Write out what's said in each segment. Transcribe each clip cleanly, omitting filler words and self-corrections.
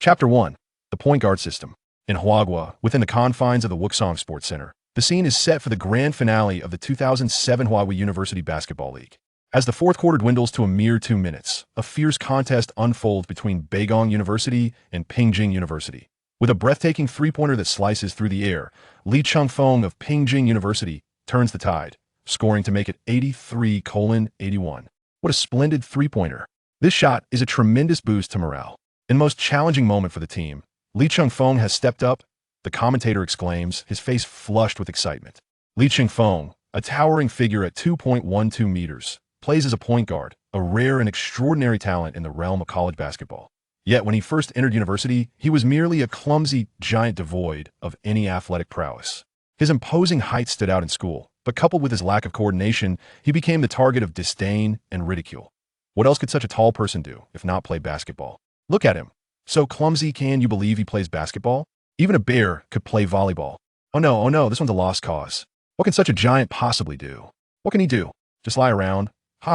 Chapter 1. The Point Guard System. In Huaguo, within the confines of the Wuxang Sports Center, the scene is set for the grand finale of the 2007 Huaguo University Basketball League. As the fourth quarter dwindles to a mere 2 minutes, a fierce contest unfolds between Huaguo University and Pingjing University. With a breathtaking three-pointer that slices through the air, Li Chengfeng of Pingjing University turns the tide, scoring to make it 83-81. What a splendid three-pointer. This shot is a tremendous boost to morale. In the most challenging moment for the team, Li Chengfeng has stepped up, the commentator exclaims, his face flushed with excitement. Li Chengfeng, a towering figure at 2.12 meters, plays as a point guard, a rare and extraordinary talent in the realm of college basketball. Yet when he first entered university, he was merely a clumsy giant devoid of any athletic prowess. His imposing height stood out in school, but coupled with his lack of coordination, he became the target of disdain and ridicule. What else could such a tall person do, if not play basketball? Look at him. So clumsy, can you believe he plays basketball? Even a bear could play volleyball. Oh no, this one's a lost cause. What can such a giant possibly do? What can he do? Just lie around?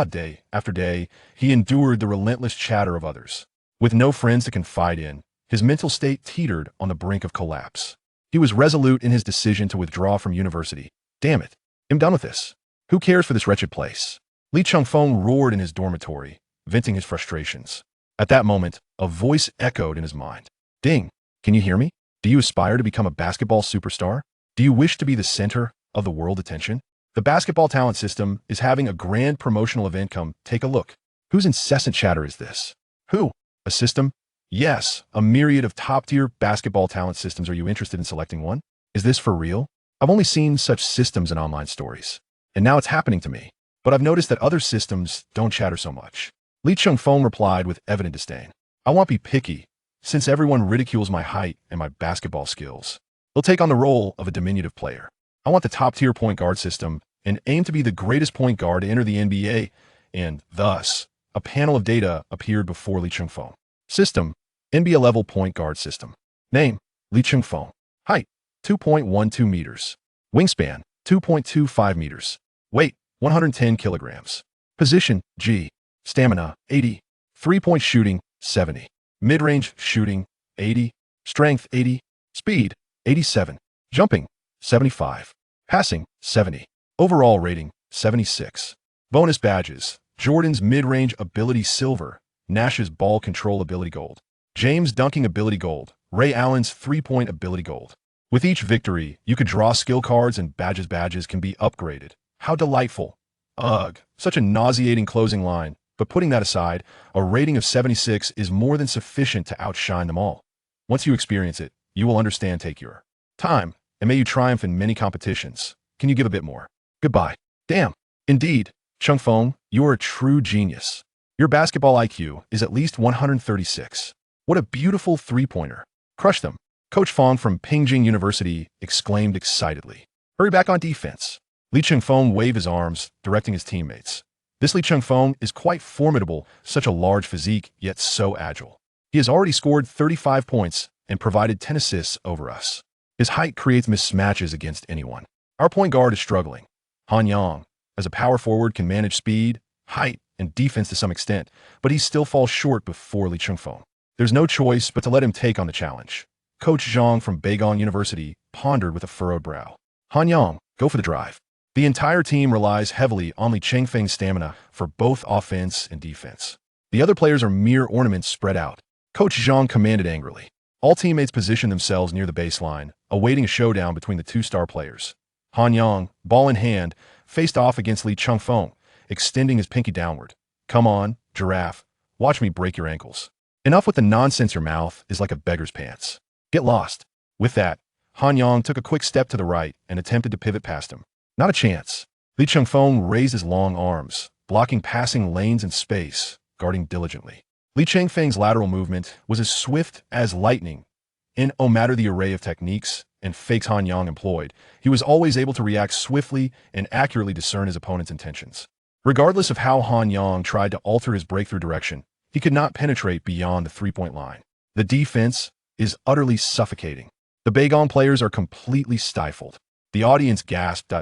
Day after day, he endured the relentless chatter of others. With no friends to confide in, his mental state teetered on the brink of collapse. He was resolute in his decision to withdraw from university. Damn it, I'm done with this. Who cares for this wretched place? Li Chengfeng roared in his dormitory, venting his frustrations. At that moment, a voice echoed in his mind. Ding, can you hear me? Do you aspire to become a basketball superstar? Do you wish to be the center of the world attention? The basketball talent system is having a grand promotional event. Come, take a look. Whose incessant chatter is this? Who? A system? Yes, a myriad of top-tier basketball talent systems. Are you interested in selecting one? Is this for real? I've only seen such systems in online stories, and now it's happening to me. But I've noticed that other systems don't chatter so much. Li Chengfeng replied with evident disdain. I won't be picky, since everyone ridicules my height and my basketball skills. They'll take on the role of a diminutive player. I want the top-tier point guard system and aim to be the greatest point guard to enter the NBA, and thus, a panel of data appeared before Li Chengfeng. System, NBA-level point guard system. Name, Li Chengfeng. Height, 2.12 meters. Wingspan, 2.25 meters. Weight, 110 kilograms. Position, G. Stamina, 80. Three-point shooting, 70. Mid-range shooting, 80. Strength, 80. Speed, 87. Jumping, 75. Passing, 70. Overall rating, 76. Bonus badges: Jordan's mid-range ability silver, Nash's ball control ability gold, James' dunking ability gold, Ray Allen's three-point ability gold. With each victory, you could draw skill cards and badges. Badges can be upgraded. How delightful. Ugh, such a nauseating closing line. But putting that aside, a rating of 76 is more than sufficient to outshine them all. Once you experience it, you will understand. Take your time, and may you triumph in many competitions. Can you give a bit more? Goodbye. Damn. Indeed, Chengfeng, you are a true genius. Your basketball IQ is at least 136. What a beautiful three-pointer. Crush them. Coach Fong from Pingjing University exclaimed excitedly. Hurry back on defense. Li Chengfeng waved his arms, directing his teammates. This Li Chengfeng is quite formidable, such a large physique, yet so agile. He has already scored 35 points and provided 10 assists over us. His height creates mismatches against anyone. Our point guard is struggling. Han Yang, as a power forward, can manage speed, height, and defense to some extent, but he still falls short before Li Chengfeng. There's no choice but to let him take on the challenge. Coach Zhang from Huaguo University pondered with a furrowed brow. Han Yang, go for the drive. The entire team relies heavily on Li Chengfeng's stamina for both offense and defense. The other players are mere ornaments spread out. Coach Zhang commanded angrily. All teammates positioned themselves near the baseline, awaiting a showdown between the two star players. Han Yang, ball in hand, faced off against Li Chengfeng, extending his pinky downward. Come on, giraffe, watch me break your ankles. Enough with the nonsense. Your mouth is like a beggar's pants. Get lost. With that, Han Yang took a quick step to the right and attempted to pivot past him. Not a chance. Li Chengfeng raised his long arms, blocking passing lanes and space, guarding diligently. Li Chengfeng's lateral movement was as swift as lightning. No matter the array of techniques and fakes Han Yang employed, he was always able to react swiftly and accurately discern his opponent's intentions. Regardless of how Han Yang tried to alter his breakthrough direction, he could not penetrate beyond the three-point line. The defense is utterly suffocating. The Huaguo players are completely stifled. The audience gasped.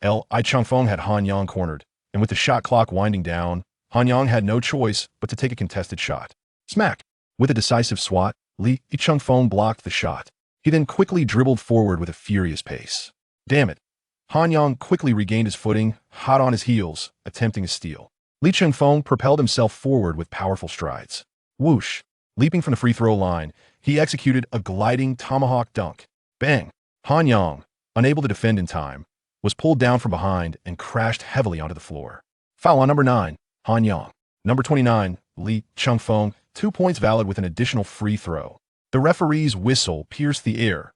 Li Chengfeng had Han Yang cornered, and with the shot clock winding down, Han Yang had no choice but to take a contested shot. Smack! With a decisive swat, Li Chengfeng blocked the shot. He then quickly dribbled forward with a furious pace. Damn it. Han Yang quickly regained his footing, hot on his heels, attempting a steal. Li Chengfeng propelled himself forward with powerful strides. Whoosh! Leaping from the free throw line, he executed a gliding tomahawk dunk. Bang! Han Yang, unable to defend in time, was pulled down from behind and crashed heavily onto the floor. Foul on number 9, Han Yang. Number 29, Li Chengfeng, 2 points valid with an additional free throw. The referee's whistle pierced the air,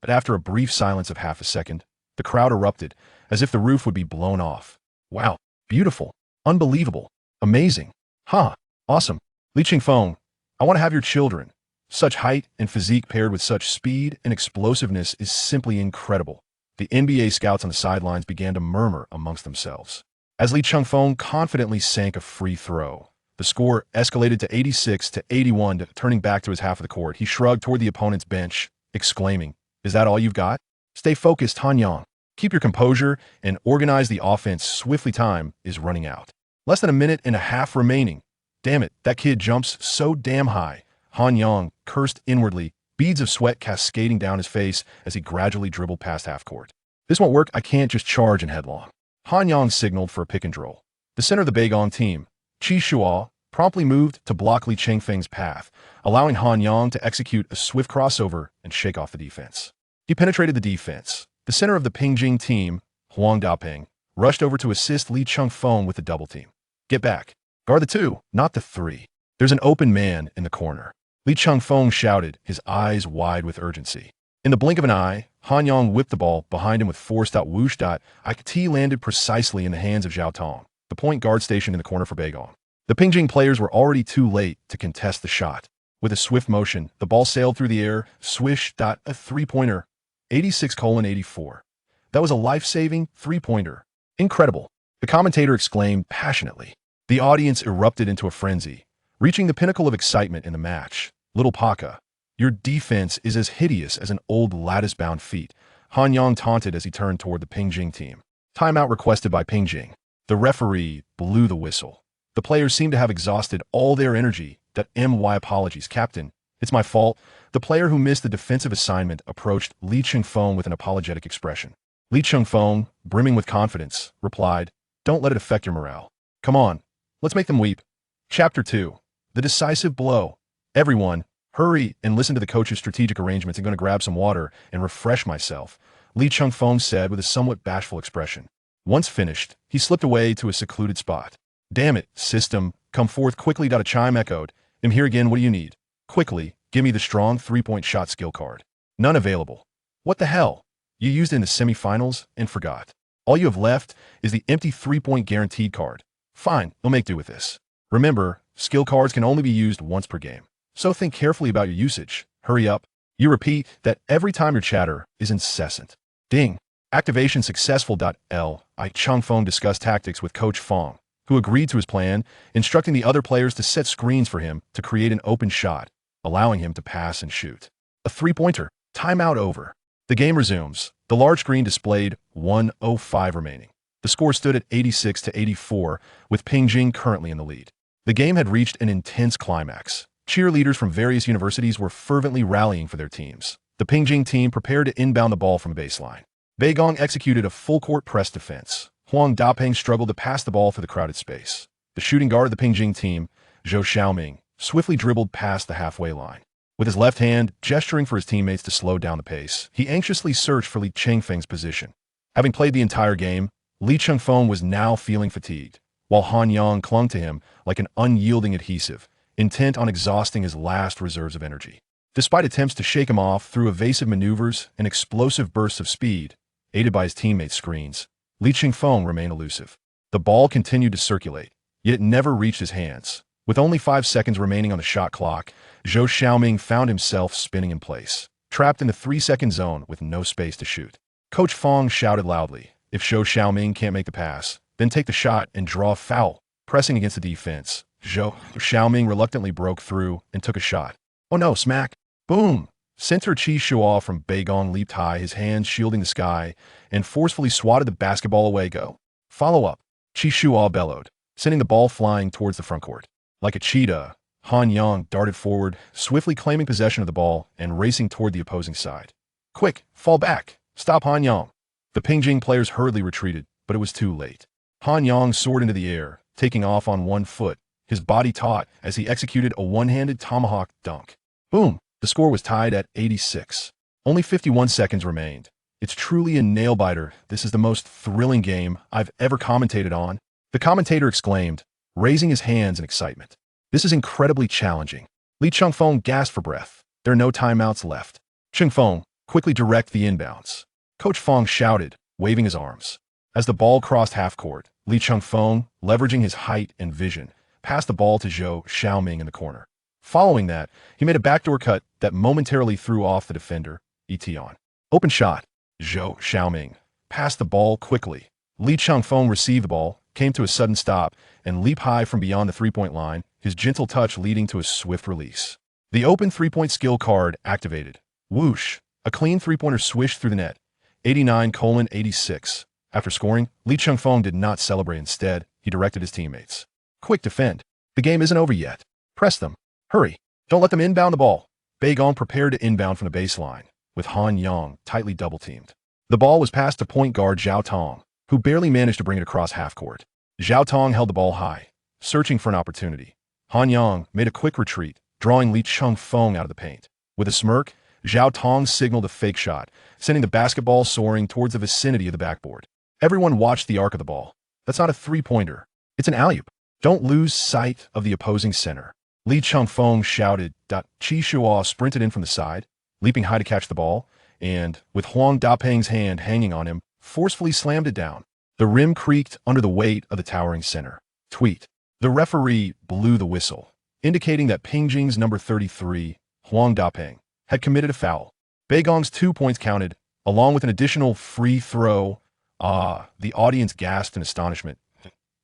but after a brief silence of half a second, the crowd erupted as if the roof would be blown off. Wow, beautiful, unbelievable, amazing, awesome. Li Chengfeng, I want to have your children. Such height and physique paired with such speed and explosiveness is simply incredible. The NBA scouts on the sidelines began to murmur amongst themselves. As Li Chengfeng confidently sank a free throw, the score escalated to 86-81. Turning back to his half of the court, he shrugged toward the opponent's bench, exclaiming, "Is that all you've got? Stay focused, Han Yang. Keep your composure and organize the offense swiftly. Time is running out. Less than a minute and a half remaining. Damn it, that kid jumps so damn high." Han Yang cursed inwardly, beads of sweat cascading down his face as he gradually dribbled past half court. "This won't work, I can't just charge in headlong." Han Yang signaled for a pick and roll. The center of the Beigong team, Qi Shuo, promptly moved to block Li Chengfeng's path, allowing Han Yang to execute a swift crossover and shake off the defense. He penetrated the defense. The center of the Pingjing team, Huang Dapeng, rushed over to assist Li Chengfeng with the double team. "Get back. Guard the 2, not the 3. There's an open man in the corner." Li Chengfeng shouted, his eyes wide with urgency. In the blink of an eye, Han Yang whipped the ball behind him with force. Whoosh. It landed precisely in the hands of Zhao Tong, the point guard stationed in the corner for Beigong. The Pingjing players were already too late to contest the shot. With a swift motion, the ball sailed through the air, swish. A three-pointer, 86-84. That was a life-saving three-pointer. Incredible. The commentator exclaimed passionately. The audience erupted into a frenzy, reaching the pinnacle of excitement in the match. "Little Paka, your defense is as hideous as an old lattice-bound feet," Han Yang taunted as he turned toward the Pingjing team. Timeout requested by Pingjing. The referee blew the whistle. The players seemed to have exhausted all their energy. "My apologies, Captain. It's my fault." The player who missed the defensive assignment approached Li Chengfeng with an apologetic expression. Li Chengfeng, brimming with confidence, replied, "Don't let it affect your morale. Come on, let's make them weep." Chapter 2. The Decisive Blow. "Everyone, hurry and listen to the coach's strategic arrangements. I'm going to grab some water and refresh myself," Li Chengfeng said with a somewhat bashful expression. Once finished, he slipped away to a secluded spot. "Damn it, system, come forth quickly." A chime echoed. "I'm here again, what do you need? Quickly, give me the strong three-point shot skill card." "None available." "What the hell? You used it in the semifinals and forgot. All you have left is the empty three-point guaranteed card." "Fine, you'll make do with this. Remember, skill cards can only be used once per game, so think carefully about your usage. Hurry up. You repeat that every time your chatter is incessant." Ding. Activation successful. Li Chengfeng discussed tactics with Coach Fong, who agreed to his plan, instructing the other players to set screens for him to create an open shot, allowing him to pass and shoot. A three-pointer. Timeout over. The game resumes. The large screen displayed 1:05 remaining. The score stood at 86-84, with Pingjing currently in the lead. The game had reached an intense climax. Cheerleaders from various universities were fervently rallying for their teams. The Pingjing team prepared to inbound the ball from baseline. Beigong executed a full-court press defense. Huang Dapeng struggled to pass the ball through the crowded space. The shooting guard of the Pingjing team, Zhou Xiaoming, swiftly dribbled past the halfway line. With his left hand gesturing for his teammates to slow down the pace, he anxiously searched for Li Chengfeng's position. Having played the entire game, Li Chengfeng was now feeling fatigued, while Han Yang clung to him like an unyielding adhesive, intent on exhausting his last reserves of energy. Despite attempts to shake him off through evasive maneuvers and explosive bursts of speed, aided by his teammates' screens, Li Chengfeng remained elusive. The ball continued to circulate, yet it never reached his hands. With only 5 seconds remaining on the shot clock, Zhou Xiaoming found himself spinning in place, trapped in the 3-second zone with no space to shoot. Coach Fong shouted loudly, "If Zhou Xiaoming can't make the pass, then take the shot and draw a foul." Pressing against the defense, Zhou Xiaoming reluctantly broke through and took a shot. Oh no, smack! Boom! Center Qi Shuo from Beigong leaped high, his hands shielding the sky, and forcefully swatted the basketball away. "Go! Follow up!" Qi Shuo bellowed, sending the ball flying towards the front court. Like a cheetah, Han Yang darted forward, swiftly claiming possession of the ball and racing toward the opposing side. Quick, fall back! Stop Han Yang! The Pingjing players hurriedly retreated, but it was too late. Han Yang soared into the air, taking off on one foot, his body taut as he executed a one-handed tomahawk dunk. Boom! The score was tied at 86. Only 51 seconds remained. It's truly a nail-biter. This is the most thrilling game I've ever commentated on, the commentator exclaimed, raising his hands in excitement. This is incredibly challenging. Li Chengfeng gasped for breath. There are no timeouts left. Chengfeng, quickly direct the inbounds. Coach Feng shouted, waving his arms. As the ball crossed half-court, Li Chengfeng, leveraging his height and vision, passed the ball to Zhou Xiaoming in the corner. Following that, he made a backdoor cut that momentarily threw off the defender, Etion. Open shot. Zhou Xiaoming passed the ball quickly. Li Chengfeng received the ball, came to a sudden stop, and leaped high from beyond the three-point line, his gentle touch leading to a swift release. The open three-point skill card activated. Whoosh! A clean three-pointer swished through the net. 89:86. After scoring, Li Chengfeng did not celebrate. Instead, he directed his teammates. Quick, defend. The game isn't over yet. Press them. Hurry. Don't let them inbound the ball. Beigong prepared to inbound from the baseline, with Han Yang tightly double-teamed. The ball was passed to point guard Zhao Tong, who barely managed to bring it across half-court. Zhao Tong held the ball high, searching for an opportunity. Han Yang made a quick retreat, drawing Li Chengfeng out of the paint. With a smirk, Zhao Tong signaled a fake shot, sending the basketball soaring towards the vicinity of the backboard. Everyone watched the arc of the ball. That's not a three-pointer. It's an alley-oop. Don't lose sight of the opposing center. Li Chengfeng shouted. Qi Shuo sprinted in from the side, leaping high to catch the ball, and, with Huang Dapeng's hand hanging on him, forcefully slammed it down. The rim creaked under the weight of the towering center. Tweet. The referee blew the whistle, indicating that Pingjing's number 33, Huang Dapeng, had committed a foul. Beigong's 2 points counted, along with an additional free throw. The audience gasped in astonishment.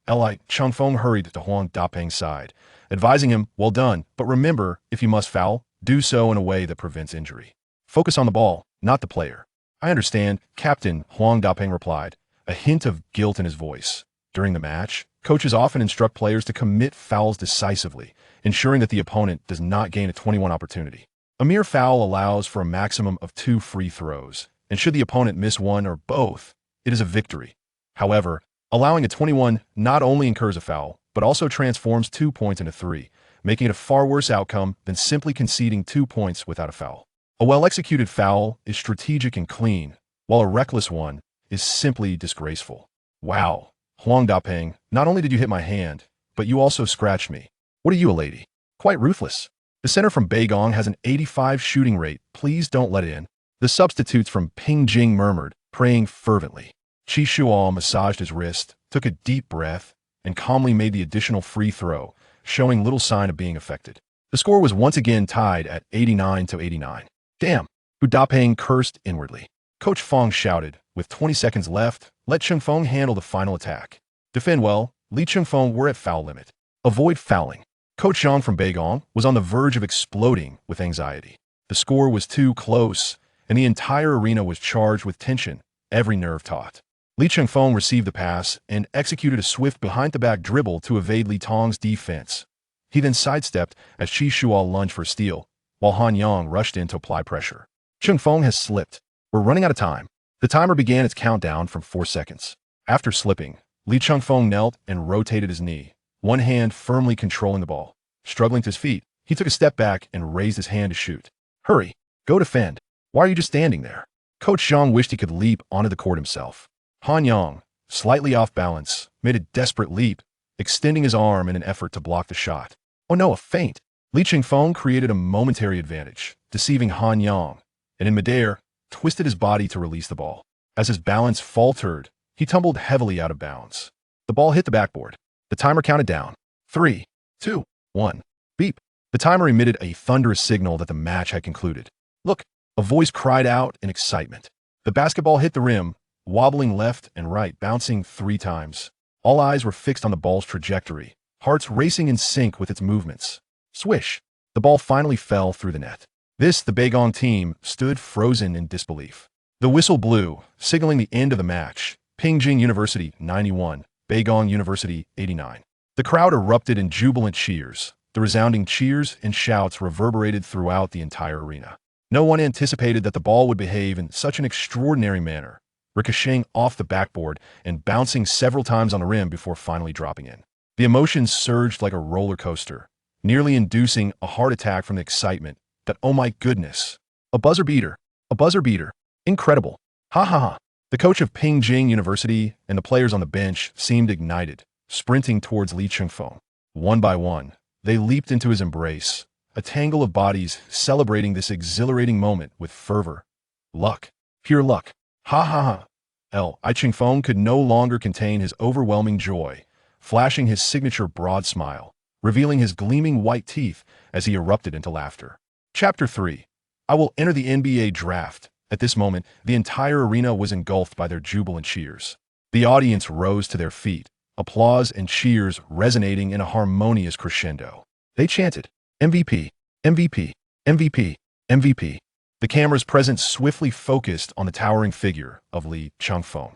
Li Chengfeng hurried to Huang Dapeng's side, advising him, well done, but remember, if you must foul, do so in a way that prevents injury. Focus on the ball, not the player. I understand, Captain, Huang Dapeng replied, a hint of guilt in his voice. During the match, coaches often instruct players to commit fouls decisively, ensuring that the opponent does not gain a 21 opportunity. A mere foul allows for a maximum of 2 free throws, and should the opponent miss one or both, it is a victory. However, allowing a 21 not only incurs a foul, but also transforms 2 points into 3, making it a far worse outcome than simply conceding 2 points without a foul. A well-executed foul is strategic and clean, while a reckless one is simply disgraceful. Wow, Huang Dapeng, not only did you hit my hand, but you also scratched me. What are you, a lady? Quite ruthless. The center from Beigong has an 85 shooting rate. Please don't let it in. The substitutes from Pingjing murmured, praying fervently. Qi Shuo massaged his wrist, took a deep breath, and calmly made the additional free throw, showing little sign of being affected. The score was once again tied at 89-89. Damn, Hu Dapeng cursed inwardly. Coach Feng shouted, with 20 seconds left, let Chengfeng handle the final attack. Defend well, Li Chengfeng were at foul limit. Avoid fouling. Coach Zhang from Beigong was on the verge of exploding with anxiety. The score was too close, and the entire arena was charged with tension, every nerve taut. Li Chengfeng received the pass and executed a swift behind-the-back dribble to evade Li Tong's defense. He then sidestepped as Qi Shuo lunged for a steal, while Han Yang rushed in to apply pressure. Chengfeng has slipped. We're running out of time. The timer began its countdown from 4 seconds. After slipping, Li Chengfeng knelt and rotated his knee, one hand firmly controlling the ball. Struggling to his feet, he took a step back and raised his hand to shoot. Hurry, go defend. Why are you just standing there? Coach Zhang wished he could leap onto the court himself. Han Yang, slightly off balance, made a desperate leap, extending his arm in an effort to block the shot. Oh no, a feint! Li Chengfeng created a momentary advantage, deceiving Han Yang, and in midair, twisted his body to release the ball. As his balance faltered, he tumbled heavily out of bounds. The ball hit the backboard. The timer counted down. 3, 2, 1. Beep. The timer emitted a thunderous signal that the match had concluded. Look, a voice cried out in excitement. The basketball hit the rim, wobbling left and right, bouncing 3 times. All eyes were fixed on the ball's trajectory, hearts racing in sync with its movements. Swish! The ball finally fell through the net. The Beigong team stood frozen in disbelief. The whistle blew, signaling the end of the match. Pingjing University 91, Beigong University 89. The crowd erupted in jubilant cheers. The resounding cheers and shouts reverberated throughout the entire arena. No one anticipated that the ball would behave in such an extraordinary manner, ricocheting off the backboard and bouncing several times on the rim before finally dropping in. The emotions surged like a roller coaster, nearly inducing a heart attack from the excitement that, oh my goodness, a buzzer beater, a buzzer beater, incredible, ha ha ha. The coach of Peking University and the players on the bench seemed ignited, sprinting towards Li Chengfeng. One by one, they leaped into his embrace, a tangle of bodies celebrating this exhilarating moment with fervor. Luck, pure luck, ha ha ha. Li Chengfeng could no longer contain his overwhelming joy, flashing his signature broad smile, revealing his gleaming white teeth as he erupted into laughter. Chapter 3. I will enter the NBA draft. At this moment, the entire arena was engulfed by their jubilant cheers. The audience rose to their feet, applause and cheers resonating in a harmonious crescendo. They chanted, MVP, MVP, MVP, MVP. The cameras present swiftly focused on the towering figure of Li Chengfeng.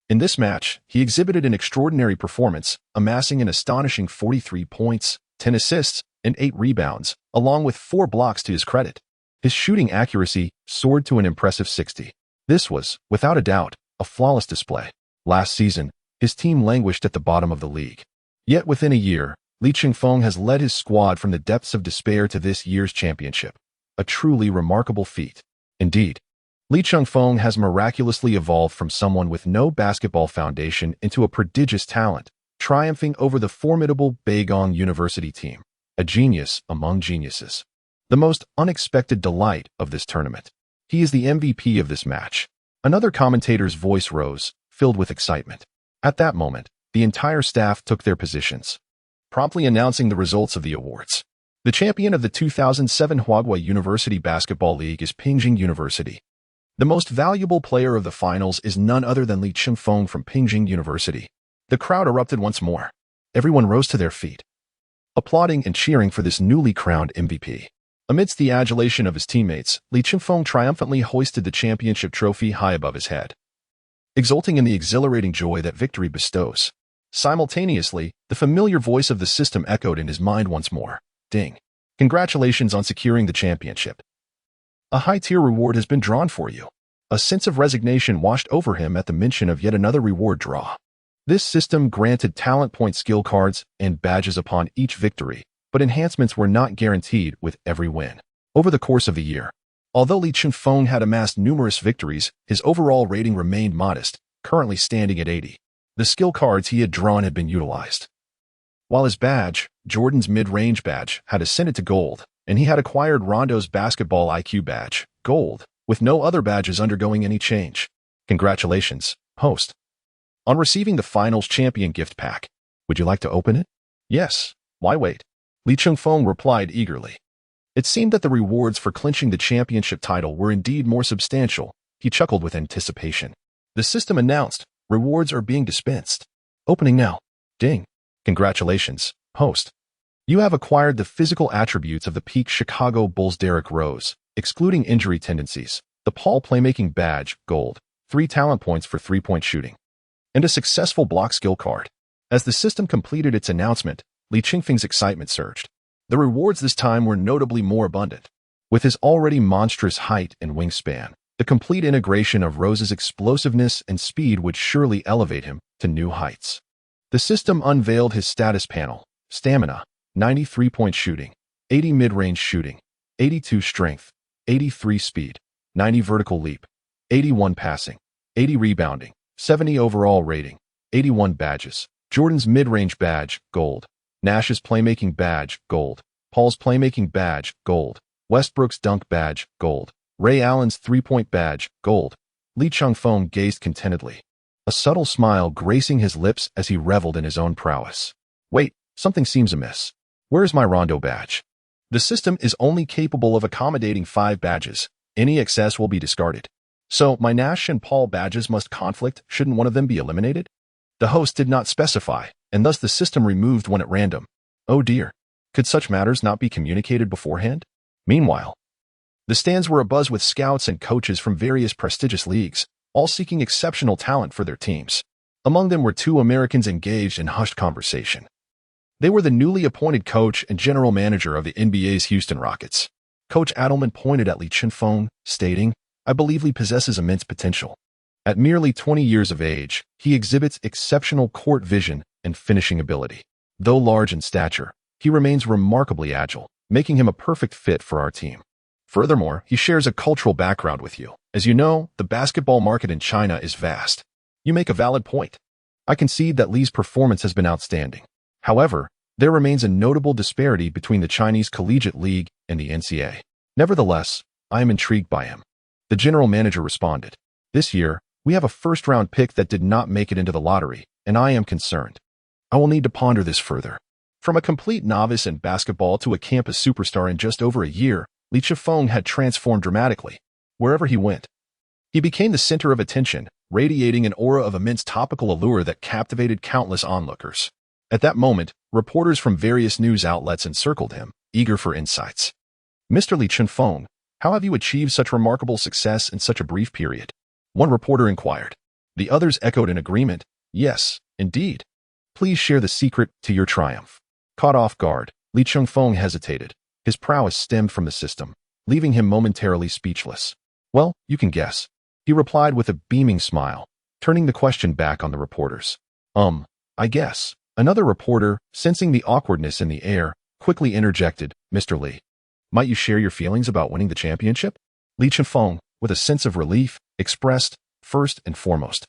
In this match, he exhibited an extraordinary performance, amassing an astonishing 43 points, 10 assists, and 8 rebounds, along with 4 blocks to his credit. His shooting accuracy soared to an impressive 60. This was, without a doubt, a flawless display. Last season, his team languished at the bottom of the league. Yet within a year, Li Chengfeng has led his squad from the depths of despair to this year's championship. A truly remarkable feat. Indeed, Li Chengfeng has miraculously evolved from someone with no basketball foundation into a prodigious talent, triumphing over the formidable Huaguo University team, a genius among geniuses. The most unexpected delight of this tournament. He is the MVP of this match. Another commentator's voice rose, filled with excitement. At that moment, the entire staff took their positions, promptly announcing the results of the awards. The champion of the 2007 Huaguo University Basketball League is Peking University. The most valuable player of the finals is none other than Li Chengfeng from Peking University. The crowd erupted once more. Everyone rose to their feet, applauding and cheering for this newly crowned MVP. Amidst the adulation of his teammates, Li Chengfeng triumphantly hoisted the championship trophy high above his head, exulting in the exhilarating joy that victory bestows. Simultaneously, the familiar voice of the system echoed in his mind once more. Ding. Congratulations on securing the championship. A high-tier reward has been drawn for you. A sense of resignation washed over him at the mention of yet another reward draw. This system granted talent point skill cards and badges upon each victory, but enhancements were not guaranteed with every win. Over the course of the year, although Li Chengfeng had amassed numerous victories, his overall rating remained modest, currently standing at 80. The skill cards he had drawn had been utilized, while his badge, Jordan's mid-range badge, had ascended to gold, and he had acquired Rondo's basketball IQ badge, gold, with no other badges undergoing any change. Congratulations, host, on receiving the finals champion gift pack. Would you like to open it? Yes. Why wait? Li Chengfeng replied eagerly. It seemed that the rewards for clinching the championship title were indeed more substantial. He chuckled with anticipation. The system announced, rewards are being dispensed. Opening now. Ding. Congratulations, host. You have acquired the physical attributes of the peak Chicago Bulls Derrick Rose, excluding injury tendencies, the Paul Playmaking Badge, gold, 3 talent points for 3-point shooting, and a successful block skill card. As the system completed its announcement, Li Chengfeng's excitement surged. The rewards this time were notably more abundant. With his already monstrous height and wingspan, the complete integration of Rose's explosiveness and speed would surely elevate him to new heights. The system unveiled his status panel: stamina, 93-point shooting, 80 mid-range shooting, 82 strength, 83 speed, 90 vertical leap, 81 passing, 80 rebounding, 70 overall rating, 81 badges. Jordan's mid-range badge, gold. Nash's playmaking badge, gold. Paul's playmaking badge, gold. Westbrook's dunk badge, gold. Ray Allen's 3-point badge, gold. Li Chengfeng gazed contentedly, a subtle smile gracing his lips as he reveled in his own prowess. Wait, something seems amiss. Where's my Rondo badge? The system is only capable of accommodating 5 badges. Any excess will be discarded. So my Nash and Paul badges must conflict. Shouldn't one of them be eliminated? The host did not specify, and thus the system removed one at random. Oh dear. Could such matters not be communicated beforehand? Meanwhile, the stands were abuzz with scouts and coaches from various prestigious leagues, all seeking exceptional talent for their teams. Among them were 2 Americans engaged in hushed conversation. They were the newly appointed coach and general manager of the NBA's Houston Rockets. Coach Adelman pointed at Li Chengfeng, stating, "I believe Li possesses immense potential. At merely 20 years of age, he exhibits exceptional court vision and finishing ability. Though large in stature, he remains remarkably agile, making him a perfect fit for our team. Furthermore, he shares a cultural background with you. As you know, the basketball market in China is vast." You make a valid point. I concede that Li's performance has been outstanding. However, there remains a notable disparity between the Chinese Collegiate League and the NCAA. Nevertheless, I am intrigued by him. The general manager responded, "This year, we have a first-round pick that did not make it into the lottery, and I am concerned. I will need to ponder this further." From a complete novice in basketball to a campus superstar in just over a year, Li Chengfeng had transformed dramatically. Wherever he went, he became the center of attention, radiating an aura of immense topical allure that captivated countless onlookers. At that moment, reporters from various news outlets encircled him, eager for insights. "Mr. Li Chengfeng, how have you achieved such remarkable success in such a brief period?" One reporter inquired. The others echoed in agreement, "Yes, indeed. Please share the secret to your triumph." Caught off guard, Li Chengfeng hesitated. His prowess stemmed from the system, leaving him momentarily speechless. "Well, you can guess," he replied with a beaming smile, turning the question back on the reporters. I guess." Another reporter, sensing the awkwardness in the air, quickly interjected, "Mr. Li, might you share your feelings about winning the championship?" Li Chengfeng, with a sense of relief, expressed, "First and foremost,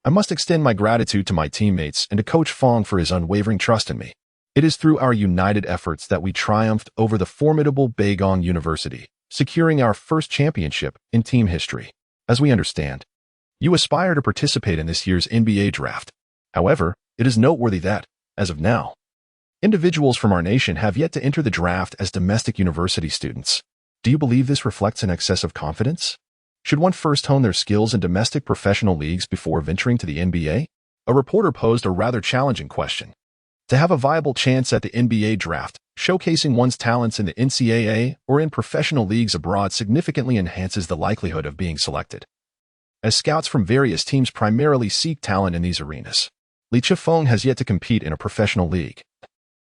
I must extend my gratitude to my teammates and to Coach Fong for his unwavering trust in me. It is through our united efforts that we triumphed over the formidable Huaguo University, securing our first championship in team history. As we understand, you aspire to participate in this year's NBA draft. However, it is noteworthy that, as of now, individuals from our nation have yet to enter the draft as domestic university students. Do you believe this reflects an excess of confidence? Should one first hone their skills in domestic professional leagues before venturing to the NBA?" A reporter posed a rather challenging question. To have a viable chance at the NBA draft, showcasing one's talents in the NCAA or in professional leagues abroad significantly enhances the likelihood of being selected, as scouts from various teams primarily seek talent in these arenas. Li Chengfeng has yet to compete in a professional league,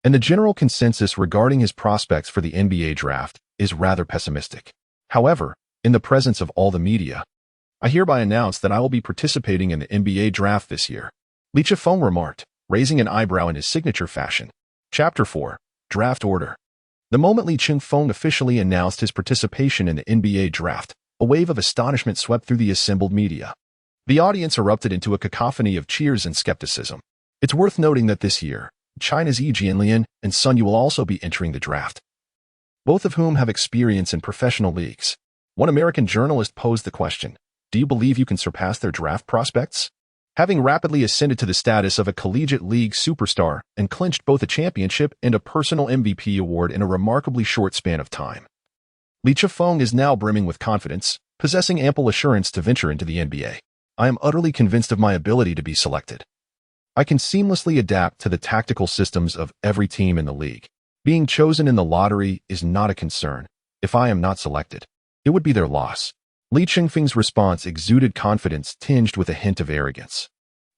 and the general consensus regarding his prospects for the NBA draft is rather pessimistic. However, in the presence of all the media, I hereby announce that I will be participating in the NBA draft this year," Li Chengfeng remarked, raising an eyebrow in his signature fashion. Chapter 4. Draft Order. The moment Li Chengfeng officially announced his participation in the NBA draft, a wave of astonishment swept through the assembled media. The audience erupted into a cacophony of cheers and skepticism. It's worth noting that this year, China's Yi Jianlian and Sun Yu will also be entering the draft, both of whom have experience in professional leagues. One American journalist posed the question, "Do you believe you can surpass their draft prospects?" Having rapidly ascended to the status of a collegiate league superstar and clinched both a championship and a personal MVP award in a remarkably short span of time, Li Chengfeng is now brimming with confidence, possessing ample assurance to venture into the NBA. "I am utterly convinced of my ability to be selected. I can seamlessly adapt to the tactical systems of every team in the league. Being chosen in the lottery is not a concern. If I am not selected, it would be their loss." Li Chengfeng's response exuded confidence tinged with a hint of arrogance.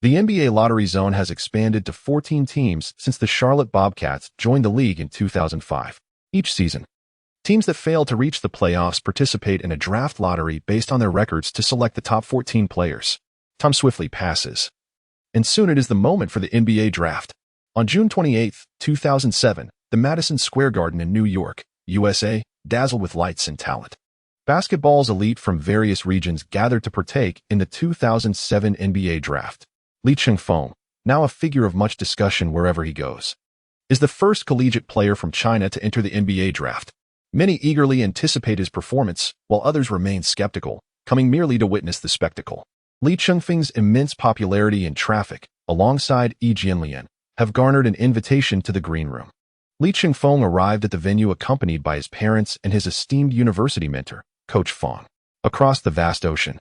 The NBA lottery zone has expanded to 14 teams since the Charlotte Bobcats joined the league in 2005. Each season, teams that fail to reach the playoffs participate in a draft lottery based on their records to select the top 14 players. Time swiftly passes, and soon it is the moment for the NBA draft. On June 28, 2007, the Madison Square Garden in New York, USA, dazzled with lights and talent. Basketball's elite from various regions gathered to partake in the 2007 NBA draft. Li Chengfeng, now a figure of much discussion wherever he goes, is the first collegiate player from China to enter the NBA draft. Many eagerly anticipate his performance, while others remain skeptical, coming merely to witness the spectacle. Li Chengfeng's immense popularity and traffic, alongside Yi Jianlian, have garnered an invitation to the green room. Li Chengfeng arrived at the venue accompanied by his parents and his esteemed university mentor, Coach Fong. Across the vast ocean,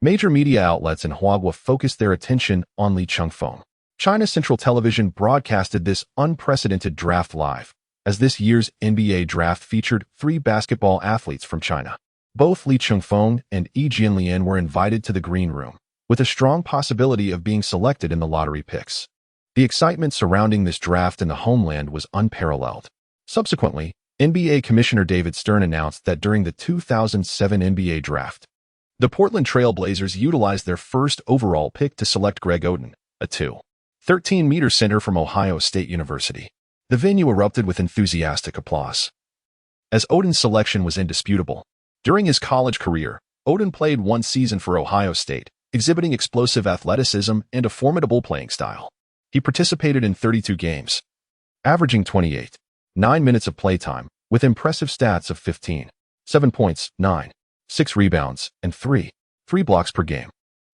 major media outlets in Huaguo focused their attention on Li Chengfeng. China Central Television broadcasted this unprecedented draft live, as this year's NBA draft featured 3 basketball athletes from China. Both Li Chengfeng and Yi Jianlian were invited to the green room, with a strong possibility of being selected in the lottery picks. The excitement surrounding this draft in the homeland was unparalleled. Subsequently, NBA Commissioner David Stern announced that during the 2007 NBA draft, the Portland Trail Blazers utilized their first overall pick to select Greg Oden, a 2'13" center from Ohio State University. The venue erupted with enthusiastic applause, as Oden's selection was indisputable. During his college career, Oden played one season for Ohio State, exhibiting explosive athleticism and a formidable playing style. He participated in 32 games, averaging 28.9 minutes of playtime, with impressive stats of 15.7 points, 9.6 rebounds, and 3 blocks per game.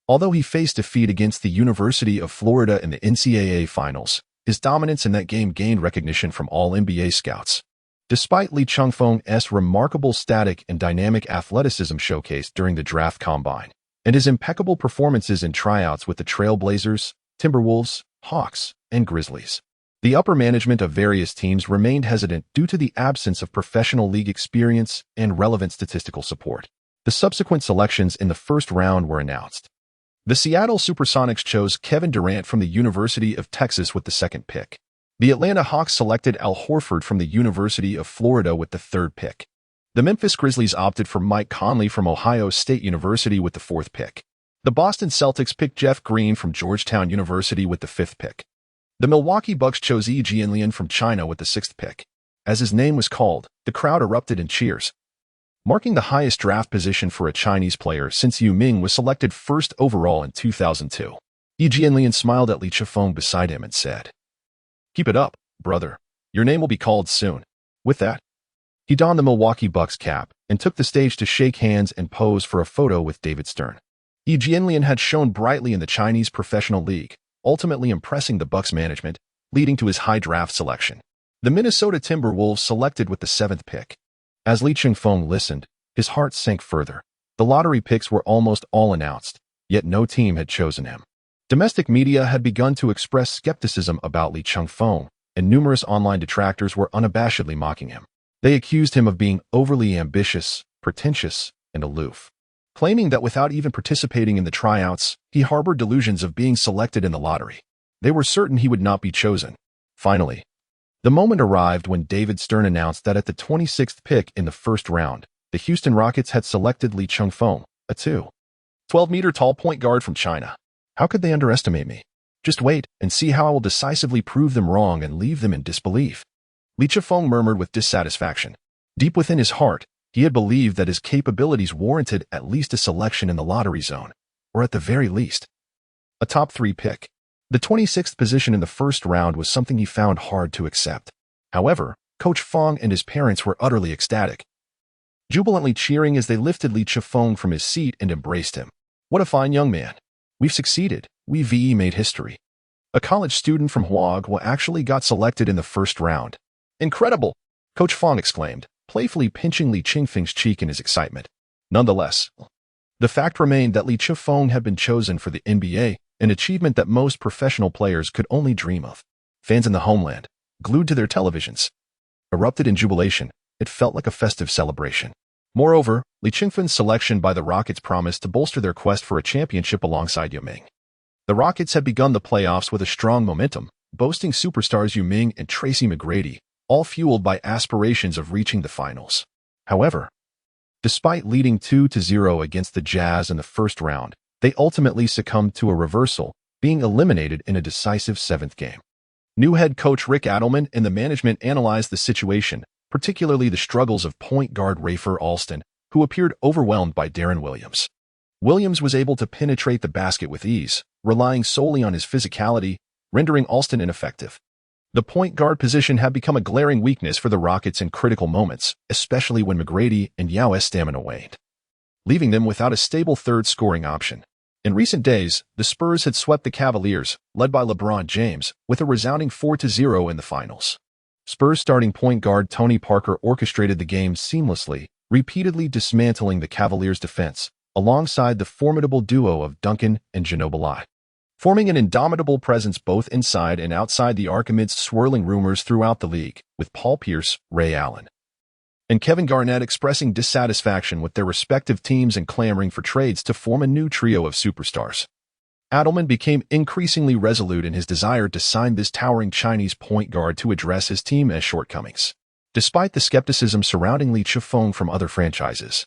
Although he faced defeat against the University of Florida in the NCAA Finals, his dominance in that game gained recognition from all NBA scouts. Despite Lee Chengfeng's remarkable static and dynamic athleticism showcased during the draft combine, and his impeccable performances in tryouts with the Trail Blazers, Timberwolves, Hawks, and Grizzlies, the upper management of various teams remained hesitant due to the absence of professional league experience and relevant statistical support. The subsequent selections in the first round were announced. The Seattle Supersonics chose Kevin Durant from the University of Texas with the second pick. The Atlanta Hawks selected Al Horford from the University of Florida with the third pick. The Memphis Grizzlies opted for Mike Conley from Ohio State University with the fourth pick. The Boston Celtics picked Jeff Green from Georgetown University with the fifth pick. The Milwaukee Bucks chose Yi Jianlian from China with the sixth pick. As his name was called, the crowd erupted in cheers, marking the highest draft position for a Chinese player since Yu Ming was selected first overall in 2002. Yi Jianlian smiled at Li Chifeng beside him and said, "Keep it up, brother. Your name will be called soon." With that, he donned the Milwaukee Bucks cap and took the stage to shake hands and pose for a photo with David Stern. Yi Jianlian had shone brightly in the Chinese professional league, ultimately impressing the Bucks management, leading to his high draft selection. The Minnesota Timberwolves selected with the seventh pick. As Li Chengfeng listened, his heart sank further. The lottery picks were almost all announced, yet no team had chosen him. Domestic media had begun to express skepticism about Li Chengfeng, and numerous online detractors were unabashedly mocking him. They accused him of being overly ambitious, pretentious, and aloof, claiming that without even participating in the tryouts, he harbored delusions of being selected in the lottery. They were certain he would not be chosen. Finally, the moment arrived when David Stern announced that at the 26th pick in the first round, the Houston Rockets had selected Li Chengfeng, a 2'12" point guard from China. How could they underestimate me? Just wait and see how I will decisively prove them wrong and leave them in disbelief. Li Chifeng murmured with dissatisfaction. Deep within his heart, he had believed that his capabilities warranted at least a selection in the lottery zone, or at the very least, a top 3 pick. The 26th position in the first round was something he found hard to accept. However, Coach Fong and his parents were utterly ecstatic, jubilantly cheering as they lifted Li Chifeng from his seat and embraced him. "What a fine young man. We've succeeded. We've made history." A college student from Huaguo actually got selected in the first round. "Incredible!" Coach Fong exclaimed, playfully pinching Li Chengfeng's cheek in his excitement. Nonetheless, the fact remained that Li Chifeng had been chosen for the NBA, an achievement that most professional players could only dream of. Fans in the homeland, glued to their televisions, erupted in jubilation. It felt like a festive celebration. Moreover, Li Chengfeng's selection by the Rockets promised to bolster their quest for a championship alongside Yu Ming. The Rockets had begun the playoffs with a strong momentum, boasting superstars Yu Ming and Tracy McGrady, all fueled by aspirations of reaching the finals. However, despite leading 2-0 against the Jazz in the first round, they ultimately succumbed to a reversal, being eliminated in a decisive seventh game. New head coach Rick Adelman and the management analyzed the situation, particularly the struggles of point guard Rafer Alston, who appeared overwhelmed by Deron Williams. Williams was able to penetrate the basket with ease, relying solely on his physicality, rendering Alston ineffective. The point guard position had become a glaring weakness for the Rockets in critical moments, especially when McGrady and Yao's stamina waned, leaving them without a stable third scoring option. In recent days, the Spurs had swept the Cavaliers, led by LeBron James, with a resounding 4-0 in the finals. Spurs starting point guard Tony Parker orchestrated the game seamlessly, repeatedly dismantling the Cavaliers' defense, alongside the formidable duo of Duncan and Ginobili, forming an indomitable presence both inside and outside the arc amidst swirling rumors throughout the league, with Paul Pierce, Ray Allen, and Kevin Garnett expressing dissatisfaction with their respective teams and clamoring for trades to form a new trio of superstars. Adelman became increasingly resolute in his desire to sign this towering Chinese point guard to address his team's shortcomings. Despite the skepticism surrounding Li Chifeng from other franchises,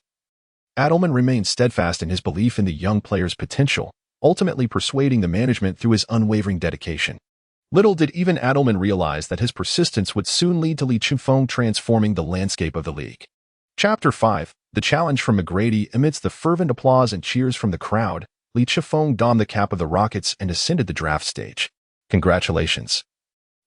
Adelman remained steadfast in his belief in the young player's potential, ultimately persuading the management through his unwavering dedication. Little did even Adelman realize that his persistence would soon lead to Li Chifeng transforming the landscape of the league. Chapter 5, The Challenge from McGrady. Amidst the fervent applause and cheers from the crowd, Li Chifeng donned the cap of the Rockets and ascended the draft stage. Congratulations,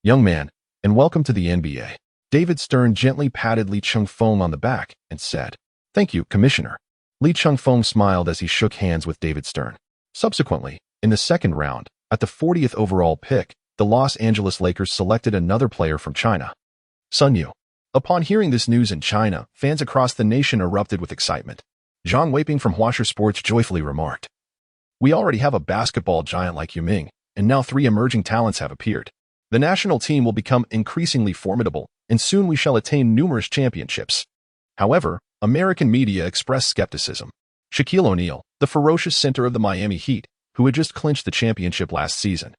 young man, and welcome to the NBA. David Stern gently patted Li Chifeng on the back and said, "Thank you, Commissioner." Li Chifeng smiled as he shook hands with David Stern. Subsequently, in the second round, at the 40th overall pick, the Los Angeles Lakers selected another player from China, Sun Yu. Upon hearing this news in China, fans across the nation erupted with excitement. Zhang Weiping from Huaguo Sports joyfully remarked, "We already have a basketball giant like Yao Ming, and now 3 emerging talents have appeared. The national team will become increasingly formidable, and soon we shall attain numerous championships." However, American media expressed skepticism. Shaquille O'Neal, the ferocious center of the Miami Heat, who had just clinched the championship last season,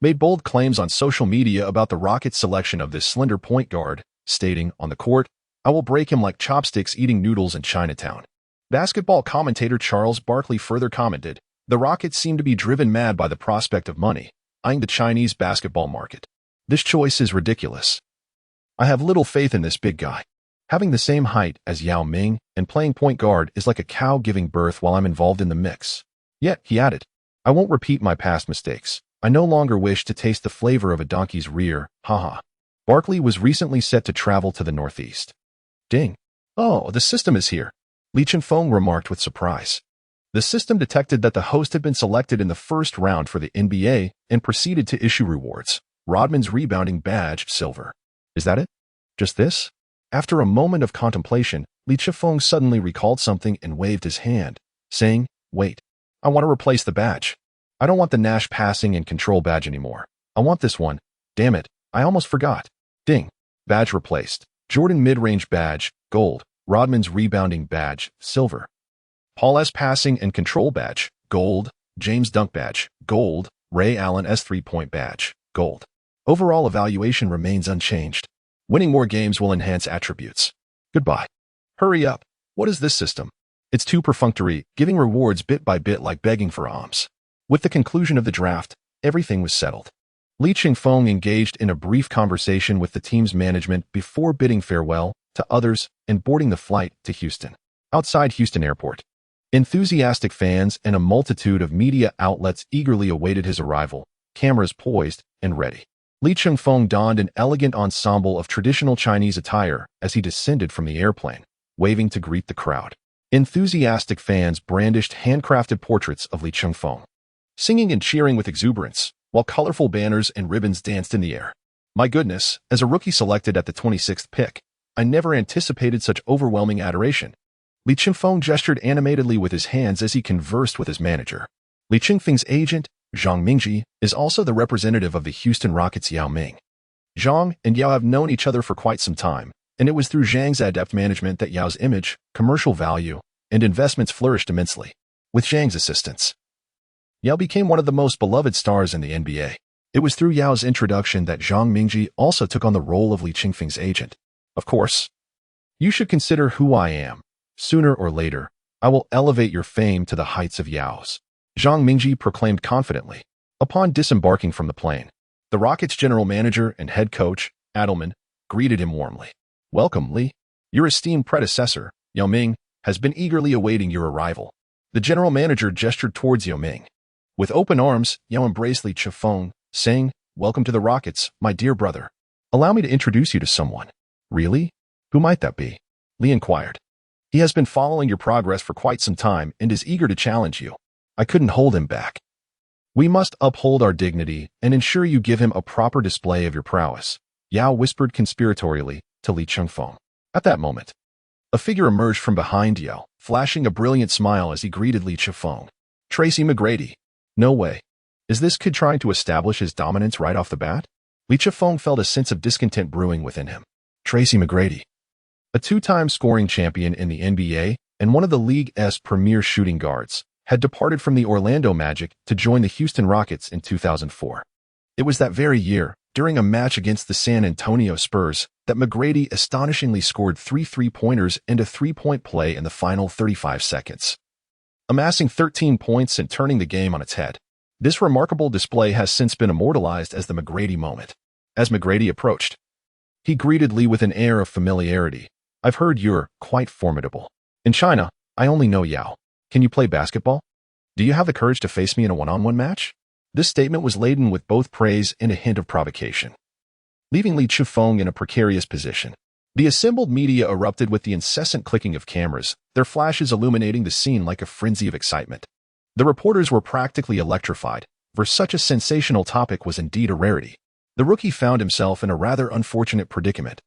made bold claims on social media about the Rockets' selection of this slender point guard, stating, "On the court, I will break him like chopsticks eating noodles in Chinatown." Basketball commentator Charles Barkley further commented, "The Rockets seem to be driven mad by the prospect of money, eyeing the Chinese basketball market. This choice is ridiculous. I have little faith in this big guy. Having the same height as Yao Ming and playing point guard is like a cow giving birth while I'm involved in the mix." Yet, he added, "I won't repeat my past mistakes. I no longer wish to taste the flavor of a donkey's rear, haha." Barkley was recently set to travel to the Northeast. Ding. "Oh, the system is here," Li Chifeng remarked with surprise. The system detected that the host had been selected in the first round for the NBA and proceeded to issue rewards. Rodman's rebounding badge, silver. "Is that it? Just this?" After a moment of contemplation, Li Chifeng suddenly recalled something and waved his hand, saying, "Wait, I want to replace the badge. I don't want the Nash passing and control badge anymore. I want this one. Damn it, I almost forgot." Ding. Badge replaced. Jordan mid-range badge, gold. Rodman's rebounding badge, silver. Paul S. passing and control badge, gold. James Dunk badge, gold. Ray Allen S. three-point badge, gold. Overall evaluation remains unchanged. Winning more games will enhance attributes. Goodbye. Hurry up. What is this system? It's too perfunctory, giving rewards bit by bit like begging for alms. With the conclusion of the draft, everything was settled. Li Chifeng engaged in a brief conversation with the team's management before bidding farewell to others and boarding the flight to Houston. Outside Houston Airport, enthusiastic fans and a multitude of media outlets eagerly awaited his arrival, cameras poised and ready. Li Chifeng donned an elegant ensemble of traditional Chinese attire as he descended from the airplane, waving to greet the crowd. Enthusiastic fans brandished handcrafted portraits of Li Chifeng, singing and cheering with exuberance, while colorful banners and ribbons danced in the air. My goodness, as a rookie selected at the 26th pick, I never anticipated such overwhelming adoration. Li Chifeng gestured animatedly with his hands as he conversed with his manager. Li Chifeng's agent, Zhang Mingji, is also the representative of the Houston Rockets' Yao Ming. Zhang and Yao have known each other for quite some time, and it was through Zhang's adept management that Yao's image, commercial value, and investments flourished immensely. With Zhang's assistance, Yao became one of the most beloved stars in the NBA. It was through Yao's introduction that Zhang Mingji also took on the role of Li Chifeng's agent. Of course, you should consider who I am. Sooner or later, I will elevate your fame to the heights of Yao's, Zhang Mingji proclaimed confidently. Upon disembarking from the plane, the Rockets' general manager and head coach, Adelman, greeted him warmly. "Welcome, Li. Your esteemed predecessor, Yao Ming, has been eagerly awaiting your arrival." The general manager gestured towards Yao Ming. With open arms, Yao embraced Li Chifeng, saying, "Welcome to the Rockets, my dear brother. Allow me to introduce you to someone." "Really? Who might that be?" Li inquired. "He has been following your progress for quite some time and is eager to challenge you. I couldn't hold him back. We must uphold our dignity and ensure you give him a proper display of your prowess," Yao whispered conspiratorially to Li Chifeng. At that moment, a figure emerged from behind Yao, flashing a brilliant smile as he greeted Li Chifeng. "Tracy McGrady. No way. Is this kid trying to establish his dominance right off the bat?" Li Chifeng felt a sense of discontent brewing within him. Tracy McGrady, a two-time scoring champion in the NBA and one of the league's premier shooting guards, had departed from the Orlando Magic to join the Houston Rockets in 2004. It was that very year, during a match against the San Antonio Spurs, that McGrady astonishingly scored 3 three-pointers and a three-point play in the final 35 seconds, amassing 13 points and turning the game on its head. This remarkable display has since been immortalized as the McGrady moment. As McGrady approached, he greeted Lee with an air of familiarity. "I've heard you're quite formidable. In China, I only know Yao. Can you play basketball? Do you have the courage to face me in a one-on-one match?" This statement was laden with both praise and a hint of provocation, leaving Lee Chengfeng in a precarious position. The assembled media erupted with the incessant clicking of cameras, their flashes illuminating the scene like a frenzy of excitement. The reporters were practically electrified, for such a sensational topic was indeed a rarity. The rookie found himself in a rather unfortunate predicament,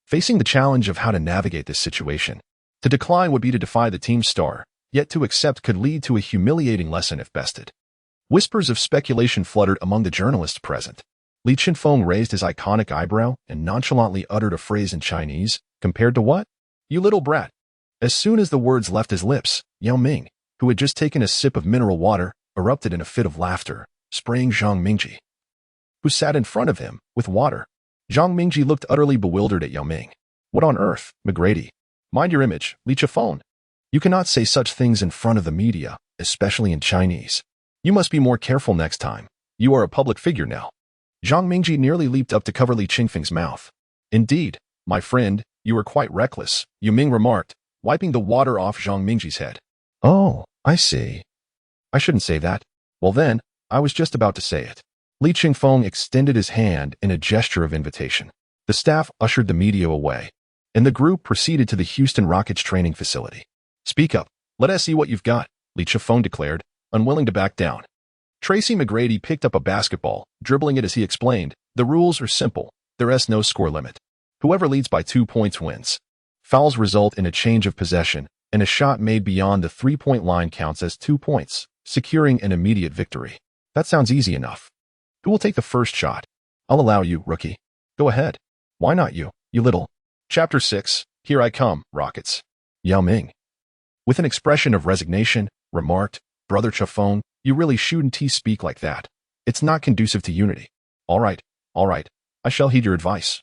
facing the challenge of how to navigate this situation. To decline would be to defy the team's star, yet to accept could lead to a humiliating lesson if bested. Whispers of speculation fluttered among the journalists present. Lee Chengfeng raised his iconic eyebrow and nonchalantly uttered a phrase in Chinese. "Compared to what? You little brat." As soon as the words left his lips, Yao Ming, who had just taken a sip of mineral water, erupted in a fit of laughter, spraying Zhang Mingji, who sat in front of him, with water. Zhang Mingji looked utterly bewildered at Yao Ming. "What on earth, McGrady? Mind your image, Lee Chengfeng. You cannot say such things in front of the media, especially in Chinese. You must be more careful next time. You are a public figure now." Zhang Mingji nearly leaped up to cover Lee Chengfeng's mouth. "Indeed, my friend, you are quite reckless," Yao Ming remarked, wiping the water off Zhang Mingji's head. "Oh, I see. I shouldn't say that. Well then, I was just about to say it." Lee Chengfeng extended his hand in a gesture of invitation. The staff ushered the media away, and the group proceeded to the Houston Rockets training facility. "Speak up. Let us see what you've got," Lee Chengfeng declared, unwilling to back down. Tracy McGrady picked up a basketball, dribbling it as he explained, "The rules are simple. There's no score limit. Whoever leads by 2 points wins. Fouls result in a change of possession, and a shot made beyond the three-point line counts as 2 points, securing an immediate victory." That sounds easy enough. Who will take the first shot? I'll allow you, rookie. Go ahead. Why not you, you little? Chapter 6, Here I Come, Rockets. Yao Ming, with an expression of resignation, remarked, "Brother Chengfeng, you really shouldn't speak like that. It's not conducive to unity." All right. I shall heed your advice.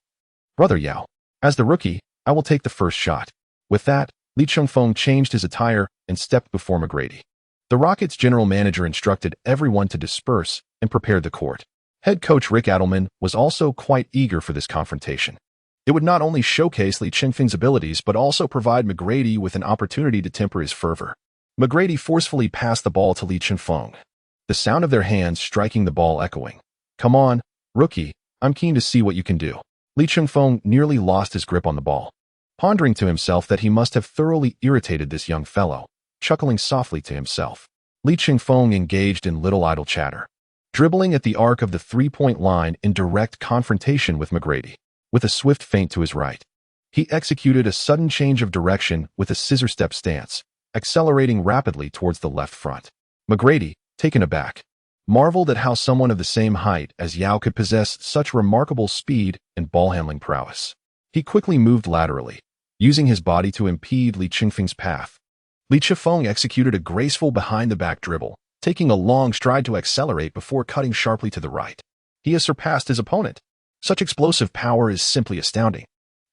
Brother Yao, as the rookie, I will take the first shot. With that, Lee Chengfeng changed his attire and stepped before McGrady. The Rockets' general manager instructed everyone to disperse and prepared the court. Head coach Rick Adelman was also quite eager for this confrontation. It would not only showcase Lee Chengfeng's abilities but also provide McGrady with an opportunity to temper his fervor. McGrady forcefully passed the ball to Lee Chengfeng, the sound of their hands striking the ball echoing. "Come on, rookie, I'm keen to see what you can do." Lee Chengfeng nearly lost his grip on the ball, pondering to himself that he must have thoroughly irritated this young fellow, chuckling softly to himself. Lee Chengfeng engaged in little idle chatter, dribbling at the arc of the three-point line in direct confrontation with McGrady. With a swift feint to his right, he executed a sudden change of direction with a scissor-step stance, accelerating rapidly towards the left front. McGrady, taken aback, marveled at how someone of the same height as Yao could possess such remarkable speed and ball-handling prowess. He quickly moved laterally, using his body to impede Lee Chengfeng's path. Lee Chengfeng executed a graceful behind-the-back dribble, taking a long stride to accelerate before cutting sharply to the right. He has surpassed his opponent. Such explosive power is simply astounding.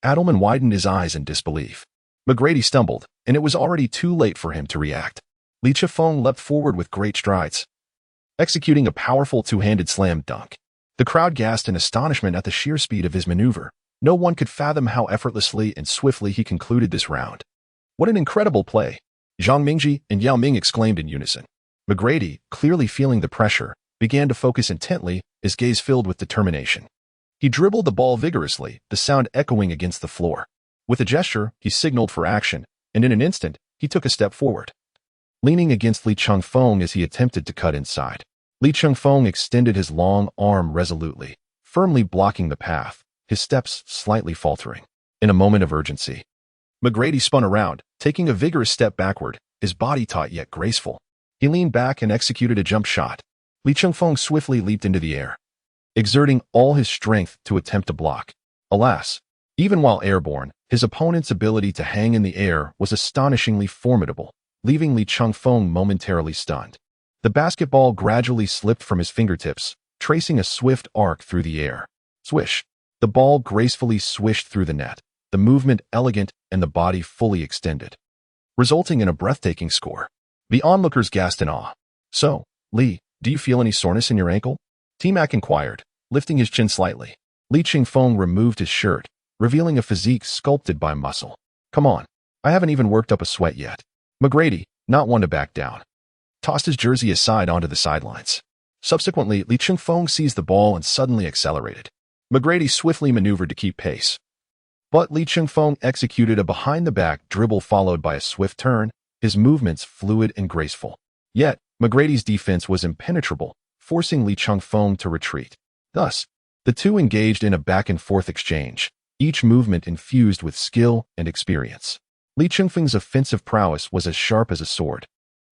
Adelman widened his eyes in disbelief. McGrady stumbled, and it was already too late for him to react. Lee Chengfeng leapt forward with great strides, executing a powerful two-handed slam dunk. The crowd gasped in astonishment at the sheer speed of his maneuver. No one could fathom how effortlessly and swiftly he concluded this round. "What an incredible play!" Zhang Mingji and Yao Ming exclaimed in unison. McGrady, clearly feeling the pressure, began to focus intently, his gaze filled with determination. He dribbled the ball vigorously, the sound echoing against the floor. With a gesture, he signaled for action, and in an instant, he took a step forward, leaning against Lee Chengfeng as he attempted to cut inside. Lee Chengfeng extended his long arm resolutely, firmly blocking the path, his steps slightly faltering. In a moment of urgency, McGrady spun around, taking a vigorous step backward, his body taut yet graceful. He leaned back and executed a jump shot. Lee Chengfeng swiftly leaped into the air, exerting all his strength to attempt to block. Alas, even while airborne, his opponent's ability to hang in the air was astonishingly formidable. leaving Li Chengfeng momentarily stunned. The basketball gradually slipped from his fingertips, tracing a swift arc through the air. Swish. The ball gracefully swished through the net, the movement elegant and the body fully extended, resulting in a breathtaking score. The onlookers gasped in awe. "So, Li, do you feel any soreness in your ankle?" T-Mac inquired, lifting his chin slightly. Li Chengfeng removed his shirt, revealing a physique sculpted by muscle. "Come on, I haven't even worked up a sweat yet." McGrady, not one to back down, tossed his jersey aside onto the sidelines. Subsequently, Li Chengfeng seized the ball and suddenly accelerated. McGrady swiftly maneuvered to keep pace, but Li Chengfeng executed a behind-the-back dribble followed by a swift turn, his movements fluid and graceful. Yet, McGrady's defense was impenetrable, forcing Li Chengfeng to retreat. Thus, the two engaged in a back-and-forth exchange, each movement infused with skill and experience. Li Chengfeng's offensive prowess was as sharp as a sword,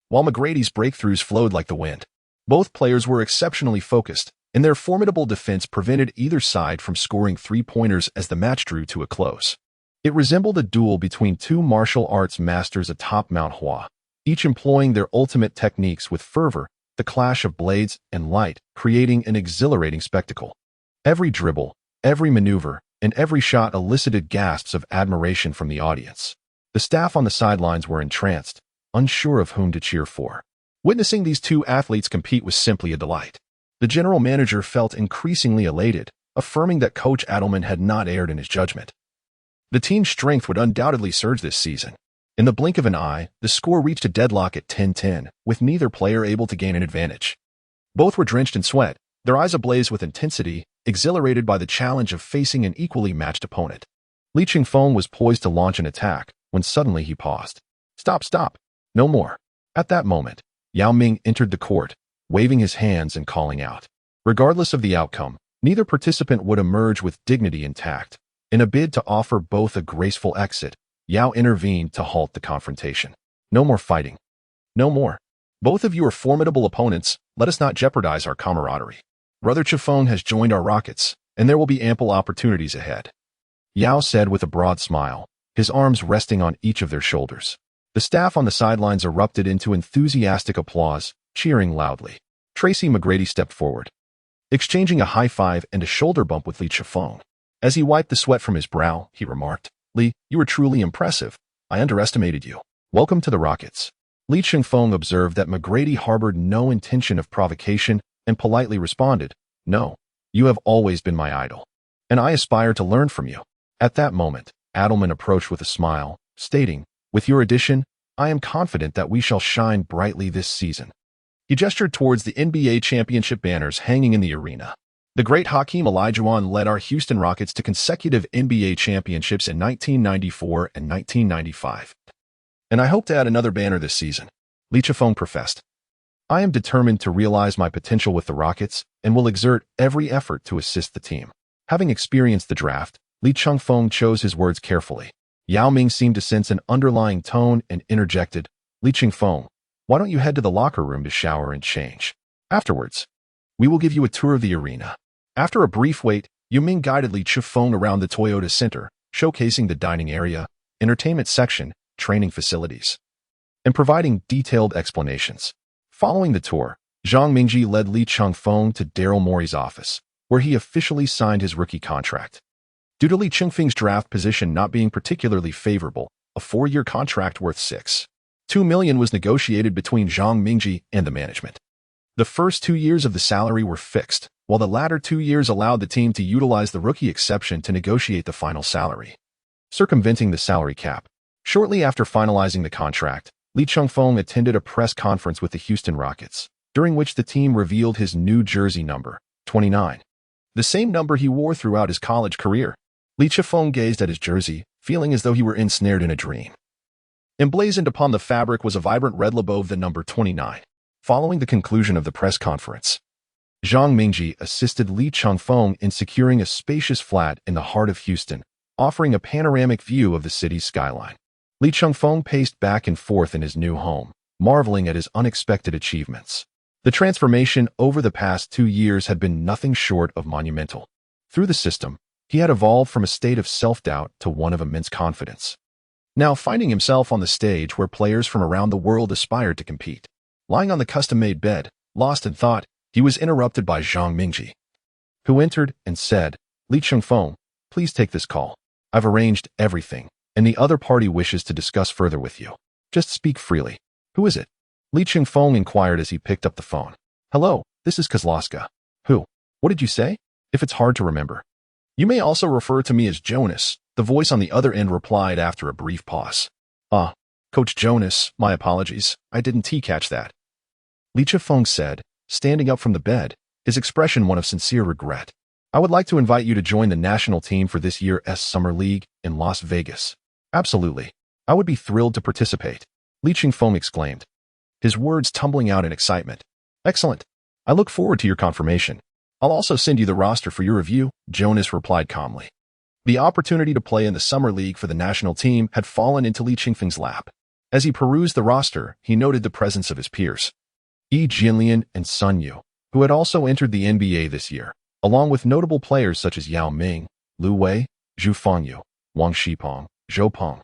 while McGrady's breakthroughs flowed like the wind. Both players were exceptionally focused, and their formidable defense prevented either side from scoring three-pointers as the match drew to a close. It resembled a duel between two martial arts masters atop Mount Hua, each employing their ultimate techniques with fervor, the clash of blades and light, creating an exhilarating spectacle. Every dribble, every maneuver, and every shot elicited gasps of admiration from the audience. The staff on the sidelines were entranced, unsure of whom to cheer for. Witnessing these two athletes compete was simply a delight. The general manager felt increasingly elated, affirming that Coach Adelman had not erred in his judgment. The team's strength would undoubtedly surge this season. In the blink of an eye, the score reached a deadlock at 10-10, with neither player able to gain an advantage. Both were drenched in sweat, their eyes ablaze with intensity, exhilarated by the challenge of facing an equally matched opponent. Li Chengfeng was poised to launch an attack, when suddenly he paused. Stop. No more." At that moment, Yao Ming entered the court, waving his hands and calling out. Regardless of the outcome, neither participant would emerge with dignity intact. In a bid to offer both a graceful exit, Yao intervened to halt the confrontation. "No more fighting. No more. Both of you are formidable opponents, let us not jeopardize our camaraderie. Brother Chengfeng has joined our Rockets, and there will be ample opportunities ahead," Yao said with a broad smile, his arms resting on each of their shoulders. The staff on the sidelines erupted into enthusiastic applause, cheering loudly. Tracy McGrady stepped forward, exchanging a high five and a shoulder bump with Li Chengfeng. As he wiped the sweat from his brow, he remarked, "Li, you were truly impressive. I underestimated you. Welcome to the Rockets." Li Chengfeng observed that McGrady harbored no intention of provocation and politely responded, "No, you have always been my idol, and I aspire to learn from you." At that moment, Adelman approached with a smile, stating, "With your addition, I am confident that we shall shine brightly this season." He gestured towards the NBA championship banners hanging in the arena. "The great Hakeem Olajuwon led our Houston Rockets to consecutive NBA championships in 1994 and 1995. And I hope to add another banner this season," Li Chengfeng professed. "I am determined to realize my potential with the Rockets and will exert every effort to assist the team." Having experienced the draft, Li Chengfeng chose his words carefully. Yao Ming seemed to sense an underlying tone and interjected, "Li Chengfeng, why don't you head to the locker room to shower and change? Afterwards, we will give you a tour of the arena." After a brief wait, Yao Ming guided Li Chengfeng around the Toyota Center, showcasing the dining area, entertainment section, training facilities, and providing detailed explanations. Following the tour, Zhang Mingji led Li Chengfeng to Daryl Morey's office, where he officially signed his rookie contract. Due to Li Chengfeng's draft position not being particularly favorable, a 4-year contract worth $6.2 million was negotiated between Zhang Mingji and the management. The first 2 years of the salary were fixed, while the latter 2 years allowed the team to utilize the rookie exception to negotiate the final salary, circumventing the salary cap. Shortly after finalizing the contract, Li Chengfeng attended a press conference with the Houston Rockets, during which the team revealed his new jersey number, 29, the same number he wore throughout his college career. Li Chengfeng gazed at his jersey, feeling as though he were ensnared in a dream. Emblazoned upon the fabric was a vibrant red logo of the number 29. Following the conclusion of the press conference, Zhang Mingji assisted Li Chengfeng in securing a spacious flat in the heart of Houston, offering a panoramic view of the city's skyline. Li Chengfeng paced back and forth in his new home, marveling at his unexpected achievements. The transformation over the past 2 years had been nothing short of monumental. Through the system, he had evolved from a state of self-doubt to one of immense confidence. now finding himself on the stage where players from around the world aspired to compete. Lying on the custom-made bed, lost in thought, he was interrupted by Zhang Mingji, who entered and said, "Li Chengfeng, please take this call. I've arranged everything, and the other party wishes to discuss further with you. Just speak freely." "Who is it?" Li Chengfeng inquired as he picked up the phone. "Hello, this is Kozlowska." "Who? What did you say?" "If it's hard to remember. You may also refer to me as Jonas," the voice on the other end replied after a brief pause. "Ah, Coach Jonas, my apologies. I didn't catch that," Li Chengfeng said, standing up from the bed, his expression one of sincere regret. "I would like to invite you to join the national team for this year's Summer League in Las Vegas." "Absolutely. I would be thrilled to participate," Li Chengfeng exclaimed, his words tumbling out in excitement. "Excellent. I look forward to your confirmation. I'll also send you the roster for your review," Jonas replied calmly. The opportunity to play in the Summer League for the national team had fallen into Li Chengfeng's lap. As he perused the roster, he noted the presence of his peers, Yi Jianlian and Sun Yu, who had also entered the NBA this year, along with notable players such as Yao Ming, Lu Wei, Zhu Fangyu, Wang Shipeng, Zhou Peng,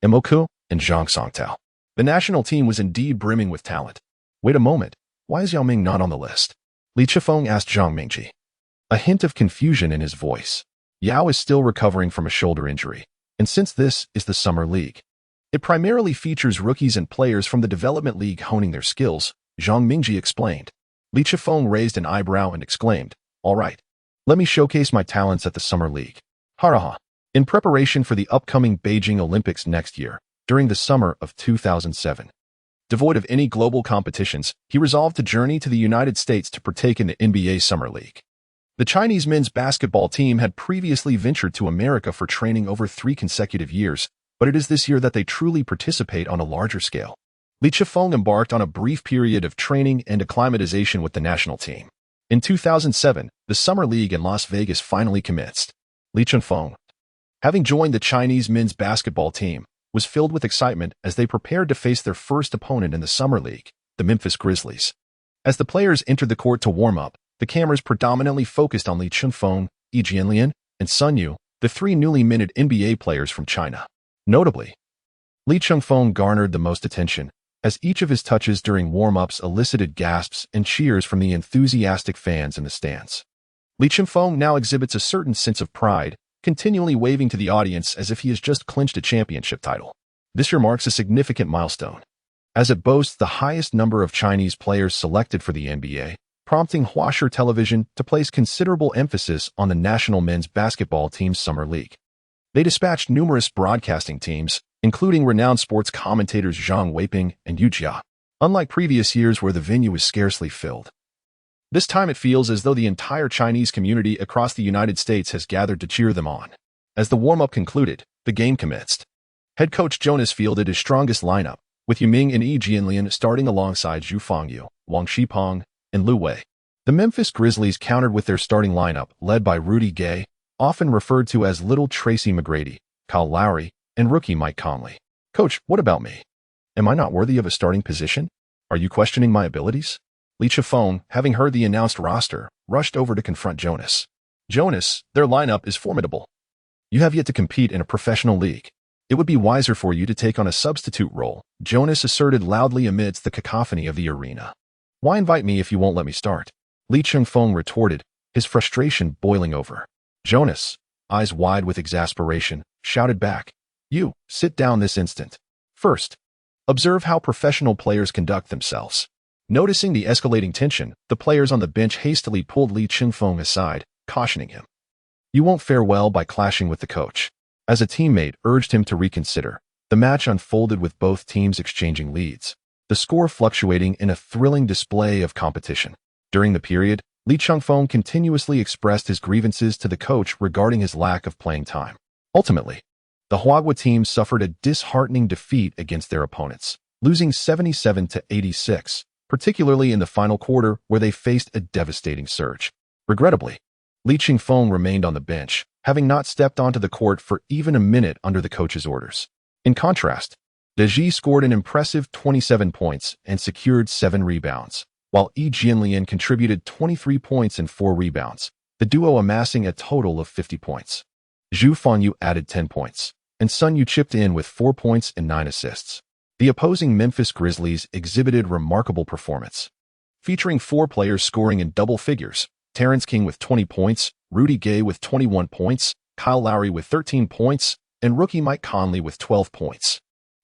Imoku, and Zhang Songtao. The national team was indeed brimming with talent. "Wait a moment, why is Yao Ming not on the list?" Li Chengfeng asked Zhang Mingji, a hint of confusion in his voice. Yao is still recovering from a shoulder injury, and since this is the Summer League, it primarily features rookies and players from the Development League honing their skills, Zhang Mingji explained. Li Chengfeng raised an eyebrow and exclaimed, "All right, let me showcase my talents at the Summer League." Haraha. In preparation for the upcoming Beijing Olympics next year, during the summer of 2007. Devoid of any global competitions, he resolved to journey to the United States to partake in the NBA Summer League. The Chinese men's basketball team had previously ventured to America for training over 3 consecutive years, but it is this year that they truly participate on a larger scale. Li Chengfeng embarked on a brief period of training and acclimatization with the national team. In 2007, the Summer League in Las Vegas finally commenced. Li Chengfeng, having joined the Chinese men's basketball team, was filled with excitement as they prepared to face their first opponent in the Summer League, the Memphis Grizzlies. As the players entered the court to warm up, the cameras predominantly focused on Li Chengfeng, Yi Jianlian, and Sun Yu, the 3 newly minted NBA players from China. Notably, Li Chengfeng garnered the most attention, as each of his touches during warm-ups elicited gasps and cheers from the enthusiastic fans in the stands. Li Chengfeng now exhibits a certain sense of pride, continually waving to the audience as if he has just clinched a championship title. This year marks a significant milestone, as it boasts the highest number of Chinese players selected for the NBA, prompting Huaguo Television to place considerable emphasis on the national men's basketball team's Summer League. They dispatched numerous broadcasting teams, including renowned sports commentators Zhang Weiping and Yu Jia, unlike previous years where the venue was scarcely filled. This time it feels as though the entire Chinese community across the United States has gathered to cheer them on. As the warm-up concluded, the game commenced. Head coach Jonas fielded his strongest lineup, with Yao Ming and Yi Jianlian starting alongside Zhu Fangyu, Wang Shipeng, and Lu Wei. The Memphis Grizzlies countered with their starting lineup, led by Rudy Gay, often referred to as Little Tracy McGrady, Kyle Lowry, and rookie Mike Conley. "Coach, what about me? Am I not worthy of a starting position? Are you questioning my abilities?" Li Chengfeng, having heard the announced roster, rushed over to confront Jonas. "Jonas, their lineup is formidable. You have yet to compete in a professional league. It would be wiser for you to take on a substitute role," Jonas asserted loudly amidst the cacophony of the arena. "Why invite me if you won't let me start?" Li Chengfeng retorted, his frustration boiling over. Jonas, eyes wide with exasperation, shouted back, "You, sit down this instant. First, observe how professional players conduct themselves." Noticing the escalating tension, the players on the bench hastily pulled Li Chengfeng aside, cautioning him. "You won't fare well by clashing with the coach." As a teammate urged him to reconsider, the match unfolded with both teams exchanging leads, the score fluctuating in a thrilling display of competition. During the period, Li Chengfeng continuously expressed his grievances to the coach regarding his lack of playing time. Ultimately, the Huaguo team suffered a disheartening defeat against their opponents, losing 77-86. Particularly in the final quarter where they faced a devastating surge. Regrettably, Li Chengfeng remained on the bench, having not stepped onto the court for even a minute under the coach's orders. In contrast, Deji scored an impressive 27 points and secured 7 rebounds, while Yi Jianlian contributed 23 points and 4 rebounds, the duo amassing a total of 50 points. Zhu Fangyu added 10 points, and Sun Yu chipped in with 4 points and 9 assists. The opposing Memphis Grizzlies exhibited remarkable performance, featuring 4 players scoring in double figures: Terrence King with 20 points, Rudy Gay with 21 points, Kyle Lowry with 13 points, and rookie Mike Conley with 12 points.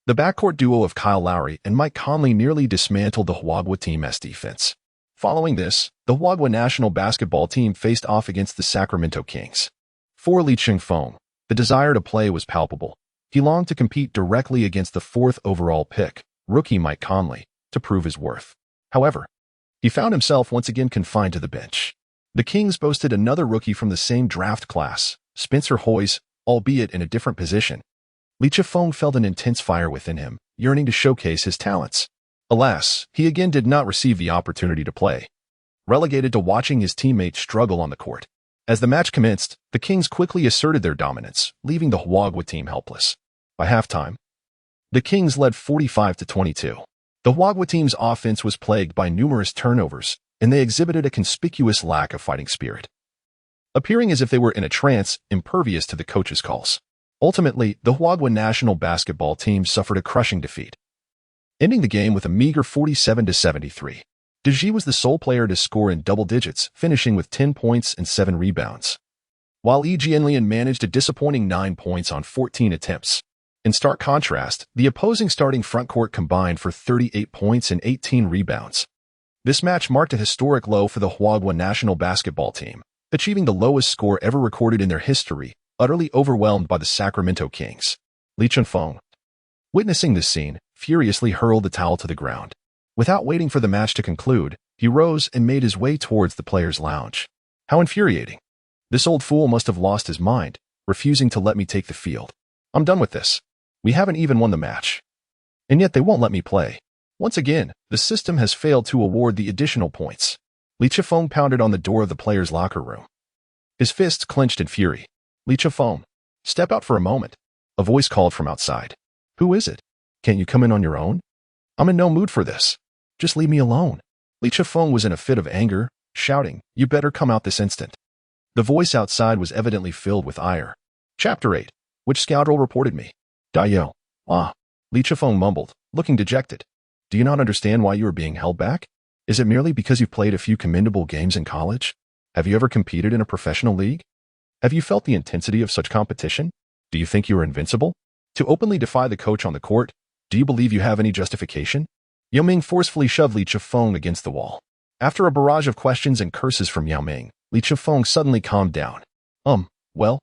The backcourt duo of Kyle Lowry and Mike Conley nearly dismantled the Huaguo team's defense. Following this, the Huaguo national basketball team faced off against the Sacramento Kings. For Li Chengfeng, the desire to play was palpable. He longed to compete directly against the 4th overall pick, rookie Mike Conley, to prove his worth. However, he found himself once again confined to the bench. The Kings boasted another rookie from the same draft class, Spencer Hoyes, albeit in a different position. Li Chengfeng felt an intense fire within him, yearning to showcase his talents. Alas, he again did not receive the opportunity to play, relegated to watching his teammates struggle on the court. As the match commenced, the Kings quickly asserted their dominance, leaving the Huaguo team helpless. By halftime, the Kings led 45-22. The Huaguo team's offense was plagued by numerous turnovers, and they exhibited a conspicuous lack of fighting spirit, appearing as if they were in a trance, impervious to the coach's calls. Ultimately, the Huaguo national basketball team suffered a crushing defeat, ending the game with a meager 47-73. Deji was the sole player to score in double digits, finishing with 10 points and 7 rebounds, while Yi Jianlian managed a disappointing 9 points on 14 attempts. In stark contrast, the opposing starting frontcourt combined for 38 points and 18 rebounds. This match marked a historic low for the Huaguo national basketball team, achieving the lowest score ever recorded in their history, utterly overwhelmed by the Sacramento Kings. Li Chengfeng, witnessing this scene, furiously hurled the towel to the ground. Without waiting for the match to conclude, he rose and made his way towards the players' lounge. How infuriating. This old fool must have lost his mind, refusing to let me take the field. I'm done with this. We haven't even won the match. And yet they won't let me play. Once again, the system has failed to award the additional points. Li Chengfeng pounded on the door of the players' locker room, his fists clenched in fury. Li Chengfeng, step out for a moment. A voice called from outside. Who is it? Can't you come in on your own? I'm in no mood for this. Just leave me alone. Li Chengfeng was in a fit of anger, shouting, You better come out this instant. The voice outside was evidently filled with ire. Chapter 8. Which scoundrel reported me? Dayo. Ah. Li Chengfeng mumbled, looking dejected. Do you not understand why you are being held back? Is it merely because you've played a few commendable games in college? Have you ever competed in a professional league? Have you felt the intensity of such competition? Do you think you are invincible? To openly defy the coach on the court, do you believe you have any justification? Yao Ming forcefully shoved Li Chengfeng against the wall. After a barrage of questions and curses from Yao Ming, Li Chengfeng suddenly calmed down. Well,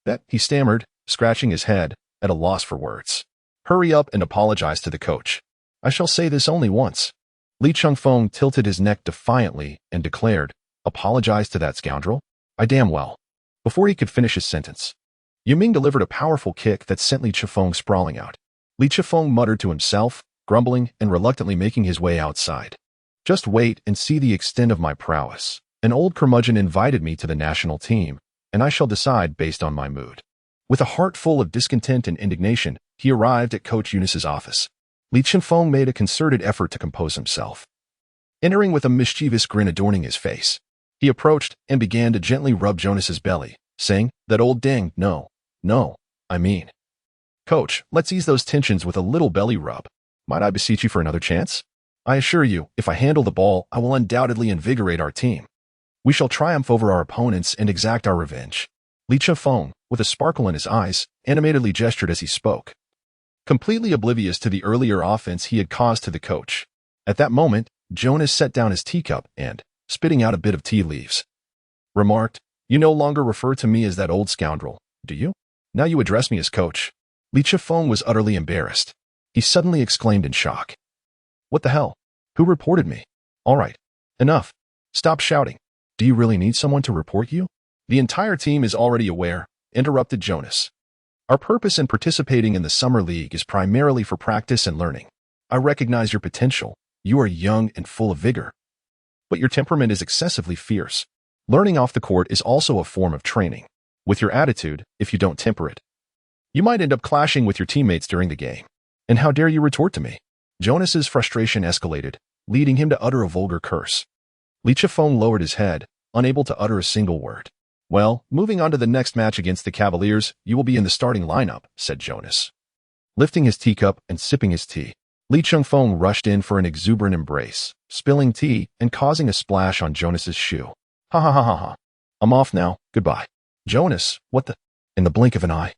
that, he stammered, scratching his head, at a loss for words. Hurry up and apologize to the coach. I shall say this only once. Li Chengfeng tilted his neck defiantly and declared, Apologize to that scoundrel? I damn well. Before he could finish his sentence, Yao Ming delivered a powerful kick that sent Li Chengfeng sprawling out. Li Chengfeng muttered to himself, grumbling and reluctantly making his way outside. Just wait and see the extent of my prowess. An old curmudgeon invited me to the national team, and I shall decide based on my mood. With a heart full of discontent and indignation, he arrived at Coach Eunice's office. Li Chengfeng made a concerted effort to compose himself. Entering with a mischievous grin adorning his face, he approached and began to gently rub Jonas's belly, saying, That old dang, no, I mean. Coach, let's ease those tensions with a little belly rub. Might I beseech you for another chance? I assure you, if I handle the ball, I will undoubtedly invigorate our team. We shall triumph over our opponents and exact our revenge. Li Chengfeng, with a sparkle in his eyes, animatedly gestured as he spoke, completely oblivious to the earlier offense he had caused to the coach. At that moment, Jonas set down his teacup and, spitting out a bit of tea leaves, remarked, You no longer refer to me as that old scoundrel, do you? Now you address me as coach. Li Chengfeng was utterly embarrassed. He suddenly exclaimed in shock. What the hell? Who reported me? All right. Enough. Stop shouting. Do you really need someone to report you? The entire team is already aware, interrupted Jonas. Our purpose in participating in the Summer League is primarily for practice and learning. I recognize your potential. You are young and full of vigor. But your temperament is excessively fierce. Learning off the court is also a form of training. With your attitude, if you don't temper it, you might end up clashing with your teammates during the game. And how dare you retort to me? Jonas's frustration escalated, leading him to utter a vulgar curse. Li Chengfeng lowered his head, unable to utter a single word. Well, moving on to the next match against the Cavaliers, you will be in the starting lineup, said Jonas. Lifting his teacup and sipping his tea, Lee Chengfeng rushed in for an exuberant embrace, spilling tea and causing a splash on Jonas's shoe. Ha ha ha ha ha. I'm off now, goodbye. Jonas, what the? In the blink of an eye.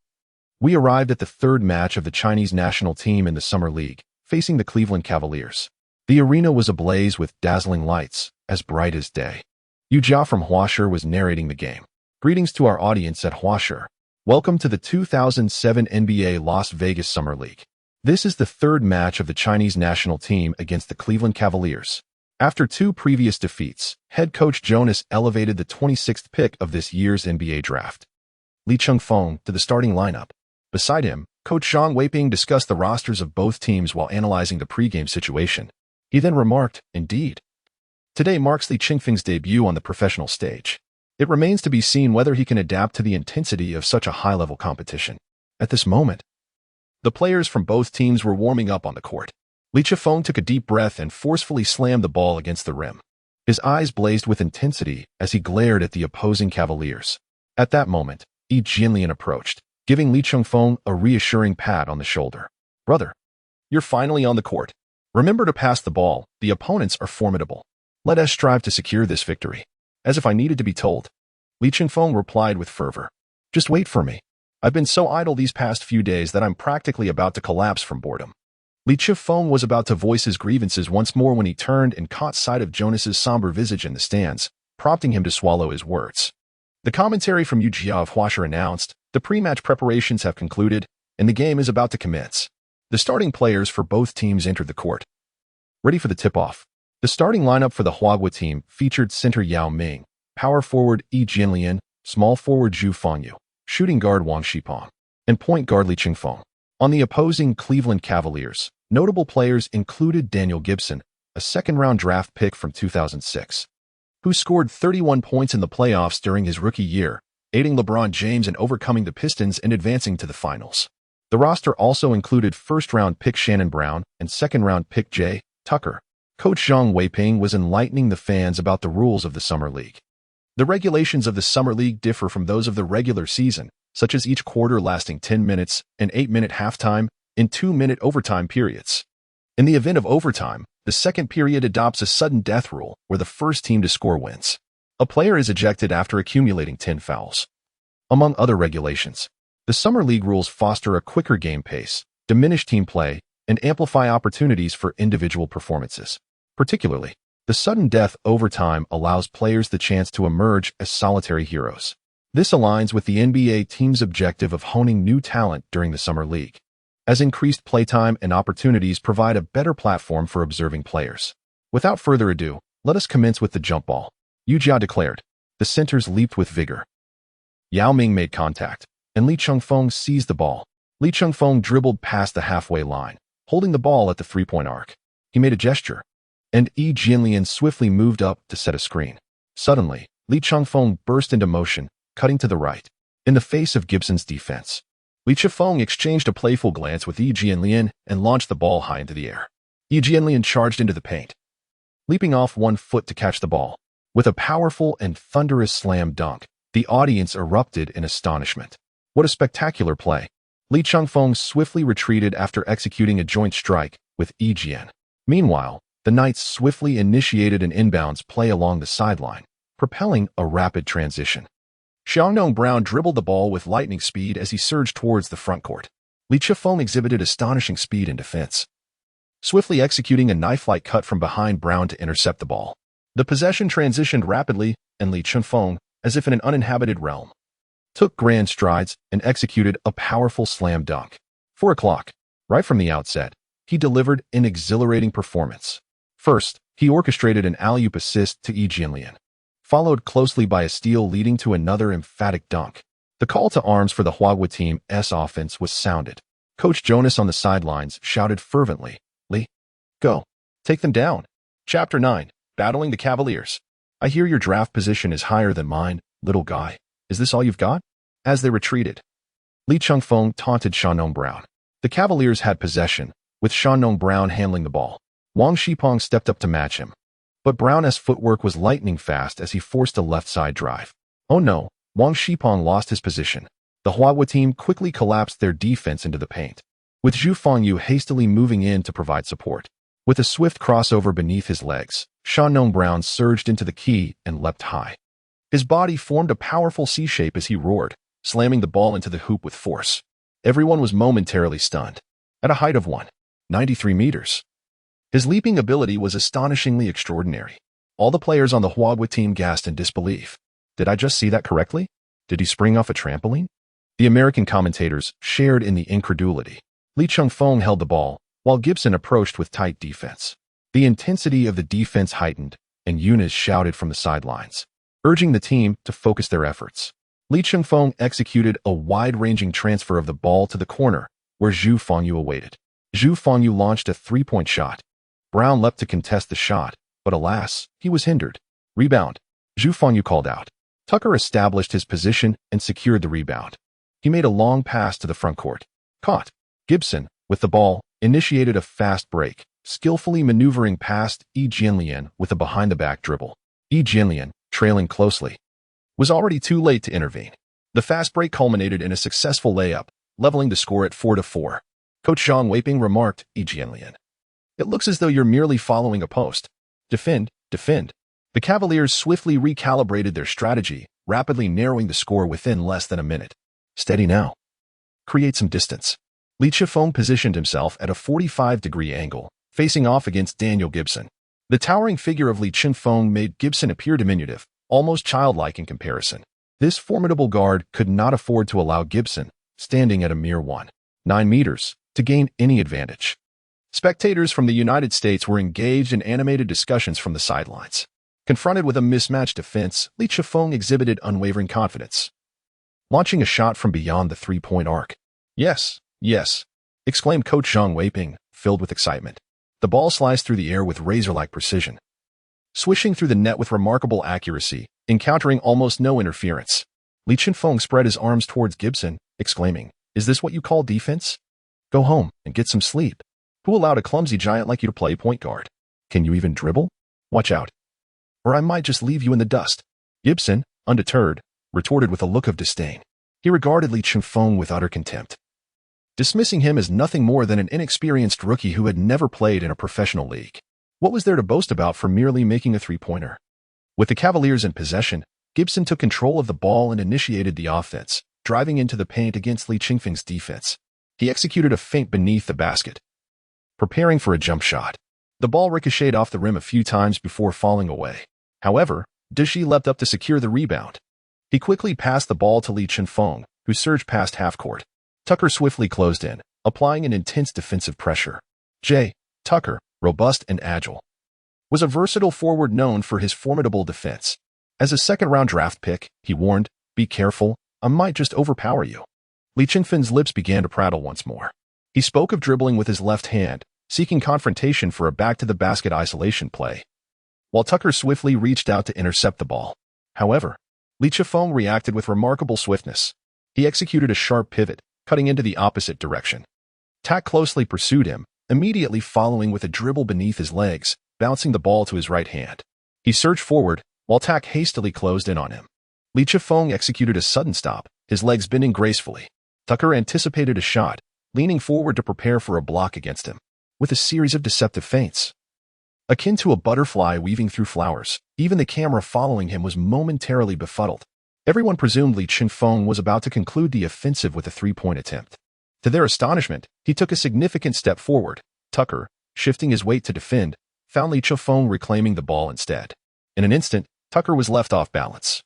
We arrived at the third match of the Chinese national team in the Summer League, facing the Cleveland Cavaliers. The arena was ablaze with dazzling lights, as bright as day. Yu Jia from Huaxi was narrating the game. Greetings to our audience at Huaxi. Welcome to the 2007 NBA Las Vegas Summer League. This is the third match of the Chinese national team against the Cleveland Cavaliers. After two previous defeats, head coach Jonas elevated the 26th pick of this year's NBA draft, Lee Chengfeng, to the starting lineup. Beside him, Coach Zhang Weiping discussed the rosters of both teams while analyzing the pregame situation. He then remarked, "Indeed. Today marks Lee Chengfeng's debut on the professional stage. It remains to be seen whether he can adapt to the intensity of such a high-level competition." At this moment, the players from both teams were warming up on the court. Lee Chengfeng took a deep breath and forcefully slammed the ball against the rim. His eyes blazed with intensity as he glared at the opposing Cavaliers. At that moment, Yi Jianlian approached, giving Lee Chengfeng a reassuring pat on the shoulder. "Brother, you're finally on the court. Remember to pass the ball. The opponents are formidable. Let us strive to secure this victory." As if I needed to be told, Lee Chengfeng replied with fervor. "Just wait for me. I've been so idle these past few days that I'm practically about to collapse from boredom." Lee Chengfeng was about to voice his grievances once more when he turned and caught sight of Jonas's somber visage in the stands, prompting him to swallow his words. The commentary from Yu Jia of Huaxi announced, "The pre-match preparations have concluded, and the game is about to commence." The starting players for both teams entered the court, ready for the tip-off. The starting lineup for the Huaguo team featured center Yao Ming, power forward Yi Jianlian, small forward Zhu Fangyu, shooting guard Wang Xipeng, and point guard Lee Chengfeng. On the opposing Cleveland Cavaliers, notable players included Daniel Gibson, a second-round draft pick from 2006, who scored 31 points in the playoffs during his rookie year, aiding LeBron James in overcoming the Pistons and advancing to the finals. The roster also included first-round pick Shannon Brown and second-round pick Jay Tucker. Coach Zhang Weiping was enlightening the fans about the rules of the Summer League. The regulations of the Summer League differ from those of the regular season, such as each quarter lasting 10 minutes, an 8-minute halftime, and 2-minute overtime periods. In the event of overtime, the second period adopts a sudden death rule where the first team to score wins. A player is ejected after accumulating 10 fouls. Among other regulations, the Summer League rules foster a quicker game pace, diminish team play, and amplify opportunities for individual performances. Particularly, the sudden death overtime allows players the chance to emerge as solitary heroes. This aligns with the NBA team's objective of honing new talent during the Summer League, as increased playtime and opportunities provide a better platform for observing players. Without further ado, let us commence with the jump ball. Yu Jia declared. The centers leaped with vigor. Yao Ming made contact, and Lee Chengfeng seized the ball. Lee Chengfeng dribbled past the halfway line, holding the ball at the three-point arc. He made a gesture, and Yi Jianlian swiftly moved up to set a screen. Suddenly, Lee Chengfeng burst into motion, cutting to the right. In the face of Gibson's defense, Lee Chengfeng exchanged a playful glance with Yi Jianlian and launched the ball high into the air. Yi Jianlian charged into the paint, leaping off one foot to catch the ball. With a powerful and thunderous slam dunk, the audience erupted in astonishment. What a spectacular play! Lee Chengfeng swiftly retreated after executing a joint strike with Yi Jian. Meanwhile, the Knights swiftly initiated an inbounds play along the sideline, propelling a rapid transition. Xiaongnong Brown dribbled the ball with lightning speed as he surged towards the front court. Lee Chengfeng exhibited astonishing speed in defense, swiftly executing a knife-like cut from behind Brown to intercept the ball. The possession transitioned rapidly, and Lee Chengfeng, as if in an uninhabited realm, took grand strides and executed a powerful slam dunk. 4 o'clock. Right from the outset, he delivered an exhilarating performance. First, he orchestrated an alley-oop assist to Yi Jianlian, followed closely by a steal leading to another emphatic dunk. The call to arms for the Huaguo team's offense was sounded. Coach Jonas on the sidelines shouted fervently, "Lee, go. Take them down." Chapter 9. Battling the Cavaliers. "I hear your draft position is higher than mine, little guy. Is this all you've got?" As they retreated, Lee Chengfeng taunted Xiaongnong Brown. The Cavaliers had possession, with Xiaongnong Brown handling the ball. Wang Xipeng stepped up to match him, but Brown's footwork was lightning fast as he forced a left-side drive. "Oh no, Wang Shipong lost his position. The Huaguo team quickly collapsed their defense into the paint, with Zhu Fengyu hastily moving in to provide support. With a swift crossover beneath his legs, Shannon Brown surged into the key and leapt high. His body formed a powerful C-shape as he roared, slamming the ball into the hoop with force. Everyone was momentarily stunned. At a height of 193 meters. His leaping ability was astonishingly extraordinary. All the players on the Huaguo team gasped in disbelief. Did I just see that correctly? Did he spring off a trampoline? The American commentators shared in the incredulity. Li Chengfeng held the ball, while Gibson approached with tight defense. The intensity of the defense heightened, and Yunus shouted from the sidelines, urging the team to focus their efforts. Li Chengfeng executed a wide-ranging transfer of the ball to the corner, where Zhu Fengyu awaited. Zhu Fengyu launched a three-point shot. Brown leapt to contest the shot, but alas, he was hindered. Rebound. Zhu Fengyu called out. Tucker established his position and secured the rebound. He made a long pass to the front court. Caught. Gibson, with the ball, initiated a fast break, skillfully maneuvering past Yi Jianlian with a behind-the-back dribble. Yi Jianlian, trailing closely, was already too late to intervene. The fast break culminated in a successful layup, leveling the score at 4-4. Coach Zhang Weiping remarked, Yi Jianlian, "It looks as though you're merely following a post. Defend, defend." The Cavaliers swiftly recalibrated their strategy, rapidly narrowing the score within less than a minute. Steady now. Create some distance. Li Chengfeng positioned himself at a 45-degree angle, facing off against Daniel Gibson. The towering figure of Li Chengfeng made Gibson appear diminutive, almost childlike in comparison. This formidable guard could not afford to allow Gibson, standing at a mere 1.9 meters, to gain any advantage. Spectators from the United States were engaged in animated discussions from the sidelines. Confronted with a mismatched defense, Li Chengfeng exhibited unwavering confidence, launching a shot from beyond the three-point arc. Yes, yes, exclaimed Coach Zhang Weiping, filled with excitement. The ball sliced through the air with razor-like precision, swishing through the net with remarkable accuracy, encountering almost no interference. Li Chengfeng spread his arms towards Gibson, exclaiming, "Is this what you call defense? Go home and get some sleep. Who allowed a clumsy giant like you to play point guard? Can you even dribble? Watch out, or I might just leave you in the dust." Gibson, undeterred, retorted with a look of disdain. He regarded Li Chengfeng with utter contempt, dismissing him as nothing more than an inexperienced rookie who had never played in a professional league. What was there to boast about for merely making a three-pointer? With the Cavaliers in possession, Gibson took control of the ball and initiated the offense, driving into the paint against Li Chengfeng's defense. He executed a feint beneath the basket, preparing for a jump shot. The ball ricocheted off the rim a few times before falling away. However, Dashi leapt up to secure the rebound. He quickly passed the ball to Li Chengfeng, who surged past half-court. Tucker swiftly closed in, applying an intense defensive pressure. Tucker, robust and agile, was a versatile forward known for his formidable defense. As a second-round draft pick, he warned, "Be careful, I might just overpower you." Li Chengfeng's lips began to prattle once more. He spoke of dribbling with his left hand, seeking confrontation for a back-to-the-basket isolation play, while Tucker swiftly reached out to intercept the ball. However, Li Chengfeng reacted with remarkable swiftness. He executed a sharp pivot, cutting into the opposite direction. Tak closely pursued him, immediately following with a dribble beneath his legs, bouncing the ball to his right hand. He surged forward, while Tak hastily closed in on him. Li Chengfeng executed a sudden stop, his legs bending gracefully. Tucker anticipated a shot, leaning forward to prepare for a block against him, with a series of deceptive feints, akin to a butterfly weaving through flowers. Even the camera following him was momentarily befuddled. Everyone presumed Li Chengfeng was about to conclude the offensive with a three-point attempt. To their astonishment, he took a significant step forward. Tucker, shifting his weight to defend, found Li Chengfeng reclaiming the ball instead. In an instant, Tucker was left off balance,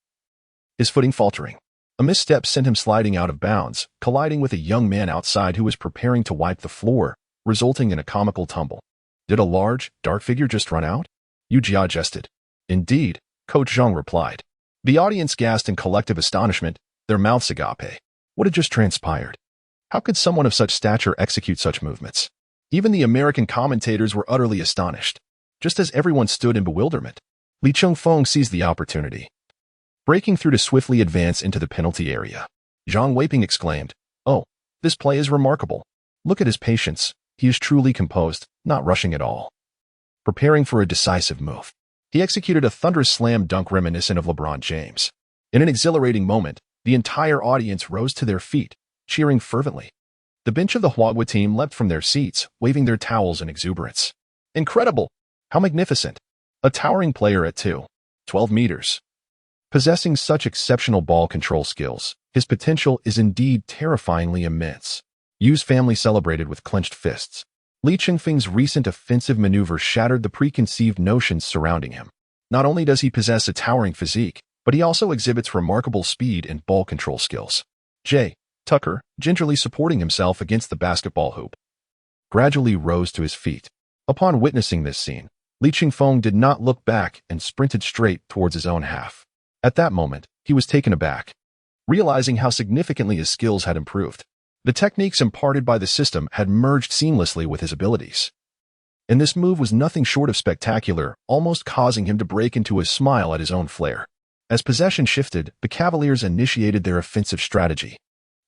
his footing faltering. A misstep sent him sliding out of bounds, colliding with a young man outside who was preparing to wipe the floor, resulting in a comical tumble. "Did a large, dark figure just run out?" Yu Jia jested. "Indeed," Coach Zhang replied. The audience gasped in collective astonishment, their mouths agape. What had just transpired? How could someone of such stature execute such movements? Even the American commentators were utterly astonished. Just as everyone stood in bewilderment, Li Chengfeng seized the opportunity, breaking through to swiftly advance into the penalty area. Zhang Weiping exclaimed, "Oh, this play is remarkable. Look at his patience. He is truly composed, not rushing at all." Preparing for a decisive move, he executed a thunderous slam dunk reminiscent of LeBron James. In an exhilarating moment, the entire audience rose to their feet, cheering fervently. The bench of the Huaguo team leapt from their seats, waving their towels in exuberance. Incredible! How magnificent! A towering player at 2.12 meters. Possessing such exceptional ball control skills, his potential is indeed terrifyingly immense. Yu's family celebrated with clenched fists. Li Chengfeng's recent offensive maneuver shattered the preconceived notions surrounding him. Not only does he possess a towering physique, but he also exhibits remarkable speed and ball control skills. Tucker, gingerly supporting himself against the basketball hoop, gradually rose to his feet. Upon witnessing this scene, Li Chengfeng did not look back and sprinted straight towards his own half. At that moment, he was taken aback, realizing how significantly his skills had improved. The techniques imparted by the system had merged seamlessly with his abilities. And this move was nothing short of spectacular, almost causing him to break into a smile at his own flair. As possession shifted, the Cavaliers initiated their offensive strategy.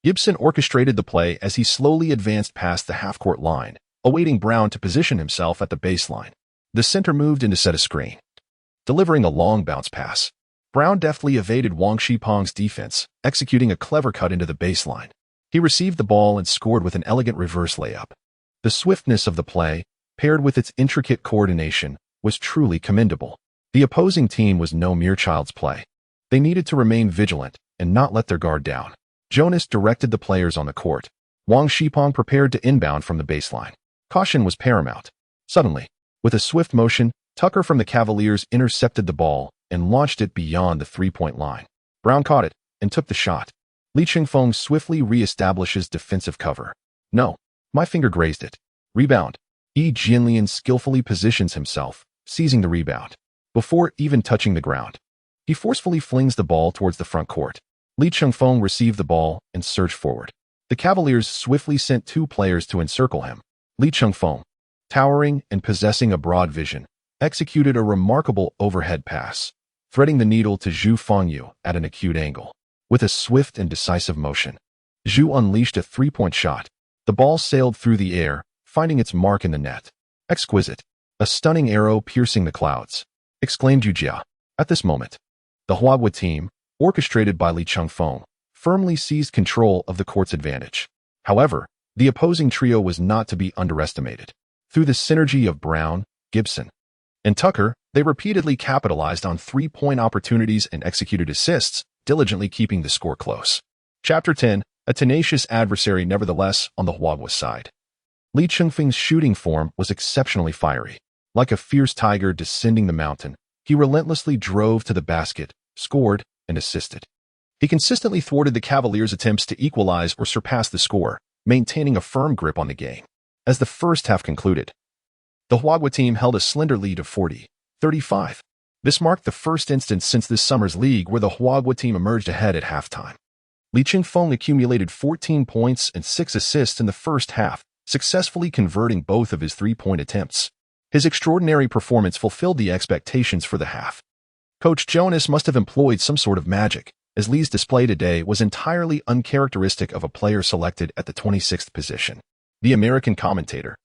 Gibson orchestrated the play as he slowly advanced past the half-court line, awaiting Brown to position himself at the baseline. The center moved in to set a screen, delivering a long bounce pass. Brown deftly evaded Wang Shipeng's defense, executing a clever cut into the baseline. He received the ball and scored with an elegant reverse layup. The swiftness of the play, paired with its intricate coordination, was truly commendable. The opposing team was no mere child's play. They needed to remain vigilant and not let their guard down. Jonas directed the players on the court. Wang Shipeng prepared to inbound from the baseline. Caution was paramount. Suddenly, with a swift motion, Tucker from the Cavaliers intercepted the ball and launched it beyond the three-point line. Brown caught it and took the shot. Li Chengfeng swiftly re-establishes defensive cover. No, my finger grazed it. Rebound. Yi Jianlian skillfully positions himself, seizing the rebound. Before even touching the ground, he forcefully flings the ball towards the front court. Li Chengfeng received the ball and surged forward. The Cavaliers swiftly sent two players to encircle him. Li Chengfeng, towering and possessing a broad vision, executed a remarkable overhead pass, threading the needle to Zhu Fengyu at an acute angle. With a swift and decisive motion, Zhu unleashed a three-point shot. The ball sailed through the air, finding its mark in the net. Exquisite. A stunning arrow piercing the clouds, exclaimed Yu Jia. At this moment, the Huaguo team, orchestrated by Li Chengfeng, firmly seized control of the court's advantage. However, the opposing trio was not to be underestimated. Through the synergy of Brown, Gibson, and Tucker, they repeatedly capitalized on three-point opportunities and executed assists, diligently keeping the score close. Chapter 10, a tenacious adversary nevertheless on the Huaguo side. Li Chengfeng's shooting form was exceptionally fiery. Like a fierce tiger descending the mountain, he relentlessly drove to the basket, scored, and assisted. He consistently thwarted the Cavaliers' attempts to equalize or surpass the score, maintaining a firm grip on the game. As the first half concluded, the Huaguo team held a slender lead of 40-35. This marked the first instance since this summer's league where the Huaguo team emerged ahead at halftime. Li Chengfeng accumulated 14 points and 6 assists in the first half, successfully converting both of his three-point attempts. His extraordinary performance fulfilled the expectations for the half. Coach Jonas must have employed some sort of magic, as Li's display today was entirely uncharacteristic of a player selected at the 26th position. The American commentator,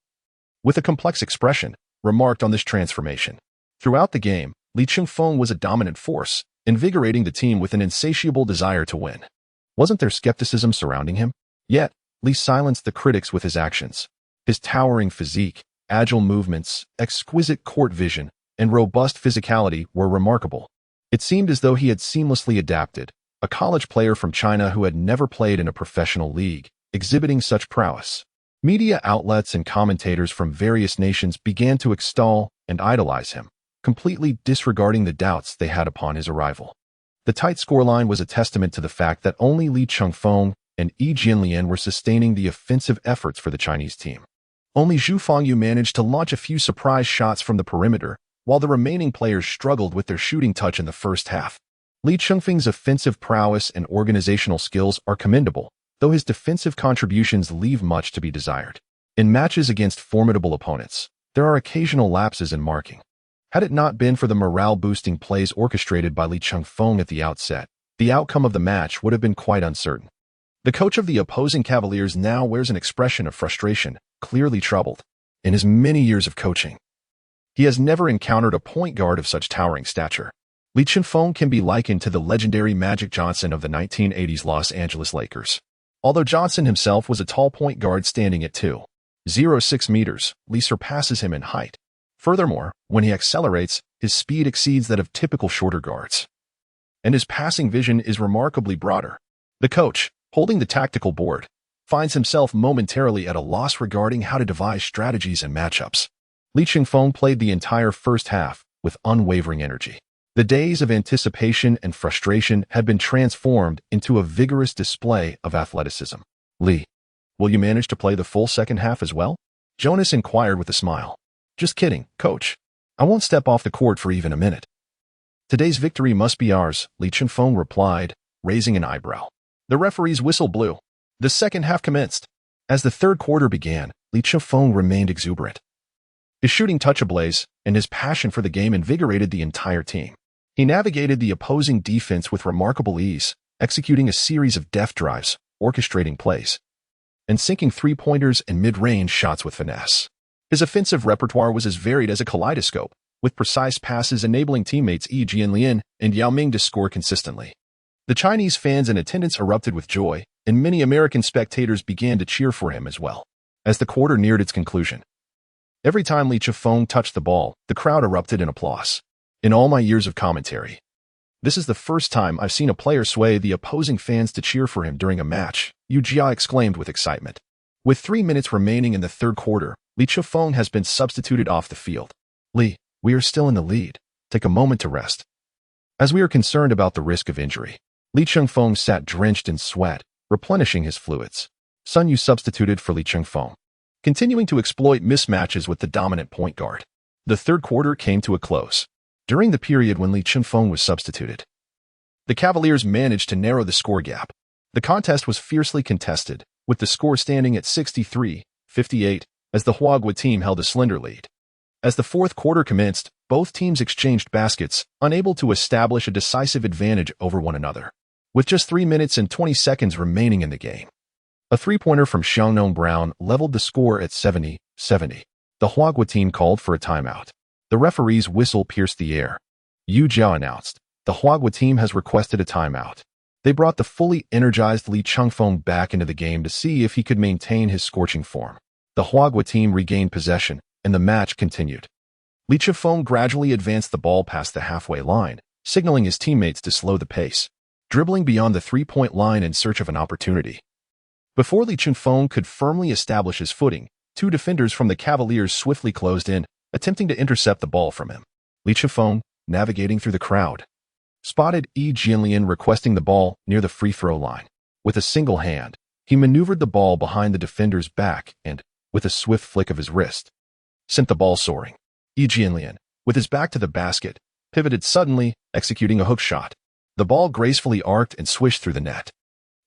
with a complex expression, remarked on this transformation. Throughout the game, Li Chengfeng was a dominant force, invigorating the team with an insatiable desire to win. Wasn't there skepticism surrounding him? Yet, Li silenced the critics with his actions. His towering physique, agile movements, exquisite court vision, and robust physicality were remarkable. It seemed as though he had seamlessly adapted, a college player from China who had never played in a professional league, exhibiting such prowess. Media outlets and commentators from various nations began to extol and idolize him, completely disregarding the doubts they had upon his arrival. The tight scoreline was a testament to the fact that only Li Chengfeng and Yi Jianlian were sustaining the offensive efforts for the Chinese team. Only Zhu Fengyu managed to launch a few surprise shots from the perimeter, while the remaining players struggled with their shooting touch in the first half. Li Chengfeng's offensive prowess and organizational skills are commendable, though his defensive contributions leave much to be desired. In matches against formidable opponents, there are occasional lapses in marking. Had it not been for the morale-boosting plays orchestrated by Li Chengfeng at the outset, the outcome of the match would have been quite uncertain. The coach of the opposing Cavaliers now wears an expression of frustration, clearly troubled. In his many years of coaching, he has never encountered a point guard of such towering stature. Li Chengfeng can be likened to the legendary Magic Johnson of the 1980s Los Angeles Lakers. Although Johnson himself was a tall point guard standing at 2.06 meters, Li surpasses him in height. Furthermore, when he accelerates, his speed exceeds that of typical shorter guards. And his passing vision is remarkably broader. The coach, holding the tactical board, finds himself momentarily at a loss regarding how to devise strategies and matchups. Li Chengfeng played the entire first half with unwavering energy. The days of anticipation and frustration had been transformed into a vigorous display of athleticism. Li, will you manage to play the full second half as well? Jonas inquired with a smile. Just kidding, coach. I won't step off the court for even a minute. Today's victory must be ours, Li Chengfeng replied, raising an eyebrow. The referee's whistle blew. The second half commenced. As the third quarter began, Li Chengfeng remained exuberant. His shooting touch ablaze, and his passion for the game invigorated the entire team. He navigated the opposing defense with remarkable ease, executing a series of deft drives, orchestrating plays, and sinking three-pointers and mid-range shots with finesse. His offensive repertoire was as varied as a kaleidoscope, with precise passes enabling teammates Yi Jianlian and Yao Ming to score consistently. The Chinese fans in attendance erupted with joy, and many American spectators began to cheer for him as well. As the quarter neared its conclusion, every time Li Chengfeng touched the ball, the crowd erupted in applause. In all my years of commentary, this is the first time I've seen a player sway the opposing fans to cheer for him during a match, Yu Jia exclaimed with excitement. With 3 minutes remaining in the third quarter, Li Chengfeng has been substituted off the field. Li, we are still in the lead. Take a moment to rest. As we are concerned about the risk of injury, Li Chengfeng sat drenched in sweat, replenishing his fluids. Sun Yu substituted for Li Chengfeng, continuing to exploit mismatches with the dominant point guard. The third quarter came to a close. During the period when Li Chengfeng was substituted, the Cavaliers managed to narrow the score gap. The contest was fiercely contested, with the score standing at 63-58, as the Huaguo team held a slender lead. As the fourth quarter commenced, both teams exchanged baskets, unable to establish a decisive advantage over one another. With just 3 minutes and 20 seconds remaining in the game, a three-pointer from Xiangnong Brown leveled the score at 70-70. The Huaguo team called for a timeout. The referee's whistle pierced the air. Yu Jia announced, the Huaguo team has requested a timeout. They brought the fully energized Li Chengfeng back into the game to see if he could maintain his scorching form. The Huaguo team regained possession, and the match continued. Li Chengfeng gradually advanced the ball past the halfway line, signaling his teammates to slow the pace, dribbling beyond the three-point line in search of an opportunity. Before Li Chengfeng could firmly establish his footing, 2 defenders from the Cavaliers swiftly closed in, attempting to intercept the ball from him. Li Chengfeng, navigating through the crowd, spotted Yi Jianlian requesting the ball near the free-throw line. With a single hand, he maneuvered the ball behind the defender's back and, with a swift flick of his wrist, sent the ball soaring. Yi Jianlian, with his back to the basket, pivoted suddenly, executing a hook shot. The ball gracefully arced and swished through the net.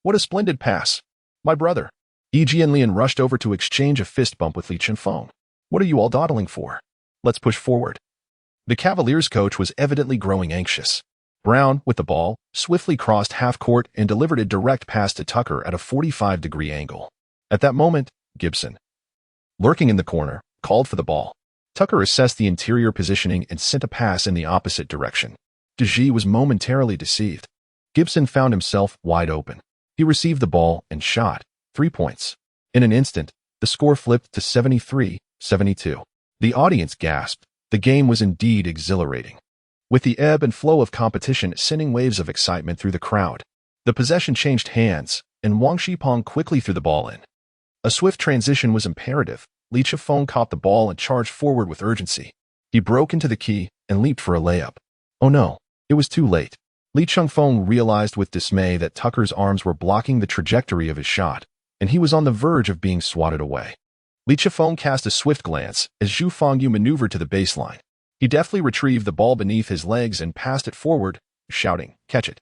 What a splendid pass! My brother! Yi Jianlian rushed over to exchange a fist bump with Li Chengfeng. What are you all dawdling for? Let's push forward. The Cavaliers coach was evidently growing anxious. Brown, with the ball, swiftly crossed half-court and delivered a direct pass to Tucker at a 45-degree angle. At that moment, Gibson, lurking in the corner, called for the ball. Tucker assessed the interior positioning and sent a pass in the opposite direction. DeGi was momentarily deceived. Gibson found himself wide open. He received the ball and shot 3 points. In an instant, the score flipped to 73-72. The audience gasped. The game was indeed exhilarating, with the ebb and flow of competition sending waves of excitement through the crowd. The possession changed hands, and Wang Shipong quickly threw the ball in. A swift transition was imperative. Li Chengfeng caught the ball and charged forward with urgency. He broke into the key and leaped for a layup. Oh no, it was too late. Li Chengfeng realized with dismay that Tucker's arms were blocking the trajectory of his shot, and he was on the verge of being swatted away. Li Chengfeng cast a swift glance as Zhu Fangyu maneuvered to the baseline. He deftly retrieved the ball beneath his legs and passed it forward, shouting, "Catch it."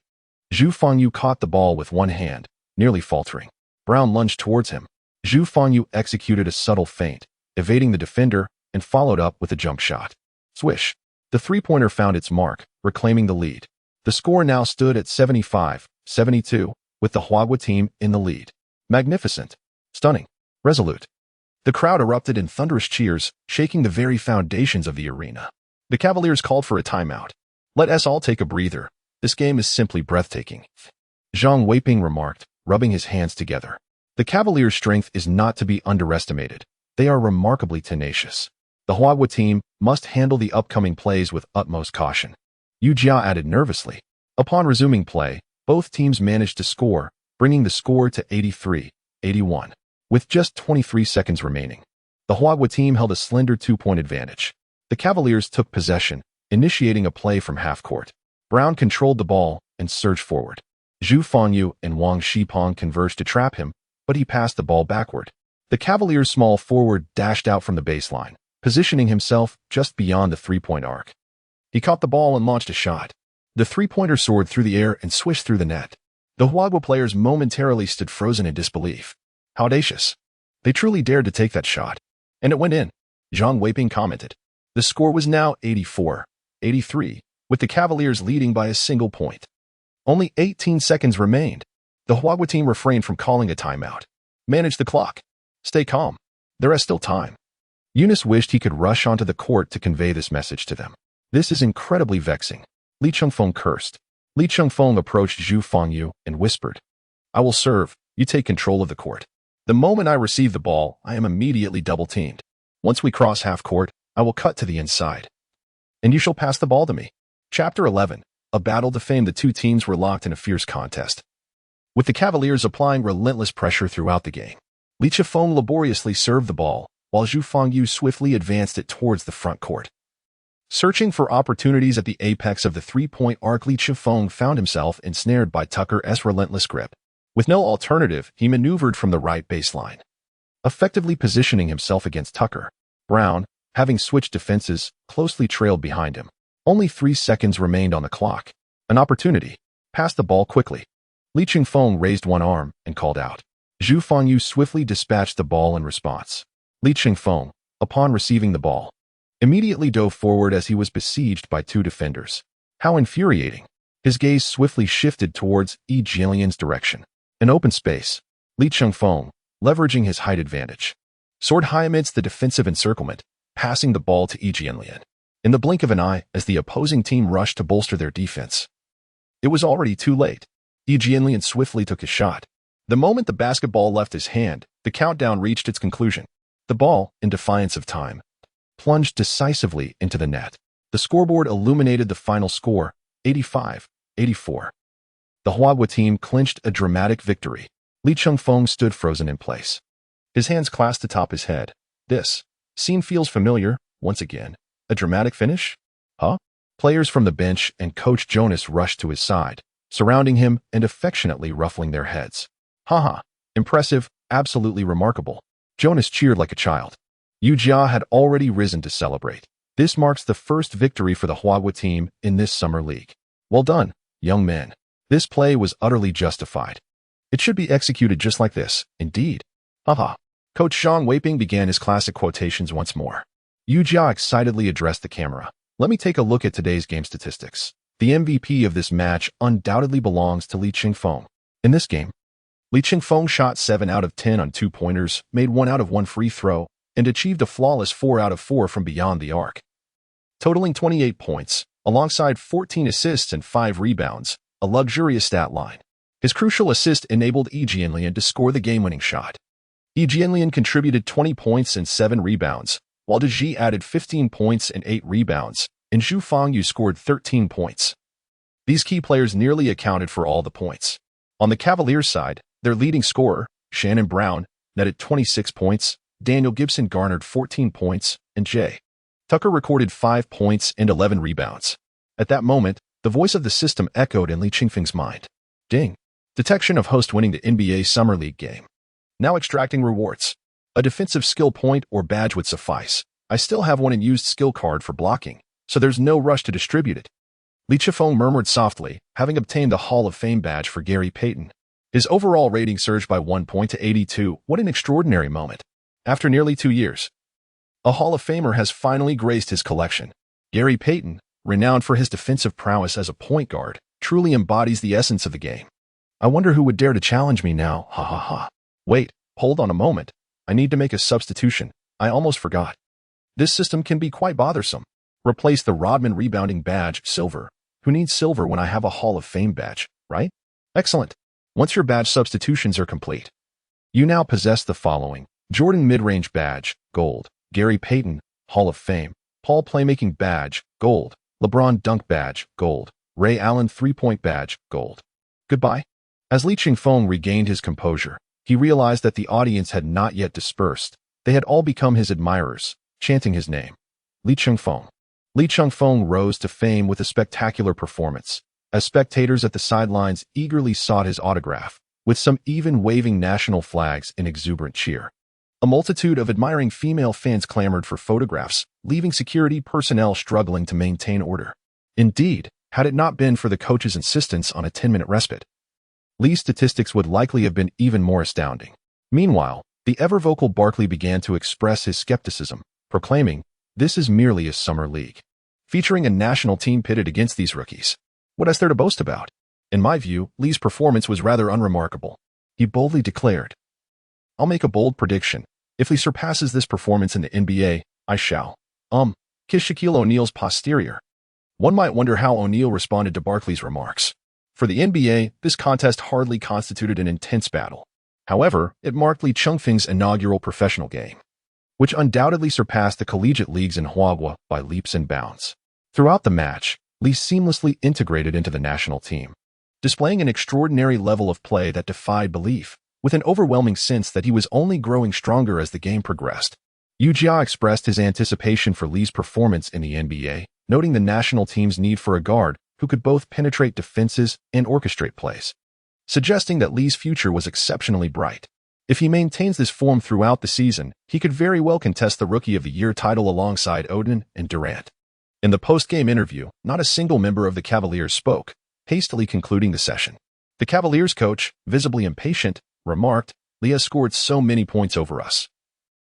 Zhu Fangyu caught the ball with one hand, nearly faltering. Brown lunged towards him. Zhu Fangyu executed a subtle feint, evading the defender, and followed up with a jump shot. Swish! The three-pointer found its mark, reclaiming the lead. The score now stood at 75-72, with the Huaguo team in the lead. Magnificent! Stunning! Resolute! The crowd erupted in thunderous cheers, shaking the very foundations of the arena. The Cavaliers called for a timeout. Let us all take a breather. This game is simply breathtaking. Zhang Weiping remarked, rubbing his hands together. The Cavaliers' strength is not to be underestimated. They are remarkably tenacious. The Huaguo team must handle the upcoming plays with utmost caution. Yu Jia added nervously. Upon resuming play, both teams managed to score, bringing the score to 83-81. With just 23 seconds remaining, the Huaguo team held a slender 2-point advantage. The Cavaliers took possession, initiating a play from half-court. Brown controlled the ball and surged forward. Zhu Fangyu and Wang Shipong converged to trap him, but he passed the ball backward. The Cavaliers' small forward dashed out from the baseline, positioning himself just beyond the three-point arc. He caught the ball and launched a shot. The three-pointer soared through the air and swished through the net. The Huaguo players momentarily stood frozen in disbelief. How audacious. They truly dared to take that shot. And it went in. Zhang Weiping commented. The score was now 84-83, with the Cavaliers leading by a single point. Only 18 seconds remained. The Huaguo team refrained from calling a timeout. Manage the clock. Stay calm. There is still time. Eunice wished he could rush onto the court to convey this message to them. This is incredibly vexing. Li Chengfeng cursed. Li Chengfeng approached Zhu Fangyu and whispered, I will serve. You take control of the court. The moment I receive the ball, I am immediately double-teamed. Once we cross half-court, I will cut to the inside. And you shall pass the ball to me. Chapter 11. A battle to fame. The two teams were locked in a fierce contest, with the Cavaliers applying relentless pressure throughout the game. Li Chengfeng laboriously served the ball, while Zhu Fangyu swiftly advanced it towards the front court. Searching for opportunities at the apex of the three-point arc, Li Chengfeng found himself ensnared by Tucker's relentless grip. With no alternative, he maneuvered from the right baseline, effectively positioning himself against Tucker. Brown, having switched defenses, closely trailed behind him. Only 3 seconds remained on the clock. An opportunity. Pass the ball quickly. Li Chengfeng raised one arm and called out. Zhu Fangyu swiftly dispatched the ball in response. Li Chengfeng, upon receiving the ball, immediately dove forward as he was besieged by 2 defenders. How infuriating. His gaze swiftly shifted towards Yi Jianlian's direction. An open space. Li Chengfeng, leveraging his height advantage, soared high amidst the defensive encirclement, passing the ball to Yi Jianlian. In the blink of an eye, as the opposing team rushed to bolster their defense, it was already too late. Yi Jianlian swiftly took his shot. The moment the basketball left his hand, the countdown reached its conclusion. The ball, in defiance of time, plunged decisively into the net. The scoreboard illuminated the final score, 85-84. The Huaguo team clinched a dramatic victory. Li Chengfeng stood frozen in place, his hands clasped atop his head. This scene feels familiar. Once again, a dramatic finish? Huh? Players from the bench and Coach Jonas rushed to his side, surrounding him and affectionately ruffling their heads. Haha, impressive, absolutely remarkable. Jonas cheered like a child. Yu Jia had already risen to celebrate. This marks the first victory for the Huaguo team in this summer league. Well done, young men. This play was utterly justified. It should be executed just like this, indeed. Haha. Coach Zhang Weiping began his classic quotations once more. Yu Jia excitedly addressed the camera. Let me take a look at today's game statistics. The MVP of this match undoubtedly belongs to Li Chengfeng. In this game, Li Chengfeng shot 7 out of 10 on 2-pointers, made 1 out of 1 free throw, and achieved a flawless 4 out of 4 from beyond the arc, totaling 28 points, alongside 14 assists and 5 rebounds, a luxurious stat line. His crucial assist enabled Yi Jianlian to score the game-winning shot. Yi Jianlian contributed 20 points and 7 rebounds, while De Ji added 15 points and 8 rebounds, and Zhu Fangyu scored 13 points. These key players nearly accounted for all the points. On the Cavaliers side, their leading scorer, Shannon Brown, netted 26 points, Daniel Gibson garnered 14 points, and J. Tucker recorded 5 points and 11 rebounds. At that moment, the voice of the system echoed in Li Chengfeng's mind. Ding. Detection of host winning the NBA Summer League game. Now extracting rewards. A defensive skill point or badge would suffice. I still have one unused skill card for blocking, so there's no rush to distribute it. Li Chengfeng murmured softly, having obtained the Hall of Fame badge for Gary Payton. His overall rating surged by 1 point to 82. What an extraordinary moment. After nearly 2 years, a Hall of Famer has finally graced his collection. Gary Payton, renowned for his defensive prowess as a point guard, truly embodies the essence of the game. I wonder who would dare to challenge me now, ha ha ha. Wait, hold on a moment. I need to make a substitution. I almost forgot. This system can be quite bothersome. Replace the Rodman rebounding badge, silver, Who needs silver when I have a Hall of Fame badge, right? Excellent. Once your badge substitutions are complete, you now possess the following: Jordan Mid-Range Badge, Gold; Gary Payton, Hall of Fame; Paul Playmaking Badge, Gold; LeBron Dunk Badge, Gold; Ray Allen Three-Point Badge, Gold. Goodbye. As Li Chengfeng regained his composure, he realized that the audience had not yet dispersed. They had all become his admirers, chanting his name. Li Chengfeng. Li Chengfeng rose to fame with a spectacular performance, as spectators at the sidelines eagerly sought his autograph, with some even waving national flags in exuberant cheer. A multitude of admiring female fans clamored for photographs, leaving security personnel struggling to maintain order. Indeed, had it not been for the coach's insistence on a 10-minute respite, Li's statistics would likely have been even more astounding. Meanwhile, the ever-vocal Barkley began to express his skepticism, proclaiming, "This is merely a summer league, featuring a national team pitted against these rookies. What is there to boast about?" In my view, Li's performance was rather unremarkable. He boldly declared, "I'll make a bold prediction. If Li surpasses this performance in the NBA, I shall, kiss Shaquille O'Neal's posterior." One might wonder how O'Neal responded to Barkley's remarks. For the NBA, this contest hardly constituted an intense battle. However, it marked Li Chengfeng's inaugural professional game, which undoubtedly surpassed the collegiate leagues in Huaguo by leaps and bounds. Throughout the match, Li seamlessly integrated into the national team, displaying an extraordinary level of play that defied belief, with an overwhelming sense that he was only growing stronger as the game progressed. Yu Jia expressed his anticipation for Li's performance in the NBA, noting the national team's need for a guard who could both penetrate defenses and orchestrate plays, suggesting that Li's future was exceptionally bright. If he maintains this form throughout the season, he could very well contest the Rookie of the Year title alongside Odin and Durant. In the post-game interview, not a single member of the Cavaliers spoke, hastily concluding the session. The Cavaliers coach, visibly impatient, remarked, "Li has scored so many points over us.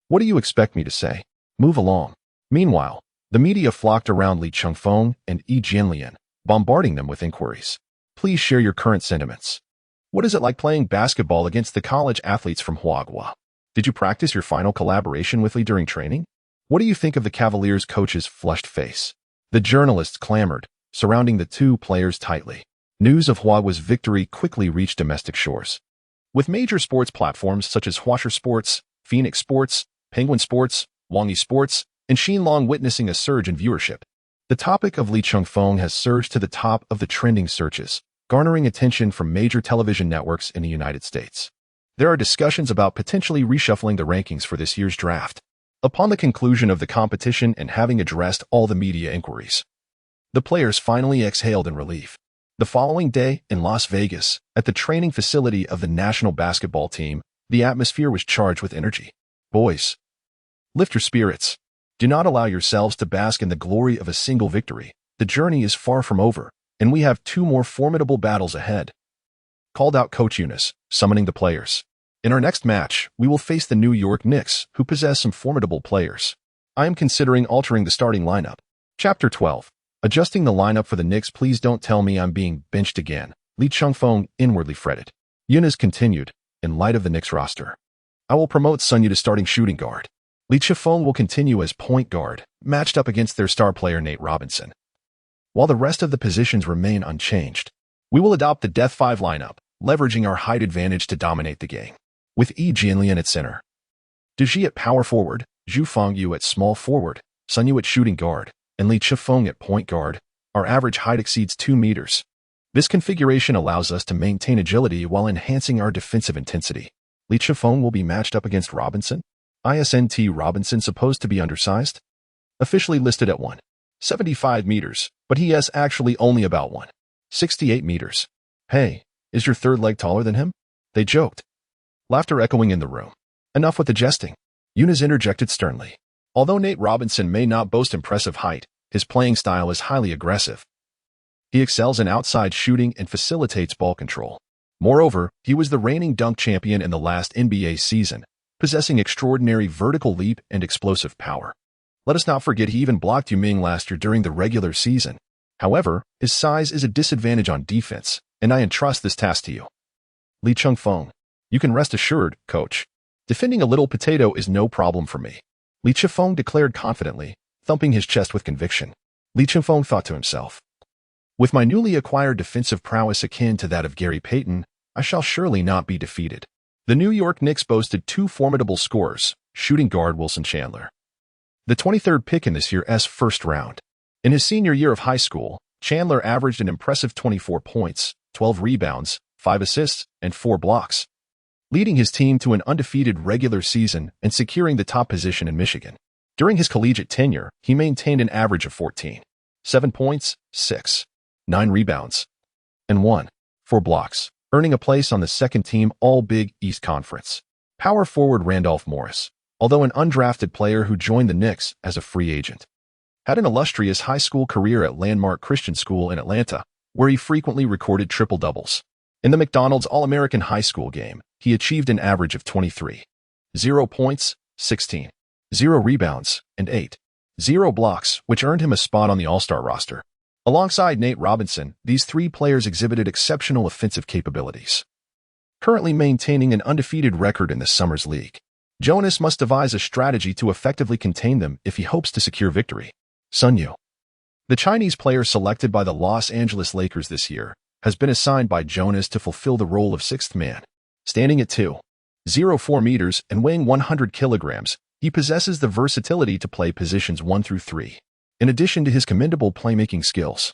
What do you expect me to say? Move along." Meanwhile, the media flocked around Li Chengfeng and Yi Jianlian, bombarding them with inquiries. "Please share your current sentiments. What is it like playing basketball against the college athletes from Huaguo? Did you practice your final collaboration with Li during training? What do you think of the Cavaliers coach's flushed face?" The journalists clamored, surrounding the two players tightly. News of Huaguo's victory quickly reached domestic shores, with major sports platforms such as Huasher Sports, Phoenix Sports, Penguin Sports, Wangyi Sports, and Xinlong witnessing a surge in viewership. The topic of Li Chengfeng has surged to the top of the trending searches, garnering attention from major television networks in the United States. There are discussions about potentially reshuffling the rankings for this year's draft. Upon the conclusion of the competition and having addressed all the media inquiries, the players finally exhaled in relief. The following day, in Las Vegas, at the training facility of the national basketball team, the atmosphere was charged with energy. "Boys, lift your spirits. Do not allow yourselves to bask in the glory of a single victory. The journey is far from over, and we have two more formidable battles ahead," called out Coach Eunice, summoning the players. "In our next match, we will face the New York Knicks, who possess some formidable players. I am considering altering the starting lineup." Chapter 12. Adjusting the lineup for the Knicks. "Please don't tell me I'm being benched again," Li Chengfeng inwardly fretted. Eunice continued, "In light of the Knicks roster, I will promote Sunyu to starting shooting guard. Li Chengfeng will continue as point guard, matched up against their star player Nate Robinson, while the rest of the positions remain unchanged. We will adopt the Death 5 lineup, leveraging our height advantage to dominate the game, with Yi Jianlian at center, Diji at power forward, Zhu Fengyu at small forward, Sunyu at shooting guard, and Li Chengfeng at point guard. Our average height exceeds 2 meters. This configuration allows us to maintain agility while enhancing our defensive intensity. Li Chengfeng will be matched up against Robinson. ISNT Robinson supposed to be undersized? Officially listed at 1.75 meters, but he is actually only about 1.68 meters. Hey, is your third leg taller than him? They joked. Laughter echoing in the room. Enough with the jesting, Eunice interjected sternly. Although Nate Robinson may not boast impressive height, his playing style is highly aggressive. He excels in outside shooting and facilitates ball control. Moreover, he was the reigning dunk champion in the last NBA season, possessing extraordinary vertical leap and explosive power. Let us not forget he even blocked Yu Ming last year during the regular season. However, his size is a disadvantage on defense, and I entrust this task to you. Li Chengfeng, you can rest assured, coach. Defending a little potato is no problem for me, Li Chengfeng declared confidently, thumping his chest with conviction. Li Chengfeng thought to himself, With my newly acquired defensive prowess akin to that of Gary Payton, I shall surely not be defeated. The New York Knicks boasted two formidable scorers, shooting guard Wilson Chandler, the 23rd pick in this year's first round. In his senior year of high school, Chandler averaged an impressive 24 points, 12 rebounds, 5 assists, and 4 blocks, leading his team to an undefeated regular season and securing the top position in Michigan. During his collegiate tenure, he maintained an average of 14, 7 points, 6, 9 rebounds, and 4 blocks, earning a place on the second-team All-Big East Conference. Power forward Randolph Morris, although an undrafted player who joined the Knicks as a free agent, had an illustrious high school career at Landmark Christian School in Atlanta, where he frequently recorded triple-doubles. In the McDonald's All-American High School game, he achieved an average of 23, 0 points, 16, 0 rebounds, and 8, 0 blocks, which earned him a spot on the All-Star roster. Alongside Nate Robinson, these three players exhibited exceptional offensive capabilities. Currently maintaining an undefeated record in the Summers League, Jonas must devise a strategy to effectively contain them if he hopes to secure victory. Sun Yu, the Chinese player selected by the Los Angeles Lakers this year, has been assigned by Jonas to fulfill the role of sixth man. Standing at 2.04 meters and weighing 100 kilograms, he possesses the versatility to play positions 1 through 3. In addition to his commendable playmaking skills,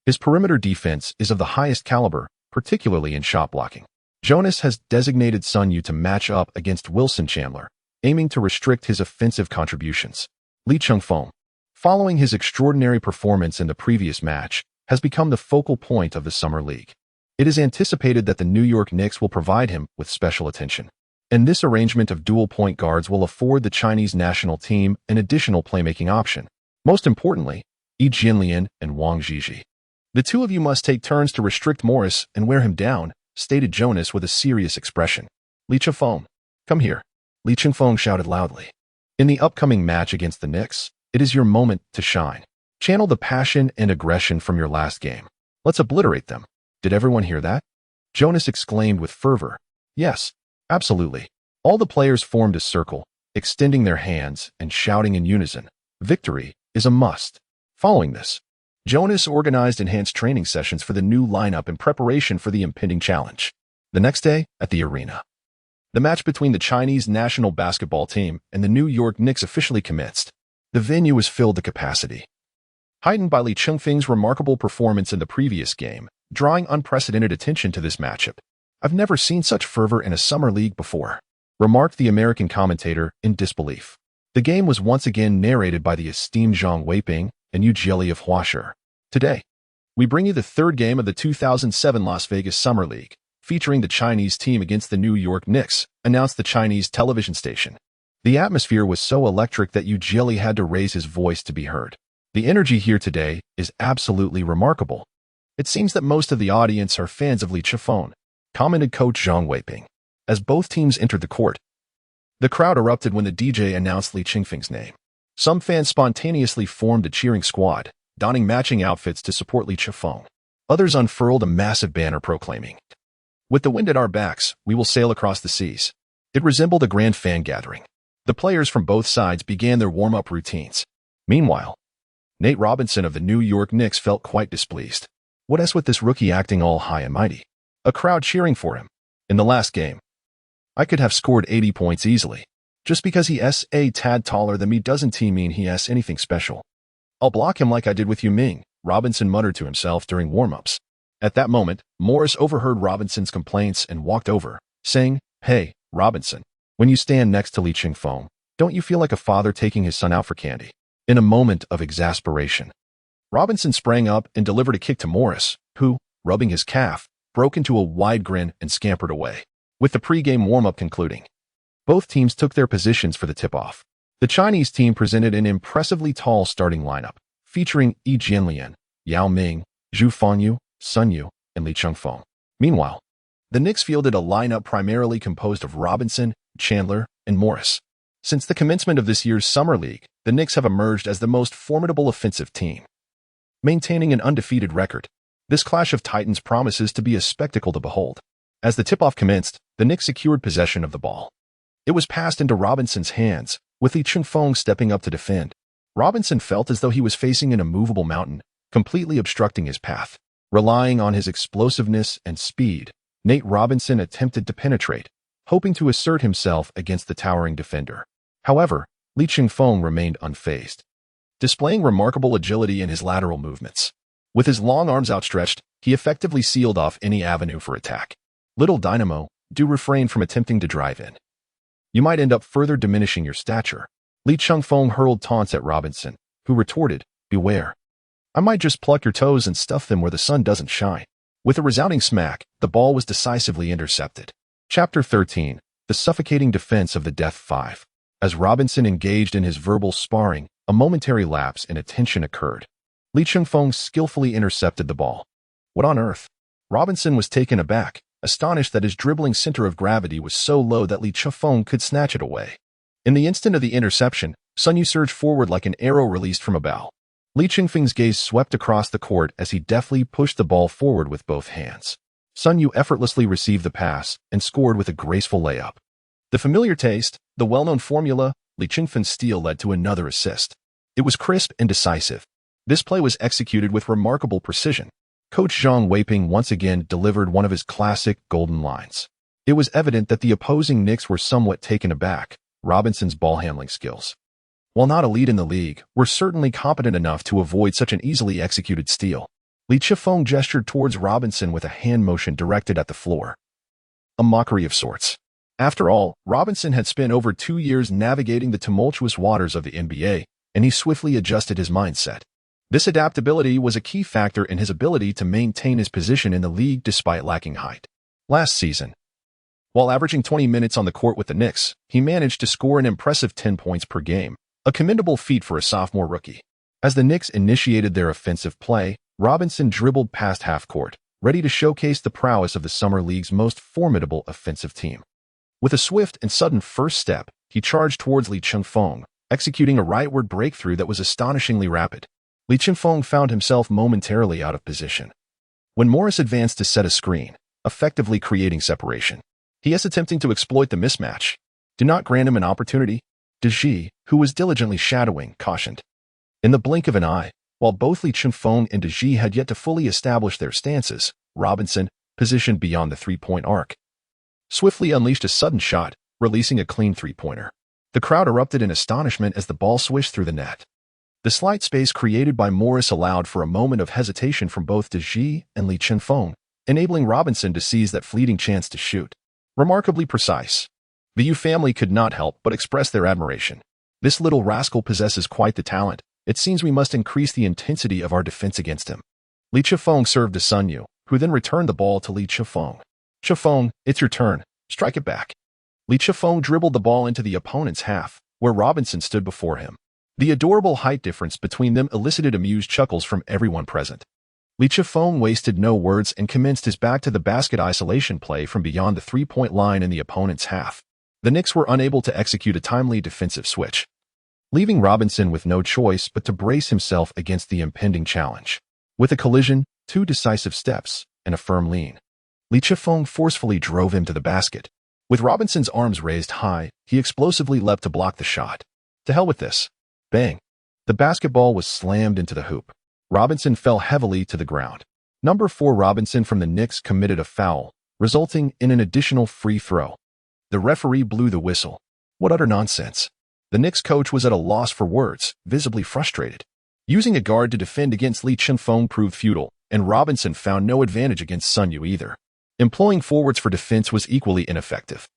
his perimeter defense is of the highest caliber, particularly in shot blocking. Jonas has designated Sun Yu to match up against Wilson Chandler, aiming to restrict his offensive contributions. Lee Chengfeng, following his extraordinary performance in the previous match, has become the focal point of the Summer League. It is anticipated that the New York Knicks will provide him with special attention, and this arrangement of dual point guards will afford the Chinese national team an additional playmaking option. Most importantly, Yi Jianlian and Wang Zhizhi. The two of you must take turns to restrict Morris and wear him down, stated Jonas with a serious expression. Lee Chengfeng, come here, Lee Chengfeng shouted loudly. In the upcoming match against the Knicks, it is your moment to shine. Channel the passion and aggression from your last game. Let's obliterate them. Did everyone hear that? Jonas exclaimed with fervor. Yes, absolutely. All the players formed a circle, extending their hands and shouting in unison. Victory is a must. Following this, Jonas organized enhanced training sessions for the new lineup in preparation for the impending challenge. The next day, at the arena, the match between the Chinese national basketball team and the New York Knicks officially commenced. The venue was filled to capacity, heightened by Li Chengfeng's remarkable performance in the previous game, drawing unprecedented attention to this matchup. I've never seen such fervor in a summer league before, remarked the American commentator in disbelief. The game was once again narrated by the esteemed Zhang Weiping and Yu Jieli of Huashi. Today, we bring you the third game of the 2007 Las Vegas Summer League, featuring the Chinese team against the New York Knicks, announced the Chinese television station. The atmosphere was so electric that Yu Jieli had to raise his voice to be heard. The energy here today is absolutely remarkable. It seems that most of the audience are fans of Li Chengfeng, commented coach Zhang Weiping. As both teams entered the court, the crowd erupted when the DJ announced Li Chengfeng's name. Some fans spontaneously formed a cheering squad, donning matching outfits to support Li Chengfeng. Others unfurled a massive banner proclaiming, "With the wind at our backs, we will sail across the seas." It resembled a grand fan gathering. The players from both sides began their warm-up routines. Meanwhile, Nate Robinson of the New York Knicks felt quite displeased. What is with this rookie acting all high and mighty? A crowd cheering for him. In the last game, I could have scored 80 points easily. Just because he is a tad taller than me doesn't mean he has anything special. I'll block him like I did with Yu Ming, Robinson muttered to himself during warm-ups. At that moment, Morris overheard Robinson's complaints and walked over, saying, "Hey, Robinson, when you stand next to Li Chengfeng, don't you feel like a father taking his son out for candy?" In a moment of exasperation, Robinson sprang up and delivered a kick to Morris, who, rubbing his calf, broke into a wide grin and scampered away. With the pre-game warm-up concluding, both teams took their positions for the tip-off. The Chinese team presented an impressively tall starting lineup, featuring Yi Jianlian, Yao Ming, Zhu Fangyu, Sun Yu, and Li Chengfeng. Meanwhile, the Knicks fielded a lineup primarily composed of Robinson, Chandler, and Morris. Since the commencement of this year's Summer League, the Knicks have emerged as the most formidable offensive team, maintaining an undefeated record. This clash of titans promises to be a spectacle to behold. As the tip-off commenced, the Knicks secured possession of the ball. It was passed into Robinson's hands, with Li Chengfeng stepping up to defend. Robinson felt as though he was facing an immovable mountain, completely obstructing his path. Relying on his explosiveness and speed, Nate Robinson attempted to penetrate, hoping to assert himself against the towering defender. However, Li Chengfeng remained unfazed, displaying remarkable agility in his lateral movements. With his long arms outstretched, he effectively sealed off any avenue for attack. Little dynamo, do refrain from attempting to drive in. You might end up further diminishing your stature. Li Chengfeng hurled taunts at Robinson, who retorted, beware. I might just pluck your toes and stuff them where the sun doesn't shine. With a resounding smack, the ball was decisively intercepted. Chapter 13, The Suffocating Defense of the Death 5. As Robinson engaged in his verbal sparring, a momentary lapse in attention occurred. Li Chengfeng skillfully intercepted the ball. What on earth? Robinson was taken aback, astonished that his dribbling center of gravity was so low that Li Chengfeng could snatch it away. In the instant of the interception, Sun Yu surged forward like an arrow released from a bow. Li Chengfeng's gaze swept across the court as he deftly pushed the ball forward with both hands. Sun Yu effortlessly received the pass and scored with a graceful layup. The familiar taste, the well-known formula, Li Chengfeng's steal led to another assist. It was crisp and decisive. This play was executed with remarkable precision. Coach Zhang Weiping once again delivered one of his classic golden lines. It was evident that the opposing Knicks were somewhat taken aback. Robinson's ball handling skills, while not elite in the league, were certainly competent enough to avoid such an easily executed steal. Li Chengfeng gestured towards Robinson with a hand motion directed at the floor. A mockery of sorts. After all, Robinson had spent over 2 years navigating the tumultuous waters of the NBA, and he swiftly adjusted his mindset. This adaptability was a key factor in his ability to maintain his position in the league despite lacking height. Last season, while averaging 20 minutes on the court with the Knicks, he managed to score an impressive 10 points per game, a commendable feat for a sophomore rookie. As the Knicks initiated their offensive play, Robinson dribbled past half-court, ready to showcase the prowess of the Summer League's most formidable offensive team. With a swift and sudden first step, he charged towards Li Chengfeng, executing a rightward breakthrough that was astonishingly rapid. Li Chengfeng found himself momentarily out of position. When Morris advanced to set a screen, effectively creating separation, he is attempting to exploit the mismatch. Do not grant him an opportunity, De Gea, who was diligently shadowing, cautioned. In the blink of an eye, while both Li Chengfeng and De Gea had yet to fully establish their stances, Robinson, positioned beyond the three-point arc, swiftly unleashed a sudden shot, releasing a clean three-pointer. The crowd erupted in astonishment as the ball swished through the net. The slight space created by Morris allowed for a moment of hesitation from both De Gea and Li Chengfeng, enabling Robinson to seize that fleeting chance to shoot. Remarkably precise. The Yu family could not help but express their admiration. This little rascal possesses quite the talent. It seems we must increase the intensity of our defense against him. Li Chengfeng served to Sun Yu, who then returned the ball to Li Chengfeng. Chengfeng, it's your turn. Strike it back. Li Chengfeng dribbled the ball into the opponent's half, where Robinson stood before him. The adorable height difference between them elicited amused chuckles from everyone present. Li Chengfeng wasted no words and commenced his back-to-the-basket isolation play from beyond the three-point line in the opponent's half. The Knicks were unable to execute a timely defensive switch, leaving Robinson with no choice but to brace himself against the impending challenge. With a collision, 2 decisive steps, and a firm lean, Li Chengfeng forcefully drove him to the basket. With Robinson's arms raised high, he explosively leapt to block the shot. To hell with this. Bang. The basketball was slammed into the hoop. Robinson fell heavily to the ground. Number 4 Robinson from the Knicks committed a foul, resulting in an additional free throw. The referee blew the whistle. What utter nonsense. The Knicks coach was at a loss for words, visibly frustrated. Using a guard to defend against Li Chengfeng proved futile, and Robinson found no advantage against Sun Yu either. Employing forwards for defense was equally ineffective,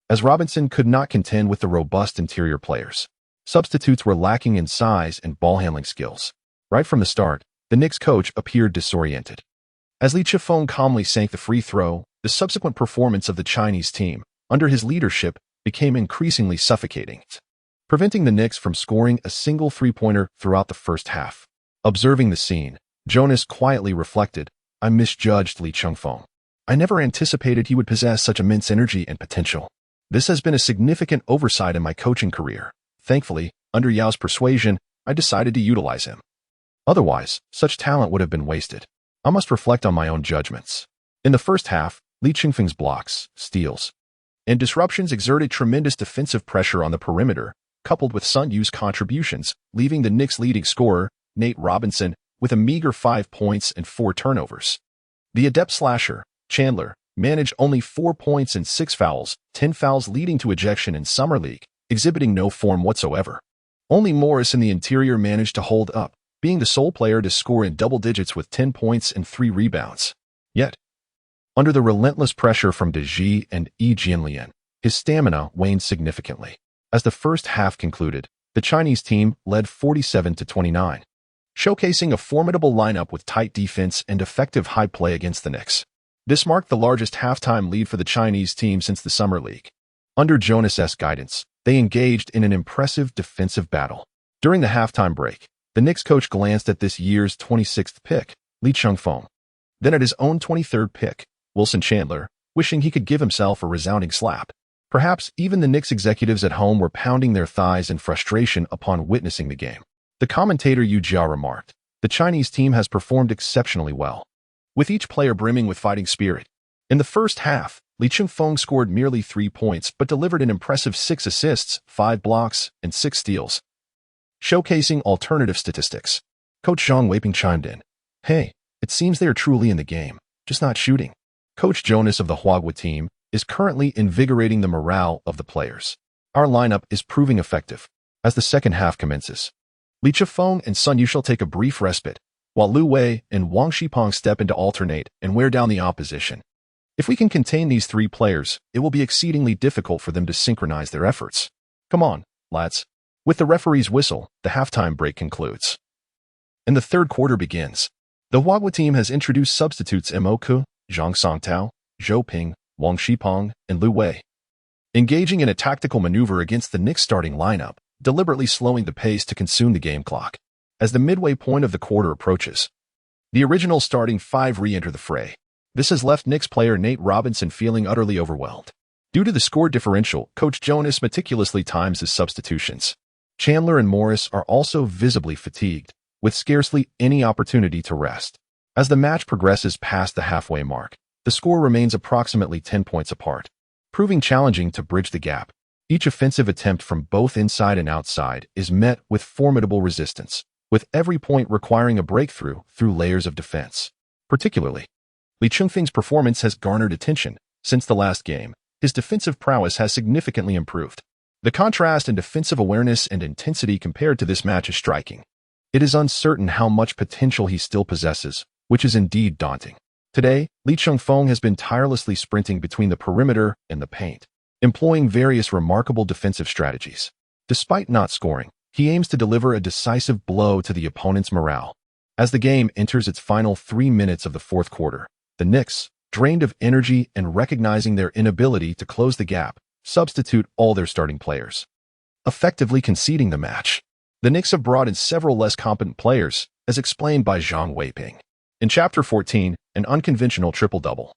as Robinson could not contend with the robust interior players. Substitutes were lacking in size and ball handling skills. Right from the start, the Knicks coach appeared disoriented. As Li Chengfeng calmly sank the free throw, the subsequent performance of the Chinese team, under his leadership, became increasingly suffocating, preventing the Knicks from scoring a single three-pointer throughout the first half. Observing the scene, Jonas quietly reflected, I misjudged Li Chengfeng. I never anticipated he would possess such immense energy and potential. This has been a significant oversight in my coaching career. Thankfully, under Yao's persuasion, I decided to utilize him. Otherwise, such talent would have been wasted. I must reflect on my own judgments. In the first half, Li Chengfeng's blocks, steals, and disruptions exerted tremendous defensive pressure on the perimeter, coupled with Sun Yu's contributions, leaving the Knicks' leading scorer, Nate Robinson, with a meager 5 points and 4 turnovers. The adept slasher, Chandler, managed only 4 points and 6 fouls, 10 fouls leading to ejection in Summer League, exhibiting no form whatsoever. Only Morris in the interior managed to hold up, being the sole player to score in double digits with 10 points and 3 rebounds. Yet, under the relentless pressure from De Gea and Yi Jianlian, his stamina waned significantly. As the first half concluded, the Chinese team led 47-29, showcasing a formidable lineup with tight defense and effective high play against the Knicks. This marked the largest halftime lead for the Chinese team since the Summer League. Under Jonas's guidance, they engaged in an impressive defensive battle. During the halftime break, the Knicks coach glanced at this year's 26th pick, Chengfeng, then at his own 23rd pick, Wilson Chandler, wishing he could give himself a resounding slap. Perhaps even the Knicks executives at home were pounding their thighs in frustration upon witnessing the game. The commentator Yu Jia remarked, "The Chinese team has performed exceptionally well, with each player brimming with fighting spirit." In the first half, Chengfeng scored merely 3 points but delivered an impressive 6 assists, 5 blocks, and 6 steals. Showcasing alternative statistics, Coach Zhang Weiping chimed in, "Hey, it seems they are truly in the game, just not shooting." Coach Jonas of the Huaguo team is currently invigorating the morale of the players. "Our lineup is proving effective." As the second half commences, Li Chifeng and Sun Yu shall take a brief respite, while Lu Wei and Wang Shipeng step in to alternate and wear down the opposition. If we can contain these 3 players, it will be exceedingly difficult for them to synchronize their efforts. Come on, lads. With the referee's whistle, the halftime break concludes, and the third quarter begins. The Huaguo team has introduced substitutes Moku, Zhang Songtao, Zhou Ping, Wang Shipeng, and Lu Wei, engaging in a tactical maneuver against the Knicks starting lineup, deliberately slowing the pace to consume the game clock. As the midway point of the quarter approaches, the original starting 5 re-enter the fray. This has left Knicks player Nate Robinson feeling utterly overwhelmed. Due to the score differential, Coach Jonas meticulously times his substitutions. Chandler and Morris are also visibly fatigued, with scarcely any opportunity to rest. As the match progresses past the halfway mark, the score remains approximately 10 points apart, proving challenging to bridge the gap. Each offensive attempt from both inside and outside is met with formidable resistance, with every point requiring a breakthrough through layers of defense. Particularly, Li Chengfeng's performance has garnered attention. Since the last game, his defensive prowess has significantly improved. The contrast in defensive awareness and intensity compared to this match is striking. It is uncertain how much potential he still possesses, which is indeed daunting. Today, Li Chengfeng has been tirelessly sprinting between the perimeter and the paint, employing various remarkable defensive strategies. Despite not scoring, he aims to deliver a decisive blow to the opponent's morale. As the game enters its final 3 minutes of the fourth quarter, the Knicks, drained of energy and recognizing their inability to close the gap, substitute all their starting players, effectively conceding the match. The Knicks have brought in several less competent players, as explained by Zhang Weiping. In Chapter 14, an unconventional triple-double,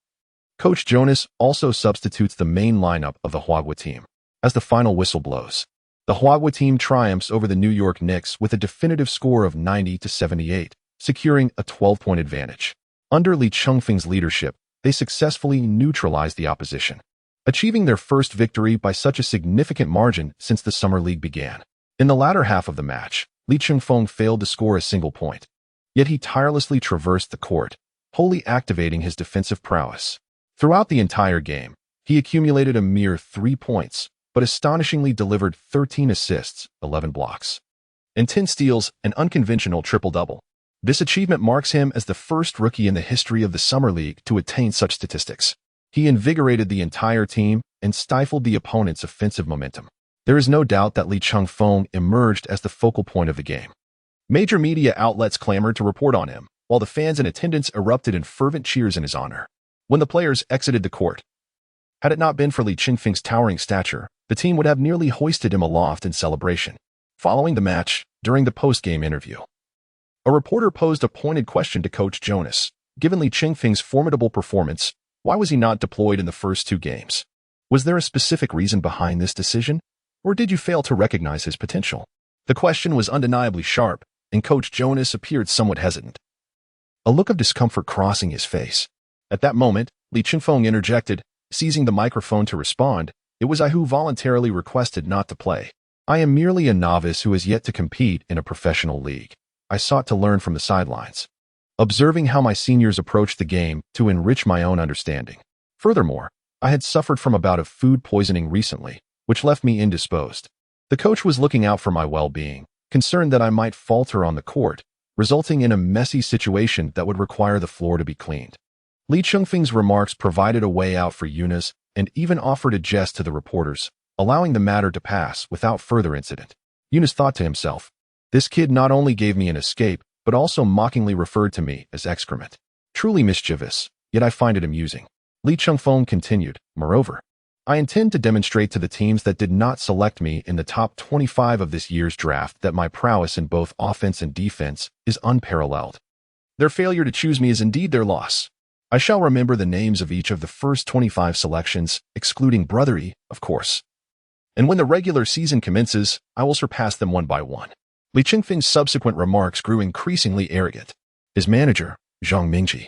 Coach Jonas also substitutes the main lineup of the Huaguo team. As the final whistle blows, the Huaguo team triumphs over the New York Knicks with a definitive score of 90-78, securing a 12-point advantage. Under Li Chengfeng's leadership, they successfully neutralized the opposition, achieving their first victory by such a significant margin since the Summer League began. In the latter half of the match, Li Chengfeng failed to score a single point, yet he tirelessly traversed the court, wholly activating his defensive prowess. Throughout the entire game, he accumulated a mere 3 points, but astonishingly delivered 13 assists, 11 blocks, and 10 steals, an unconventional triple-double. This achievement marks him as the first rookie in the history of the Summer League to attain such statistics. He invigorated the entire team and stifled the opponent's offensive momentum. There is no doubt that Li Chengfeng emerged as the focal point of the game. Major media outlets clamored to report on him, while the fans in attendance erupted in fervent cheers in his honor. When the players exited the court, had it not been for Li Chengfeng's towering stature, the team would have nearly hoisted him aloft in celebration. Following the match, during the post-game interview, a reporter posed a pointed question to Coach Jonas. Given Li Chengfeng's formidable performance, why was he not deployed in the first 2 games? Was there a specific reason behind this decision, or did you fail to recognize his potential? The question was undeniably sharp, and Coach Jonas appeared somewhat hesitant, a look of discomfort crossing his face. At that moment, Li Chengfeng interjected, seizing the microphone to respond. "It was I who voluntarily requested not to play. I am merely a novice who has yet to compete in a professional league. I sought to learn from the sidelines, observing how my seniors approached the game to enrich my own understanding. Furthermore, I had suffered from a bout of food poisoning recently, which left me indisposed. The coach was looking out for my well-being, concerned that I might falter on the court, resulting in a messy situation that would require the floor to be cleaned. Li Chengfeng's remarks provided a way out for Yunus and even offered a jest to the reporters, allowing the matter to pass without further incident. Yunus thought to himself, "This kid not only gave me an escape, but also mockingly referred to me as excrement. Truly mischievous, yet I find it amusing." Li Chengfeng continued, "Moreover, I intend to demonstrate to the teams that did not select me in the top 25 of this year's draft that my prowess in both offense and defense is unparalleled. Their failure to choose me is indeed their loss. I shall remember the names of each of the first 25 selections, excluding Rivalry, of course. And when the regular season commences, I will surpass them one by one." Li Chengfeng's subsequent remarks grew increasingly arrogant. His manager, Zhang Mingji,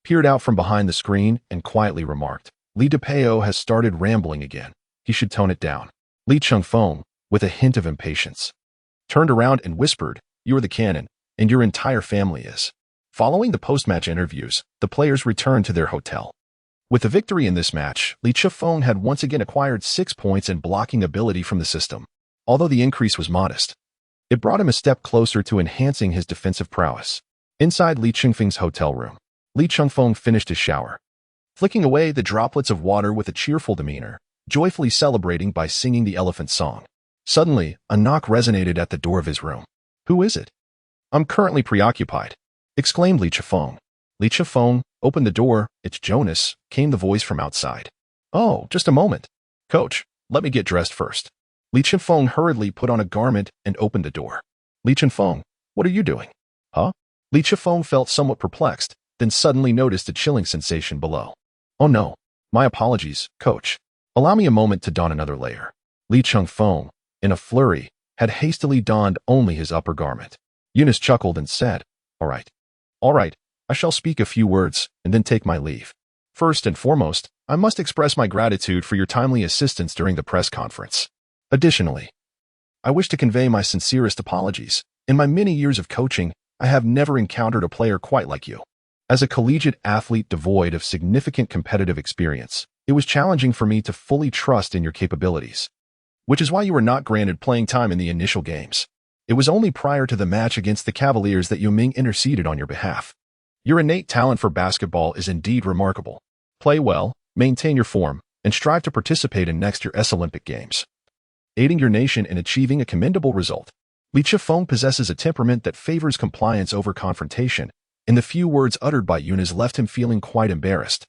peered out from behind the screen and quietly remarked, "Li DePeo has started rambling again. He should tone it down." Li Chengfeng, with a hint of impatience, turned around and whispered, "You're the cannon, and your entire family is." Following the post-match interviews, the players returned to their hotel. With the victory in this match, Li Chengfeng had once again acquired 6 points in blocking ability from the system. Although the increase was modest, it brought him a step closer to enhancing his defensive prowess. Inside Li Chengfeng's hotel room, Li Chengfeng finished his shower, flicking away the droplets of water with a cheerful demeanor, joyfully celebrating by singing the elephant song. Suddenly, a knock resonated at the door of his room. "Who is it?" "I'm currently preoccupied," exclaimed Li Chengfeng. Li Chengfeng opened the door. "It's Jonas," came the voice from outside. "Oh, just a moment. Coach, let me get dressed first." Li Chengfeng hurriedly put on a garment and opened the door. "Li Chengfeng, what are you doing?" "Huh?" Li Chengfeng felt somewhat perplexed, then suddenly noticed a chilling sensation below. "Oh no, my apologies, coach. Allow me a moment to don another layer." Li Chengfeng, in a flurry, had hastily donned only his upper garment. Yunus chuckled and said, All right, I shall speak a few words and then take my leave. First and foremost, I must express my gratitude for your timely assistance during the press conference. Additionally, I wish to convey my sincerest apologies. In my many years of coaching, I have never encountered a player quite like you. As a collegiate athlete devoid of significant competitive experience, it was challenging for me to fully trust in your capabilities, which is why you were not granted playing time in the initial games. It was only prior to the match against the Cavaliers that Yuming interceded on your behalf. Your innate talent for basketball is indeed remarkable. Play well, maintain your form, and strive to participate in next year's Olympic Games, aiding your nation in achieving a commendable result. Li Chengfeng possesses a temperament that favors compliance over confrontation, and the few words uttered by Yunus left him feeling quite embarrassed.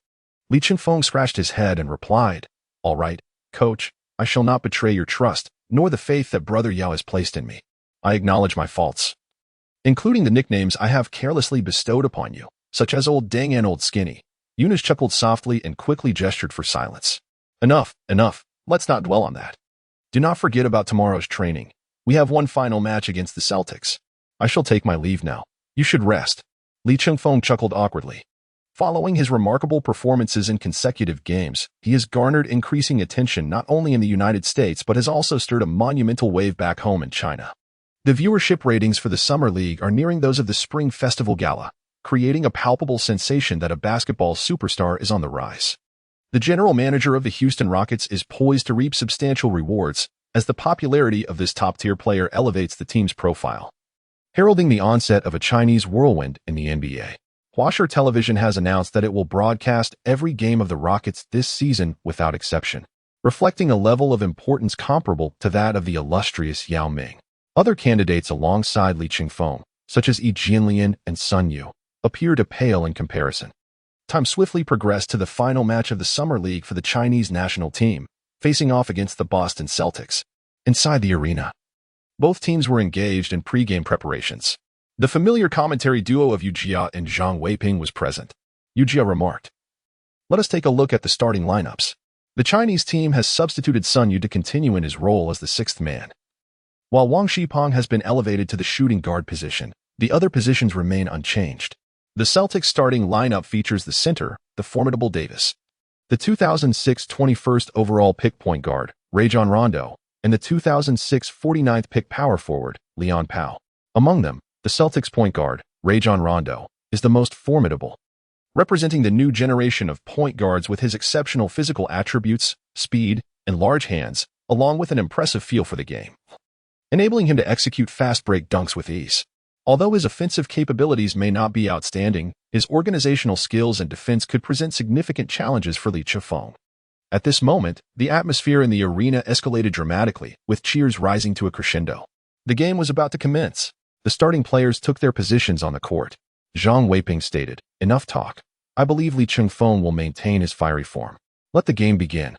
Li Chengfeng scratched his head and replied, All right, coach, I shall not betray your trust, nor the faith that Brother Yao has placed in me. I acknowledge my faults, including the nicknames I have carelessly bestowed upon you, such as Old Dang and Old Skinny. Yunus chuckled softly and quickly gestured for silence. Enough. Let's not dwell on that. Do not forget about tomorrow's training. We have one final match against the Celtics. I shall take my leave now. You should rest. Li Chengfeng chuckled awkwardly. Following his remarkable performances in consecutive games, he has garnered increasing attention not only in the United States but has also stirred a monumental wave back home in China. The viewership ratings for the Summer League are nearing those of the Spring Festival Gala, creating a palpable sensation that a basketball superstar is on the rise. The general manager of the Houston Rockets is poised to reap substantial rewards as the popularity of this top-tier player elevates the team's profile, heralding the onset of a Chinese whirlwind in the NBA. Huaguo Television has announced that it will broadcast every game of the Rockets this season without exception, reflecting a level of importance comparable to that of the illustrious Yao Ming. Other candidates alongside Li Chengfeng, such as Yi Jianlian and Sun Yu, appear to pale in comparison. Time swiftly progressed to the final match of the Summer League for the Chinese national team, facing off against the Boston Celtics. Inside the arena, both teams were engaged in pre-game preparations. The familiar commentary duo of Yu Jia and Zhang Weiping was present. Yu Jia remarked, Let us take a look at the starting lineups. The Chinese team has substituted Sun Yu to continue in his role as the sixth man, while Wang Shipeng has been elevated to the shooting guard position. The other positions remain unchanged. The Celtics starting lineup features the center, the formidable Davis, the 2006 21st overall pick point guard, Rajon Rondo, and the 2006 49th pick power forward, Leon Pao. Among them, The Celtics point guard, Rajon Rondo, is the most formidable, representing the new generation of point guards with his exceptional physical attributes, speed, and large hands, along with an impressive feel for the game, enabling him to execute fast break dunks with ease. Although his offensive capabilities may not be outstanding, his organizational skills and defense could present significant challenges for Li Chifeng. At this moment, the atmosphere in the arena escalated dramatically, with cheers rising to a crescendo. The game was about to commence. The starting players took their positions on the court. Zhang Weiping stated, "Enough talk. I believe Li Chifeng will maintain his fiery form. Let the game begin."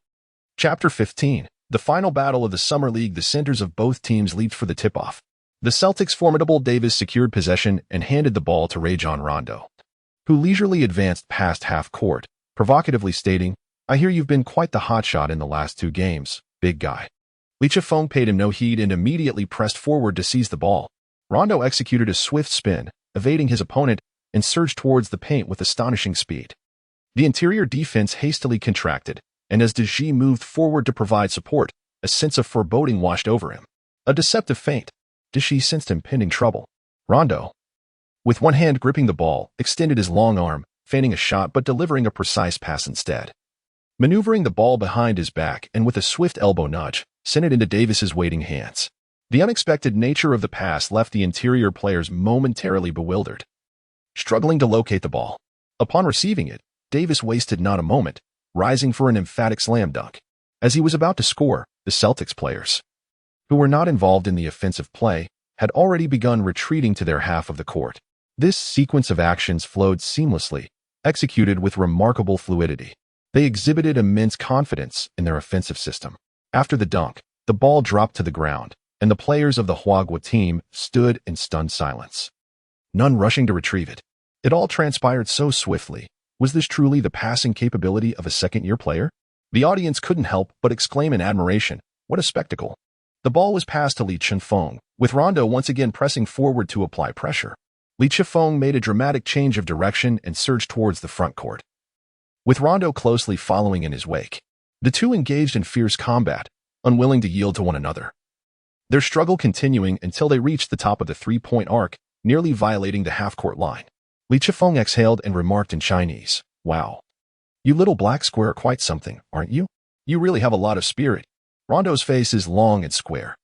Chapter 15. The final battle of the Summer League. The centers of both teams leaped for the tip-off. The Celtics' formidable Davis secured possession and handed the ball to Rajon Rondo, who leisurely advanced past half-court, provocatively stating, "I hear you've been quite the hotshot in the last 2 games, big guy." Li Chifeng paid him no heed and immediately pressed forward to seize the ball. Rondo executed a swift spin, evading his opponent, and surged towards the paint with astonishing speed. The interior defense hastily contracted, and as Deji moved forward to provide support, a sense of foreboding washed over him. A deceptive feint. Deji sensed impending trouble. Rondo, with one hand gripping the ball, extended his long arm, feigning a shot but delivering a precise pass instead. Maneuvering the ball behind his back and with a swift elbow nudge, sent it into Davis's waiting hands. The unexpected nature of the pass left the interior players momentarily bewildered, struggling to locate the ball. Upon receiving it, Davis wasted not a moment, rising for an emphatic slam dunk. As he was about to score, the Celtics players, who were not involved in the offensive play, had already begun retreating to their half of the court. This sequence of actions flowed seamlessly, executed with remarkable fluidity. They exhibited immense confidence in their offensive system. After the dunk, the ball dropped to the ground, and the players of the Huaguo team stood in stunned silence, none rushing to retrieve it. It all transpired so swiftly. Was this truly the passing capability of a second-year player? The audience couldn't help but exclaim in admiration, "What a spectacle!" The ball was passed to Li Chifeng, with Rondo once again pressing forward to apply pressure. Li Chifeng made a dramatic change of direction and surged towards the front court, with Rondo closely following in his wake. The two engaged in fierce combat, unwilling to yield to one another, their struggle continuing until they reached the top of the three-point arc, nearly violating the half-court line. Li Chifeng exhaled and remarked in Chinese, "Wow. You little black square are quite something, aren't you? You really have a lot of spirit." Rondo's face is long and square,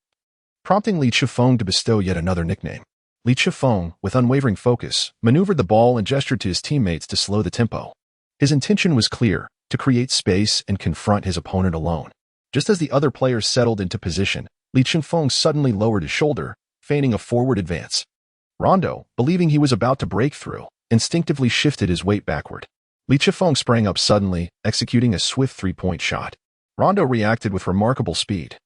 prompting Li Chifeng to bestow yet another nickname. Li Chifeng, with unwavering focus, maneuvered the ball and gestured to his teammates to slow the tempo. His intention was clear, to create space and confront his opponent alone. Just as the other players settled into position, Li Chifeng suddenly lowered his shoulder, feigning a forward advance. Rondo, believing he was about to break through, instinctively shifted his weight backward. Li Chifeng sprang up suddenly, executing a swift three-point shot. Rondo reacted with remarkable speed,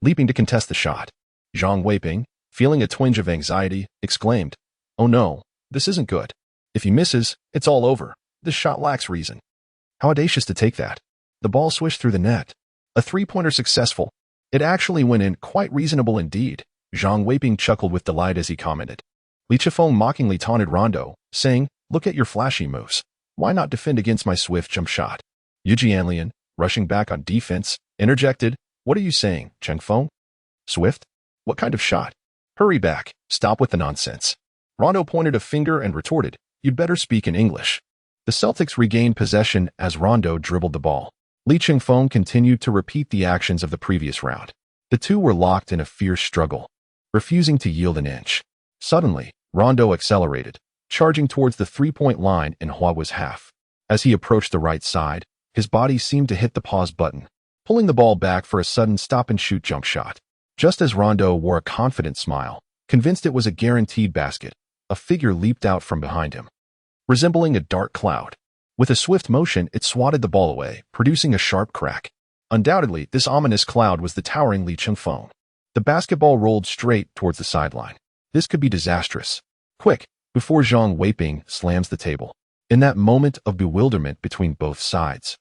leaping to contest the shot. Zhang Weiping, feeling a twinge of anxiety, exclaimed, "Oh no, this isn't good. If he misses, it's all over. This shot lacks reason." How audacious to take that. The ball swished through the net. A three-pointer successful. It actually went in, quite reasonable indeed. Zhang Weiping chuckled with delight as he commented. Li Chifeng mockingly taunted Rondo, saying, "Look at your flashy moves. Why not defend against my swift jump shot?" Yu Jianlian, rushing back on defense, interjected, "What are you saying, Chengfeng? Swift? What kind of shot? Hurry back, stop with the nonsense." Rondo pointed a finger and retorted, "You'd better speak in English." The Celtics regained possession as Rondo dribbled the ball. Li Chifeng continued to repeat the actions of the previous round. The two were locked in a fierce struggle, refusing to yield an inch. Suddenly, Rondo accelerated, charging towards the three-point line in Huaguo's half. As he approached the right side, his body seemed to hit the pause button, pulling the ball back for a sudden stop-and-shoot jump shot. Just as Rondo wore a confident smile, convinced it was a guaranteed basket, a figure leaped out from behind him, resembling a dark cloud. With a swift motion, it swatted the ball away, producing a sharp crack. Undoubtedly, this ominous cloud was the towering Li Chifeng. The basketball rolled straight towards the sideline. This could be disastrous. Quick, before Zhang Weiping slams the table. In that moment of bewilderment between both sides,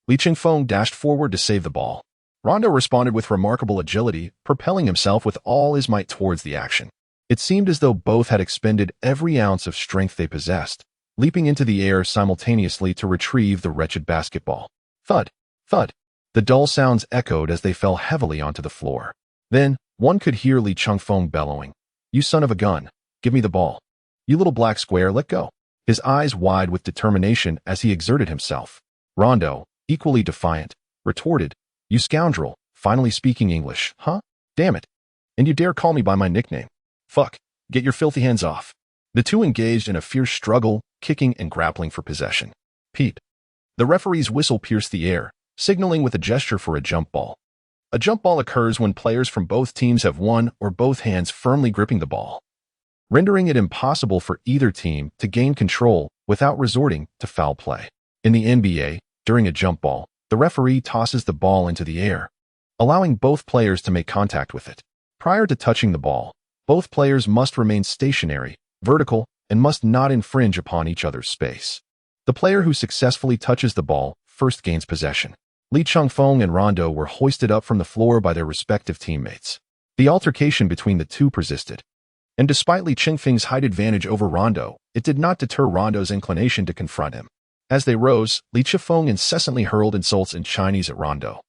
Li Chifeng dashed forward to save the ball. Rondo responded with remarkable agility, propelling himself with all his might towards the action. It seemed as though both had expended every ounce of strength they possessed, leaping into the air simultaneously to retrieve the wretched basketball. Thud, thud. The dull sounds echoed as they fell heavily onto the floor. Then, one could hear Li Chifeng bellowing, "You son of a gun. Give me the ball. You little black square, let go. His eyes wide with determination as he exerted himself. Rondo, equally defiant, retorted, You scoundrel, finally speaking English, huh? Damn it. And you dare call me by my nickname. Fuck, get your filthy hands off. The two engaged in a fierce struggle, kicking and grappling for possession. Pete. The referee's whistle pierced the air, signaling with a gesture for a jump ball. A jump ball occurs when players from both teams have one or both hands firmly gripping the ball, rendering it impossible for either team to gain control without resorting to foul play. In the NBA, during a jump ball, the referee tosses the ball into the air, allowing both players to make contact with it. Prior to touching the ball, both players must remain stationary, vertical, and must not infringe upon each other's space. The player who successfully touches the ball first gains possession. Chengfeng and Rondo were hoisted up from the floor by their respective teammates. The altercation between the two persisted. And despite Chengfeng's height advantage over Rondo, it did not deter Rondo's inclination to confront him. As they rose, Chengfeng incessantly hurled insults in Chinese at Rondo,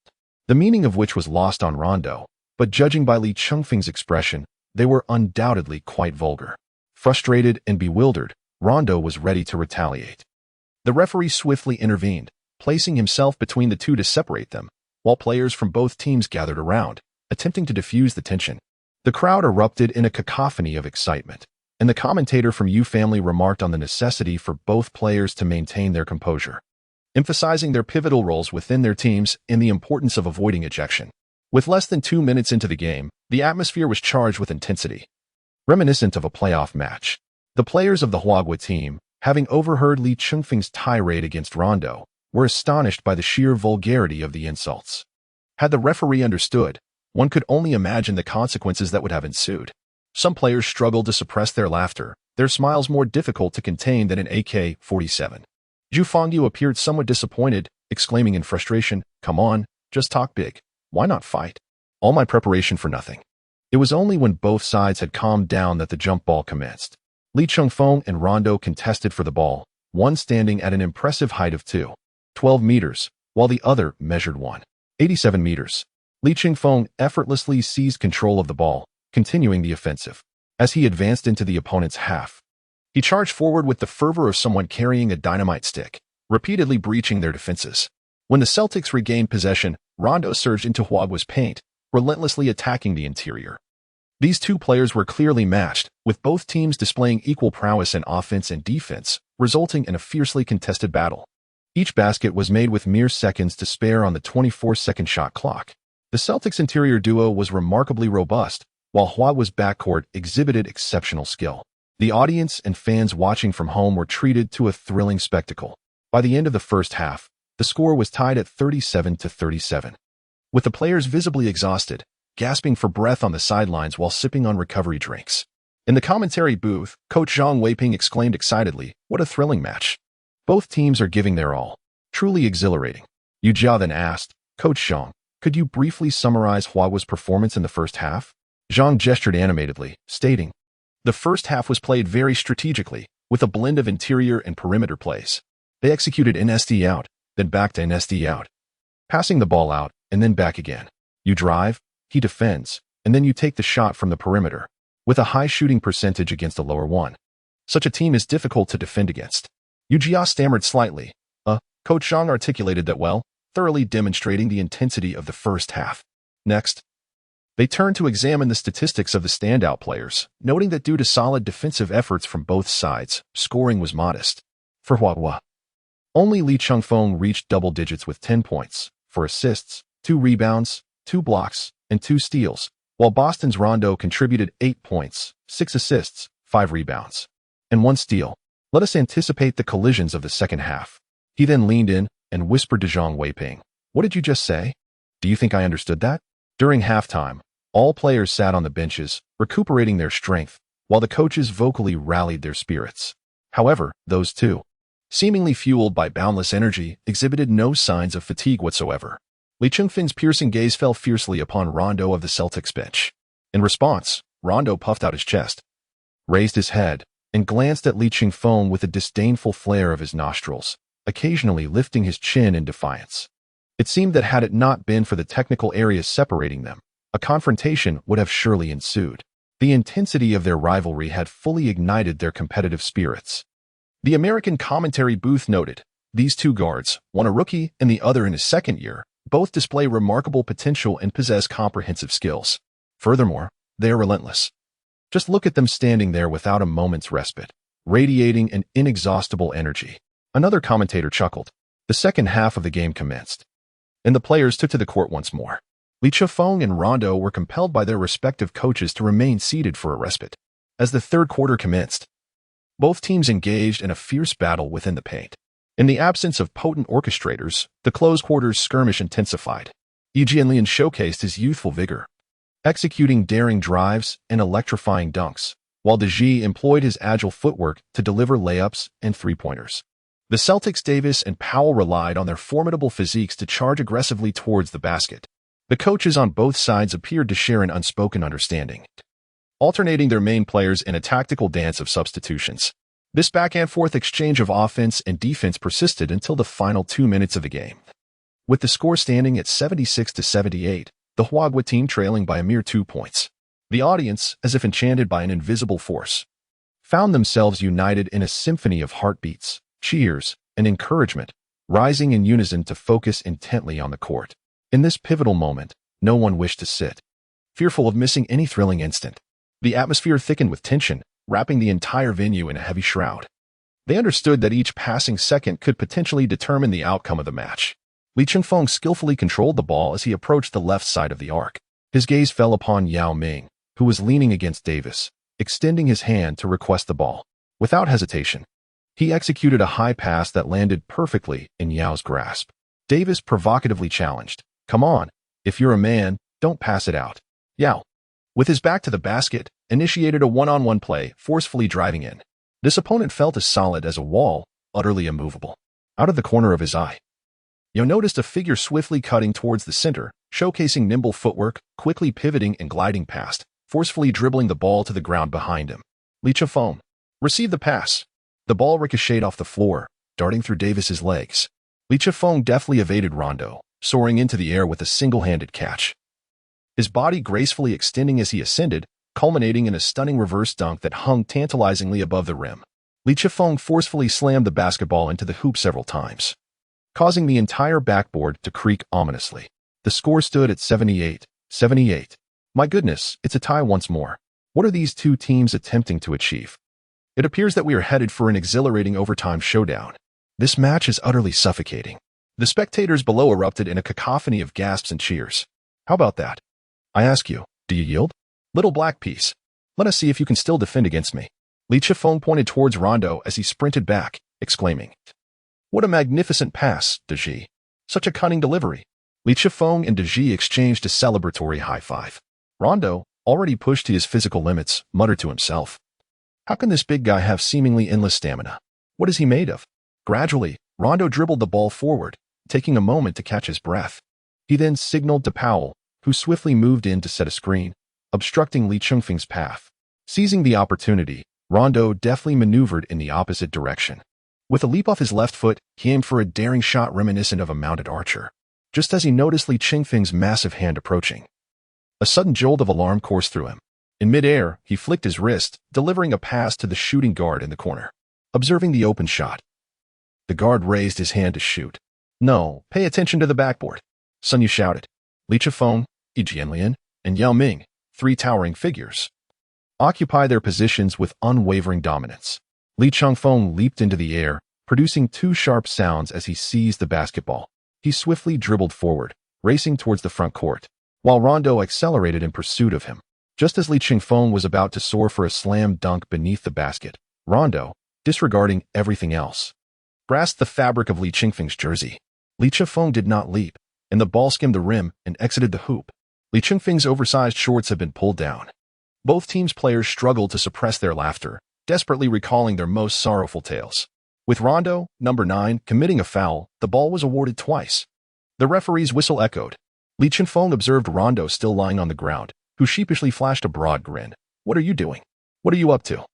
the meaning of which was lost on Rondo, but judging by Chengfeng's expression, they were undoubtedly quite vulgar. Frustrated and bewildered, Rondo was ready to retaliate. The referee swiftly intervened, placing himself between the two to separate them, while players from both teams gathered around, attempting to diffuse the tension. The crowd erupted in a cacophony of excitement, and the commentator from U Family remarked on the necessity for both players to maintain their composure, emphasizing their pivotal roles within their teams and the importance of avoiding ejection. With less than 2 minutes into the game, the atmosphere was charged with intensity, reminiscent of a playoff match. The players of the Huaguo team, having overheard Chengfeng's tirade against Rondo, were astonished by the sheer vulgarity of the insults. Had the referee understood, one could only imagine the consequences that would have ensued. Some players struggled to suppress their laughter, their smiles more difficult to contain than an AK-47. Zhu Fangyu appeared somewhat disappointed, exclaiming in frustration, Come on, just talk big. Why not fight? All my preparation for nothing. It was only when both sides had calmed down that the jump ball commenced. Chengfeng and Rondo contested for the ball, one standing at an impressive height of 2.12 meters, while the other measured 1.87 meters. Chengfeng effortlessly seized control of the ball, continuing the offensive. As he advanced into the opponent's half, he charged forward with the fervor of someone carrying a dynamite stick, repeatedly breaching their defenses. When the Celtics regained possession, Rondo surged into Huaguo's paint, relentlessly attacking the interior. These two players were clearly matched, with both teams displaying equal prowess in offense and defense, resulting in a fiercely contested battle. Each basket was made with mere seconds to spare on the 24-second shot clock. The Celtics' interior duo was remarkably robust, while Huaguo's backcourt exhibited exceptional skill. The audience and fans watching from home were treated to a thrilling spectacle. By the end of the first half, the score was tied at 37-37. With the players visibly exhausted, gasping for breath on the sidelines while sipping on recovery drinks. In the commentary booth, Coach Zhang Weiping exclaimed excitedly, What a thrilling match. Both teams are giving their all. Truly exhilarating. Yu Jia then asked, Coach Zhang, could you briefly summarize Huaguo's performance in the first half? Zhang gestured animatedly, stating, The first half was played very strategically, with a blend of interior and perimeter plays. They executed innate out, then back to innate out, passing the ball out, and then back again. You drive, he defends, and then you take the shot from the perimeter, with a high shooting percentage against a lower one. Such a team is difficult to defend against. Yu Jia stammered slightly. Coach Zhang articulated that well, thoroughly demonstrating the intensity of the first half. Next, they turned to examine the statistics of the standout players, noting that due to solid defensive efforts from both sides, scoring was modest. For Huaguo, only Chengfeng reached double digits with 10 points, 4 assists, 2 rebounds, 2 blocks, and 2 steals, while Boston's Rondo contributed 8 points, 6 assists, 5 rebounds, and 1 steal. Let us anticipate the collisions of the second half. He then leaned in and whispered to Zhang Weiping, What did you just say? Do you think I understood that? During halftime, all players sat on the benches, recuperating their strength, while the coaches vocally rallied their spirits. However, those two, seemingly fueled by boundless energy, exhibited no signs of fatigue whatsoever. Chengfeng's piercing gaze fell fiercely upon Rondo of the Celtics bench. In response, Rondo puffed out his chest, raised his head, and glanced at Chengfeng with a disdainful flare of his nostrils, occasionally lifting his chin in defiance. It seemed that had it not been for the technical areas separating them, a confrontation would have surely ensued. The intensity of their rivalry had fully ignited their competitive spirits. The American commentary booth noted, "These two guards, one a rookie and the other in his second year, both display remarkable potential and possess comprehensive skills. Furthermore, they are relentless. Just look at them standing there without a moment's respite, radiating an inexhaustible energy." Another commentator chuckled. The second half of the game commenced, and the players took to the court once more. Chengfeng and Rondo were compelled by their respective coaches to remain seated for a respite. As the third quarter commenced, both teams engaged in a fierce battle within the paint. In the absence of potent orchestrators, the close quarters skirmish intensified. Jianlian showcased his youthful vigor, executing daring drives and electrifying dunks, while Deji employed his agile footwork to deliver layups and three-pointers. The Celtics' Davis and Powell relied on their formidable physiques to charge aggressively towards the basket. The coaches on both sides appeared to share an unspoken understanding, alternating their main players in a tactical dance of substitutions. This back-and-forth exchange of offense and defense persisted until the final 2 minutes of the game. With the score standing at 76-78, the Huaguo team trailing by a mere 2 points. The audience, as if enchanted by an invisible force, found themselves united in a symphony of heartbeats, cheers, and encouragement, rising in unison to focus intently on the court. In this pivotal moment, no one wished to sit, fearful of missing any thrilling instant. The atmosphere thickened with tension, wrapping the entire venue in a heavy shroud. They understood that each passing second could potentially determine the outcome of the match. Chengfeng skillfully controlled the ball as he approached the left side of the arc. His gaze fell upon Yao Ming, who was leaning against Davis, extending his hand to request the ball. Without hesitation, he executed a high pass that landed perfectly in Yao's grasp. Davis provocatively challenged, "Come on, if you're a man, don't pass it out." Yao, with his back to the basket, initiated a one-on-one play, forcefully driving in. This opponent felt as solid as a wall, utterly immovable. Out of the corner of his eye, Yao noticed a figure swiftly cutting towards the center, showcasing nimble footwork, quickly pivoting and gliding past, forcefully dribbling the ball to the ground behind him. Chengfeng received the pass. The ball ricocheted off the floor, darting through Davis's legs. Chengfeng deftly evaded Rondo, soaring into the air with a single-handed catch. His body gracefully extending as he ascended, culminating in a stunning reverse dunk that hung tantalizingly above the rim. Chengfeng forcefully slammed the basketball into the hoop several times, causing the entire backboard to creak ominously. The score stood at 78-78. My goodness, it's a tie once more. What are these two teams attempting to achieve? It appears that we are headed for an exhilarating overtime showdown. This match is utterly suffocating. The spectators below erupted in a cacophony of gasps and cheers. How about that? I ask you, do you yield? Little black piece. Let us see if you can still defend against me. Chengfeng pointed towards Rondo as he sprinted back, exclaiming, "What a magnificent pass, Deji. Such a cunning delivery." Chengfeng and Deji exchanged a celebratory high-five. Rondo, already pushed to his physical limits, muttered to himself, "How can this big guy have seemingly endless stamina? What is he made of?" Gradually, Rondo dribbled the ball forward, taking a moment to catch his breath. He then signaled to Powell, who swiftly moved in to set a screen, obstructing Chengfeng's path. Seizing the opportunity, Rondo deftly maneuvered in the opposite direction. With a leap off his left foot, he aimed for a daring shot reminiscent of a mounted archer. Just as he noticed Chengfeng's massive hand approaching, a sudden jolt of alarm coursed through him. In midair, he flicked his wrist, delivering a pass to the shooting guard in the corner. Observing the open shot, the guard raised his hand to shoot. "No, pay attention to the backboard," Sun Yu shouted. Chengfeng, Jianlian, and Yao Ming, three towering figures, occupy their positions with unwavering dominance. Chengfeng leaped into the air, producing two sharp sounds as he seized the basketball. He swiftly dribbled forward, racing towards the front court, while Rondo accelerated in pursuit of him. Just as Chengfeng was about to soar for a slam dunk beneath the basket, Rondo, disregarding everything else, grasped the fabric of Chengfeng's jersey. Chengfeng did not leap, and the ball skimmed the rim and exited the hoop. Chengfeng's oversized shorts had been pulled down. Both teams' players struggled to suppress their laughter, desperately recalling their most sorrowful tales. With Rondo, number 9, committing a foul, the ball was awarded twice. The referee's whistle echoed. Chengfeng observed Rondo still lying on the ground, who sheepishly flashed a broad grin. "What are you doing? What are you up to?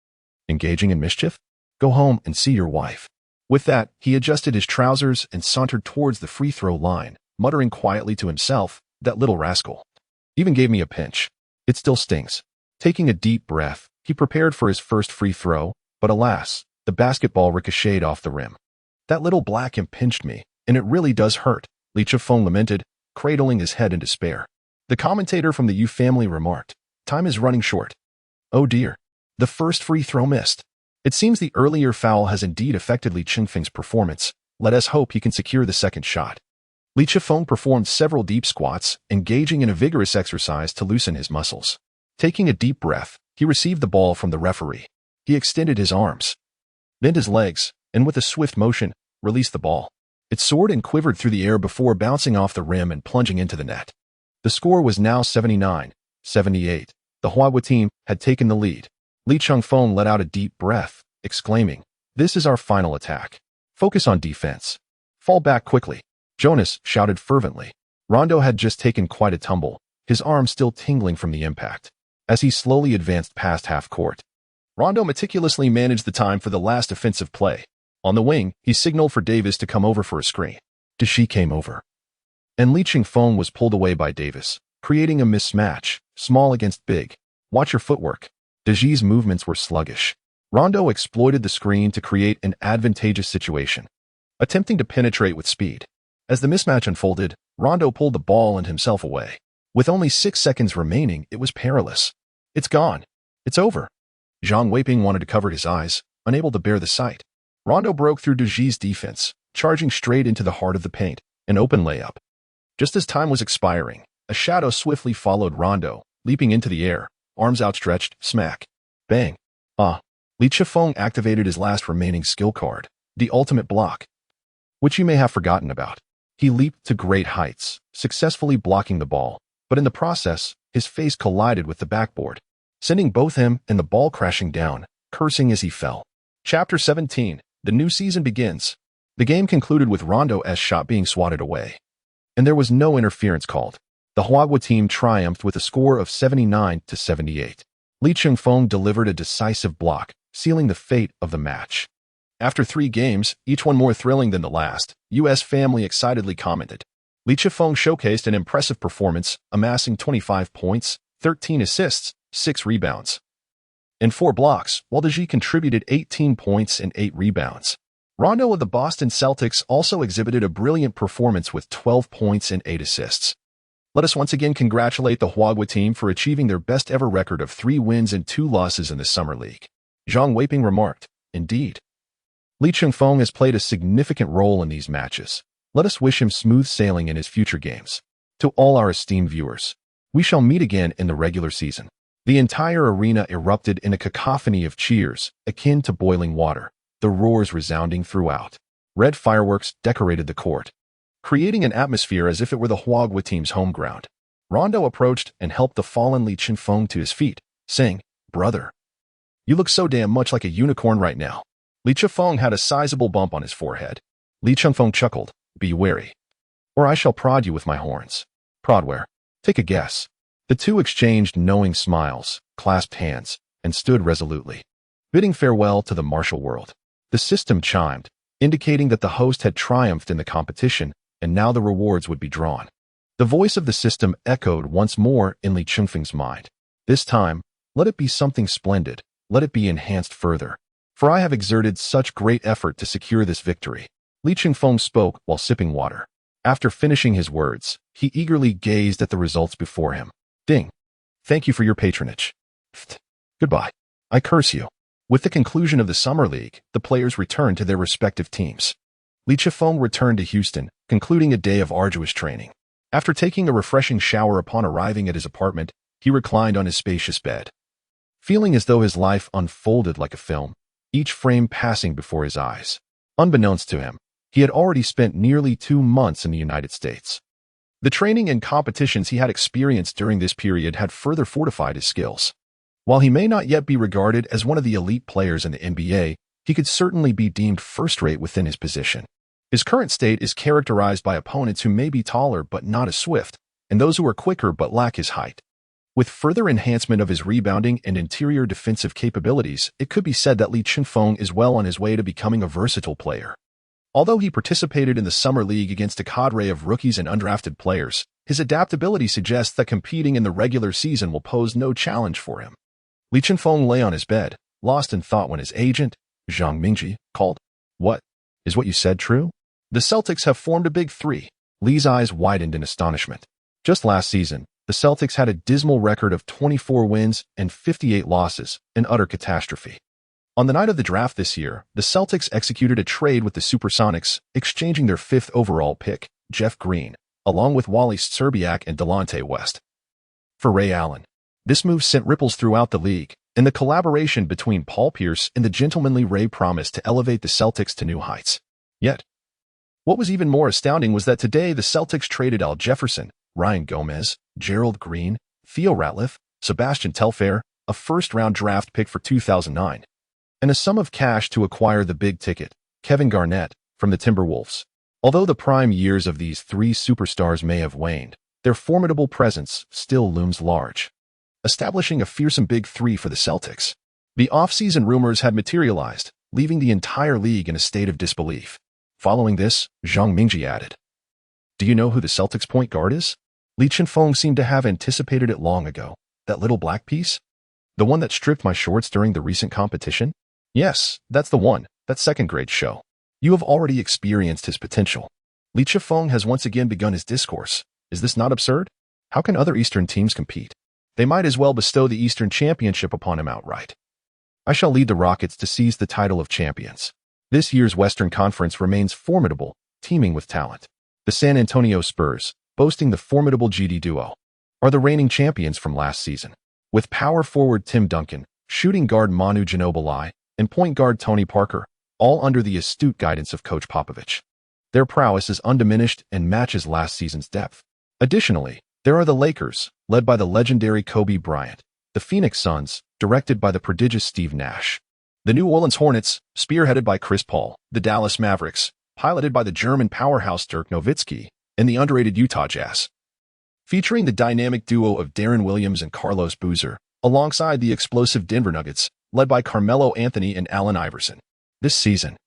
Engaging in mischief? Go home and see your wife." With that, he adjusted his trousers and sauntered towards the free throw line, muttering quietly to himself, "That little rascal even gave me a pinch. It still stings." Taking a deep breath, he prepared for his first free throw, but alas, the basketball ricocheted off the rim. That little black imp pinched me, and it really does hurt, Li Chifeng lamented, cradling his head in despair. The commentator from the Yu family remarked, time is running short. Oh dear. The first free throw missed. It seems the earlier foul has indeed affected Li Chengfeng's performance. Let us hope he can secure the second shot. Li Chifeng performed several deep squats, engaging in a vigorous exercise to loosen his muscles. Taking a deep breath, he received the ball from the referee. He extended his arms, bent his legs, and with a swift motion, released the ball. It soared and quivered through the air before bouncing off the rim and plunging into the net. The score was now 79-78. The Huaguo team had taken the lead. Li Chengfeng let out a deep breath, exclaiming, "This is our final attack. Focus on defense. Fall back quickly." Jonas shouted fervently. Rondo had just taken quite a tumble, his arm still tingling from the impact. As he slowly advanced past half court, Rondo meticulously managed the time for the last offensive play. On the wing, he signaled for Davis to come over for a screen. Dashi came over, and Li Chengfeng was pulled away by Davis, creating a mismatch, small against big. Watch your footwork. Dashi's movements were sluggish. Rondo exploited the screen to create an advantageous situation, attempting to penetrate with speed. As the mismatch unfolded, Rondo pulled the ball and himself away. With only 6 seconds remaining, it was perilous. It's gone. It's over. Zhang Weiping wanted to cover his eyes, unable to bear the sight. Rondo broke through Dashi's defense, charging straight into the heart of the paint, an open layup. Just as time was expiring, a shadow swiftly followed Rondo, leaping into the air, arms outstretched, smack. Bang. Li Chifeng activated his last remaining skill card, the ultimate block, which you may have forgotten about. He leaped to great heights, successfully blocking the ball, but in the process, his face collided with the backboard, sending both him and the ball crashing down, cursing as he fell. Chapter 17. The new season begins. The game concluded with Rondo's shot being swatted away, and there was no interference called. The Huaguo team triumphed with a score of 79-78. Li Chengfeng delivered a decisive block, sealing the fate of the match. After 3 games, each one more thrilling than the last, U.S. family excitedly commented. Li Chengfeng showcased an impressive performance, amassing 25 points, 13 assists, 6 rebounds, and 4 blocks, while Dashi contributed 18 points and 8 rebounds. Rondo of the Boston Celtics also exhibited a brilliant performance with 12 points and 8 assists. Let us once again congratulate the Huaguo team for achieving their best-ever record of 3 wins and 2 losses in the Summer League. Zhang Weiping remarked, "Indeed. Li Chengfeng has played a significant role in these matches. Let us wish him smooth sailing in his future games." To all our esteemed viewers, we shall meet again in the regular season. The entire arena erupted in a cacophony of cheers, akin to boiling water, the roars resounding throughout. Red fireworks decorated the court, creating an atmosphere as if it were the Huaguo team's home ground. Rondo approached and helped the fallen Li Chengfeng to his feet, saying, "Brother, you look so damn much like a unicorn right now." Li Chengfeng had a sizable bump on his forehead. Li Chengfeng chuckled, "Be wary, or I shall prod you with my horns." "Prod where? Take a guess." The two exchanged knowing smiles, clasped hands, and stood resolutely, bidding farewell to the martial world. The system chimed, indicating that the host had triumphed in the competition, and now the rewards would be drawn. The voice of the system echoed once more in Li Chengfeng's mind. This time, let it be something splendid, let it be enhanced further. For I have exerted such great effort to secure this victory. Li Chengfeng spoke while sipping water. After finishing his words, he eagerly gazed at the results before him. Ding. Thank you for your patronage. Pfft. Goodbye. I curse you. With the conclusion of the Summer League, the players returned to their respective teams. Li Chengfeng returned to Houston, concluding a day of arduous training. After taking a refreshing shower upon arriving at his apartment, he reclined on his spacious bed, feeling as though his life unfolded like a film, each frame passing before his eyes. Unbeknownst to him, he had already spent nearly 2 months in the United States. The training and competitions he had experienced during this period had further fortified his skills. While he may not yet be regarded as one of the elite players in the NBA, he could certainly be deemed first-rate within his position. His current state is characterized by opponents who may be taller but not as swift, and those who are quicker but lack his height. With further enhancement of his rebounding and interior defensive capabilities, it could be said that Li Chengfeng is well on his way to becoming a versatile player. Although he participated in the Summer League against a cadre of rookies and undrafted players, his adaptability suggests that competing in the regular season will pose no challenge for him. Li Chengfeng lay on his bed, lost in thought when his agent, Zhang Mingji, called. What? Is what you said true? The Celtics have formed a big three. Li's eyes widened in astonishment. Just last season, the Celtics had a dismal record of 24 wins and 58 losses, an utter catastrophe. On the night of the draft this year, the Celtics executed a trade with the Supersonics, exchanging their 5th overall pick, Jeff Green, along with Wally Szczerbiak and Delonte West, for Ray Allen. This move sent ripples throughout the league, and the collaboration between Paul Pierce and the gentlemanly Ray promised to elevate the Celtics to new heights. Yet, what was even more astounding was that today the Celtics traded Al Jefferson, Ryan Gomez, Gerald Green, Theo Ratliff, Sebastian Telfair, a first-round draft pick for 2009, and a sum of cash to acquire the big ticket, Kevin Garnett, from the Timberwolves. Although the prime years of these three superstars may have waned, their formidable presence still looms large, establishing a fearsome big three for the Celtics. The off-season rumors had materialized, leaving the entire league in a state of disbelief. Following this, Zhang Mingji added, "Do you know who the Celtics point guard is?" Li Chengfeng seemed to have anticipated it long ago. That little black piece? The one that stripped my shorts during the recent competition? Yes, that's the one. That second-grade show. You have already experienced his potential. Li Chengfeng has once again begun his discourse. Is this not absurd? How can other Eastern teams compete? They might as well bestow the Eastern Championship upon him outright. I shall lead the Rockets to seize the title of champions. This year's Western Conference remains formidable, teeming with talent. The San Antonio Spurs, boasting the formidable GD duo, are the reigning champions from last season. With power forward Tim Duncan, shooting guard Manu Ginobili, and point guard Tony Parker, all under the astute guidance of Coach Popovich. Their prowess is undiminished and matches last season's depth. Additionally, there are the Lakers, led by the legendary Kobe Bryant, the Phoenix Suns, directed by the prodigious Steve Nash, the New Orleans Hornets, spearheaded by Chris Paul, the Dallas Mavericks, piloted by the German powerhouse Dirk Nowitzki, and the underrated Utah Jazz, featuring the dynamic duo of Darren Williams and Carlos Boozer, alongside the explosive Denver Nuggets, led by Carmelo Anthony and Allen Iverson. This season,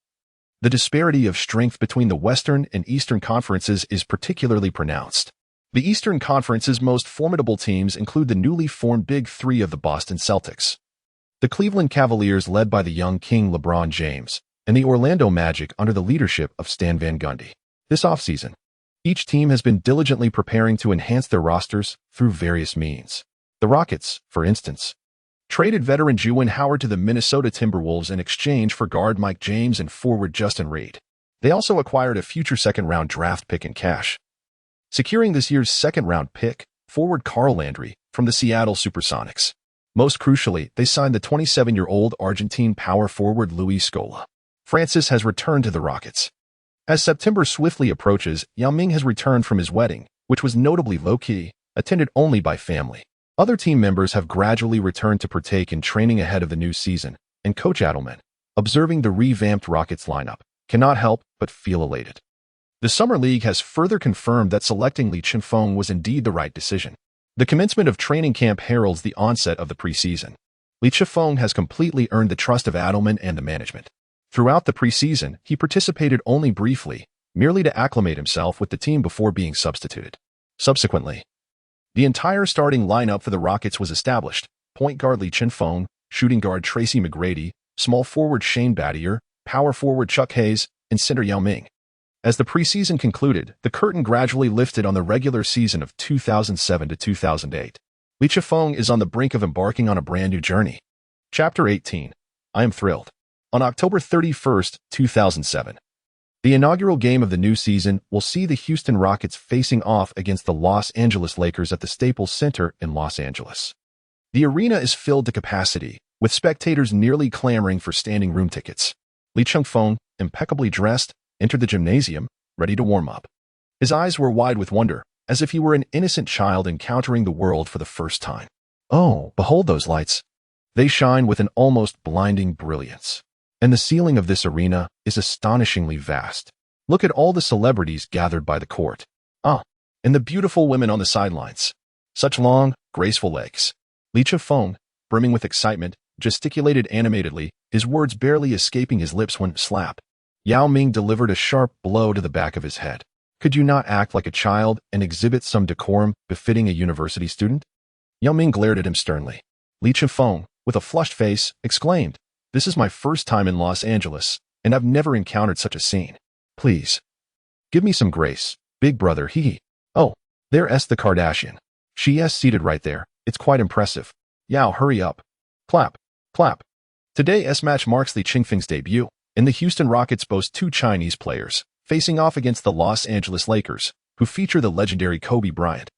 the disparity of strength between the Western and Eastern Conferences is particularly pronounced. The Eastern Conference's most formidable teams include the newly formed Big Three of the Boston Celtics, the Cleveland Cavaliers led by the young King LeBron James, and the Orlando Magic under the leadership of Stan Van Gundy. This offseason, each team has been diligently preparing to enhance their rosters through various means. The Rockets, for instance, traded veteran Juwan Howard to the Minnesota Timberwolves in exchange for guard Mike James and forward Justin Reed. They also acquired a future second-round draft pick in cash, securing this year's second-round pick, forward Carl Landry, from the Seattle Supersonics. Most crucially, they signed the 27-year-old Argentine power forward Luis Scola. Francis has returned to the Rockets. As September swiftly approaches, Yao Ming has returned from his wedding, which was notably low-key, attended only by family. Other team members have gradually returned to partake in training ahead of the new season, and Coach Adelman, observing the revamped Rockets lineup, cannot help but feel elated. The Summer League has further confirmed that selecting Li Chengfeng was indeed the right decision. The commencement of training camp heralds the onset of the preseason. Li Chengfeng has completely earned the trust of Adelman and the management. Throughout the preseason, he participated only briefly, merely to acclimate himself with the team before being substituted. Subsequently, the entire starting lineup for the Rockets was established: point guard Li Chengfeng, shooting guard Tracy McGrady, small forward Shane Battier, power forward Chuck Hayes, and center Yao Ming. As the preseason concluded, the curtain gradually lifted on the regular season of 2007 to 2008. Li Chengfeng is on the brink of embarking on a brand new journey. Chapter 18. I am thrilled. On October 31st, 2007, the inaugural game of the new season will see the Houston Rockets facing off against the Los Angeles Lakers at the Staples Center in Los Angeles. The arena is filled to capacity, with spectators nearly clamoring for standing room tickets. Li Chengfeng, impeccably dressed, entered the gymnasium, ready to warm up. His eyes were wide with wonder, as if he were an innocent child encountering the world for the first time. Oh, behold those lights. They shine with an almost blinding brilliance. And the ceiling of this arena is astonishingly vast. Look at all the celebrities gathered by the court. And the beautiful women on the sidelines. Such long, graceful legs. Li Chengfeng, brimming with excitement, gesticulated animatedly, his words barely escaping his lips when, slap, Yao Ming delivered a sharp blow to the back of his head. Could you not act like a child and exhibit some decorum befitting a university student? Yao Ming glared at him sternly. Li Chengfeng, with a flushed face, exclaimed, "This is my first time in Los Angeles, and I've never encountered such a scene. Please, give me some grace, big brother, hee. Oh, there's the Kardashian. She's seated right there. It's quite impressive. Yao, hurry up. Clap, clap." Today's match marks the Chengfeng's debut, and the Houston Rockets boast two Chinese players, facing off against the Los Angeles Lakers, who feature the legendary Kobe Bryant.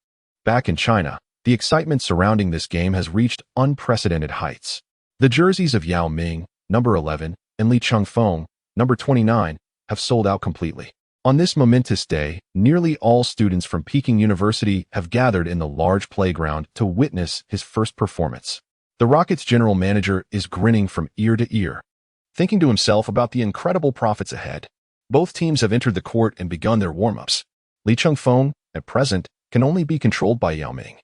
Back in China, the excitement surrounding this game has reached unprecedented heights. The jerseys of Yao Ming, number 11, and Li Chengfeng, number 29, have sold out completely. On this momentous day, nearly all students from Peking University have gathered in the large playground to witness his first performance. The Rockets' general manager is grinning from ear to ear, thinking to himself about the incredible profits ahead. Both teams have entered the court and begun their warm-ups. Li Chengfeng, at present, can only be controlled by Yao Ming,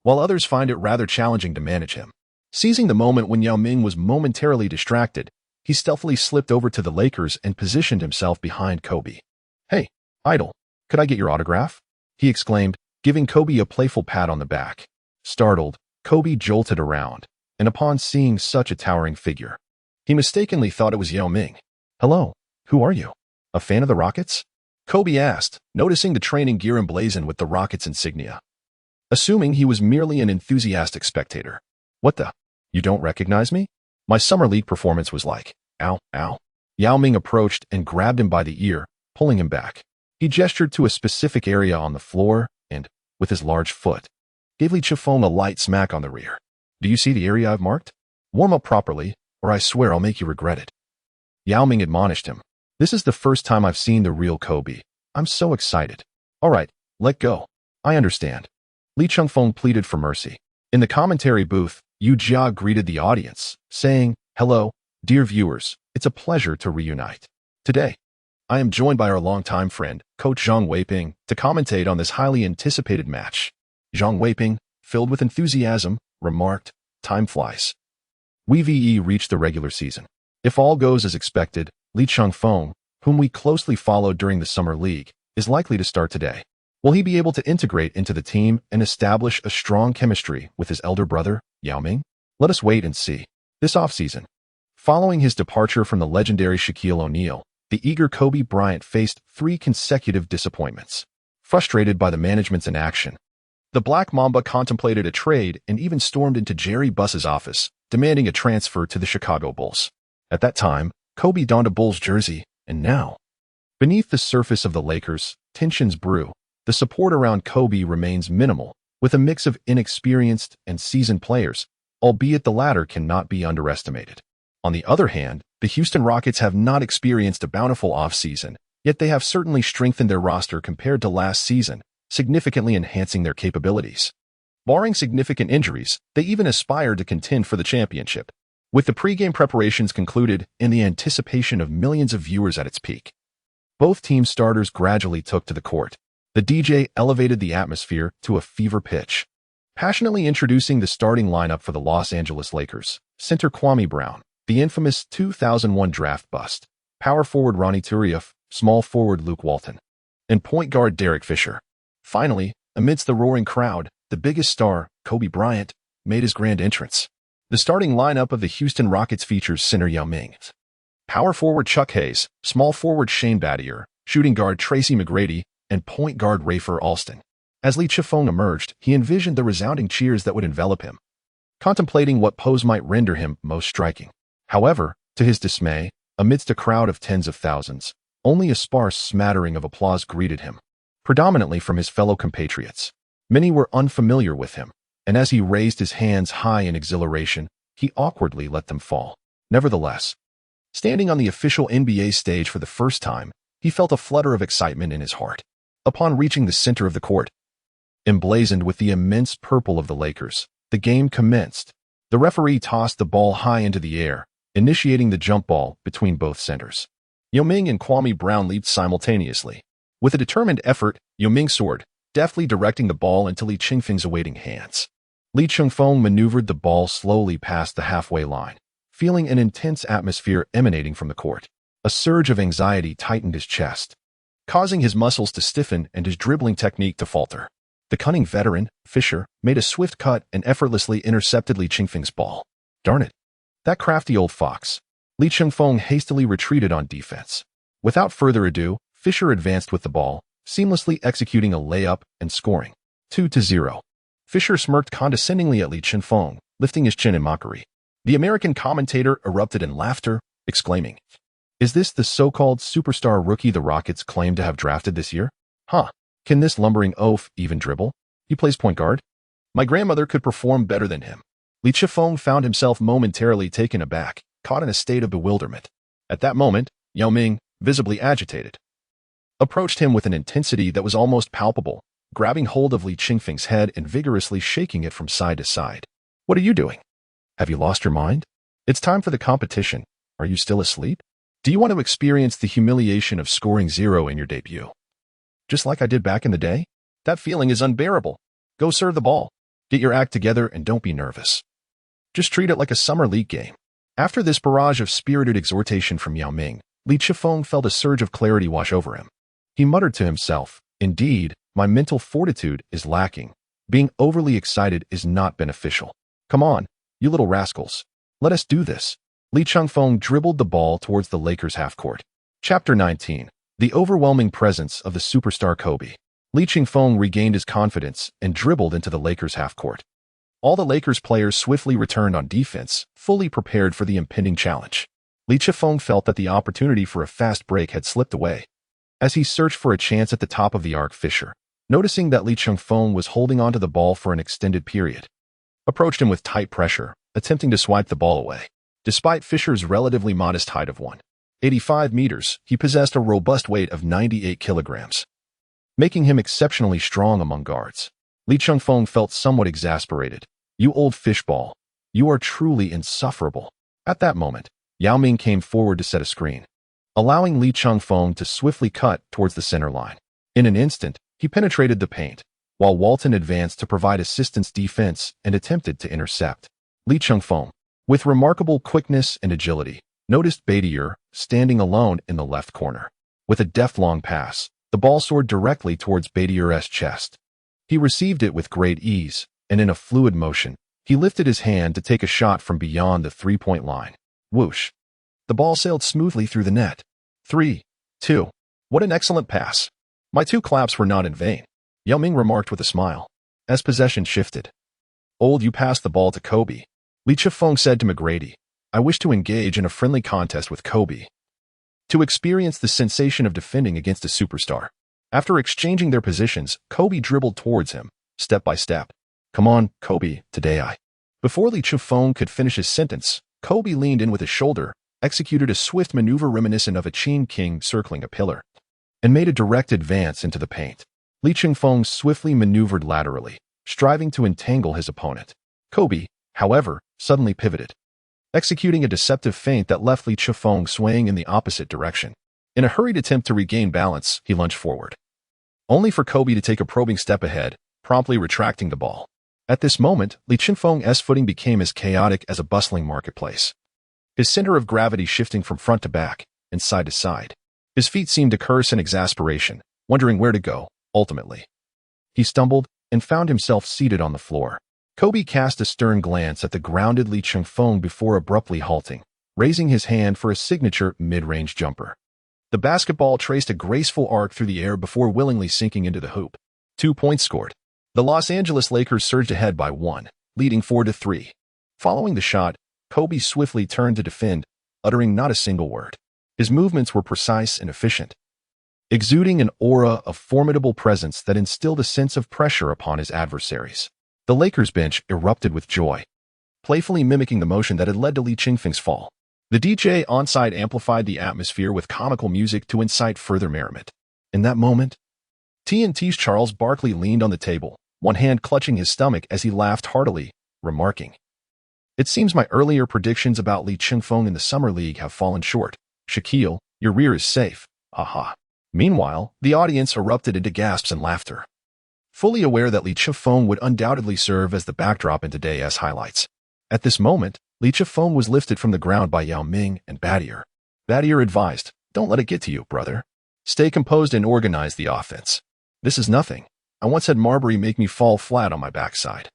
while others find it rather challenging to manage him. Seizing the moment when Yao Ming was momentarily distracted, he stealthily slipped over to the Lakers and positioned himself behind Kobe. "Hey, idol, could I get your autograph?" he exclaimed, giving Kobe a playful pat on the back. Startled, Kobe jolted around, and upon seeing such a towering figure, he mistakenly thought it was Yao Ming. "Hello, who are you? A fan of the Rockets?" Kobe asked, noticing the training gear emblazoned with the Rockets insignia. Assuming he was merely an enthusiastic spectator. "What the? You don't recognize me? My summer league performance was like, ow, ow." Yao Ming approached and grabbed him by the ear, pulling him back. He gestured to a specific area on the floor and, with his large foot, gave Li Chengfeng a light smack on the rear. "Do you see the area I've marked? Warm up properly, or I swear I'll make you regret it." Yao Ming admonished him. "This is the first time I've seen the real Kobe. I'm so excited." "All right, let go. I understand." Li Chengfeng pleaded for mercy. In the commentary booth, Yu Jia greeted the audience, saying, "Hello, dear viewers, it's a pleasure to reunite. Today, I am joined by our longtime friend, Coach Zhang Weiping, to commentate on this highly anticipated match." Zhang Weiping, filled with enthusiasm, remarked, "Time flies. We've reached the regular season. If all goes as expected, Li Chengfeng, whom we closely followed during the summer league, is likely to start today. Will he be able to integrate into the team and establish a strong chemistry with his elder brother, Yao Ming? Let us wait and see." This offseason, following his departure from the legendary Shaquille O'Neal, the eager Kobe Bryant faced 3 consecutive disappointments. Frustrated by the management's inaction, the Black Mamba contemplated a trade and even stormed into Jerry Buss's office, demanding a transfer to the Chicago Bulls. At that time, Kobe donned a Bulls jersey, and now, beneath the surface of the Lakers, tensions brew. The support around Kobe remains minimal, with a mix of inexperienced and seasoned players, albeit the latter cannot be underestimated. On the other hand, the Houston Rockets have not experienced a bountiful offseason, yet they have certainly strengthened their roster compared to last season, significantly enhancing their capabilities. Barring significant injuries, they even aspire to contend for the championship. With the pregame preparations concluded and the anticipation of millions of viewers at its peak, both team starters gradually took to the court. The DJ elevated the atmosphere to a fever pitch, passionately introducing the starting lineup for the Los Angeles Lakers. Center Kwame Brown, the infamous 2001 draft bust, power forward Ronnie Turiaf, small forward Luke Walton, and point guard Derek Fisher. Finally, amidst the roaring crowd, the biggest star, Kobe Bryant, made his grand entrance. The starting lineup of the Houston Rockets features center Yao Ming, power forward Chuck Hayes, small forward Shane Battier, shooting guard Tracy McGrady, and point guard Rafer Alston. As Li Chengfeng emerged, he envisioned the resounding cheers that would envelop him, contemplating what pose might render him most striking. However, to his dismay, amidst a crowd of tens of thousands, only a sparse smattering of applause greeted him, predominantly from his fellow compatriots. Many were unfamiliar with him, and as he raised his hands high in exhilaration, he awkwardly let them fall. Nevertheless, standing on the official NBA stage for the first time, he felt a flutter of excitement in his heart. Upon reaching the center of the court, emblazoned with the immense purple of the Lakers, the game commenced. The referee tossed the ball high into the air, initiating the jump ball between both centers. Yao Ming and Kwame Brown leaped simultaneously. With a determined effort, Yao Ming soared, deftly directing the ball into Li Chengfeng's awaiting hands. Li Chengfeng maneuvered the ball slowly past the halfway line, feeling an intense atmosphere emanating from the court. A surge of anxiety tightened his chest, causing his muscles to stiffen and his dribbling technique to falter. The cunning veteran, Fisher, made a swift cut and effortlessly intercepted Li Chengfeng's ball. Darn it. That crafty old fox. Li Chengfeng hastily retreated on defense. Without further ado, Fisher advanced with the ball, seamlessly executing a layup and scoring. 2-0. Fisher smirked condescendingly at Li Chengfeng, lifting his chin in mockery. The American commentator erupted in laughter, exclaiming, "Is this the so-called superstar rookie the Rockets claim to have drafted this year? Huh. Can this lumbering oaf even dribble? He plays point guard? My grandmother could perform better than him." Li Chengfeng found himself momentarily taken aback, caught in a state of bewilderment. At that moment, Yao Ming, visibly agitated, approached him with an intensity that was almost palpable, grabbing hold of Li Chengfeng's head and vigorously shaking it from side to side. "What are you doing? Have you lost your mind? It's time for the competition. Are you still asleep? Do you want to experience the humiliation of scoring 0 in your debut? Just like I did back in the day? That feeling is unbearable. Go serve the ball. Get your act together and don't be nervous. Just treat it like a summer league game." After this barrage of spirited exhortation from Yao Ming, Li Chengfeng felt a surge of clarity wash over him. He muttered to himself, "Indeed, my mental fortitude is lacking. Being overly excited is not beneficial. Come on, you little rascals. Let us do this." Li Chengfeng dribbled the ball towards the Lakers' half-court. Chapter 19. The overwhelming presence of the superstar Kobe. Li Chengfeng regained his confidence and dribbled into the Lakers' half-court. All the Lakers players swiftly returned on defense, fully prepared for the impending challenge. Li Chengfeng felt that the opportunity for a fast break had slipped away. As he searched for a chance at the top of the arc, Fisher, noticing that Li Chengfeng was holding onto the ball for an extended period, approached him with tight pressure, attempting to swipe the ball away. Despite Fisher's relatively modest height of 185 meters, he possessed a robust weight of 98 kilograms, making him exceptionally strong among guards. Li Chengfeng felt somewhat exasperated. "You old fishball. You are truly insufferable." At that moment, Yao Ming came forward to set a screen, allowing Li Chengfeng to swiftly cut towards the center line. In an instant, he penetrated the paint, while Walton advanced to provide assistance defense and attempted to intercept. Li Chengfeng, with remarkable quickness and agility, noticed Badier standing alone in the left corner. With a deft long pass, the ball soared directly towards Badier's chest. He received it with great ease, and in a fluid motion, he lifted his hand to take a shot from beyond the three-point line. Whoosh! The ball sailed smoothly through the net. 3-2. What an excellent pass. My 2 claps were not in vain, Yao Ming remarked with a smile, as possession shifted. "Old, you passed the ball to Kobe," Li Chengfeng said to McGrady. "I wish to engage in a friendly contest with Kobe, to experience the sensation of defending against a superstar." After exchanging their positions, Kobe dribbled towards him, step by step. "Come on, Kobe, today I..." Before Li Chengfeng could finish his sentence, Kobe leaned in with his shoulder, executed a swift maneuver reminiscent of a chain king circling a pillar, and made a direct advance into the paint. Li Chengfeng swiftly maneuvered laterally, striving to entangle his opponent. Kobe, however, suddenly pivoted, executing a deceptive feint that left Li Chengfeng swaying in the opposite direction. In a hurried attempt to regain balance, he lunged forward, only for Kobe to take a probing step ahead, promptly retracting the ball. At this moment, Li Chengfeng's footing became as chaotic as a bustling marketplace, his center of gravity shifting from front to back and side to side. His feet seemed to curse in exasperation, wondering where to go. Ultimately, he stumbled and found himself seated on the floor. Kobe cast a stern glance at the grounded Li Chengfeng before abruptly halting, raising his hand for a signature mid-range jumper. The basketball traced a graceful arc through the air before willingly sinking into the hoop. 2 points scored. The Los Angeles Lakers surged ahead by 1, leading 4-3. Following the shot, Kobe swiftly turned to defend, uttering not a single word. His movements were precise and efficient, exuding an aura of formidable presence that instilled a sense of pressure upon his adversaries. The Lakers bench erupted with joy, playfully mimicking the motion that had led to Li Chengfeng's fall. The DJ onside amplified the atmosphere with comical music to incite further merriment. In that moment, TNT's Charles Barkley leaned on the table, one hand clutching his stomach as he laughed heartily, remarking, "It seems my earlier predictions about Li Chengfeng in the Summer League have fallen short. Shaquille, your rear is safe. Aha." Meanwhile, the audience erupted into gasps and laughter, fully aware that Li Chengfeng would undoubtedly serve as the backdrop in today's highlights. At this moment, Li Chengfeng was lifted from the ground by Yao Ming and Badier. Badier advised, "Don't let it get to you, brother. Stay composed and organize the offense. This is nothing. I once had Marbury make me fall flat on my backside.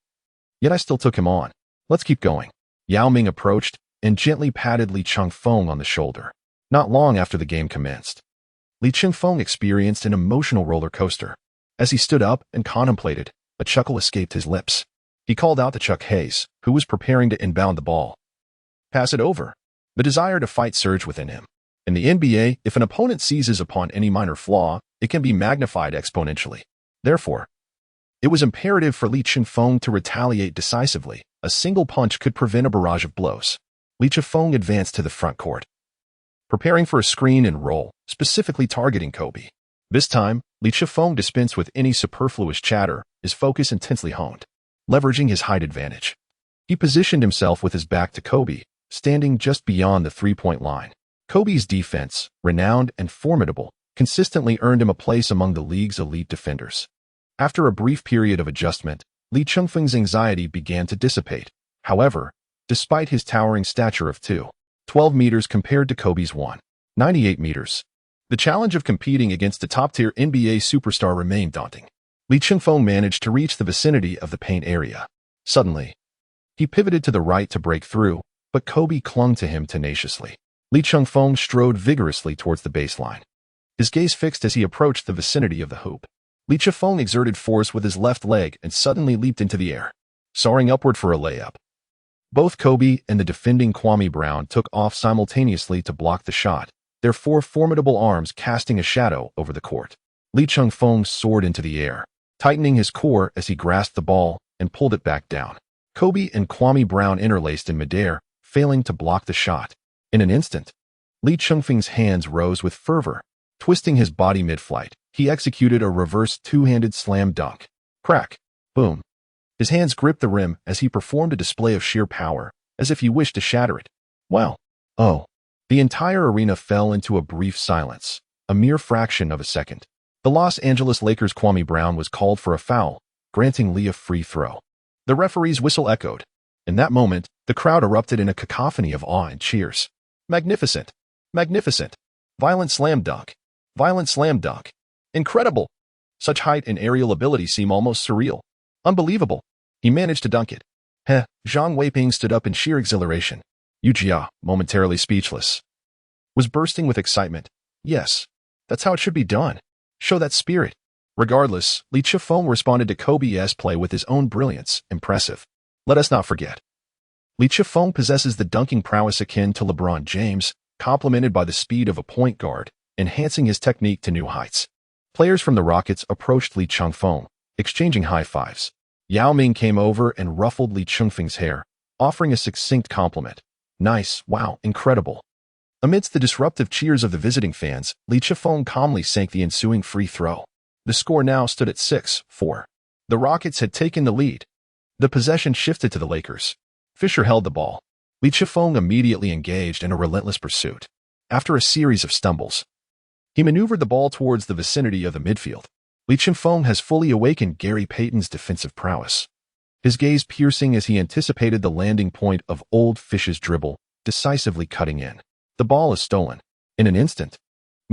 Yet I still took him on. Let's keep going." Yao Ming approached and gently patted Li Chengfeng on the shoulder. Not long after the game commenced, Li Chengfeng experienced an emotional roller coaster. As he stood up and contemplated, a chuckle escaped his lips. He called out to Chuck Hayes, who was preparing to inbound the ball. Pass it over. The desire to fight surged within him. In the NBA, if an opponent seizes upon any minor flaw, it can be magnified exponentially. Therefore, it was imperative for Li Chengfeng to retaliate decisively. A single punch could prevent a barrage of blows. Li Chengfeng advanced to the front court, preparing for a screen and roll, specifically targeting Kobe. This time, Li Chengfeng dispensed with any superfluous chatter, his focus intensely honed. Leveraging his height advantage, he positioned himself with his back to Kobe, standing just beyond the three-point line. Kobe's defense, renowned and formidable, consistently earned him a place among the league's elite defenders. After a brief period of adjustment, Li Chengfeng's anxiety began to dissipate. However, despite his towering stature of 2.12 meters compared to Kobe's 1.98 meters, the challenge of competing against a top-tier NBA superstar remained daunting. Li Chengfeng managed to reach the vicinity of the paint area. Suddenly, he pivoted to the right to break through, but Kobe clung to him tenaciously. Li Chengfeng strode vigorously towards the baseline, his gaze fixed as he approached the vicinity of the hoop. Li Chengfeng exerted force with his left leg and suddenly leaped into the air, soaring upward for a layup. Both Kobe and the defending Kwame Brown took off simultaneously to block the shot, their four formidable arms casting a shadow over the court. Li Chengfeng soared into the air, tightening his core as he grasped the ball and pulled it back down. Kobe and Kwame Brown interlaced in midair, failing to block the shot. In an instant, Li Chengfeng's hands rose with fervor. Twisting his body mid-flight, he executed a reverse two-handed slam dunk. Crack! Boom! His hands gripped the rim as he performed a display of sheer power, as if he wished to shatter it. Wow! Oh! The entire arena fell into a brief silence, a mere fraction of a second. The Los Angeles Lakers' Kwame Brown was called for a foul, granting Li a free throw. The referee's whistle echoed. In that moment, the crowd erupted in a cacophony of awe and cheers. Magnificent! Magnificent! Violent slam dunk! Violent slam dunk! Incredible! Such height and aerial ability seem almost surreal. Unbelievable! He managed to dunk it. Heh! Zhang Weiping stood up in sheer exhilaration. Yu Jia, momentarily speechless, was bursting with excitement. Yes, that's how it should be done. Show that spirit. Regardless, Li Chengfeng responded to Kobe's play with his own brilliance. Impressive. Let us not forget, Li Chengfeng possesses the dunking prowess akin to LeBron James, complemented by the speed of a point guard, enhancing his technique to new heights. Players from the Rockets approached Li Chengfeng, exchanging high fives. Yao Ming came over and ruffled Li Chengfeng's hair, offering a succinct compliment. Nice, wow, incredible. Amidst the disruptive cheers of the visiting fans, Li Chengfeng calmly sank the ensuing free throw. The score now stood at 6-4. The Rockets had taken the lead. The possession shifted to the Lakers. Fisher held the ball. Li Chengfeng immediately engaged in a relentless pursuit. After a series of stumbles, he maneuvered the ball towards the vicinity of the midfield. Li Chengfeng has fully awakened Gary Payton's defensive prowess, his gaze piercing as he anticipated the landing point of Old Fish's dribble, decisively cutting in. The ball is stolen. In an instant,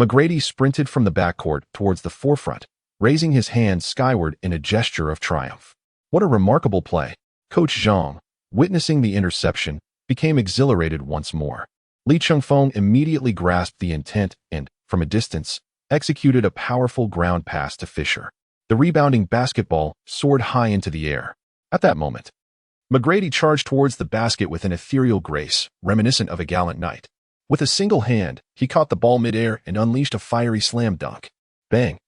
McGrady sprinted from the backcourt towards the forefront, raising his hand skyward in a gesture of triumph. What a remarkable play! Coach Zhang, witnessing the interception, became exhilarated once more. Li Chengfeng immediately grasped the intent and, from a distance, executed a powerful ground pass to Fisher. The rebounding basketball soared high into the air. At that moment, McGrady charged towards the basket with an ethereal grace, reminiscent of a gallant knight. With a single hand, he caught the ball midair and unleashed a fiery slam dunk. Bang!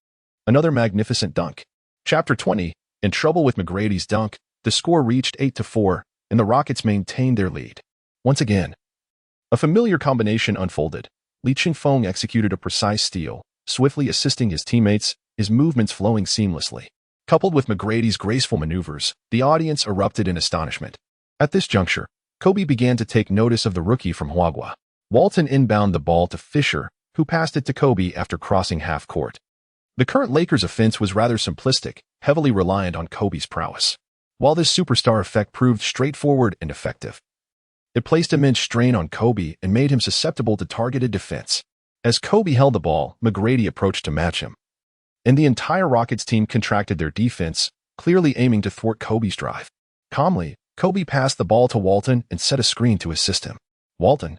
Another magnificent dunk. Chapter 20, in trouble with McGrady's dunk, the score reached 8-4, and the Rockets maintained their lead. Once again, a familiar combination unfolded. Li Chengfeng executed a precise steal, swiftly assisting his teammates, his movements flowing seamlessly. Coupled with McGrady's graceful maneuvers, the audience erupted in astonishment. At this juncture, Kobe began to take notice of the rookie from Huaguo. Walton inbound the ball to Fisher, who passed it to Kobe after crossing half court. The current Lakers offense was rather simplistic, heavily reliant on Kobe's prowess. While this superstar effect proved straightforward and effective, it placed immense strain on Kobe and made him susceptible to targeted defense. As Kobe held the ball, McGrady approached to match him, and the entire Rockets team contracted their defense, clearly aiming to thwart Kobe's drive. Calmly, Kobe passed the ball to Walton and set a screen to assist him. Walton,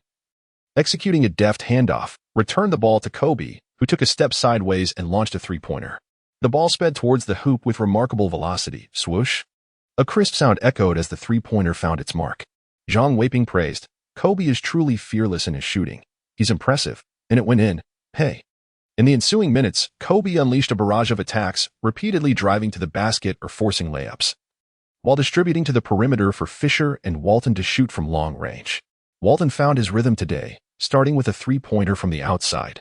executing a deft handoff, returned the ball to Kobe, who took a step sideways and launched a three-pointer. The ball sped towards the hoop with remarkable velocity. Swoosh! A crisp sound echoed as the three-pointer found its mark. Zhang Weiping praised, "Kobe is truly fearless in his shooting. He's impressive, and it went in. Hey." In the ensuing minutes, Kobe unleashed a barrage of attacks, repeatedly driving to the basket or forcing layups, while distributing to the perimeter for Fisher and Walton to shoot from long range. Walton found his rhythm today, starting with a three-pointer from the outside,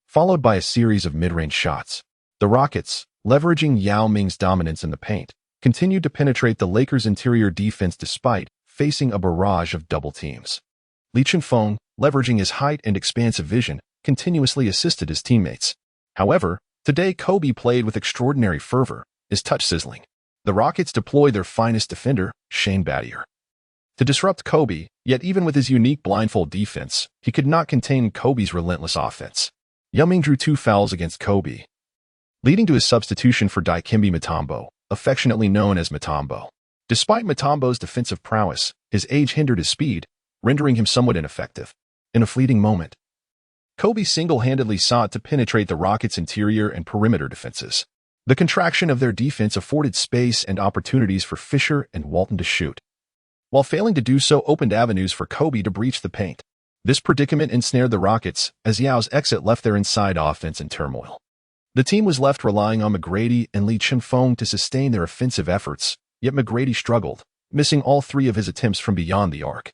followed by a series of mid-range shots. The Rockets, leveraging Yao Ming's dominance in the paint, continued to penetrate the Lakers' interior defense despite facing a barrage of double teams. Li Chengfeng, leveraging his height and expansive vision, continuously assisted his teammates. However, today Kobe played with extraordinary fervor, his touch sizzling. The Rockets deployed their finest defender, Shane Battier, to disrupt Kobe, yet even with his unique blindfold defense, he could not contain Kobe's relentless offense. Yao Ming drew 2 fouls against Kobe, leading to his substitution for Dikembe Mutombo, affectionately known as Mutombo. Despite Mutombo's defensive prowess, his age hindered his speed, rendering him somewhat ineffective. In a fleeting moment, Kobe single-handedly sought to penetrate the Rockets' interior and perimeter defenses. The contraction of their defense afforded space and opportunities for Fisher and Walton to shoot, while failing to do so opened avenues for Kobe to breach the paint. This predicament ensnared the Rockets as Yao's exit left their inside offense in turmoil. The team was left relying on McGrady and Li Chengfeng to sustain their offensive efforts, yet McGrady struggled, missing all 3 of his attempts from beyond the arc,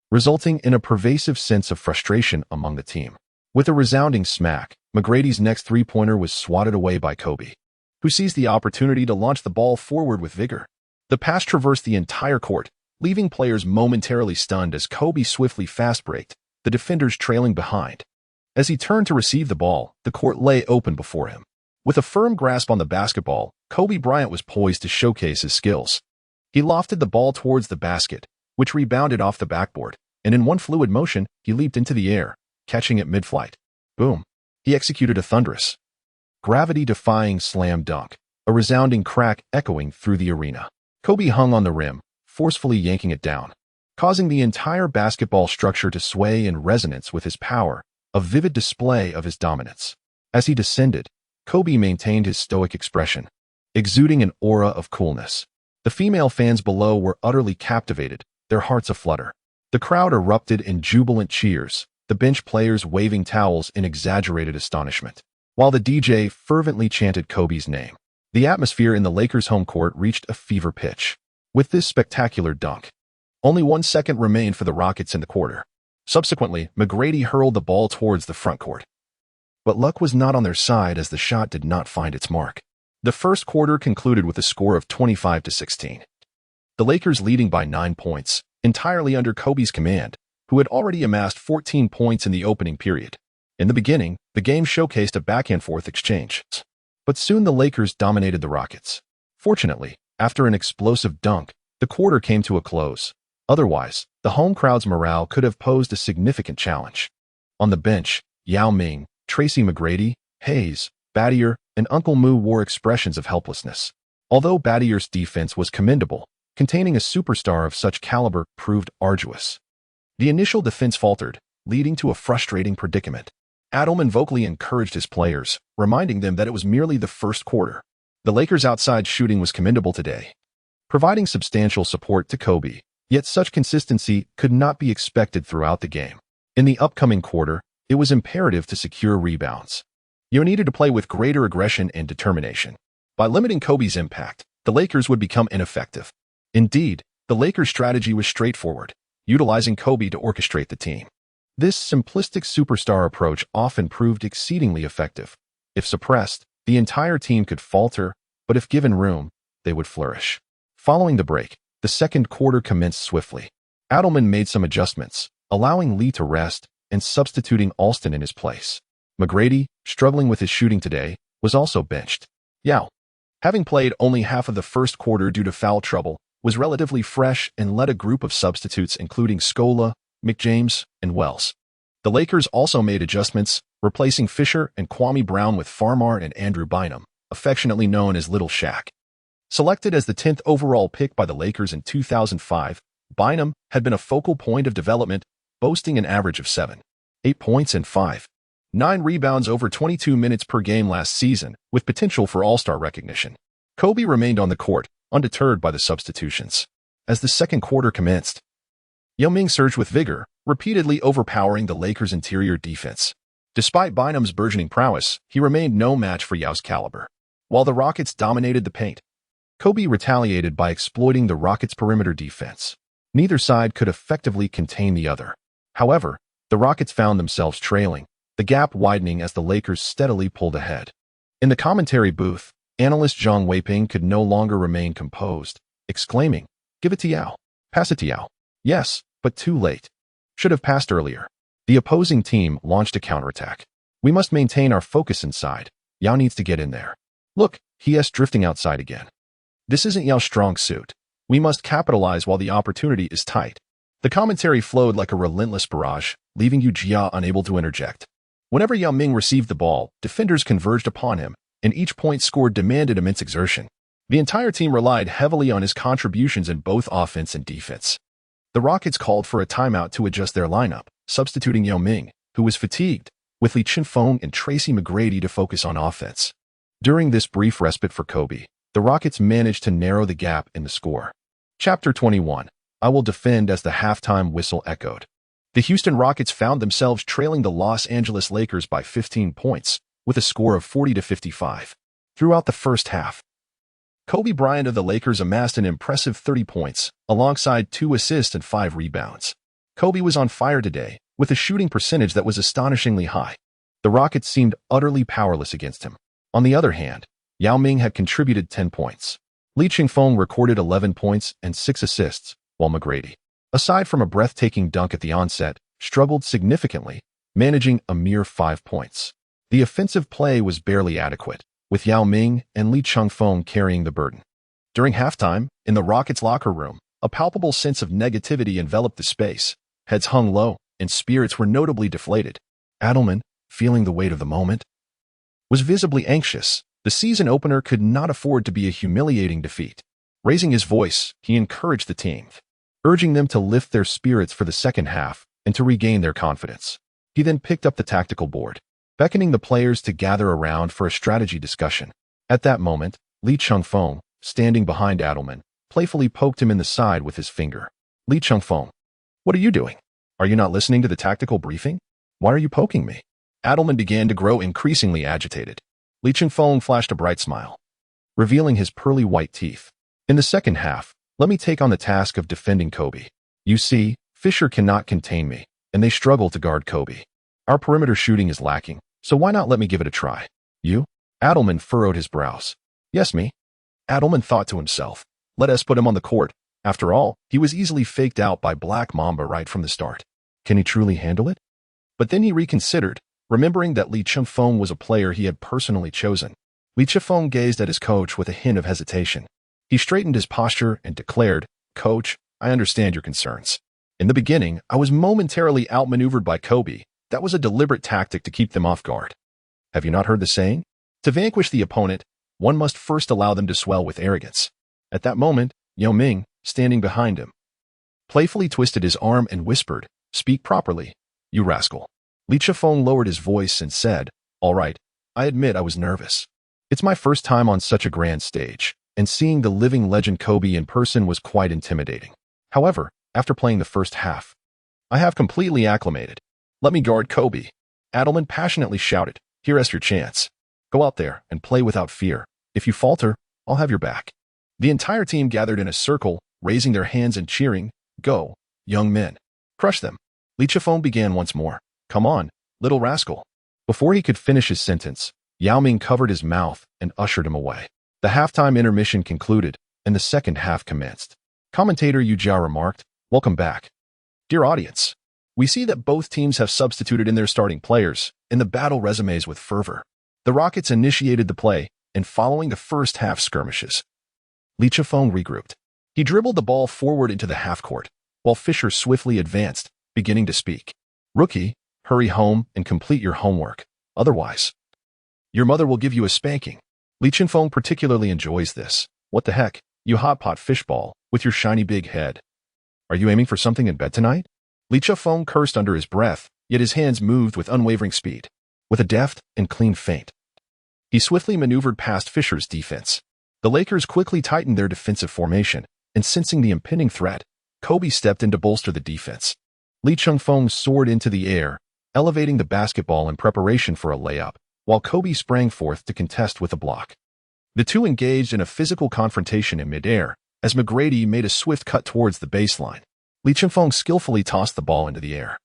resulting in a pervasive sense of frustration among the team. With a resounding smack, McGrady's next three-pointer was swatted away by Kobe, who seized the opportunity to launch the ball forward with vigor. The pass traversed the entire court, leaving players momentarily stunned as Kobe swiftly fast-breaked, the defenders trailing behind. As he turned to receive the ball, the court lay open before him. With a firm grasp on the basketball, Kobe Bryant was poised to showcase his skills. He lofted the ball towards the basket, which rebounded off the backboard, and in one fluid motion, he leaped into the air, catching it mid-flight. Boom! He executed a thunderous, gravity-defying slam dunk, a resounding crack echoing through the arena. Kobe hung on the rim, forcefully yanking it down, causing the entire basketball structure to sway in resonance with his power, a vivid display of his dominance. As he descended, Kobe maintained his stoic expression, exuding an aura of coolness. The female fans below were utterly captivated, their hearts aflutter. The crowd erupted in jubilant cheers, the bench players waving towels in exaggerated astonishment, while the DJ fervently chanted Kobe's name. The atmosphere in the Lakers' home court reached a fever pitch. With this spectacular dunk, only 1 second remained for the Rockets in the quarter. Subsequently, McGrady hurled the ball towards the front court. But luck was not on their side as the shot did not find its mark. The first quarter concluded with a score of 25-16. The Lakers leading by 9 points, entirely under Kobe's command, who had already amassed 14 points in the opening period. In the beginning, the game showcased a back-and-forth exchange, but soon the Lakers dominated the Rockets. Fortunately, after an explosive dunk, the quarter came to a close. Otherwise, the home crowd's morale could have posed a significant challenge. On the bench, Yao Ming, Tracy McGrady, Hayes, Battier, and Uncle Moo wore expressions of helplessness. Although Battier's defense was commendable, containing a superstar of such caliber proved arduous. The initial defense faltered, leading to a frustrating predicament. Adelman vocally encouraged his players, reminding them that it was merely the first quarter. The Lakers' outside shooting was commendable today, providing substantial support to Kobe, yet such consistency could not be expected throughout the game. In the upcoming quarter, it was imperative to secure rebounds. You needed to play with greater aggression and determination. By limiting Kobe's impact, the Lakers would become ineffective. Indeed, the Lakers' strategy was straightforward, utilizing Kobe to orchestrate the team. This simplistic superstar approach often proved exceedingly effective. If suppressed, the entire team could falter, but if given room, they would flourish. Following the break, the second quarter commenced swiftly. Adelman made some adjustments, allowing Lee to rest and substituting Alston in his place. McGrady, struggling with his shooting today, was also benched. Yao, having played only half of the first quarter due to foul trouble, was relatively fresh and led a group of substitutes including Scola, McJames, and Wells. The Lakers also made adjustments, replacing Fisher and Kwame Brown with Farmar and Andrew Bynum, affectionately known as Little Shaq. Selected as the 10th overall pick by the Lakers in 2005, Bynum had been a focal point of development, boasting an average of 7.8 points and 5.9 rebounds over 22 minutes per game last season, with potential for All-Star recognition. Kobe remained on the court, undeterred by the substitutions. As the second quarter commenced, Yao Ming surged with vigor, repeatedly overpowering the Lakers' interior defense. Despite Bynum's burgeoning prowess, he remained no match for Yao's caliber. While the Rockets dominated the paint, Kobe retaliated by exploiting the Rockets' perimeter defense. Neither side could effectively contain the other. However, the Rockets found themselves trailing, the gap widening as the Lakers steadily pulled ahead. In the commentary booth, analyst Zhang Weiping could no longer remain composed, exclaiming, "Give it to Yao. Pass it to Yao." Yes, but too late. Should have passed earlier. The opposing team launched a counterattack. "We must maintain our focus inside. Yao needs to get in there. Look, he's drifting outside again. This isn't Yao's strong suit. We must capitalize while the opportunity is tight." The commentary flowed like a relentless barrage, leaving Yu Jia unable to interject. Whenever Yao Ming received the ball, defenders converged upon him, and each point scored demanded immense exertion. The entire team relied heavily on his contributions in both offense and defense. The Rockets called for a timeout to adjust their lineup, substituting Yao Ming, who was fatigued, with Chengfeng and Tracy McGrady to focus on offense. During this brief respite for Kobe, the Rockets managed to narrow the gap in the score. Chapter 21. I will defend as the halftime whistle echoed. The Houston Rockets found themselves trailing the Los Angeles Lakers by 15 points, with a score of 40-55. Throughout the first half, Kobe Bryant of the Lakers amassed an impressive 30 points, alongside 2 assists and 5 rebounds. Kobe was on fire today, with a shooting percentage that was astonishingly high. The Rockets seemed utterly powerless against him. On the other hand, Yao Ming had contributed 10 points. Li Chengfeng recorded 11 points and 6 assists, while McGrady, aside from a breathtaking dunk at the onset, struggled significantly, managing a mere 5 points. The offensive play was barely adequate, with Yao Ming and Li Chengfeng carrying the burden. During halftime, in the Rockets' locker room, a palpable sense of negativity enveloped the space. Heads hung low, and spirits were notably deflated. Adelman, feeling the weight of the moment, was visibly anxious. The season opener could not afford to be a humiliating defeat. Raising his voice, he encouraged the team, urging them to lift their spirits for the second half and to regain their confidence. He then picked up the tactical board, beckoning the players to gather around for a strategy discussion. At that moment, Li Chengfeng, standing behind Adelman, playfully poked him in the side with his finger. "Li Chengfeng, what are you doing? Are you not listening to the tactical briefing? Why are you poking me?" Adelman began to grow increasingly agitated. Li Chengfeng flashed a bright smile, revealing his pearly white teeth. "In the second half, let me take on the task of defending Kobe. You see, Fisher cannot contain me, and they struggle to guard Kobe. Our perimeter shooting is lacking, so why not let me give it a try?" "You?" Adelman furrowed his brows. "Yes, me." Adelman thought to himself, "Let us put him on the court. After all, he was easily faked out by Black Mamba right from the start. Can he truly handle it?" But then he reconsidered, remembering that Li Chengfeng was a player he had personally chosen. Li Chengfeng gazed at his coach with a hint of hesitation. He straightened his posture and declared, "Coach, I understand your concerns. In the beginning, I was momentarily outmaneuvered by Kobe. That was a deliberate tactic to keep them off guard. Have you not heard the saying? To vanquish the opponent, one must first allow them to swell with arrogance." At that moment, Yao Ming, standing behind him, playfully twisted his arm and whispered, "Speak properly, you rascal." Li Chengfeng lowered his voice and said, "All right, I admit I was nervous. It's my first time on such a grand stage, and seeing the living legend Kobe in person was quite intimidating. However, after playing the first half, I have completely acclimated. Let me guard Kobe." Adelman passionately shouted, "Here's your chance. Go out there and play without fear. If you falter, I'll have your back." The entire team gathered in a circle, raising their hands and cheering, "Go, young men. Crush them." Li Chengfeng began once more, "Come on, little rascal." Before he could finish his sentence, Yao Ming covered his mouth and ushered him away. The halftime intermission concluded, and the second half commenced. Commentator Yu Jia remarked, "Welcome back. Dear audience, we see that both teams have substituted in their starting players, and the battle resumes with fervor." The Rockets initiated the play, and following the first half skirmishes, Li Chengfeng regrouped. He dribbled the ball forward into the half-court, while Fisher swiftly advanced, beginning to speak. "Rookie, hurry home and complete your homework. Otherwise, your mother will give you a spanking." Li Chengfeng particularly enjoys this, What the heck, you hot pot fishball, with your shiny big head. Are you aiming for something in bed tonight? Li Chengfeng cursed under his breath, yet his hands moved with unwavering speed. With a deft and clean feint, he swiftly maneuvered past Fisher's defense. The Lakers quickly tightened their defensive formation, and sensing the impending threat, Kobe stepped in to bolster the defense. Li Chengfeng soared into the air, elevating the basketball in preparation for a layup, while Kobe sprang forth to contest with a block. The two engaged in a physical confrontation in midair, as McGrady made a swift cut towards the baseline. Li Chengfeng skillfully tossed the ball into the air,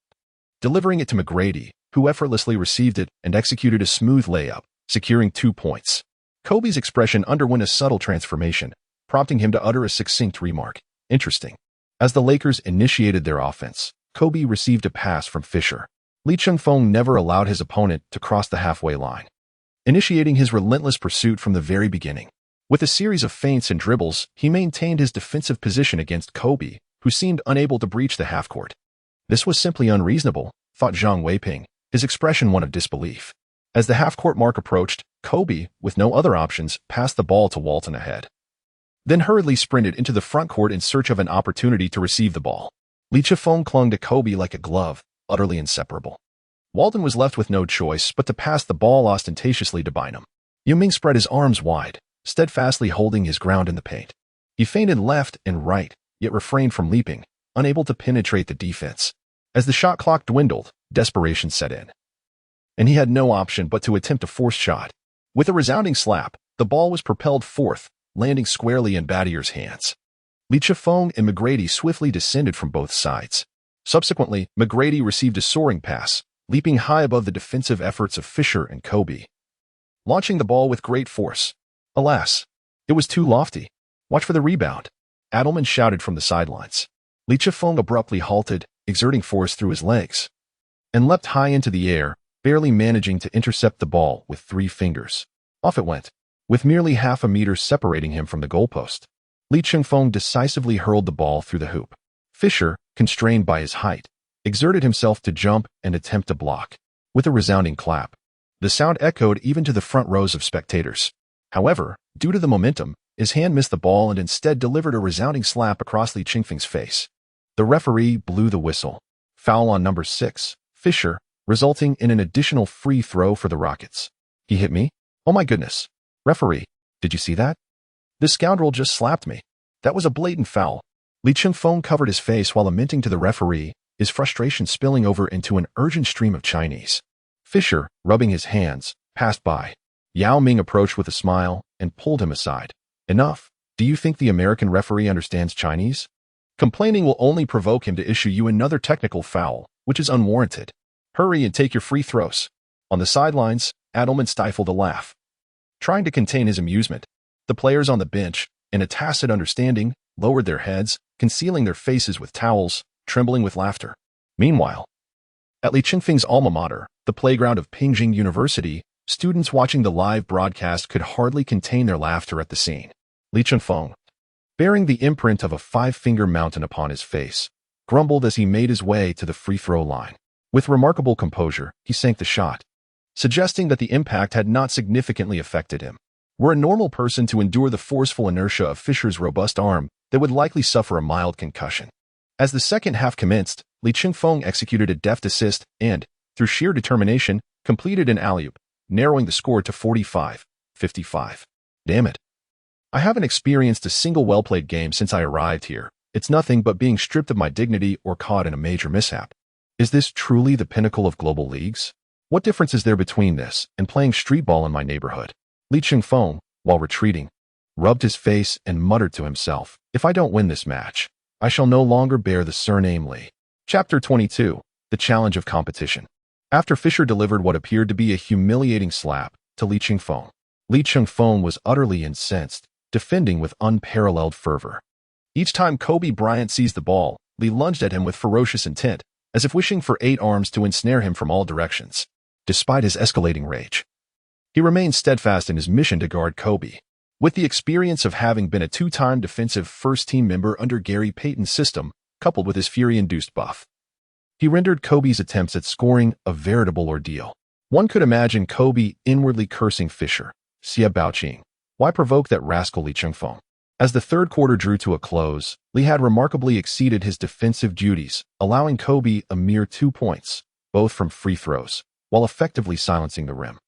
delivering it to McGrady, who effortlessly received it and executed a smooth layup, securing 2 points. Kobe's expression underwent a subtle transformation, prompting him to utter a succinct remark. Interesting. As the Lakers initiated their offense, Kobe received a pass from Fisher. Li Chengfeng never allowed his opponent to cross the halfway line, initiating his relentless pursuit from the very beginning. With a series of feints and dribbles, he maintained his defensive position against Kobe, who seemed unable to breach the half-court. This was simply unreasonable, thought Zhang Weiping, his expression one of disbelief. As the half-court mark approached, Kobe, with no other options, passed the ball to Walton ahead, then hurriedly sprinted into the front court in search of an opportunity to receive the ball. Li Chengfeng clung to Kobe like a glove, utterly inseparable. Walton was left with no choice but to pass the ball ostentatiously to Bynum. Yuming spread his arms wide, steadfastly holding his ground in the paint. He feinted left and right, yet refrained from leaping, unable to penetrate the defense. As the shot clock dwindled, desperation set in, and he had no option but to attempt a forced shot. With a resounding slap, the ball was propelled forth, landing squarely in Battier's hands. Li Chengfeng and McGrady swiftly descended from both sides. Subsequently, McGrady received a soaring pass, leaping high above the defensive efforts of Fisher and Kobe, launching the ball with great force. Alas, it was too lofty. Watch for the rebound, Adelman shouted from the sidelines. Li Chengfeng abruptly halted, exerting force through his legs, and leapt high into the air, barely managing to intercept the ball with 3 fingers. Off it went, with merely half a meter separating him from the goalpost. Li Chengfeng decisively hurled the ball through the hoop. Fisher, constrained by his height, exerted himself to jump and attempt to block. With a resounding clap, the sound echoed even to the front rows of spectators. However, due to the momentum, his hand missed the ball and instead delivered a resounding slap across Li Chengfeng's face. The referee blew the whistle. Foul on number 6, Fisher, resulting in an additional free throw for the Rockets. He hit me? Oh my goodness. Referee, did you see that? This scoundrel just slapped me. That was a blatant foul. Li Chengfeng covered his face while lamenting to the referee, his frustration spilling over into an urgent stream of Chinese. Fisher, rubbing his hands, passed by. Yao Ming approached with a smile and pulled him aside. Enough. Do you think the American referee understands Chinese? Complaining will only provoke him to issue you another technical foul, which is unwarranted. Hurry and take your free throws. On the sidelines, Adelman stifled a laugh, trying to contain his amusement. The players on the bench, in a tacit understanding, lowered their heads, concealing their faces with towels, trembling with laughter. Meanwhile, at Li Chengfeng's alma mater, the playground of Huaguo University, students watching the live broadcast could hardly contain their laughter at the scene. Li Chengfeng, bearing the imprint of a 5-finger mountain upon his face, grumbled as he made his way to the free throw line. With remarkable composure, he sank the shot, suggesting that the impact had not significantly affected him. Were a normal person to endure the forceful inertia of Fisher's robust arm, they would likely suffer a mild concussion. As the second half commenced, Li Chengfeng executed a deft assist and, through sheer determination, completed an alley-oop, narrowing the score to 45-55. Damn it. I haven't experienced a single well-played game since I arrived here. It's nothing but being stripped of my dignity or caught in a major mishap. Is this truly the pinnacle of global leagues? What difference is there between this and playing street ball in my neighborhood? Li Chengfeng, while retreating, rubbed his face and muttered to himself, if I don't win this match, I shall no longer bear the surname Li. Chapter 22, The Challenge of Competition. After Fisher delivered what appeared to be a humiliating slap to Li Chengfeng was utterly incensed, defending with unparalleled fervor. Each time Kobe Bryant seized the ball, Li lunged at him with ferocious intent, as if wishing for 8 arms to ensnare him from all directions. Despite his escalating rage, he remained steadfast in his mission to guard Kobe. With the experience of having been a 2-time defensive first-team member under Gary Payton's system, coupled with his fury-induced buff, he rendered Kobe's attempts at scoring a veritable ordeal. One could imagine Kobe inwardly cursing Fisher. Xia Baoqing, why provoke that rascal Li Chengfeng? As the third quarter drew to a close, Lee had remarkably exceeded his defensive duties, allowing Kobe a mere 2 points, both from free throws, while effectively silencing the rim.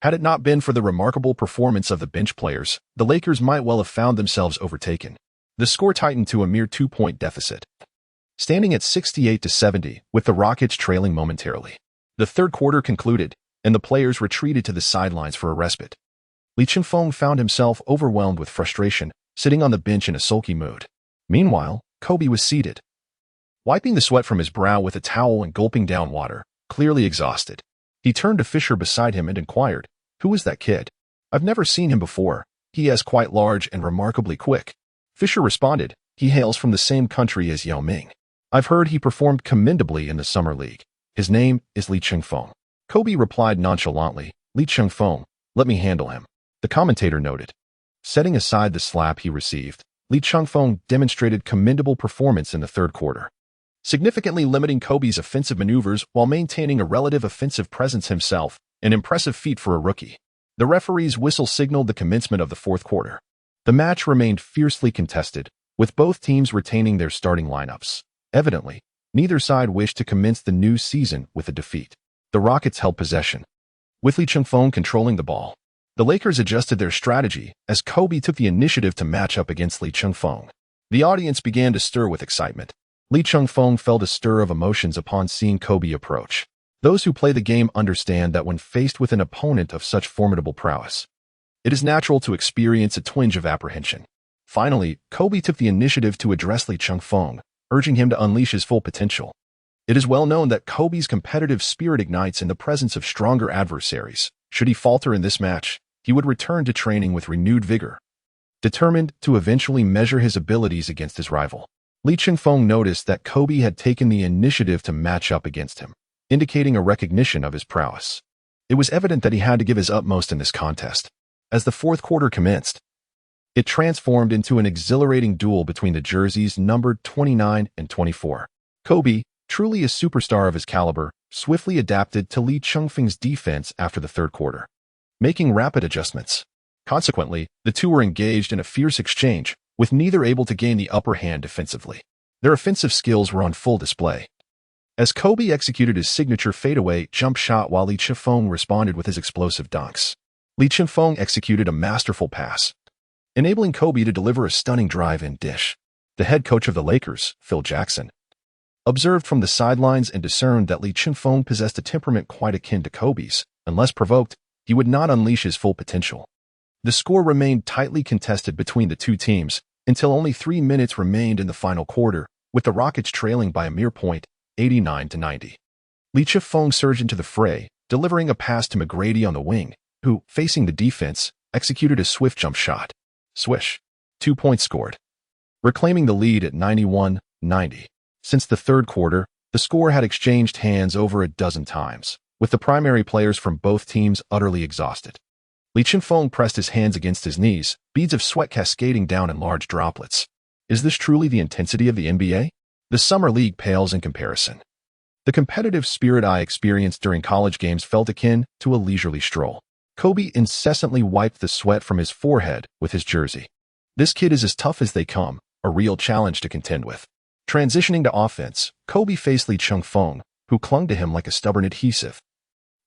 Had it not been for the remarkable performance of the bench players, the Lakers might well have found themselves overtaken. The score tightened to a mere 2-point deficit, standing at 68-70, with the Rockets trailing momentarily. The third quarter concluded, and the players retreated to the sidelines for a respite. Lee Chengfeng found himself overwhelmed with frustration, sitting on the bench in a sulky mood. Meanwhile, Kobe was seated, wiping the sweat from his brow with a towel and gulping down water, clearly exhausted. He turned to Fisher beside him and inquired, "Who is that kid? I've never seen him before. He is quite large and remarkably quick." Fisher responded, "He hails from the same country as Yao Ming. I've heard he performed commendably in the Summer League. His name is Lee Chengfeng." Kobe replied nonchalantly, "Lee Chengfeng, let me handle him." The commentator noted. Setting aside the slap he received, Lee Chengfeng demonstrated commendable performance in the third quarter, significantly limiting Kobe's offensive maneuvers while maintaining a relative offensive presence himself, an impressive feat for a rookie. The referee's whistle signaled the commencement of the fourth quarter. The match remained fiercely contested, with both teams retaining their starting lineups. Evidently, neither side wished to commence the new season with a defeat. The Rockets held possession, with Lee Chengfeng controlling the ball. The Lakers adjusted their strategy as Kobe took the initiative to match up against Lee Chengfeng. The audience began to stir with excitement. Lee Chengfeng felt a stir of emotions upon seeing Kobe approach. Those who play the game understand that when faced with an opponent of such formidable prowess, it is natural to experience a twinge of apprehension. Finally, Kobe took the initiative to address Lee Chengfeng, urging him to unleash his full potential. It is well known that Kobe's competitive spirit ignites in the presence of stronger adversaries. Should he falter in this match, he would return to training with renewed vigor, determined to eventually measure his abilities against his rival. Lee Chengfeng noticed that Kobe had taken the initiative to match up against him, indicating a recognition of his prowess. It was evident that he had to give his utmost in this contest. As the fourth quarter commenced, it transformed into an exhilarating duel between the jerseys numbered 29 and 24. Kobe, truly a superstar of his caliber, swiftly adapted to Lee Chengfeng's defense after the third quarter, making rapid adjustments. Consequently, the two were engaged in a fierce exchange, with neither able to gain the upper hand defensively. Their offensive skills were on full display, as Kobe executed his signature fadeaway jump shot while Lee Chengfeng responded with his explosive dunks. Lee Chengfeng executed a masterful pass, enabling Kobe to deliver a stunning drive and dish. The head coach of the Lakers, Phil Jackson, observed from the sidelines and discerned that Lee Chengfeng possessed a temperament quite akin to Kobe's. Unless provoked, he would not unleash his full potential. The score remained tightly contested between the two teams until only 3 minutes remained in the final quarter, with the Rockets trailing by a mere point, 89-90. Lee Chengfeng surged into the fray, delivering a pass to McGrady on the wing, who, facing the defense, executed a swift jump shot. Swish. 2 points scored, reclaiming the lead at 91-90. Since the third quarter, the score had exchanged hands over a dozen times, with the primary players from both teams utterly exhausted. Lee Chengfeng pressed his hands against his knees, beads of sweat cascading down in large droplets. Is this truly the intensity of the NBA? The Summer League pales in comparison. The competitive spirit I experienced during college games felt akin to a leisurely stroll. Kobe incessantly wiped the sweat from his forehead with his jersey. This kid is as tough as they come, a real challenge to contend with. Transitioning to offense, Kobe faced Lee Chengfeng, who clung to him like a stubborn adhesive,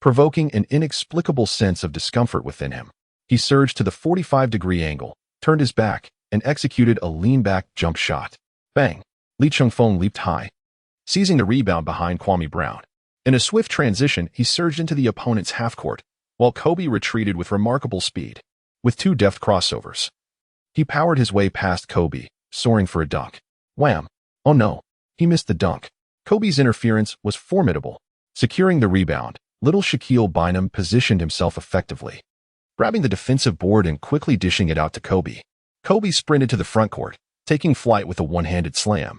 provoking an inexplicable sense of discomfort within him. He surged to the 45-degree angle, turned his back, and executed a lean-back jump shot. Bang! Lee Chengfeng leaped high, seizing the rebound behind Kwame Brown. In a swift transition, he surged into the opponent's half-court, while Kobe retreated with remarkable speed. With 2 deft crossovers, he powered his way past Kobe, soaring for a dunk. Wham! Oh no, he missed the dunk. Kobe's interference was formidable. Securing the rebound, little Shaquille Bynum positioned himself effectively, grabbing the defensive board and quickly dishing it out to Kobe. Kobe sprinted to the front court, taking flight with a one-handed slam,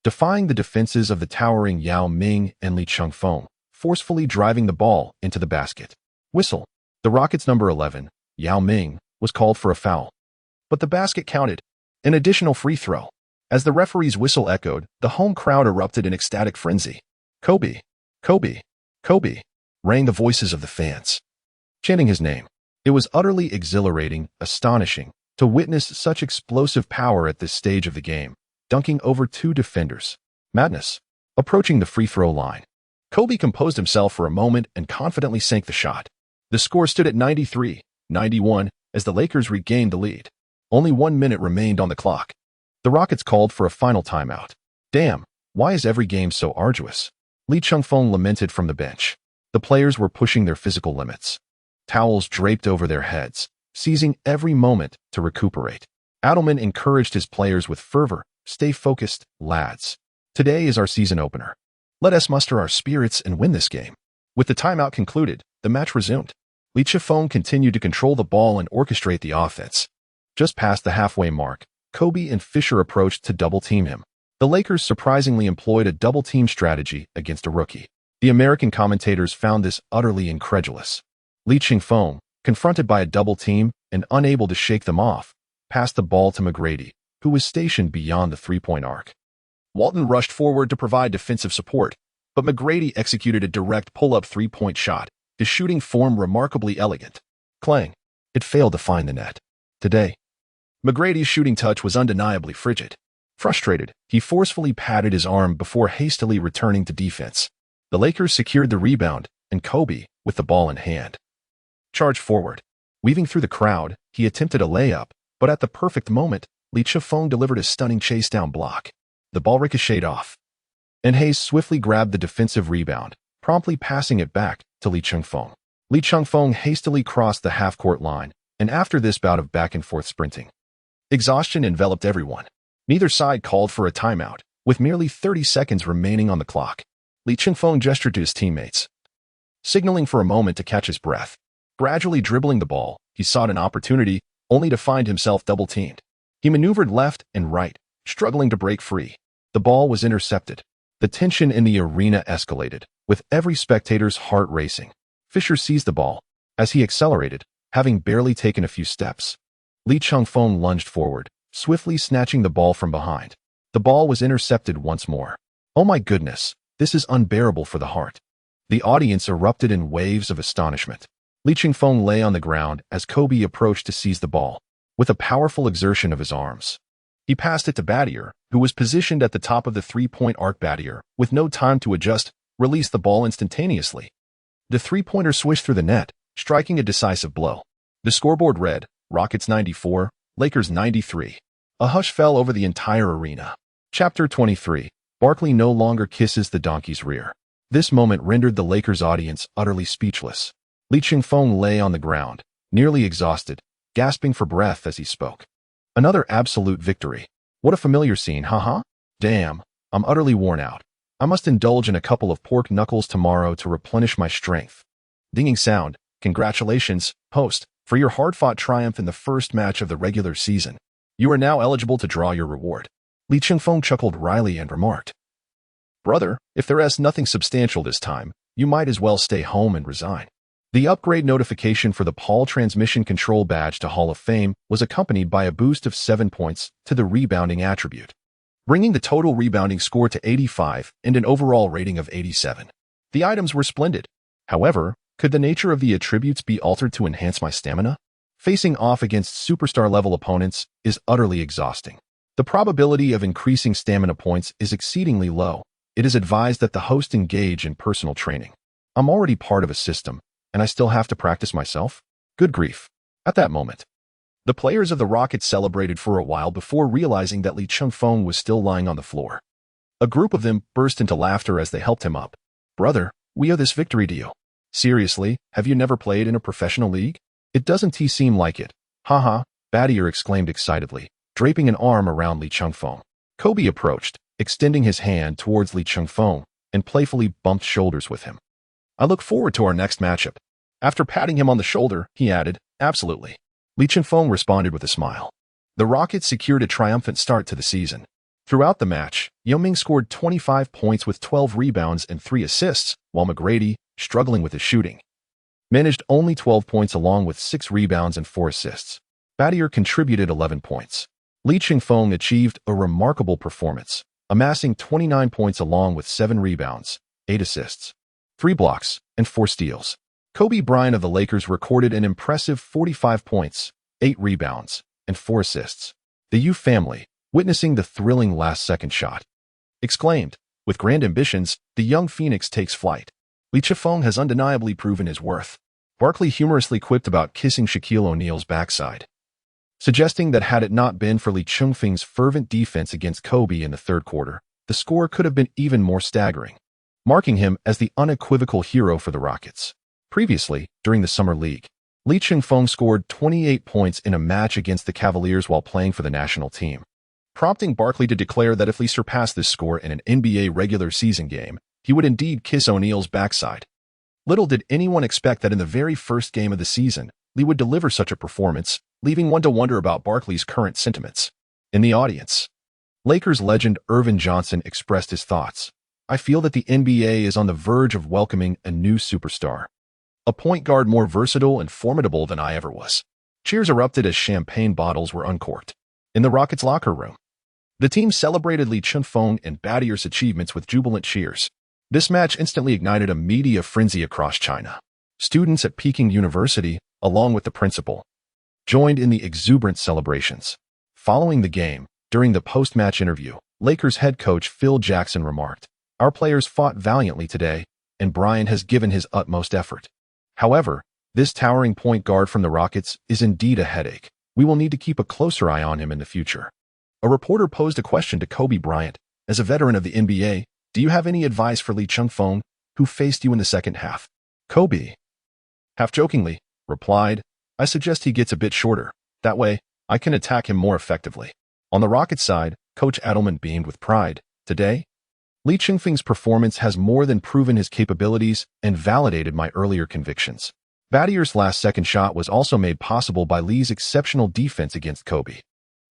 defying the defenses of the towering Yao Ming and Lee Chengfeng, forcefully driving the ball into the basket. Whistle. The Rockets' number 11, Yao Ming, was called for a foul, but the basket counted. An additional free throw. As the referee's whistle echoed, the home crowd erupted in ecstatic frenzy. Kobe, Kobe, Kobe, rang the voices of the fans, chanting his name. It was utterly exhilarating, astonishing, To witness such explosive power at this stage of the game, dunking over 2 defenders. Madness. Approaching the free throw line. Kobe composed himself for a moment and confidently sank the shot. The score stood at 93-91 as the Lakers regained the lead. Only 1 minute remained on the clock. The Rockets called for a final timeout. Damn, why is every game so arduous? Lee Chengfeng lamented from the bench. The players were pushing their physical limits. Towels draped over their heads, seizing every moment to recuperate. Adelman encouraged his players with fervor. Stay focused, lads. Today is our season opener. Let us muster our spirits and win this game. With the timeout concluded, the match resumed. Lee Chengfeng continued to control the ball and orchestrate the offense. Just past the halfway mark, Kobe and Fisher approached to double-team him. The Lakers surprisingly employed a double-team strategy against a rookie. The American commentators found this utterly incredulous. Lee Chengfeng, confronted by a double-team and unable to shake them off, passed the ball to McGrady, who was stationed beyond the three-point arc. Walton rushed forward to provide defensive support, but McGrady executed a direct pull-up three-point shot, his shooting form remarkably elegant. Clang. It failed to find the net. Today, McGrady's shooting touch was undeniably frigid. Frustrated, he forcefully patted his arm before hastily returning to defense. The Lakers secured the rebound, and Kobe, with the ball in hand, charged forward. Weaving through the crowd, he attempted a layup, but at the perfect moment, Lee Chengfeng delivered a stunning chase-down block. The ball ricocheted off, and Hayes swiftly grabbed the defensive rebound, promptly passing it back to Lee Chengfeng. Lee Chengfeng hastily crossed the half-court line, and after this bout of back-and-forth sprinting, exhaustion enveloped everyone. Neither side called for a timeout. With merely 30 seconds remaining on the clock, Lee Chengfeng gestured to his teammates, signaling for a moment to catch his breath. Gradually dribbling the ball, he sought an opportunity, only to find himself double-teamed. He maneuvered left and right, struggling to break free. The ball was intercepted. The tension in the arena escalated, with every spectator's heart racing. Fisher seized the ball. As he accelerated, having barely taken a few steps, Lee Chengfeng lunged forward, swiftly snatching the ball from behind. The ball was intercepted once more. Oh my goodness, this is unbearable for the heart. The audience erupted in waves of astonishment. Lee Chengfeng lay on the ground as Kobe approached to seize the ball. With a powerful exertion of his arms, he passed it to Battier, who was positioned at the top of the three-point arc. Battier, with no time to adjust, released the ball instantaneously. The three-pointer swished through the net, striking a decisive blow. The scoreboard read, Rockets 94, Lakers 93. A hush fell over the entire arena. Chapter 23. Barkley no longer kisses the donkey's rear. This moment rendered the Lakers' audience utterly speechless. Lee Chengfeng lay on the ground, nearly exhausted, gasping for breath as he spoke. Another absolute victory. What a familiar scene, haha. Damn, I'm utterly worn out. I must indulge in a couple of pork knuckles tomorrow to replenish my strength. Dinging sound. Congratulations, host, for your hard-fought triumph in the first match of the regular season. You are now eligible to draw your reward. Lee Chengfeng chuckled wryly and remarked, Brother, if there is nothing substantial this time, you might as well stay home and resign. The upgrade notification for the Paul Transmission Control Badge to Hall of Fame was accompanied by a boost of 7 points to the rebounding attribute, bringing the total rebounding score to 85 and an overall rating of 87. The items were splendid. However, could the nature of the attributes be altered to enhance my stamina? Facing off against superstar-level opponents is utterly exhausting. The probability of increasing stamina points is exceedingly low. It is advised that the host engage in personal training. I'm already part of a system, and I still have to practice myself? Good grief. At that moment, the players of the Rockets celebrated for a while before realizing that Lee Chengfeng was still lying on the floor. A group of them burst into laughter as they helped him up. Brother, we owe this victory to you. Seriously, have you never played in a professional league? It doesn't seem like it. Haha, Battier exclaimed excitedly, draping an arm around Lee Chengfeng. Kobe approached, extending his hand towards Lee Chengfeng, and playfully bumped shoulders with him. I look forward to our next matchup. After patting him on the shoulder, he added, Absolutely. Lee Chengfeng responded with a smile. The Rockets secured a triumphant start to the season. Throughout the match, Yao Ming scored 25 points with 12 rebounds and 3 assists, while McGrady, struggling with his shooting, managed only 12 points along with 6 rebounds and 4 assists. Battier contributed 11 points. Lee Chengfeng achieved a remarkable performance, amassing 29 points along with 7 rebounds, 8 assists, 3 blocks, and 4 steals. Kobe Bryant of the Lakers recorded an impressive 45 points, 8 rebounds, and 4 assists. The Yu family, witnessing the thrilling last-second shot, exclaimed, "With grand ambitions, the young Phoenix takes flight." Lee Chengfeng has undeniably proven his worth. Barkley humorously quipped about kissing Shaquille O'Neal's backside, suggesting that had it not been for Lee Chengfeng's fervent defense against Kobe in the third quarter, the score could have been even more staggering, marking him as the unequivocal hero for the Rockets. Previously, during the Summer League, Lee Chengfeng scored 28 points in a match against the Cavaliers while playing for the national team, prompting Barkley to declare that if Lee surpassed this score in an NBA regular season game, he would indeed kiss O'Neal's backside. Little did anyone expect that in the very first game of the season, Lee would deliver such a performance, leaving one to wonder about Barkley's current sentiments. In the audience, Lakers legend Irvin Johnson expressed his thoughts. "I feel that the NBA is on the verge of welcoming a new superstar. A point guard more versatile and formidable than I ever was." Cheers erupted as champagne bottles were uncorked. In the Rockets' locker room, the team celebrated Lee Chengfeng and Badier's achievements with jubilant cheers. This match instantly ignited a media frenzy across China. Students at Peking University, along with the principal, joined in the exuberant celebrations. Following the game, during the post-match interview, Lakers head coach Phil Jackson remarked, "Our players fought valiantly today, and Brian has given his utmost effort. However, this towering point guard from the Rockets is indeed a headache. We will need to keep a closer eye on him in the future." A reporter posed a question to Kobe Bryant. "As a veteran of the NBA, do you have any advice for Lee Chengfeng, who faced you in the second half?" Kobe, half-jokingly, replied, "I suggest he gets a bit shorter. That way, I can attack him more effectively." On the Rockets side, Coach Adelman beamed with pride. "Today, Lee Chengfeng's performance has more than proven his capabilities and validated my earlier convictions." Badier's last-second shot was also made possible by Lee's exceptional defense against Kobe.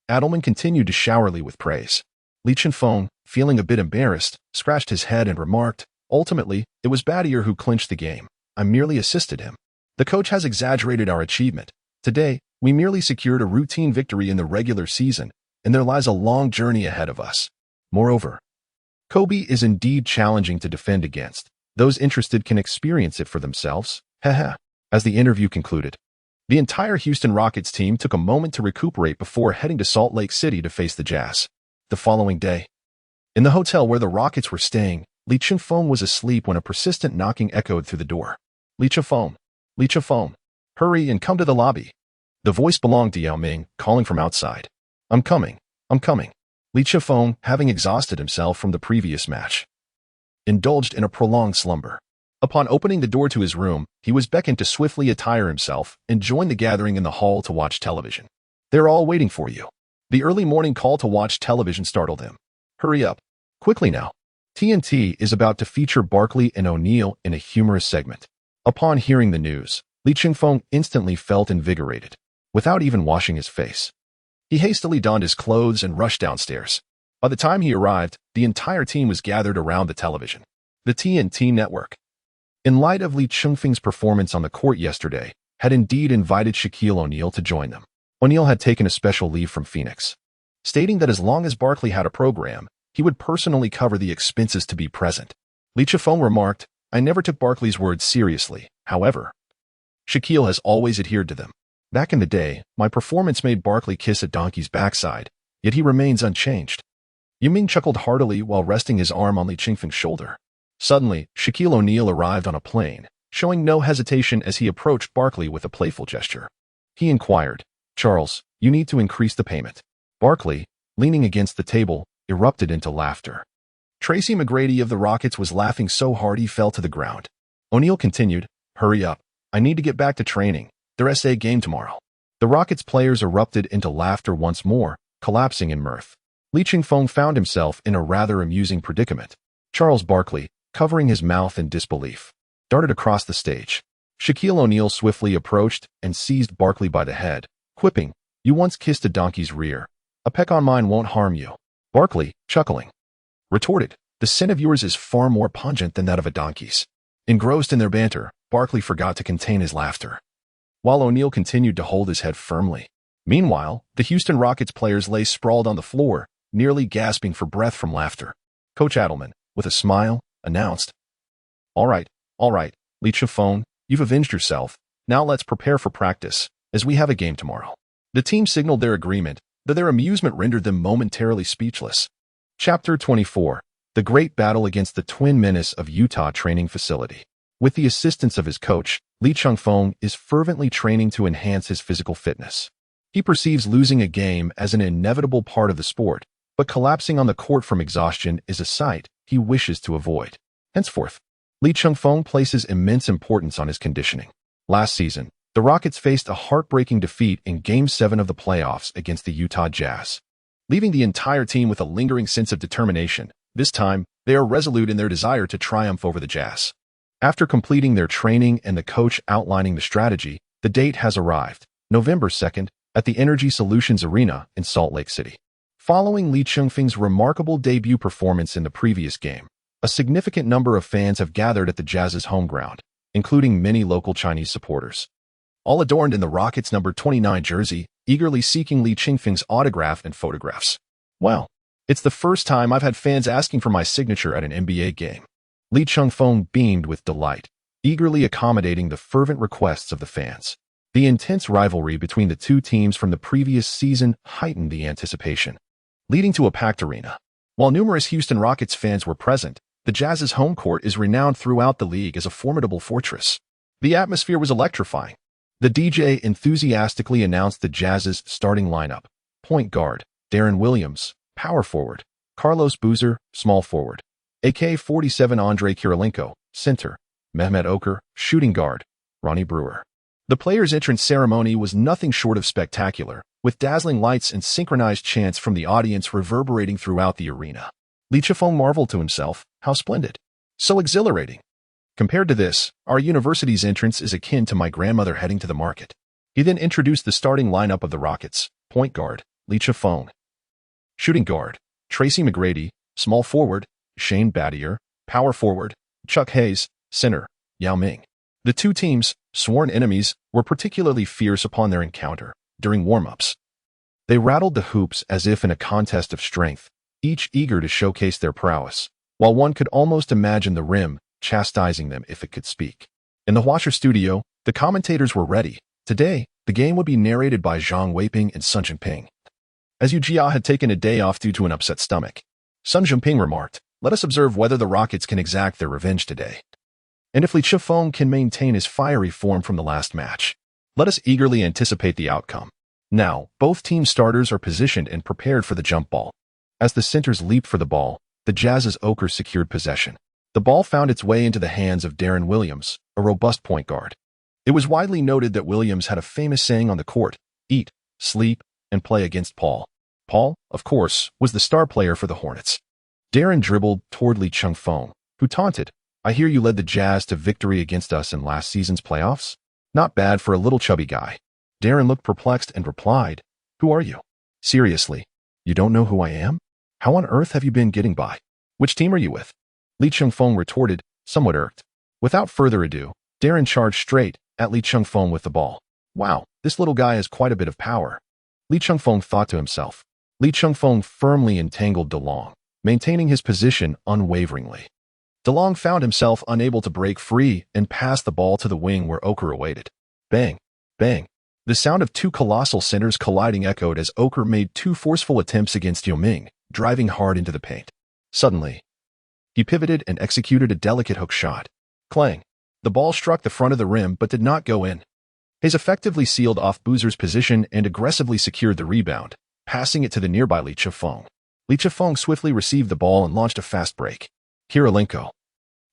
Adelman continued to shower Lee with praise. Lee Chengfeng, feeling a bit embarrassed, scratched his head and remarked, "Ultimately, it was Badier who clinched the game. I merely assisted him. The coach has exaggerated our achievement. Today, we merely secured a routine victory in the regular season, and there lies a long journey ahead of us. Moreover, Kobe is indeed challenging to defend against. Those interested can experience it for themselves." Haha. As the interview concluded, the entire Houston Rockets team took a moment to recuperate before heading to Salt Lake City to face the Jazz. The following day, in the hotel where the Rockets were staying, Lee Chengfeng was asleep when a persistent knocking echoed through the door. "Lee Chengfeng, Lee Chengfeng, hurry and come to the lobby." The voice belonged to Yao Ming, calling from outside. I'm coming. Lee Chengfeng, having exhausted himself from the previous match, indulged in a prolonged slumber. Upon opening the door to his room, he was beckoned to swiftly attire himself and join the gathering in the hall to watch television. "They're all waiting for you." The early morning call to watch television startled him. "Hurry up. Quickly now. TNT is about to feature Barkley and O'Neal in a humorous segment." Upon hearing the news, Lee Chengfeng instantly felt invigorated. Without even washing his face, he hastily donned his clothes and rushed downstairs. By the time he arrived, the entire team was gathered around the television. The TNT network, in light of Lee Chengfeng's performance on the court yesterday, had indeed invited Shaquille O'Neal to join them. O'Neal had taken a special leave from Phoenix, stating that as long as Barkley had a program, he would personally cover the expenses to be present. Lee Chengfeng remarked, "I never took Barkley's words seriously. However, Shaquille has always adhered to them. Back in the day, my performance made Barkley kiss a donkey's backside, yet he remains unchanged." Yao Ming chuckled heartily while resting his arm on Lee Chengfeng's shoulder. Suddenly, Shaquille O'Neal arrived on a plane, showing no hesitation as he approached Barkley with a playful gesture. He inquired, "Charles, you need to increase the payment." Barkley, leaning against the table, erupted into laughter. Tracy McGrady of the Rockets was laughing so hard he fell to the ground. O'Neal continued, "Hurry up. I need to get back to training. Their SA game tomorrow." The Rockets players erupted into laughter once more, collapsing in mirth. Lee Chengfeng found himself in a rather amusing predicament. Charles Barkley, covering his mouth in disbelief, darted across the stage. Shaquille O'Neal swiftly approached and seized Barkley by the head, quipping, "You once kissed a donkey's rear. A peck on mine won't harm you." Barkley, chuckling, retorted, "The scent of yours is far more pungent than that of a donkey's." Engrossed in their banter, Barkley forgot to contain his laughter, while O'Neal continued to hold his head firmly. Meanwhile, the Houston Rockets players lay sprawled on the floor, nearly gasping for breath from laughter. Coach Adelman, with a smile, announced, all right, Lee Chengfeng, you've avenged yourself. Now let's prepare for practice, as we have a game tomorrow." The team signaled their agreement, though their amusement rendered them momentarily speechless. Chapter 24. The Great Battle Against the Twin Menace of Utah Training Facility. With the assistance of his coach, Li Chengfeng is fervently training to enhance his physical fitness. He perceives losing a game as an inevitable part of the sport, but collapsing on the court from exhaustion is a sight he wishes to avoid. Henceforth, Li Chengfeng places immense importance on his conditioning. Last season, the Rockets faced a heartbreaking defeat in Game 7 of the playoffs against the Utah Jazz. Leaving the entire team with a lingering sense of determination, this time, they are resolute in their desire to triumph over the Jazz. After completing their training and the coach outlining the strategy, the date has arrived, November 2nd, at the Energy Solutions Arena in Salt Lake City. Following Li Chengfeng's remarkable debut performance in the previous game, a significant number of fans have gathered at the Jazz's home ground, including many local Chinese supporters. All adorned in the Rockets' number 29 jersey, eagerly seeking Li Chengfeng's autograph and photographs. Well, it's the first time I've had fans asking for my signature at an NBA game. Li Chengfeng beamed with delight, eagerly accommodating the fervent requests of the fans. The intense rivalry between the two teams from the previous season heightened the anticipation, leading to a packed arena. While numerous Houston Rockets fans were present, the Jazz's home court is renowned throughout the league as a formidable fortress. The atmosphere was electrifying. The DJ enthusiastically announced the Jazz's starting lineup: point guard, Deron Williams; power forward, Carlos Boozer; small forward, AK-47 Andrei Kirilenko; center, Mehmet Okur; shooting guard, Ronnie Brewer. The players' entrance ceremony was nothing short of spectacular, with dazzling lights and synchronized chants from the audience reverberating throughout the arena. Li Chengfeng marveled to himself, how splendid. So exhilarating. Compared to this, our university's entrance is akin to my grandmother heading to the market. He then introduced the starting lineup of the Rockets: point guard, Li Chengfeng; shooting guard, Tracy McGrady; small forward, Shane Battier; power forward, Chuck Hayes; center, Yao Ming. The two teams, sworn enemies, were particularly fierce upon their encounter during warm-ups. They rattled the hoops as if in a contest of strength, each eager to showcase their prowess, while one could almost imagine the rim chastising them if it could speak. In the Huaguo studio, the commentators were ready. Today, the game would be narrated by Zhang Weiping and Sun Jinping. As Yu Jia had taken a day off due to an upset stomach, Sun Jinping remarked, "Let us observe whether the Rockets can exact their revenge today. And if Li Chengfeng can maintain his fiery form from the last match, let us eagerly anticipate the outcome." Now, both team starters are positioned and prepared for the jump ball. As the centers leaped for the ball, the Jazz's Okur secured possession. The ball found its way into the hands of Deron Williams, a robust point guard. It was widely noted that Williams had a famous saying on the court: eat, sleep, and play against Paul. Paul, of course, was the star player for the Hornets. Deron dribbled toward Li Chengfeng, who taunted, "I hear you led the Jazz to victory against us in last season's playoffs? Not bad for a little chubby guy." Deron looked perplexed and replied, "Who are you? Seriously, you don't know who I am? How on earth have you been getting by? Which team are you with?" Li Chengfeng retorted, somewhat irked. Without further ado, Deron charged straight at Li Chengfeng with the ball. Wow, this little guy has quite a bit of power, Li Chengfeng thought to himself. Li Chengfeng firmly entangled DeLong, maintaining his position unwaveringly. DeLong found himself unable to break free and passed the ball to the wing where Okur awaited. Bang! Bang! The sound of two colossal centers colliding echoed as Okur made two forceful attempts against Yao Ming, driving hard into the paint. Suddenly, he pivoted and executed a delicate hook shot. Clang! The ball struck the front of the rim but did not go in. Hayes effectively sealed off Boozer's position and aggressively secured the rebound, passing it to the nearby Li Chengfeng. Li Chengfeng swiftly received the ball and launched a fast break. Kirilenko,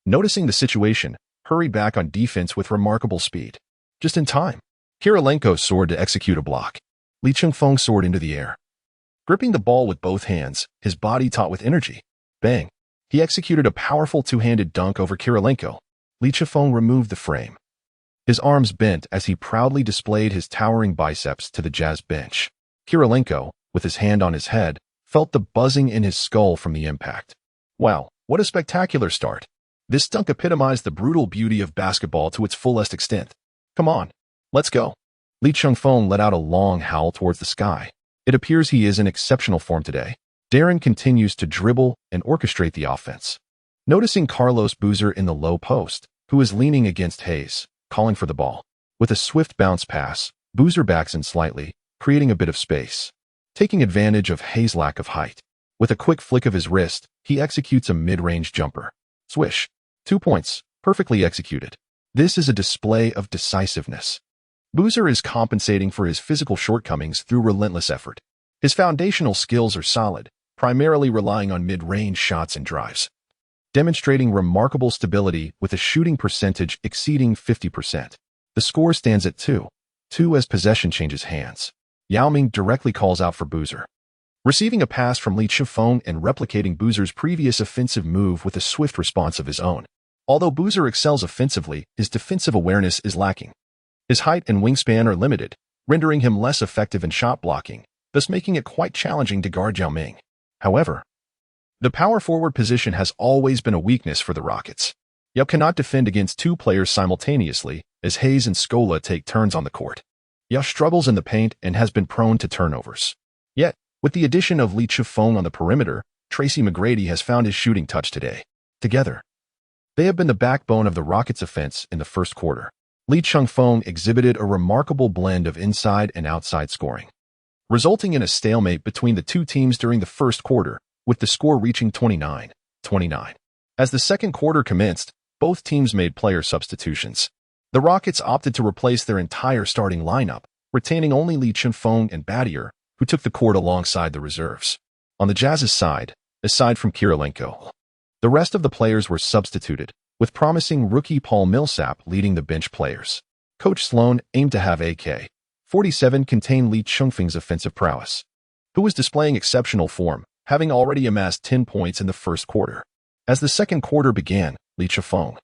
noticing the situation, hurried back on defense with remarkable speed. Just in time, Kirilenko soared to execute a block. Li Chengfeng soared into the air. Gripping the ball with both hands, his body taut with energy. Bang! He executed a powerful two-handed dunk over Kirilenko. Li Chengfeng removed the frame. His arms bent as he proudly displayed his towering biceps to the Jazz bench. Kirilenko, with his hand on his head, felt the buzzing in his skull from the impact. Wow, what a spectacular start. This dunk epitomized the brutal beauty of basketball to its fullest extent. Come on, let's go. Li Chengfeng let out a long howl towards the sky. It appears he is in exceptional form today. Deron continues to dribble and orchestrate the offense. Noticing Carlos Boozer in the low post, who is leaning against Hayes, calling for the ball. With a swift bounce pass, Boozer backs in slightly, creating a bit of space. Taking advantage of Hayes' lack of height, with a quick flick of his wrist, he executes a mid-range jumper. Swish. 2 points, perfectly executed. This is a display of decisiveness. Boozer is compensating for his physical shortcomings through relentless effort. His foundational skills are solid, primarily relying on mid-range shots and drives, demonstrating remarkable stability with a shooting percentage exceeding 50%. The score stands at 2-2 as possession changes hands. Yao Ming directly calls out for Boozer, receiving a pass from Li Chifeng and replicating Boozer's previous offensive move with a swift response of his own. Although Boozer excels offensively, his defensive awareness is lacking. His height and wingspan are limited, rendering him less effective in shot blocking, thus making it quite challenging to guard Yao Ming. However, the power forward position has always been a weakness for the Rockets. Yao cannot defend against two players simultaneously, as Hayes and Scola take turns on the court. Yao struggles in the paint and has been prone to turnovers. Yet, with the addition of Li Chifeng on the perimeter, Tracy McGrady has found his shooting touch today. Together, they have been the backbone of the Rockets' offense in the first quarter. Li Chifeng exhibited a remarkable blend of inside and outside scoring, resulting in a stalemate between the two teams during the first quarter, with the score reaching 29-29. As the second quarter commenced, both teams made player substitutions. The Rockets opted to replace their entire starting lineup, retaining only Li Chifeng and Battier, who took the court alongside the reserves. On the Jazz's side, aside from Kirilenko, the rest of the players were substituted, with promising rookie Paul Millsap leading the bench players. Coach Sloan aimed to have AK-47 contain Li Chengfeng's offensive prowess, who was displaying exceptional form, having already amassed 10 points in the first quarter. As the second quarter began, Li Chifeng,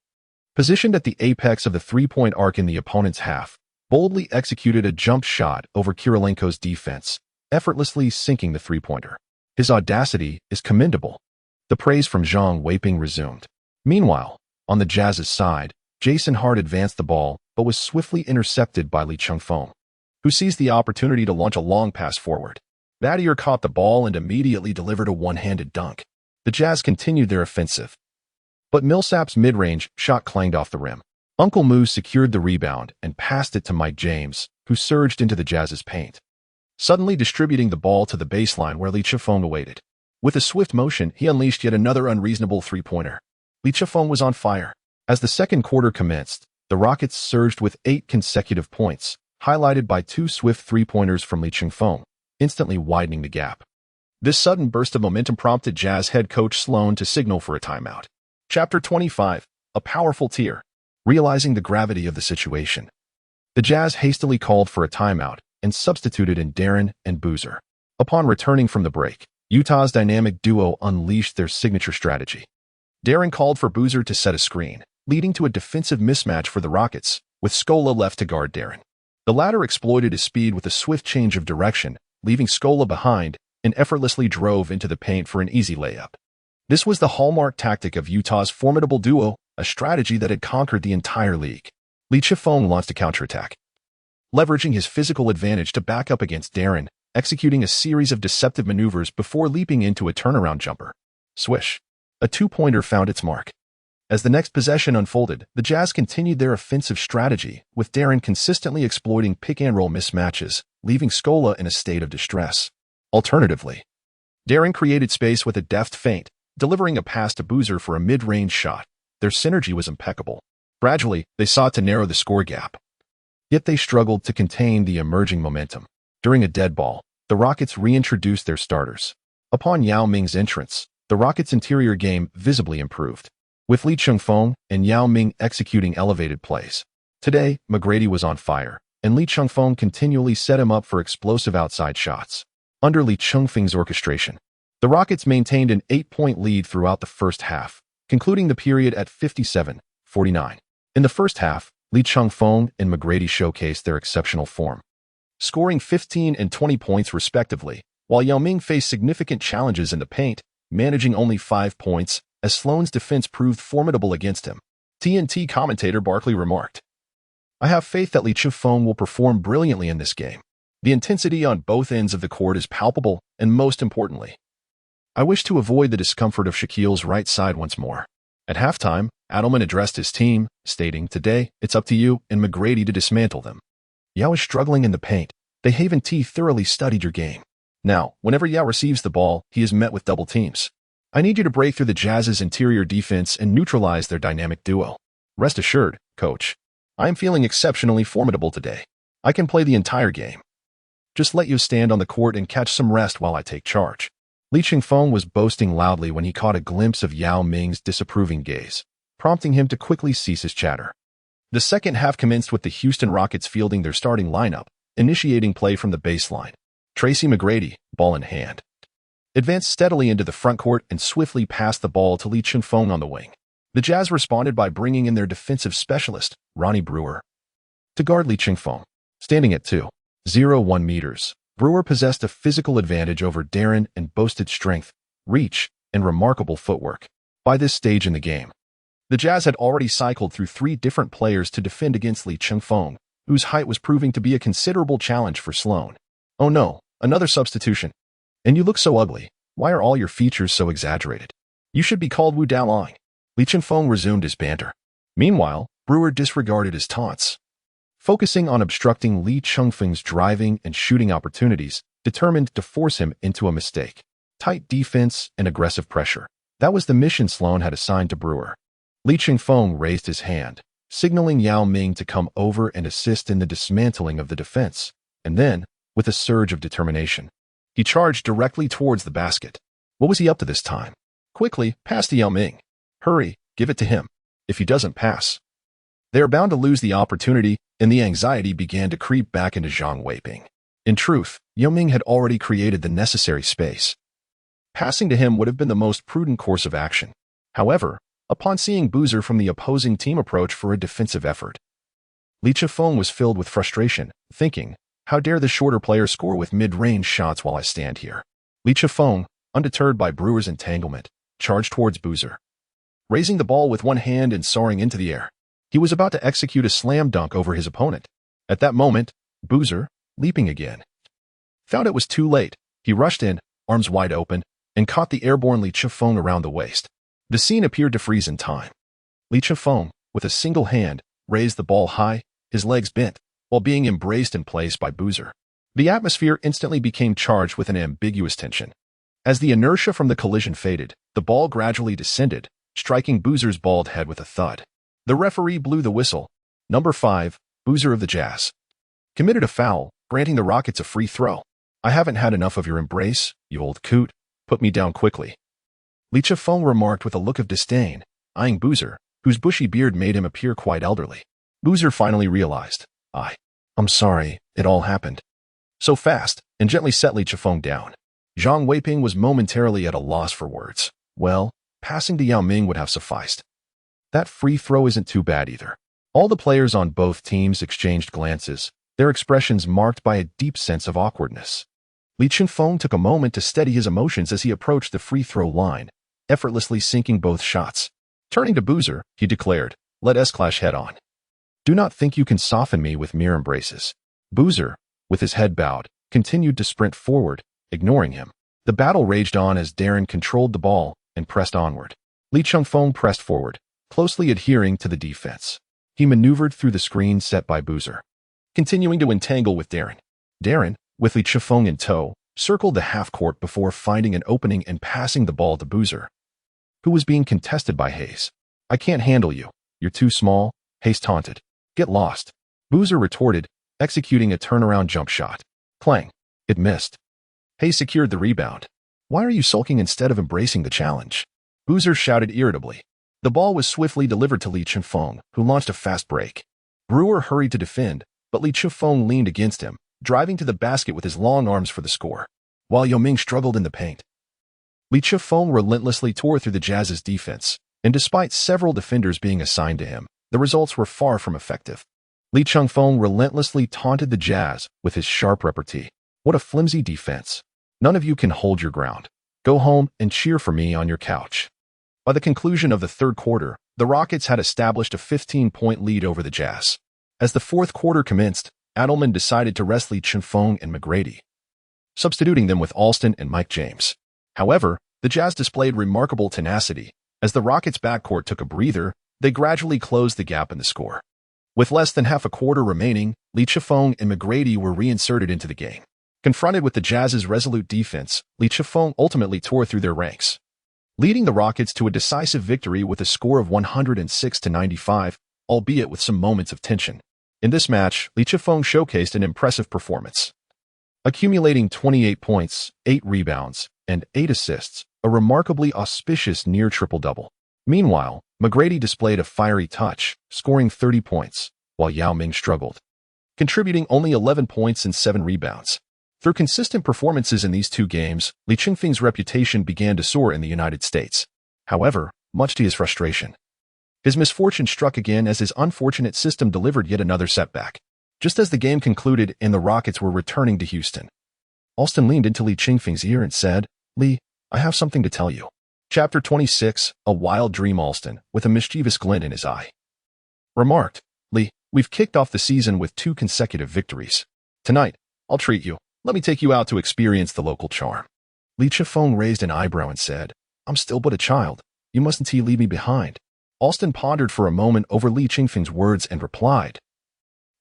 positioned at the apex of the three-point arc in the opponent's half, boldly executed a jump shot over Kirilenko's defense, effortlessly sinking the three-pointer. His audacity is commendable. The praise from Zhang Weiping resumed. Meanwhile, on the Jazz's side, Jason Hart advanced the ball but was swiftly intercepted by Li Chengfeng, who seized the opportunity to launch a long pass forward. Battier caught the ball and immediately delivered a one-handed dunk. The Jazz continued their offensive, but Millsap's mid-range shot clanged off the rim. Uncle Moo secured the rebound and passed it to Mike James, who surged into the Jazz's paint, suddenly distributing the ball to the baseline where Li Chifeng awaited. With a swift motion, he unleashed yet another unreasonable three-pointer. Li Chifeng was on fire. As the second quarter commenced, the Rockets surged with 8 consecutive points, highlighted by 2 swift three-pointers from Li Chifeng, instantly widening the gap. This sudden burst of momentum prompted Jazz head coach Sloan to signal for a timeout. Chapter 25, a powerful tier. Realizing the gravity of the situation, the Jazz hastily called for a timeout and substituted in Darren and Boozer. Upon returning from the break, Utah's dynamic duo unleashed their signature strategy. Darren called for Boozer to set a screen, leading to a defensive mismatch for the Rockets, with Scola left to guard Darren. The latter exploited his speed with a swift change of direction, leaving Scola behind, and effortlessly drove into the paint for an easy layup. This was the hallmark tactic of Utah's formidable duo, a strategy that had conquered the entire league. Li Chifeng launched a counterattack, leveraging his physical advantage to back up against Darren, executing a series of deceptive maneuvers before leaping into a turnaround jumper. Swish. A two-pointer found its mark. As the next possession unfolded, the Jazz continued their offensive strategy, with Darren consistently exploiting pick-and-roll mismatches, leaving Scola in a state of distress. Alternatively, Darren created space with a deft feint, delivering a pass to Boozer for a mid-range shot. Their synergy was impeccable. Gradually, they sought to narrow the score gap. Yet they struggled to contain the emerging momentum. During a dead ball, the Rockets reintroduced their starters. Upon Yao Ming's entrance, the Rockets' interior game visibly improved, with Li Chengfeng and Yao Ming executing elevated plays. Today, McGrady was on fire, and Li Chengfeng continually set him up for explosive outside shots. Under Li Chengfeng's orchestration, the Rockets maintained an 8-point lead throughout the first half, concluding the period at 57-49. In the first half, Li Chengfeng and McGrady showcased their exceptional form, scoring 15 and 20 points respectively, while Yao Ming faced significant challenges in the paint, managing only 5 points, as Sloan's defense proved formidable against him. TNT commentator Barkley remarked, "I have faith that Li Chifeng will perform brilliantly in this game. The intensity on both ends of the court is palpable, and most importantly, I wish to avoid the discomfort of Shaquille's right side once more." At halftime, Adelman addressed his team, stating, "Today, it's up to you and McGrady to dismantle them." Yao is struggling in the paint, They haven't thoroughly studied your game. Now, whenever Yao receives the ball, he is met with double teams. I need you to break through the Jazz's interior defense and neutralize their dynamic duo. Rest assured, coach, I am feeling exceptionally formidable today. I can play the entire game. Just let you stand on the court and catch some rest while I take charge. Li Chengfeng was boasting loudly when he caught a glimpse of Yao Ming's disapproving gaze, prompting him to quickly cease his chatter. The second half commenced with the Houston Rockets fielding their starting lineup, initiating play from the baseline. Tracy McGrady, ball in hand, advanced steadily into the front court and swiftly passed the ball to Li Chengfeng on the wing. The Jazz responded by bringing in their defensive specialist, Ronnie Brewer, to guard Li Chengfeng. Standing at 2.01 meters, Brewer possessed a physical advantage over Darren and boasted strength, reach, and remarkable footwork. By this stage in the game, the Jazz had already cycled through 3 different players to defend against Li Chengfeng, whose height was proving to be a considerable challenge for Sloan. Oh no, another substitution. And you look so ugly. Why are all your features so exaggerated? You should be called Wu Daoling. Li Chengfeng resumed his banter. Meanwhile, Brewer disregarded his taunts, focusing on obstructing Li Chengfeng's driving and shooting opportunities, determined to force him into a mistake. Tight defense and aggressive pressure. That was the mission Sloan had assigned to Brewer. Li Chengfeng raised his hand, signaling Yao Ming to come over and assist in the dismantling of the defense, and then, with a surge of determination, he charged directly towards the basket. What was he up to this time? Quickly, pass to Yao Ming. Hurry, give it to him. If he doesn't pass, they are bound to lose the opportunity, and the anxiety began to creep back into Zhang Weiping. In truth, Yao Ming had already created the necessary space. Passing to him would have been the most prudent course of action. However, upon seeing Boozer from the opposing team approach for a defensive effort, Li Chengfeng was filled with frustration, thinking, how dare the shorter player score with mid-range shots while I stand here? Li Chengfeng, undeterred by Brewer's entanglement, charged towards Boozer, raising the ball with one hand and soaring into the air. He was about to execute a slam dunk over his opponent. At that moment, Boozer, leaping again, found it was too late. He rushed in, arms wide open, and caught the airborne Li Chengfeng around the waist. The scene appeared to freeze in time. Li Chengfeng, with a single hand, raised the ball high, his legs bent, while being embraced in place by Boozer. The atmosphere instantly became charged with an ambiguous tension. As the inertia from the collision faded, the ball gradually descended, striking Boozer's bald head with a thud. The referee blew the whistle. Number 5, Boozer of the Jazz, committed a foul, granting the Rockets a free throw. I haven't had enough of your embrace, you old coot. Put me down quickly. Li Chengfeng remarked with a look of disdain, eyeing Boozer, whose bushy beard made him appear quite elderly. Boozer finally realized, I'm sorry, it all happened so fast, and gently set Li Chengfeng down. Zhang Weiping was momentarily at a loss for words. Well, passing to Yao Ming would have sufficed. That free throw isn't too bad either. All the players on both teams exchanged glances, their expressions marked by a deep sense of awkwardness. Li Chengfeng took a moment to steady his emotions as he approached the free throw line, effortlessly sinking both shots. Turning to Boozer, he declared, let us clash head on. Do not think you can soften me with mere embraces. Boozer, with his head bowed, continued to sprint forward, ignoring him. The battle raged on as Darren controlled the ball and pressed onward. Li Chengfeng pressed forward, closely adhering to the defense. He maneuvered through the screen set by Boozer, continuing to entangle with Darren. Darren, with Li Chengfeng in tow, circled the half-court before finding an opening and passing the ball to Boozer, who was being contested by Hayes. I can't handle you. You're too small, Hayes taunted. Get lost. Boozer retorted, executing a turnaround jump shot. Clang. It missed. Hayes secured the rebound. Why are you sulking instead of embracing the challenge? Boozer shouted irritably. The ball was swiftly delivered to Li Chengfeng, who launched a fast break. Brewer hurried to defend, but Li Chengfeng leaned against him, driving to the basket with his long arms for the score. While Yao Ming struggled in the paint, Li Chengfeng relentlessly tore through the Jazz's defense, and despite several defenders being assigned to him, the results were far from effective. Li Chengfeng relentlessly taunted the Jazz with his sharp repartee. What a flimsy defense. None of you can hold your ground. Go home and cheer for me on your couch. By the conclusion of the third quarter, the Rockets had established a 15-point lead over the Jazz. As the fourth quarter commenced, Adelman decided to rest Li Chengfeng and McGrady, substituting them with Alston and Mike James. However, the Jazz displayed remarkable tenacity. As the Rockets' backcourt took a breather, they gradually closed the gap in the score. With less than half a quarter remaining, Li Chifeng and McGrady were reinserted into the game. Confronted with the Jazz's resolute defense, Li Chifeng ultimately tore through their ranks, leading the Rockets to a decisive victory with a score of 106-95, albeit with some moments of tension. In this match, Li Chifeng showcased an impressive performance, accumulating 28 points, 8 rebounds, and 8 assists, a remarkably auspicious near triple-double. Meanwhile, McGrady displayed a fiery touch, scoring 30 points, while Yao Ming struggled, contributing only 11 points and 7 rebounds. Through consistent performances in these two games, Li Chengfeng's reputation began to soar in the United States. However, much to his frustration, his misfortune struck again as his unfortunate system delivered yet another setback. Just as the game concluded and the Rockets were returning to Houston, Alston leaned into Li Chengfeng's ear and said, "Li, I have something to tell you." Chapter 26, A Wild Dream. Alston, with a mischievous glint in his eye, remarked, "Li, we've kicked off the season with 2 consecutive victories. Tonight, I'll treat you. Let me take you out to experience the local charm." Li Chifeng raised an eyebrow and said, "I'm still but a child. You mustn't leave me behind." Alston pondered for a moment over Li Chengfeng's words and replied,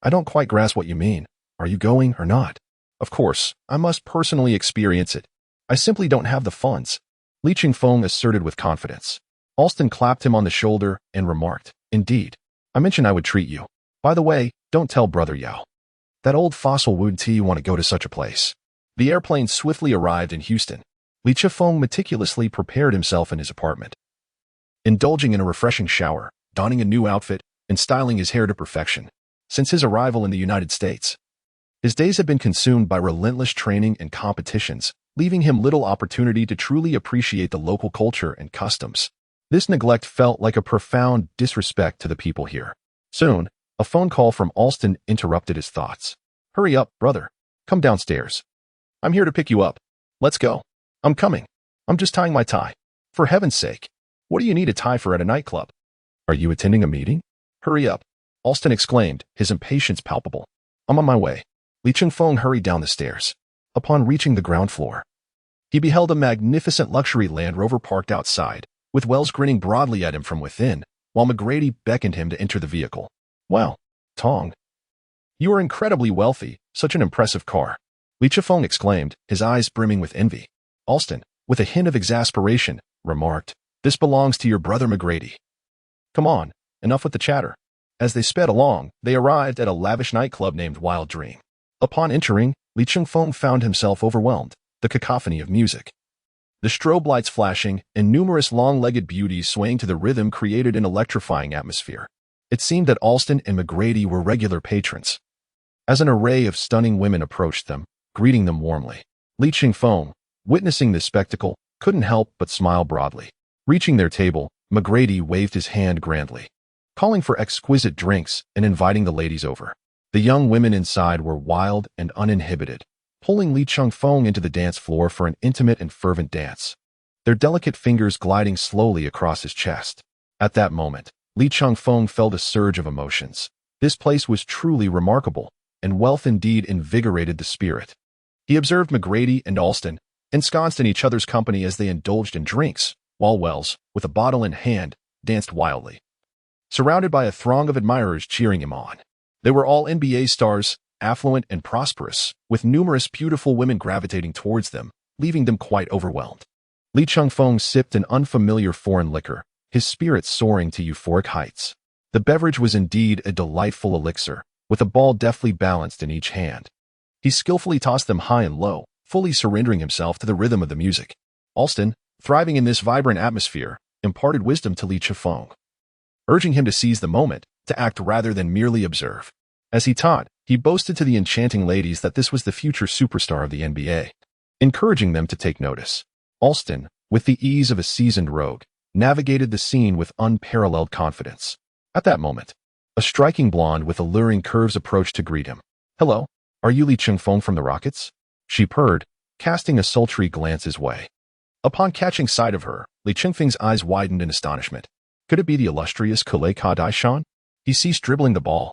"I don't quite grasp what you mean. Are you going or not?" "Of course, I must personally experience it. I simply don't have the funds," Li Chengfeng asserted with confidence. Alston clapped him on the shoulder and remarked, "Indeed. I mentioned I would treat you. By the way, don't tell Brother Yao that old fossil would you want to go to such a place." The airplane swiftly arrived in Houston. Li Chifeng meticulously prepared himself in his apartment, indulging in a refreshing shower, donning a new outfit, and styling his hair to perfection. Since his arrival in the United States, his days had been consumed by relentless training and competitions, leaving him little opportunity to truly appreciate the local culture and customs. This neglect felt like a profound disrespect to the people here. Soon, a phone call from Alston interrupted his thoughts. "Hurry up, brother. Come downstairs. I'm here to pick you up. Let's go." "I'm coming. I'm just tying my tie." "For heaven's sake, what do you need a tie for at a nightclub?" "Are you attending a meeting?" "Hurry up," Alston exclaimed, his impatience palpable. "I'm on my way." Li Chengfeng hurried down the stairs. Upon reaching the ground floor, he beheld a magnificent luxury Land Rover parked outside, with Wells grinning broadly at him from within, while McGrady beckoned him to enter the vehicle. "Wow, Tong, you are incredibly wealthy. Such an impressive car," Li Chifeng exclaimed, his eyes brimming with envy. Alston, with a hint of exasperation, remarked, "This belongs to your brother McGrady. Come on, enough with the chatter." As they sped along, they arrived at a lavish nightclub named Wild Dream. Upon entering, Li Chengfeng found himself overwhelmed. The cacophony of music, the strobe lights flashing, and numerous long-legged beauties swaying to the rhythm created an electrifying atmosphere. It seemed that Alston and McGrady were regular patrons, as an array of stunning women approached them, greeting them warmly. Li Chengfeng, witnessing this spectacle, couldn't help but smile broadly. Reaching their table, McGrady waved his hand grandly, calling for exquisite drinks and inviting the ladies over. The young women inside were wild and uninhibited, pulling Li Chengfeng into the dance floor for an intimate and fervent dance, their delicate fingers gliding slowly across his chest. At that moment, Li Chengfeng felt a surge of emotions. This place was truly remarkable, and wealth indeed invigorated the spirit. He observed McGrady and Alston, ensconced in each other's company as they indulged in drinks, while Wells, with a bottle in hand, danced wildly, surrounded by a throng of admirers cheering him on. They were all NBA stars, affluent and prosperous, with numerous beautiful women gravitating towards them, leaving them quite overwhelmed. Li Chengfeng sipped an unfamiliar foreign liquor, his spirits soaring to euphoric heights. The beverage was indeed a delightful elixir, with a ball deftly balanced in each hand. He skillfully tossed them high and low, fully surrendering himself to the rhythm of the music. Alston, thriving in this vibrant atmosphere, imparted wisdom to Li Chengfeng, urging him to seize the moment, to act rather than merely observe. As he taught, he boasted to the enchanting ladies that this was the future superstar of the NBA, encouraging them to take notice. Alston, with the ease of a seasoned rogue, navigated the scene with unparalleled confidence. At that moment, a striking blonde with alluring curves approached to greet him. "Hello, are you Li Chengfeng from the Rockets?" she purred, casting a sultry glance his way. Upon catching sight of her, Li Chengfeng's eyes widened in astonishment. Could it be the illustrious Kule Ka-Dai-shan? He ceased dribbling the ball,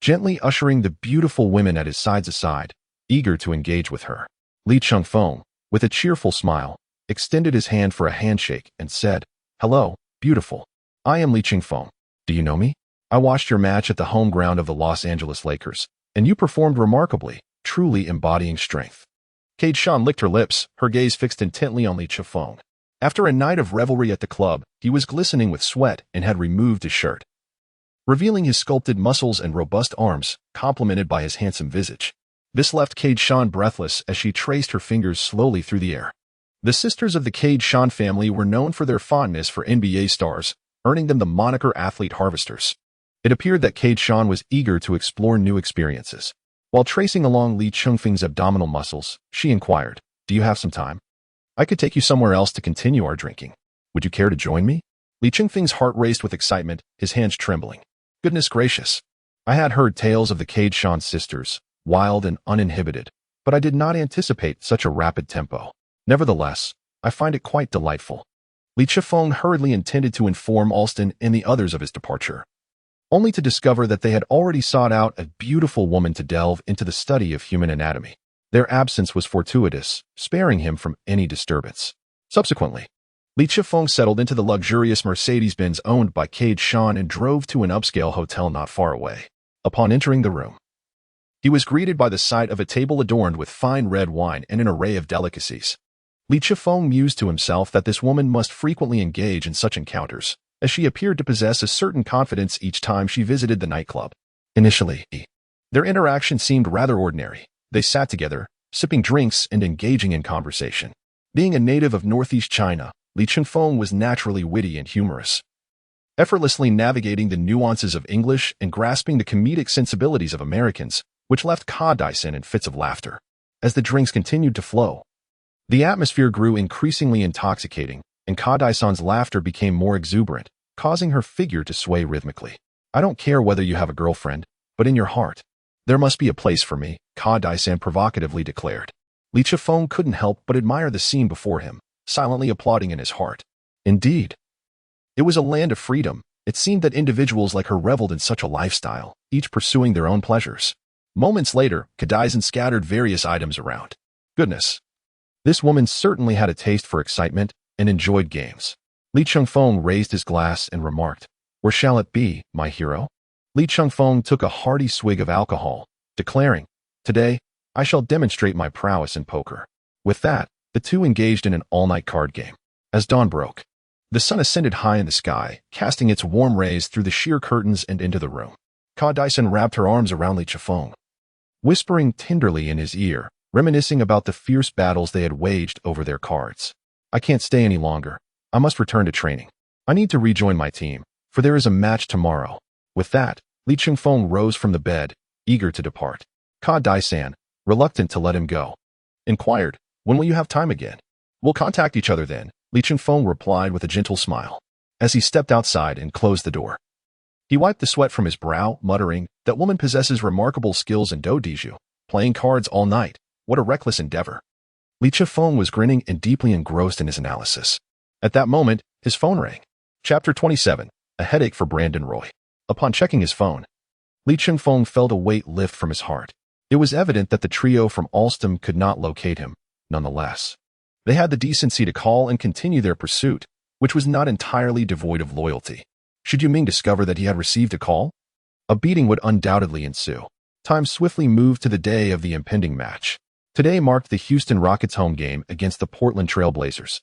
gently ushering the beautiful women at his sides aside, eager to engage with her. Li Chengfeng, with a cheerful smile, extended his hand for a handshake and said, "Hello, beautiful. I am Li Chengfeng. Do you know me? I watched your match at the home ground of the Los Angeles Lakers, And you performed remarkably, truly embodying strength. Cade Shan licked her lips, her gaze fixed intently on Li Chifeng. After a night of revelry at the club, he was glistening with sweat and had removed his shirt, revealing his sculpted muscles and robust arms, complemented by his handsome visage. This left Cade Shan breathless as she traced her fingers slowly through the air. The sisters of the Cade Shan family were known for their fondness for NBA stars, earning them the moniker Athlete Harvesters. It appeared that Cade Shan was eager to explore new experiences. While tracing along Li Chengfeng's abdominal muscles, she inquired, "Do you have some time? I could take you somewhere else to continue our drinking. Would you care to join me?" Li Chengfeng's heart raced with excitement, his hands trembling. Goodness gracious. I had heard tales of the Cade Shan sisters, wild and uninhibited, but I did not anticipate such a rapid tempo. Nevertheless, I find it quite delightful. Li Chifeng hurriedly intended to inform Alston and the others of his departure, only to discover that they had already sought out a beautiful woman to delve into the study of human anatomy. Their absence was fortuitous, sparing him from any disturbance. Subsequently, Li Chifeng settled into the luxurious Mercedes-Benz owned by Cade Shan and drove to an upscale hotel not far away. Upon entering the room, he was greeted by the sight of a table adorned with fine red wine and an array of delicacies. Li Chifeng mused to himself that this woman must frequently engage in such encounters, as she appeared to possess a certain confidence each time she visited the nightclub. Initially, their interaction seemed rather ordinary. They sat together, sipping drinks and engaging in conversation. Being a native of northeast China, Li Chifeng was naturally witty and humorous, effortlessly navigating the nuances of English and grasping the comedic sensibilities of Americans, which left Ka Daisen in fits of laughter. As the drinks continued to flow, the atmosphere grew increasingly intoxicating, and Ka Daisen's laughter became more exuberant, causing her figure to sway rhythmically. "I don't care whether you have a girlfriend, but in your heart, there must be a place for me," Ka Daisen provocatively declared. Li Chifeng couldn't help but admire the scene before him, silently applauding in his heart. Indeed, it was a land of freedom. It seemed that individuals like her reveled in such a lifestyle, each pursuing their own pleasures. Moments later, Ka Daisen scattered various items around. Goodness, this woman certainly had a taste for excitement and enjoyed games. Li Chengfeng raised his glass and remarked, "Where shall it be, my hero?" Li Chengfeng took a hearty swig of alcohol, declaring, "Today, I shall demonstrate my prowess in poker." With that, the two engaged in an all-night card game. As dawn broke, the sun ascended high in the sky, casting its warm rays through the sheer curtains and into the room. Ka Daisen wrapped her arms around Li Chifeng, whispering tenderly in his ear, reminiscing about the fierce battles they had waged over their cards. "I can't stay any longer. I must return to training. I need to rejoin my team, for there is a match tomorrow." With that, Li Chifeng rose from the bed, eager to depart. Ka Daisen, reluctant to let him go, inquired, "When will you have time again?" "We'll contact each other then," Li Chifeng replied with a gentle smile, as he stepped outside and closed the door. He wiped the sweat from his brow, muttering, "That woman possesses remarkable skills in dojiju, playing cards all night. What a reckless endeavor." Li Chifeng was grinning and deeply engrossed in his analysis. At that moment, his phone rang. Chapter 27, A Headache for Brandon Roy. Upon checking his phone, Li Chifeng felt a weight lift from his heart. It was evident that the trio from Alstom could not locate him. Nonetheless, they had the decency to call and continue their pursuit, which was not entirely devoid of loyalty. Should Yu Ming discover that he had received a call, a beating would undoubtedly ensue. Time swiftly moved to the day of the impending match. Today marked the Houston Rockets' home game against the Portland Trail Blazers,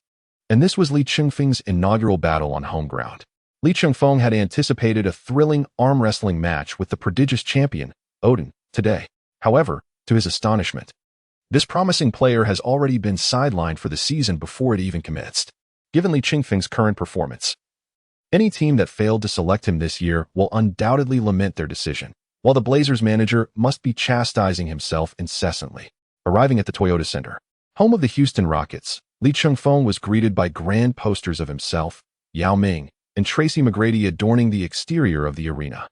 and this was Li Chengfeng's inaugural battle on home ground. Li Chengfeng had anticipated a thrilling arm wrestling match with the prodigious champion, Odin, today. However, to his astonishment, this promising player has already been sidelined for the season before it even commenced. Given Li Chengfeng's current performance, any team that failed to select him this year will undoubtedly lament their decision, while the Blazers manager must be chastising himself incessantly. Arriving at the Toyota Center, home of the Houston Rockets, Li Chengfeng was greeted by grand posters of himself, Yao Ming, and Tracy McGrady adorning the exterior of the arena.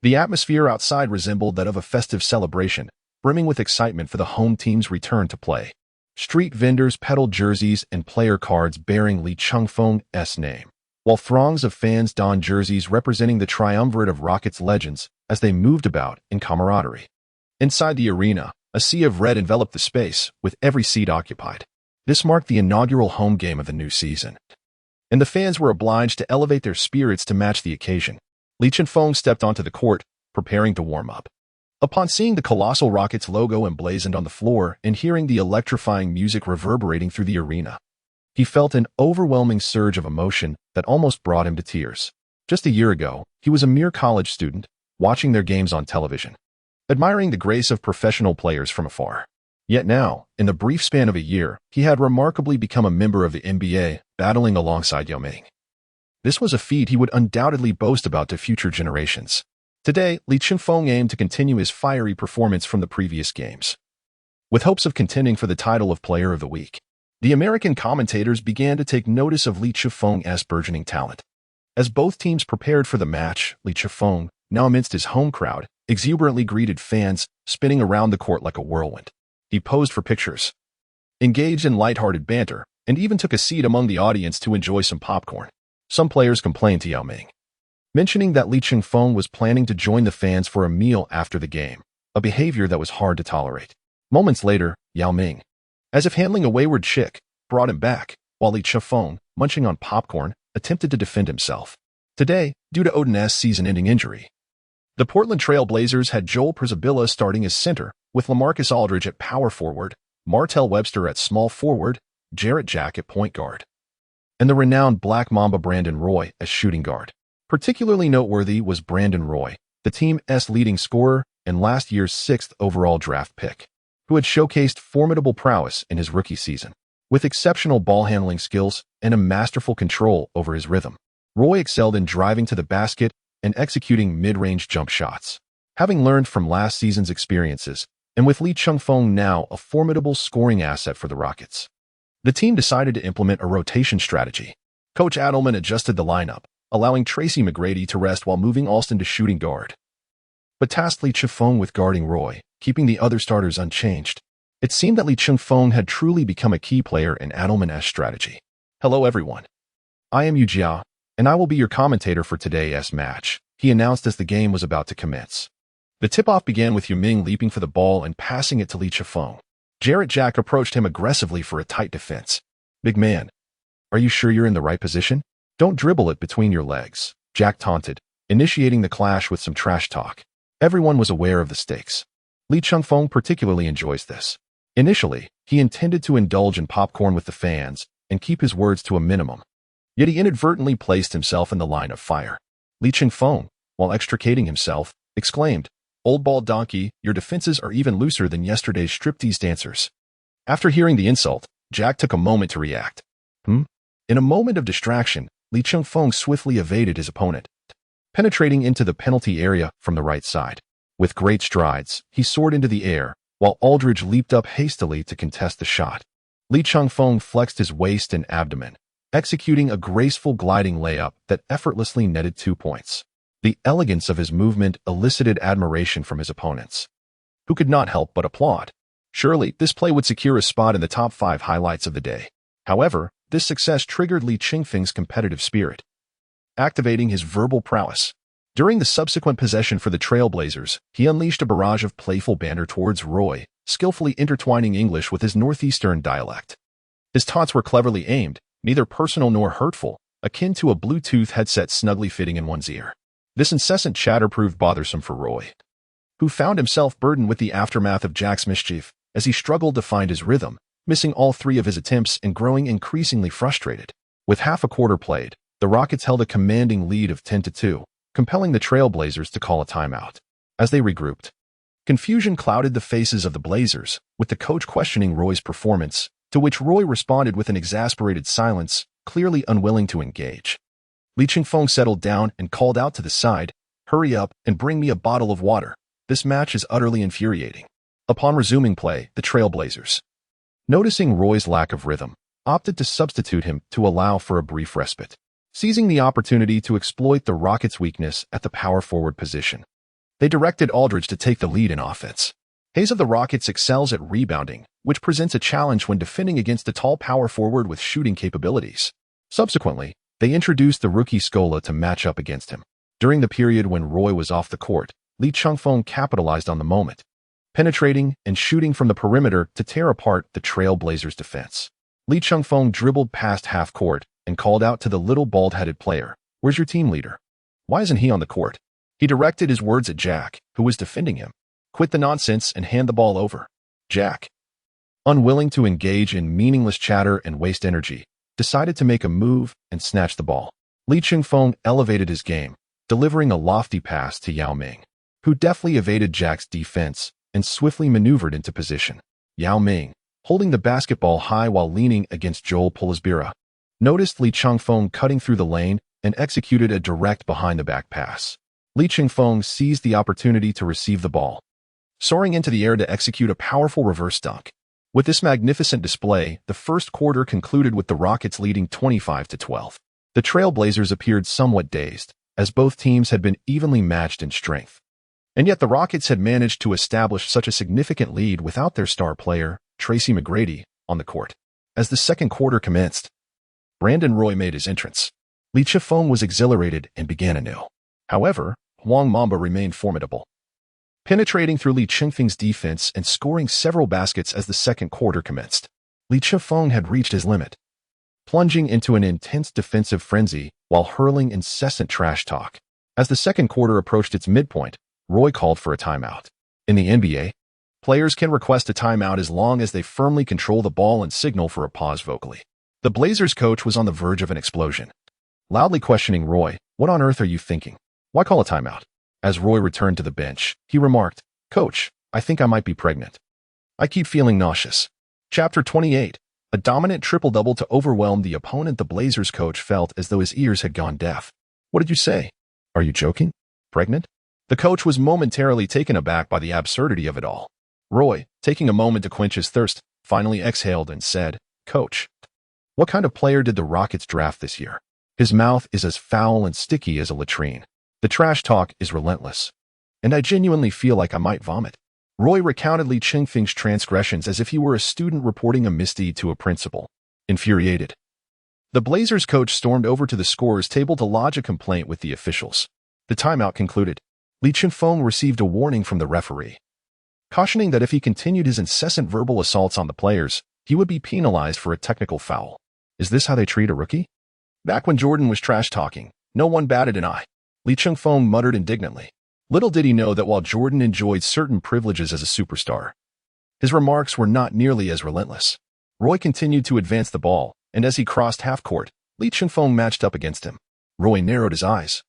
The atmosphere outside resembled that of a festive celebration, brimming with excitement for the home team's return to play. Street vendors peddled jerseys and player cards bearing Li Chengfeng's name, while throngs of fans donned jerseys representing the triumvirate of Rockets legends as they moved about in camaraderie. Inside the arena, a sea of red enveloped the space, with every seat occupied. This marked the inaugural home game of the new season, and the fans were obliged to elevate their spirits to match the occasion. Li Chengfeng stepped onto the court, preparing to warm up. Upon seeing the colossal Rockets logo emblazoned on the floor and hearing the electrifying music reverberating through the arena, he felt an overwhelming surge of emotion that almost brought him to tears. Just a year ago, he was a mere college student, watching their games on television, admiring the grace of professional players from afar. Yet now, in the brief span of a year, he had remarkably become a member of the NBA, battling alongside Yao Ming. This was a feat he would undoubtedly boast about to future generations. Today, Li Chengfeng aimed to continue his fiery performance from the previous games. With hopes of contending for the title of Player of the Week, the American commentators began to take notice of Li Chengfeng's burgeoning talent. As both teams prepared for the match, Li Chengfeng, now amidst his home crowd, exuberantly greeted fans, spinning around the court like a whirlwind. He posed for pictures, engaged in lighthearted banter, and even took a seat among the audience to enjoy some popcorn. Some players complained to Yao Ming, mentioning that Li Chengfeng was planning to join the fans for a meal after the game, a behavior that was hard to tolerate. Moments later, Yao Ming, as if handling a wayward chick, brought him back, while Li Chengfeng, munching on popcorn, attempted to defend himself. Today, due to Odin's season-ending injury, the Portland Trail Blazers had Joel Przybilla starting as center, with LaMarcus Aldridge at power forward, Martell Webster at small forward, Jarrett Jack at point guard, and the renowned Black Mamba Brandon Roy as shooting guard. Particularly noteworthy was Brandon Roy, the team's leading scorer and last year's 6th overall draft pick, who had showcased formidable prowess in his rookie season. With exceptional ball-handling skills and a masterful control over his rhythm, Roy excelled in driving to the basket and executing mid-range jump shots. Having learned from last season's experiences, and with Li Chengfeng now a formidable scoring asset for the Rockets, the team decided to implement a rotation strategy. Coach Adelman adjusted the lineup, allowing Tracy McGrady to rest while moving Alston to shooting guard, but tasked Li Chengfeng with guarding Roy, keeping the other starters unchanged. It seemed that Li Chengfeng had truly become a key player in Adelman's strategy. Hello everyone. I am Yu Jia, and I will be your commentator for today's match, he announced as the game was about to commence. The tip-off began with Yao Ming leaping for the ball and passing it to Li Chengfeng. Jarrett Jack approached him aggressively for a tight defense. Big man, are you sure you're in the right position? Don't dribble it between your legs, Jack taunted, initiating the clash with some trash talk. Everyone was aware of the stakes. Li Chengfeng particularly enjoys this. Initially, he intended to indulge in popcorn with the fans and keep his words to a minimum. Yet he inadvertently placed himself in the line of fire. Li Chengfeng, while extricating himself, exclaimed, "Old ball donkey, your defenses are even looser than yesterday's striptease dancers." After hearing the insult, Jack took a moment to react. In a moment of distraction, Li Chengfeng swiftly evaded his opponent, penetrating into the penalty area from the right side. With great strides, he soared into the air, while Aldridge leaped up hastily to contest the shot. Li Chengfeng flexed his waist and abdomen, executing a graceful gliding layup that effortlessly netted 2 points. The elegance of his movement elicited admiration from his opponents, who could not help but applaud. Surely, this play would secure a spot in the top 5 highlights of the day. However, this success triggered Li Chengfeng's competitive spirit, activating his verbal prowess. During the subsequent possession for the Trailblazers, he unleashed a barrage of playful banter towards Roy, skillfully intertwining English with his northeastern dialect. His taunts were cleverly aimed, neither personal nor hurtful, akin to a Bluetooth headset snugly fitting in one's ear. This incessant chatter proved bothersome for Roy, who found himself burdened with the aftermath of Jack's mischief as he struggled to find his rhythm, missing all 3 of his attempts and growing increasingly frustrated. With half a quarter played, the Rockets held a commanding lead of 10-2, compelling the Trailblazers to call a timeout. As they regrouped, confusion clouded the faces of the Blazers, with the coach questioning Roy's performance, to which Roy responded with an exasperated silence, clearly unwilling to engage. Li Chengfeng settled down and called out to the side, "Hurry up and bring me a bottle of water. This match is utterly infuriating." Upon resuming play, the Trailblazers, noticing Roy's lack of rhythm, opted to substitute him to allow for a brief respite. Seizing the opportunity to exploit the Rockets' weakness at the power forward position, they directed Aldridge to take the lead in offense. Hayes of the Rockets excels at rebounding, which presents a challenge when defending against a tall power forward with shooting capabilities. Subsequently, they introduced the rookie Scola to match up against him. During the period when Roy was off the court, Li Chengfeng capitalized on the moment, penetrating and shooting from the perimeter to tear apart the Trailblazers' defense. Li Chengfeng dribbled past half court and called out to the little bald-headed player, "Where's your team leader? Why isn't he on the court?" He directed his words at Jack, who was defending him. Quit the nonsense and hand the ball over. Jack, unwilling to engage in meaningless chatter and waste energy, decided to make a move and snatch the ball. Li Chengfeng elevated his game, delivering a lofty pass to Yao Ming, who deftly evaded Jack's defense and swiftly maneuvered into position. Yao Ming, holding the basketball high while leaning against Joel Polisbira, noticed Li Chengfeng cutting through the lane and executed a direct behind-the-back pass. Li Chengfeng seized the opportunity to receive the ball, soaring into the air to execute a powerful reverse dunk. With this magnificent display, the first quarter concluded with the Rockets leading 25-12. The Trailblazers appeared somewhat dazed, as both teams had been evenly matched in strength. And yet the Rockets had managed to establish such a significant lead without their star player, Tracy McGrady, on the court. As the second quarter commenced, Brandon Roy made his entrance. Li Chengfeng was exhilarated and began anew. However, Huang Mamba remained formidable, penetrating through Li Chengfeng's defense and scoring several baskets as the second quarter commenced. Li Chengfeng had reached his limit, plunging into an intense defensive frenzy while hurling incessant trash talk. As the second quarter approached its midpoint, Roy called for a timeout. In the NBA, players can request a timeout as long as they firmly control the ball and signal for a pause vocally. The Blazers coach was on the verge of an explosion, loudly questioning Roy, "What on earth are you thinking? Why call a timeout?" As Roy returned to the bench, he remarked, "Coach, I think I might be pregnant. I keep feeling nauseous." Chapter 28. A dominant triple-double to overwhelm the opponent. The Blazers coach felt as though his ears had gone deaf. "What did you say? Are you joking? Pregnant?" The coach was momentarily taken aback by the absurdity of it all. Roy, taking a moment to quench his thirst, finally exhaled and said, "Coach, what kind of player did the Rockets draft this year? His mouth is as foul and sticky as a latrine. The trash talk is relentless, and I genuinely feel like I might vomit." Roy recounted Li Chengfeng's transgressions as if he were a student reporting a misdeed to a principal. Infuriated, the Blazers coach stormed over to the scorer's table to lodge a complaint with the officials. The timeout concluded. Li Chengfeng received a warning from the referee, cautioning that if he continued his incessant verbal assaults on the players, he would be penalized for a technical foul. Is this how they treat a rookie? Back when Jordan was trash-talking, no one batted an eye. Li Chengfeng muttered indignantly. Little did he know that while Jordan enjoyed certain privileges as a superstar, his remarks were not nearly as relentless. Roy continued to advance the ball, and as he crossed half-court, Li Chengfeng matched up against him. Roy narrowed his eyes.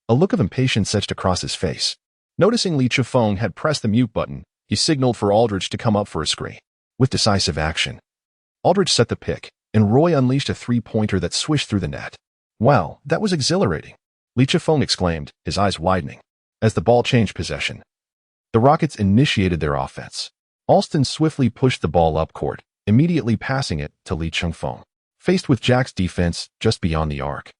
A look of impatience etched across his face. Noticing Li Chengfeng had pressed the mute button, he signaled for Aldridge to come up for a screen. With decisive action, Aldridge set the pick, and Roy unleashed a three-pointer that swished through the net. "Wow, that was exhilarating," Li Chengfeng exclaimed, his eyes widening. As the ball changed possession, the Rockets initiated their offense. Alston swiftly pushed the ball up court, immediately passing it to Li Chengfeng. Faced with Jack's defense just beyond the arc,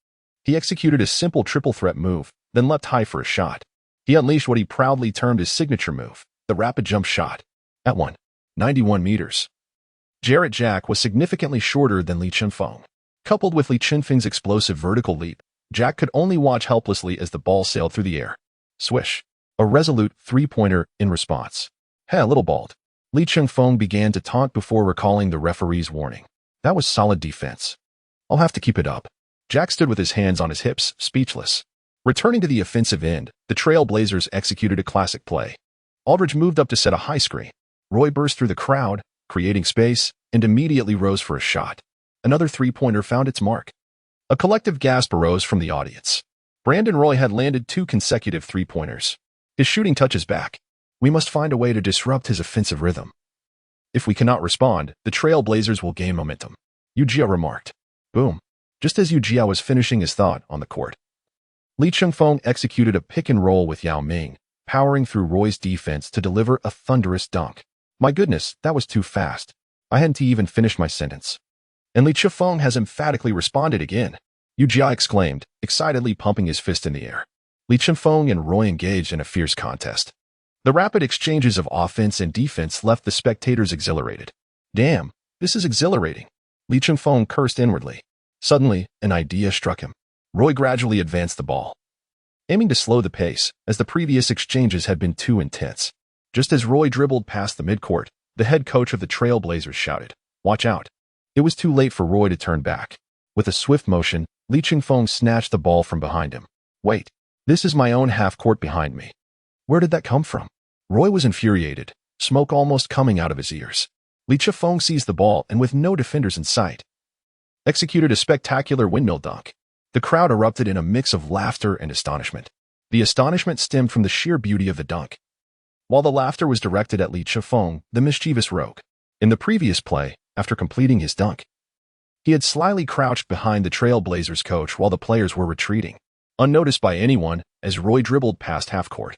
he executed a simple triple threat move, then leapt high for a shot. He unleashed what he proudly termed his signature move, the rapid jump shot. At 191 meters, Jarrett Jack was significantly shorter than Li Chengfeng. Coupled with Li Chengfeng's explosive vertical leap, Jack could only watch helplessly as the ball sailed through the air. Swish. A resolute three-pointer in response. "Hey, a little bald." Li Chengfeng began to taunt before recalling the referee's warning. "That was solid defense. I'll have to keep it up." Jack stood with his hands on his hips, speechless. Returning to the offensive end, the Trailblazers executed a classic play. Aldridge moved up to set a high screen. Roy burst through the crowd, creating space, and immediately rose for a shot. Another three-pointer found its mark. A collective gasp arose from the audience. Brandon Roy had landed 2 consecutive three-pointers. His shooting touch is back. We must find a way to disrupt his offensive rhythm. If we cannot respond, the Trailblazers will gain momentum, Yu remarked. Boom. Just as Yu was finishing his thought on the court, Li Chengfeng executed a pick and roll with Yao Ming, powering through Roy's defense to deliver a thunderous dunk. My goodness, that was too fast. I hadn't even finished my sentence. And Li Chengfeng has emphatically responded again, Yu exclaimed, excitedly pumping his fist in the air. Li Chengfeng and Roy engaged in a fierce contest. The rapid exchanges of offense and defense left the spectators exhilarated. Damn, this is exhilarating. Li Chengfeng cursed inwardly. Suddenly, an idea struck him. Roy gradually advanced the ball, aiming to slow the pace, as the previous exchanges had been too intense. Just as Roy dribbled past the midcourt, the head coach of the Trailblazers shouted, "Watch out." It was too late for Roy to turn back. With a swift motion, Li Chengfeng snatched the ball from behind him. Wait, this is my own half-court behind me. Where did that come from? Roy was infuriated, smoke almost coming out of his ears. Li Chifeng seized the ball and with no defenders in sight, executed a spectacular windmill dunk. The crowd erupted in a mix of laughter and astonishment. The astonishment stemmed from the sheer beauty of the dunk, while the laughter was directed at Li Chifeng, the mischievous rogue. In the previous play, after completing his dunk, he had slyly crouched behind the Trailblazers coach while the players were retreating. Unnoticed by anyone, as Roy dribbled past half-court,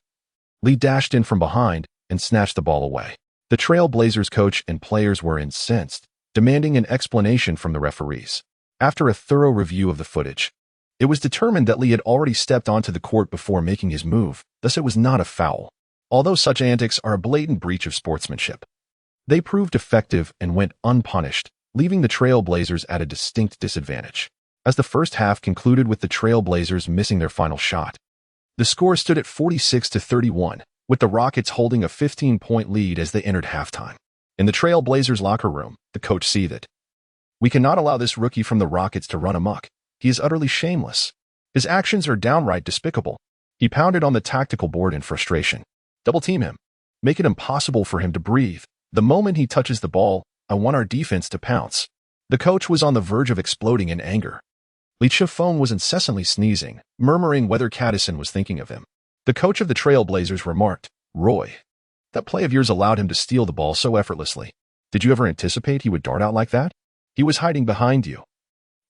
Li dashed in from behind and snatched the ball away. The Trailblazers coach and players were incensed, demanding an explanation from the referees. After a thorough review of the footage, it was determined that Li had already stepped onto the court before making his move, thus it was not a foul. Although such antics are a blatant breach of sportsmanship, they proved effective and went unpunished, leaving the Trailblazers at a distinct disadvantage. As the first half concluded with the Trailblazers missing their final shot, the score stood at 46-31, with the Rockets holding a 15-point lead as they entered halftime. In the Trailblazers locker room, the coach seethed. "We cannot allow this rookie from the Rockets to run amok. He is utterly shameless. His actions are downright despicable." He pounded on the tactical board in frustration. "Double-team him. Make it impossible for him to breathe. The moment he touches the ball, I want our defense to pounce." The coach was on the verge of exploding in anger. Li Chifeng was incessantly sneezing, murmuring whether Caddison was thinking of him. The coach of the Trailblazers remarked, "Roy, that play of yours allowed him to steal the ball so effortlessly. Did you ever anticipate he would dart out like that? He was hiding behind you,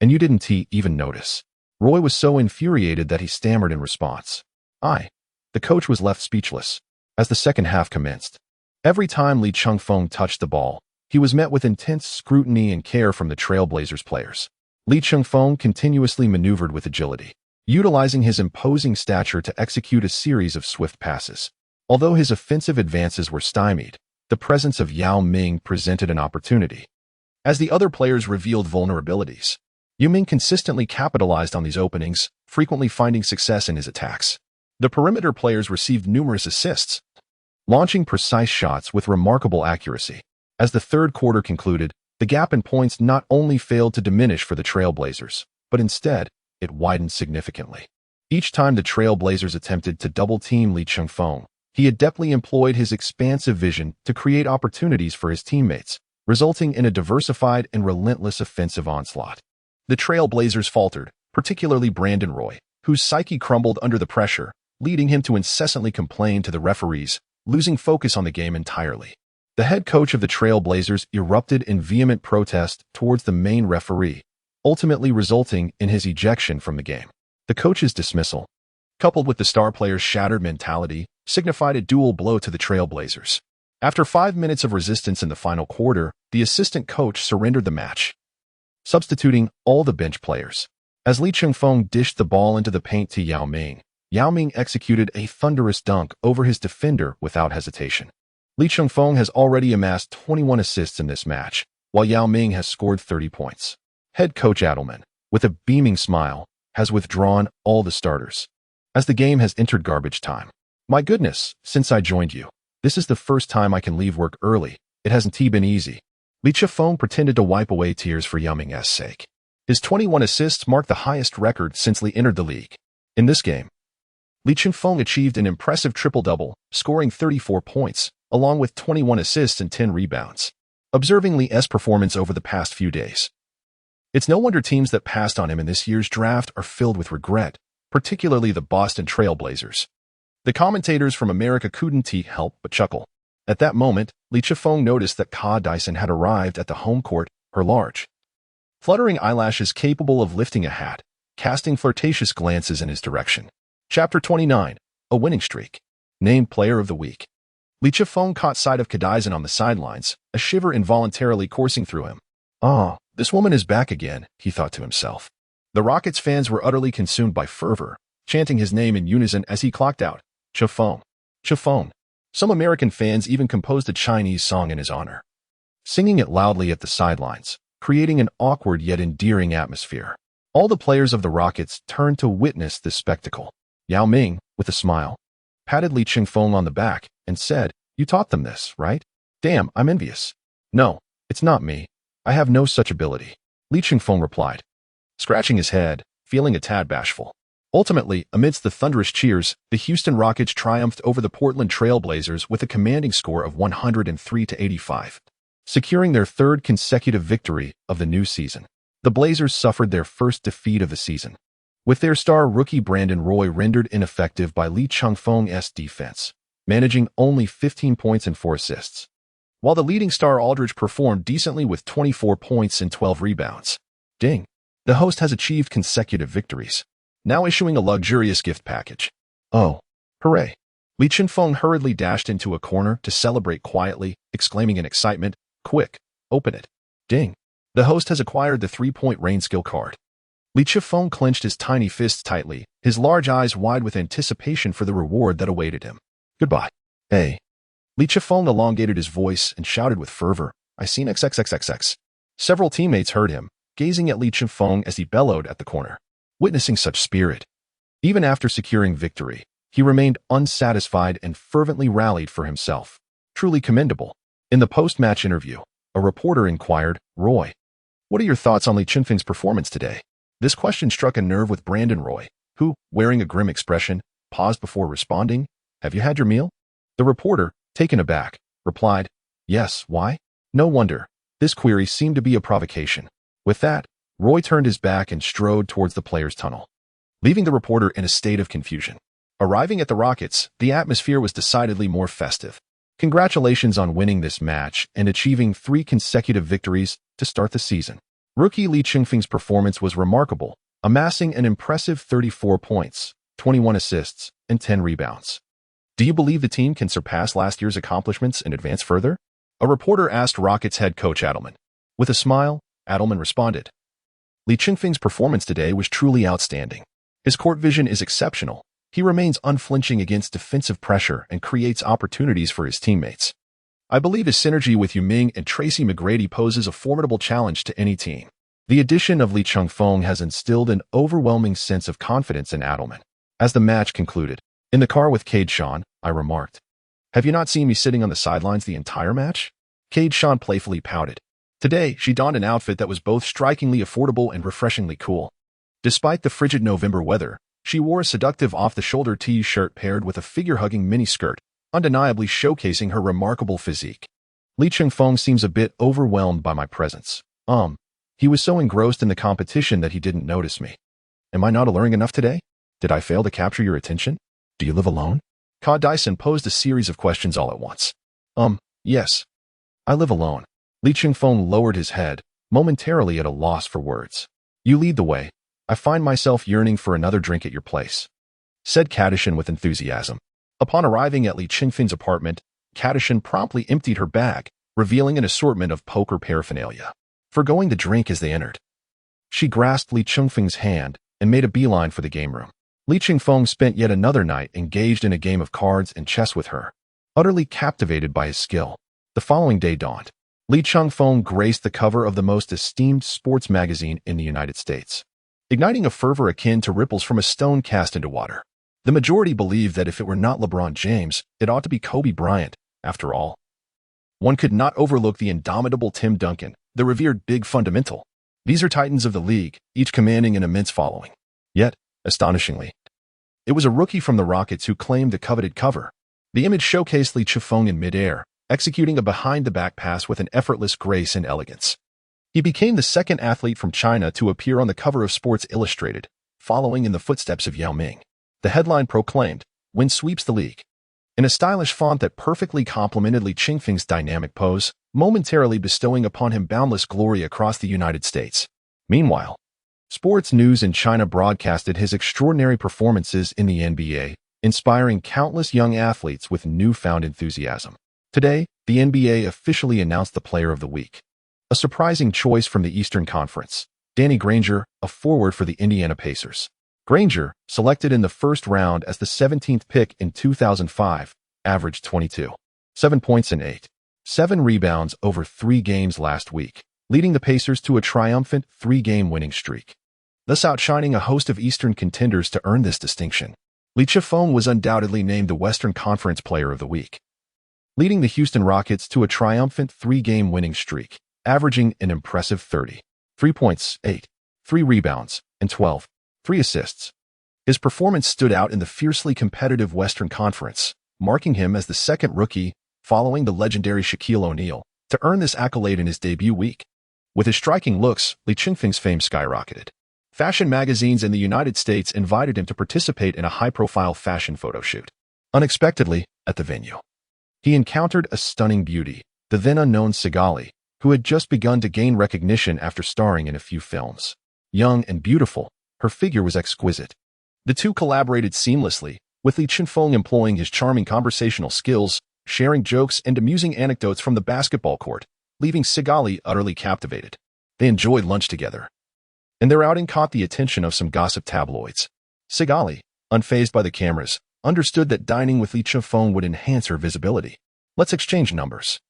and you didn't even notice." Roy was so infuriated that he stammered in response. The coach was left speechless. As the second half commenced, every time Li Chifeng touched the ball, he was met with intense scrutiny and care from the Trailblazers players. Li Chifeng continuously maneuvered with agility, utilizing his imposing stature to execute a series of swift passes. Although his offensive advances were stymied, the presence of Yao Ming presented an opportunity. As the other players revealed vulnerabilities, Yao Ming consistently capitalized on these openings, frequently finding success in his attacks. The perimeter players received numerous assists, launching precise shots with remarkable accuracy. As the third quarter concluded, the gap in points not only failed to diminish for the Trailblazers, but instead, it widened significantly. Each time the Trailblazers attempted to double-team Li Chifeng, he adeptly employed his expansive vision to create opportunities for his teammates, resulting in a diversified and relentless offensive onslaught. The Trailblazers faltered, particularly Brandon Roy, whose psyche crumbled under the pressure, leading him to incessantly complain to the referees, losing focus on the game entirely. The head coach of the Trailblazers erupted in vehement protest towards the main referee, ultimately resulting in his ejection from the game. The coach's dismissal, coupled with the star player's shattered mentality, signified a dual blow to the Trailblazers. After 5 minutes of resistance in the final quarter, the assistant coach surrendered the match, substituting all the bench players. As Li Chifeng dished the ball into the paint to Yao Ming executed a thunderous dunk over his defender without hesitation. Li Chifeng has already amassed 21 assists in this match, while Yao Ming has scored 30 points. Head coach Adelman, with a beaming smile, has withdrawn all the starters, as the game has entered garbage time. "My goodness, since I joined you, this is the first time I can leave work early. It hasn't been easy." Li Chifeng pretended to wipe away tears for Yao Ming's sake. His 21 assists marked the highest record since Li entered the league. In this game, Li Chifeng achieved an impressive triple-double, scoring 34 points, along with 21 assists and 10 rebounds. Observing Li's performance over the past few days, it's no wonder teams that passed on him in this year's draft are filled with regret, particularly the Boston Trailblazers. The commentators from America couldn't help but chuckle. At that moment, Li Chifeng noticed that Caddison had arrived at the home court, her large, fluttering eyelashes capable of lifting a hat, casting flirtatious glances in his direction. Chapter 29, A Winning Streak. Named Player of the Week. Li Chifeng caught sight of Caddison on the sidelines, a shiver involuntarily coursing through him. "Ah, this woman is back again," he thought to himself. The Rockets fans were utterly consumed by fervor, chanting his name in unison as he clocked out, "Chifeng, Chifeng." Some American fans even composed a Chinese song in his honor, singing it loudly at the sidelines, creating an awkward yet endearing atmosphere. All the players of the Rockets turned to witness this spectacle. Yao Ming, with a smile, patted Li Chifeng on the back and said, "You taught them this, right? Damn, I'm envious." "No, it's not me. I have no such ability," Li Chifeng replied, scratching his head, feeling a tad bashful. Ultimately, amidst the thunderous cheers, the Houston Rockets triumphed over the Portland Trail Blazers with a commanding score of 103-85, securing their third consecutive victory of the new season. The Blazers suffered their first defeat of the season, with their star rookie Brandon Roy rendered ineffective by Lee Chengfeng's defense, managing only 15 points and 4 assists, while the leading star Aldridge performed decently with 24 points and 12 rebounds. Ding! The host has achieved consecutive victories, now issuing a luxurious gift package. Oh, hooray! Lee Chengfeng hurriedly dashed into a corner to celebrate quietly, exclaiming in excitement, "Quick, open it." Ding! The host has acquired the 3-point rain skill card. Lee Chengfeng clenched his tiny fists tightly, his large eyes wide with anticipation for the reward that awaited him. Goodbye. Hey. Lee Chengfeng elongated his voice and shouted with fervor, "I seen XXXXX." Several teammates heard him, gazing at Lee Chengfeng as he bellowed at the corner. Witnessing such spirit, even after securing victory, he remained unsatisfied and fervently rallied for himself. Truly commendable. In the post-match interview, a reporter inquired, "Roy, what are your thoughts on Lee Chengfeng's performance today?" This question struck a nerve with Brandon Roy, who, wearing a grim expression, paused before responding, "Have you had your meal?" The reporter, taken aback, replied, "Yes, why?" No wonder. This query seemed to be a provocation. With that, Roy turned his back and strode towards the players' tunnel, leaving the reporter in a state of confusion. Arriving at the Rockets, the atmosphere was decidedly more festive. Congratulations on winning this match and achieving 3 consecutive victories to start the season. Rookie Lee Chengfeng's performance was remarkable, amassing an impressive 34 points, 21 assists, and 10 rebounds. Do you believe the team can surpass last year's accomplishments and advance further? A reporter asked Rockets head coach Adelman. With a smile, Adelman responded, "Lee Chengfeng's performance today was truly outstanding. His court vision is exceptional. He remains unflinching against defensive pressure and creates opportunities for his teammates. I believe his synergy with Yuming and Tracy McGrady poses a formidable challenge to any team." The addition of Lee Chengfeng has instilled an overwhelming sense of confidence in Adelman. As the match concluded, in the car with Cade Sean, I remarked, "Have you not seen me sitting on the sidelines the entire match?" Cade Sean playfully pouted. Today, she donned an outfit that was both strikingly affordable and refreshingly cool. Despite the frigid November weather, she wore a seductive off-the-shoulder T-shirt paired with a figure-hugging miniskirt, undeniably showcasing her remarkable physique. Lee Chengfeng seems a bit overwhelmed by my presence. He was so engrossed in the competition that he didn't notice me. Am I not alluring enough today? Did I fail to capture your attention? Do you live alone? Ka Dyson posed a series of questions all at once. Yes. I live alone. Lee Chengfeng lowered his head, momentarily at a loss for words. You lead the way. I find myself yearning for another drink at your place, said Kadishin with enthusiasm. Upon arriving at Lee Chengfeng's apartment, Kadishin promptly emptied her bag, revealing an assortment of poker paraphernalia. Forgoing the drink as they entered, she grasped Lee Chengfeng's hand and made a beeline for the game room. Lee Chengfeng spent yet another night engaged in a game of cards and chess with her, utterly captivated by his skill. The following day dawned. Lee Chengfeng graced the cover of the most esteemed sports magazine in the United States, igniting a fervor akin to ripples from a stone cast into water. The majority believed that if it were not LeBron James, it ought to be Kobe Bryant, after all. One could not overlook the indomitable Tim Duncan, the revered big fundamental. These are titans of the league, each commanding an immense following. Yet, astonishingly, it was a rookie from the Rockets who claimed the coveted cover. The image showcased Lee Chengfeng in midair, executing a behind-the-back pass with an effortless grace and elegance. He became the second athlete from China to appear on the cover of Sports Illustrated, following in the footsteps of Yao Ming. The headline proclaimed, "Win sweeps the league," in a stylish font that perfectly complemented Lee Chengfeng's dynamic pose, momentarily bestowing upon him boundless glory across the United States. Meanwhile, sports news in China broadcasted his extraordinary performances in the NBA, inspiring countless young athletes with newfound enthusiasm. Today, the NBA officially announced the Player of the Week. A surprising choice from the Eastern Conference, Danny Granger, a forward for the Indiana Pacers. Granger, selected in the first round as the 17th pick in 2005, averaged 22.7 points and 8.7 rebounds over 3 games last week, leading the Pacers to a triumphant 3-game winning streak, thus outshining a host of Eastern contenders to earn this distinction. Lee Chengfeng was undoubtedly named the Western Conference Player of the Week, leading the Houston Rockets to a triumphant 3-game winning streak, averaging an impressive 30.3 points, 8.3 rebounds, and 12.3 assists. His performance stood out in the fiercely competitive Western Conference, marking him as the second rookie, following the legendary Shaquille O'Neal, to earn this accolade in his debut week. With his striking looks, Li Chengfeng's fame skyrocketed. Fashion magazines in the United States invited him to participate in a high-profile fashion photo shoot. Unexpectedly, at the venue, he encountered a stunning beauty, the then-unknown Sigali, who had just begun to gain recognition after starring in a few films. Young and beautiful, her figure was exquisite. The two collaborated seamlessly, with Li Chengfeng employing his charming conversational skills, sharing jokes and amusing anecdotes from the basketball court, leaving Sigali utterly captivated. They enjoyed lunch together, and their outing caught the attention of some gossip tabloids. Sigali, unfazed by the cameras, understood that dining with Li Chengfeng would enhance her visibility. "Let's exchange numbers.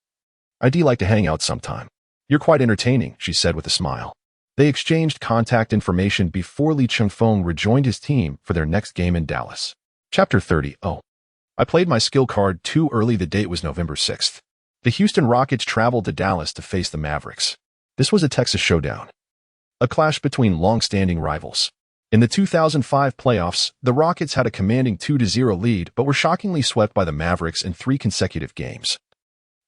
I'd like to hang out sometime. You're quite entertaining," she said with a smile. They exchanged contact information before Li Chengfeng rejoined his team for their next game in Dallas. Chapter 30. I played my skill card too early. The date was November 6th. The Houston Rockets traveled to Dallas to face the Mavericks. This was a Texas showdown, a clash between long-standing rivals. In the 2005 playoffs, the Rockets had a commanding 2-0 lead but were shockingly swept by the Mavericks in 3 consecutive games,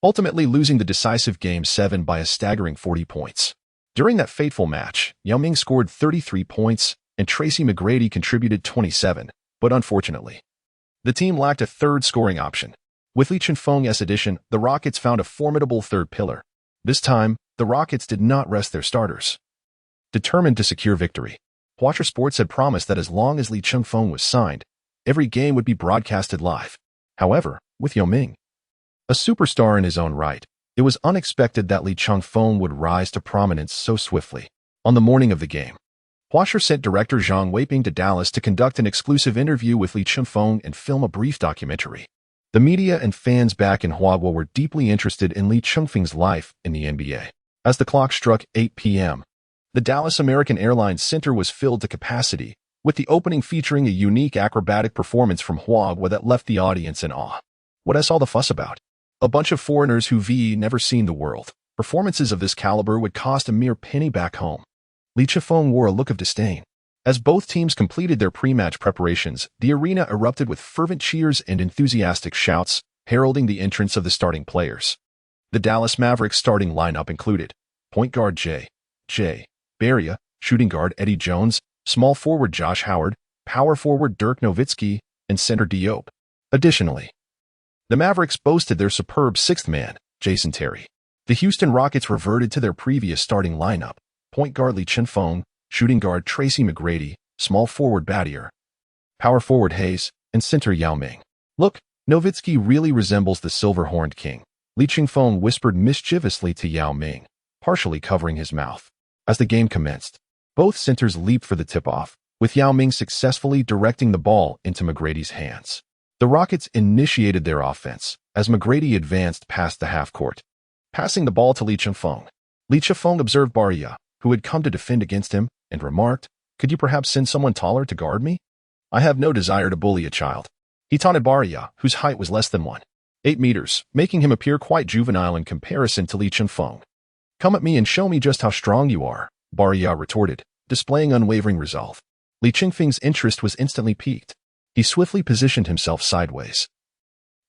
ultimately losing the decisive Game 7 by a staggering 40 points. During that fateful match, Yao Ming scored 33 points and Tracy McGrady contributed 27, but unfortunately, the team lacked a third scoring option. With Li Chengfeng's addition, the Rockets found a formidable third pillar. This time, the Rockets did not rest their starters. Determined to secure victory, Huaguo Sports had promised that as long as Li Chengfeng was signed, every game would be broadcasted live. However, with Yao Ming, a superstar in his own right, it was unexpected that Li Chengfeng would rise to prominence so swiftly. On the morning of the game, Huaguo sent director Zhang Weiping to Dallas to conduct an exclusive interview with Li Chengfeng and film a brief documentary. The media and fans back in Huaguo were deeply interested in Li Chengfeng's life in the NBA. As the clock struck 8 p.m., the Dallas American Airlines Center was filled to capacity, with the opening featuring a unique acrobatic performance from Huaguo that left the audience in awe. What is all the fuss about? A bunch of foreigners who've never seen the world. Performances of this caliber would cost a mere penny back home. Li Chengfeng wore a look of disdain. As both teams completed their pre-match preparations, the arena erupted with fervent cheers and enthusiastic shouts, heralding the entrance of the starting players. The Dallas Mavericks starting lineup included point guard J. Barea, shooting guard Eddie Jones, small forward Josh Howard, power forward Dirk Nowitzki, and center Diop. Additionally, the Mavericks boasted their superb sixth man, Jason Terry. The Houston Rockets reverted to their previous starting lineup: point guard Li Chengfeng, shooting guard Tracy McGrady, small forward Battier, power forward Hayes, and center Yao Ming. "Look, Nowitzki really resembles the silver-horned king," Li Chengfeng whispered mischievously to Yao Ming, partially covering his mouth. As the game commenced, both centers leaped for the tip-off, with Yao Ming successfully directing the ball into McGrady's hands. The Rockets initiated their offense as McGrady advanced past the half-court, passing the ball to Li Chengfeng. Li Chengfeng observed Barea, who had come to defend against him, and remarked, "Could you perhaps send someone taller to guard me? I have no desire to bully a child." He taunted Barea, whose height was less than 1.8 meters, making him appear quite juvenile in comparison to Li Chengfeng. "Come at me and show me just how strong you are," Barea retorted, displaying unwavering resolve. Li Chengfeng's interest was instantly piqued. He swiftly positioned himself sideways,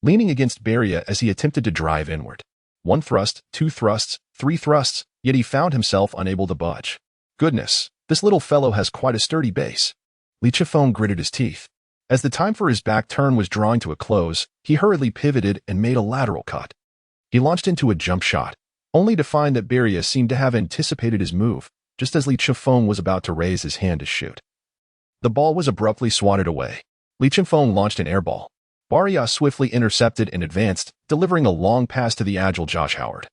leaning against Barea as he attempted to drive inward. 1 thrust, 2 thrusts, 3 thrusts, yet he found himself unable to budge. "Goodness, this little fellow has quite a sturdy base." Li Chengfeng gritted his teeth. As the time for his back turn was drawing to a close, he hurriedly pivoted and made a lateral cut. He launched into a jump shot, only to find that Barea seemed to have anticipated his move, just as Li Chengfeng was about to raise his hand to shoot. The ball was abruptly swatted away. Li Chengfeng launched an airball. Barea swiftly intercepted and advanced, delivering a long pass to the agile Josh Howard,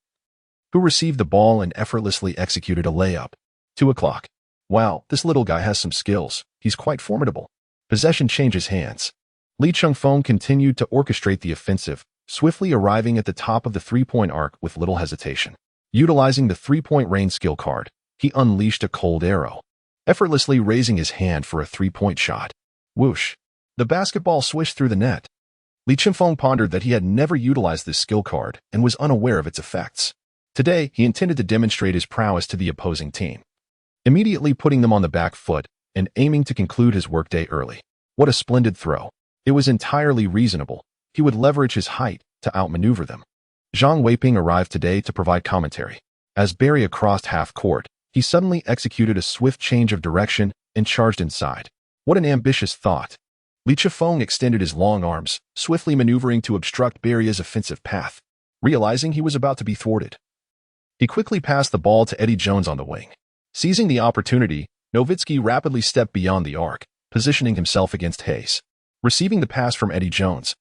who received the ball and effortlessly executed a layup. 2 o'clock. "Wow, this little guy has some skills. He's quite formidable." Possession changes hands. Li Chengfeng continued to orchestrate the offensive, swiftly arriving at the top of the three-point arc with little hesitation. Utilizing the three-point range skill card, he unleashed a cold arrow, effortlessly raising his hand for a three-point shot. Whoosh! The basketball swished through the net. Li Chengfeng pondered that he had never utilized this skill card and was unaware of its effects. Today, he intended to demonstrate his prowess to the opposing team, immediately putting them on the back foot and aiming to conclude his workday early. What a splendid throw. It was entirely reasonable. He would leverage his height to outmaneuver them. Zhang Weiping arrived today to provide commentary. As Barria crossed half-court, he suddenly executed a swift change of direction and charged inside. What an ambitious thought. Li Chifeng extended his long arms, swiftly maneuvering to obstruct Barria's offensive path. Realizing he was about to be thwarted, he quickly passed the ball to Eddie Jones on the wing. Seizing the opportunity, Nowitzki rapidly stepped beyond the arc, positioning himself against Hayes. Receiving the pass from Eddie Jones,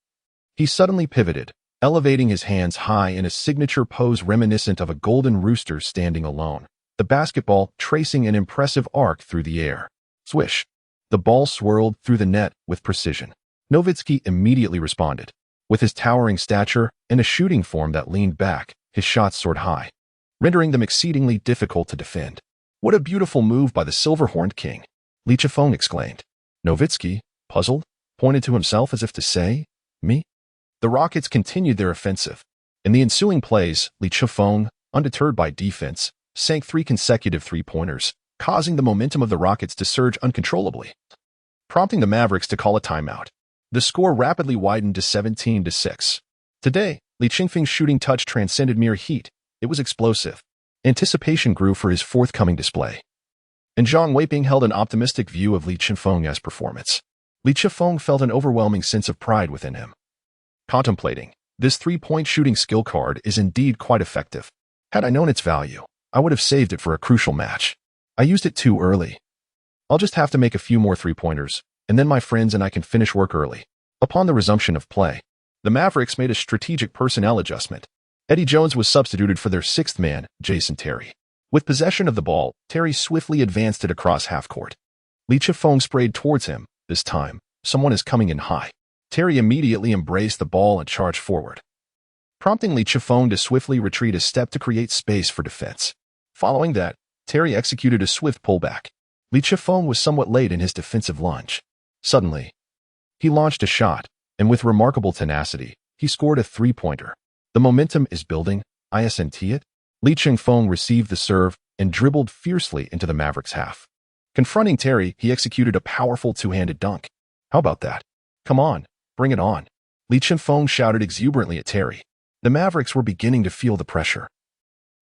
he suddenly pivoted, elevating his hands high in a signature pose reminiscent of a golden rooster standing alone, the basketball tracing an impressive arc through the air. Swish! The ball swirled through the net with precision. Nowitzki immediately responded. With his towering stature and a shooting form that leaned back, his shots soared high, rendering them exceedingly difficult to defend. What a beautiful move by the silver-horned king! Li Chifeng exclaimed. Nowitzki, puzzled, pointed to himself as if to say, "Me?" The Rockets continued their offensive. In the ensuing plays, Li Chifeng, undeterred by defense, sank 3 consecutive three-pointers, causing the momentum of the Rockets to surge uncontrollably, prompting the Mavericks to call a timeout. The score rapidly widened to 17-6. Today, Li Chengfeng's shooting touch transcended mere heat. It was explosive. Anticipation grew for his forthcoming display. And Zhang Weiping held an optimistic view of Li Chifeng's performance. Li Chifeng felt an overwhelming sense of pride within him. Contemplating, this three-point shooting skill card is indeed quite effective. Had I known its value, I would have saved it for a crucial match. I used it too early. I'll just have to make a few more three-pointers, and then my friends and I can finish work early. Upon the resumption of play, the Mavericks made a strategic personnel adjustment. Eddie Jones was substituted for their sixth man, Jason Terry. With possession of the ball, Terry swiftly advanced it across half-court. Li Chifeng sprayed towards him. This time, someone is coming in high. Terry immediately embraced the ball and charged forward, prompting Li Chifeng to swiftly retreat a step to create space for defense. Following that, Terry executed a swift pullback. Li Chifeng was somewhat late in his defensive lunge. Suddenly, he launched a shot, and with remarkable tenacity, he scored a three-pointer. The momentum is building, isn't it? Li Chifeng received the serve and dribbled fiercely into the Mavericks' half. Confronting Terry, he executed a powerful two-handed dunk. How about that? Come on, bring it on. Li Chifeng shouted exuberantly at Terry. The Mavericks were beginning to feel the pressure.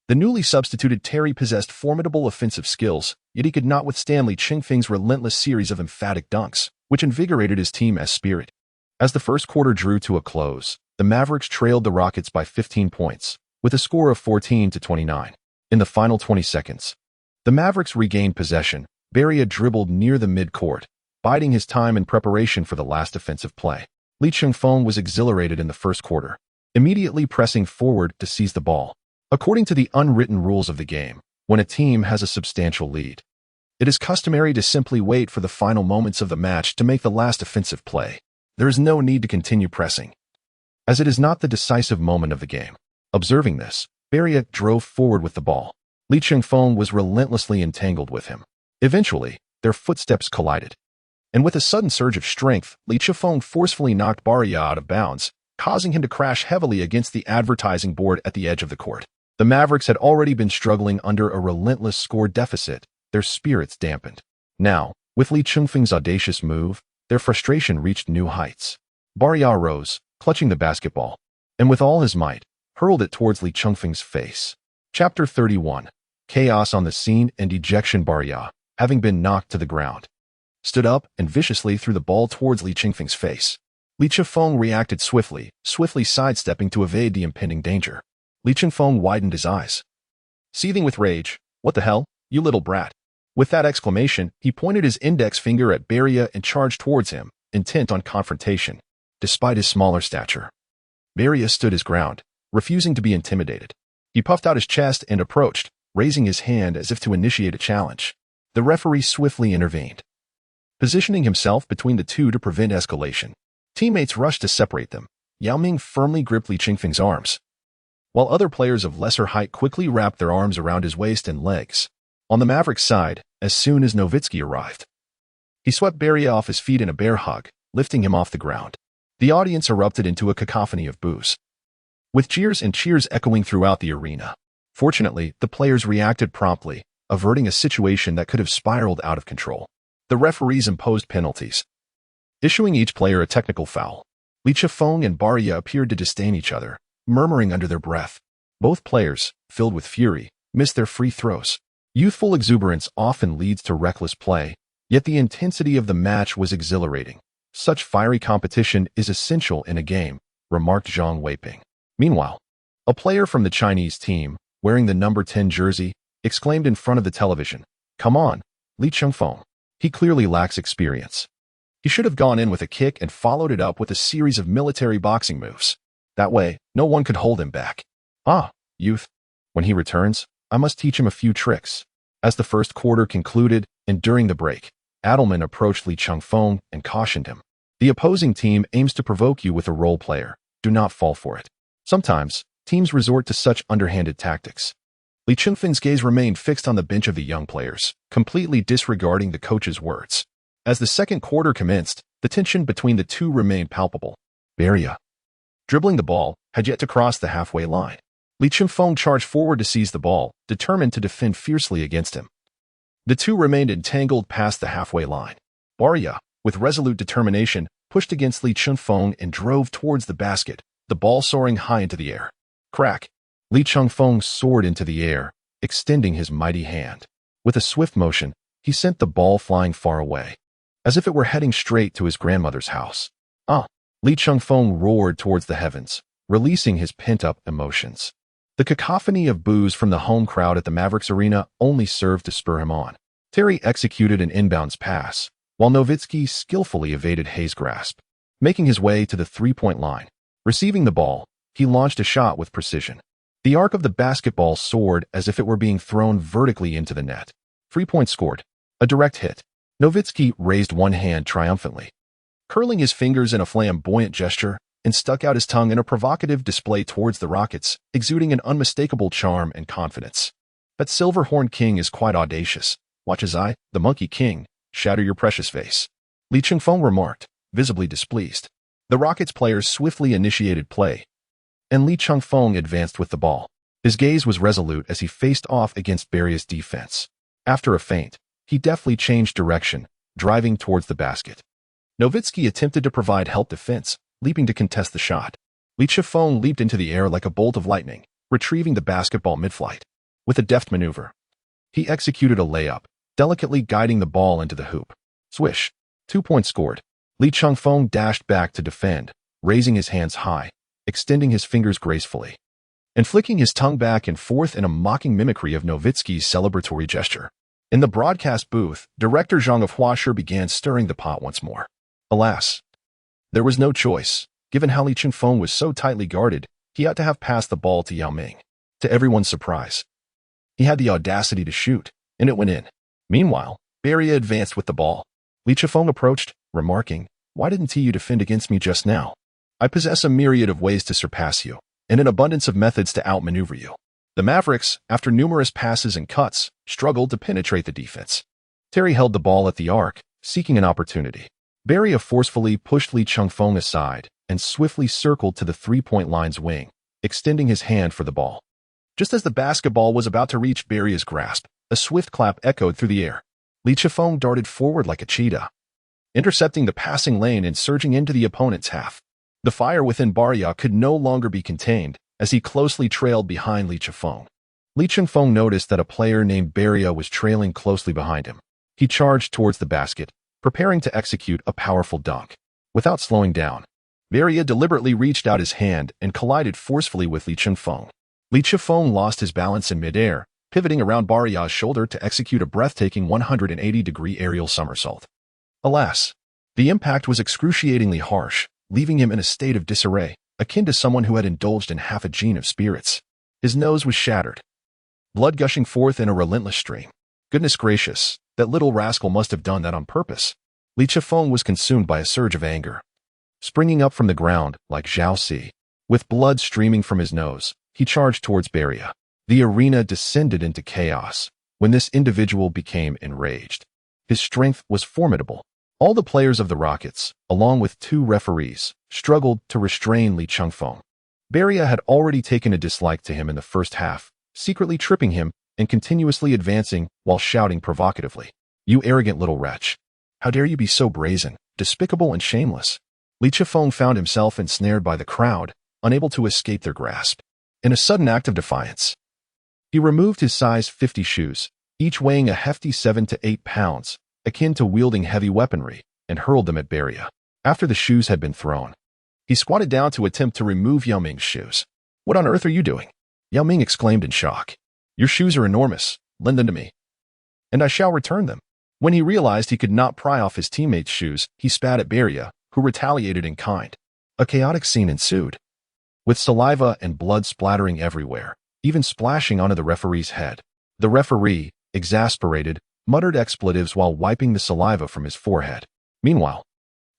The newly substituted Terry possessed formidable offensive skills, yet he could not withstand Li Chifeng's relentless series of emphatic dunks, which invigorated his team's spirit. As the first quarter drew to a close, the Mavericks trailed the Rockets by 15 points, with a score of 14-29. In the final 20 seconds, the Mavericks regained possession. Barria dribbled near the mid-court, biding his time in preparation for the last offensive play. Li Chifeng was exhilarated in the first quarter, immediately pressing forward to seize the ball. According to the unwritten rules of the game, when a team has a substantial lead, it is customary to simply wait for the final moments of the match to make the last offensive play. There is no need to continue pressing, as it is not the decisive moment of the game. Observing this, Barria drove forward with the ball. Li Chifeng was relentlessly entangled with him. Eventually, their footsteps collided, and with a sudden surge of strength, Li Chifeng forcefully knocked Barria out of bounds, causing him to crash heavily against the advertising board at the edge of the court. The Mavericks had already been struggling under a relentless score deficit, their spirits dampened. Now, with Li Chifeng's audacious move, their frustration reached new heights. Barria rose, clutching the basketball, and with all his might, hurled it towards Li Chifeng's face. Chapter 31. Chaos on the scene and dejection. Barria, having been knocked to the ground, stood up and viciously threw the ball towards Li Chifeng's face. Li Chifeng reacted swiftly sidestepping to evade the impending danger. Li Chifeng widened his eyes, seething with rage. "What the hell, you little brat?" With that exclamation, he pointed his index finger at Barria and charged towards him, intent on confrontation. Despite his smaller stature, Barria stood his ground, refusing to be intimidated. He puffed out his chest and approached, raising his hand as if to initiate a challenge. The referee swiftly intervened, positioning himself between the two to prevent escalation. Teammates rushed to separate them. Yao Ming firmly gripped Li Chifeng's arms, while other players of lesser height quickly wrapped their arms around his waist and legs. On the Mavericks' side, as soon as Nowitzki arrived, he swept Barria off his feet in a bear hug, lifting him off the ground. The audience erupted into a cacophony of boos, with cheers and cheers echoing throughout the arena. Fortunately, the players reacted promptly, averting a situation that could have spiraled out of control. The referees imposed penalties, issuing each player a technical foul. Li Chifeng and Barya appeared to disdain each other, murmuring under their breath. Both players, filled with fury, missed their free throws. Youthful exuberance often leads to reckless play, yet the intensity of the match was exhilarating. Such fiery competition is essential in a game, remarked Zhang Weiping. Meanwhile, a player from the Chinese team, wearing the number 10 jersey, exclaimed in front of the television, "Come on, Li Chengfeng. He clearly lacks experience. He should have gone in with a kick and followed it up with a series of military boxing moves. That way, no one could hold him back. Ah, youth. When he returns, I must teach him a few tricks." As the first quarter concluded and during the break, Adelman approached Li Chengfeng and cautioned him. The opposing team aims to provoke you with a role player. Do not fall for it. Sometimes, teams resort to such underhanded tactics. Li Chengfeng's gaze remained fixed on the bench of the young players, completely disregarding the coach's words. As the second quarter commenced, the tension between the two remained palpable. Barya, dribbling the ball, had yet to cross the halfway line. Li Chengfeng charged forward to seize the ball, determined to defend fiercely against him. The two remained entangled past the halfway line. Barya, with resolute determination, pushed against Li Chengfeng and drove towards the basket, the ball soaring high into the air. Crack! Li Chengfeng soared into the air, extending his mighty hand. With a swift motion, he sent the ball flying far away, as if it were heading straight to his grandmother's house. Ah! Li Chengfeng roared towards the heavens, releasing his pent-up emotions. The cacophony of boos from the home crowd at the Mavericks arena only served to spur him on. Terry executed an inbounds pass, while Nowitzki skillfully evaded Hayes' grasp. Making his way to the three-point line, receiving the ball, he launched a shot with precision. The arc of the basketball soared as if it were being thrown vertically into the net. 3 points scored. A direct hit. Nowitzki raised one hand triumphantly, curling his fingers in a flamboyant gesture, and stuck out his tongue in a provocative display towards the Rockets, exuding an unmistakable charm and confidence. That silver-horned king is quite audacious. Watch as I, the Monkey King, shatter your precious face. Li Chengfeng remarked, visibly displeased. The Rockets players swiftly initiated play, and Li Chengfeng advanced with the ball. His gaze was resolute as he faced off against Barya's defense. After a feint, he deftly changed direction, driving towards the basket. Nowitzki attempted to provide help defense, leaping to contest the shot. Li Chengfeng leaped into the air like a bolt of lightning, retrieving the basketball mid-flight. With a deft maneuver, he executed a layup, delicately guiding the ball into the hoop. Swish! 2 points scored. Li Chengfeng dashed back to defend, raising his hands high, extending his fingers gracefully, and flicking his tongue back and forth in a mocking mimicry of Nowitzki's celebratory gesture. In the broadcast booth, director Zhang of Huashi began stirring the pot once more. Alas, there was no choice. Given how Li Chengfeng was so tightly guarded, he had to have passed the ball to Yao Ming. To everyone's surprise, he had the audacity to shoot, and it went in. Meanwhile, Barya advanced with the ball. Li Chengfeng approached, remarking, "Why didn't you defend against me just now? I possess a myriad of ways to surpass you, and an abundance of methods to outmaneuver you." The Mavericks, after numerous passes and cuts, struggled to penetrate the defense. Terry held the ball at the arc, seeking an opportunity. Barya forcefully pushed Li Chengfeng aside and swiftly circled to the three-point line's wing, extending his hand for the ball. Just as the basketball was about to reach Barya's grasp, a swift clap echoed through the air. Li Chengfeng darted forward like a cheetah, intercepting the passing lane and surging into the opponent's half. The fire within Barya could no longer be contained as he closely trailed behind Li Chengfeng. Li Chengfeng noticed that a player named Barya was trailing closely behind him. He charged towards the basket, preparing to execute a powerful dunk. Without slowing down, Barya deliberately reached out his hand and collided forcefully with Li Chengfeng. Li Chengfeng lost his balance in midair, pivoting around Barya's shoulder to execute a breathtaking 180-degree aerial somersault. Alas, the impact was excruciatingly harsh, leaving him in a state of disarray, akin to someone who had indulged in half a gin of spirits. His nose was shattered, blood gushing forth in a relentless stream. Goodness gracious, that little rascal must have done that on purpose. Li Chengfeng was consumed by a surge of anger. Springing up from the ground, like Zhao Si, with blood streaming from his nose, he charged towards Barya. The arena descended into chaos when this individual became enraged. His strength was formidable. All the players of the Rockets, along with 2 referees, struggled to restrain Li Chengfeng. Barya had already taken a dislike to him in the first half, secretly tripping him and continuously advancing while shouting provocatively, "You arrogant little wretch. How dare you be so brazen, despicable, and shameless? Li Chifeng found himself ensnared by the crowd, unable to escape their grasp. In a sudden act of defiance, he removed his size 50 shoes, each weighing a hefty 7 to 8 pounds, akin to wielding heavy weaponry, and hurled them at Beria. After the shoes had been thrown, he squatted down to attempt to remove Yao Ming's shoes. "What on earth are you doing?" Yao Ming exclaimed in shock. "Your shoes are enormous. Lend them to me, and I shall return them." When he realized he could not pry off his teammates' shoes, he spat at Beria, who retaliated in kind. A chaotic scene ensued, with saliva and blood splattering everywhere, even splashing onto the referee's head. The referee, exasperated, muttered expletives while wiping the saliva from his forehead. Meanwhile,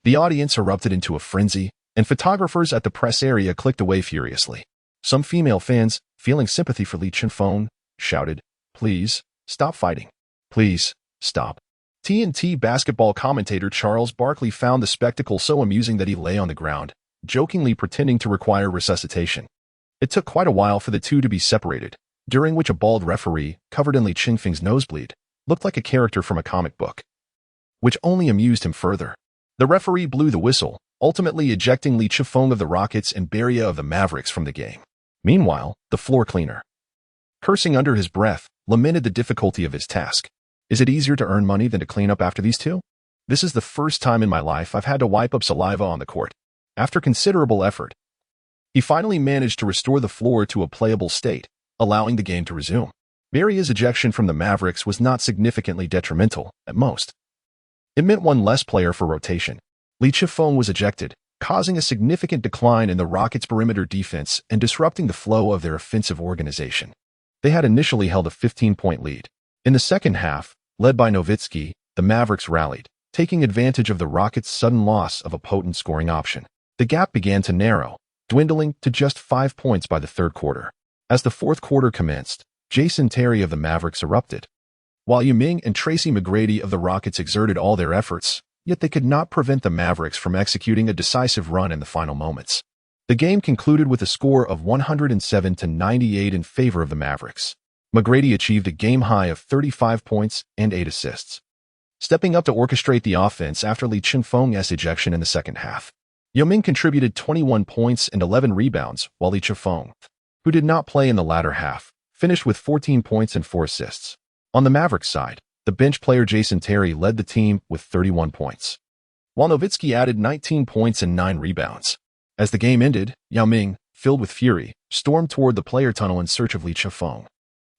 the audience erupted into a frenzy, and photographers at the press area clicked away furiously. Some female fans, feeling sympathy for Li Chifeng, shouted, "Please, stop fighting. Please, stop." TNT basketball commentator Charles Barkley found the spectacle so amusing that he lay on the ground, jokingly pretending to require resuscitation. It took quite a while for the two to be separated, during which a bald referee, covered in Li Chifeng's nosebleed, looked like a character from a comic book, which only amused him further. The referee blew the whistle, ultimately ejecting Li Chifeng of the Rockets and Beria of the Mavericks from the game. Meanwhile, the floor cleaner, cursing under his breath, lamented the difficulty of his task. "Is it easier to earn money than to clean up after these two? This is the first time in my life I've had to wipe up saliva on the court." After considerable effort, he finally managed to restore the floor to a playable state, allowing the game to resume. Beria's ejection from the Mavericks was not significantly detrimental, at most. It meant one less player for rotation. Li Chifeng was ejected, causing a significant decline in the Rockets' perimeter defense and disrupting the flow of their offensive organization. They had initially held a 15-point lead. In the second half, led by Nowitzki, the Mavericks rallied, taking advantage of the Rockets' sudden loss of a potent scoring option. The gap began to narrow, dwindling to just 5 points by the third quarter. As the fourth quarter commenced, Jason Terry of the Mavericks erupted, while Yao Ming and Tracy McGrady of the Rockets exerted all their efforts, yet they could not prevent the Mavericks from executing a decisive run in the final moments. The game concluded with a score of 107-98 in favor of the Mavericks. McGrady achieved a game high of 35 points and 8 assists, stepping up to orchestrate the offense after Li Chifeng's ejection in the second half. Yao Ming contributed 21 points and 11 rebounds, while Li Chifeng, who did not play in the latter half, finished with 14 points and 4 assists. On the Mavericks side, the bench player Jason Terry led the team with 31 points, while Nowitzki added 19 points and 9 rebounds. As the game ended, Yao Ming, filled with fury, stormed toward the player tunnel in search of Li Chifeng.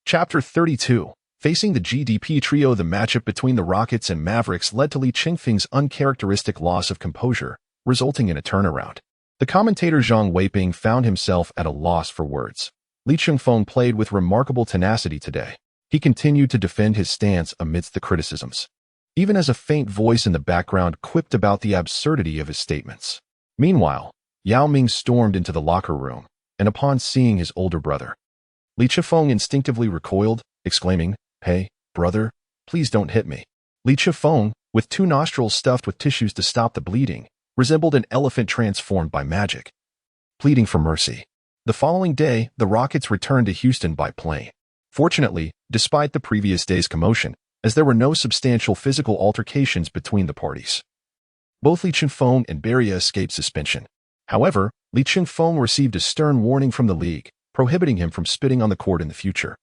Chapter 32. Facing the GDP trio, the matchup between the Rockets and Mavericks led to Li Chifeng's uncharacteristic loss of composure, resulting in a turnaround. The commentator Zhang Weiping found himself at a loss for words. Li Chifeng played with remarkable tenacity today. He continued to defend his stance amidst the criticisms, even as a faint voice in the background quipped about the absurdity of his statements. Meanwhile, Yao Ming stormed into the locker room, and upon seeing his older brother, Li Chifeng instinctively recoiled, exclaiming, "Hey, brother, please don't hit me." Li Chifeng, with 2 nostrils stuffed with tissues to stop the bleeding, resembled an elephant transformed by magic, pleading for mercy. The following day, the Rockets returned to Houston by plane. Fortunately, despite the previous day's commotion, as there were no substantial physical altercations between the parties, both Li Chifeng and Beria escaped suspension. However, Li Chifeng received a stern warning from the league, prohibiting him from spitting on the court in the future,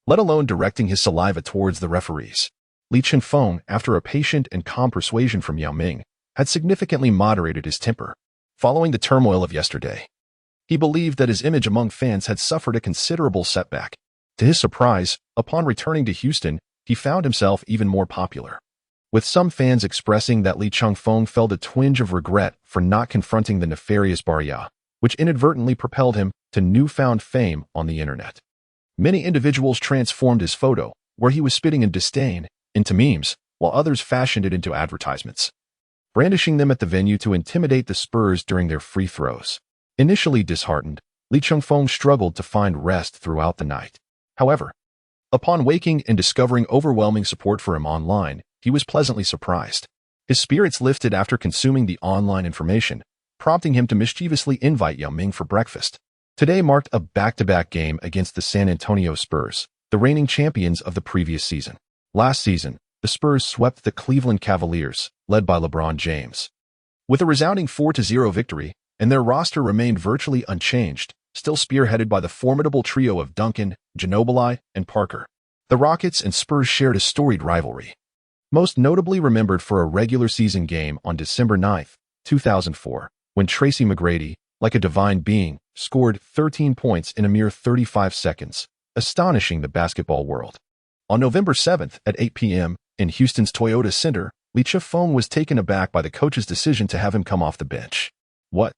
let alone directing his saliva towards the referees. Li Chifeng, after a patient and calm persuasion from Yao Ming, had significantly moderated his temper. Following the turmoil of yesterday, he believed that his image among fans had suffered a considerable setback. To his surprise, upon returning to Houston, he found himself even more popular, with some fans expressing that Li Chifeng felt a twinge of regret for not confronting the nefarious Beria, which inadvertently propelled him to newfound fame on the internet. Many individuals transformed his photo, where he was spitting in disdain, into memes, while others fashioned it into advertisements, brandishing them at the venue to intimidate the Spurs during their free throws. Initially disheartened, Li Chifeng struggled to find rest throughout the night. However, upon waking and discovering overwhelming support for him online, he was pleasantly surprised. His spirits lifted after consuming the online information, prompting him to mischievously invite Yao Ming for breakfast. Today marked a back-to-back game against the San Antonio Spurs, the reigning champions of the previous season. Last season, the Spurs swept the Cleveland Cavaliers, led by LeBron James. With a resounding 4-0 victory, and their roster remained virtually unchanged, still spearheaded by the formidable trio of Duncan, Ginobili, and Parker. The Rockets and Spurs shared a storied rivalry, most notably remembered for a regular season game on December 9, 2004, when Tracy McGrady, like a divine being, scored 13 points in a mere 35 seconds, astonishing the basketball world. On November 7 at 8 p.m., in Houston's Toyota Center, Chengfeng was taken aback by the coach's decision to have him come off the bench. "What?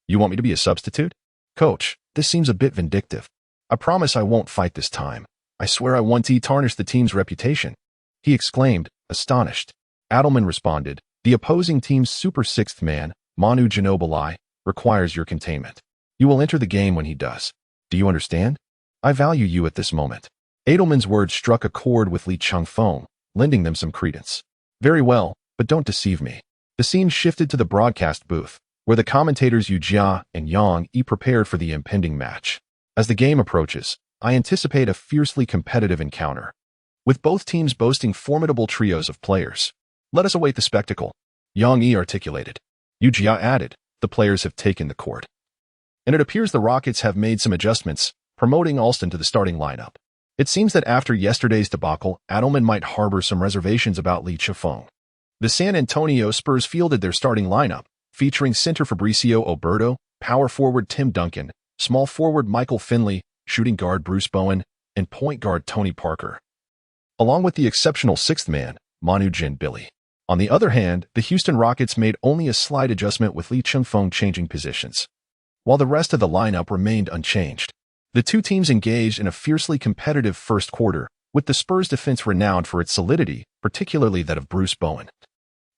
You want me to be a substitute? Coach, this seems a bit vindictive. I promise I won't fight this time. I swear I won't tarnish the team's reputation," he exclaimed, astonished. Adelman responded, "The opposing team's super sixth man, Manu Ginobili, requires your containment. You will enter the game when he does. Do you understand? I value you at this moment." Adelman's words struck a chord with Chengfeng, lending them some credence. "Very well, but don't deceive me." The scene shifted to the broadcast booth, where the commentators Yu Jia and Yang Yi prepared for the impending match. "As the game approaches, I anticipate a fiercely competitive encounter, with both teams boasting formidable trios of players. Let us await the spectacle," Yang Yi articulated. Yu Jia added, "The players have taken the court, and it appears the Rockets have made some adjustments, promoting Alston to the starting lineup." It seems that after yesterday's debacle, Adelman might harbor some reservations about Chengfeng. The San Antonio Spurs fielded their starting lineup, featuring center Fabricio Oberto, power forward Tim Duncan, small forward Michael Finley, shooting guard Bruce Bowen, and point guard Tony Parker, along with the exceptional sixth man, Manu Ginobili. On the other hand, the Houston Rockets made only a slight adjustment with Chengfeng changing positions, while the rest of the lineup remained unchanged. The two teams engaged in a fiercely competitive first quarter, with the Spurs' defense renowned for its solidity, particularly that of Bruce Bowen,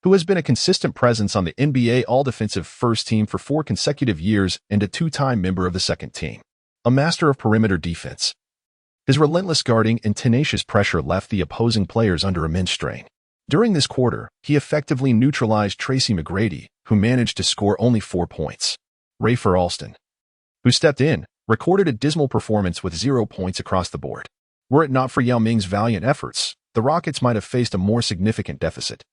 who has been a consistent presence on the NBA All-Defensive First Team for 4 consecutive years and a two-time member of the second team. A master of perimeter defense, his relentless guarding and tenacious pressure left the opposing players under immense strain. During this quarter, he effectively neutralized Tracy McGrady, who managed to score only 4 points. Rafer Alston, who stepped in, recorded a dismal performance with 0 points across the board. Were it not for Yao Ming's valiant efforts, the Rockets might have faced a more significant deficit.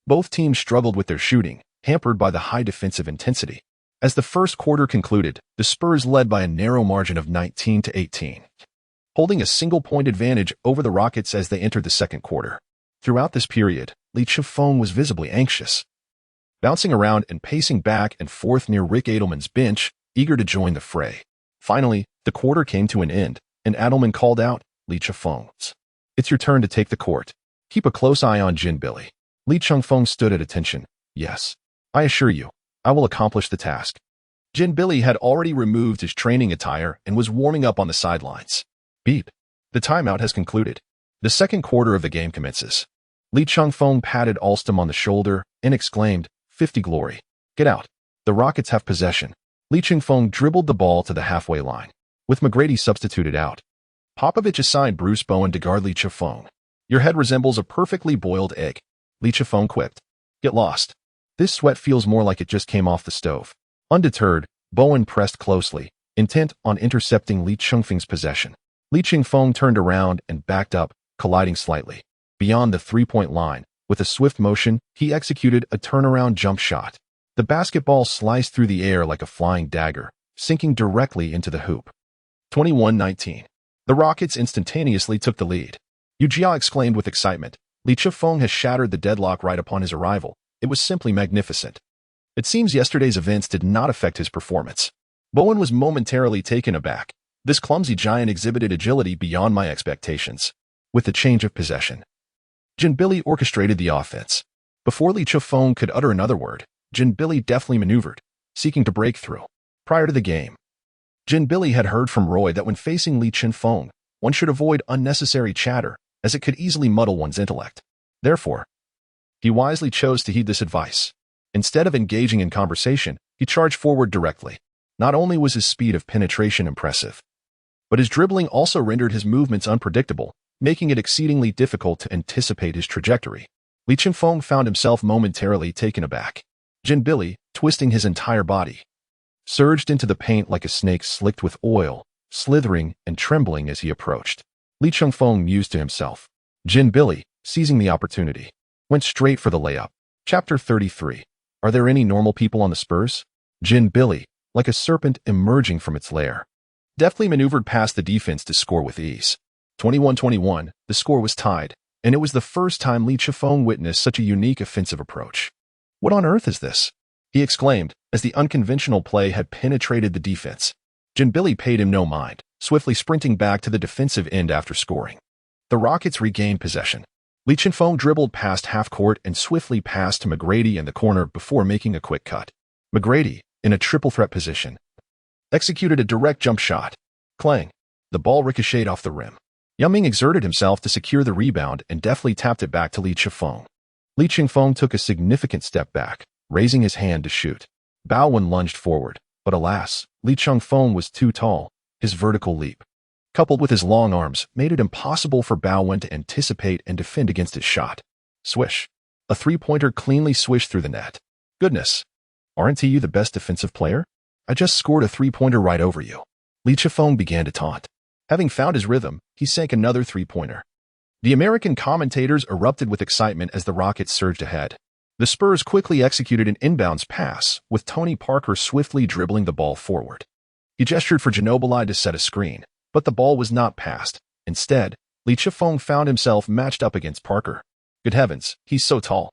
Both teams struggled with their shooting, hampered by the high defensive intensity. As the first quarter concluded, the Spurs led by a narrow margin of 19-18, holding a single-point advantage over the Rockets as they entered the second quarter. Throughout this period, Chengfeng was visibly anxious, bouncing around and pacing back and forth near Rick Adelman's bench, eager to join the fray. Finally, the quarter came to an end, and Adelman called out, "Chengfeng, it's your turn to take the court. Keep a close eye on Ginobili." Chengfeng stood at attention. "Yes, I assure you, I will accomplish the task." Ginobili had already removed his training attire and was warming up on the sidelines. Beep. The timeout has concluded. The second quarter of the game commences. Chengfeng patted Alston on the shoulder and exclaimed, "50 glory. Get out. The Rockets have possession." Chengfeng dribbled the ball to the halfway line, with McGrady substituted out. Popovich assigned Bruce Bowen to guard Chengfeng. "Your head resembles a perfectly boiled egg," Chengfeng quipped. "Get lost. This sweat feels more like it just came off the stove." Undeterred, Bowen pressed closely, intent on intercepting Chengfeng's possession. Chengfeng turned around and backed up, colliding slightly beyond the three-point line. With a swift motion, he executed a turnaround jump shot. The basketball sliced through the air like a flying dagger, sinking directly into the hoop. 21-19. The Rockets instantaneously took the lead. Yu Jia exclaimed with excitement, "Chengfeng has shattered the deadlock right upon his arrival. It was simply magnificent." It seems yesterday's events did not affect his performance. Bowen was momentarily taken aback. This clumsy giant exhibited agility beyond my expectations. With the change of possession, Ginobili orchestrated the offense. Before Chengfeng could utter another word, Ginobili deftly maneuvered, seeking to break through. Prior to the game, Ginobili had heard from Roy that when facing Chengfeng, one should avoid unnecessary chatter, as it could easily muddle one's intellect. Therefore, he wisely chose to heed this advice. Instead of engaging in conversation, he charged forward directly. Not only was his speed of penetration impressive, but his dribbling also rendered his movements unpredictable, making it exceedingly difficult to anticipate his trajectory. Chengfeng found himself momentarily taken aback. Ginobili, twisting his entire body, surged into the paint like a snake slicked with oil, slithering and trembling as he approached. Chengfeng mused to himself, "Ginobili, seizing the opportunity. Went straight for the layup. Chapter 33. Are there any normal people on the Spurs? Jin Billy, like a serpent emerging from its lair, deftly maneuvered past the defense to score with ease. 21-21, the score was tied, and it was the first time Lee Chifeng witnessed such a unique offensive approach. What on earth is this? He exclaimed as the unconventional play had penetrated the defense. Jin Billy paid him no mind, swiftly sprinting back to the defensive end after scoring. The Rockets regained possession. Lee Chifeng dribbled past half-court and swiftly passed to McGrady in the corner before making a quick cut. McGrady, in a triple threat position, executed a direct jump shot. Clang! The ball ricocheted off the rim. Yao Ming exerted himself to secure the rebound and deftly tapped it back to Lee Chifeng. Lee Chifeng took a significant step back, raising his hand to shoot. Bao Wen lunged forward, but alas, Lee Chifeng was too tall. His vertical leap, coupled with his long arms, made it impossible for Bao Wen to anticipate and defend against his shot. Swish! A three-pointer cleanly swished through the net. Goodness! Aren't you the best defensive player? I just scored a three-pointer right over you. Lee Chifeng began to taunt. Having found his rhythm, he sank another three-pointer. The American commentators erupted with excitement as the Rockets surged ahead. The Spurs quickly executed an inbounds pass, with Tony Parker swiftly dribbling the ball forward. He gestured for Ginobili to set a screen, but the ball was not passed. Instead, Lee Chifeng found himself matched up against Parker. Good heavens, he's so tall.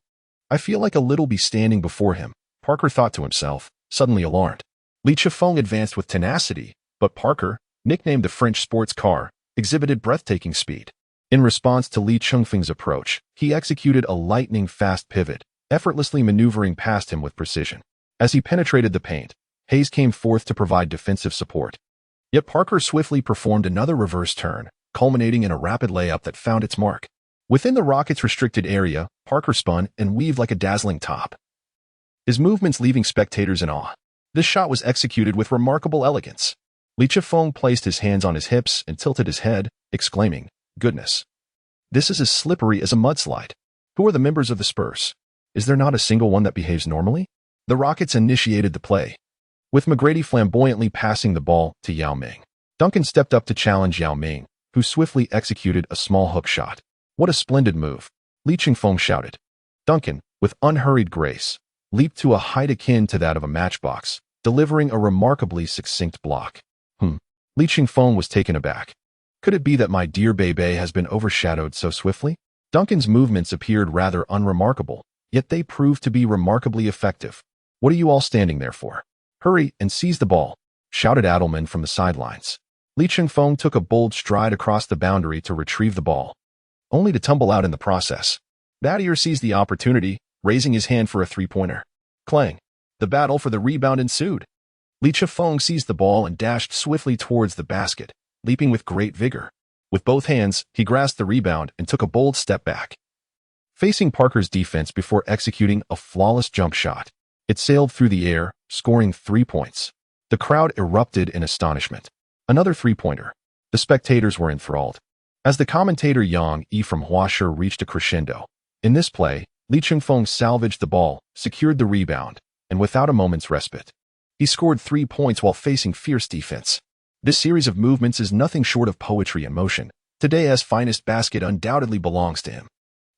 I feel like a little be standing before him, Parker thought to himself, suddenly alarmed. Lee Chifeng advanced with tenacity, but Parker, nicknamed the French sports car, exhibited breathtaking speed. In response to Lee Chengfeng's approach, he executed a lightning-fast pivot, effortlessly maneuvering past him with precision. As he penetrated the paint, Hayes came forth to provide defensive support. Yet Parker swiftly performed another reverse turn, culminating in a rapid layup that found its mark. Within the Rockets' restricted area, Parker spun and weaved like a dazzling top, his movements leaving spectators in awe. This shot was executed with remarkable elegance. Lee Chifeng placed his hands on his hips and tilted his head, exclaiming, "Goodness! This is as slippery as a mudslide. Who are the members of the Spurs? Is there not a single one that behaves normally?" The Rockets initiated the play, with McGrady flamboyantly passing the ball to Yao Ming. Duncan stepped up to challenge Yao Ming, who swiftly executed a small hook shot. "What a splendid move!" Lee Chifeng shouted. Duncan, with unhurried grace, leaped to a height akin to that of a matchbox, delivering a remarkably succinct block. Lee Chifeng was taken aback. Could it be that my dear Bebe has been overshadowed so swiftly? Duncan's movements appeared rather unremarkable, yet they proved to be remarkably effective. "What are you all standing there for? Hurry and seize the ball," shouted Adelman from the sidelines. Lee Chifeng took a bold stride across the boundary to retrieve the ball, only to tumble out in the process. Battier seized the opportunity, raising his hand for a three-pointer. Clang! The battle for the rebound ensued. Lee Chifeng seized the ball and dashed swiftly towards the basket, leaping with great vigor. With both hands, he grasped the rebound and took a bold step back, facing Parker's defense before executing a flawless jump shot. It sailed through the air, scoring 3 points. The crowd erupted in astonishment. Another three-pointer. The spectators were enthralled. As the commentator Yang Yi from Huashi reached a crescendo, in this play, Lee Chifeng salvaged the ball, secured the rebound, and without a moment's respite, he scored 3 points while facing fierce defense. This series of movements is nothing short of poetry in motion. Today's finest basket undoubtedly belongs to him.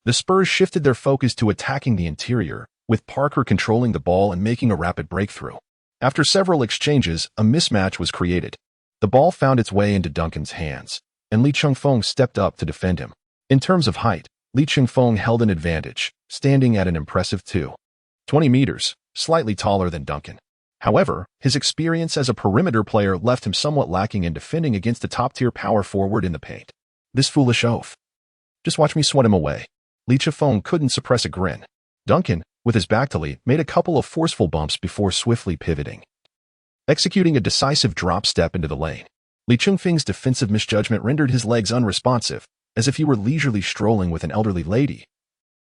The Spurs shifted their focus to attacking the interior, with Parker controlling the ball and making a rapid breakthrough. After several exchanges, a mismatch was created. The ball found its way into Duncan's hands, and Lee Chifeng stepped up to defend him. In terms of height, Lee Chifeng held an advantage, standing at an impressive 2.20 meters, slightly taller than Duncan. However, his experience as a perimeter player left him somewhat lacking in defending against a top-tier power forward in the paint. This foolish oaf. Just watch me sweat him away. Lee Chifeng couldn't suppress a grin. Duncan, with his back to Lee, made a couple of forceful bumps before swiftly pivoting, executing a decisive drop step into the lane. Lee Chengfeng's defensive misjudgment rendered his legs unresponsive, as if he were leisurely strolling with an elderly lady,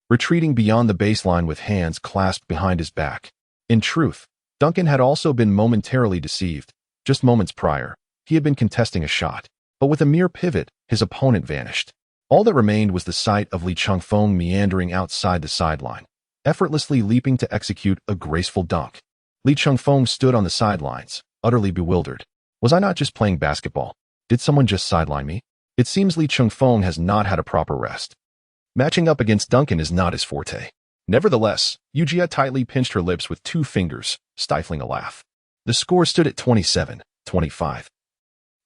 retreating beyond the baseline with hands clasped behind his back. In truth, Duncan had also been momentarily deceived. Just moments prior, he had been contesting a shot, but with a mere pivot, his opponent vanished. All that remained was the sight of Lee Chengfeng meandering outside the sideline, effortlessly leaping to execute a graceful dunk. Lee Chengfeng stood on the sidelines, utterly bewildered. Was I not just playing basketball? Did someone just sideline me? It seems Lee Chengfeng has not had a proper rest. Matching up against Duncan is not his forte. Nevertheless, Yujia tightly pinched her lips with 2 fingers, stifling a laugh. The score stood at 27-25.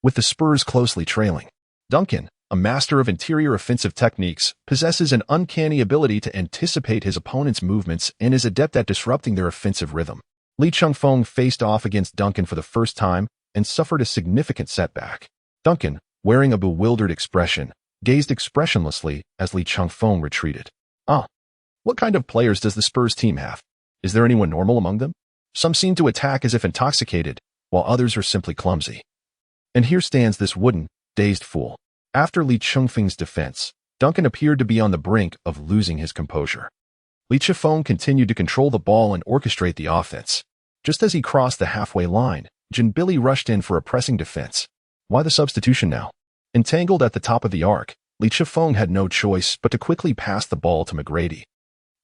With the Spurs closely trailing, Duncan, a master of interior offensive techniques, possesses an uncanny ability to anticipate his opponent's movements and is adept at disrupting their offensive rhythm. Lee Chengfeng faced off against Duncan for the first time and suffered a significant setback. Duncan, wearing a bewildered expression, gazed expressionlessly as Lee Chengfeng retreated. What kind of players does the Spurs team have? Is there anyone normal among them? Some seem to attack as if intoxicated, while others are simply clumsy. And here stands this wooden, dazed fool. After Lee Chengfeng's defense, Duncan appeared to be on the brink of losing his composure. Lee Chengfeng continued to control the ball and orchestrate the offense. Just as he crossed the halfway line, Jinbili rushed in for a pressing defense. Why the substitution now? Entangled at the top of the arc, Lee Chengfeng had no choice but to quickly pass the ball to McGrady.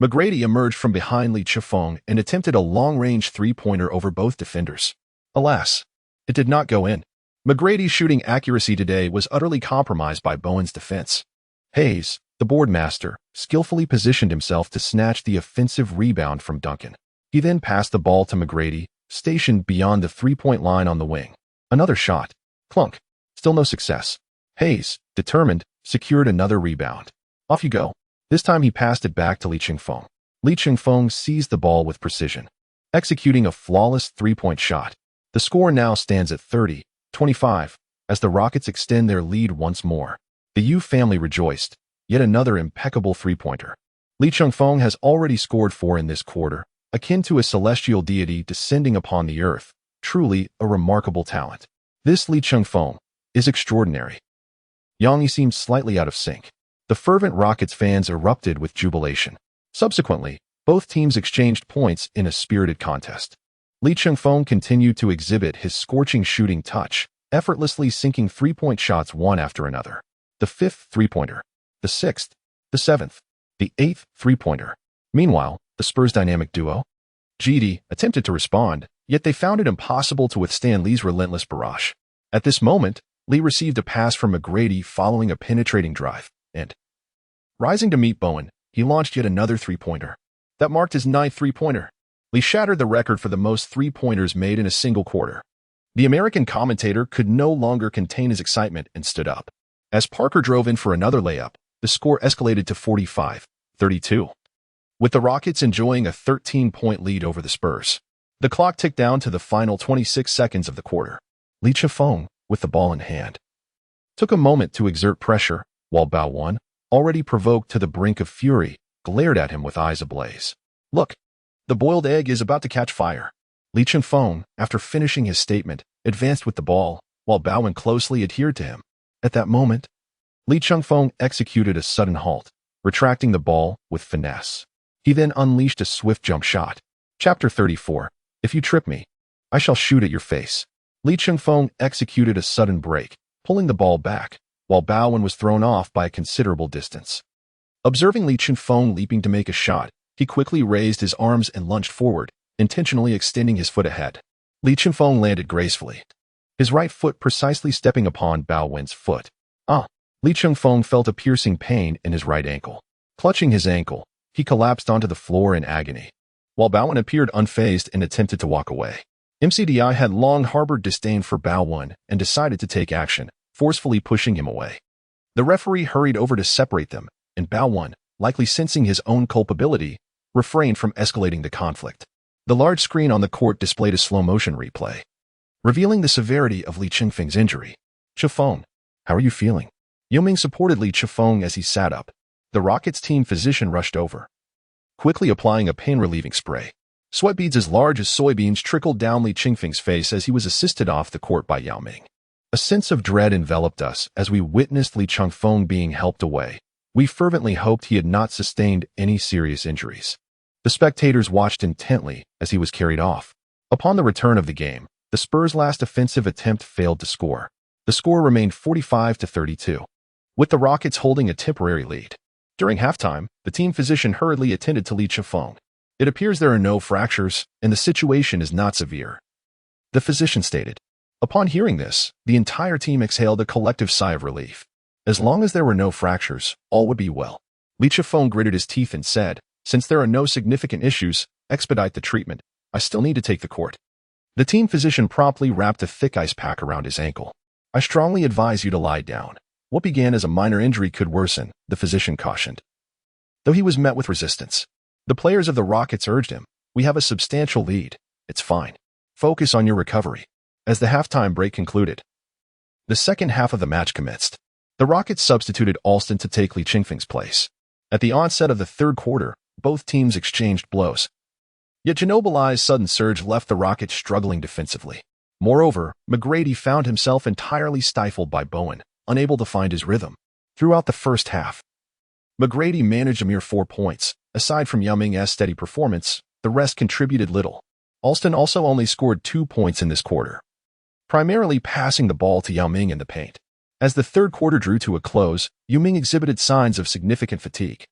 McGrady emerged from behind Lee Chengfeng and attempted a long-range three-pointer over both defenders. Alas, it did not go in. McGrady's shooting accuracy today was utterly compromised by Bowen's defense. Hayes, the board master, skillfully positioned himself to snatch the offensive rebound from Duncan. He then passed the ball to McGrady, stationed beyond the three-point line on the wing. Another shot. Clunk. Still no success. Hayes, determined, secured another rebound. Off you go. This time he passed it back to Lee Chengfeng. Lee Chengfeng seized the ball with precision, executing a flawless three-point shot. The score now stands at 30-25 as the Rockets extend their lead once more. The Yu family rejoiced. Yet another impeccable three-pointer. Lee Chengfeng has already scored 4 in this quarter, akin to a celestial deity descending upon the earth. Truly a remarkable talent. This Lee Chengfeng is extraordinary. Yang Yi seemed slightly out of sync. The fervent Rockets fans erupted with jubilation. Subsequently, both teams exchanged points in a spirited contest. Lee Chengfeng continued to exhibit his scorching shooting touch, effortlessly sinking three-point shots one after another. The 5th three-pointer, the 6th, the 7th, the 8th three-pointer. Meanwhile, the Spurs' dynamic duo, GD, attempted to respond, yet they found it impossible to withstand Lee's relentless barrage. At this moment, Lee received a pass from McGrady following a penetrating drive, and, rising to meet Bowen, he launched yet another three-pointer. That marked his 9th three-pointer. Lee shattered the record for the most three-pointers made in a single quarter. The American commentator could no longer contain his excitement and stood up. As Parker drove in for another layup, the score escalated to 45-32. With the Rockets enjoying a 13-point lead over the Spurs, the clock ticked down to the final 26 seconds of the quarter. Lee Chengfeng, with the ball in hand, took a moment to exert pressure, while Bowen, already provoked to the brink of fury, glared at him with eyes ablaze. Look, the boiled egg is about to catch fire. Lee Chengfeng, after finishing his statement, advanced with the ball, while Bowen closely adhered to him. At that moment, Lee Chengfeng executed a sudden halt, retracting the ball with finesse. He then unleashed a swift jump shot. Chapter 34. If you trip me, I shall shoot at your face. Lee Chengfeng executed a sudden break, pulling the ball back, while Bowen was thrown off by a considerable distance. Observing Lee Chengfeng leaping to make a shot, he quickly raised his arms and lunged forward, intentionally extending his foot ahead. Lee Chengfeng landed gracefully, his right foot precisely stepping upon Bowen's foot. Lee Chengfeng felt a piercing pain in his right ankle. Clutching his ankle, he collapsed onto the floor in agony, while Bowen appeared unfazed and attempted to walk away. MCDI had long harbored disdain for Bowen and decided to take action, forcefully pushing him away. The referee hurried over to separate them, and Bowen, likely sensing his own culpability, refrained from escalating the conflict. The large screen on the court displayed a slow-motion replay, revealing the severity of Lee Chengfeng's injury. Chengfeng, how are you feeling? Yuming supported Lee Chengfeng as he sat up. The Rockets team physician rushed over, quickly applying a pain-relieving spray. Sweat beads as large as soybeans trickled down Lee Chengfeng's face as he was assisted off the court by Yao Ming. A sense of dread enveloped us as we witnessed Lee Chengfeng being helped away. We fervently hoped he had not sustained any serious injuries. The spectators watched intently as he was carried off. Upon the return of the game, the Spurs' last offensive attempt failed to score. The score remained 45-32, with the Rockets holding a temporary lead. During halftime, the team physician hurriedly attended to Lee Chengfeng. It appears there are no fractures, and the situation is not severe, the physician stated. Upon hearing this, the entire team exhaled a collective sigh of relief. As long as there were no fractures, all would be well. Li Chifeng gritted his teeth and said, "Since there are no significant issues, expedite the treatment. I still need to take the court." The team physician promptly wrapped a thick ice pack around his ankle. "I strongly advise you to lie down. What began as a minor injury could worsen," the physician cautioned. Though he was met with resistance, the players of the Rockets urged him, "We have a substantial lead. It's fine. Focus on your recovery." As the halftime break concluded, the second half of the match commenced. The Rockets substituted Alston to take Li Chingfeng's place. At the onset of the third quarter, both teams exchanged blows. Yet Ginobili's sudden surge left the Rockets struggling defensively. Moreover, McGrady found himself entirely stifled by Bowen, unable to find his rhythm. Throughout the first half, McGrady managed a mere 4 points. Aside from Yao Ming's steady performance, the rest contributed little. Alston also only scored 2 points in this quarter, primarily passing the ball to Yao Ming in the paint. As the third quarter drew to a close, Yao Ming exhibited signs of significant fatigue.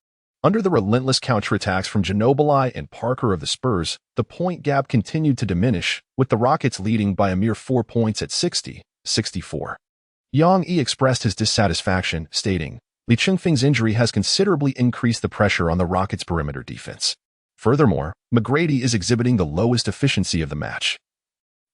Under the relentless counterattacks from Ginobili and Parker of the Spurs, the point gap continued to diminish, with the Rockets leading by a mere 4 points at 60-64. Yang Yi expressed his dissatisfaction, stating, "Li Chingfeng's injury has considerably increased the pressure on the Rockets' perimeter defense. Furthermore, McGrady is exhibiting the lowest efficiency of the match.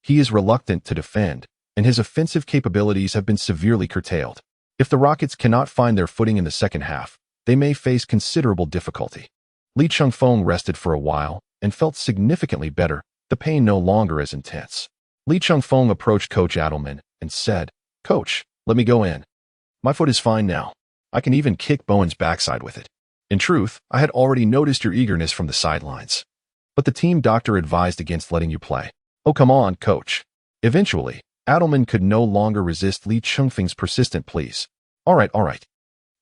He is reluctant to defend, and his offensive capabilities have been severely curtailed. If the Rockets cannot find their footing in the second half, they may face considerable difficulty." Li Chengfeng rested for a while and felt significantly better, the pain no longer as intense. Li Chengfeng approached Coach Adelman and said, "Coach, let me go in. My foot is fine now. I can even kick Bowen's backside with it. In truth, I had already noticed your eagerness from the sidelines. But the team doctor advised against letting you play." "Oh, come on, coach." Eventually, Adelman could no longer resist Li Chengfeng's persistent pleas. All right.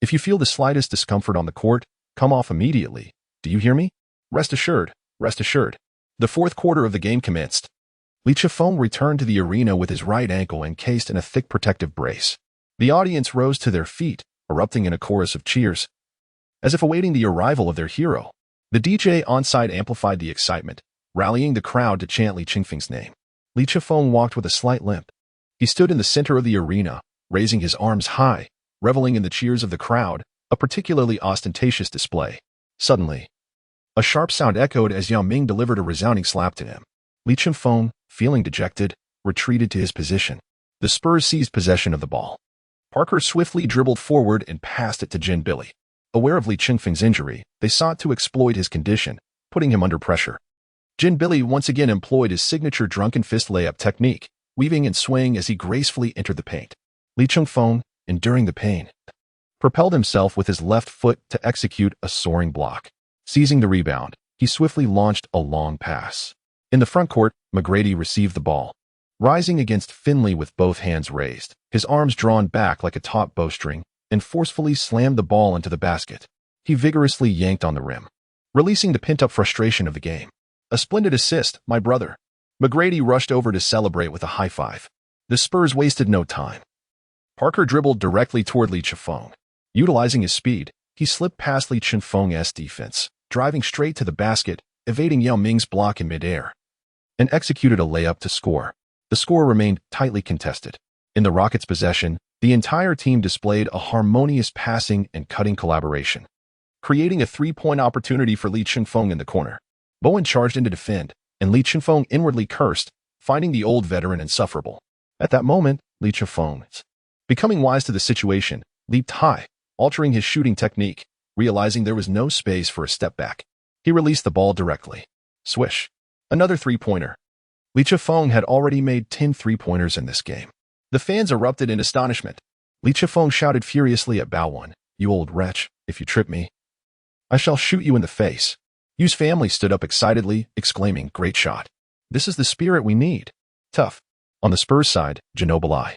If you feel the slightest discomfort on the court, come off immediately. Do you hear me? Rest assured. The fourth quarter of the game commenced. Li Chifeng returned to the arena with his right ankle encased in a thick protective brace. The audience rose to their feet, erupting in a chorus of cheers, as if awaiting the arrival of their hero. The DJ on-site amplified the excitement, rallying the crowd to chant Li Chingfeng's name. Li Chifeng walked with a slight limp. He stood in the center of the arena, raising his arms high, reveling in the cheers of the crowd, a particularly ostentatious display. Suddenly, a sharp sound echoed as Yao Ming delivered a resounding slap to him. Li Chingfeng, feeling dejected, retreated to his position. The Spurs seized possession of the ball. Parker swiftly dribbled forward and passed it to Ginobili. Aware of Li Chingfeng's injury, they sought to exploit his condition, putting him under pressure. Ginobili once again employed his signature drunken fist layup technique, weaving and swaying as he gracefully entered the paint. Li Chingfeng, enduring the pain, propelled himself with his left foot to execute a soaring block. Seizing the rebound, he swiftly launched a long pass. In the front court, McGrady received the ball. Rising against Finley with both hands raised, his arms drawn back like a taut bowstring, and forcefully slammed the ball into the basket. He vigorously yanked on the rim, releasing the pent-up frustration of the game. "A splendid assist, my brother." McGrady rushed over to celebrate with a high five. The Spurs wasted no time. Parker dribbled directly toward Li Chifeng. Utilizing his speed, he slipped past Li Chingfeng's defense, driving straight to the basket, evading Yao Ming's block in midair, and executed a layup to score. The score remained tightly contested. In the Rockets' possession, the entire team displayed a harmonious passing and cutting collaboration, creating a three-point opportunity for Li Chingfeng in the corner. Bowen charged in to defend, and Li Chingfeng inwardly cursed, finding the old veteran insufferable. At that moment, Li Chingfeng, becoming wise to the situation, leaped high, altering his shooting technique, realizing there was no space for a step back. He released the ball directly. Swish. Another three-pointer. Li Chingfeng had already made 10 three-pointers in this game. The fans erupted in astonishment. Li Chingfeng shouted furiously at Bowen, "You old wretch, if you trip me, I shall shoot you in the face." Yu's family stood up excitedly, exclaiming, "Great shot. This is the spirit we need." Tough. On the Spurs side, Ginobili,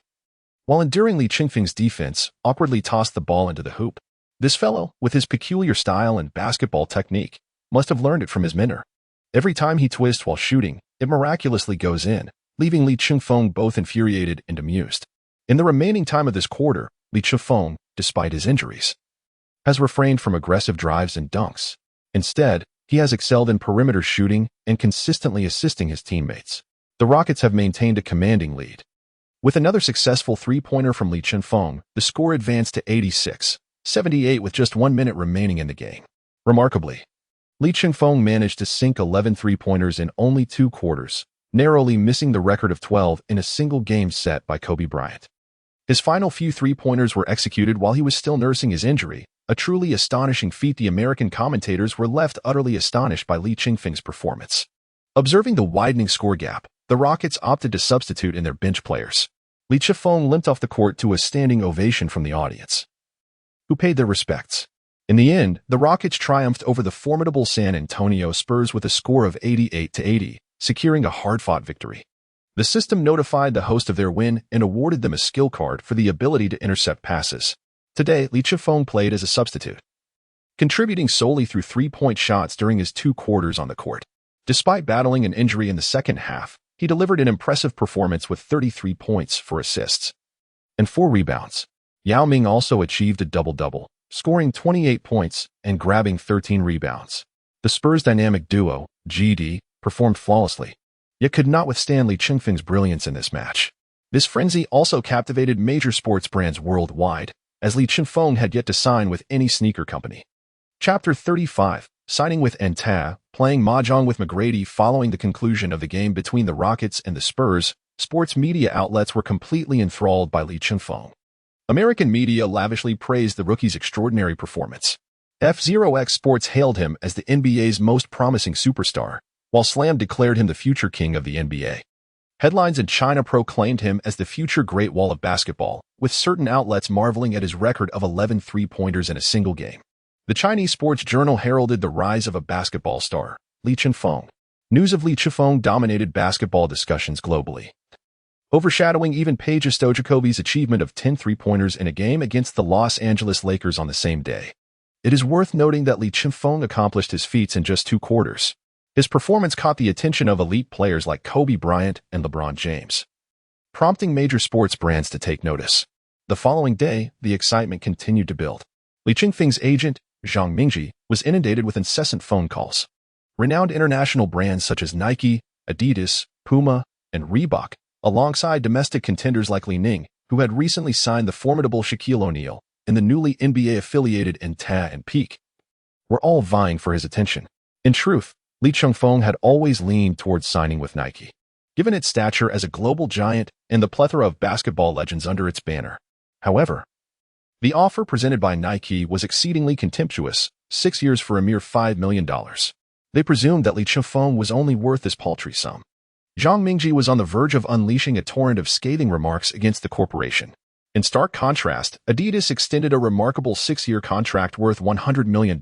while enduring Li Chingfeng's defense, awkwardly tossed the ball into the hoop. This fellow, with his peculiar style and basketball technique, must have learned it from his mentor. Every time he twists while shooting, it miraculously goes in, leaving Li Chingfeng both infuriated and amused. In the remaining time of this quarter, Li Chingfeng, despite his injuries, has refrained from aggressive drives and dunks. Instead, he has excelled in perimeter shooting and consistently assisting his teammates. The Rockets have maintained a commanding lead. With another successful three-pointer from Li Chingfeng, the score advanced to 86. 78 with just 1 minute remaining in the game. Remarkably, Li Chengfeng managed to sink 11 three-pointers in only 2 quarters, narrowly missing the record of 12 in a single game set by Kobe Bryant. His final few three-pointers were executed while he was still nursing his injury, a truly astonishing feat. The American commentators were left utterly astonished by Li Chengfeng's performance. Observing the widening score gap, the Rockets opted to substitute in their bench players. Li Chengfeng limped off the court to a standing ovation from the audience, who paid their respects. In the end, the Rockets triumphed over the formidable San Antonio Spurs with a score of 88-80, securing a hard-fought victory. The system notified the host of their win and awarded them a skill card for the ability to intercept passes. Today, Li Chengfeng played as a substitute, contributing solely through three-point shots during his 2 quarters on the court. Despite battling an injury in the second half, he delivered an impressive performance with 33 points, 4 assists, and 4 rebounds. Yao Ming also achieved a double-double, scoring 28 points and grabbing 13 rebounds. The Spurs' dynamic duo, GD, performed flawlessly, yet could not withstand Li Chengfeng's brilliance in this match. This frenzy also captivated major sports brands worldwide, as Li Chengfeng had yet to sign with any sneaker company. Chapter 35, Signing with Anta, playing mahjong with McGrady. Following the conclusion of the game between the Rockets and the Spurs, sports media outlets were completely enthralled by Li Chengfeng. American media lavishly praised the rookie's extraordinary performance. F0X Sports hailed him as the NBA's most promising superstar, while Slam declared him the future king of the NBA. Headlines in China proclaimed him as the future Great Wall of basketball, with certain outlets marveling at his record of 11 three-pointers in a single game. The Chinese sports journal heralded the rise of a basketball star, Li Chengfeng. News of Li Chengfeng dominated basketball discussions globally, overshadowing even Peja Stojaković's achievement of 10 three-pointers in a game against the Los Angeles Lakers on the same day. It is worth noting that Li Chengfeng accomplished his feats in just 2 quarters. His performance caught the attention of elite players like Kobe Bryant and LeBron James, prompting major sports brands to take notice. The following day, the excitement continued to build. Li Chengfeng's agent, Zhang Mingji, was inundated with incessant phone calls. Renowned international brands such as Nike, Adidas, Puma, and Reebok, alongside domestic contenders like Li Ning, who had recently signed the formidable Shaquille O'Neal, and the newly NBA-affiliated Anta and Peak, were all vying for his attention. In truth, Li Chengfeng had always leaned towards signing with Nike, given its stature as a global giant and the plethora of basketball legends under its banner. However, the offer presented by Nike was exceedingly contemptuous, 6 years for a mere $5 million. They presumed that Li Chengfeng was only worth this paltry sum. Zhang Mingji was on the verge of unleashing a torrent of scathing remarks against the corporation. In stark contrast, Adidas extended a remarkable 6-year contract worth $100 million.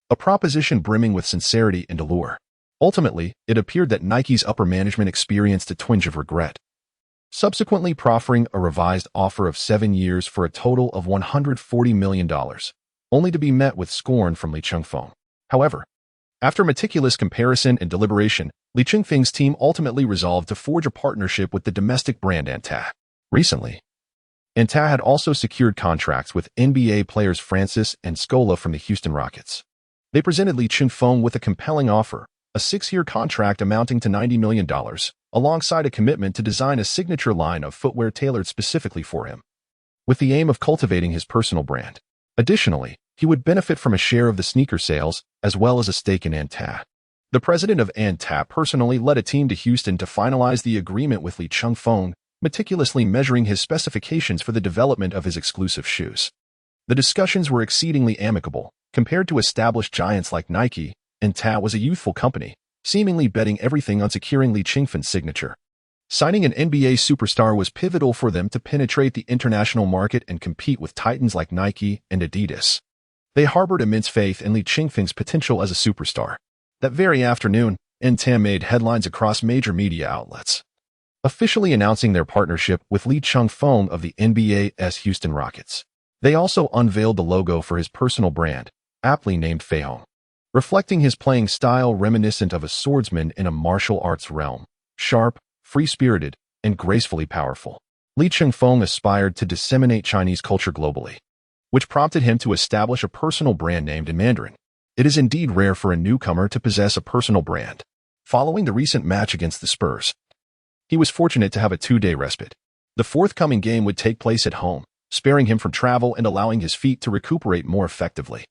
A proposition brimming with sincerity and allure. Ultimately, it appeared that Nike's upper management experienced a twinge of regret, subsequently proffering a revised offer of 7 years for a total of $140 million, only to be met with scorn from Li Chengfeng. However, after meticulous comparison and deliberation, Li Chengfeng's team ultimately resolved to forge a partnership with the domestic brand Anta. Recently, Anta had also secured contracts with NBA players Francis and Scola from the Houston Rockets. They presented Li Chengfeng with a compelling offer, a 6-year contract amounting to $90 million, alongside a commitment to design a signature line of footwear tailored specifically for him, with the aim of cultivating his personal brand. Additionally, he would benefit from a share of the sneaker sales, as well as a stake in Anta. The president of Anta personally led a team to Houston to finalize the agreement with Li Chengfeng, meticulously measuring his specifications for the development of his exclusive shoes. The discussions were exceedingly amicable. Compared to established giants like Nike, Anta was a youthful company, seemingly betting everything on securing Li Chengfeng's signature. Signing an NBA superstar was pivotal for them to penetrate the international market and compete with titans like Nike and Adidas. They harbored immense faith in Li Chengfeng's potential as a superstar. That very afternoon, Anta made headlines across major media outlets, officially announcing their partnership with Li Chengfeng of the NBA's Houston Rockets. They also unveiled the logo for his personal brand, aptly named Feihong, reflecting his playing style reminiscent of a swordsman in a martial arts realm, sharp, free-spirited, and gracefully powerful. Li Chengfeng aspired to disseminate Chinese culture globally, which prompted him to establish a personal brand named in Mandarin. It is indeed rare for a newcomer to possess a personal brand. Following the recent match against the Spurs, he was fortunate to have a 2-day respite. The forthcoming game would take place at home, sparing him from travel and allowing his feet to recuperate more effectively.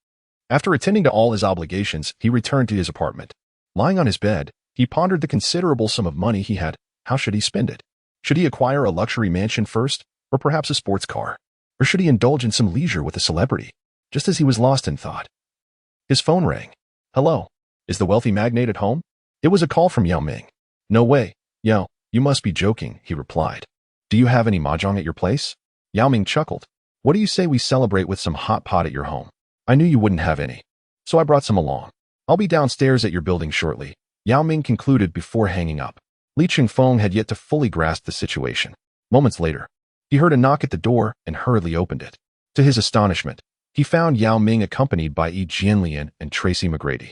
After attending to all his obligations, he returned to his apartment. Lying on his bed, he pondered the considerable sum of money he had. How should he spend it? Should he acquire a luxury mansion first, or perhaps a sports car? Or should he indulge in some leisure with a celebrity? Just as he was lost in thought, his phone rang. Hello, is the wealthy magnate at home? It was a call from Yao Ming. No way, Yao, you must be joking, he replied. Do you have any mahjong at your place? Yao Ming chuckled. What do you say we celebrate with some hot pot at your home? I knew you wouldn't have any, so I brought some along. I'll be downstairs at your building shortly, Yao Ming concluded before hanging up. Li Chengfeng had yet to fully grasp the situation. Moments later, he heard a knock at the door and hurriedly opened it. To his astonishment, he found Yao Ming accompanied by Yi Jianlian and Tracy McGrady,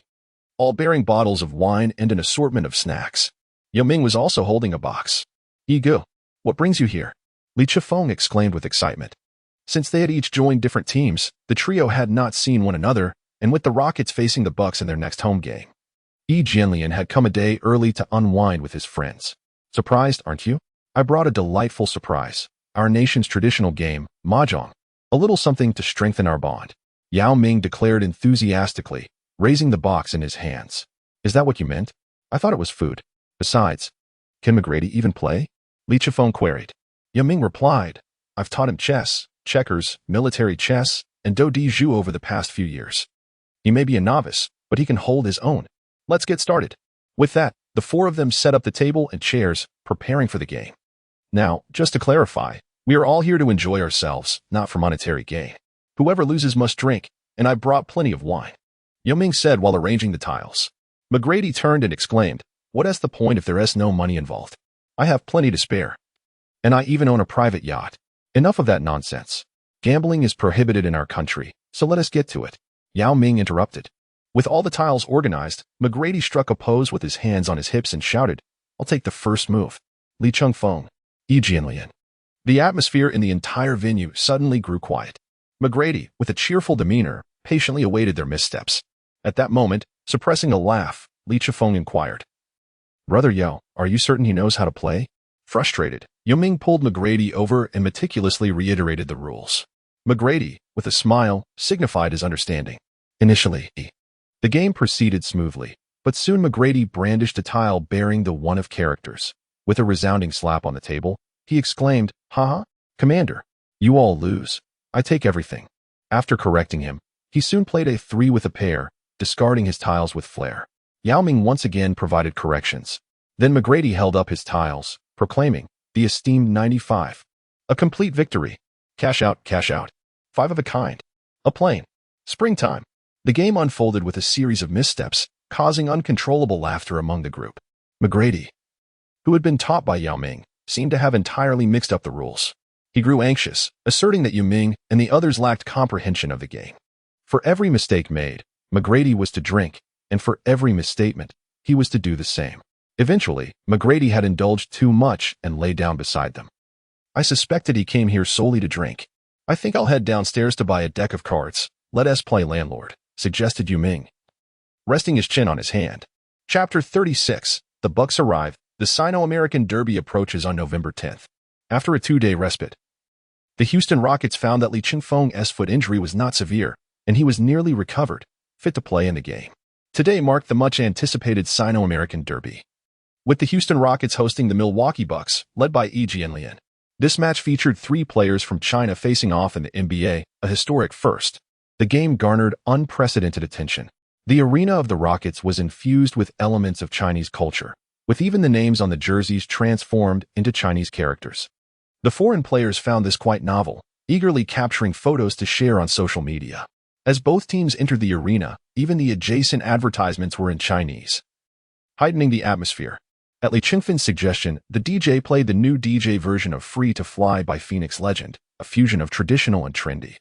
all bearing bottles of wine and an assortment of snacks. Yao Ming was also holding a box. Yi Gu, what brings you here? Li Chengfeng exclaimed with excitement. Since they had each joined different teams, the trio had not seen one another, and with the Rockets facing the Bucks in their next home game, Yi Jianlian had come a day early to unwind with his friends. Surprised, aren't you? I brought a delightful surprise. Our nation's traditional game, mahjong. A little something to strengthen our bond, Yao Ming declared enthusiastically, raising the box in his hands. Is that what you meant? I thought it was food. Besides, can McGrady even play? Li Chengfeng queried. Yao Ming replied, I've taught him chess, checkers, military chess, and do di zhu over the past few years. He may be a novice, but he can hold his own. Let's get started. With that, the four of them set up the table and chairs, preparing for the game. Now, just to clarify, we are all here to enjoy ourselves, not for monetary gain. Whoever loses must drink, and I brought plenty of wine, Yao Ming said while arranging the tiles. McGrady turned and exclaimed, what is the point if there is no money involved? I have plenty to spare. And I even own a private yacht. Enough of that nonsense. Gambling is prohibited in our country, so let us get to it, Yao Ming interrupted. With all the tiles organized, McGrady struck a pose with his hands on his hips and shouted, I'll take the first move. Li Chengfeng, Yi Jianlian. The atmosphere in the entire venue suddenly grew quiet. McGrady, with a cheerful demeanor, patiently awaited their missteps. At that moment, suppressing a laugh, Li Chengfeng inquired, Brother Yao, are you certain he knows how to play? Frustrated, Yao Ming pulled McGrady over and meticulously reiterated the rules. McGrady, with a smile, signified his understanding. Initially, the game proceeded smoothly, but soon McGrady brandished a tile bearing the one of characters. With a resounding slap on the table, he exclaimed, Haha, Commander, you all lose. I take everything. After correcting him, he soon played a 3 with a pair, discarding his tiles with flair. Yao Ming once again provided corrections. Then McGrady held up his tiles, proclaiming, the esteemed 95. A complete victory. Cash out, 5 of a kind. A plane. Springtime. The game unfolded with a series of missteps, causing uncontrollable laughter among the group. McGrady, who had been taught by Yao Ming, seemed to have entirely mixed up the rules. He grew anxious, asserting that Yao Ming and the others lacked comprehension of the game. For every mistake made, McGrady was to drink, and for every misstatement, he was to do the same. Eventually, McGrady had indulged too much and lay down beside them. I suspected he came here solely to drink. I think I'll head downstairs to buy a deck of cards. Let us play landlord, suggested Yao Ming, resting his chin on his hand. Chapter 36. The Bucks arrive. The Sino-American Derby approaches on November 10th. After a 2-day respite, the Houston Rockets found that Li Chengfeng's foot injury was not severe, and he was nearly recovered, fit to play in the game. Today marked the much-anticipated Sino-American Derby, with the Houston Rockets hosting the Milwaukee Bucks, led by Yi Jianlian. This match featured 3 players from China facing off in the NBA, a historic first. The game garnered unprecedented attention. The arena of the Rockets was infused with elements of Chinese culture, with even the names on the jerseys transformed into Chinese characters. The foreign players found this quite novel, eagerly capturing photos to share on social media. As both teams entered the arena, even the adjacent advertisements were in Chinese, heightening the atmosphere. At Li Chengfeng's suggestion, the DJ played the new DJ version of Free to Fly by Phoenix Legend, a fusion of traditional and trendy,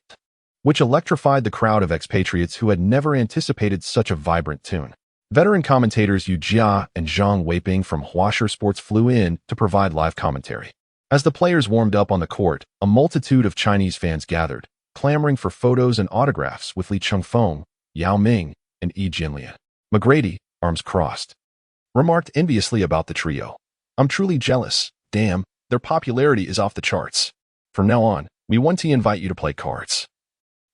which electrified the crowd of expatriates who had never anticipated such a vibrant tune. Veteran commentators Yu Jia and Zhang Weiping from Huaguo Sports flew in to provide live commentary. As the players warmed up on the court, a multitude of Chinese fans gathered, clamoring for photos and autographs with Li Chengfeng, Yao Ming, and Yi Jianlian. McGrady, arms crossed, remarked enviously about the trio. I'm truly jealous. Damn, their popularity is off the charts. From now on, We want to invite you to play cards.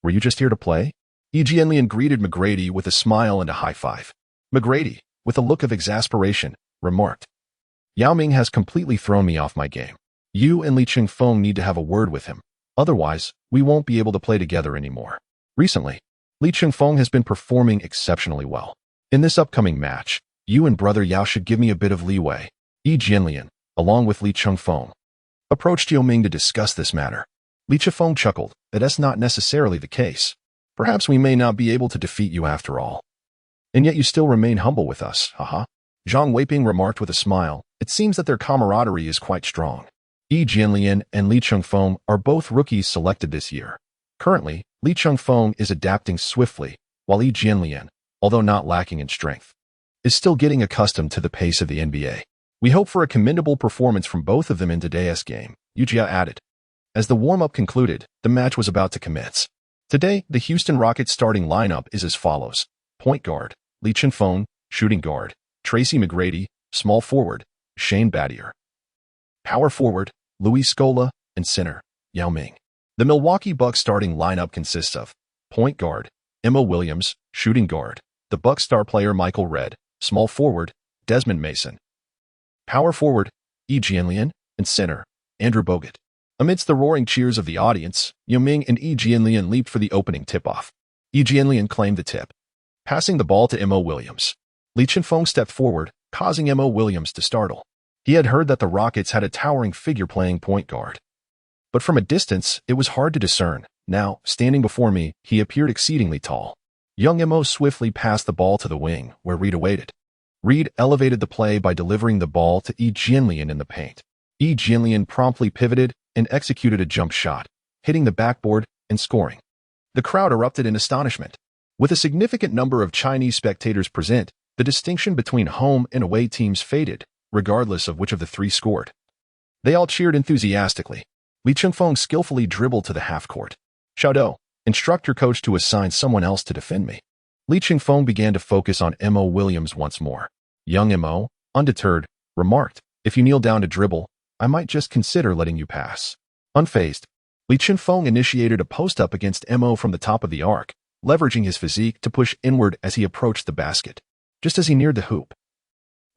Were you just here to play? Yi Jianlian greeted McGrady with a smile and a high five. McGrady, with a look of exasperation, remarked, Yao Ming has completely thrown me off my game. You and Li Chengfeng need to have a word with him. Otherwise, we won't be able to play together anymore. Recently, Li Chengfeng has been performing exceptionally well. In this upcoming match, you and brother Yao should give me a bit of leeway. Yi Jianlian, along with Li Chengfeng, approached Yao Ming to discuss this matter. Li Chengfeng chuckled that that's not necessarily the case. Perhaps we may not be able to defeat you after all. And yet you still remain humble with us, haha. Zhang Weiping remarked with a smile. It seems that their camaraderie is quite strong. Yi Jianlian and Li Chengfeng are both rookies selected this year. Currently, Li Chengfeng is adapting swiftly, while Yi Jianlian, although not lacking in strength, is still getting accustomed to the pace of the NBA. We hope for a commendable performance from both of them in today's game, Yu Jia added. As the warm-up concluded, the match was about to commence. Today, the Houston Rockets starting lineup is as follows. Point guard, Li Chengfeng, shooting guard, Tracy McGrady, small forward, Shane Battier. Power forward, Luis Scola, and center, Yao Ming. The Milwaukee Bucks starting lineup consists of point guard, Emma Williams, shooting guard, the Bucks star player Michael Redd, small forward, Desmond Mason. Power forward, Yi Jianlian, and center, Andrew Bogut. Amidst the roaring cheers of the audience, Yao Ming and Yi Jianlian leaped for the opening tip-off. Yi Jianlian claimed the tip, passing the ball to Emma Williams. Li Chengfeng stepped forward, causing Emma Williams to startle. He had heard that the Rockets had a towering figure playing point guard. But from a distance, it was hard to discern. Now, standing before me, he appeared exceedingly tall. Young Emma swiftly passed the ball to the wing, where Reed awaited. Reed elevated the play by delivering the ball to Yi Jianlian in the paint. Yi Jianlian promptly pivoted and executed a jump shot, hitting the backboard and scoring. The crowd erupted in astonishment. With a significant number of Chinese spectators present, the distinction between home and away teams faded, regardless of which of the three scored. They all cheered enthusiastically. Li Chengfeng skillfully dribbled to the half-court. Showdown, instruct your coach to assign someone else to defend me. Li Chengfeng began to focus on Emma Williams once more. Young Emma, undeterred, remarked, if you kneel down to dribble, I might just consider letting you pass. Unfazed, Li Chengfeng initiated a post-up against Emma from the top of the arc, leveraging his physique to push inward as he approached the basket. Just as he neared the hoop,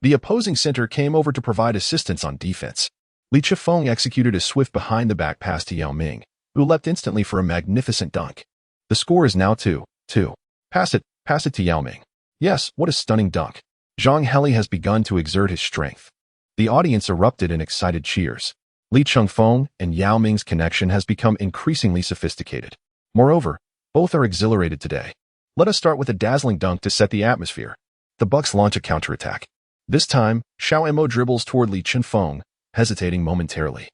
the opposing center came over to provide assistance on defense. Li Chengfeng executed a swift behind-the-back pass to Yao Ming, who leapt instantly for a magnificent dunk. The score is now 2-2. Pass it to Yao Ming. Yes, what a stunning dunk. Zhang Heli has begun to exert his strength. The audience erupted in excited cheers. Li Chengfeng and Yao Ming's connection has become increasingly sophisticated. Moreover, both are exhilarated today. Let us start with a dazzling dunk to set the atmosphere. The Bucks launch a counterattack. This time, Xiao Emo dribbles toward Li Chengfeng, hesitating momentarily.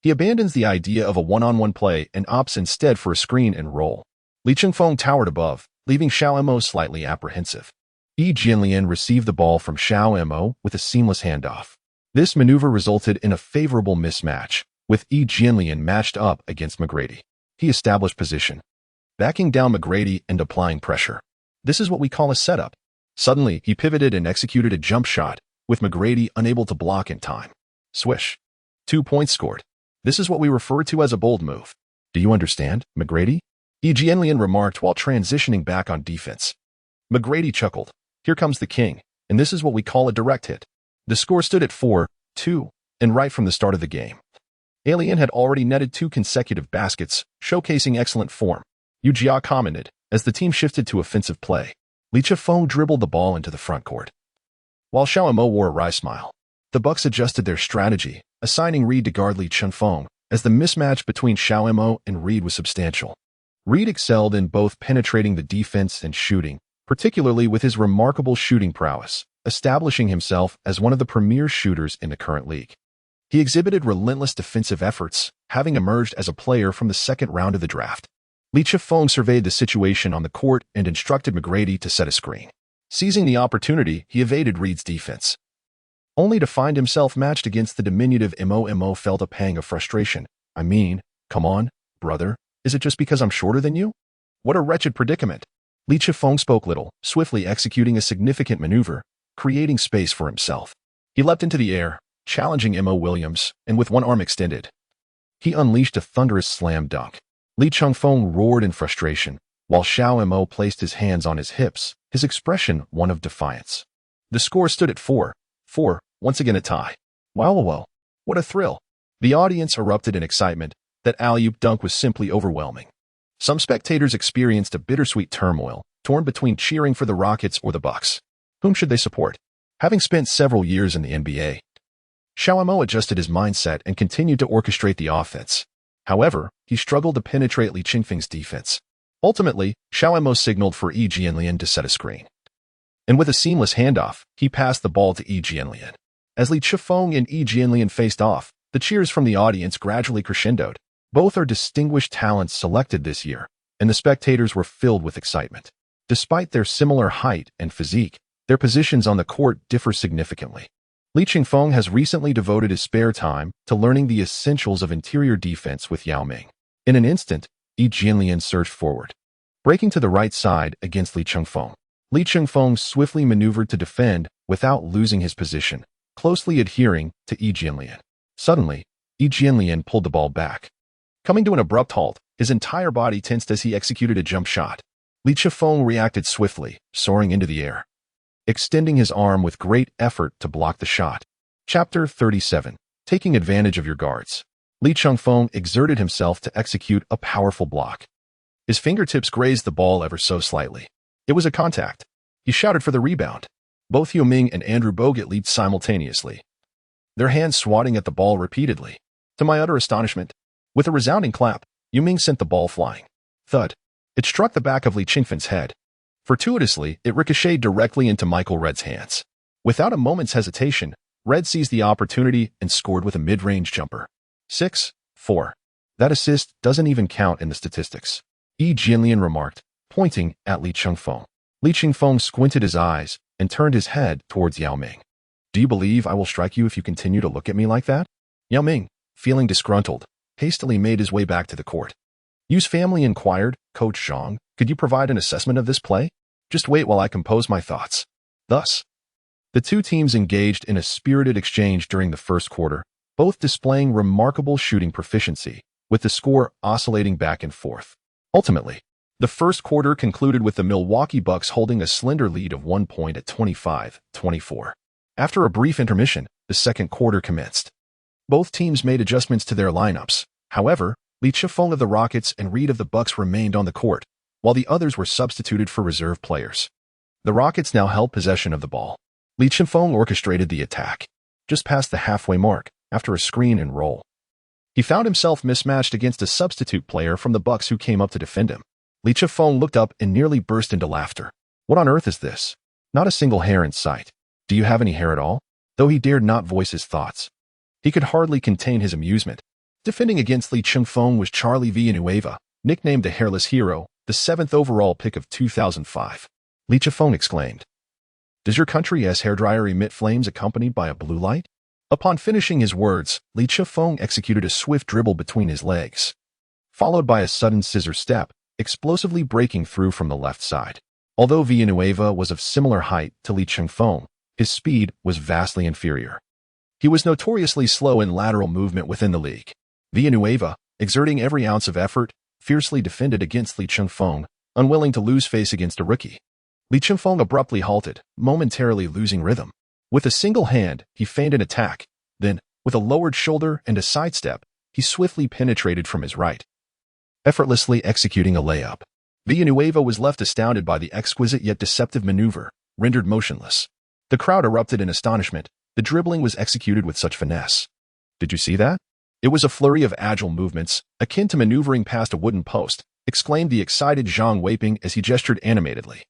He abandons the idea of a one-on-one play and opts instead for a screen and roll. Li Chengfeng towered above, leaving Xiao Emo slightly apprehensive. Yi Jianlian received the ball from Xiao Emo with a seamless handoff. This maneuver resulted in a favorable mismatch, with Yi Jianlian matched up against McGrady. He established position, backing down McGrady and applying pressure. This is what we call a setup. Suddenly, he pivoted and executed a jump shot, with McGrady unable to block in time. Swish. 2 points scored. This is what we refer to as a bold move. Do you understand, McGrady? Yi Jianlian remarked while transitioning back on defense. McGrady chuckled. Here comes the king, and this is what we call a direct hit. The score stood at 4-2, and right from the start of the game. Alien had already netted 2 consecutive baskets, showcasing excellent form. Yu Jia commented, as the team shifted to offensive play. Li Chengfeng dribbled the ball into the front court. While Xiao Mo wore a wry smile, the Bucks adjusted their strategy, assigning Reed to guard Li Chengfeng, as the mismatch between Xiao Mo and Reed was substantial. Reed excelled in both penetrating the defense and shooting, particularly with his remarkable shooting prowess, establishing himself as one of the premier shooters in the current league. He exhibited relentless defensive efforts, having emerged as a player from the second round of the draft. Li Chengfeng surveyed the situation on the court and instructed McGrady to set a screen. Seizing the opportunity, he evaded Reed's defense. Only to find himself matched against the diminutive Mo felt a pang of frustration. I mean, come on, brother, is it just because I'm shorter than you? What a wretched predicament. Li Chengfeng spoke little, swiftly executing a significant maneuver, creating space for himself. He leapt into the air, challenging Mo Williams, and with one arm extended, He unleashed a thunderous slam dunk. Li Chengfeng roared in frustration, while Xiao Mo placed his hands on his hips, his expression one of defiance. The score stood at 4-4, once again a tie. Wow, what a thrill. The audience erupted in excitement. That alley-oop dunk was simply overwhelming. Some spectators experienced a bittersweet turmoil, torn between cheering for the Rockets or the Bucks. Whom should they support? Having spent several years in the NBA, Xiao Mo adjusted his mindset and continued to orchestrate the offense. However, he struggled to penetrate Li Chengfeng's defense. Ultimately, Xiao Mo signaled for Yi Jianlian to set a screen. And with a seamless handoff, he passed the ball to Yi Jianlian. As Li Chengfeng and Yi Jianlian faced off, the cheers from the audience gradually crescendoed. Both are distinguished talents selected this year, and the spectators were filled with excitement. Despite their similar height and physique, their positions on the court differ significantly. Li Chengfeng has recently devoted his spare time to learning the essentials of interior defense with Yao Ming. In an instant, Yi Jianlian surged forward. Breaking to the right side against Li Chengfeng, Li Chengfeng swiftly maneuvered to defend without losing his position, closely adhering to Yi Jianlian. Suddenly, Yi Jianlian pulled the ball back. Coming to an abrupt halt, his entire body tensed as he executed a jump shot. Li Chengfeng reacted swiftly, soaring into the air, extending his arm with great effort to block the shot. Chapter 37. Taking advantage of your guards. Li Chengfeng exerted himself to execute a powerful block. His fingertips grazed the ball ever so slightly. It was a contact. He shouted for the rebound. Both Yao Ming and Andrew Bogut leaped simultaneously, their hands swatting at the ball repeatedly. To my utter astonishment, with a resounding clap, Yao Ming sent the ball flying. Thud. It struck the back of Li Chengfeng's head. Fortuitously, it ricocheted directly into Michael Red's hands. Without a moment's hesitation, Red seized the opportunity and scored with a mid-range jumper. 6-4. That assist doesn't even count in the statistics, Yi Jianlian remarked, pointing at Li Chengfeng. Li Chengfeng squinted his eyes and turned his head towards Yao Ming. Do you believe I will strike you if you continue to look at me like that? Yao Ming, feeling disgruntled, hastily made his way back to the court. Yu's family inquired, Coach Zhang, could you provide an assessment of this play? Just wait while I compose my thoughts. Thus, the two teams engaged in a spirited exchange during the first quarter, both displaying remarkable shooting proficiency, with the score oscillating back and forth. Ultimately, the first quarter concluded with the Milwaukee Bucks holding a slender lead of 1 point at 25-24. After a brief intermission, the second quarter commenced. Both teams made adjustments to their lineups. However, Li Chengfeng of the Rockets and Reed of the Bucks remained on the court, while the others were substituted for reserve players. The Rockets now held possession of the ball. Li Chengfeng orchestrated the attack. Just past the halfway mark, after a screen and roll, he found himself mismatched against a substitute player from the Bucks who came up to defend him. Li Chengfeng looked up and nearly burst into laughter. What on earth is this? Not a single hair in sight. Do you have any hair at all? Though he dared not voice his thoughts, he could hardly contain his amusement. Defending against Li Chengfeng was Charlie Villanueva, nicknamed the Hairless Hero, the 7th overall pick of 2005. Li Chengfeng exclaimed, Does your country's hairdryer emit flames accompanied by a blue light? Upon finishing his words, Li Chengfeng executed a swift dribble between his legs, followed by a sudden scissor step, explosively breaking through from the left side. Although Villanueva was of similar height to Li Chengfeng, his speed was vastly inferior. He was notoriously slow in lateral movement within the league. Villanueva, exerting every ounce of effort, fiercely defended against Li Chengfeng, unwilling to lose face against a rookie. Li Chengfeng abruptly halted, momentarily losing rhythm. With a single hand, he feigned an attack. Then, with a lowered shoulder and a sidestep, he swiftly penetrated from his right, effortlessly executing a layup. Villanueva was left astounded by the exquisite yet deceptive maneuver, rendered motionless. The crowd erupted in astonishment. The dribbling was executed with such finesse. Did you see that? It was a flurry of agile movements, akin to maneuvering past a wooden post, exclaimed the excited Zhang Weiping as he gestured animatedly.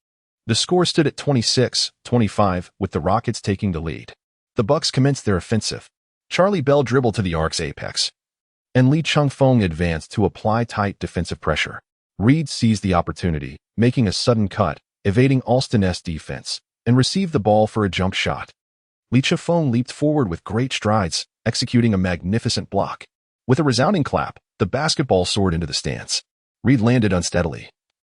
The score stood at 26-25, with the Rockets taking the lead. The Bucks commenced their offensive. Charlie Bell dribbled to the arc's apex, and Li Chengfeng advanced to apply tight defensive pressure. Reed seized the opportunity, making a sudden cut, evading Alston's defense, and received the ball for a jump shot. Li Chengfeng leaped forward with great strides, executing a magnificent block. With a resounding clap, the basketball soared into the stands. Reed landed unsteadily,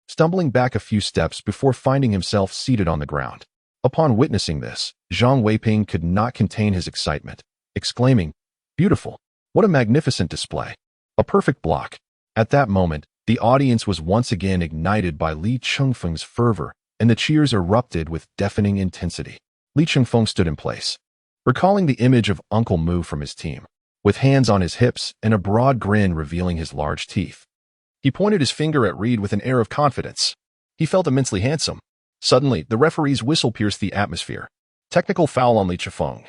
stumbling back a few steps before finding himself seated on the ground. Upon witnessing this, Zhang Weiping could not contain his excitement, exclaiming, Beautiful! What a magnificent display! A perfect block. At that moment, the audience was once again ignited by Li Chengfeng's fervor, and the cheers erupted with deafening intensity. Li Chengfeng stood in place, recalling the image of Uncle Mu from his team, with hands on his hips and a broad grin revealing his large teeth. He pointed his finger at Reed with an air of confidence. He felt immensely handsome. Suddenly, the referee's whistle pierced the atmosphere. Technical foul on Li Chengfeng.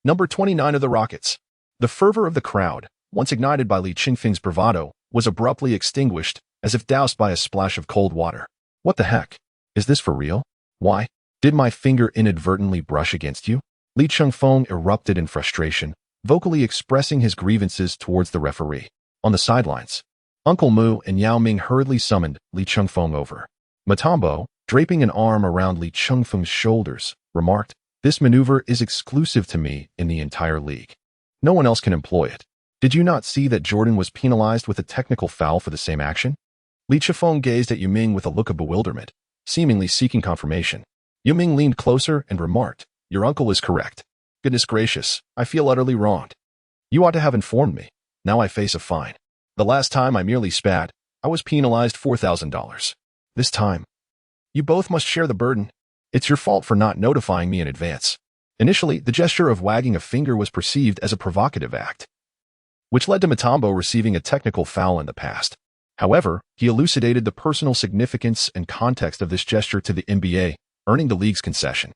Number 29 of the Rockets. The fervor of the crowd, once ignited by Li Chengfeng's bravado, was abruptly extinguished, as if doused by a splash of cold water. What the heck? Is this for real? Why? Did my finger inadvertently brush against you? Li Chengfeng erupted in frustration, vocally expressing his grievances towards the referee. On the sidelines, Uncle Mu and Yao Ming hurriedly summoned Li Chengfeng over. Mutombo, draping an arm around Li Chengfeng's shoulders, remarked, "This maneuver is exclusive to me in the entire league. No one else can employ it. Did you not see that Jordan was penalized with a technical foul for the same action?" Li Chengfeng gazed at Yao Ming with a look of bewilderment, seemingly seeking confirmation. Yao Ming leaned closer and remarked, "Your uncle is correct. Goodness gracious, I feel utterly wronged. You ought to have informed me. Now I face a fine. The last time I merely spat, I was penalized $4,000. This time, you both must share the burden. It's your fault for not notifying me in advance." Initially, the gesture of wagging a finger was perceived as a provocative act, which led to Mutombo receiving a technical foul in the past. However, he elucidated the personal significance and context of this gesture to the NBA, earning the league's concession.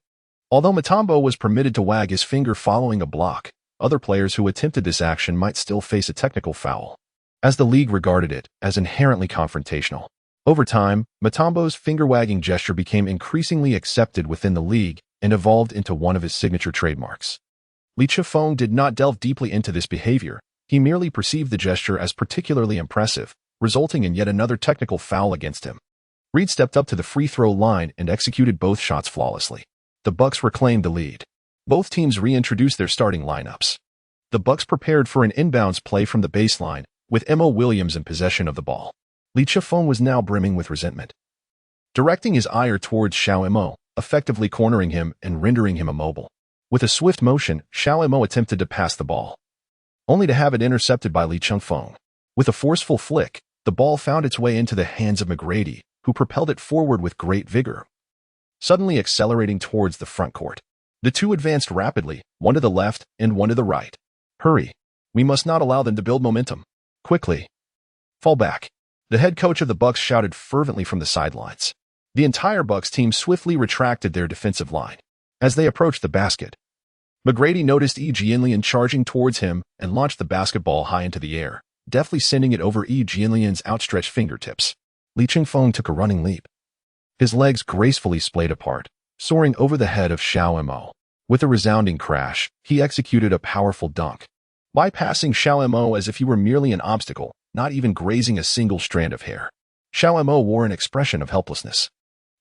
Although Mutombo was permitted to wag his finger following a block, other players who attempted this action might still face a technical foul, as the league regarded it as inherently confrontational. Over time, Mutombo's finger-wagging gesture became increasingly accepted within the league and evolved into one of his signature trademarks. Li Chengfeng did not delve deeply into this behavior. He merely perceived the gesture as particularly impressive, resulting in yet another technical foul against him. Reed stepped up to the free throw line and executed both shots flawlessly. The Bucks reclaimed the lead. Both teams reintroduced their starting lineups. The Bucks prepared for an inbounds play from the baseline, with Mo Williams in possession of the ball. Li Chengfeng was now brimming with resentment, directing his ire towards Xiao Mo, effectively cornering him and rendering him immobile. With a swift motion, Xiao Mo attempted to pass the ball, only to have it intercepted by Li Chengfeng. With a forceful flick, the ball found its way into the hands of McGrady, who propelled it forward with great vigor, suddenly accelerating towards the front court. The two advanced rapidly, one to the left and one to the right. "Hurry. We must not allow them to build momentum. Quickly. Fall back." The head coach of the Bucks shouted fervently from the sidelines. The entire Bucks team swiftly retracted their defensive line. As they approached the basket, McGrady noticed Jianlian charging towards him and launched the basketball high into the air, deftly sending it over Jianlian's outstretched fingertips. Li Chengfeng took a running leap. His legs gracefully splayed apart, soaring over the head of Xiao Mo. With a resounding crash, he executed a powerful dunk, bypassing Xiao Mo as if he were merely an obstacle, not even grazing a single strand of hair. Xiao Mo wore an expression of helplessness.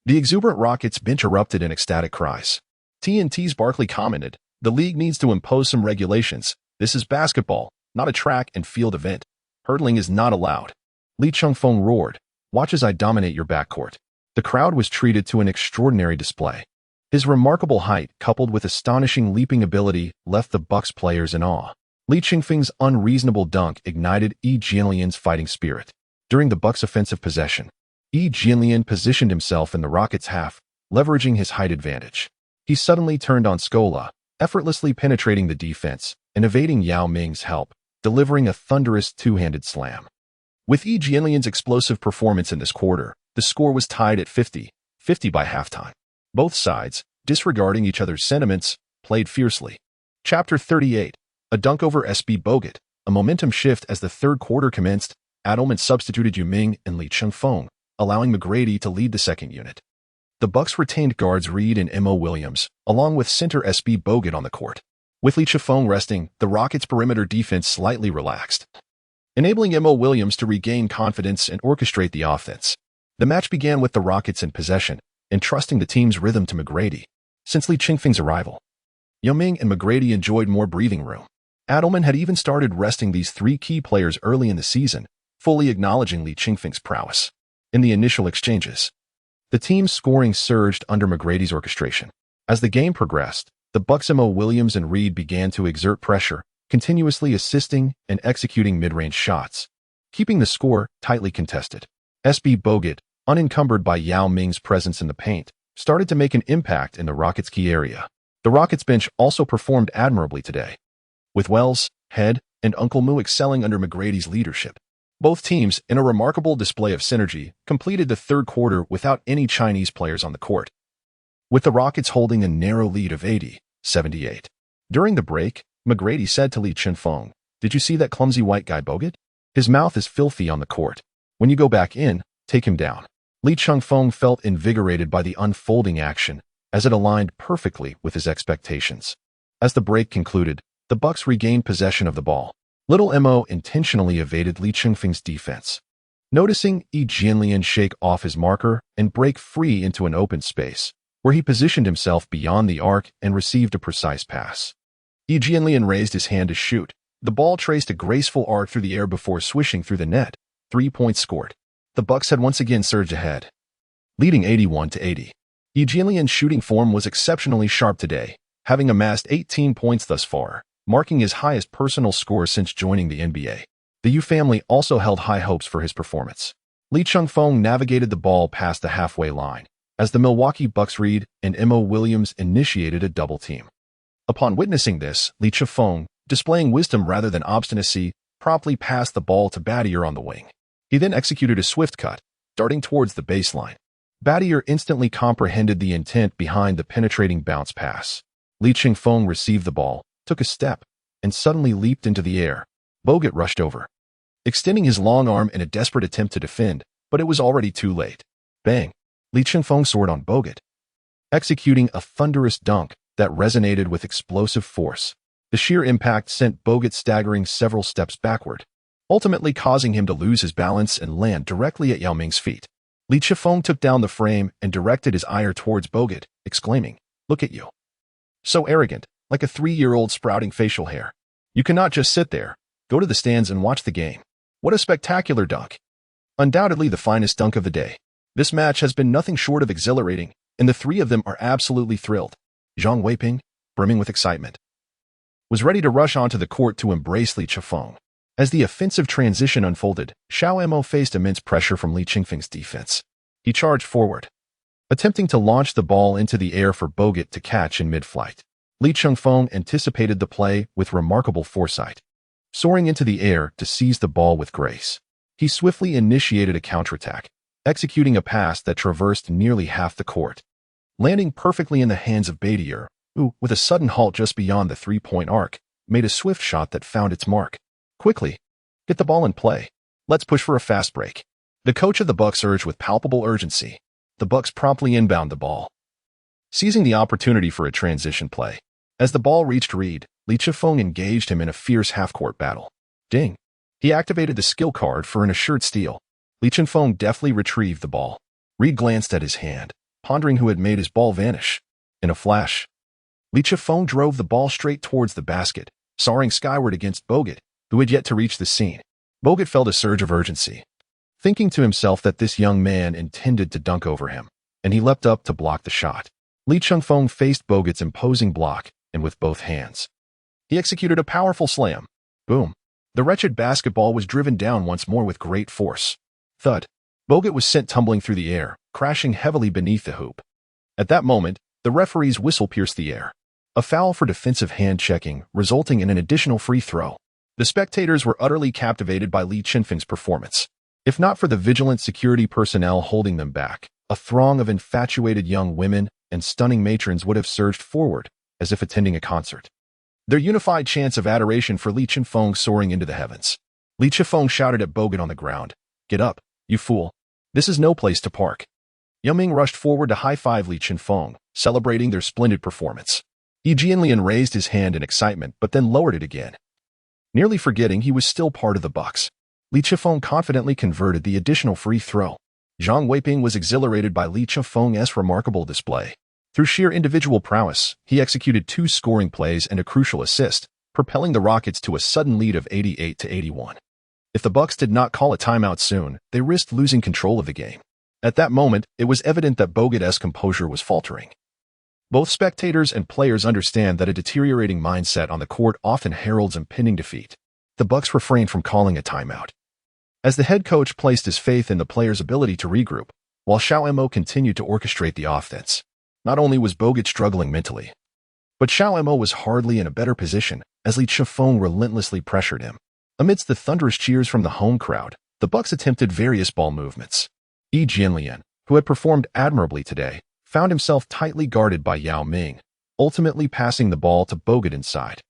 The exuberant Rockets bench erupted in ecstatic cries. TNT's Barkley commented, "The league needs to impose some regulations. This is basketball, not a track and field event. Hurdling is not allowed." Li Chengfeng roared, "Watch as I dominate your backcourt." The crowd was treated to an extraordinary display. His remarkable height, coupled with astonishing leaping ability, left the Bucks players in awe. Li Chengfeng's unreasonable dunk ignited Jianlian's fighting spirit. During the Bucks' offensive possession, Jianlian positioned himself in the Rockets' half, leveraging his height advantage. He suddenly turned on Scola, effortlessly penetrating the defense and evading Yao Ming's help, delivering a thunderous two-handed slam. With Jianlian's explosive performance in this quarter, the score was tied at 50-50 by halftime. Both sides, disregarding each other's sentiments, played fiercely. Chapter 38. A dunk over SB Bogut. A momentum shift as the third quarter commenced. Adelman substituted Yao Ming and Li Chengfeng, allowing McGrady to lead the second unit. The Bucks retained guards Reed and Mo Williams, along with center SB Bogut on the court. With Li Chengfeng resting, the Rockets' perimeter defense slightly relaxed, enabling Mo Williams to regain confidence and orchestrate the offense. The match began with the Rockets in possession, entrusting the team's rhythm to McGrady. Since Li Chengfeng's arrival, Yao Ming and McGrady enjoyed more breathing room. Adelman had even started resting these three key players early in the season, fully acknowledging Li Chengfeng's prowess. In the initial exchanges, the team's scoring surged under McGrady's orchestration. As the game progressed, the Bucks' Mo Williams and Reed began to exert pressure, continuously assisting and executing mid-range shots, keeping the score tightly contested. SB Bogut, unencumbered by Yao Ming's presence in the paint, started to make an impact in the Rockets' key area. The Rockets bench also performed admirably today, with Wells, Head, and Uncle Mu excelling under McGrady's leadership. Both teams, in a remarkable display of synergy, completed the third quarter without any Chinese players on the court, with the Rockets holding a narrow lead of 80-78. During the break, McGrady said to Chengfeng, "Did you see that clumsy white guy Bogut? His mouth is filthy on the court. When you go back in, take him down." Chengfeng felt invigorated by the unfolding action, as it aligned perfectly with his expectations. As the break concluded, the Bucks regained possession of the ball. Little Mo intentionally evaded Chengfeng's defense. Noticing Jianlian shake off his marker and break free into an open space, where he positioned himself beyond the arc and received a precise pass. Jianlian raised his hand to shoot. The ball traced a graceful arc through the air before swishing through the net. 3 points scored. The Bucks had once again surged ahead, leading 81-80. Jianlian's shooting form was exceptionally sharp today, having amassed 18 points thus far, marking his highest personal score since joining the NBA. The Yu family also held high hopes for his performance. Chengfeng navigated the ball past the halfway line, as the Milwaukee Bucks Reed and Mo Williams initiated a double team. Upon witnessing this, Chengfeng, displaying wisdom rather than obstinacy, promptly passed the ball to Battier on the wing. He then executed a swift cut, darting towards the baseline. Battier instantly comprehended the intent behind the penetrating bounce pass. Chengfeng received the ball, took a step, and suddenly leaped into the air. Bogut rushed over, extending his long arm in a desperate attempt to defend, but it was already too late. Bang! Chengfeng soared on Bogut, executing a thunderous dunk that resonated with explosive force. The sheer impact sent Bogut staggering several steps backward, ultimately causing him to lose his balance and land directly at Yao Ming's feet. Chengfeng took down the frame and directed his ire towards Bogut, exclaiming, "Look at you. So arrogant, like a 3-year-old sprouting facial hair. You cannot just sit there. Go to the stands and watch the game. What a spectacular dunk. Undoubtedly the finest dunk of the day. This match has been nothing short of exhilarating, and the three of them are absolutely thrilled." Zhang Weiping, brimming with excitement, was ready to rush onto the court to embrace Chengfeng. As the offensive transition unfolded, Xiao Mo faced immense pressure from Chengfeng's defense. He charged forward, attempting to launch the ball into the air for Bogut to catch in mid-flight. Chengfeng anticipated the play with remarkable foresight, soaring into the air to seize the ball with grace. He swiftly initiated a counterattack, executing a pass that traversed nearly half the court, landing perfectly in the hands of Battier, who, with a sudden halt just beyond the 3-point arc, made a swift shot that found its mark. "Quickly, get the ball in play. Let's push for a fast break." The coach of the Bucks urged with palpable urgency. The Bucks promptly inbound the ball, seizing the opportunity for a transition play. As the ball reached Reed, Chengfeng engaged him in a fierce half-court battle. Ding! He activated the skill card for an assured steal. Chengfeng deftly retrieved the ball. Reed glanced at his hand, pondering who had made his ball vanish. In a flash, Chengfeng drove the ball straight towards the basket, soaring skyward against Bogut, who had yet to reach the scene. Bogut felt a surge of urgency, thinking to himself that this young man intended to dunk over him, and he leapt up to block the shot. Chengfeng faced Bogut's imposing block, and with both hands, he executed a powerful slam. Boom! The wretched basketball was driven down once more with great force. Thud! Bogut was sent tumbling through the air, crashing heavily beneath the hoop. At that moment, the referee's whistle pierced the air. A foul for defensive hand-checking, resulting in an additional free throw. The spectators were utterly captivated by Chengfeng's performance. If not for the vigilant security personnel holding them back, a throng of infatuated young women and stunning matrons would have surged forward, as if attending a concert. Their unified chants of adoration for Chengfeng soaring into the heavens. Chengfeng shouted at Bogut on the ground, "Get up, you fool. This is no place to park." Yao Ming rushed forward to high-five Chengfeng, celebrating their splendid performance. Jianlian raised his hand in excitement but then lowered it again, nearly forgetting he was still part of the Bucks. Chengfeng confidently converted the additional free throw. Zhang Weiping was exhilarated by Chengfeng's remarkable display. Through sheer individual prowess, he executed 2 scoring plays and a crucial assist, propelling the Rockets to a sudden lead of 88-81. If the Bucks did not call a timeout soon, they risked losing control of the game. At that moment, it was evident that Bogut's composure was faltering. Both spectators and players understand that a deteriorating mindset on the court often heralds impending defeat. The Bucks refrained from calling a timeout, as the head coach placed his faith in the players' ability to regroup, while Xiao continued to orchestrate the offense. Not only was Bogut struggling mentally, but Xiao was hardly in a better position as Li Chengfeng relentlessly pressured him. Amidst the thunderous cheers from the home crowd, the Bucks attempted various ball movements. Yi Jianlian, who had performed admirably today, found himself tightly guarded by Yao Ming, ultimately passing the ball to Bogut inside.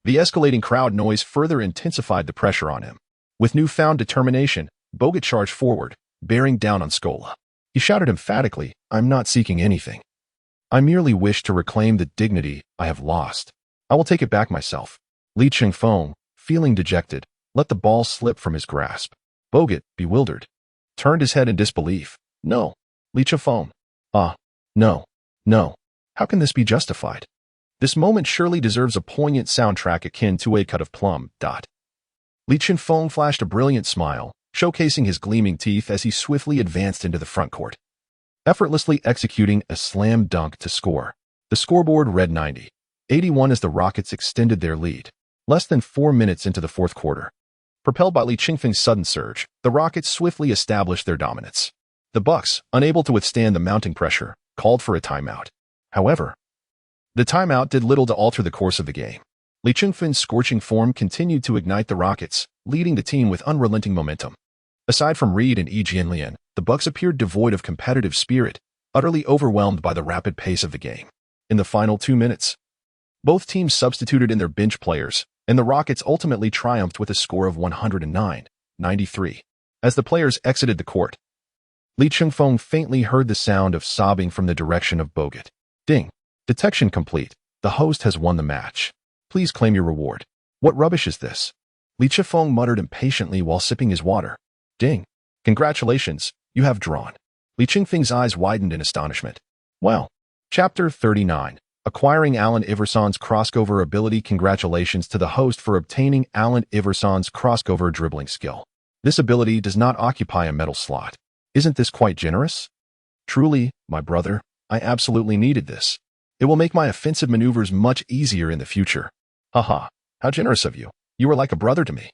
The escalating crowd noise further intensified the pressure on him. With newfound determination, Bogut charged forward, bearing down on Scola. He shouted emphatically, "I'm not seeking anything. I merely wish to reclaim the dignity I have lost. I will take it back myself." Li Chengfeng, feeling dejected, let the ball slip from his grasp. Bogut, bewildered, turned his head in disbelief. "No, Li Chengfeng. No. How can this be justified? This moment surely deserves a poignant soundtrack akin to a cut of plum. Li Chengfeng flashed a brilliant smile, showcasing his gleaming teeth as he swiftly advanced into the front court, effortlessly executing a slam dunk to score. The scoreboard read 90-81 as the Rockets extended their lead, less than 4 minutes into the fourth quarter. Propelled by Li Chengfeng's sudden surge, the Rockets swiftly established their dominance. The Bucks, unable to withstand the mounting pressure, called for a timeout. However, the timeout did little to alter the course of the game. Li Chengfeng's scorching form continued to ignite the Rockets, leading the team with unrelenting momentum. Aside from Reed and Yi Jianlian, the Bucks appeared devoid of competitive spirit, utterly overwhelmed by the rapid pace of the game. In the final 2 minutes, both teams substituted in their bench players, and the Rockets ultimately triumphed with a score of 109-93. As the players exited the court, Li Chengfeng faintly heard the sound of sobbing from the direction of Bogut. "Ding. Detection complete. The host has won the match. Please claim your reward." "What rubbish is this?" Li Chengfeng muttered impatiently while sipping his water. "Ding. Congratulations, you have drawn." Li Chengfeng's eyes widened in astonishment. "Well." Chapter 39. Acquiring Allen Iverson's crossover ability. Congratulations to the host for obtaining Allen Iverson's crossover dribbling skill. This ability does not occupy a medal slot. Isn't this quite generous? Truly, my brother, I absolutely needed this. It will make my offensive maneuvers much easier in the future. Haha, how generous of you. You are like a brother to me.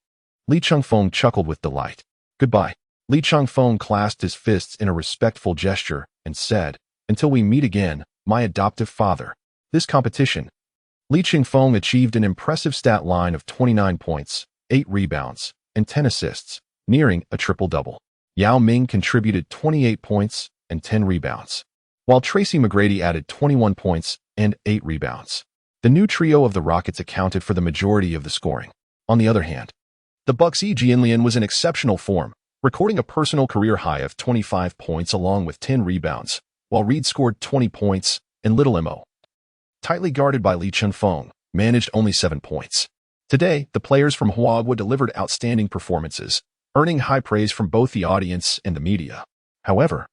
Li Chengfeng chuckled with delight. Goodbye. Li Chengfeng clasped his fists in a respectful gesture and said, "Until we meet again, my adoptive father." This competition, Li Chengfeng achieved an impressive stat line of 29 points, 8 rebounds, and 10 assists, nearing a triple-double. Yao Ming contributed 28 points and 10 rebounds, while Tracy McGrady added 21 points and 8 rebounds. The new trio of the Rockets accounted for the majority of the scoring. On the other hand, the Bucks' Yi Jianlian was in exceptional form, recording a personal career high of 25 points along with 10 rebounds, while Reed scored 20 points and Little Mo, tightly guarded by Li Chengfeng, managed only 7 points. Today, the players from Huaguo delivered outstanding performances, earning high praise from both the audience and the media. However,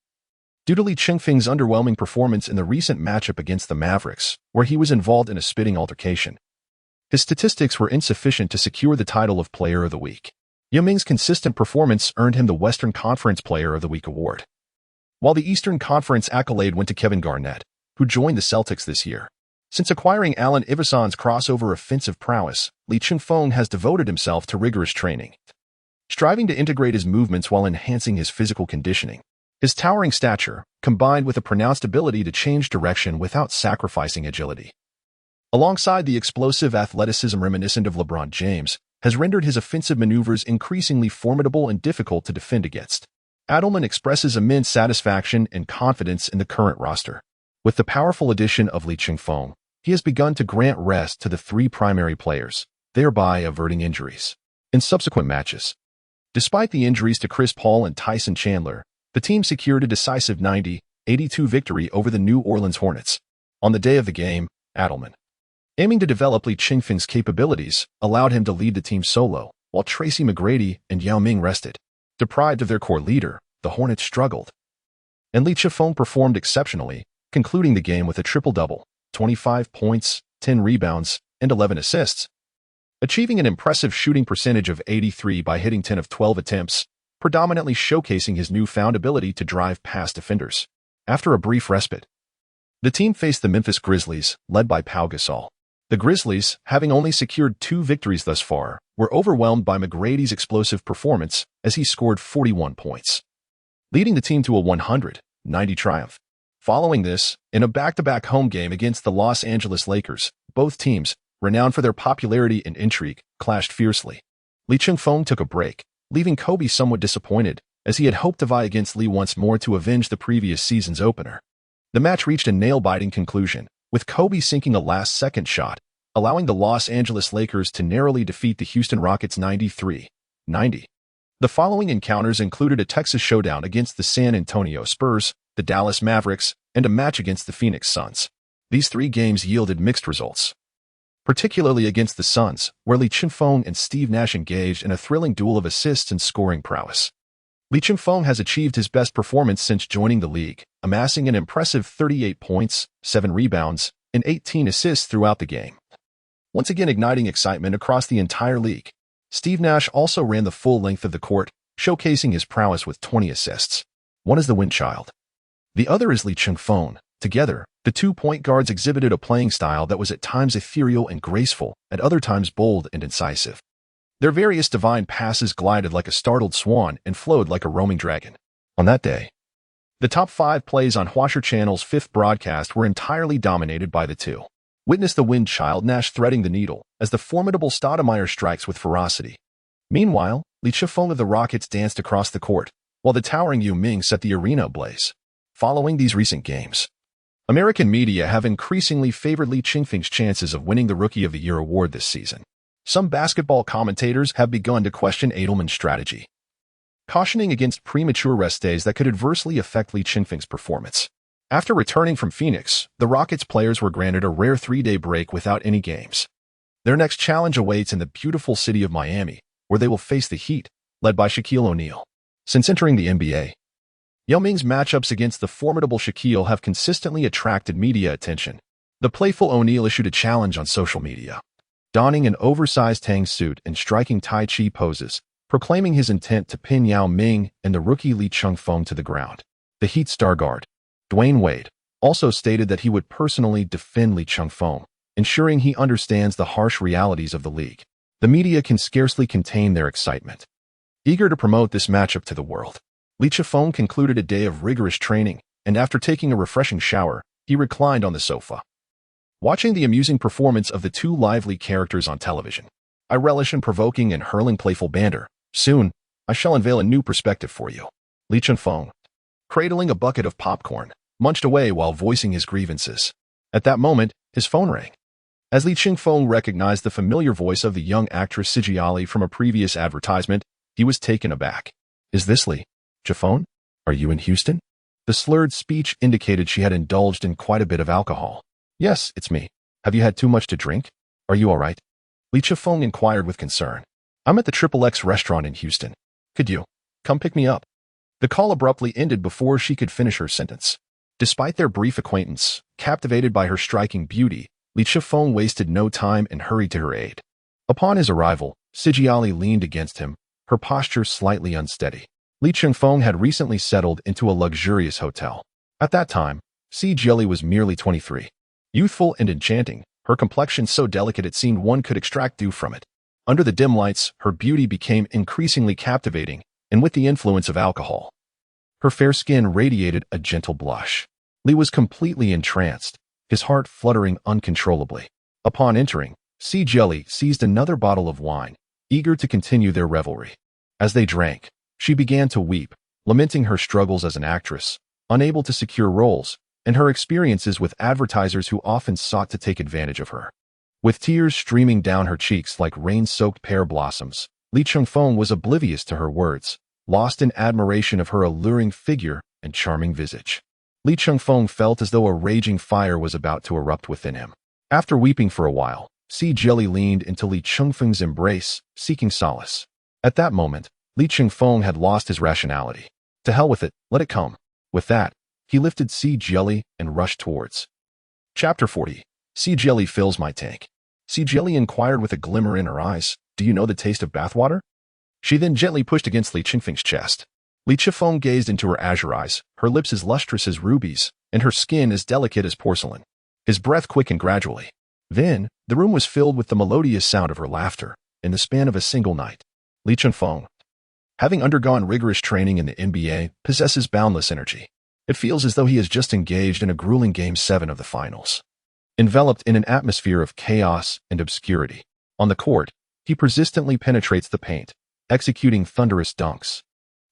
due to Li Chengfeng's underwhelming performance in the recent matchup against the Mavericks, where he was involved in a spitting altercation, his statistics were insufficient to secure the title of Player of the Week. Yao Ming's consistent performance earned him the Western Conference Player of the Week award, while the Eastern Conference accolade went to Kevin Garnett, who joined the Celtics this year. Since acquiring Allen Iverson's crossover offensive prowess, Li Chengfeng has devoted himself to rigorous training, striving to integrate his movements while enhancing his physical conditioning. His towering stature, combined with a pronounced ability to change direction without sacrificing agility, alongside the explosive athleticism reminiscent of LeBron James, has rendered his offensive maneuvers increasingly formidable and difficult to defend against. Adelman expresses immense satisfaction and confidence in the current roster. With the powerful addition of Li Chengfeng, he has begun to grant rest to the 3 primary players, thereby averting injuries. In subsequent matches, despite the injuries to Chris Paul and Tyson Chandler, the team secured a decisive 90-82 victory over the New Orleans Hornets. On the day of the game, Adelman, aiming to develop Li Chengfeng's capabilities, allowed him to lead the team solo, while Tracy McGrady and Yao Ming rested. Deprived of their core leader, the Hornets struggled, and Li Chengfeng performed exceptionally, concluding the game with a triple-double, 25 points, 10 rebounds, and 11 assists, achieving an impressive shooting percentage of 83 by hitting 10 of 12 attempts, predominantly showcasing his newfound ability to drive past defenders. After a brief respite, the team faced the Memphis Grizzlies, led by Pau Gasol. The Grizzlies, having only secured 2 victories thus far, were overwhelmed by McGrady's explosive performance as he scored 41 points, leading the team to a 190 triumph. Following this, in a back-to-back home game against the Los Angeles Lakers, both teams, renowned for their popularity and intrigue, clashed fiercely. Lee Chengfeng took a break, leaving Kobe somewhat disappointed, as he had hoped to vie against Lee once more to avenge the previous season's opener. The match reached a nail-biting conclusion, with Kobe sinking a last-second shot, allowing the Los Angeles Lakers to narrowly defeat the Houston Rockets 93-90. The following encounters included a Texas showdown against the San Antonio Spurs, the Dallas Mavericks, and a match against the Phoenix Suns. These 3 games yielded mixed results, particularly against the Suns, where Lee Chengfeng and Steve Nash engaged in a thrilling duel of assists and scoring prowess. Lee Chengfeng has achieved his best performance since joining the league, amassing an impressive 38 points, 7 rebounds, and 18 assists throughout the game, once again igniting excitement across the entire league. Steve Nash also ran the full length of the court, showcasing his prowess with 20 assists. One is the wind child. The other is Lee Chengfeng. Together, the 2 point guards exhibited a playing style that was at times ethereal and graceful, at other times bold and incisive. Their various divine passes glided like a startled swan and flowed like a roaming dragon. On that day, the top 5 plays on Huaguo Channel's 5th broadcast were entirely dominated by the 2. Witness the wind child Nash threading the needle as the formidable Stoudemire strikes with ferocity. Meanwhile, Lee Chengfeng of the Rockets danced across the court, while the towering Yu Ming set the arena ablaze. Following these recent games, American media have increasingly favored Lee Chengfeng's chances of winning the Rookie of the Year award this season. Some basketball commentators have begun to question Edelman's strategy, cautioning against premature rest days that could adversely affect Lee Chengfeng's performance. After returning from Phoenix, the Rockets players were granted a rare 3-day break without any games. Their next challenge awaits in the beautiful city of Miami, where they will face the Heat, led by Shaquille O'Neal. Since entering the NBA, Yao Ming's matchups against the formidable Shaquille have consistently attracted media attention. The playful O'Neal issued a challenge on social media, donning an oversized tang suit and striking Tai Chi poses, proclaiming his intent to pin Yao Ming and the rookie Lee Chengfeng to the ground. The Heat star guard, Dwayne Wade, also stated that he would personally defend Lee Chengfeng, ensuring he understands the harsh realities of the league. The media can scarcely contain their excitement, eager to promote this matchup to the world. Lee Chengfeng concluded a day of rigorous training, and after taking a refreshing shower, he reclined on the sofa, watching the amusing performance of the 2 lively characters on television. I relish in provoking and hurling playful banter. Soon, I shall unveil a new perspective for you. Lee Chengfeng, cradling a bucket of popcorn, munched away while voicing his grievances. At that moment, his phone rang. As Lee Chengfeng recognized the familiar voice of the young actress Siji Ali from a previous advertisement, he was taken aback. Is this Lee Chengfeng? Are you in Houston? The slurred speech indicated she had indulged in quite a bit of alcohol. Yes, it's me. Have you had too much to drink? Are you all right? Lee Chengfeng inquired with concern. I'm at the XXX restaurant in Houston. Could you come pick me up? The call abruptly ended before she could finish her sentence. Despite their brief acquaintance, captivated by her striking beauty, Lee Chengfeng wasted no time and hurried to her aid. Upon his arrival, Siji Ali leaned against him, her posture slightly unsteady. Lee Chengfeng had recently settled into a luxurious hotel. At that time, Siji Ali was merely 23. Youthful and enchanting, her complexion so delicate it seemed one could extract dew from it. Under the dim lights, her beauty became increasingly captivating, and with the influence of alcohol, her fair skin radiated a gentle blush. Lee was completely entranced, his heart fluttering uncontrollably. Upon entering, Siji Ali seized another bottle of wine, eager to continue their revelry. As they drank, she began to weep, lamenting her struggles as an actress, unable to secure roles, and her experiences with advertisers who often sought to take advantage of her. With tears streaming down her cheeks like rain-soaked pear blossoms, Lee Chengfeng was oblivious to her words, lost in admiration of her alluring figure and charming visage. Lee Chengfeng felt as though a raging fire was about to erupt within him. After weeping for a while, Siji Ali leaned into Lee Chengfeng's embrace, seeking solace. At that moment, Lee Chengfeng had lost his rationality. To hell with it, let it come. With that, he lifted Siji Ali and rushed towards. Chapter 40. Siji Ali fills my tank. Siji Ali inquired with a glimmer in her eyes, do you know the taste of bathwater? She then gently pushed against Lee Chengfeng's chest. Lee Chengfeng gazed into her azure eyes, her lips as lustrous as rubies, and her skin as delicate as porcelain. His breath quickened gradually. Then, the room was filled with the melodious sound of her laughter in the span of a single night. Li Chengfeng, having undergone rigorous training in the NBA, possesses boundless energy. It feels as though he has just engaged in a grueling Game 7 of the finals. Enveloped in an atmosphere of chaos and obscurity, on the court, he persistently penetrates the paint, executing thunderous dunks,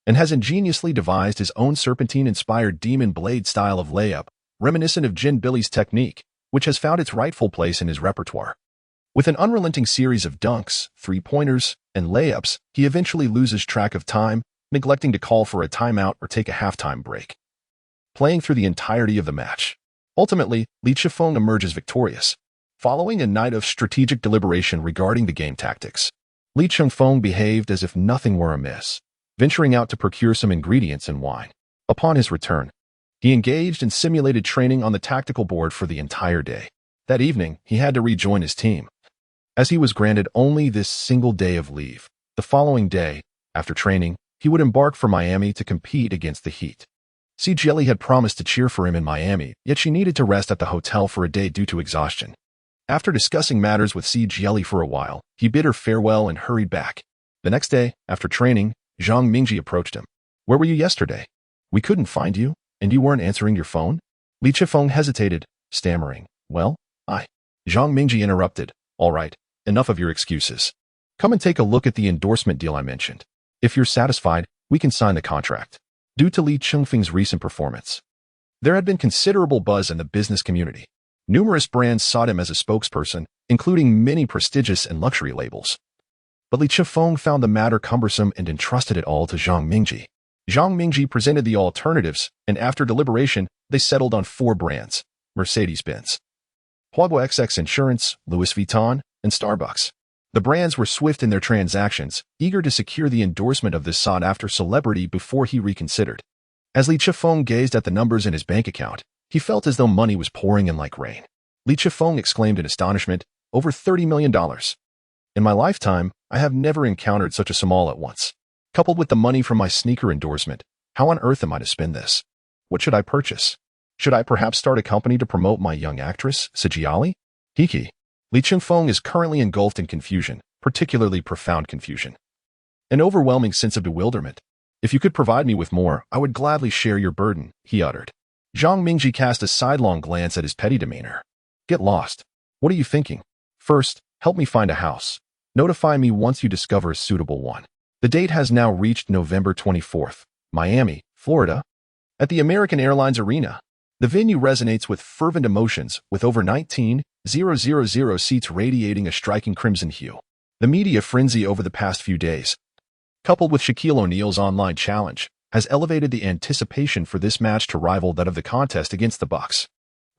and has ingeniously devised his own serpentine-inspired demon blade style of layup, reminiscent of Jin Billy's technique, which has found its rightful place in his repertoire. With an unrelenting series of dunks, three-pointers, and layups, he eventually loses track of time, neglecting to call for a timeout or take a halftime break, playing through the entirety of the match. Ultimately, Li Chengfeng emerges victorious. Following a night of strategic deliberation regarding the game tactics, Li Chengfeng behaved as if nothing were amiss, venturing out to procure some ingredients and wine. Upon his return, he engaged in simulated training on the tactical board for the entire day. That evening, he had to rejoin his team, as he was granted only this single day of leave. The following day, after training, he would embark for Miami to compete against the Heat. Celtics had promised to cheer for him in Miami, yet she needed to rest at the hotel for a day due to exhaustion. After discussing matters with Celtics for a while, he bid her farewell and hurried back. The next day, after training, Zhang Mingji approached him. "Where were you yesterday? We couldn't find you, and you weren't answering your phone?" Li Chengfeng hesitated, stammering, "Well, Zhang Mingji interrupted. "All right, enough of your excuses. Come and take a look at the endorsement deal I mentioned. If you're satisfied, we can sign the contract." Due to Li Chengfeng's recent performance, there had been considerable buzz in the business community. Numerous brands sought him as a spokesperson, including many prestigious and luxury labels. But Li Chengfeng found the matter cumbersome and entrusted it all to Zhang Mingji. Zhang Mingji presented the alternatives, and after deliberation, they settled on 4 brands: Mercedes-Benz, Huaguo XX Insurance, Louis Vuitton, and Starbucks. The brands were swift in their transactions, eager to secure the endorsement of this sought-after celebrity before he reconsidered. As Li Chengfeng gazed at the numbers in his bank account, he felt as though money was pouring in like rain. Li Chengfeng exclaimed in astonishment, "Over $30 million. In my lifetime, I have never encountered such a sum all at once. Coupled with the money from my sneaker endorsement, how on earth am I to spend this? What should I purchase? Should I perhaps start a company to promote my young actress, Sijali?" Hiki. Li Chengfeng is currently engulfed in confusion, particularly profound confusion. An overwhelming sense of bewilderment. "If you could provide me with more, I would gladly share your burden," he uttered. Zhang Mingji cast a sidelong glance at his petty demeanor. "Get lost. What are you thinking? First, help me find a house. Notify me once you discover a suitable one." The date has now reached November 24th, Miami, Florida, at the American Airlines Arena. The venue resonates with fervent emotions, with over 19,000 seats radiating a striking crimson hue. The media frenzy over the past few days, coupled with Shaquille O'Neal's online challenge, has elevated the anticipation for this match to rival that of the contest against the Bucks.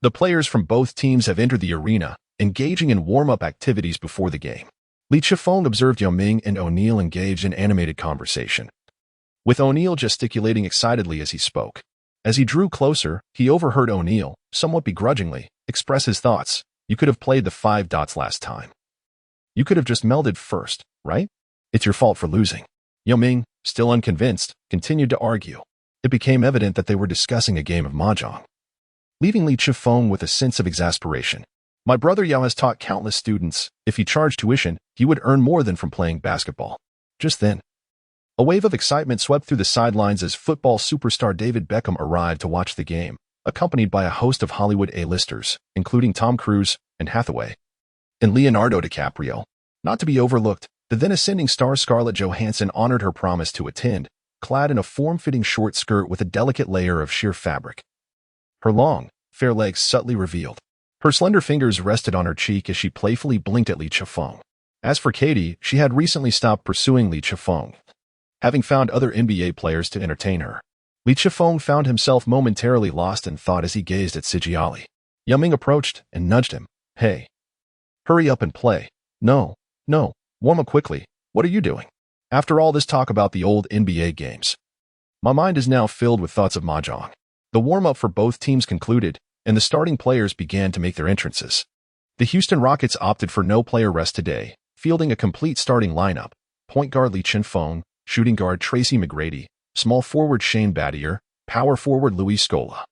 The players from both teams have entered the arena, engaging in warm-up activities before the game. Li Chengfeng observed Yao Ming and O'Neal engaged in animated conversation, with O'Neal gesticulating excitedly as he spoke. As he drew closer, he overheard O'Neal, somewhat begrudgingly, express his thoughts. "You could have played the 5 dots last time. You could have just melded first, right? It's your fault for losing." Yao Ming, still unconvinced, continued to argue. It became evident that they were discussing a game of mahjong, leaving Li Chengfeng with a sense of exasperation. "My brother Yao has taught countless students. If he charged tuition, he would earn more than from playing basketball." Just then, a wave of excitement swept through the sidelines as football superstar David Beckham arrived to watch the game, accompanied by a host of Hollywood A-listers, including Tom Cruise, Anne Hathaway, and Leonardo DiCaprio. Not to be overlooked, the then-ascending star Scarlett Johansson honored her promise to attend, clad in a form-fitting short skirt with a delicate layer of sheer fabric, her long, fair legs subtly revealed. Her slender fingers rested on her cheek as she playfully blinked at Li Chengfeng. As for Katie, she had recently stopped pursuing Li Chengfeng, having found other NBA players to entertain her. Li Chengfeng found himself momentarily lost in thought as he gazed at Sijali. Yao Ming approached and nudged him. "Hey, hurry up and play." No, warm up quickly. What are you doing?" After all this talk about the old NBA games, my mind is now filled with thoughts of mahjong. The warm-up for both teams concluded, and the starting players began to make their entrances. The Houston Rockets opted for no player rest today, fielding a complete starting lineup: point guard Li Chengfeng, shooting guard Tracy McGrady, small forward Shane Battier, power forward Luis Scola,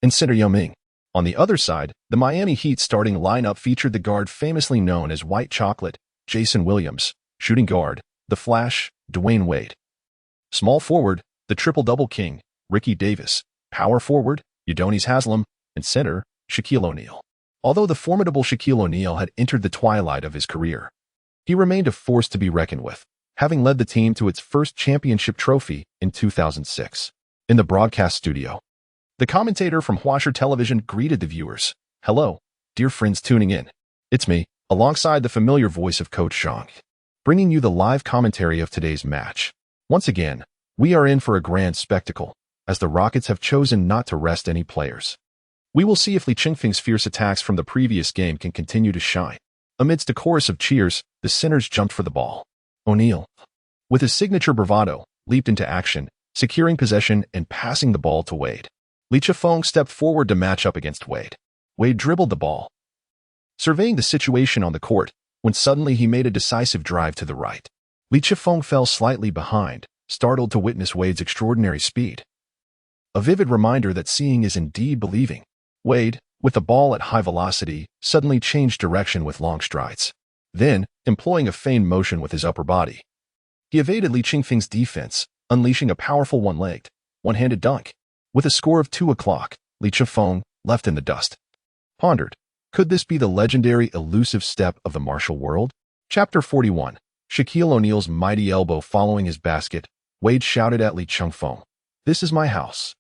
and center Yao Ming. On the other side, the Miami Heat starting lineup featured the guard famously known as White Chocolate, Jason Williams, shooting guard, the Flash, Dwayne Wade. Small forward, the triple-double king, Ricky Davis, power forward, Udonis Haslem, and center, Shaquille O'Neal. Although the formidable Shaquille O'Neal had entered the twilight of his career, he remained a force to be reckoned with, having led the team to its first championship trophy in 2006. In the broadcast studio, the commentator from Huaguo Television greeted the viewers. "Hello, dear friends tuning in. It's me, alongside the familiar voice of Coach Zhang, bringing you the live commentary of today's match. Once again, we are in for a grand spectacle, as the Rockets have chosen not to rest any players. We will see if Chengfeng's fierce attacks from the previous game can continue to shine." Amidst a chorus of cheers, the centers jumped for the ball. O'Neal, with his signature bravado, leaped into action, securing possession and passing the ball to Wade. Chengfeng stepped forward to match up against Wade. Wade dribbled the ball, surveying the situation on the court, when suddenly he made a decisive drive to the right. Chengfeng fell slightly behind, startled to witness Wade's extraordinary speed. A vivid reminder that seeing is indeed believing. Wade, with the ball at high velocity, suddenly changed direction with long strides. Then, employing a feigned motion with his upper body, he evaded Chengfeng's defense, unleashing a powerful one-legged, one-handed dunk. With a score of 2-0, Chengfeng, left in the dust, pondered, could this be the legendary elusive step of the martial world? Chapter 41. Shaquille O'Neal's mighty elbow following his basket, Wade shouted at Chengfeng, "This is my house."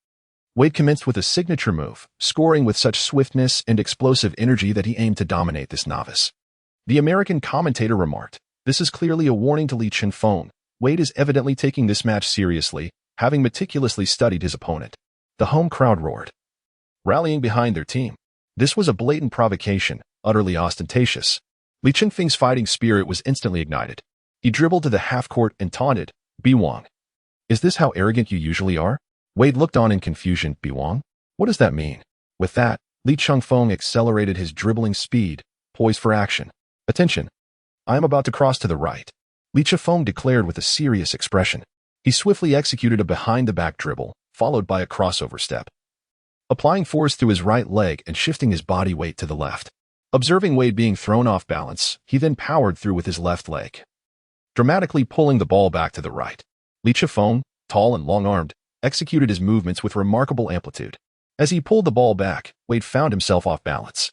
Wade commenced with a signature move, scoring with such swiftness and explosive energy that he aimed to dominate this novice. The American commentator remarked, "This is clearly a warning to Chengfeng. Wade is evidently taking this match seriously, having meticulously studied his opponent." The home crowd roared, rallying behind their team. This was a blatant provocation, utterly ostentatious. Chengfeng's fighting spirit was instantly ignited. He dribbled to the half-court and taunted, "Biwang, is this how arrogant you usually are?" Wade looked on in confusion. "Biwang? What does that mean?" With that, Chengfeng accelerated his dribbling speed, poised for action. "Attention! I am about to cross to the right," Chengfeng declared with a serious expression. He swiftly executed a behind-the-back dribble, followed by a crossover step, applying force through his right leg and shifting his body weight to the left. Observing Wade being thrown off balance, he then powered through with his left leg, dramatically pulling the ball back to the right. Chengfeng, tall and long-armed, executed his movements with remarkable amplitude. As he pulled the ball back, Wade found himself off balance,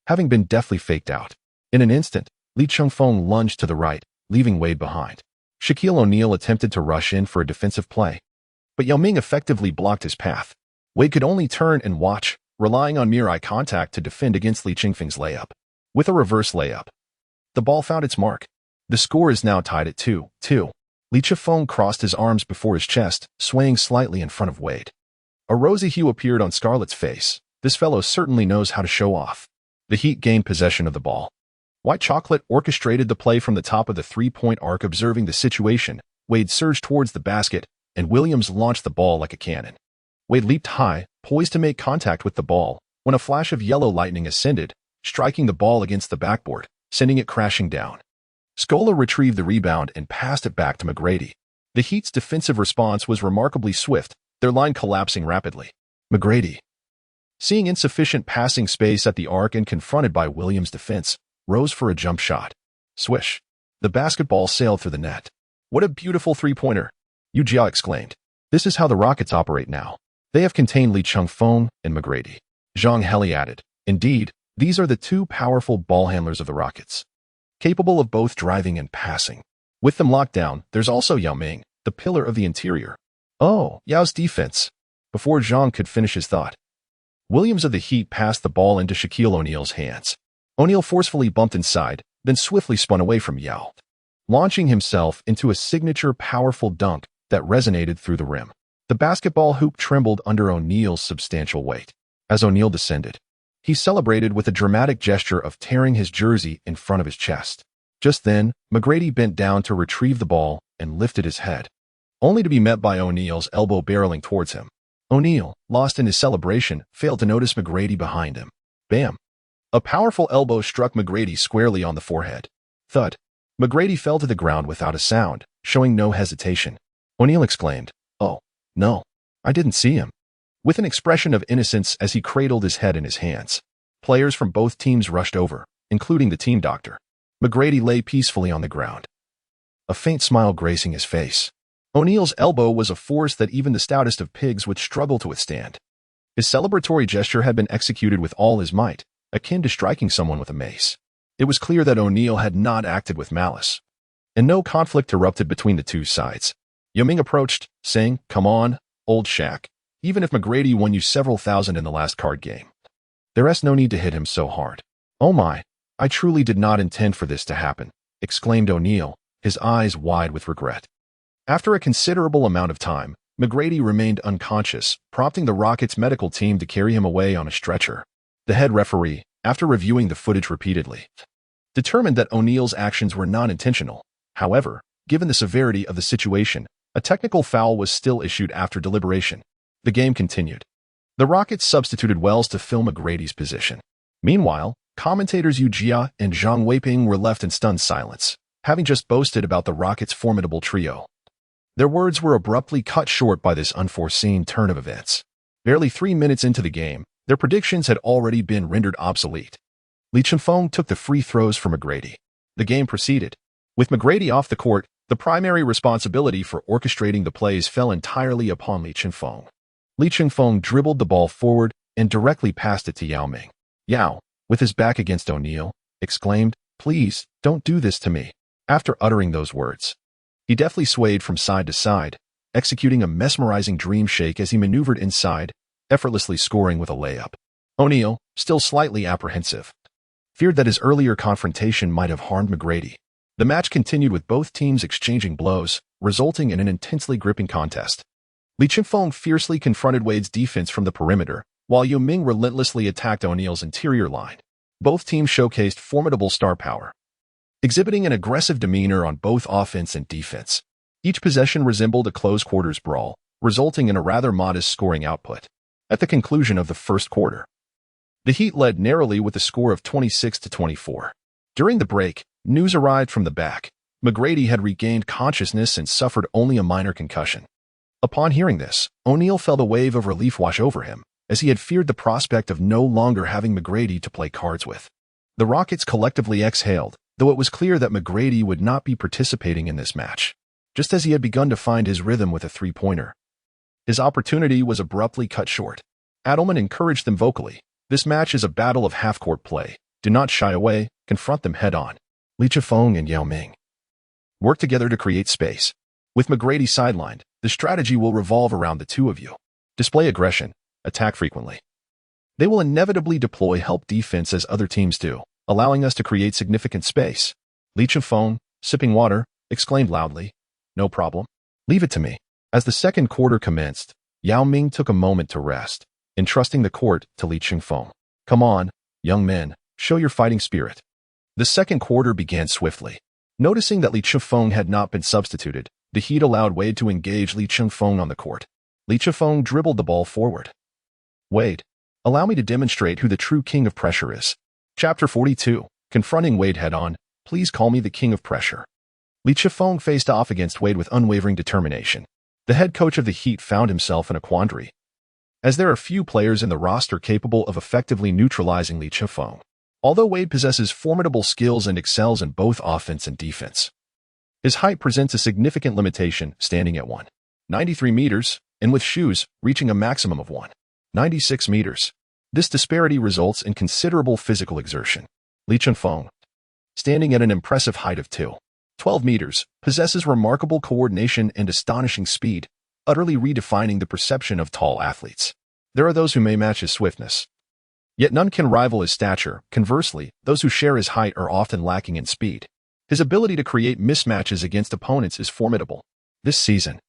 having been deftly faked out. In an instant, Chengfeng lunged to the right, leaving Wade behind. Shaquille O'Neal attempted to rush in for a defensive play, but Yao Ming effectively blocked his path. Wade could only turn and watch, relying on mere eye contact to defend against Chengfeng's layup. With a reverse layup, the ball found its mark. The score is now tied at 2-2. Chengfeng crossed his arms before his chest, swaying slightly in front of Wade. A rosy hue appeared on Scarlett's face. This fellow certainly knows how to show off. The Heat gained possession of the ball. White Chocolate orchestrated the play from the top of the three-point arc. Observing the situation, Wade surged towards the basket, and Williams launched the ball like a cannon. Wade leaped high, poised to make contact with the ball, when a flash of yellow lightning ascended, striking the ball against the backboard, sending it crashing down. Scola retrieved the rebound and passed it back to McGrady. The Heat's defensive response was remarkably swift, their line collapsing rapidly. McGrady, seeing insufficient passing space at the arc and confronted by Williams' defense, rose for a jump shot. Swish! The basketball sailed through the net. "What a beautiful three-pointer!" Yu Jia exclaimed. "This is how the Rockets operate now. They have contained Chengfeng and McGrady." Zhang Heli added, "Indeed, these are the two powerful ball handlers of the Rockets, capable of both driving and passing. With them locked down, there's also Yao Ming, the pillar of the interior." "Oh, Yao's defense." Before Zhang could finish his thought, Williams of the Heat passed the ball into Shaquille O'Neal's hands. O'Neal forcefully bumped inside, then swiftly spun away from Yao, launching himself into a signature powerful dunk that resonated through the rim. The basketball hoop trembled under O'Neal's substantial weight. As O'Neal descended, he celebrated with a dramatic gesture of tearing his jersey in front of his chest. Just then, McGrady bent down to retrieve the ball and lifted his head, only to be met by O'Neal's elbow barreling towards him. O'Neal, lost in his celebration, failed to notice McGrady behind him. Bam! A powerful elbow struck McGrady squarely on the forehead. Thud! McGrady fell to the ground without a sound, showing no hesitation. O'Neal exclaimed, "Oh, no, I didn't see him." with an expression of innocence as he cradled his head in his hands. Players from both teams rushed over, including the team doctor. McGrady lay peacefully on the ground, a faint smile gracing his face. O'Neal's elbow was a force that even the stoutest of pigs would struggle to withstand. His celebratory gesture had been executed with all his might, akin to striking someone with a mace. It was clear that O'Neal had not acted with malice, and no conflict erupted between the two sides. Yao Ming approached, saying, "Come on, old Shaq. Even if McGrady won you several thousand in the last card game, there's no need to hit him so hard." "Oh my, I truly did not intend for this to happen," exclaimed O'Neal, his eyes wide with regret. After a considerable amount of time, McGrady remained unconscious, prompting the Rockets' medical team to carry him away on a stretcher. The head referee, after reviewing the footage repeatedly, determined that O'Neal's actions were non-intentional. However, given the severity of the situation, a technical foul was still issued after deliberation. The game continued. The Rockets substituted Wells to fill McGrady's position. Meanwhile, commentators Yu Jia and Zhang Weiping were left in stunned silence, having just boasted about the Rockets' formidable trio. Their words were abruptly cut short by this unforeseen turn of events. Barely 3 minutes into the game, their predictions had already been rendered obsolete. Li Chengfeng took the free throws for McGrady. The game proceeded. With McGrady off the court, the primary responsibility for orchestrating the plays fell entirely upon Li Chengfeng. Li Chengfeng dribbled the ball forward and directly passed it to Yao Ming. Yao, with his back against O'Neal, exclaimed, "Please, don't do this to me." After uttering those words, he deftly swayed from side to side, executing a mesmerizing dream shake as he maneuvered inside, effortlessly scoring with a layup. O'Neal, still slightly apprehensive, feared that his earlier confrontation might have harmed McGrady. The match continued with both teams exchanging blows, resulting in an intensely gripping contest. Li Chengfeng fiercely confronted Wade's defense from the perimeter, while Yao Ming relentlessly attacked O'Neal's interior line. Both teams showcased formidable star power, exhibiting an aggressive demeanor on both offense and defense. Each possession resembled a close-quarters brawl, resulting in a rather modest scoring output. At the conclusion of the first quarter, the Heat led narrowly with a score of 26-24. During the break, news arrived from the back. McGrady had regained consciousness and suffered only a minor concussion. Upon hearing this, O'Neal felt a wave of relief wash over him, as he had feared the prospect of no longer having McGrady to play cards with. The Rockets collectively exhaled, though it was clear that McGrady would not be participating in this match. Just as he had begun to find his rhythm with a three-pointer, his opportunity was abruptly cut short. Adelman encouraged them vocally. "This match is a battle of half-court play. Do not shy away, confront them head-on." Li Chengfeng and Yao Ming work together to create space. With McGrady sidelined, the strategy will revolve around the two of you. Display aggression, attack frequently. They will inevitably deploy help defense as other teams do, allowing us to create significant space. Li Chengfeng, sipping water, exclaimed loudly, "No problem. Leave it to me." As the second quarter commenced, Yao Ming took a moment to rest, entrusting the court to Li Chengfeng. "Come on, young men, show your fighting spirit." The second quarter began swiftly. Noticing that Li Chengfeng had not been substituted, the Heat allowed Wade to engage Li Chengfeng on the court. Li Chengfeng dribbled the ball forward. "Wade, allow me to demonstrate who the true king of pressure is." Chapter 42, Confronting Wade Head-On. "Please call me the king of pressure." Li Chengfeng faced off against Wade with unwavering determination. The head coach of the Heat found himself in a quandary, as there are few players in the roster capable of effectively neutralizing Li Chengfeng. Although Wade possesses formidable skills and excels in both offense and defense, his height presents a significant limitation, standing at 1.93 meters, and with shoes reaching a maximum of 1.96 meters. This disparity results in considerable physical exertion. Li Chengfeng, standing at an impressive height of 2.12 meters, possesses remarkable coordination and astonishing speed, utterly redefining the perception of tall athletes. There are those who may match his swiftness, yet none can rival his stature. Conversely, those who share his height are often lacking in speed. His ability to create mismatches against opponents is formidable. This season,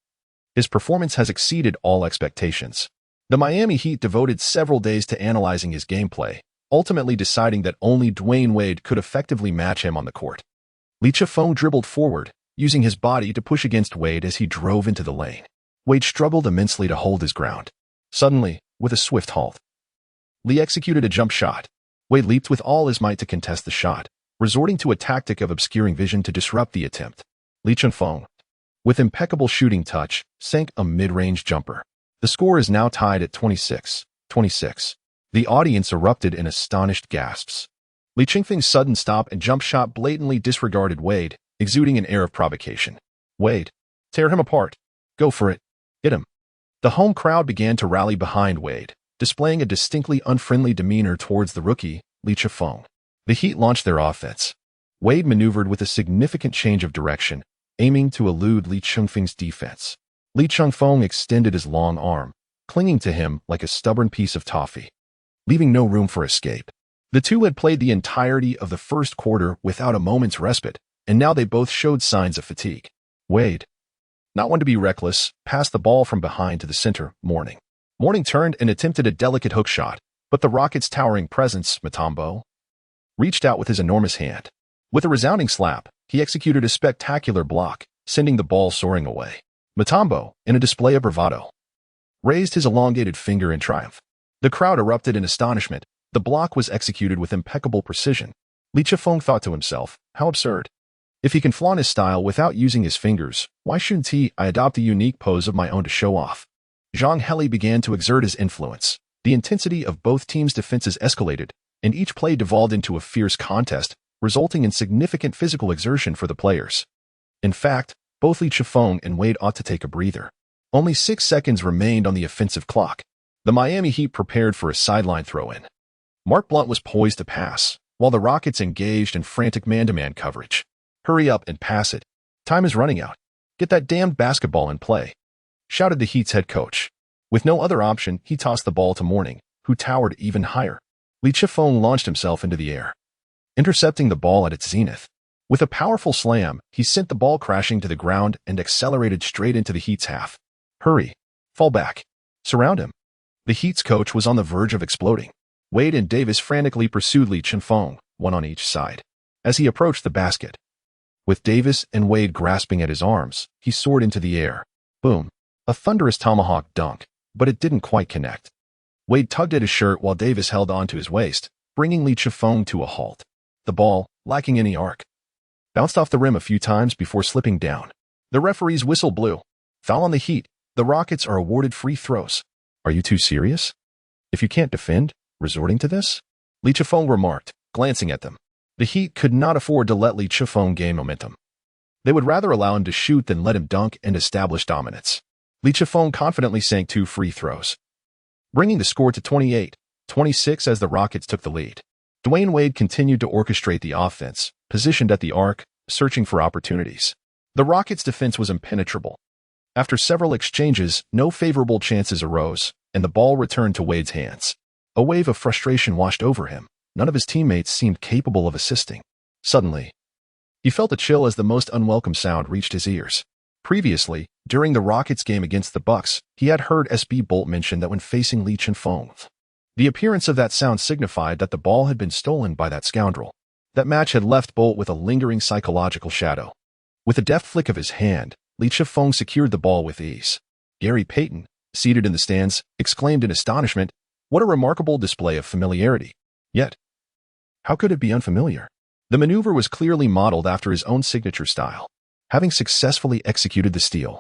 his performance has exceeded all expectations. The Miami Heat devoted several days to analyzing his gameplay, ultimately deciding that only Dwayne Wade could effectively match him on the court. Li Chengfeng dribbled forward, using his body to push against Wade as he drove into the lane. Wade struggled immensely to hold his ground. Suddenly, with a swift halt, Li executed a jump shot. Wade leaped with all his might to contest the shot, resorting to a tactic of obscuring vision to disrupt the attempt. Li Chengfeng, with impeccable shooting touch, sank a mid-range jumper. The score is now tied at 26-26. The audience erupted in astonished gasps. Li Chengfeng's sudden stop and jump shot blatantly disregarded Wade, exuding an air of provocation. Wade, tear him apart. Go for it. Hit him. The home crowd began to rally behind Wade, displaying a distinctly unfriendly demeanor towards the rookie, Li Chengfeng. The Heat launched their offense. Wade maneuvered with a significant change of direction, aiming to elude Li Chengfeng's defense. Li Chengfeng extended his long arm, clinging to him like a stubborn piece of toffee, leaving no room for escape. The two had played the entirety of the first quarter without a moment's respite, and now they both showed signs of fatigue. Wade, not one to be reckless, passed the ball from behind to the center, Morning. Morning turned and attempted a delicate hook shot, but the Rockets' towering presence, Mutombo, reached out with his enormous hand. With a resounding slap, he executed a spectacular block, sending the ball soaring away. Mutombo, in a display of bravado, raised his elongated finger in triumph. The crowd erupted in astonishment. The block was executed with impeccable precision. Li Chengfeng thought to himself, how absurd. If he can flaunt his style without using his fingers, why shouldn't I adopt a unique pose of my own to show off? Zhang Heli began to exert his influence. The intensity of both teams' defenses escalated, and each play devolved into a fierce contest, resulting in significant physical exertion for the players. In fact, both Li Chengfeng and Wade ought to take a breather. Only 6 seconds remained on the offensive clock. The Miami Heat prepared for a sideline throw-in. Mark Blount was poised to pass, while the Rockets engaged in frantic man-to-man coverage. Hurry up and pass it. Time is running out. Get that damned basketball in play, shouted the Heat's head coach. With no other option, he tossed the ball to Morning, who towered even higher. Li Chengfeng launched himself into the air, intercepting the ball at its zenith. With a powerful slam, he sent the ball crashing to the ground and accelerated straight into the Heat's half. Hurry. Fall back. Surround him. The Heat's coach was on the verge of exploding. Wade and Davis frantically pursued Li Chengfeng, one on each side. As he approached the basket, with Davis and Wade grasping at his arms, he soared into the air. Boom. A thunderous tomahawk dunk, but it didn't quite connect. Wade tugged at his shirt while Davis held on to his waist, bringing Li Chengfeng to a halt. The ball, lacking any arc, bounced off the rim a few times before slipping down. The referee's whistle blew. Foul on the Heat. The Rockets are awarded free throws. Are you too serious? If you can't defend, resorting to this? Li Chengfeng remarked, glancing at them. The Heat could not afford to let Li Chengfeng gain momentum. They would rather allow him to shoot than let him dunk and establish dominance. Li Chengfeng confidently sank 2 free throws, bringing the score to 28-26 as the Rockets took the lead. Dwayne Wade continued to orchestrate the offense, positioned at the arc, searching for opportunities. The Rockets' defense was impenetrable. After several exchanges, no favorable chances arose, and the ball returned to Wade's hands. A wave of frustration washed over him. None of his teammates seemed capable of assisting. Suddenly, he felt a chill as the most unwelcome sound reached his ears. Previously, during the Rockets game against the Bucks, he had heard SB Bolt mention that when facing Li Chengfeng, the appearance of that sound signified that the ball had been stolen by that scoundrel. That match had left Bolt with a lingering psychological shadow. With a deft flick of his hand, Li Chengfeng secured the ball with ease. Gary Payton, seated in the stands, exclaimed in astonishment, "What a remarkable display of familiarity." Yet, how could it be unfamiliar? The maneuver was clearly modeled after his own signature style. Having successfully executed the steal,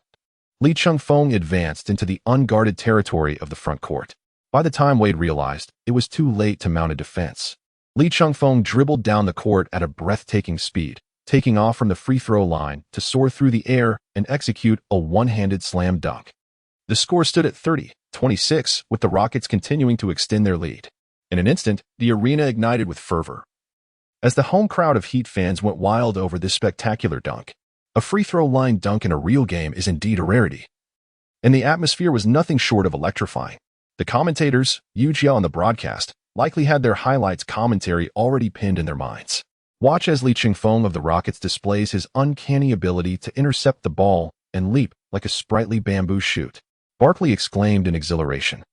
Li Chengfeng advanced into the unguarded territory of the front court. By the time Wade realized, it was too late to mount a defense. Li Chengfeng dribbled down the court at a breathtaking speed, taking off from the free throw line to soar through the air and execute a one-handed slam dunk. The score stood at 30-26, with the Rockets continuing to extend their lead. In an instant, the arena ignited with fervor, as the home crowd of Heat fans went wild over this spectacular dunk. A free throw line dunk in a real game is indeed a rarity, and the atmosphere was nothing short of electrifying. The commentators, Yu Jia on the broadcast, likely had their highlights commentary already pinned in their minds. Watch as Li Chengfeng of the Rockets displays his uncanny ability to intercept the ball and leap like a sprightly bamboo shoot. Barkley exclaimed in exhilaration.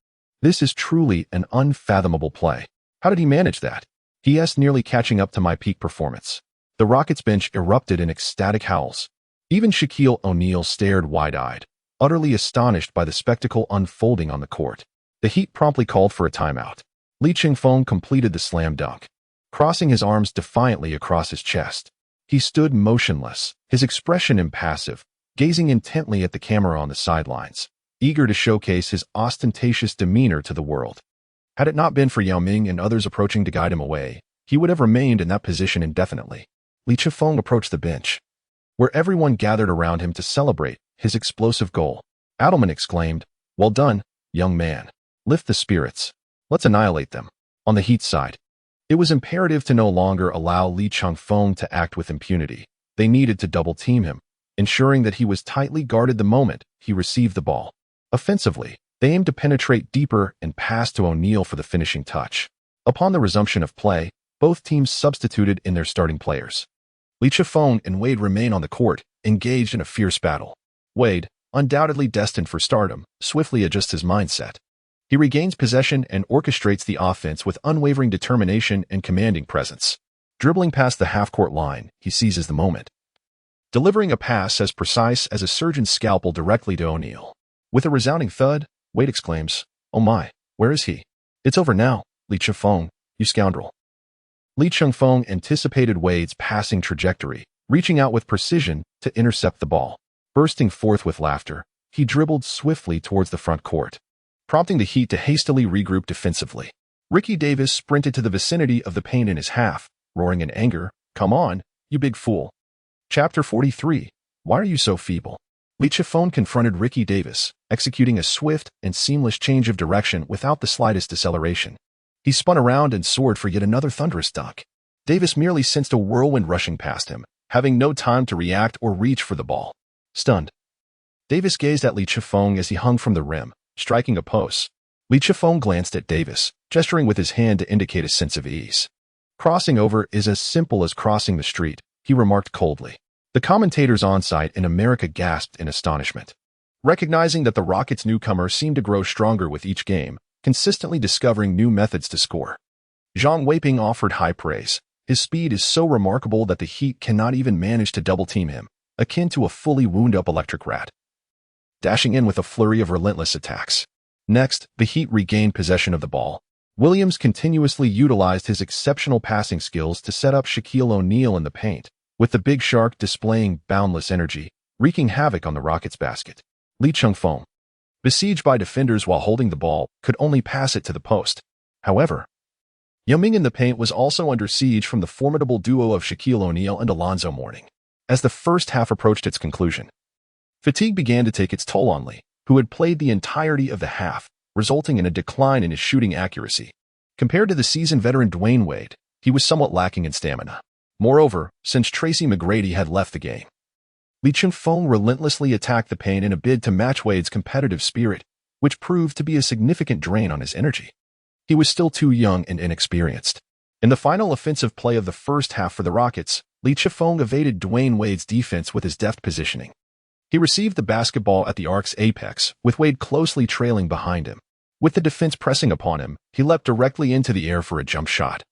This is truly an unfathomable play. How did he manage that? He asked, nearly catching up to my peak performance. The Rockets bench erupted in ecstatic howls. Even Shaquille O'Neal stared wide-eyed, utterly astonished by the spectacle unfolding on the court. The Heat promptly called for a timeout. Li Chengfeng completed the slam dunk, crossing his arms defiantly across his chest. He stood motionless, his expression impassive, gazing intently at the camera on the sidelines. eager to showcase his ostentatious demeanor to the world. Had it not been for Yao Ming and others approaching to guide him away, he would have remained in that position indefinitely. Li Chifeng approached the bench, where everyone gathered around him to celebrate his explosive goal. Adelman exclaimed, "Well done, young man. Lift the spirits. Let's annihilate them." On the Heat side, it was imperative to no longer allow Li Changfeng to act with impunity. They needed to double-team him, ensuring that he was tightly guarded the moment he received the ball. Offensively, they aimed to penetrate deeper and pass to O'Neal for the finishing touch. Upon the resumption of play, both teams substituted in their starting players. Li Chifeng and Wade remain on the court, engaged in a fierce battle. Wade, undoubtedly destined for stardom, swiftly adjusts his mindset. He regains possession and orchestrates the offense with unwavering determination and commanding presence. Dribbling past the half-court line, he seizes the moment, delivering a pass as precise as a surgeon's scalpel directly to O'Neal. With a resounding thud, Wade exclaims, "Oh my, where is he? It's over now, Li Chifeng, you scoundrel." Li Changfeng anticipated Wade's passing trajectory, reaching out with precision to intercept the ball. Bursting forth with laughter, he dribbled swiftly towards the front court, prompting the Heat to hastily regroup defensively. Ricky Davis sprinted to the vicinity of the paint in his half, roaring in anger, "Come on, you big fool." Chapter 43. Why are you so feeble? Li Chifeng confronted Ricky Davis, executing a swift and seamless change of direction without the slightest deceleration. He spun around and soared for yet another thunderous dunk. Davis merely sensed a whirlwind rushing past him, having no time to react or reach for the ball. Stunned, Davis gazed at Li Chifeng as he hung from the rim, striking a post. Li Chifeng glanced at Davis, gesturing with his hand to indicate a sense of ease. "Crossing over is as simple as crossing the street," he remarked coldly. The commentators on site in America gasped in astonishment, recognizing that the Rockets' newcomer seemed to grow stronger with each game, consistently discovering new methods to score. Zhang Weiping offered high praise. His speed is so remarkable that the Heat cannot even manage to double-team him, akin to a fully wound-up electric rat, dashing in with a flurry of relentless attacks. Next, the Heat regained possession of the ball. Williams continuously utilized his exceptional passing skills to set up Shaquille O'Neal in the paint, with the Big Shark displaying boundless energy, wreaking havoc on the Rockets' basket. Li Changfeng, besieged by defenders while holding the ball, could only pass it to the post. However, Yao Ming in the paint was also under siege from the formidable duo of Shaquille O'Neal and Alonzo Mourning. As the first half approached its conclusion, fatigue began to take its toll on Li, who had played the entirety of the half, resulting in a decline in his shooting accuracy. Compared to the seasoned veteran Dwayne Wade, he was somewhat lacking in stamina. Moreover, since Tracy McGrady had left the game, Li Chifeng relentlessly attacked the paint in a bid to match Wade's competitive spirit, which proved to be a significant drain on his energy. He was still too young and inexperienced. In the final offensive play of the first half for the Rockets, Li Chifeng evaded Dwayne Wade's defense with his deft positioning. He received the basketball at the arc's apex, with Wade closely trailing behind him. With the defense pressing upon him, he leapt directly into the air for a jump shot,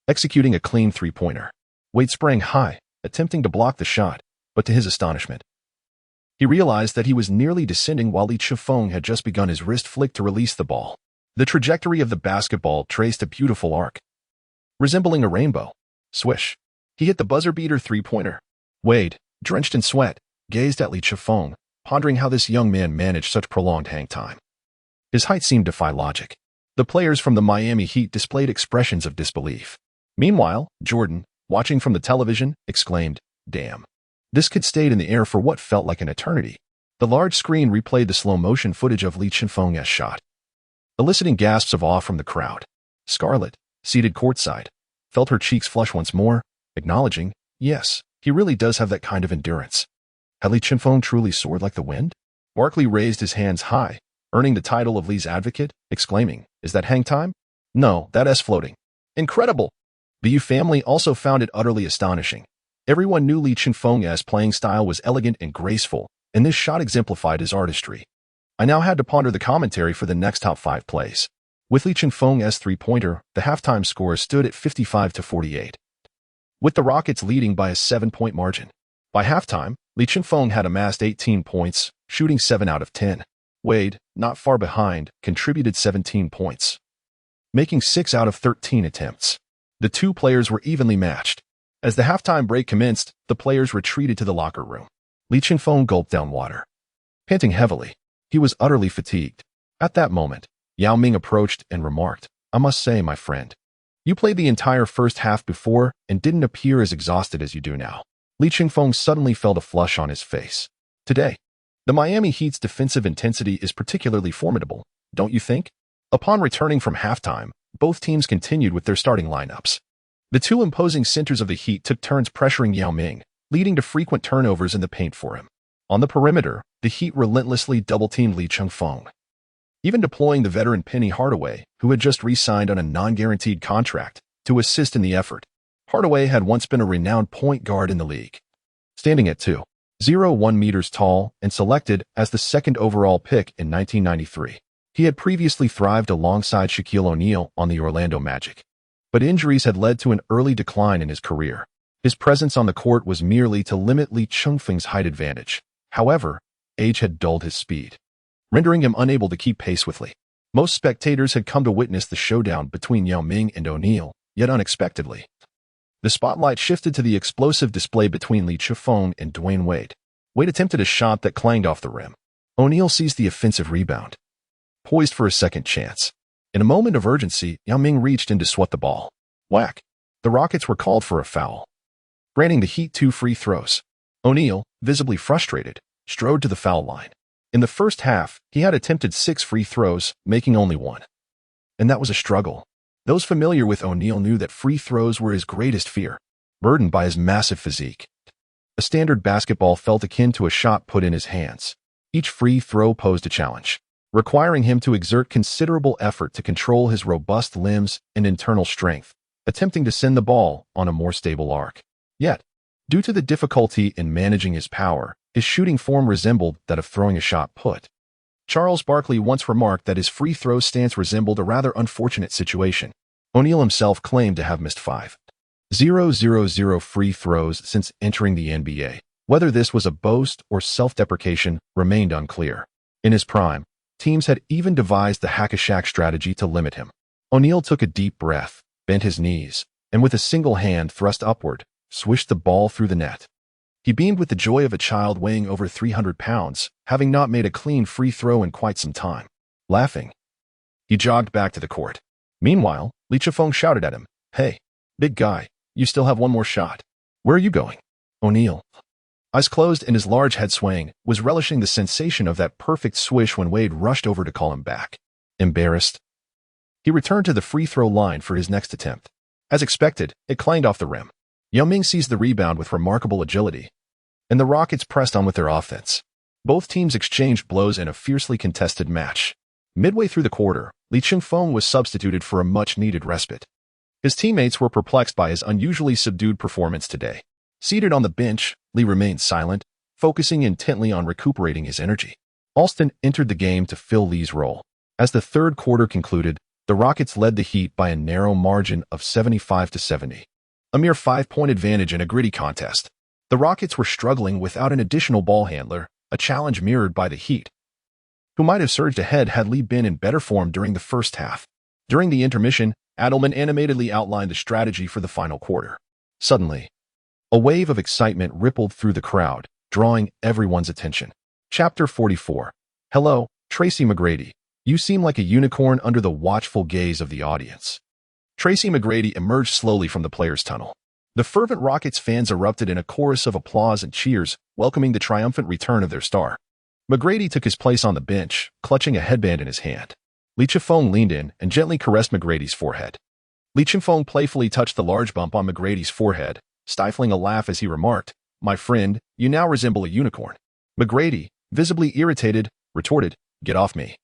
executing a clean three-pointer. Wade sprang high, attempting to block the shot, but to his astonishment, he realized that he was nearly descending while Li Chifeng had just begun his wrist flick to release the ball. The trajectory of the basketball traced a beautiful arc, resembling a rainbow. Swish. He hit the buzzer-beater three-pointer. Wade, drenched in sweat, gazed at Li Chifeng, pondering how this young man managed such prolonged hang time. His height seemed to defy logic. The players from the Miami Heat displayed expressions of disbelief. Meanwhile, Jordan, watching from the television, exclaimed, "Damn. This kid stayed in the air for what felt like an eternity." The large screen replayed the slow-motion footage of Li Chifeng's shot, eliciting gasps of awe from the crowd. Scarlett, seated courtside, felt her cheeks flush once more, acknowledging, "Yes, he really does have that kind of endurance." Had Li Chifeng truly soared like the wind? Barkley raised his hands high, earning the title of Lee's advocate, exclaiming, "Is that hang time? No, that's floating. Incredible!" BU family also found it utterly astonishing. Everyone knew Li Chifeng's playing style was elegant and graceful, and this shot exemplified his artistry. I now had to ponder the commentary for the next top 5 plays. With Li Chifeng's three-pointer, the halftime score stood at 55-48, with the Rockets leading by a 7-point margin. By halftime, Li Chifeng had amassed 18 points, shooting 7 out of 10. Wade, not far behind, contributed 17 points, making 6 out of 13 attempts. The two players were evenly matched. As the halftime break commenced, the players retreated to the locker room. Li Chifeng gulped down water. Panting heavily, He was utterly fatigued. At that moment, Yao Ming approached and remarked, "I must say, my friend, you played the entire first half before and didn't appear as exhausted as you do now." Li Chengfeng suddenly felt a flush on his face. "Today, the Miami Heat's defensive intensity is particularly formidable, don't you think?" Upon returning from halftime, both teams continued with their starting lineups. The two imposing centers of the Heat took turns pressuring Yao Ming, leading to frequent turnovers in the paint for him. On the perimeter, the Heat relentlessly double-teamed Li Chengfeng, even deploying the veteran Penny Hardaway, who had just re-signed on a non-guaranteed contract, to assist in the effort. Hardaway had once been a renowned point guard in the league. Standing at 2.01 meters tall and selected as the second overall pick in 1993, he had previously thrived alongside Shaquille O'Neal on the Orlando Magic. But injuries had led to an early decline in his career. His presence on the court was merely to limit Li Chengfeng's height advantage. However, age had dulled his speed, rendering him unable to keep pace with Li. Most spectators had come to witness the showdown between Yao Ming and O'Neal, yet unexpectedly, the spotlight shifted to the explosive display between Li Chengfeng and Dwayne Wade. Wade attempted a shot that clanged off the rim. O'Neal seized the offensive rebound, poised for a second chance. In a moment of urgency, Yao Ming reached in to swat the ball. Whack! The Rockets were called for a foul, granting the Heat 2 free throws. O'Neal, visibly frustrated, strode to the foul line. In the first half, he had attempted 6 free throws, making only 1. And that was a struggle. Those familiar with O'Neal knew that free throws were his greatest fear, burdened by his massive physique. A standard basketball felt akin to a shot put in his hands. Each free throw posed a challenge, requiring him to exert considerable effort to control his robust limbs and internal strength, attempting to send the ball on a more stable arc. Yet, due to the difficulty in managing his power, his shooting form resembled that of throwing a shot put. Charles Barkley once remarked that his free throw stance resembled a rather unfortunate situation. O'Neal himself claimed to have missed 5,000 free throws since entering the NBA. Whether this was a boast or self-deprecation remained unclear. In his prime, teams had even devised the hack-a-shack strategy to limit him. O'Neal took a deep breath, bent his knees, and with a single hand thrust upward, swished the ball through the net. He beamed with the joy of a child weighing over 300 pounds, having not made a clean free throw in quite some time. Laughing, he jogged back to the court. Meanwhile, Li Chengfeng shouted at him, "Hey, big guy, you still have one more shot. Where are you going?" O'Neal, eyes closed and his large head swaying, was relishing the sensation of that perfect swish when Wade rushed over to call him back. Embarrassed, he returned to the free throw line for his next attempt. As expected, it clanged off the rim. Yao Ming seized the rebound with remarkable agility, and the Rockets pressed on with their offense. Both teams exchanged blows in a fiercely contested match. Midway through the quarter, Li Chengfeng was substituted for a much-needed respite. His teammates were perplexed by his unusually subdued performance today. Seated on the bench, Li remained silent, focusing intently on recuperating his energy. Alston entered the game to fill Li's role. As the third quarter concluded, the Rockets led the Heat by a narrow margin of 75-70. A mere 5-point advantage in a gritty contest. The Rockets were struggling without an additional ball handler, a challenge mirrored by the Heat, who might have surged ahead had Li been in better form during the first half. During the intermission, Adelman animatedly outlined the strategy for the final quarter. Suddenly, a wave of excitement rippled through the crowd, drawing everyone's attention. Chapter 44. Hello, Tracy McGrady. You seem like a unicorn under the watchful gaze of the audience. Tracy McGrady emerged slowly from the players' tunnel. The fervent Rockets fans erupted in a chorus of applause and cheers, welcoming the triumphant return of their star. McGrady took his place on the bench, clutching a headband in his hand. Li Chengfeng leaned in and gently caressed McGrady's forehead. Li Chengfeng playfully touched the large bump on McGrady's forehead, stifling a laugh as he remarked, "My friend, you now resemble a unicorn." McGrady, visibly irritated, retorted, "Get off me,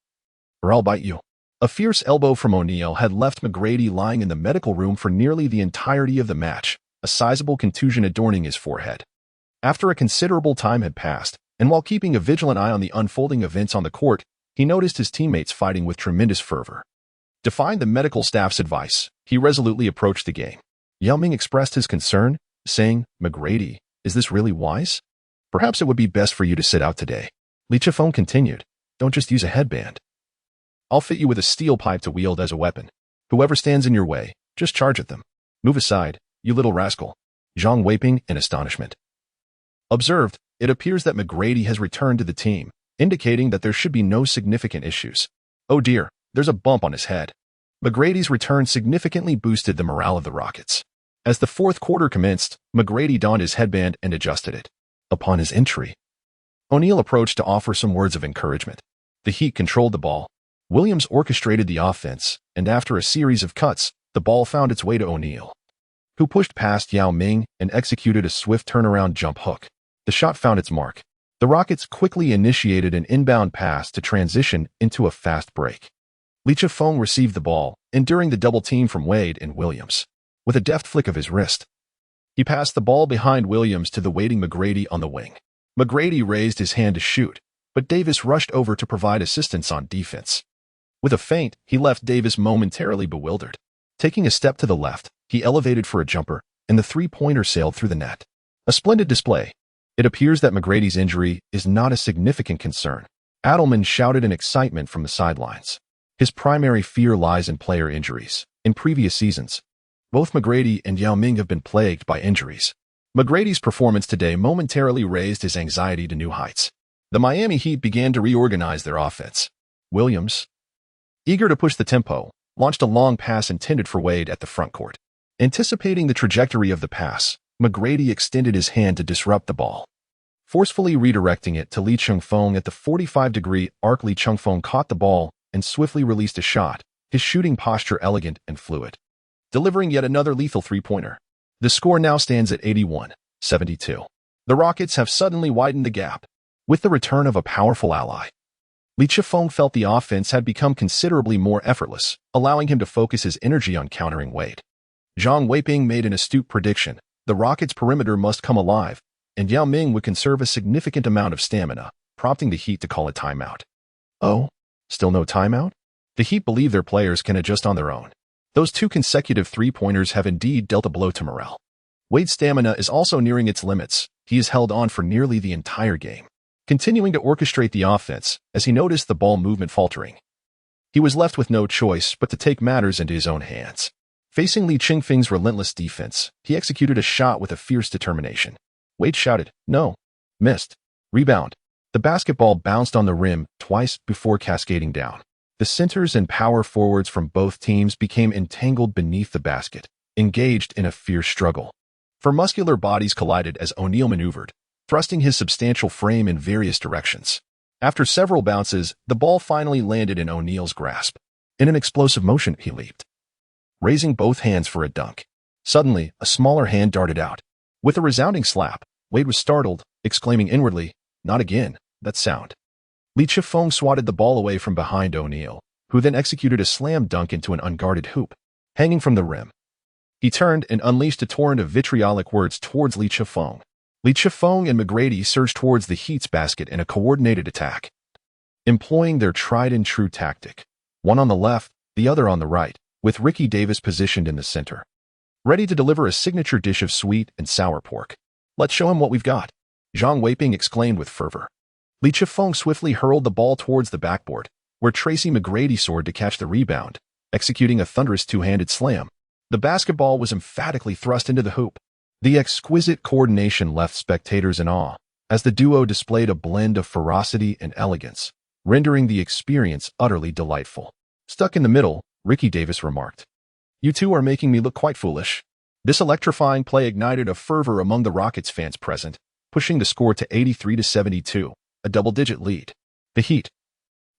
or I'll bite you." A fierce elbow from O'Neal had left McGrady lying in the medical room for nearly the entirety of the match, a sizable contusion adorning his forehead. After a considerable time had passed, and while keeping a vigilant eye on the unfolding events on the court, he noticed his teammates fighting with tremendous fervor. Defying the medical staff's advice, he resolutely approached the game. Yao Ming expressed his concern, saying, "McGrady, is this really wise? Perhaps it would be best for you to sit out today." Li Chengfeng continued, "Don't just use a headband. I'll fit you with a steel pipe to wield as a weapon. Whoever stands in your way, just charge at them. Move aside, you little rascal." Zhang Weiping in astonishment observed, "It appears that McGrady has returned to the team. indicating that there should be no significant issues. Oh dear, there's a bump on his head. McGrady's return significantly boosted the morale of the Rockets. As the fourth quarter commenced, McGrady donned his headband and adjusted it. Upon his entry, O'Neal approached to offer some words of encouragement. The Heat controlled the ball. Williams orchestrated the offense, and after a series of cuts, the ball found its way to O'Neal, who pushed past Yao Ming and executed a swift turnaround jump hook. The shot found its mark. The Rockets quickly initiated an inbound pass to transition into a fast break. Chengfeng received the ball, enduring the double team from Wade and Williams. With a deft flick of his wrist, he passed the ball behind Williams to the waiting McGrady on the wing. McGrady raised his hand to shoot, but Davis rushed over to provide assistance on defense. With a feint, he left Davis momentarily bewildered. Taking a step to the left, he elevated for a jumper, and the three-pointer sailed through the net. A splendid display. It appears that McGrady's injury is not a significant concern. Adelman shouted in excitement from the sidelines. His primary fear lies in player injuries. In previous seasons, both McGrady and Yao Ming have been plagued by injuries. McGrady's performance today momentarily raised his anxiety to new heights. The Miami Heat began to reorganize their offense. Williams, eager to push the tempo, launched a long pass intended for Wade at the front court. Anticipating the trajectory of the pass, McGrady extended his hand to disrupt the ball, forcefully redirecting it to Chengfeng at the 45-degree arc. Chengfeng caught the ball and swiftly released a shot, his shooting posture elegant and fluid, delivering yet another lethal three-pointer. The score now stands at 81-72. The Rockets have suddenly widened the gap. With the return of a powerful ally, Chengfeng felt the offense had become considerably more effortless, allowing him to focus his energy on countering Wade. Zhang Weiping made an astute prediction. The Rockets' perimeter must come alive, and Yao Ming would conserve a significant amount of stamina, prompting the Heat to call a timeout. Oh, still no timeout? The Heat believe their players can adjust on their own. Those two consecutive three-pointers have indeed dealt a blow to morale. Wade's stamina is also nearing its limits. He has held on for nearly the entire game, continuing to orchestrate the offense as he noticed the ball movement faltering. He was left with no choice but to take matters into his own hands. Facing Chengfeng's relentless defense, he executed a shot with a fierce determination. Wade shouted, "No!" Missed. Rebound. The basketball bounced on the rim twice before cascading down. The centers and power forwards from both teams became entangled beneath the basket, engaged in a fierce struggle. For muscular bodies collided as O'Neal maneuvered, thrusting his substantial frame in various directions. After several bounces, the ball finally landed in O'Neal's grasp. In an explosive motion, he leaped, raising both hands for a dunk. Suddenly, a smaller hand darted out. With a resounding slap, Wade was startled, exclaiming inwardly, "Not again, that sound." Chengfeng swatted the ball away from behind O'Neal, who then executed a slam dunk into an unguarded hoop, hanging from the rim. He turned and unleashed a torrent of vitriolic words towards Chengfeng. Chengfeng and McGrady surged towards the Heat's basket in a coordinated attack, employing their tried-and-true tactic, one on the left, the other on the right, with Ricky Davis positioned in the center, ready to deliver a signature dish of sweet and sour pork. "Let's show him what we've got," Zhang Weiping exclaimed with fervor. Chengfeng swiftly hurled the ball towards the backboard, where Tracy McGrady soared to catch the rebound, executing a thunderous two-handed slam. The basketball was emphatically thrust into the hoop. The exquisite coordination left spectators in awe, as the duo displayed a blend of ferocity and elegance, rendering the experience utterly delightful. Stuck in the middle, Ricky Davis remarked, "You two are making me look quite foolish." This electrifying play ignited a fervor among the Rockets fans present, pushing the score to 83-72, a double-digit lead. The Heat,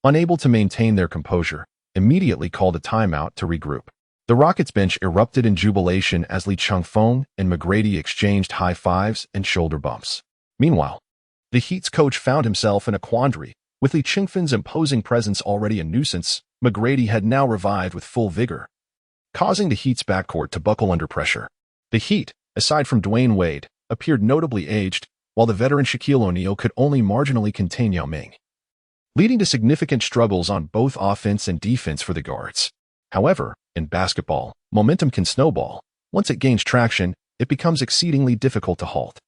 unable to maintain their composure, immediately called a timeout to regroup. The Rockets bench erupted in jubilation as Chengfeng and McGrady exchanged high fives and shoulder bumps. Meanwhile, the Heat's coach found himself in a quandary. With Chengfeng's imposing presence already a nuisance, McGrady had now revived with full vigor, causing the Heat's backcourt to buckle under pressure. The Heat, aside from Dwayne Wade, appeared notably aged, while the veteran Shaquille O'Neal could only marginally contain Yao Ming, leading to significant struggles on both offense and defense for the guards. However, in basketball, momentum can snowball. Once it gains traction, it becomes exceedingly difficult to halt.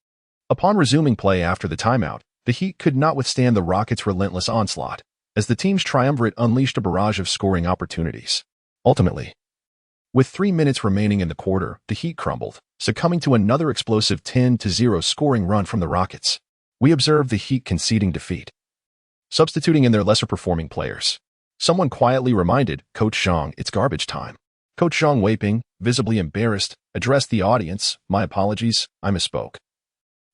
Upon resuming play after the timeout, the Heat could not withstand the Rockets' relentless onslaught, as the team's triumvirate unleashed a barrage of scoring opportunities. Ultimately, with 3 minutes remaining in the quarter, the Heat crumbled, succumbing to another explosive 10-0 scoring run from the Rockets. We observed the Heat conceding defeat, substituting in their lesser-performing players. Someone quietly reminded Coach Zhang it's garbage time. Coach Zhang, weeping, visibly embarrassed, addressed the audience. "My apologies, I misspoke.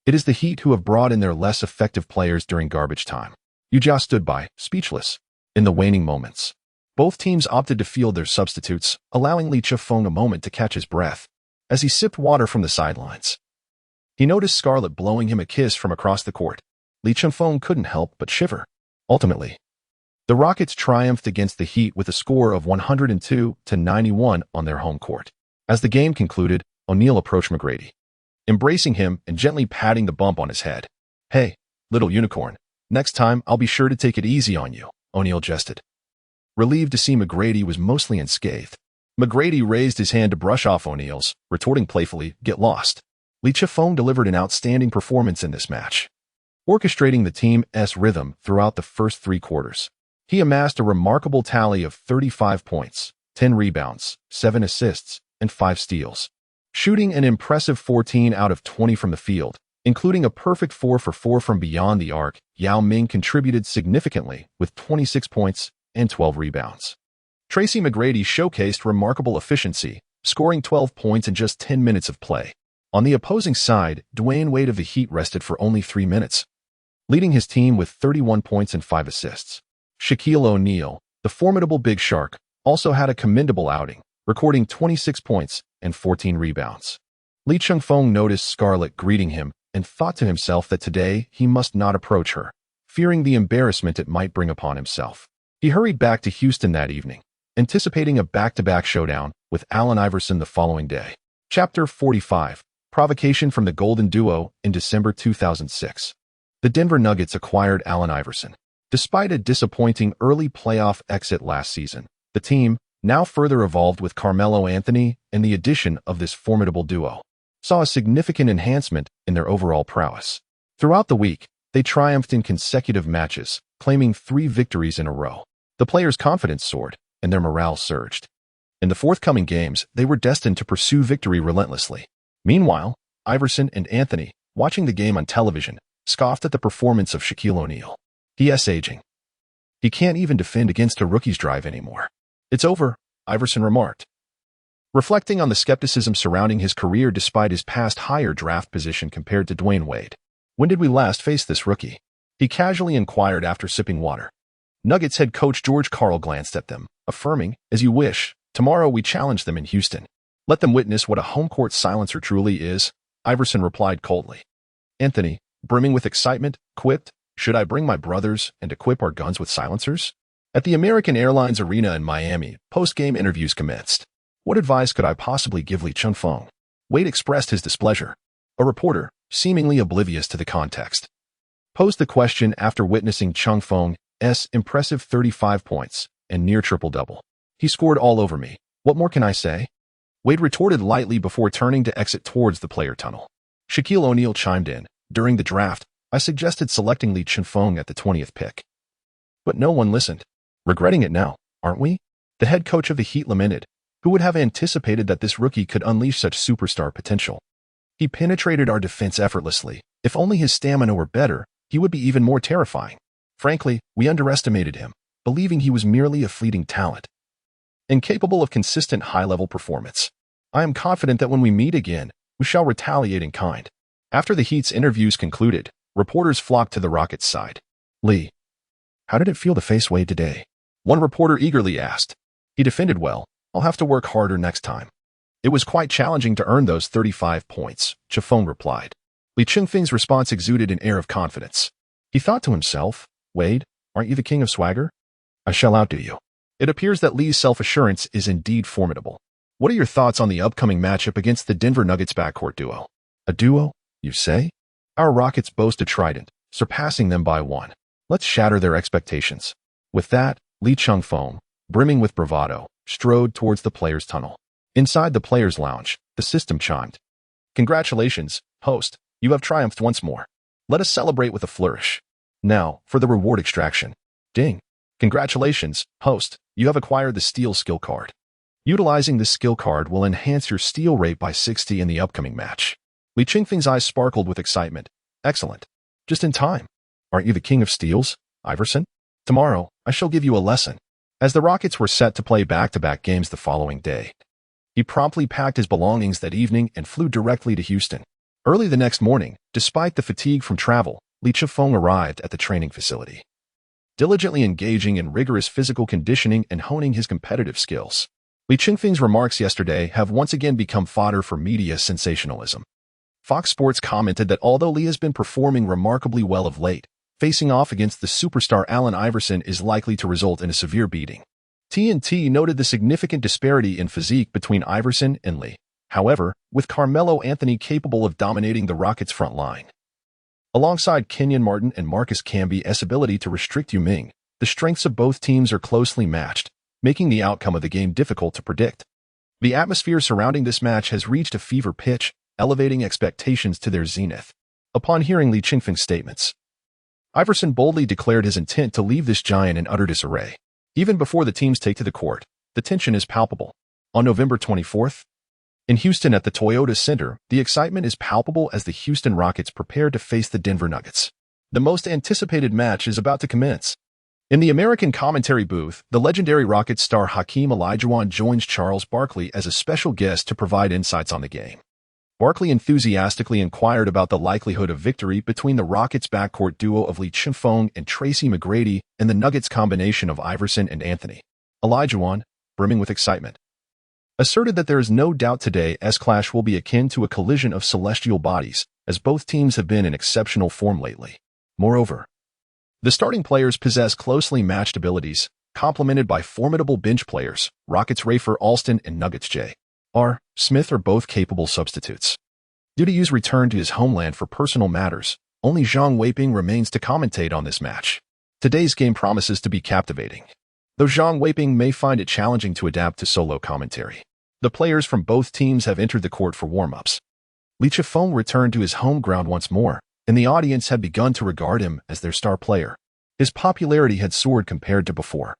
It is the Heat who have brought in their less effective players during garbage time." Yu Jia stood by, speechless. In the waning moments, both teams opted to field their substitutes, allowing Li Chengfeng a moment to catch his breath. As he sipped water from the sidelines, he noticed Scarlett blowing him a kiss from across the court. Li Chengfeng couldn't help but shiver. Ultimately, the Rockets triumphed against the Heat with a score of 102-91 on their home court. As the game concluded, O'Neal approached McGrady, embracing him and gently patting the bump on his head. "Hey, little unicorn, next time I'll be sure to take it easy on you," O'Neal jested. Relieved to see McGrady was mostly unscathed, McGrady raised his hand to brush off O'Neal's, retorting playfully, "Get lost." Li Chengfeng delivered an outstanding performance in this match, orchestrating the team's rhythm throughout the first 3 quarters. He amassed a remarkable tally of 35 points, 10 rebounds, 7 assists, and 5 steals, shooting an impressive 14 out of 20 from the field, including a perfect 4 for 4 from beyond the arc. Yao Ming contributed significantly with 26 points and 12 rebounds. Tracy McGrady showcased remarkable efficiency, scoring 12 points in just 10 minutes of play. On the opposing side, Dwayne Wade of the Heat rested for only 3 minutes, leading his team with 31 points and 5 assists. Shaquille O'Neal, the formidable Big Shark, also had a commendable outing, recording 26 points and 14 rebounds. Li Chengfeng noticed Scarlett greeting him and thought to himself that today he must not approach her, fearing the embarrassment it might bring upon himself. He hurried back to Houston that evening, anticipating a back-to-back showdown with Allen Iverson the following day. Chapter 45. Provocation from the Golden Duo. In December 2006, the Denver Nuggets acquired Allen Iverson. Despite a disappointing early playoff exit last season, the team, now further evolved with Carmelo Anthony and the addition of this formidable duo, saw a significant enhancement in their overall prowess. Throughout the week, they triumphed in consecutive matches, claiming 3 victories in a row. The players' confidence soared, and their morale surged. In the forthcoming games, they were destined to pursue victory relentlessly. Meanwhile, Iverson and Anthony, watching the game on television, scoffed at the performance of Shaquille O'Neal. "He's aging. He can't even defend against a rookie's drive anymore." "It's over," Iverson remarked, reflecting on the skepticism surrounding his career despite his past higher draft position compared to Dwayne Wade. "When did we last face this rookie?" he casually inquired after sipping water. Nuggets head coach George Karl glanced at them, affirming, "As you wish. Tomorrow we challenge them in Houston. Let them witness what a home court silencer truly is," Iverson replied coldly. Anthony, brimming with excitement, quipped, "Should I bring my brothers and equip our guns with silencers?" At the American Airlines Arena in Miami, post-game interviews commenced. "What advice could I possibly give Li Chengfeng?" Wade expressed his displeasure. A reporter, seemingly oblivious to the context, posed the question after witnessing Chengfeng's impressive 35 points and near triple-double. "He scored all over me. What more can I say?" Wade retorted lightly before turning to exit towards the player tunnel. Shaquille O'Neal chimed in, "During the draft, I suggested selecting Li Chengfeng at the 20th pick. But no one listened. Regretting it now, aren't we?" The head coach of the Heat lamented. Who would have anticipated that this rookie could unleash such superstar potential? "He penetrated our defense effortlessly. If only his stamina were better, he would be even more terrifying. Frankly, we underestimated him, believing he was merely a fleeting talent, incapable of consistent high-level performance. I am confident that when we meet again, we shall retaliate in kind." After the Heat's interviews concluded, reporters flocked to the Rockets' side. "Lee, how did it feel to face Wade today?" one reporter eagerly asked. "He defended well. I'll have to work harder next time." "It was quite challenging to earn those 35 points, Chengfeng replied. Li Chengfeng's response exuded an air of confidence. He thought to himself, "Wade, aren't you the king of swagger? I shall outdo you." It appears that Lee's self-assurance is indeed formidable. What are your thoughts on the upcoming matchup against the Denver Nuggets backcourt duo? A duo, you say? Our Rockets boast a trident, surpassing them by 1. Let's shatter their expectations. With that, Li Chengfeng, brimming with bravado, strode towards the players' tunnel. Inside the players' lounge, the system chimed. "Congratulations, host, you have triumphed once more. Let us celebrate with a flourish. Now, for the reward extraction." Ding. "Congratulations, host, you have acquired the steal skill card. Utilizing this skill card will enhance your steal rate by 60 in the upcoming match." Li Chengfeng's eyes sparkled with excitement. "Excellent. Just in time. Aren't you the king of steals?" Iverson? Tomorrow, I shall give you a lesson. As the Rockets were set to play back-to-back games the following day, he promptly packed his belongings that evening and flew directly to Houston. Early the next morning, despite the fatigue from travel, Chengfeng arrived at the training facility, diligently engaging in rigorous physical conditioning and honing his competitive skills. Chengfeng's remarks yesterday have once again become fodder for media sensationalism. Fox Sports commented that although Lee has been performing remarkably well of late, facing off against the superstar Allen Iverson is likely to result in a severe beating. TNT noted the significant disparity in physique between Iverson and Lee, however, with Carmelo Anthony capable of dominating the Rockets' front line. Alongside Kenyon Martin and Marcus Camby's ability to restrict Yao Ming, the strengths of both teams are closely matched, making the outcome of the game difficult to predict. The atmosphere surrounding this match has reached a fever pitch, elevating expectations to their zenith. Upon hearing Chengfeng's statements, Iverson boldly declared his intent to leave this giant in utter disarray. Even before the teams take to the court, the tension is palpable. On November 24th, in Houston at the Toyota Center, the excitement is palpable as the Houston Rockets prepare to face the Denver Nuggets. The most anticipated match is about to commence. In the American commentary booth, the legendary Rockets star Hakeem Olajuwon joins Charles Barkley as a special guest to provide insights on the game. Barkley enthusiastically inquired about the likelihood of victory between the Rockets' backcourt duo of Chengfeng and Tracy McGrady and the Nuggets' combination of Iverson and Anthony. Olajuwon, brimming with excitement, asserted that there is no doubt today's clash will be akin to a collision of celestial bodies, as both teams have been in exceptional form lately. Moreover, the starting players possess closely matched abilities, complemented by formidable bench players. Rockets Rafer Alston and Nuggets J.R. Smith are both capable substitutes. Due to Yu's return to his homeland for personal matters, only Zhang Weiping remains to commentate on this match. Today's game promises to be captivating, though Zhang Weiping may find it challenging to adapt to solo commentary. The players from both teams have entered the court for warm-ups. Chengfeng returned to his home ground once more, and the audience had begun to regard him as their star player. His popularity had soared compared to before,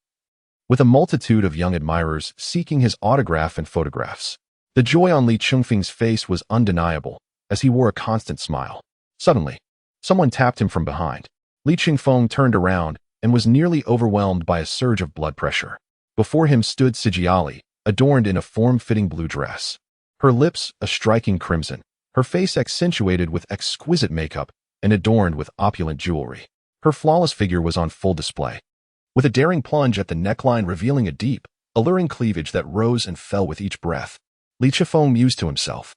with a multitude of young admirers seeking his autograph and photographs. The joy on Chengfeng's face was undeniable, as he wore a constant smile. Suddenly, someone tapped him from behind. Chengfeng turned around and was nearly overwhelmed by a surge of blood pressure. Before him stood Sijiali, adorned in a form-fitting blue dress. Her lips a striking crimson, her face accentuated with exquisite makeup and adorned with opulent jewelry. Her flawless figure was on full display, with a daring plunge at the neckline revealing a deep, alluring cleavage that rose and fell with each breath. Chengfeng mused to himself.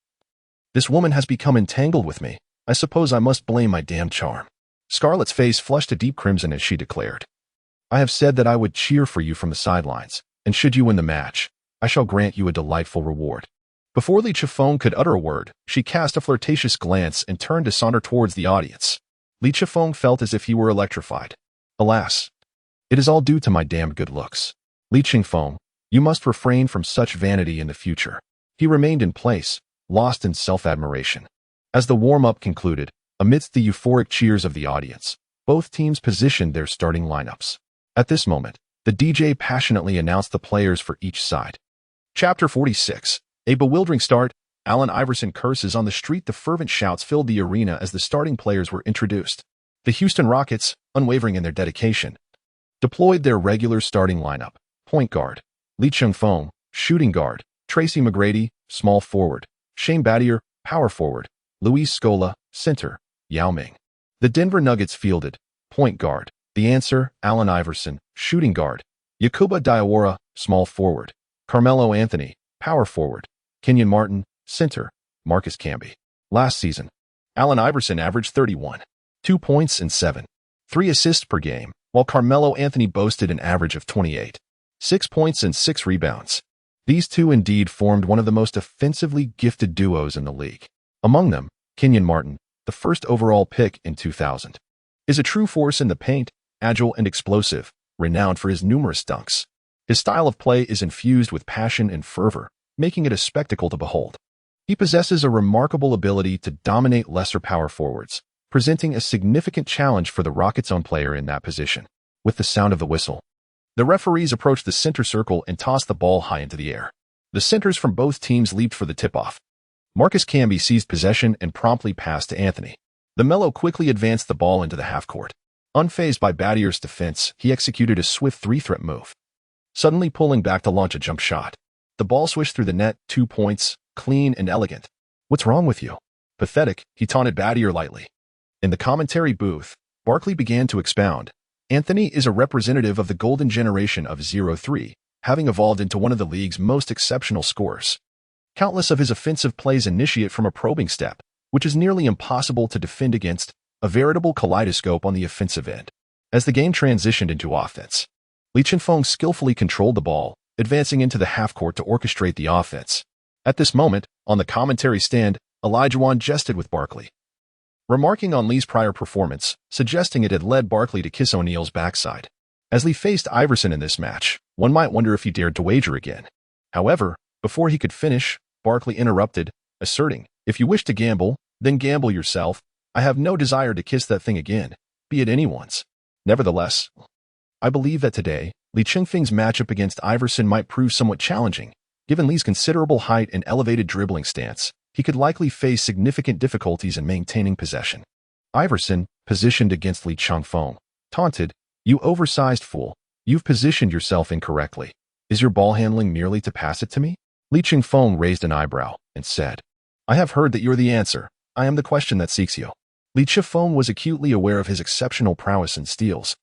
This woman has become entangled with me. I suppose I must blame my damned charm. Scarlett's face flushed a deep crimson as she declared, I have said that I would cheer for you from the sidelines, and should you win the match, I shall grant you a delightful reward. Before Chengfeng could utter a word, she cast a flirtatious glance and turned to saunter towards the audience. Chengfeng felt as if he were electrified. Alas, it is all due to my damned good looks. Chengfeng, you must refrain from such vanity in the future. He remained in place, lost in self-admiration. As the warm-up concluded, amidst the euphoric cheers of the audience, both teams positioned their starting lineups. At this moment, the DJ passionately announced the players for each side. Chapter 46. A bewildering start. Allen Iverson curses on the street. The fervent shouts filled the arena as the starting players were introduced. The Houston Rockets, unwavering in their dedication, deployed their regular starting lineup. Point guard, Chengfeng; shooting guard, Tracy McGrady; small forward, Shane Battier; power forward, Luis Scola; center, Yao Ming. The Denver Nuggets fielded. Point guard, the answer, Allen Iverson; shooting guard, Yakuba Diawara; small forward, Carmelo Anthony; power forward, Kenyon Martin; center, Marcus Camby. Last season, Allen Iverson averaged 31.2 points and 7.3 assists per game, while Carmelo Anthony boasted an average of 28.6 points and 6 rebounds. These two indeed formed one of the most offensively gifted duos in the league. Among them, Kenyon Martin, the first overall pick in 2000, is a true force in the paint, agile and explosive, renowned for his numerous dunks. His style of play is infused with passion and fervor, making it a spectacle to behold. He possesses a remarkable ability to dominate lesser power forwards, presenting a significant challenge for the Rockets' own player in that position. With the sound of the whistle, the referees approached the center circle and tossed the ball high into the air. The centers from both teams leaped for the tip-off. Marcus Camby seized possession and promptly passed to Anthony. The Melo quickly advanced the ball into the half-court. Unfazed by Badier's defense, he executed a swift three-threat move, suddenly pulling back to launch a jump shot. The ball swished through the net, 2 points, clean and elegant. "What's wrong with you?" "Pathetic," he taunted Badier lightly. In the commentary booth, Barkley began to expound. Anthony is a representative of the golden generation of 0-3, having evolved into one of the league's most exceptional scorers. Countless of his offensive plays initiate from a probing step, which is nearly impossible to defend against, a veritable kaleidoscope on the offensive end. As the game transitioned into offense, Li Chengfeng skillfully controlled the ball, advancing into the half-court to orchestrate the offense. At this moment, on the commentary stand, Olajuwon jested with Barkley, remarking on Lee's prior performance, suggesting it had led Barkley to kiss O'Neal's backside. As Lee faced Iverson in this match, one might wonder if he dared to wager again. However, before he could finish, Barkley interrupted, asserting, "If you wish to gamble, then gamble yourself. I have no desire to kiss that thing again, be it anyone's." Nevertheless, I believe that today, Li Chengfeng's matchup against Iverson might prove somewhat challenging. Given Lee's considerable height and elevated dribbling stance, he could likely face significant difficulties in maintaining possession. Iverson, positioned against Li Chengfeng, taunted, "You oversized fool, you've positioned yourself incorrectly. Is your ball handling merely to pass it to me?" Li Chengfeng raised an eyebrow and said, "I have heard that you're the answer. I am the question that seeks you." Li Chengfeng was acutely aware of his exceptional prowess in steals.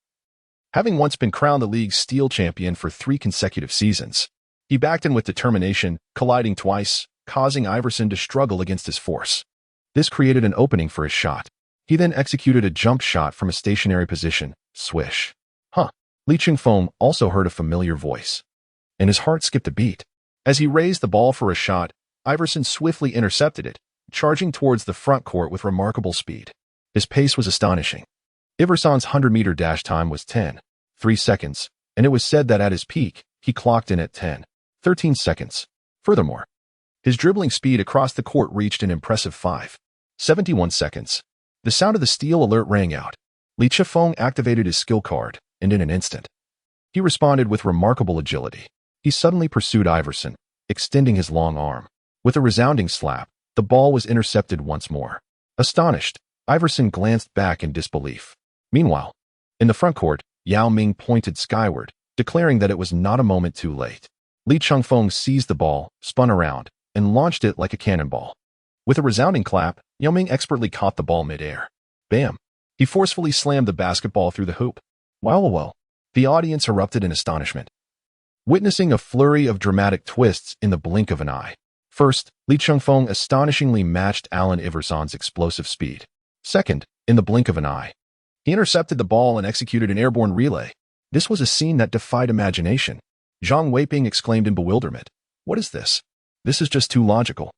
Having once been crowned the league's steal champion for 3 consecutive seasons, he backed in with determination, colliding twice, causing Iverson to struggle against his force. This created an opening for his shot. He then executed a jump shot from a stationary position, swish. Li Chengfeng also heard a familiar voice, and his heart skipped a beat. As he raised the ball for a shot, Iverson swiftly intercepted it, charging towards the front court with remarkable speed. His pace was astonishing. Iverson's 100-meter dash time was 10.3 seconds, and it was said that at his peak, he clocked in at 10.13 seconds. Furthermore, his dribbling speed across the court reached an impressive 5.71 seconds. The sound of the steal alert rang out. Li Chengfeng activated his skill card, and in an instant, he responded with remarkable agility. He suddenly pursued Iverson, extending his long arm. With a resounding slap, the ball was intercepted once more. Astonished, Iverson glanced back in disbelief. Meanwhile, in the front court, Yao Ming pointed skyward, declaring that it was not a moment too late. Li Chengfeng seized the ball, spun around, and launched it like a cannonball. With a resounding clap, Yao Ming expertly caught the ball mid-air. Bam! He forcefully slammed the basketball through the hoop. Wow! The audience erupted in astonishment, witnessing a flurry of dramatic twists in the blink of an eye. First, Li Chengfeng astonishingly matched Allen Iverson's explosive speed. Second, in the blink of an eye, he intercepted the ball and executed an airborne relay. This was a scene that defied imagination. Zhang Weiping exclaimed in bewilderment, "What is this? This is just too logical.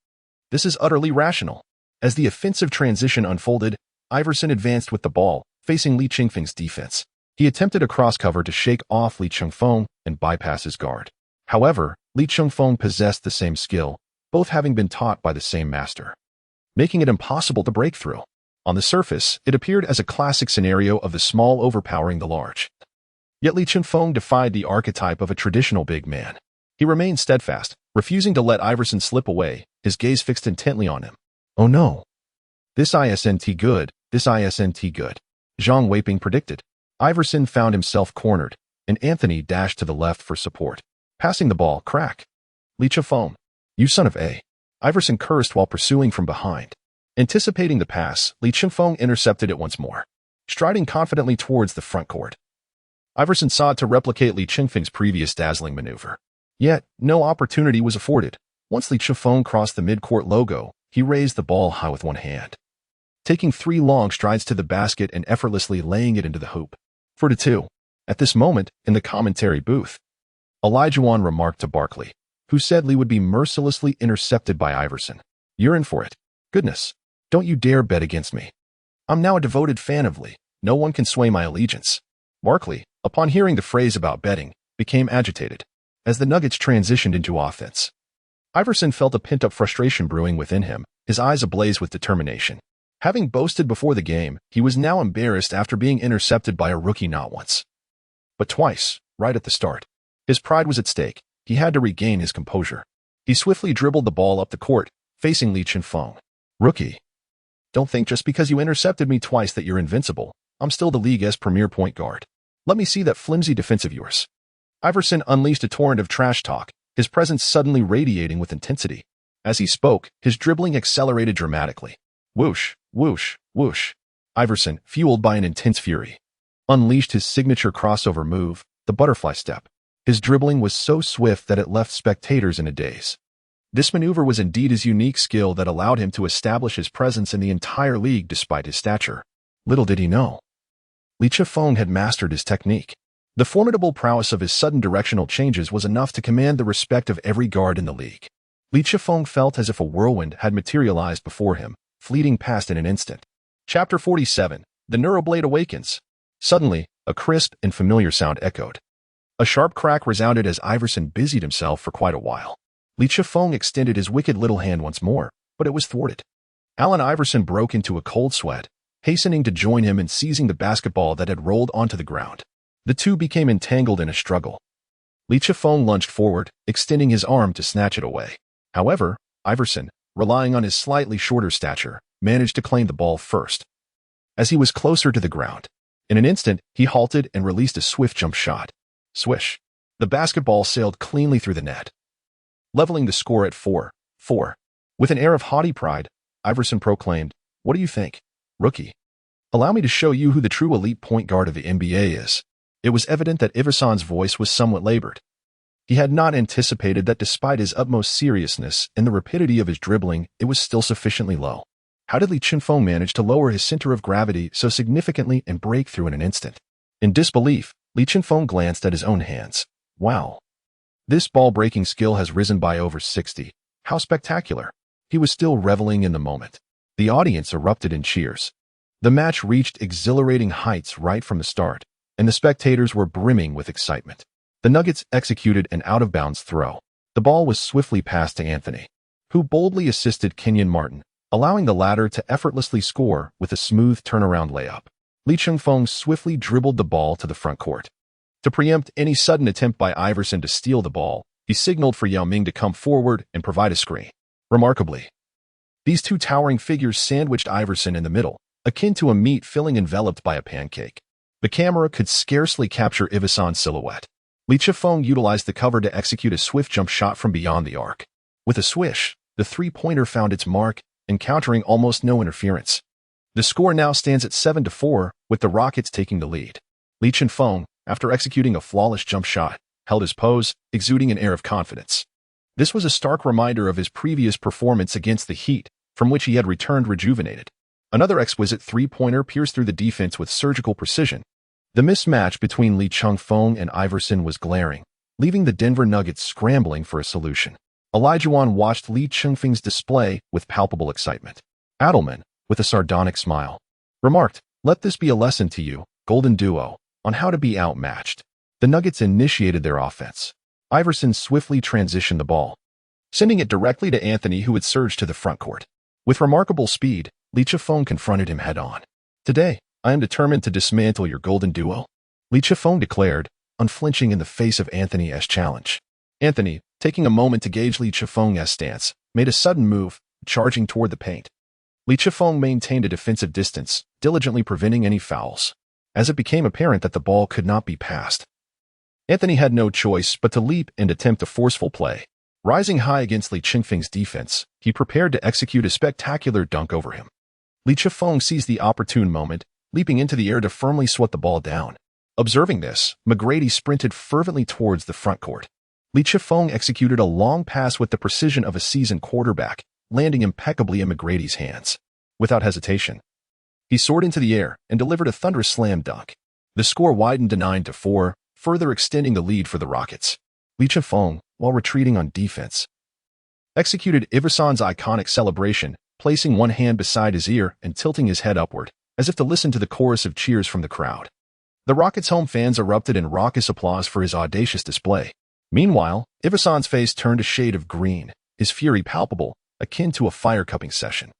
This is utterly rational." As the offensive transition unfolded, Iverson advanced with the ball, facing Li Chengfeng's defense. He attempted a cross-cover to shake off Li Chengfeng and bypass his guard. However, Li Chengfeng possessed the same skill, both having been taught by the same master, making it impossible to break through. On the surface, it appeared as a classic scenario of the small overpowering the large. Yet Li Chengfeng defied the archetype of a traditional big man. He remained steadfast, refusing to let Iverson slip away, his gaze fixed intently on him. "Oh no. This isn't good, this isn't good," Zhang Weiping predicted. Iverson found himself cornered, and Anthony dashed to the left for support. Passing the ball, crack. Li Chengfeng, "You son of a." Iverson cursed while pursuing from behind. Anticipating the pass, Li Chengfeng intercepted it once more, striding confidently towards the front court. Iverson sought to replicate Li Chengfeng's previous dazzling maneuver. Yet, no opportunity was afforded. Once Li Chengfeng crossed the mid-court logo, he raised the ball high with one hand, taking 3 long strides to the basket and effortlessly laying it into the hoop. 4-2. At this moment, in the commentary booth, Olajuwon remarked to Barkley, who said Lee would be mercilessly intercepted by Iverson, "You're in for it. Goodness, don't you dare bet against me. I'm now a devoted fan of Lee. No one can sway my allegiance." Barkley, upon hearing the phrase about betting, became agitated. As the Nuggets transitioned into offense, Iverson felt a pent-up frustration brewing within him, his eyes ablaze with determination. Having boasted before the game, he was now embarrassed after being intercepted by a rookie not once, but twice, right at the start. His pride was at stake. He had to regain his composure. He swiftly dribbled the ball up the court, facing Li Chengfeng. "Rookie, don't think just because you intercepted me twice that you're invincible. I'm still the league's premier point guard. Let me see that flimsy defense of yours." Iverson unleashed a torrent of trash talk, his presence suddenly radiating with intensity. As he spoke, his dribbling accelerated dramatically. Whoosh, whoosh, whoosh. Iverson, fueled by an intense fury, unleashed his signature crossover move, the butterfly step. His dribbling was so swift that it left spectators in a daze. This maneuver was indeed his unique skill that allowed him to establish his presence in the entire league despite his stature. Little did he know, Lee Chengfeng had mastered his technique. The formidable prowess of his sudden directional changes was enough to command the respect of every guard in the league. Lee Chengfeng felt as if a whirlwind had materialized before him, fleeting past in an instant. Chapter 47. The Neuroblade Awakens. Suddenly, a crisp and familiar sound echoed. A sharp crack resounded as Iverson busied himself for quite a while. Lee Chengfeng extended his wicked little hand once more, but it was thwarted. Allen Iverson broke into a cold sweat, hastening to join him in seizing the basketball that had rolled onto the ground. The two became entangled in a struggle. Lee Chengfeng lunged forward, extending his arm to snatch it away. However, Iverson, relying on his slightly shorter stature, managed to claim the ball first. As he was closer to the ground, in an instant, he halted and released a swift jump shot. Swish. The basketball sailed cleanly through the net, leveling the score at 4-4. With an air of haughty pride, Iverson proclaimed, "What do you think, rookie? Allow me to show you who the true elite point guard of the NBA is." It was evident that Iverson's voice was somewhat labored. He had not anticipated that despite his utmost seriousness and the rapidity of his dribbling, it was still sufficiently low. How did Lee Chengfeng manage to lower his center of gravity so significantly and break through in an instant? In disbelief, Lee Chengfeng glanced at his own hands. Wow. This ball-breaking skill has risen by over 60. How spectacular. He was still reveling in the moment. The audience erupted in cheers. The match reached exhilarating heights right from the start, and the spectators were brimming with excitement. The Nuggets executed an out-of-bounds throw. The ball was swiftly passed to Anthony, who boldly assisted Kenyon Martin, allowing the latter to effortlessly score with a smooth turnaround layup. Lee Chengfeng swiftly dribbled the ball to the front court. To preempt any sudden attempt by Iverson to steal the ball, he signaled for Yao Ming to come forward and provide a screen. Remarkably, these two towering figures sandwiched Iverson in the middle, akin to a meat filling enveloped by a pancake. The camera could scarcely capture Iverson's silhouette. Lee Chengfeng utilized the cover to execute a swift jump shot from beyond the arc. With a swish, the three-pointer found its mark, encountering almost no interference. The score now stands at 7-4, with the Rockets taking the lead. Lee Chengfeng, after executing a flawless jump shot, held his pose, exuding an air of confidence. This was a stark reminder of his previous performance against the Heat, from which he had returned rejuvenated. Another exquisite three-pointer pierced through the defense with surgical precision. The mismatch between Lee Chengfeng and Iverson was glaring, leaving the Denver Nuggets scrambling for a solution. Olajuwon watched Lee Chengfeng's display with palpable excitement. Adelman, with a sardonic smile, remarked, "Let this be a lesson to you, Golden Duo, on how to be outmatched." The Nuggets initiated their offense. Iverson swiftly transitioned the ball, sending it directly to Anthony, who had surged to the front court. With remarkable speed, Lee Chengfeng confronted him head-on. "Today, I am determined to dismantle your Golden Duo," Lee Chengfeng declared, unflinching in the face of Anthony's challenge. Anthony, taking a moment to gauge Lee Chengfeng's stance, made a sudden move, charging toward the paint. Lee Chengfeng maintained a defensive distance, diligently preventing any fouls. As it became apparent that the ball could not be passed, Anthony had no choice but to leap and attempt a forceful play. Rising high against Lee Chengfeng's defense, he prepared to execute a spectacular dunk over him. Lee Chengfeng seized the opportune moment, leaping into the air to firmly swat the ball down. Observing this, McGrady sprinted fervently towards the front court. Lee Chengfeng executed a long pass with the precision of a seasoned quarterback, landing impeccably in McGrady's hands. Without hesitation, he soared into the air and delivered a thunderous slam dunk. The score widened to 9-4, further extending the lead for the Rockets. Lee Chengfeng, while retreating on defense, executed Iverson's iconic celebration, placing one hand beside his ear and tilting his head upward, as if to listen to the chorus of cheers from the crowd. The Rockets' home fans erupted in raucous applause for his audacious display. Meanwhile, Iverson's face turned a shade of green, his fury palpable, akin to a fire-cupping session.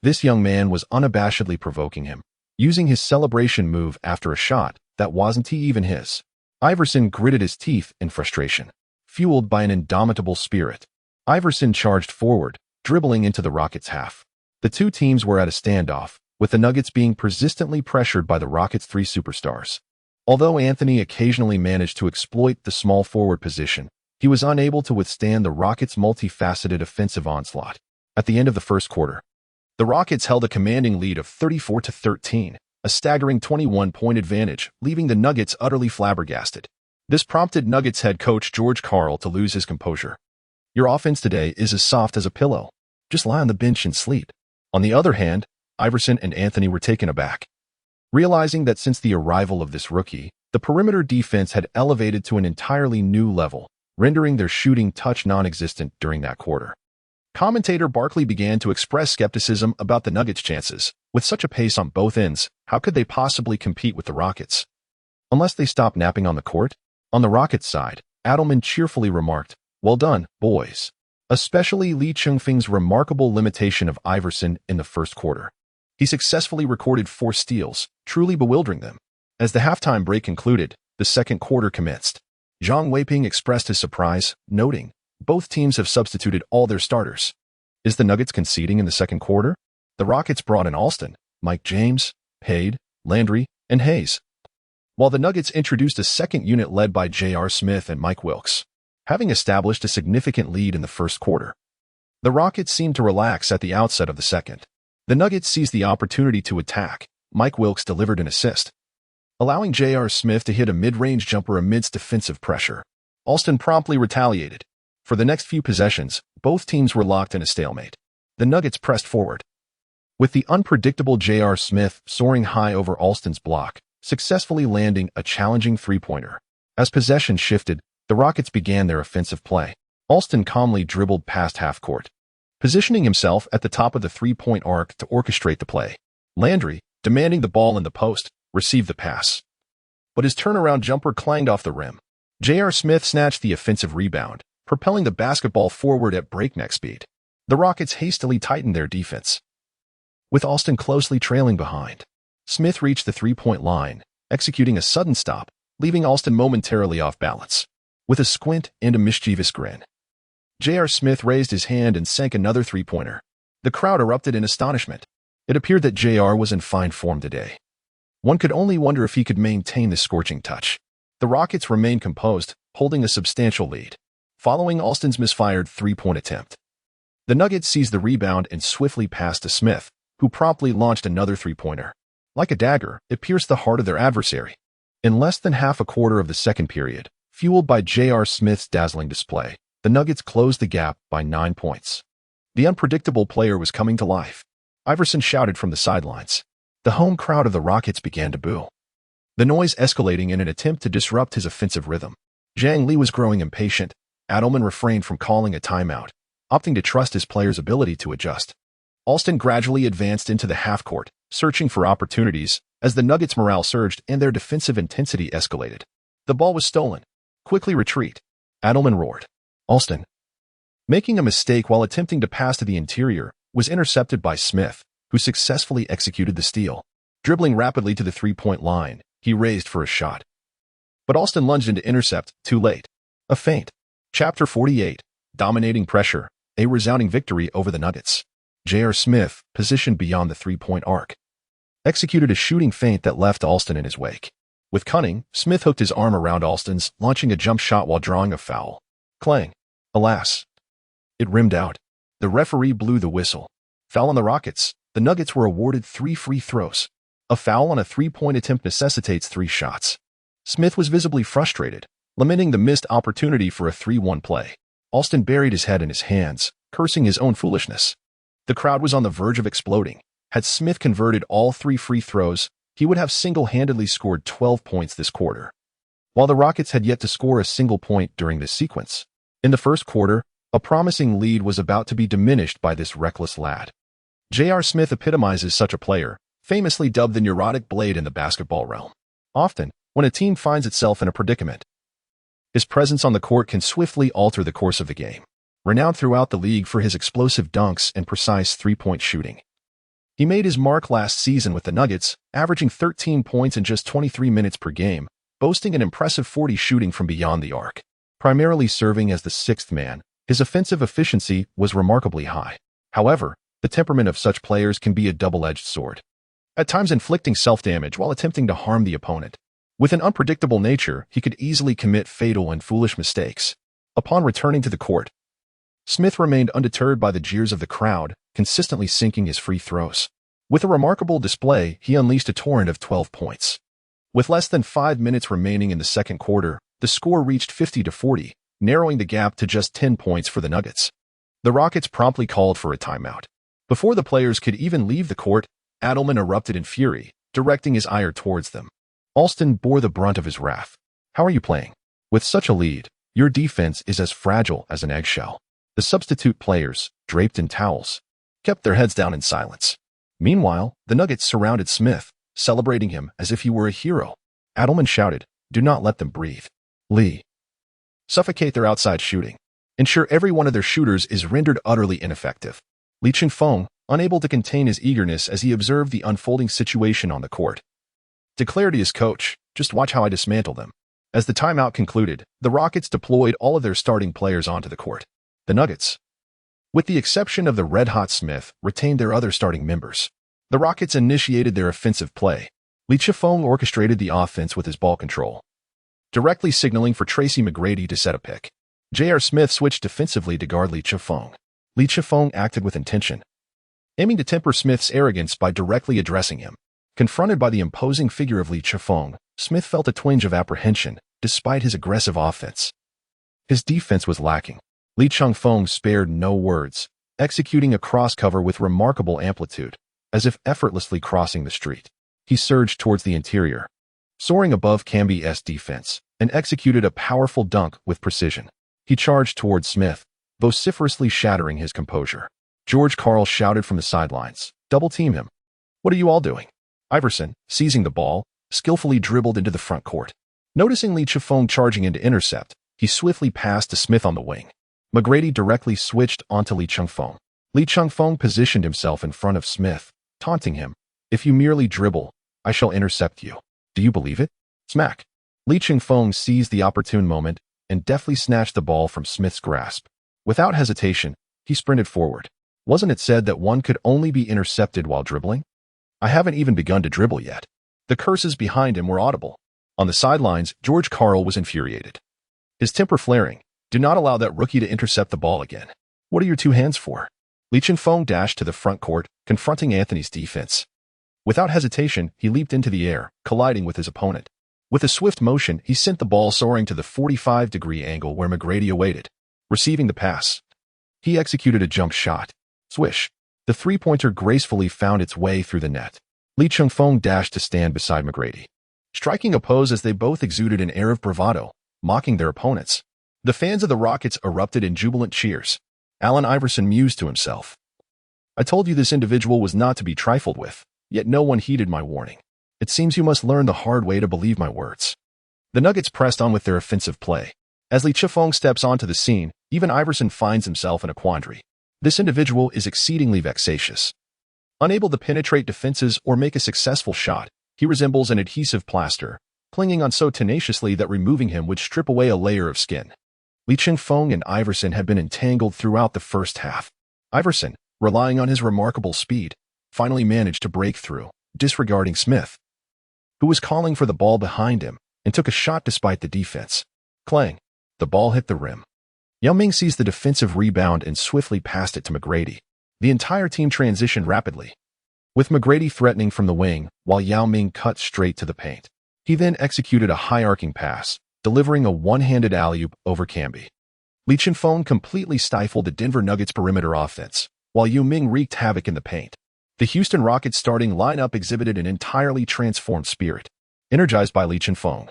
This young man was unabashedly provoking him, using his celebration move after a shot that wasn't even his. Iverson gritted his teeth in frustration. Fueled by an indomitable spirit, Iverson charged forward, dribbling into the Rockets' half. The two teams were at a standoff, with the Nuggets being persistently pressured by the Rockets' three superstars. Although Anthony occasionally managed to exploit the small forward position, he was unable to withstand the Rockets' multifaceted offensive onslaught. At the end of the first quarter, the Rockets held a commanding lead of 34-13, a staggering 21-point advantage, leaving the Nuggets utterly flabbergasted. This prompted Nuggets head coach George Karl to lose his composure. "Your offense today is as soft as a pillow. Just lie on the bench and sleep." On the other hand, Iverson and Anthony were taken aback, realizing that since the arrival of this rookie, the perimeter defense had elevated to an entirely new level, rendering their shooting touch non-existent during that quarter. Commentator Barkley began to express skepticism about the Nuggets' chances. With such a pace on both ends, how could they possibly compete with the Rockets? Unless they stop napping on the court? On the Rockets' side, Adelman cheerfully remarked, "Well done, boys." Especially Lee Chengfeng's remarkable limitation of Iverson in the first quarter. He successfully recorded 4 steals, truly bewildering them. As the halftime break concluded, the second quarter commenced. Zhang Weiping expressed his surprise, noting, "Both teams have substituted all their starters. Is the Nuggets conceding in the second quarter?" The Rockets brought in Alston, Mike James, Pade, Landry, and Hayes, while the Nuggets introduced a second unit led by J.R. Smith and Mike Wilkes. Having established a significant lead in the first quarter, the Rockets seemed to relax at the outset of the second. The Nuggets seized the opportunity to attack. Mike Wilkes delivered an assist, allowing J.R. Smith to hit a mid-range jumper amidst defensive pressure. Alston promptly retaliated. For the next few possessions, both teams were locked in a stalemate. The Nuggets pressed forward, with the unpredictable J.R. Smith soaring high over Alston's block, successfully landing a challenging three-pointer. As possession shifted, the Rockets began their offensive play. Alston calmly dribbled past half-court, positioning himself at the top of the three-point arc to orchestrate the play. Landry, demanding the ball in the post, received the pass, but his turnaround jumper clanged off the rim. J.R. Smith snatched the offensive rebound, propelling the basketball forward at breakneck speed. The Rockets hastily tightened their defense, with Alston closely trailing behind. Smith reached the three-point line, executing a sudden stop, leaving Alston momentarily off balance. With a squint and a mischievous grin, J.R. Smith raised his hand and sank another three-pointer. The crowd erupted in astonishment. It appeared that J.R. was in fine form today. One could only wonder if he could maintain this scorching touch. The Rockets remained composed, holding a substantial lead, following Alston's misfired three-point attempt. The Nuggets seized the rebound and swiftly passed to Smith, who promptly launched another three-pointer. Like a dagger, it pierced the heart of their adversary. In less than half a quarter of the second period, fueled by J.R. Smith's dazzling display, the Nuggets closed the gap by 9 points. The unpredictable player was coming to life. Iverson shouted from the sidelines. The home crowd of the Rockets began to boo, the noise escalating in an attempt to disrupt his offensive rhythm. Zhang Li was growing impatient. Adelman refrained from calling a timeout, opting to trust his players' ability to adjust. Alston gradually advanced into the half-court, searching for opportunities as the Nuggets' morale surged and their defensive intensity escalated. The ball was stolen. "Quickly retreat," Adelman roared. Alston, making a mistake while attempting to pass to the interior, was intercepted by Smith, who successfully executed the steal. Dribbling rapidly to the three-point line, he raised for a shot, but Alston lunged into intercept, too late. A feint. Chapter 48. Dominating pressure, a resounding victory over the Nuggets. J.R. Smith, positioned beyond the three-point arc, executed a shooting feint that left Alston in his wake. With cunning, Smith hooked his arm around Alston's, launching a jump shot while drawing a foul. Clang. Alas, it rimmed out. The referee blew the whistle. Foul on the Rockets. The Nuggets were awarded 3 free throws. A foul on a three-point attempt necessitates 3 shots. Smith was visibly frustrated, lamenting the missed opportunity for a 3-1 play. Alston buried his head in his hands, cursing his own foolishness. The crowd was on the verge of exploding. Had Smith converted all 3 free throws, he would have single-handedly scored 12 points this quarter, while the Rockets had yet to score a single point during this sequence. In the first quarter, a promising lead was about to be diminished by this reckless lad. J.R. Smith epitomizes such a player, famously dubbed the neurotic blade in the basketball realm. Often, when a team finds itself in a predicament, his presence on the court can swiftly alter the course of the game. Renowned throughout the league for his explosive dunks and precise three-point shooting, he made his mark last season with the Nuggets, averaging 13 points in just 23 minutes per game, boasting an impressive 40 shooting from beyond the arc. Primarily serving as the sixth man, his offensive efficiency was remarkably high. However, the temperament of such players can be a double-edged sword. at times inflicting self-damage while attempting to harm the opponent. With an unpredictable nature, he could easily commit fatal and foolish mistakes. Upon returning to the court, Smith remained undeterred by the jeers of the crowd, consistently sinking his free throws. With a remarkable display, he unleashed a torrent of 12 points. With less than 5 minutes remaining in the second quarter, the score reached 50-40, narrowing the gap to just 10 points for the Nuggets. The Rockets promptly called for a timeout. Before the players could even leave the court, Adelman erupted in fury, directing his ire towards them. Alston bore the brunt of his wrath. How are you playing? With such a lead, your defense is as fragile as an eggshell. The substitute players, draped in towels, kept their heads down in silence. Meanwhile, the Nuggets surrounded Smith, celebrating him as if he were a hero. Adelman shouted, "Do not let them breathe. Lee. Suffocate their outside shooting. Ensure every one of their shooters is rendered utterly ineffective." Lee Chengfeng, unable to contain his eagerness as he observed the unfolding situation on the court, declared to his coach, "Just watch how I dismantle them." As the timeout concluded, the Rockets deployed all of their starting players onto the court. The Nuggets, with the exception of the red-hot Smith, retained their other starting members. The Rockets initiated their offensive play. Lee Chengfeng orchestrated the offense with his ball control, directly signaling for Tracy McGrady to set a pick. J.R. Smith switched defensively to guard Lee Chengfeng. Lee Chengfeng acted with intention, aiming to temper Smith's arrogance by directly addressing him. Confronted by the imposing figure of Lee Chengfeng, Smith felt a twinge of apprehension, despite his aggressive offense. His defense was lacking. Lee Chengfeng spared no words, executing a cross-cover with remarkable amplitude, as if effortlessly crossing the street. He surged towards the interior, soaring above Camby's defense, and executed a powerful dunk with precision. He charged towards Smith, vociferously shattering his composure. George Karl shouted from the sidelines, "Double-team him." "What are you all doing?" Iverson, seizing the ball, skillfully dribbled into the front court. Noticing Lee Chengfeng charging in to intercept, he swiftly passed to Smith on the wing. McGrady directly switched onto Lee Chengfeng. Lee Chengfeng positioned himself in front of Smith, taunting him, "If you merely dribble, I shall intercept you. Do you believe it?" Smack. Lee Chengfeng seized the opportune moment and deftly snatched the ball from Smith's grasp. Without hesitation, he sprinted forward. Wasn't it said that one could only be intercepted while dribbling? I haven't even begun to dribble yet. The curses behind him were audible. On the sidelines, George Karl was infuriated, his temper flaring. "Do not allow that rookie to intercept the ball again. What are your two hands for?" Lee Chengfeng dashed to the front court, confronting Anthony's defense. Without hesitation, he leaped into the air, colliding with his opponent. With a swift motion, he sent the ball soaring to the 45-degree angle where McGrady awaited. Receiving the pass, he executed a jump shot. Swish. The three-pointer gracefully found its way through the net. Lee Chengfeng dashed to stand beside McGrady, striking a pose as they both exuded an air of bravado, mocking their opponents. The fans of the Rockets erupted in jubilant cheers. Allen Iverson mused to himself, "I told you this individual was not to be trifled with, yet no one heeded my warning. It seems you must learn the hard way to believe my words." The Nuggets pressed on with their offensive play. As Lee Chengfeng steps onto the scene, even Iverson finds himself in a quandary. This individual is exceedingly vexatious. Unable to penetrate defenses or make a successful shot, he resembles an adhesive plaster, clinging on so tenaciously that removing him would strip away a layer of skin. Lee Chengfeng and Iverson had been entangled throughout the first half. Iverson, relying on his remarkable speed, finally managed to break through, disregarding Smith, who was calling for the ball behind him, and took a shot despite the defense. Clang. The ball hit the rim. Yao Ming seized the defensive rebound and swiftly passed it to McGrady. The entire team transitioned rapidly, with McGrady threatening from the wing while Yao Ming cut straight to the paint. He then executed a high-arcing pass, delivering a one-handed alley-oop over Camby. Lee Chengfeng completely stifled the Denver Nuggets' perimeter offense, while Yao Ming wreaked havoc in the paint. The Houston Rockets starting lineup exhibited an entirely transformed spirit. Energized by Lee Chengfeng,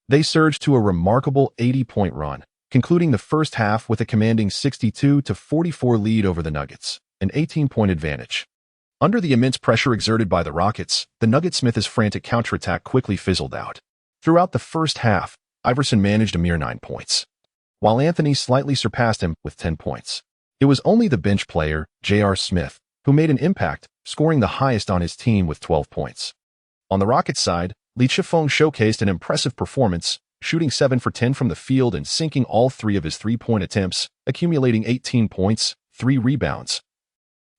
they surged to a remarkable 80-point run, concluding the first half with a commanding 62-44 lead over the Nuggets, an 18-point advantage. Under the immense pressure exerted by the Rockets, the Nuggetsmith's frantic counterattack quickly fizzled out. Throughout the first half, Iverson managed a mere 9 points, while Anthony slightly surpassed him with 10 points. It was only the bench player, J.R. Smith, who made an impact, scoring the highest on his team with 12 points. On the Rockets side, Lee Chengfeng showcased an impressive performance, shooting 7 for 10 from the field and sinking all 3 of his three-point attempts, accumulating 18 points, 3 rebounds,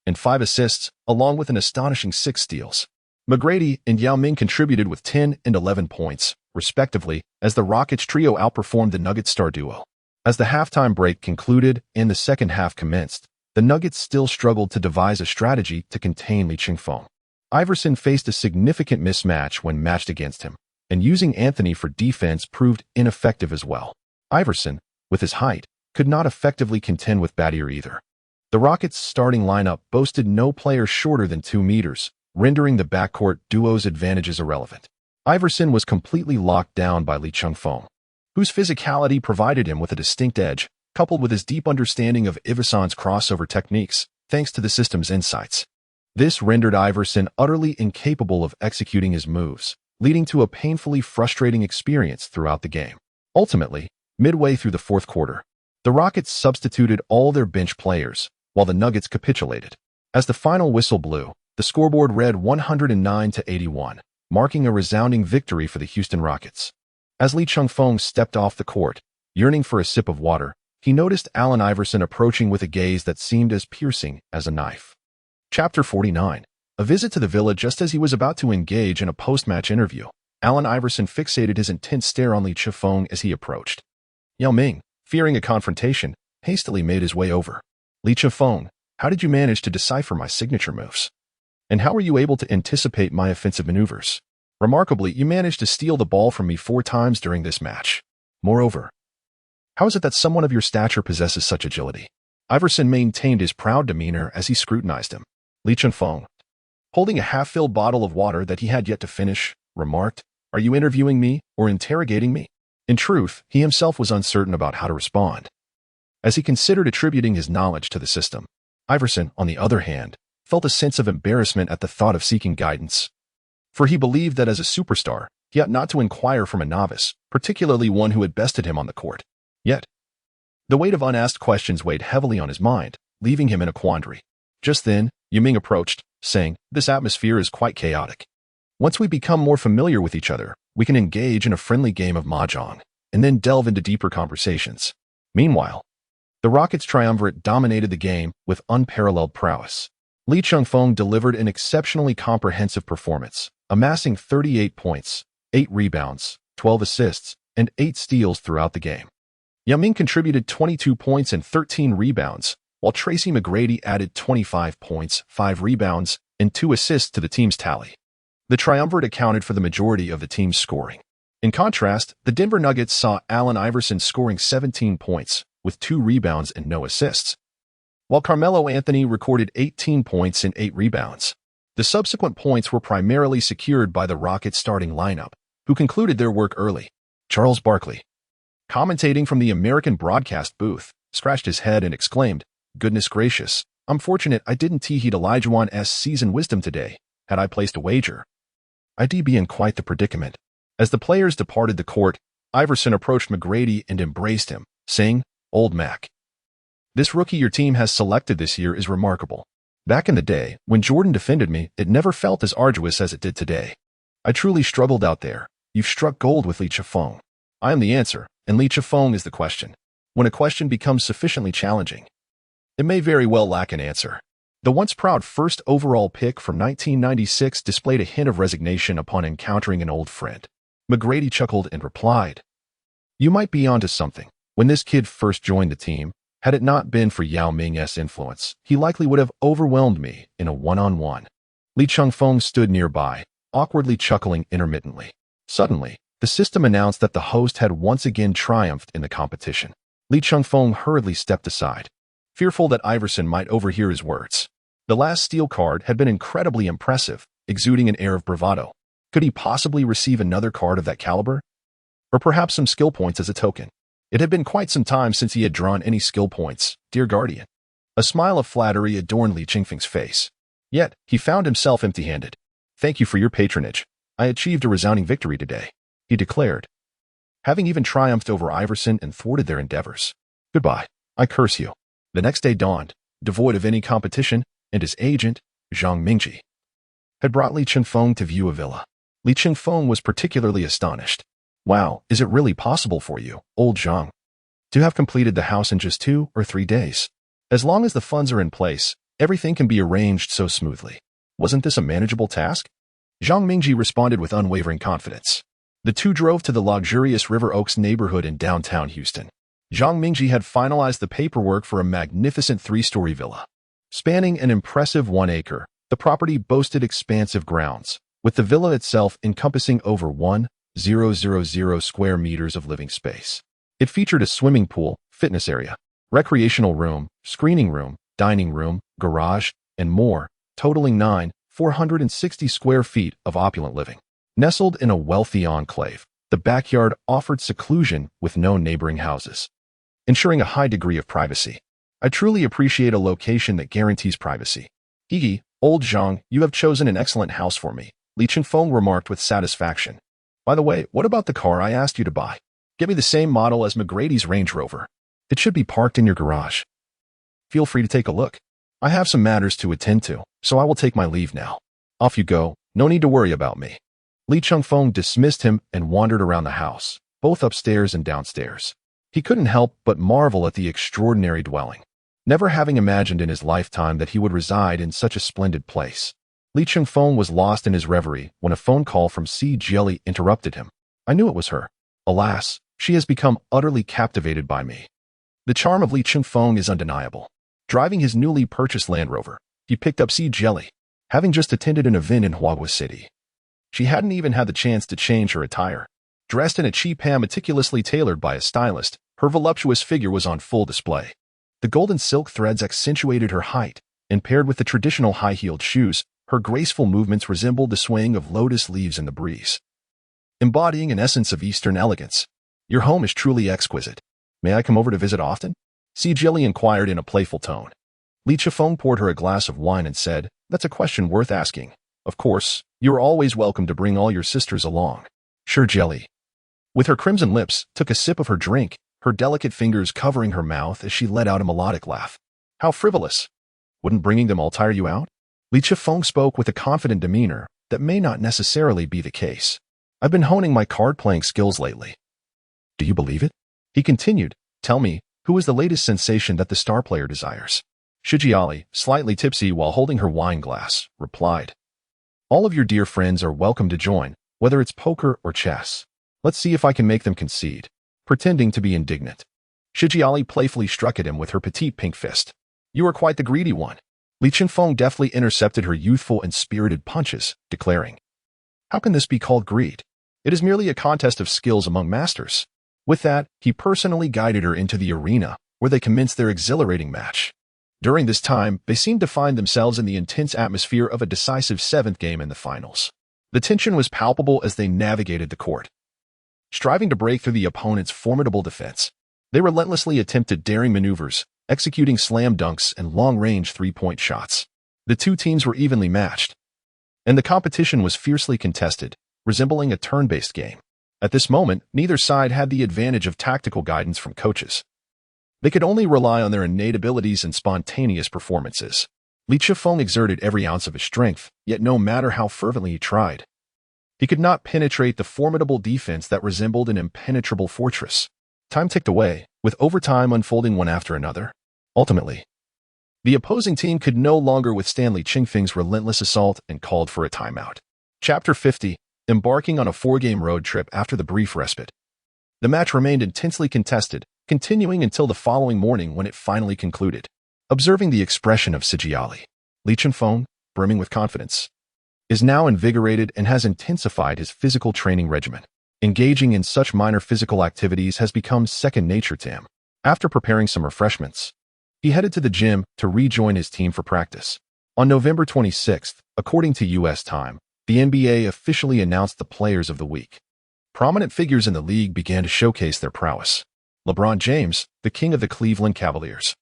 and 5 assists, along with an astonishing 6 steals. McGrady and Yao Ming contributed with 10 and 11 points, respectively, as the Rockets trio outperformed the Nuggets star duo. As the halftime break concluded and the second half commenced, the Nuggets still struggled to devise a strategy to contain Chengfeng. Iverson faced a significant mismatch when matched against him, and using Anthony for defense proved ineffective as well. Iverson, with his height, could not effectively contend with Battier either. The Rockets' starting lineup boasted no player shorter than 2 meters, rendering the backcourt duo's advantages irrelevant. Iverson was completely locked down by Chengfeng, whose physicality provided him with a distinct edge, coupled with his deep understanding of Iverson's crossover techniques, thanks to the system's insights. This rendered Iverson utterly incapable of executing his moves, leading to a painfully frustrating experience throughout the game. Ultimately, midway through the fourth quarter, the Rockets substituted all their bench players, while the Nuggets capitulated. As the final whistle blew, the scoreboard read 109-81, marking a resounding victory for the Houston Rockets. As Chengfeng stepped off the court, yearning for a sip of water, he noticed Allen Iverson approaching with a gaze that seemed as piercing as a knife. Chapter 49. A visit to the villa. Just as he was about to engage in a post-match interview, Allen Iverson fixated his intense stare on Chengfeng as he approached. Yao Ming, fearing a confrontation, hastily made his way over. Chengfeng, how did you manage to decipher my signature moves? And how were you able to anticipate my offensive maneuvers? Remarkably, you managed to steal the ball from me 4 times during this match. Moreover, how is it that someone of your stature possesses such agility? Iverson maintained his proud demeanor as he scrutinized him. Chengfeng, holding a half-filled bottle of water that he had yet to finish, remarked, "Are you interviewing me or interrogating me?" In truth, he himself was uncertain about how to respond, as he considered attributing his knowledge to the system. Iverson, on the other hand, felt a sense of embarrassment at the thought of seeking guidance, for he believed that as a superstar, he ought not to inquire from a novice, particularly one who had bested him on the court. Yet, the weight of unasked questions weighed heavily on his mind, leaving him in a quandary. Just then, Yao Ming approached, saying, "This atmosphere is quite chaotic. Once we become more familiar with each other, we can engage in a friendly game of mahjong, and then delve into deeper conversations." Meanwhile, the Rockets' triumvirate dominated the game with unparalleled prowess. Chengfeng delivered an exceptionally comprehensive performance, amassing 38 points, 8 rebounds, 12 assists, and 8 steals throughout the game. Yao Ming contributed 22 points and 13 rebounds, while Tracy McGrady added 25 points, 5 rebounds, and 2 assists to the team's tally. The triumvirate accounted for the majority of the team's scoring. In contrast, the Denver Nuggets saw Allen Iverson scoring 17 points, with 2 rebounds and no assists, while Carmelo Anthony recorded 18 points and 8 rebounds. The subsequent points were primarily secured by the Rockets' starting lineup, who concluded their work early. Charles Barkley, commentating from the American broadcast booth, scratched his head and exclaimed, "Goodness gracious, I'm fortunate I didn't tee-heat Olajuwon's seasoned wisdom today. Had I placed a wager, I'd be in quite the predicament." As the players departed the court, Iverson approached McGrady and embraced him, saying, "Old Mac, this rookie your team has selected this year is remarkable. Back in the day, when Jordan defended me, it never felt as arduous as it did today. I truly struggled out there. You've struck gold with Chengfeng. I am the answer, and Chengfeng is the question. When a question becomes sufficiently challenging, it may very well lack an answer." The once proud first overall pick from 1996 displayed a hint of resignation upon encountering an old friend. McGrady chuckled and replied, "You might be onto something. When this kid first joined the team, had it not been for Yao Ming's influence, he likely would have overwhelmed me in a one-on-one." Chengfeng stood nearby, awkwardly chuckling intermittently. Suddenly, the system announced that the host had once again triumphed in the competition. Chengfeng hurriedly stepped aside, fearful that Iverson might overhear his words. The last steal card had been incredibly impressive, exuding an air of bravado. Could he possibly receive another card of that caliber? Or perhaps some skill points as a token? It had been quite some time since he had drawn any skill points, dear guardian. A smile of flattery adorned Chengfeng's face. Yet, he found himself empty-handed. "Thank you for your patronage. I achieved a resounding victory today," he declared, having even triumphed over Iverson and thwarted their endeavors. "Goodbye. I curse you." The next day dawned, devoid of any competition, and his agent, Zhang Mingji, had brought Chengfeng to view a villa. Chengfeng was particularly astonished. "Wow, is it really possible for you, old Zhang, to have completed the house in just 2 or 3 days? As long as the funds are in place, everything can be arranged so smoothly. Wasn't this a manageable task?" Zhang Mingji responded with unwavering confidence. The two drove to the luxurious River Oaks neighborhood in downtown Houston. Zhang Mingji had finalized the paperwork for a magnificent 3-story villa. Spanning an impressive 1 acre, the property boasted expansive grounds, with the villa itself encompassing over 1,000 square meters of living space. It featured a swimming pool, fitness area, recreational room, screening room, dining room, garage, and more, totaling 9,460 square feet of opulent living. Nestled in a wealthy enclave, the backyard offered seclusion with no neighboring houses, ensuring a high degree of privacy. I truly appreciate a location that guarantees privacy. Higi, old Zhang, you have chosen an excellent house for me, Li Chengfeng remarked with satisfaction. By the way, what about the car I asked you to buy? Get me the same model as McGrady's Range Rover. It should be parked in your garage. Feel free to take a look. I have some matters to attend to, so I will take my leave now. Off you go, no need to worry about me. Li Chengfeng dismissed him and wandered around the house, both upstairs and downstairs. He couldn't help but marvel at the extraordinary dwelling, never having imagined in his lifetime that he would reside in such a splendid place. Li Chengfeng was lost in his reverie when a phone call from Si Jelly interrupted him. I knew it was her. Alas, she has become utterly captivated by me. The charm of Li Chengfeng is undeniable. Driving his newly purchased Land Rover, he picked up Si Jelly, having just attended an event in Huaguo City. She hadn't even had the chance to change her attire. Dressed in a cheap ham meticulously tailored by a stylist, her voluptuous figure was on full display. The golden silk threads accentuated her height, and paired with the traditional high-heeled shoes, her graceful movements resembled the swaying of lotus leaves in the breeze, embodying an essence of Eastern elegance. Your home is truly exquisite. May I come over to visit often? Si Jelly inquired in a playful tone. Li Chengfeng poured her a glass of wine and said, That's a question worth asking. Of course, you are always welcome to bring all your sisters along. Sure, Jelly. With her crimson lips, took a sip of her drink, her delicate fingers covering her mouth as she let out a melodic laugh. How frivolous. Wouldn't bringing them all tire you out? Li Chengfeng spoke with a confident demeanor that may not necessarily be the case. I've been honing my card-playing skills lately. Do you believe it? He continued, Tell me, who is the latest sensation that the star player desires? Shijiali, slightly tipsy while holding her wine glass, replied. All of your dear friends are welcome to join, whether it's poker or chess. Let's see if I can make them concede. Pretending to be indignant, Shijiali playfully struck at him with her petite pink fist. You are quite the greedy one. Li Chengfeng deftly intercepted her youthful and spirited punches, declaring, How can this be called greed? It is merely a contest of skills among masters. With that, he personally guided her into the arena, where they commenced their exhilarating match. During this time, they seemed to find themselves in the intense atmosphere of a decisive 7th game in the finals. The tension was palpable as they navigated the court, striving to break through the opponent's formidable defense. They relentlessly attempted daring maneuvers, executing slam dunks and long-range 3-point shots. The two teams were evenly matched, and the competition was fiercely contested, resembling a turn-based game. At this moment, neither side had the advantage of tactical guidance from coaches. They could only rely on their innate abilities and spontaneous performances. Li Chengfeng exerted every ounce of his strength, yet no matter how fervently he tried, he could not penetrate the formidable defense that resembled an impenetrable fortress. Time ticked away, with overtime unfolding one after another. Ultimately, the opposing team could no longer withstand Li Chengfeng's relentless assault and called for a timeout. Chapter 50. Embarking on a 4-game road trip after the brief respite. The match remained intensely contested, continuing until the following morning when it finally concluded. Observing the expression of Sijiali, Li Chengfeng, brimming with confidence, is now invigorated and has intensified his physical training regimen. Engaging in such minor physical activities has become second nature to him. After preparing some refreshments, he headed to the gym to rejoin his team for practice. On November 26th, according to U.S. time, the NBA officially announced the Players of the Week. Prominent figures in the league began to showcase their prowess. LeBron James, the king of the Cleveland Cavaliers,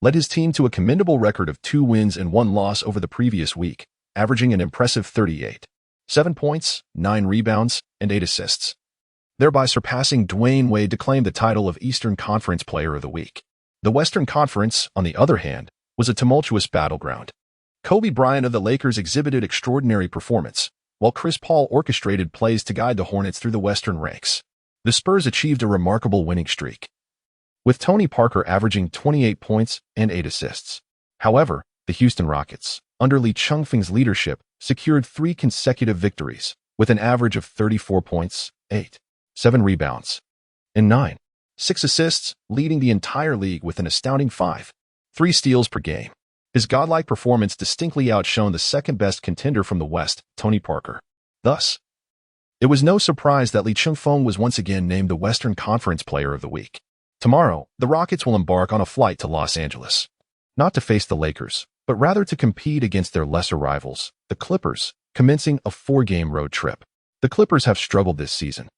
led his team to a commendable record of 2 wins and 1 loss over the previous week, averaging an impressive 38, 7 points, 9 rebounds, and 8 assists, thereby surpassing Dwayne Wade to claim the title of Eastern Conference Player of the Week. The Western Conference, on the other hand, was a tumultuous battleground. Kobe Bryant of the Lakers exhibited extraordinary performance, while Chris Paul orchestrated plays to guide the Hornets through the Western ranks. The Spurs achieved a remarkable winning streak, with Tony Parker averaging 28 points and 8 assists. However, the Houston Rockets, under Li Chengfeng's leadership, secured 3 consecutive victories, with an average of 34 points, 7 rebounds, and 6 assists, leading the entire league with an astounding 3 steals per game. His godlike performance distinctly outshone the second-best contender from the West, Tony Parker. Thus, it was no surprise that Lee Chengfeng was once again named the Western Conference Player of the Week. Tomorrow, the Rockets will embark on a flight to Los Angeles, not to face the Lakers, but rather to compete against their lesser rivals, the Clippers, commencing a 4-game road trip. The Clippers have struggled this season,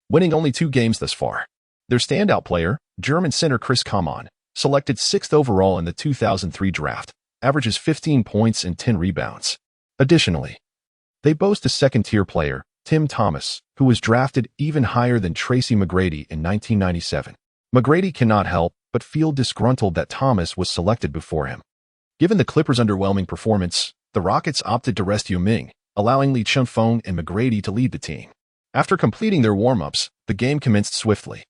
winning only 2 games thus far. Their standout player, German center Chris Kaman, selected 6th overall in the 2003 draft, averages 15 points and 10 rebounds. Additionally, they boast a second-tier player, Tim Thomas, who was drafted even higher than Tracy McGrady in 1997. McGrady cannot help but feel disgruntled that Thomas was selected before him. Given the Clippers' underwhelming performance, the Rockets opted to rest Yao Ming, allowing Lee Chengfeng and McGrady to lead the team. After completing their warm-ups, the game commenced swiftly.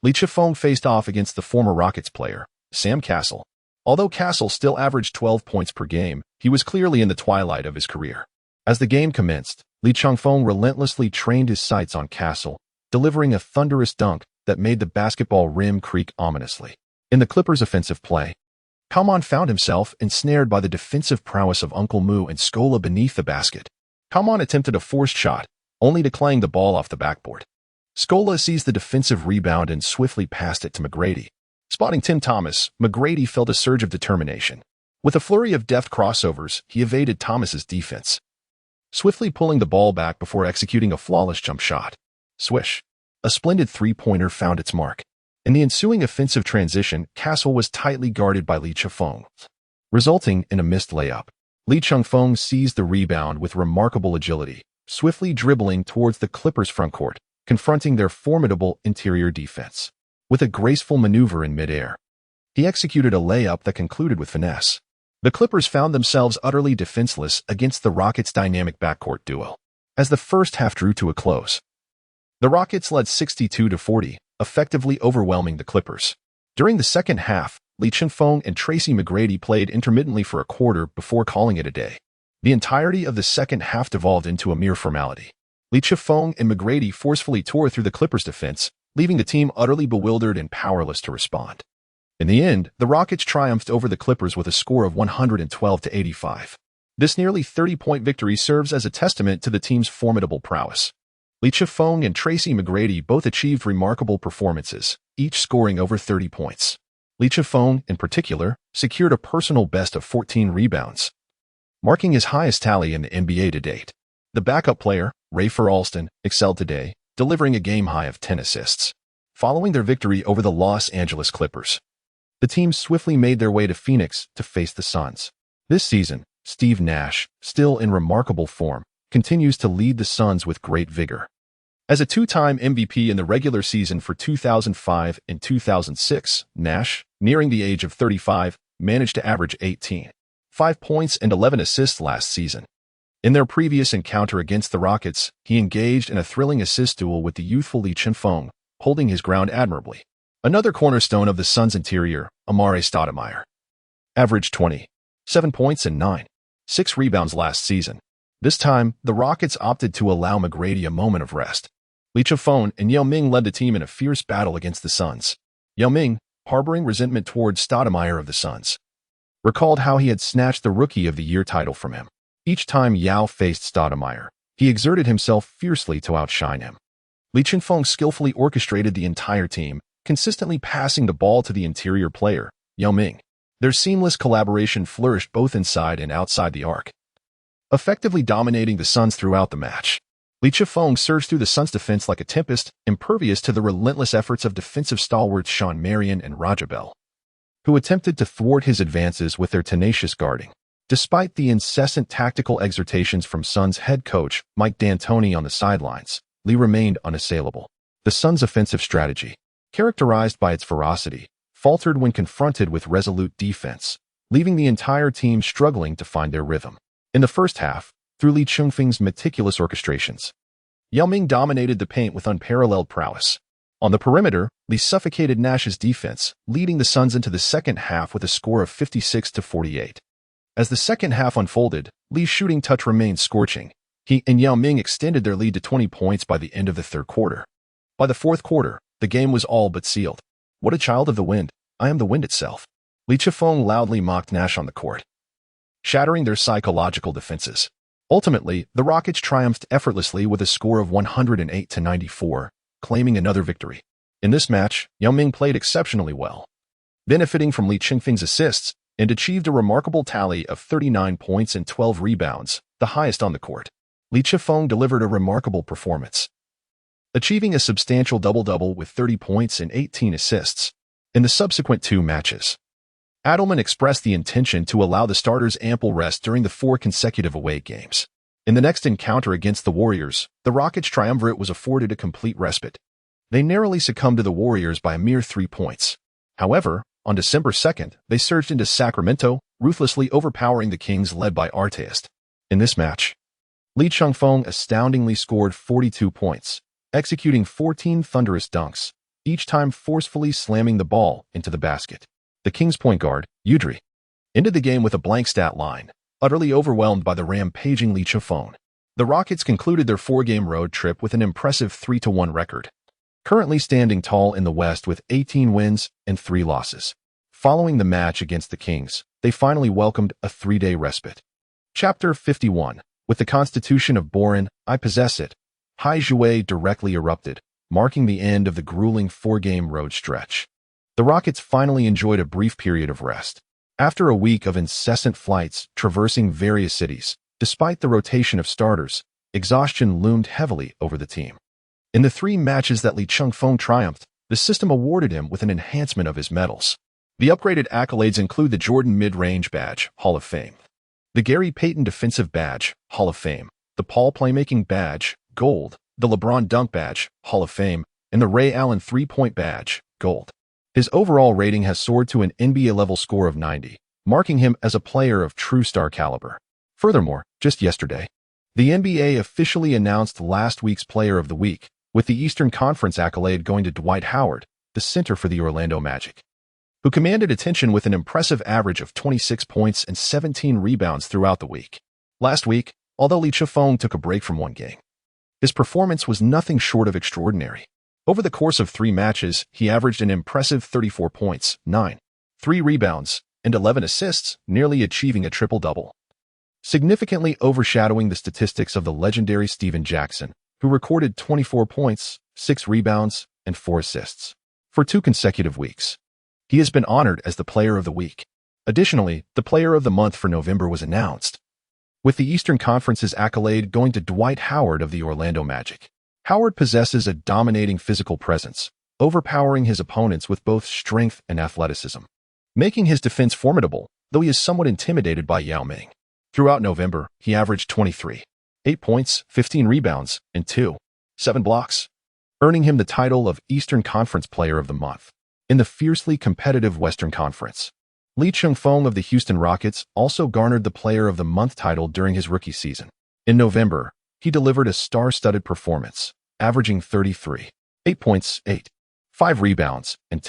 Lee Chengfeng faced off against the former Rockets player, Sam Cassell. Although Cassell still averaged 12 points per game, he was clearly in the twilight of his career. As the game commenced, Lee Chengfeng relentlessly trained his sights on Cassell, delivering a thunderous dunk that made the basketball rim creak ominously. In the Clippers' offensive play, Kaman found himself ensnared by the defensive prowess of Uncle Moo and Scola beneath the basket. Kaman attempted a forced shot, only to clang the ball off the backboard. Scola seized the defensive rebound and swiftly passed it to McGrady. Spotting Tim Thomas, McGrady felt a surge of determination. With a flurry of deft crossovers, he evaded Thomas's defense, swiftly pulling the ball back before executing a flawless jump shot. Swish! A splendid 3-pointer found its mark. In the ensuing offensive transition, Cassell was tightly guarded by Lee Chengfeng, resulting in a missed layup. Lee Chengfeng seized the rebound with remarkable agility, swiftly dribbling towards the Clippers' frontcourt, confronting their formidable interior defense. With a graceful maneuver in midair, he executed a layup that concluded with finesse. The Clippers found themselves utterly defenseless against the Rockets' dynamic backcourt duo. As the first half drew to a close, the Rockets led 62-40, effectively overwhelming the Clippers. During the second half, Lee Chengfeng and Tracy McGrady played intermittently for a quarter before calling it a day. The entirety of the second half devolved into a mere formality. Lee Chengfeng and McGrady forcefully tore through the Clippers' defense, leaving the team utterly bewildered and powerless to respond. In the end, the Rockets triumphed over the Clippers with a score of 112-85. This nearly 30-point victory serves as a testament to the team's formidable prowess. Lee Chengfeng and Tracy McGrady both achieved remarkable performances, each scoring over 30 points. Lee Chengfeng, in particular, secured a personal best of 14 rebounds, marking his highest tally in the NBA to date. The backup player, Rafer Alston, excelled today, delivering a game-high of 10 assists. Following their victory over the Los Angeles Clippers, the team swiftly made their way to Phoenix to face the Suns. This season, Steve Nash, still in remarkable form, continues to lead the Suns with great vigor. As a 2-time MVP in the regular season for 2005 and 2006, Nash, nearing the age of 35, managed to average 5 points and 11 assists last season. In their previous encounter against the Rockets, he engaged in a thrilling assist duel with the youthful Lee Chengfeng, holding his ground admirably. Another cornerstone of the Suns' interior, Amare Stoudemire, averaged 7 points and 6 rebounds last season. This time, the Rockets opted to allow McGrady a moment of rest. Lee Chengfeng and Yao Ming led the team in a fierce battle against the Suns. Yao Ming, harboring resentment towards Stoudemire of the Suns, recalled how he had snatched the Rookie of the Year title from him. Each time Yao faced Stoudemire, he exerted himself fiercely to outshine him. Lee Chengfeng skillfully orchestrated the entire team, consistently passing the ball to the interior player, Yao Ming. Their seamless collaboration flourished both inside and outside the arc, effectively dominating the Suns throughout the match. Lee Chengfeng surged through the Suns' defense like a tempest, impervious to the relentless efforts of defensive stalwarts Sean Marion and Raja Bell, who attempted to thwart his advances with their tenacious guarding. Despite the incessant tactical exhortations from Suns head coach Mike D'Antoni on the sidelines, Lee remained unassailable. The Suns' offensive strategy, characterized by its ferocity, faltered when confronted with resolute defense, leaving the entire team struggling to find their rhythm. In the first half, through Lee Chengfeng's meticulous orchestrations, Yao Ming dominated the paint with unparalleled prowess. On the perimeter, Lee suffocated Nash's defense, leading the Suns into the second half with a score of 56-48. As the second half unfolded, Li's shooting touch remained scorching. He and Yao Ming extended their lead to 20 points by the end of the third quarter. By the fourth quarter, the game was all but sealed. "What a child of the wind. I am the wind itself," Li Chifeng loudly mocked Nash on the court, shattering their psychological defenses. Ultimately, the Rockets triumphed effortlessly with a score of 108-94, claiming another victory. In this match, Yao Ming played exceptionally well, benefiting from Li Chengfeng's assists, and achieved a remarkable tally of 39 points and 12 rebounds, the highest on the court. Li Chifeng delivered a remarkable performance, achieving a substantial double-double with 30 points and 18 assists. In the subsequent two matches, Adelman expressed the intention to allow the starters ample rest during the 4 consecutive away games. In the next encounter against the Warriors, the Rockets' triumvirate was afforded a complete respite. They narrowly succumbed to the Warriors by a mere 3 points. However, on December 2nd, they surged into Sacramento, ruthlessly overpowering the Kings led by Artest. In this match, Li Chengfeng astoundingly scored 42 points, executing 14 thunderous dunks, each time forcefully slamming the ball into the basket. The Kings' point guard, Udry, ended the game with a blank stat line, utterly overwhelmed by the rampaging Li Chifeng. The Rockets concluded their 4-game road trip with an impressive 3-1 record, currently standing tall in the West with 18 wins and 3 losses. Following the match against the Kings, they finally welcomed a 3-day respite. Chapter 51. With the constitution of Boron, I possess it. Hai Jue directly erupted, marking the end of the grueling 4-game road stretch. The Rockets finally enjoyed a brief period of rest. After a week of incessant flights traversing various cities, despite the rotation of starters, exhaustion loomed heavily over the team. In the 3 matches that Li Chengfeng triumphed, the system awarded him with an enhancement of his medals. The upgraded accolades include the Jordan Mid-Range Badge, Hall of Fame, the Gary Payton Defensive Badge, Hall of Fame, the Paul Playmaking Badge, Gold, the LeBron Dunk Badge, Hall of Fame, and the Ray Allen 3-Point Badge, Gold. His overall rating has soared to an NBA-level score of 90, marking him as a player of true star caliber. Furthermore, just yesterday, the NBA officially announced last week's Player of the Week, with the Eastern Conference accolade going to Dwight Howard, the center for the Orlando Magic, who commanded attention with an impressive average of 26 points and 17 rebounds throughout the week. Last week, although Li Chifeng took a break from one game, his performance was nothing short of extraordinary. Over the course of 3 matches, he averaged an impressive 34 points, 3 rebounds, and 11 assists, nearly achieving a triple-double, significantly overshadowing the statistics of the legendary Stephen Jackson, who recorded 24 points, 6 rebounds, and 4 assists for 2 consecutive weeks. He has been honored as the Player of the Week. Additionally, the Player of the Month for November was announced, with the Eastern Conference's accolade going to Dwight Howard of the Orlando Magic. Howard possesses a dominating physical presence, overpowering his opponents with both strength and athleticism, making his defense formidable, though he is somewhat intimidated by Yao Ming. Throughout November, he averaged 23, 8 points, 15 rebounds, and 7 blocks, earning him the title of Eastern Conference Player of the Month. In the fiercely competitive Western Conference, Li Chengfeng of the Houston Rockets also garnered the Player of the Month title during his rookie season. In November, he delivered a star-studded performance, averaging 33, 8 points, 5 rebounds, and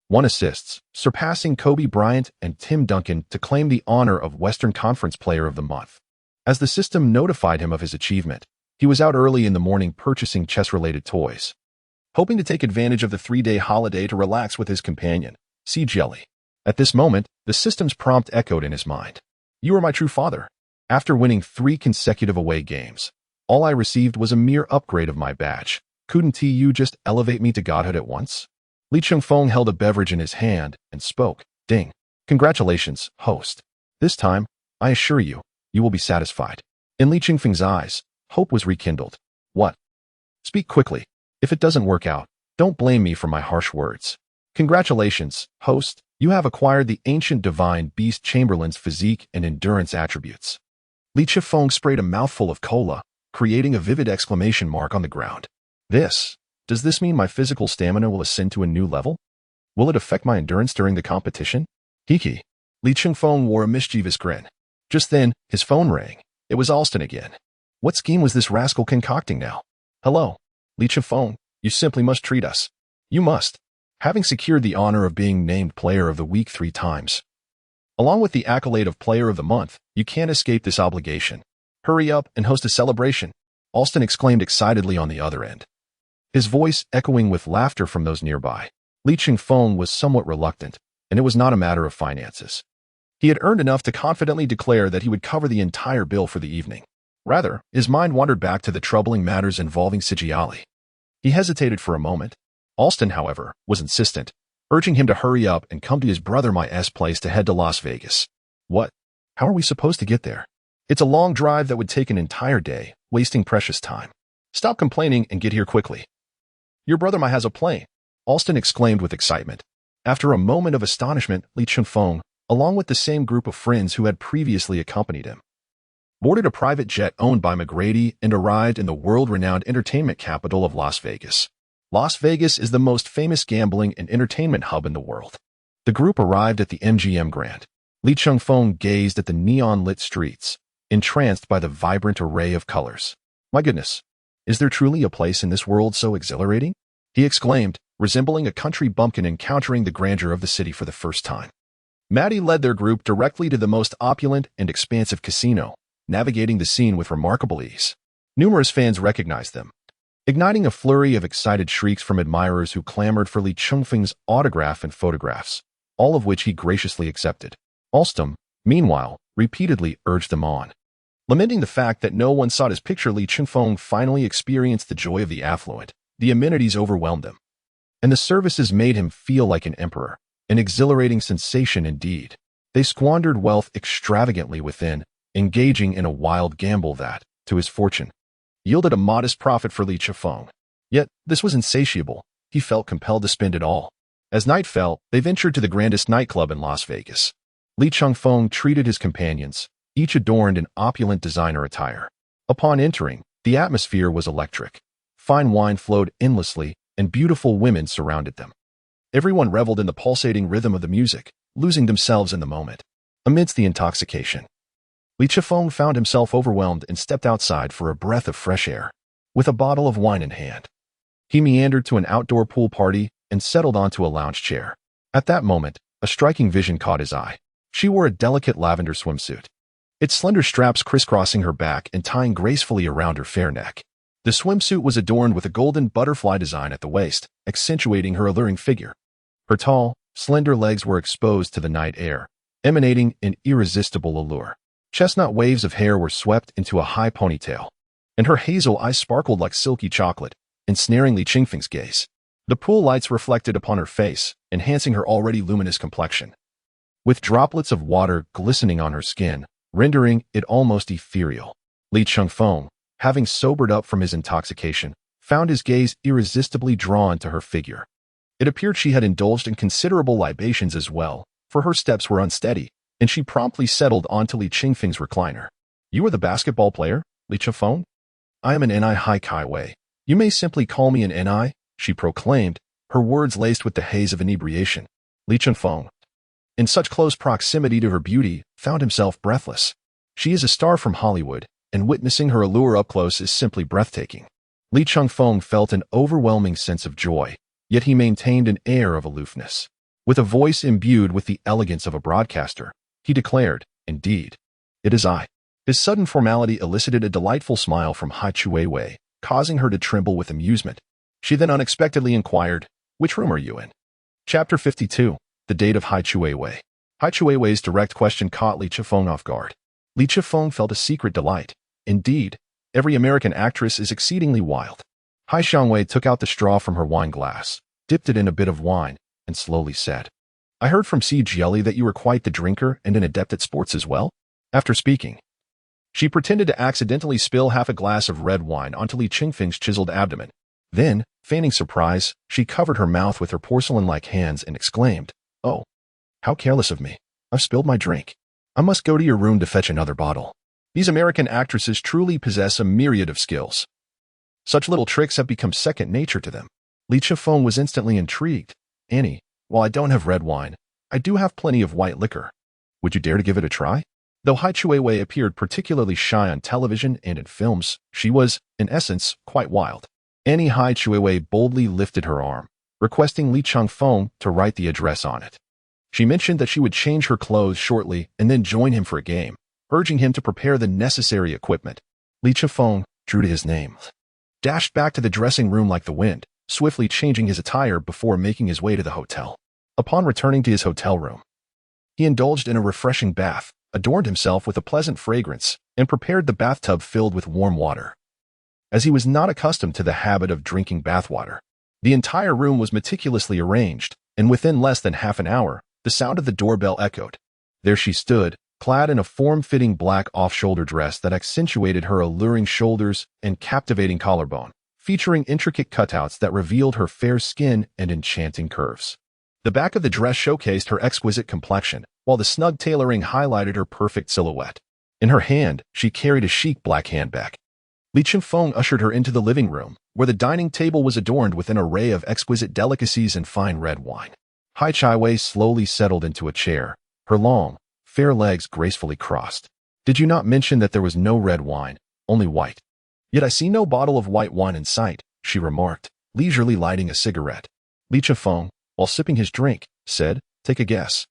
1 assists, surpassing Kobe Bryant and Tim Duncan to claim the honor of Western Conference Player of the Month. As the system notified him of his achievement, he was out early in the morning purchasing chess-related toys, hoping to take advantage of the 3-day holiday to relax with his companion, Sea Jelly. At this moment, the system's prompt echoed in his mind. "You are my true father." After winning 3 consecutive away games, all I received was a mere upgrade of my badge. Couldn't you just elevate me to godhood at once? Li Chengfeng held a beverage in his hand and spoke. "Ding. Congratulations, host. This time, I assure you, you will be satisfied." In Li Chengfeng's eyes, hope was rekindled. "What? Speak quickly. If it doesn't work out, don't blame me for my harsh words." "Congratulations, host. You have acquired the ancient divine beast Chamberlain's physique and endurance attributes." Li Chifeng sprayed a mouthful of cola, creating a vivid exclamation mark on the ground. Does this mean my physical stamina will ascend to a new level? Will it affect my endurance during the competition? Hiki. Li Chengfeng wore a mischievous grin. Just then, his phone rang. It was Alston again. What scheme was this rascal concocting now? "Hello, Li Chengfeng, you simply must treat us. You must." Having secured the honor of being named Player of the Week 3 times, Along with the accolade of Player of the Month, you can't escape this obligation. Hurry up and host a celebration, Alston exclaimed excitedly on the other end, his voice echoing with laughter from those nearby. Li Chengfeng was somewhat reluctant, and it was not a matter of finances. He had earned enough to confidently declare that he would cover the entire bill for the evening. Rather, his mind wandered back to the troubling matters involving Sijiali. He hesitated for a moment. Alston, however, was insistent, urging him to hurry up and come to his brother My's place to head to Las Vegas. What? How are we supposed to get there? It's a long drive that would take an entire day, wasting precious time. Stop complaining and get here quickly. Your brother My has a plane, Alston exclaimed with excitement. After a moment of astonishment, Li Chengfeng, along with the same group of friends who had previously accompanied him, boarded a private jet owned by McGrady and arrived in the world-renowned entertainment capital of Las Vegas. Las Vegas is the most famous gambling and entertainment hub in the world. The group arrived at the MGM Grand. Li Chengfeng gazed at the neon-lit streets, entranced by the vibrant array of colors. My goodness, is there truly a place in this world so exhilarating? He exclaimed, resembling a country bumpkin encountering the grandeur of the city for the first time. Maddie led their group directly to the most opulent and expansive casino, navigating the scene with remarkable ease. Numerous fans recognized them, igniting a flurry of excited shrieks from admirers who clamored for Li Chengfeng's autograph and photographs, all of which he graciously accepted. Alston, meanwhile, repeatedly urged them on. Lamenting the fact that no one sought his picture, Li Chengfeng finally experienced the joy of the affluent. The amenities overwhelmed him, and the services made him feel like an emperor, an exhilarating sensation indeed. They squandered wealth extravagantly within, engaging in a wild gamble that, to his fortune, yielded a modest profit for Li Chengfeng. Yet, this was insatiable. He felt compelled to spend it all. As night fell, they ventured to the grandest nightclub in Las Vegas. Li Chengfeng treated his companions, each adorned in opulent designer attire. Upon entering, the atmosphere was electric. Fine wine flowed endlessly, and beautiful women surrounded them. Everyone reveled in the pulsating rhythm of the music, losing themselves in the moment. Amidst the intoxication, Li Chengfeng found himself overwhelmed and stepped outside for a breath of fresh air. With a bottle of wine in hand, he meandered to an outdoor pool party and settled onto a lounge chair. At that moment, a striking vision caught his eye. She wore a delicate lavender swimsuit, its slender straps crisscrossing her back and tying gracefully around her fair neck. The swimsuit was adorned with a golden butterfly design at the waist, accentuating her alluring figure. Her tall, slender legs were exposed to the night air, emanating an irresistible allure. Chestnut waves of hair were swept into a high ponytail, and her hazel eyes sparkled like silky chocolate, ensnaring Li Chengfeng's gaze. The pool lights reflected upon her face, enhancing her already luminous complexion, with droplets of water glistening on her skin, rendering it almost ethereal. Li Chengfeng, having sobered up from his intoxication, found his gaze irresistibly drawn to her figure. It appeared she had indulged in considerable libations as well, for her steps were unsteady, and she promptly settled onto Li Chengfeng's recliner. You are the basketball player, Li Chengfeng? I am an Ni Hai Kai Wei. You may simply call me an Ni, she proclaimed, her words laced with the haze of inebriation. Li Chengfeng, in such close proximity to her beauty, found himself breathless. She is a star from Hollywood, and witnessing her allure up close is simply breathtaking. Li Chengfeng felt an overwhelming sense of joy, yet he maintained an air of aloofness. With a voice imbued with the elegance of a broadcaster, he declared, "Indeed, it is I." His sudden formality elicited a delightful smile from Hai Chuiwei, causing her to tremble with amusement. She then unexpectedly inquired, "Which room are you in?" Chapter 52. The Date of Hai Chuiwei. Hai Chuiwei's direct question caught Li Chengfeng off guard. Li Chengfeng felt a secret delight. Indeed, every American actress is exceedingly wild. Hai Xiangwei took out the straw from her wine glass, dipped it in a bit of wine, and slowly said, "I heard from C. Jelly that you were quite the drinker and an adept at sports as well." After speaking, she pretended to accidentally spill half a glass of red wine onto Li Chengfeng's chiseled abdomen. Then, feigning surprise, she covered her mouth with her porcelain-like hands and exclaimed, "Oh, how careless of me. I've spilled my drink. I must go to your room to fetch another bottle." These American actresses truly possess a myriad of skills. Such little tricks have become second nature to them. Li Chengfeng was instantly intrigued. "Annie, while I don't have red wine, I do have plenty of white liquor. Would you dare to give it a try?" Though Hai Chuiwei appeared particularly shy on television and in films, she was, in essence, quite wild. Annie Hai Chuiwei boldly lifted her arm, requesting Li Chengfeng to write the address on it. She mentioned that she would change her clothes shortly and then join him for a game, urging him to prepare the necessary equipment. Li Chengfeng, true to his name, dashed back to the dressing room like the wind, swiftly changing his attire before making his way to the hotel. Upon returning to his hotel room, he indulged in a refreshing bath, adorned himself with a pleasant fragrance, and prepared the bathtub filled with warm water. As he was not accustomed to the habit of drinking bathwater, the entire room was meticulously arranged, and within less than half an hour, the sound of the doorbell echoed. There she stood, clad in a form-fitting black off-shoulder dress that accentuated her alluring shoulders and captivating collarbone, featuring intricate cutouts that revealed her fair skin and enchanting curves. The back of the dress showcased her exquisite complexion, while the snug tailoring highlighted her perfect silhouette. In her hand, she carried a chic black handbag. Li Chengfeng ushered her into the living room, where the dining table was adorned with an array of exquisite delicacies and fine red wine. Hai Chaiwei slowly settled into a chair, her long, fair legs gracefully crossed. Did you not mention that there was no red wine, only white? Yet I see no bottle of white wine in sight, she remarked, leisurely lighting a cigarette. Li Chengfeng, while sipping his drink, said, take a guess.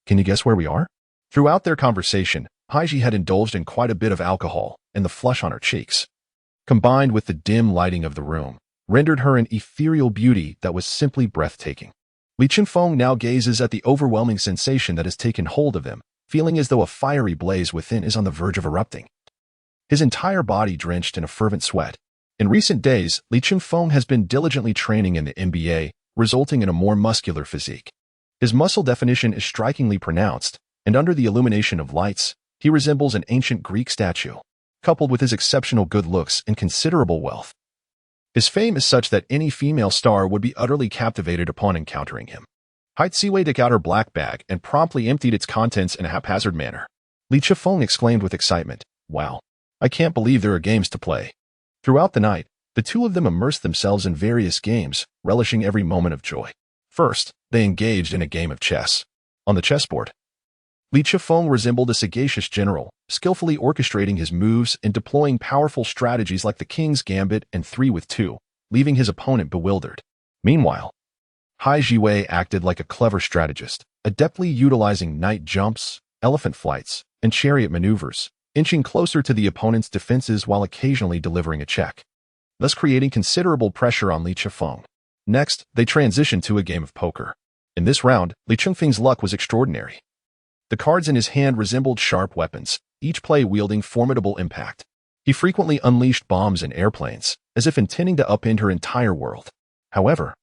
Can you guess where we are? Throughout their conversation, Haiji had indulged in quite a bit of alcohol, and the flush on her cheeks, combined with the dim lighting of the room, rendered her an ethereal beauty that was simply breathtaking. Li Chengfeng now gazes at the overwhelming sensation that has taken hold of him, feeling as though a fiery blaze within is on the verge of erupting. His entire body drenched in a fervent sweat. In recent days, Li Chengfeng has been diligently training in the NBA, resulting in a more muscular physique. His muscle definition is strikingly pronounced, and under the illumination of lights, he resembles an ancient Greek statue, coupled with his exceptional good looks and considerable wealth. His fame is such that any female star would be utterly captivated upon encountering him. Hai Ziwei took out her black bag and promptly emptied its contents in a haphazard manner. Li Chengfeng exclaimed with excitement, wow, I can't believe there are games to play. Throughout the night, the two of them immersed themselves in various games, relishing every moment of joy. First, they engaged in a game of chess. On the chessboard, Li Chengfeng resembled a sagacious general, skillfully orchestrating his moves and deploying powerful strategies like the King's Gambit and 3 with 2, leaving his opponent bewildered. Meanwhile, Hai Ziwei acted like a clever strategist, adeptly utilizing knight jumps, elephant flights, and chariot maneuvers, inching closer to the opponent's defenses while occasionally delivering a check, thus creating considerable pressure on Li Chengfeng. Next, they transitioned to a game of poker. In this round, Li Chengfeng's luck was extraordinary. The cards in his hand resembled sharp weapons, each play wielding formidable impact. He frequently unleashed bombs and airplanes, as if intending to upend her entire world. However,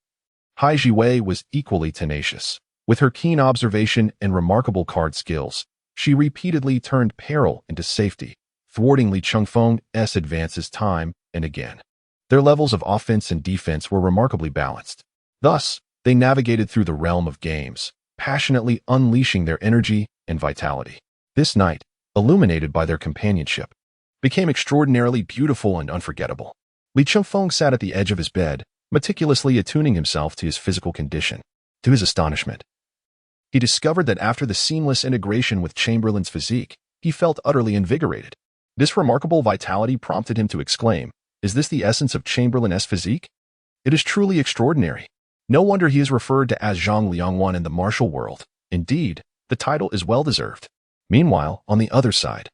Hai Ziwei was equally tenacious. With her keen observation and remarkable card skills, she repeatedly turned peril into safety, thwarting Li Chengfeng's advances time and again. Their levels of offense and defense were remarkably balanced. Thus, they navigated through the realm of games, passionately unleashing their energy and vitality. This night, illuminated by their companionship, became extraordinarily beautiful and unforgettable. Li Chengfeng sat at the edge of his bed, meticulously attuning himself to his physical condition. To his astonishment, he discovered that after the seamless integration with Chamberlain's physique, he felt utterly invigorated. This remarkable vitality prompted him to exclaim, is this the essence of Chamberlain's physique? It is truly extraordinary. No wonder he is referred to as Zhang Liangwan in the martial world. Indeed, the title is well-deserved. Meanwhile, on the other side,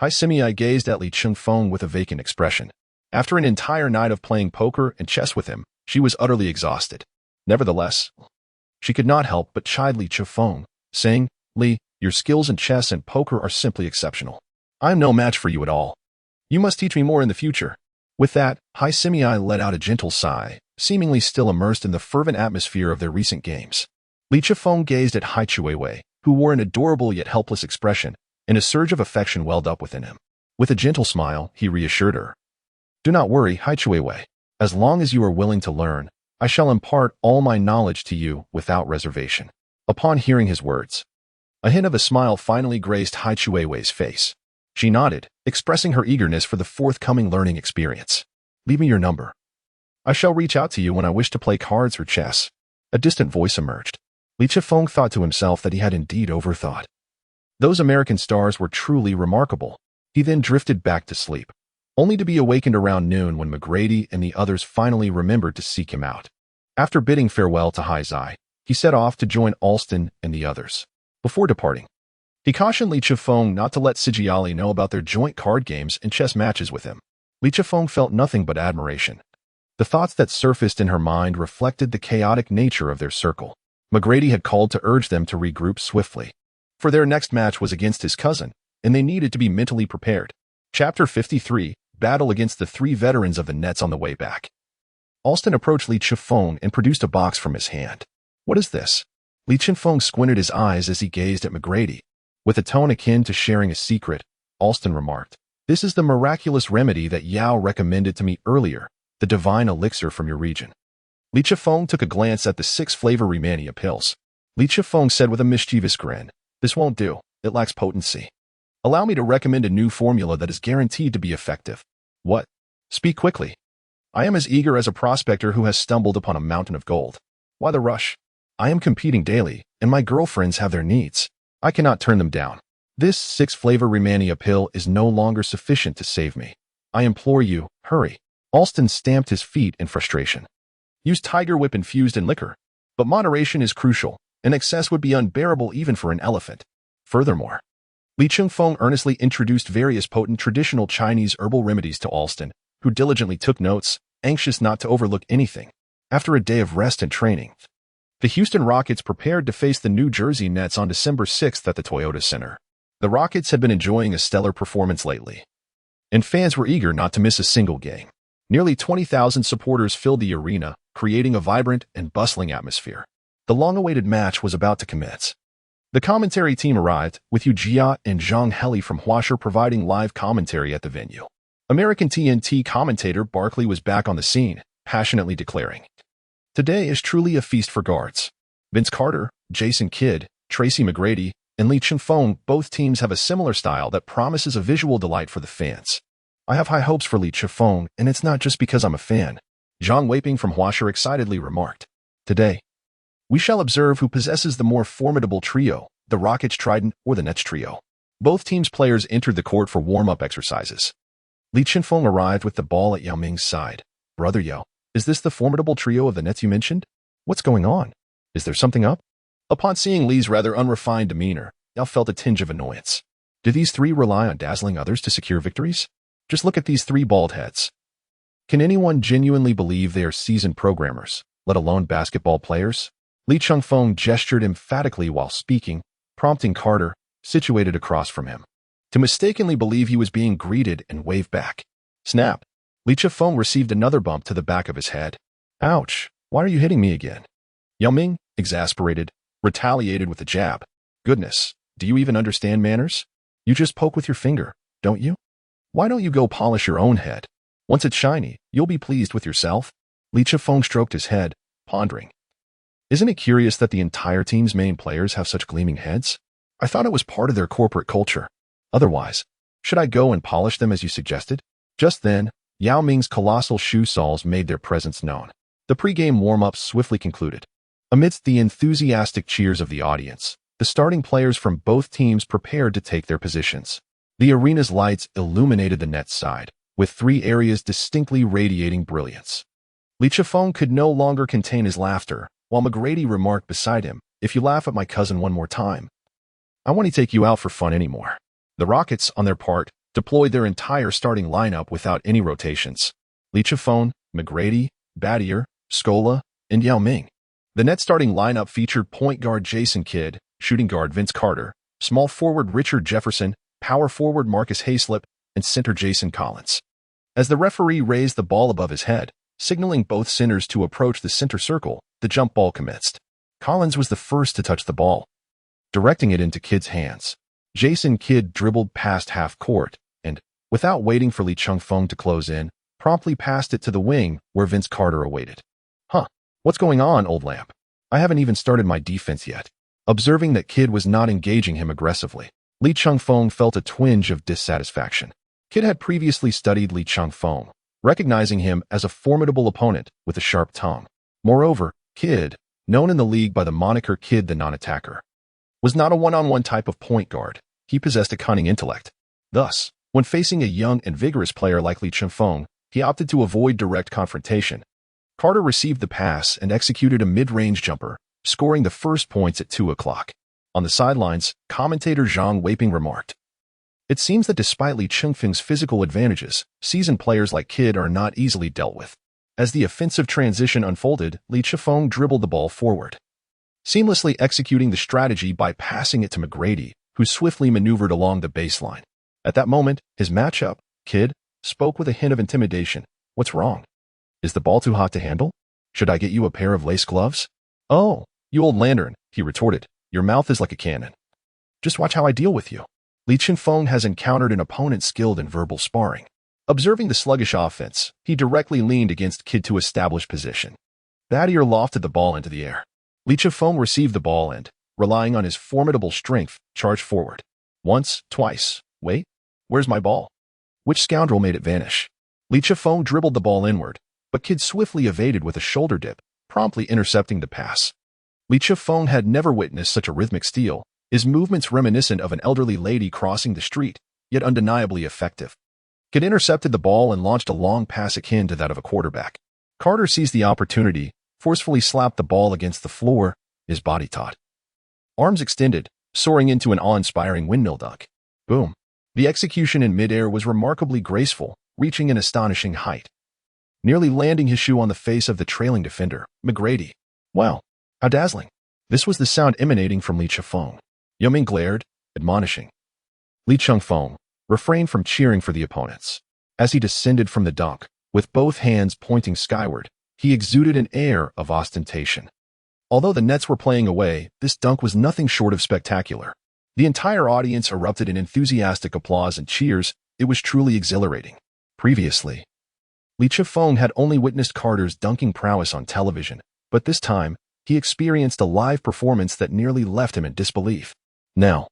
Hai Ziwei gazed at Li Chengfeng with a vacant expression. After an entire night of playing poker and chess with him, she was utterly exhausted. Nevertheless, she could not help but chide Li Chengfeng, saying, Li, your skills in chess and poker are simply exceptional. I am no match for you at all. You must teach me more in the future. With that, Hai Ziwei let out a gentle sigh, seemingly still immersed in the fervent atmosphere of their recent games. Li Chengfeng gazed at Hai Ziwei, who wore an adorable yet helpless expression, and a surge of affection welled up within him. With a gentle smile, he reassured her. Do not worry, Hai Ziwei. As long as you are willing to learn, I shall impart all my knowledge to you without reservation. Upon hearing his words, a hint of a smile finally graced Hai Ziwei's face. She nodded, expressing her eagerness for the forthcoming learning experience. Leave me your number. I shall reach out to you when I wish to play cards or chess. A distant voice emerged. Li Chengfeng thought to himself that he had indeed overthought. Those American stars were truly remarkable. He then drifted back to sleep, only to be awakened around noon when McGrady and the others finally remembered to seek him out. After bidding farewell to Hai Zai, he set off to join Alston and the others. Before departing, he cautioned Li Chifeng not to let Sijiali know about their joint card games and chess matches with him. Li Chifeng felt nothing but admiration. The thoughts that surfaced in her mind reflected the chaotic nature of their circle. McGrady had called to urge them to regroup swiftly, for their next match was against his cousin, and they needed to be mentally prepared. Chapter 53, Battle against the three veterans of the Nets on the way back. Alston approached Li Chifeng and produced a box from his hand. "What is this?" Li Chifeng squinted his eyes as he gazed at McGrady. With a tone akin to sharing a secret, Alston remarked, "This is the miraculous remedy that Yao recommended to me earlier, the divine elixir from your region." Li Chifeng took a glance at the 6-flavor Rehmannia pills. Li Chifeng said with a mischievous grin, "This won't do. It lacks potency. Allow me to recommend a new formula that is guaranteed to be effective." "What?" "Speak quickly. I am as eager as a prospector who has stumbled upon a mountain of gold. Why the rush? I am competing daily, and my girlfriends have their needs. I cannot turn them down. This 6-flavor Rehmannia pill is no longer sufficient to save me. I implore you, hurry." Alston stamped his feet in frustration. "Use Tiger Whip infused in liquor. But moderation is crucial, and excess would be unbearable even for an elephant. Furthermore," Li Chifeng earnestly introduced various potent traditional Chinese herbal remedies to Alston, who diligently took notes, anxious not to overlook anything. After a day of rest and training, the Houston Rockets prepared to face the New Jersey Nets on December 6th at the Toyota Center. The Rockets had been enjoying a stellar performance lately, and fans were eager not to miss a single game. Nearly 20,000 supporters filled the arena, creating a vibrant and bustling atmosphere. The long-awaited match was about to commence. The commentary team arrived, with Yu Jia and Zhang Heli from Huasher providing live commentary at the venue. American TNT commentator Barkley was back on the scene, passionately declaring, "Today is truly a feast for guards. Vince Carter, Jason Kidd, Tracy McGrady, and Li Chifeng, both teams have a similar style that promises a visual delight for the fans. I have high hopes for Li Chifeng, and it's not just because I'm a fan," Zhang Weiping from Huasher excitedly remarked. "Today, we shall observe who possesses the more formidable trio, the Rockets Trident or the Nets trio." Both teams' players entered the court for warm-up exercises. Li Chifeng arrived with the ball at Yao Ming's side. "Brother Yao, is this the formidable trio of the Nets you mentioned? What's going on? Is there something up?" Upon seeing Li's rather unrefined demeanor, Yao felt a tinge of annoyance. Do these three rely on dazzling others to secure victories? Just look at these three bald heads. Can anyone genuinely believe they are seasoned programmers, let alone basketball players? Li Chifeng gestured emphatically while speaking, prompting Carter, situated across from him, to mistakenly believe he was being greeted and wave back. Snap! Li Chifeng received another bump to the back of his head. "Ouch! Why are you hitting me again?" Yao Ming, exasperated, retaliated with a jab. "Goodness, do you even understand manners? You just poke with your finger, don't you? Why don't you go polish your own head? Once it's shiny, you'll be pleased with yourself." Li Chifeng stroked his head, pondering. "Isn't it curious that the entire team's main players have such gleaming heads? I thought it was part of their corporate culture. Otherwise, should I go and polish them as you suggested?" Just then, Yao Ming's colossal shoe soles made their presence known. The pre-game warm-up swiftly concluded. Amidst the enthusiastic cheers of the audience, the starting players from both teams prepared to take their positions. The arena's lights illuminated the Nets side, with 3 areas distinctly radiating brilliance. Li Chifeng could no longer contain his laughter, while McGrady remarked beside him, "If you laugh at my cousin one more time, I won't take you out for fun anymore." The Rockets, on their part, deployed their entire starting lineup without any rotations. Li Chifeng, McGrady, Battier, Scola, and Yao Ming. The Nets starting lineup featured point guard Jason Kidd, shooting guard Vince Carter, small forward Richard Jefferson, power forward Marcus Hayslip, and center Jason Collins. As the referee raised the ball above his head, signaling both centers to approach the center circle, the jump ball commenced. Collins was the first to touch the ball, directing it into Kidd's hands. Jason Kidd dribbled past half court and, without waiting for Li Chifeng to close in, promptly passed it to the wing where Vince Carter awaited. "Huh, what's going on, old lamp? I haven't even started my defense yet." Observing that Kidd was not engaging him aggressively, Li Chifeng felt a twinge of dissatisfaction. Kidd had previously studied Li Chifeng, recognizing him as a formidable opponent with a sharp tongue. Moreover, Kidd, known in the league by the moniker Kidd the Non-Attacker, was not a one-on-one type of point guard. He possessed a cunning intellect. Thus, when facing a young and vigorous player like Li Chifeng, he opted to avoid direct confrontation. Carter received the pass and executed a mid-range jumper, scoring the first points at 2 o'clock. On the sidelines, commentator Zhang Weiping remarked, "It seems that despite Li Chengfeng's physical advantages, seasoned players like Kid are not easily dealt with." As the offensive transition unfolded, Li Chengfeng dribbled the ball forward, seamlessly executing the strategy by passing it to McGrady, who swiftly maneuvered along the baseline. At that moment, his matchup, Kid, spoke with a hint of intimidation. "What's wrong? Is the ball too hot to handle? Should I get you a pair of lace gloves?" "Oh, you old lantern," he retorted. "Your mouth is like a cannon. Just watch how I deal with you." Li Chengfeng has encountered an opponent skilled in verbal sparring. Observing the sluggish offense, he directly leaned against Kid to establish position. Battier lofted the ball into the air. Li Chengfeng received the ball and, relying on his formidable strength, charged forward. Once, twice. Wait, where's my ball? Which scoundrel made it vanish? Li Chengfeng dribbled the ball inward, but Kid swiftly evaded with a shoulder dip, promptly intercepting the pass. Li Chengfeng had never witnessed such a rhythmic steal, his movements reminiscent of an elderly lady crossing the street, yet undeniably effective. Kid intercepted the ball and launched a long pass akin to that of a quarterback. Carter seized the opportunity, forcefully slapped the ball against the floor, his body taut. Arms extended, soaring into an awe-inspiring windmill dunk. Boom. The execution in midair was remarkably graceful, reaching an astonishing height, nearly landing his shoe on the face of the trailing defender, McGrady. Wow, how dazzling. This was the sound emanating from Li Chengfeng. Yuming glared, admonishing. Li Chengfeng refrained from cheering for the opponents. As he descended from the dunk, with both hands pointing skyward, he exuded an air of ostentation. Although the Nets were playing away, this dunk was nothing short of spectacular. The entire audience erupted in enthusiastic applause and cheers. It was truly exhilarating. Previously, Li Chengfeng had only witnessed Carter's dunking prowess on television, but this time, he experienced a live performance that nearly left him in disbelief. Now,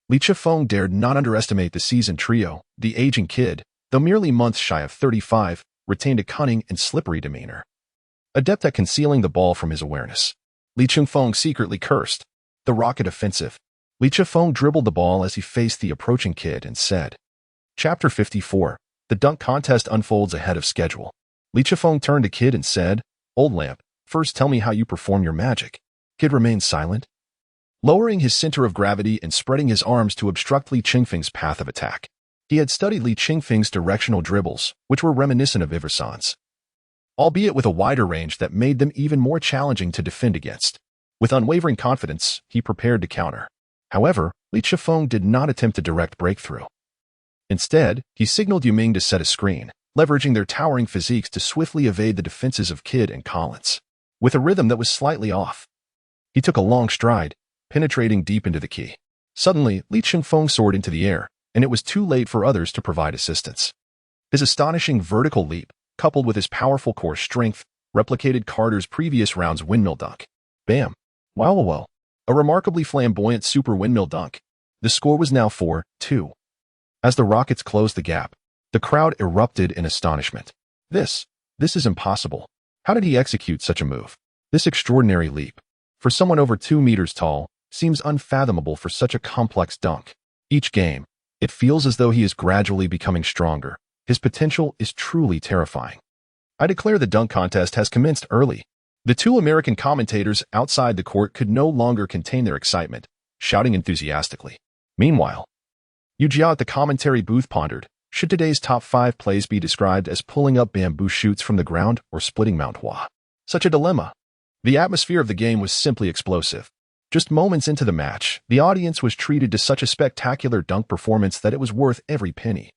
Li Chengfeng dared not underestimate the seasoned trio. The aging Kid, though merely months shy of 35, retained a cunning and slippery demeanor, adept at concealing the ball from his awareness. Li Chengfeng secretly cursed. The rocket offensive. Li Chengfeng dribbled the ball as he faced the approaching Kid and said, Chapter 54. The dunk contest unfolds ahead of schedule. Li Chengfeng turned to Kid and said, "Old lamp, first tell me how you perform your magic." Kid remained silent, lowering his center of gravity and spreading his arms to obstruct Li Chengfeng's path of attack. He had studied Li Chengfeng's directional dribbles, which were reminiscent of Iverson's, albeit with a wider range that made them even more challenging to defend against. With unwavering confidence, he prepared to counter. However, Li Chengfeng did not attempt a direct breakthrough. Instead, he signaled Yuming to set a screen, leveraging their towering physiques to swiftly evade the defenses of Kid and Collins. With a rhythm that was slightly off, he took a long stride, penetrating deep into the key. Suddenly, Li Chengfeng soared into the air, and it was too late for others to provide assistance. His astonishing vertical leap, coupled with his powerful core strength, replicated Carter's previous round's windmill dunk. Bam! Wow! A remarkably flamboyant super windmill dunk. The score was now 4-2. As the Rockets closed the gap, the crowd erupted in astonishment. This is impossible. How did he execute such a move? This extraordinary leap, for someone over 2 meters tall, seems unfathomable for such a complex dunk. Each game, it feels as though he is gradually becoming stronger. His potential is truly terrifying. I declare the dunk contest has commenced early. The two American commentators outside the court could no longer contain their excitement, shouting enthusiastically. Meanwhile, Yu Jia at the commentary booth pondered, should today's top 5 plays be described as pulling up bamboo shoots from the ground or splitting Mount Hua? Such a dilemma. The atmosphere of the game was simply explosive. Just moments into the match, the audience was treated to such a spectacular dunk performance that it was worth every penny.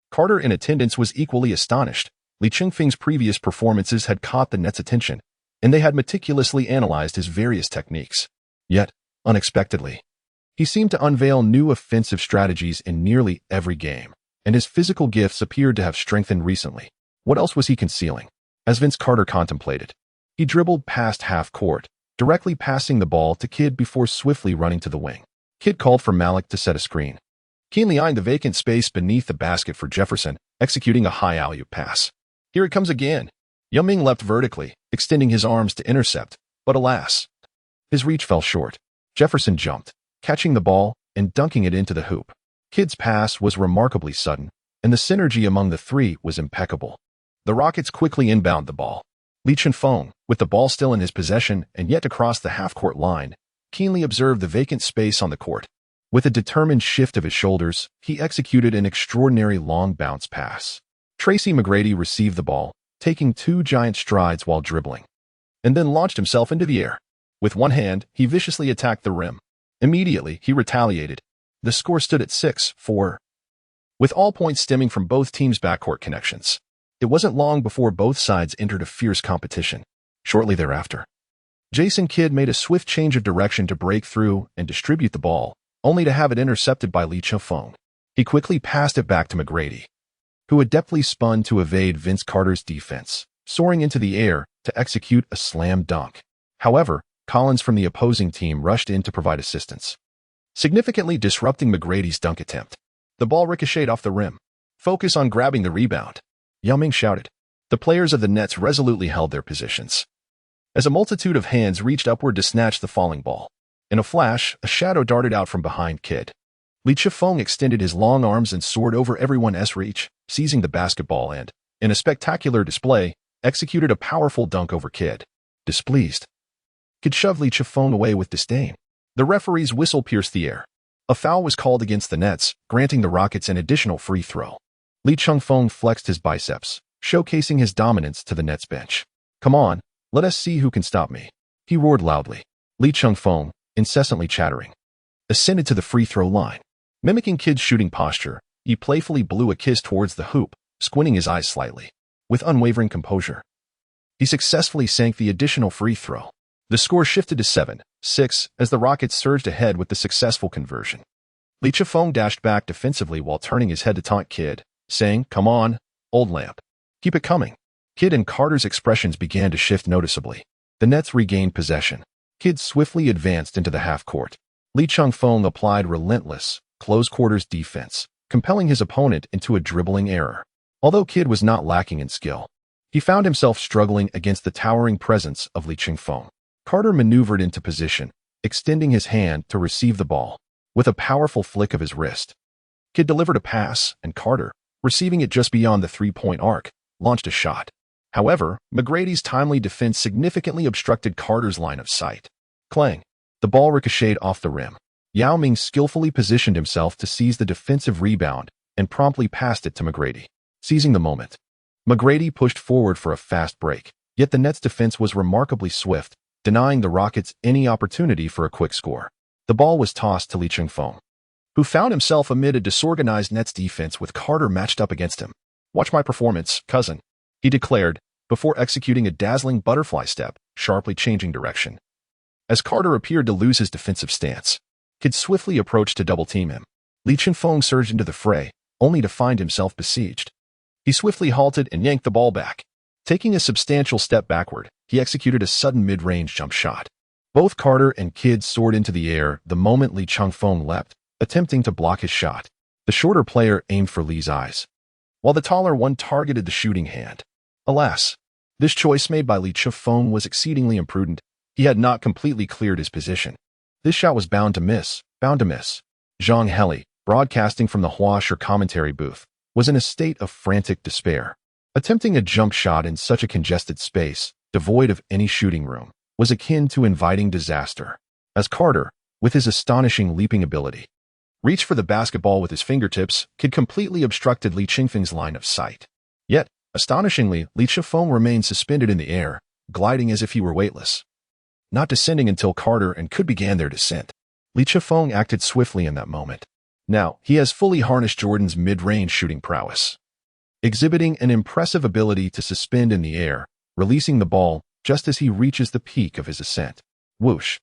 Carter in attendance was equally astonished. Li Chengfeng's previous performances had caught the Nets' attention, and they had meticulously analyzed his various techniques. Yet, unexpectedly, he seemed to unveil new offensive strategies in nearly every game, and his physical gifts appeared to have strengthened recently. What else was he concealing? As Vince Carter contemplated, he dribbled past half court, directly passing the ball to Kid before swiftly running to the wing. Kid called for Malik to set a screen, keenly eyeing the vacant space beneath the basket for Jefferson, executing a high alley-oop pass. Here it comes again. Yuming leapt vertically, extending his arms to intercept, but alas, his reach fell short. Jefferson jumped, catching the ball and dunking it into the hoop. Kid's pass was remarkably sudden, and the synergy among the three was impeccable. The Rockets quickly inbound the ball. Li Chengfeng, with the ball still in his possession and yet to cross the half-court line, keenly observed the vacant space on the court. With a determined shift of his shoulders, he executed an extraordinary long bounce pass. Tracy McGrady received the ball, taking 2 giant strides while dribbling, and then launched himself into the air. With one hand, he viciously attacked the rim. Immediately, he retaliated. The score stood at 6-4, with all points stemming from both teams' backcourt connections. It wasn't long before both sides entered a fierce competition. Shortly thereafter, Jason Kidd made a swift change of direction to break through and distribute the ball, only to have it intercepted by Li Chengfeng. He quickly passed it back to McGrady, who adeptly spun to evade Vince Carter's defense, soaring into the air to execute a slam dunk. However, Collins from the opposing team rushed in to provide assistance, significantly disrupting McGrady's dunk attempt. The ball ricocheted off the rim. "Focus on grabbing the rebound," Yao Ming shouted. The players of the Nets resolutely held their positions, as a multitude of hands reached upward to snatch the falling ball. In a flash, a shadow darted out from behind Kidd. Li Chengfeng extended his long arms and soared over everyone's reach, seizing the basketball and, in a spectacular display, executed a powerful dunk over Kidd. Displeased, Kidd shoved Li Chengfeng away with disdain. The referee's whistle pierced the air. A foul was called against the Nets, granting the Rockets an additional free throw. Li Chengfeng flexed his biceps, showcasing his dominance to the Nets bench. "Come on, let us see who can stop me," he roared loudly. Li Chengfeng, incessantly chattering, ascended to the free throw line. Mimicking Kidd's shooting posture, he playfully blew a kiss towards the hoop, squinting his eyes slightly. With unwavering composure, he successfully sank the additional free throw. The score shifted to 7-6 as the Rockets surged ahead with the successful conversion. Li Chengfeng dashed back defensively while turning his head to taunt Kidd, saying, "Come on, old lamp. Keep it coming." Kidd and Carter's expressions began to shift noticeably. The Nets regained possession. Kidd swiftly advanced into the half-court. Li Chengfeng applied relentless, close-quarters defense, compelling his opponent into a dribbling error. Although Kidd was not lacking in skill, he found himself struggling against the towering presence of Li Chengfeng. Carter maneuvered into position, extending his hand to receive the ball. With a powerful flick of his wrist, Kidd delivered a pass, and Carter, receiving it just beyond the three-point arc, launched a shot. However, McGrady's timely defense significantly obstructed Carter's line of sight. Clang! The ball ricocheted off the rim. Yao Ming skillfully positioned himself to seize the defensive rebound and promptly passed it to McGrady. Seizing the moment, McGrady pushed forward for a fast break, yet the Nets' defense was remarkably swift, denying the Rockets any opportunity for a quick score. The ball was tossed to Li Chengfeng, who found himself amid a disorganized Nets defense with Carter matched up against him. "Watch my performance, cousin," he declared, before executing a dazzling butterfly step, sharply changing direction. As Carter appeared to lose his defensive stance, Kidd swiftly approached to double-team him. Li Chengfeng surged into the fray, only to find himself besieged. He swiftly halted and yanked the ball back. Taking a substantial step backward, he executed a sudden mid-range jump shot. Both Carter and Kidd soared into the air the moment Li Chengfeng leapt, attempting to block his shot. The shorter player aimed for Li's eyes, while the taller one targeted the shooting hand. Alas, this choice made by Li Chengfeng was exceedingly imprudent. He had not completely cleared his position. This shot was bound to miss. Zhang Heli, broadcasting from the Huaguo commentary booth, was in a state of frantic despair. Attempting a jump shot in such a congested space, devoid of any shooting room, was akin to inviting disaster. As Carter, with his astonishing leaping ability, reached for the basketball with his fingertips, Kidd completely obstructed Li Chengfeng's line of sight. Yet, astonishingly, Li Chengfeng remained suspended in the air, gliding as if he were weightless, not descending until Carter and Kidd began their descent. Li Chengfeng acted swiftly in that moment. Now, he has fully harnessed Jordan's mid-range shooting prowess, exhibiting an impressive ability to suspend in the air, releasing the ball just as he reaches the peak of his ascent. Whoosh!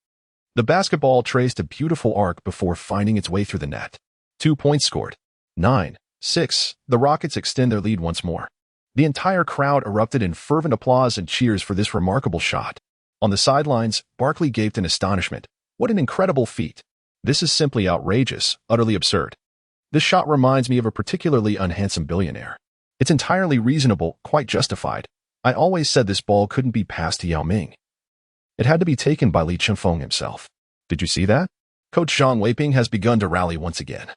The basketball traced a beautiful arc before finding its way through the net. 2 points scored. 9-6. The Rockets extend their lead once more. The entire crowd erupted in fervent applause and cheers for this remarkable shot. On the sidelines, Barkley gaped in astonishment. What an incredible feat. This is simply outrageous, utterly absurd. This shot reminds me of a particularly unhandsome billionaire. It's entirely reasonable, quite justified. I always said this ball couldn't be passed to Yao Ming. It had to be taken by Li Chengfeng himself. Did you see that? Coach Zhang Weiping has begun to rally once again.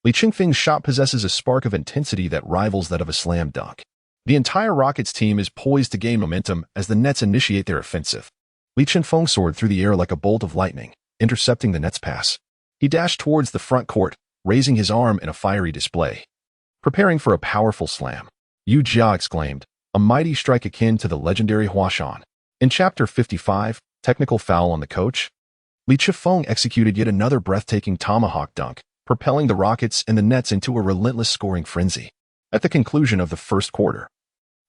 Li Chengfeng's shot possesses a spark of intensity that rivals that of a slam dunk. The entire Rockets team is poised to gain momentum as the Nets initiate their offensive. Chengfeng soared through the air like a bolt of lightning, intercepting the Nets' pass. He dashed towards the front court, raising his arm in a fiery display. Preparing for a powerful slam, Yu Jia exclaimed, a mighty strike akin to the legendary Huashan. In Chapter 55, Technical Foul on the Coach, Chengfeng executed yet another breathtaking tomahawk dunk, propelling the Rockets and the Nets into a relentless scoring frenzy. At the conclusion of the first quarter,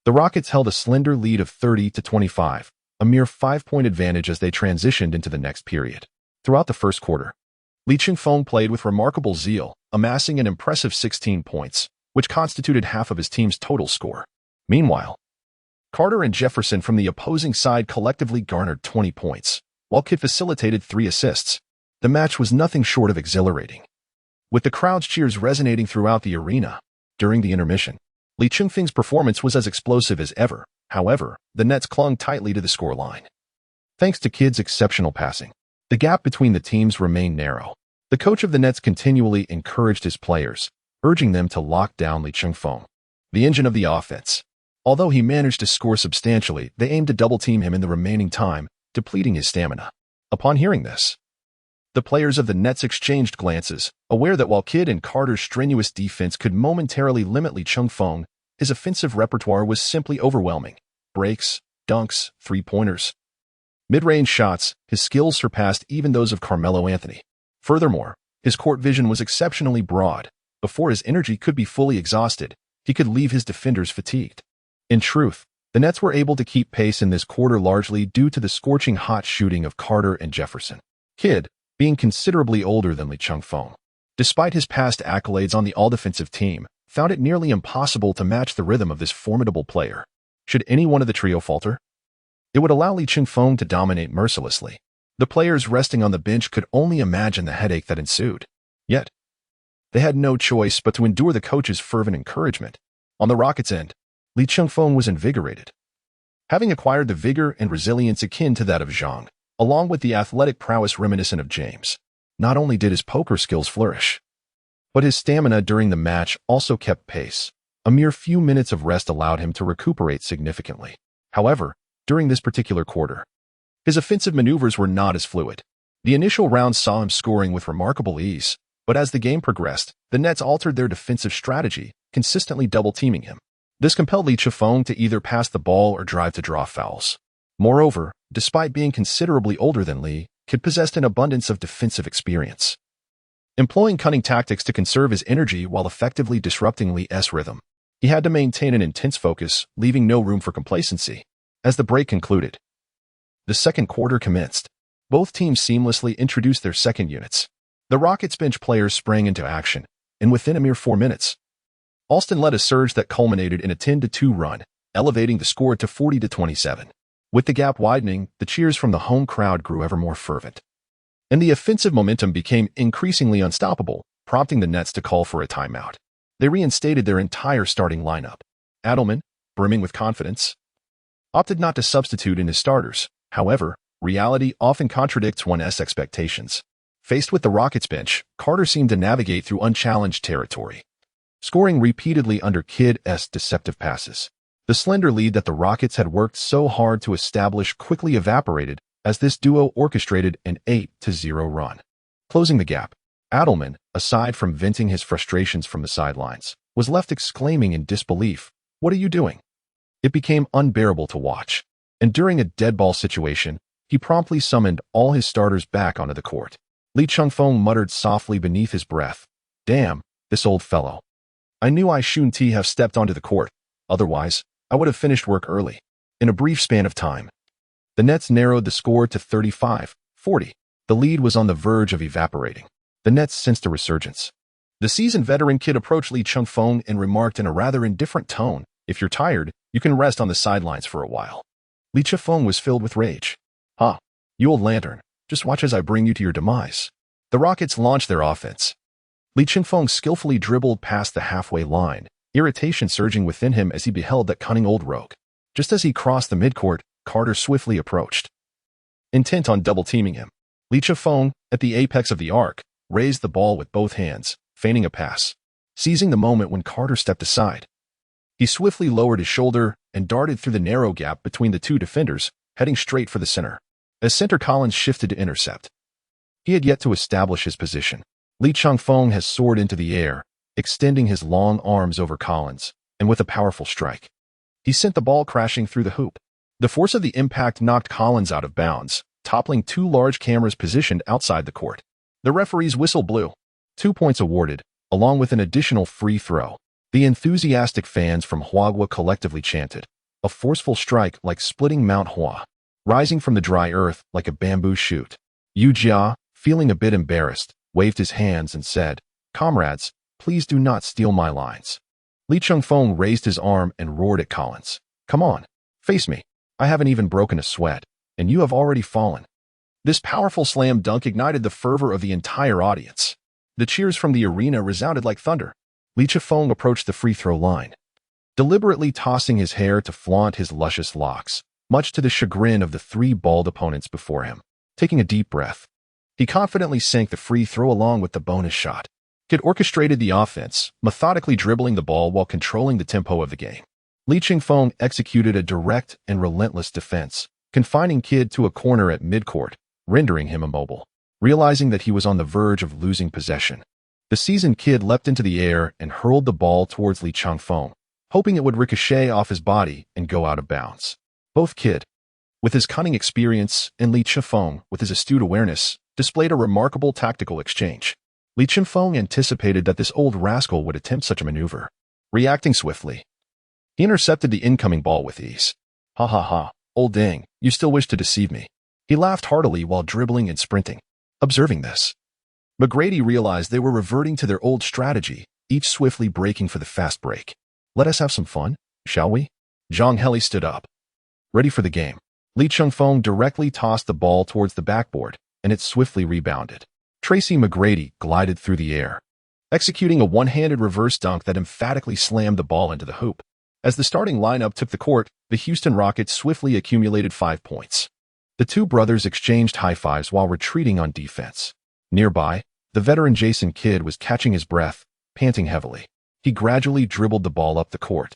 the Rockets held a slender lead of 30-25, a mere 5-point advantage as they transitioned into the next period. Throughout the first quarter, Chengfeng played with remarkable zeal, amassing an impressive 16 points, which constituted half of his team's total score. Meanwhile, Carter and Jefferson from the opposing side collectively garnered 20 points, while Kidd facilitated 3 assists. The match was nothing short of exhilarating, with the crowd's cheers resonating throughout the arena. During the intermission, Chengfeng's performance was as explosive as ever. However, the Nets clung tightly to the scoreline. Thanks to Kidd's exceptional passing, the gap between the teams remained narrow. The coach of the Nets continually encouraged his players, urging them to lock down Chengfeng, the engine of the offense. Although he managed to score substantially, they aimed to double-team him in the remaining time, depleting his stamina. Upon hearing this, the players of the Nets exchanged glances, aware that while Kidd and Carter's strenuous defense could momentarily limit Chengfeng, his offensive repertoire was simply overwhelming. Breaks, dunks, three-pointers, mid-range shots, his skills surpassed even those of Carmelo Anthony. Furthermore, his court vision was exceptionally broad. Before his energy could be fully exhausted, he could leave his defenders fatigued. In truth, the Nets were able to keep pace in this quarter largely due to the scorching hot shooting of Carter and Jefferson. Kidd, being considerably older than Chengfeng, despite his past accolades on the all-defensive team, found it nearly impossible to match the rhythm of this formidable player. Should any one of the trio falter, it would allow Chengfeng to dominate mercilessly. The players resting on the bench could only imagine the headache that ensued. Yet, they had no choice but to endure the coach's fervent encouragement. On the Rockets' end, Chengfeng was invigorated. Having acquired the vigor and resilience akin to that of Zhang, along with the athletic prowess reminiscent of James, not only did his poker skills flourish, but his stamina during the match also kept pace. A mere few minutes of rest allowed him to recuperate significantly. However, during this particular quarter, his offensive maneuvers were not as fluid. The initial round saw him scoring with remarkable ease, but as the game progressed, the Nets altered their defensive strategy, consistently double-teaming him. This compelled Chengfeng to either pass the ball or drive to draw fouls. Moreover, despite being considerably older than Lee, Kidd possessed an abundance of defensive experience, employing cunning tactics to conserve his energy while effectively disrupting Lee's rhythm. He had to maintain an intense focus, leaving no room for complacency. As the break concluded, the second quarter commenced. Both teams seamlessly introduced their second units. The Rockets bench players sprang into action, and within a mere 4 minutes, Alston led a surge that culminated in a 10-2 run, elevating the score to 40-27. With the gap widening, the cheers from the home crowd grew ever more fervent, and the offensive momentum became increasingly unstoppable, prompting the Nets to call for a timeout. They reinstated their entire starting lineup. Adelman, brimming with confidence, opted not to substitute in his starters. However, reality often contradicts one's expectations. Faced with the Rockets bench, Carter seemed to navigate through unchallenged territory, scoring repeatedly under Kidd's deceptive passes. The slender lead that the Rockets had worked so hard to establish quickly evaporated as this duo orchestrated an 8-0 run. Closing the gap, Adelman, aside from venting his frustrations from the sidelines, was left exclaiming in disbelief, "What are you doing?" It became unbearable to watch, and during a dead ball situation, he promptly summoned all his starters back onto the court. Chengfeng muttered softly beneath his breath, "Damn, this old fellow. I knew I shouldn't have stepped onto the court, otherwise, I would have finished work early." In a brief span of time, the Nets narrowed the score to 35-40. The lead was on the verge of evaporating. The Nets sensed a resurgence. The seasoned veteran Kidd approached Chengfeng and remarked in a rather indifferent tone, "If you're tired, you can rest on the sidelines for a while." Chengfeng was filled with rage. "Huh, you old lantern, just watch as I bring you to your demise." The Rockets launched their offense. Chengfeng skillfully dribbled past the halfway line, irritation surging within him as he beheld that cunning old rogue. Just as he crossed the midcourt, Carter swiftly approached, intent on double-teaming him. Chengfeng, at the apex of the arc, raised the ball with both hands, feigning a pass. Seizing the moment when Carter stepped aside, He swiftly lowered his shoulder and darted through the narrow gap between the two defenders, heading straight for the center. As center Collins shifted to intercept, he had yet to establish his position. Li Chengfeng has soared into the air, extending his long arms over Collins, and with a powerful strike, he sent the ball crashing through the hoop. The force of the impact knocked Collins out of bounds, toppling two large cameras positioned outside the court. The referee's whistle blew. 2 points awarded, along with an additional free throw. The enthusiastic fans from Huaguo collectively chanted, a forceful strike like splitting Mount Hua, rising from the dry earth like a bamboo shoot. Yu Jia, feeling a bit embarrassed, waved his hands and said, "Comrades, please do not steal my lines." Li Chengfeng raised his arm and roared at Collins, "Come on, face me. I haven't even broken a sweat, and you have already fallen." This powerful slam dunk ignited the fervor of the entire audience. The cheers from the arena resounded like thunder. Li Chengfeng approached the free throw line, deliberately tossing his hair to flaunt his luscious locks, much to the chagrin of the three bald opponents before him. Taking a deep breath, he confidently sank the free throw along with the bonus shot. Kid orchestrated the offense, methodically dribbling the ball while controlling the tempo of the game. Li Chengfeng executed a direct and relentless defense, confining Kid to a corner at midcourt, rendering him immobile. Realizing that he was on the verge of losing possession, the seasoned Kid leapt into the air and hurled the ball towards Li Chengfeng, hoping it would ricochet off his body and go out of bounds. Both Kid, with his cunning experience, and Li Chengfeng, with his astute awareness, displayed a remarkable tactical exchange. Li Chengfeng anticipated that this old rascal would attempt such a maneuver. Reacting swiftly, he intercepted the incoming ball with ease. "Ha ha ha, old dang, you still wish to deceive me." He laughed heartily while dribbling and sprinting. Observing this, McGrady realized they were reverting to their old strategy, each swiftly breaking for the fast break. "Let us have some fun, shall we?" Zhang Heli stood up, ready for the game. Li Chengfeng directly tossed the ball towards the backboard, and it swiftly rebounded. Tracy McGrady glided through the air, executing a one-handed reverse dunk that emphatically slammed the ball into the hoop. As the starting lineup took the court, the Houston Rockets swiftly accumulated 5 points. The two brothers exchanged high-fives while retreating on defense. Nearby, the veteran Jason Kidd was catching his breath, panting heavily. He gradually dribbled the ball up the court,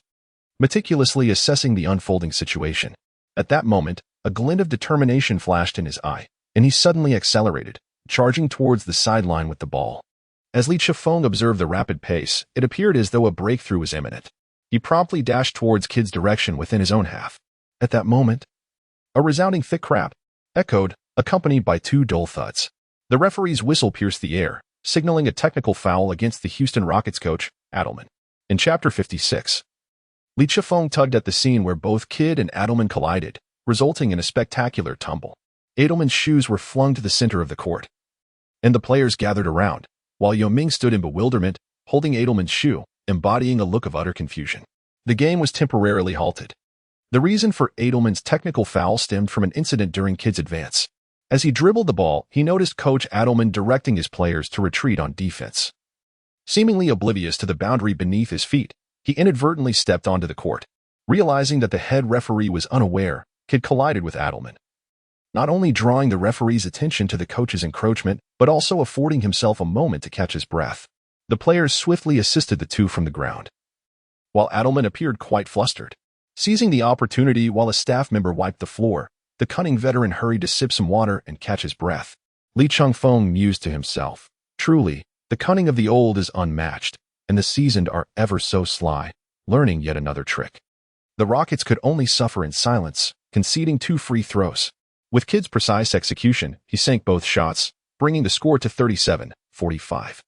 meticulously assessing the unfolding situation. At that moment, a glint of determination flashed in his eye, and he suddenly accelerated, charging towards the sideline with the ball. As Li Chengfeng observed the rapid pace, it appeared as though a breakthrough was imminent. He promptly dashed towards Kidd's direction within his own half. At that moment, a resounding thick crap echoed, accompanied by two dull thuds. The referee's whistle pierced the air, signaling a technical foul against the Houston Rockets coach, Adelman. In Chapter 56, Li Chengfeng tugged at the scene where both Kidd and Adelman collided, resulting in a spectacular tumble. Adelman's shoes were flung to the center of the court, and the players gathered around, while Yao Ming stood in bewilderment, holding Adelman's shoe, embodying a look of utter confusion. The game was temporarily halted. The reason for Adelman's technical foul stemmed from an incident during Kidd's advance. As he dribbled the ball, he noticed Coach Adelman directing his players to retreat on defense. Seemingly oblivious to the boundary beneath his feet, he inadvertently stepped onto the court. Realizing that the head referee was unaware, Kidd collided with Adelman, not only drawing the referee's attention to the coach's encroachment, but also affording himself a moment to catch his breath. The players swiftly assisted the two from the ground, while Adelman appeared quite flustered. Seizing the opportunity while a staff member wiped the floor, the cunning veteran hurried to sip some water and catch his breath. Li Chengfeng mused to himself, "Truly, the cunning of the old is unmatched, and the seasoned are ever so sly, learning yet another trick." The Rockets could only suffer in silence, conceding 2 free throws. With Kidd's precise execution, he sank both shots, bringing the score to 37-45.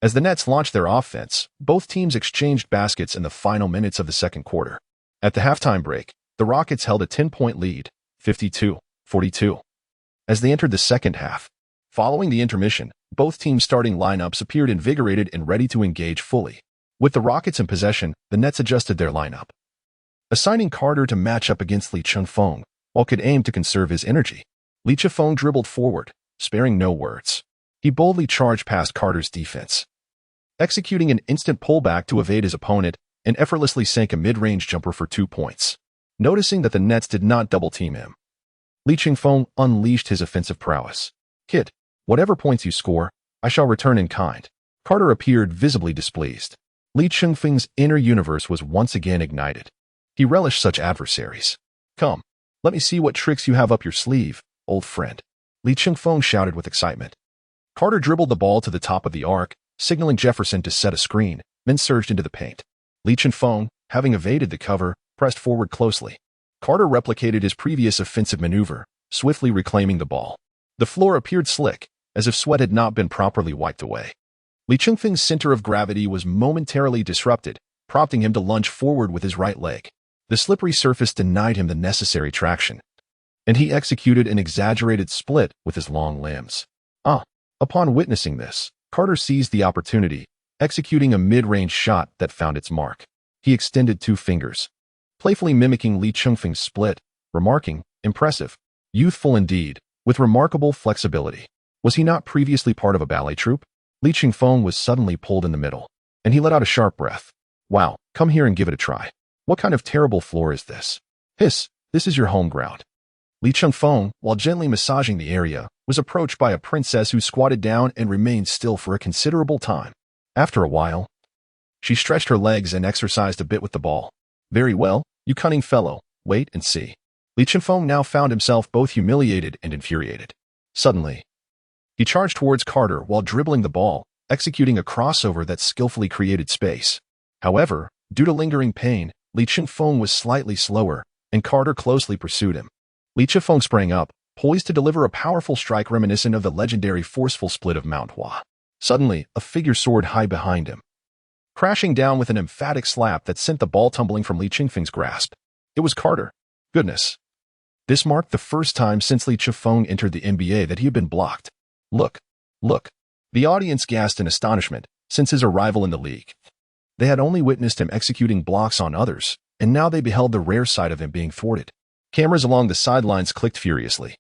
As the Nets launched their offense, both teams exchanged baskets in the final minutes of the second quarter. At the halftime break, the Rockets held a 10-point lead, 52-42. As they entered the second half, following the intermission, both teams' starting lineups appeared invigorated and ready to engage fully. With the Rockets in possession, the Nets adjusted their lineup, assigning Carter to match up against Li Chengfeng, while Kidd aimed to conserve his energy. Li Chengfeng dribbled forward, sparing no words. He boldly charged past Carter's defense, executing an instant pullback to evade his opponent, and effortlessly sank a mid-range jumper for 2 points. Noticing that the Nets did not double-team him, Li Chengfeng unleashed his offensive prowess. "Kidd, whatever points you score, I shall return in kind." Carter appeared visibly displeased. Li Chengfeng's inner universe was once again ignited. He relished such adversaries. "Come, let me see what tricks you have up your sleeve, old friend," Li Chengfeng shouted with excitement. Carter dribbled the ball to the top of the arc, signaling Jefferson to set a screen, then surged into the paint. Li Chengfeng, having evaded the cover, pressed forward closely. Carter replicated his previous offensive maneuver, swiftly reclaiming the ball. The floor appeared slick, as if sweat had not been properly wiped away. Li Chengfeng's center of gravity was momentarily disrupted, prompting him to lunge forward with his right leg. The slippery surface denied him the necessary traction, and he executed an exaggerated split with his long limbs. Upon witnessing this, Carter seized the opportunity, executing a mid-range shot that found its mark. He extended 2 fingers, playfully mimicking Li Chengfeng's split, remarking, "Impressive. Youthful indeed, with remarkable flexibility." Was he not previously part of a ballet troupe? Li Chengfeng was suddenly pulled in the middle, and he let out a sharp breath. "Wow, come here and give it a try. What kind of terrible floor is this?" "Hiss, this is your home ground." Li Chengfeng, while gently massaging the area, was approached by a princess who squatted down and remained still for a considerable time. After a while, she stretched her legs and exercised a bit with the ball. "Very well, you cunning fellow, wait and see." Li Chengfeng now found himself both humiliated and infuriated. Suddenly, he charged towards Carter while dribbling the ball, executing a crossover that skillfully created space. However, due to lingering pain, Li Chengfeng was slightly slower, and Carter closely pursued him. Li Chengfeng sprang up, poised to deliver a powerful strike reminiscent of the legendary forceful split of Mount Hua. Suddenly, a figure soared high behind him, crashing down with an emphatic slap that sent the ball tumbling from Li Chengfeng's grasp. It was Carter. Goodness. This marked the first time since Li Chengfeng entered the NBA that he had been blocked. Look. The audience gasped in astonishment since his arrival in the league. They had only witnessed him executing blocks on others, and now they beheld the rare side of him being thwarted. Cameras along the sidelines clicked furiously,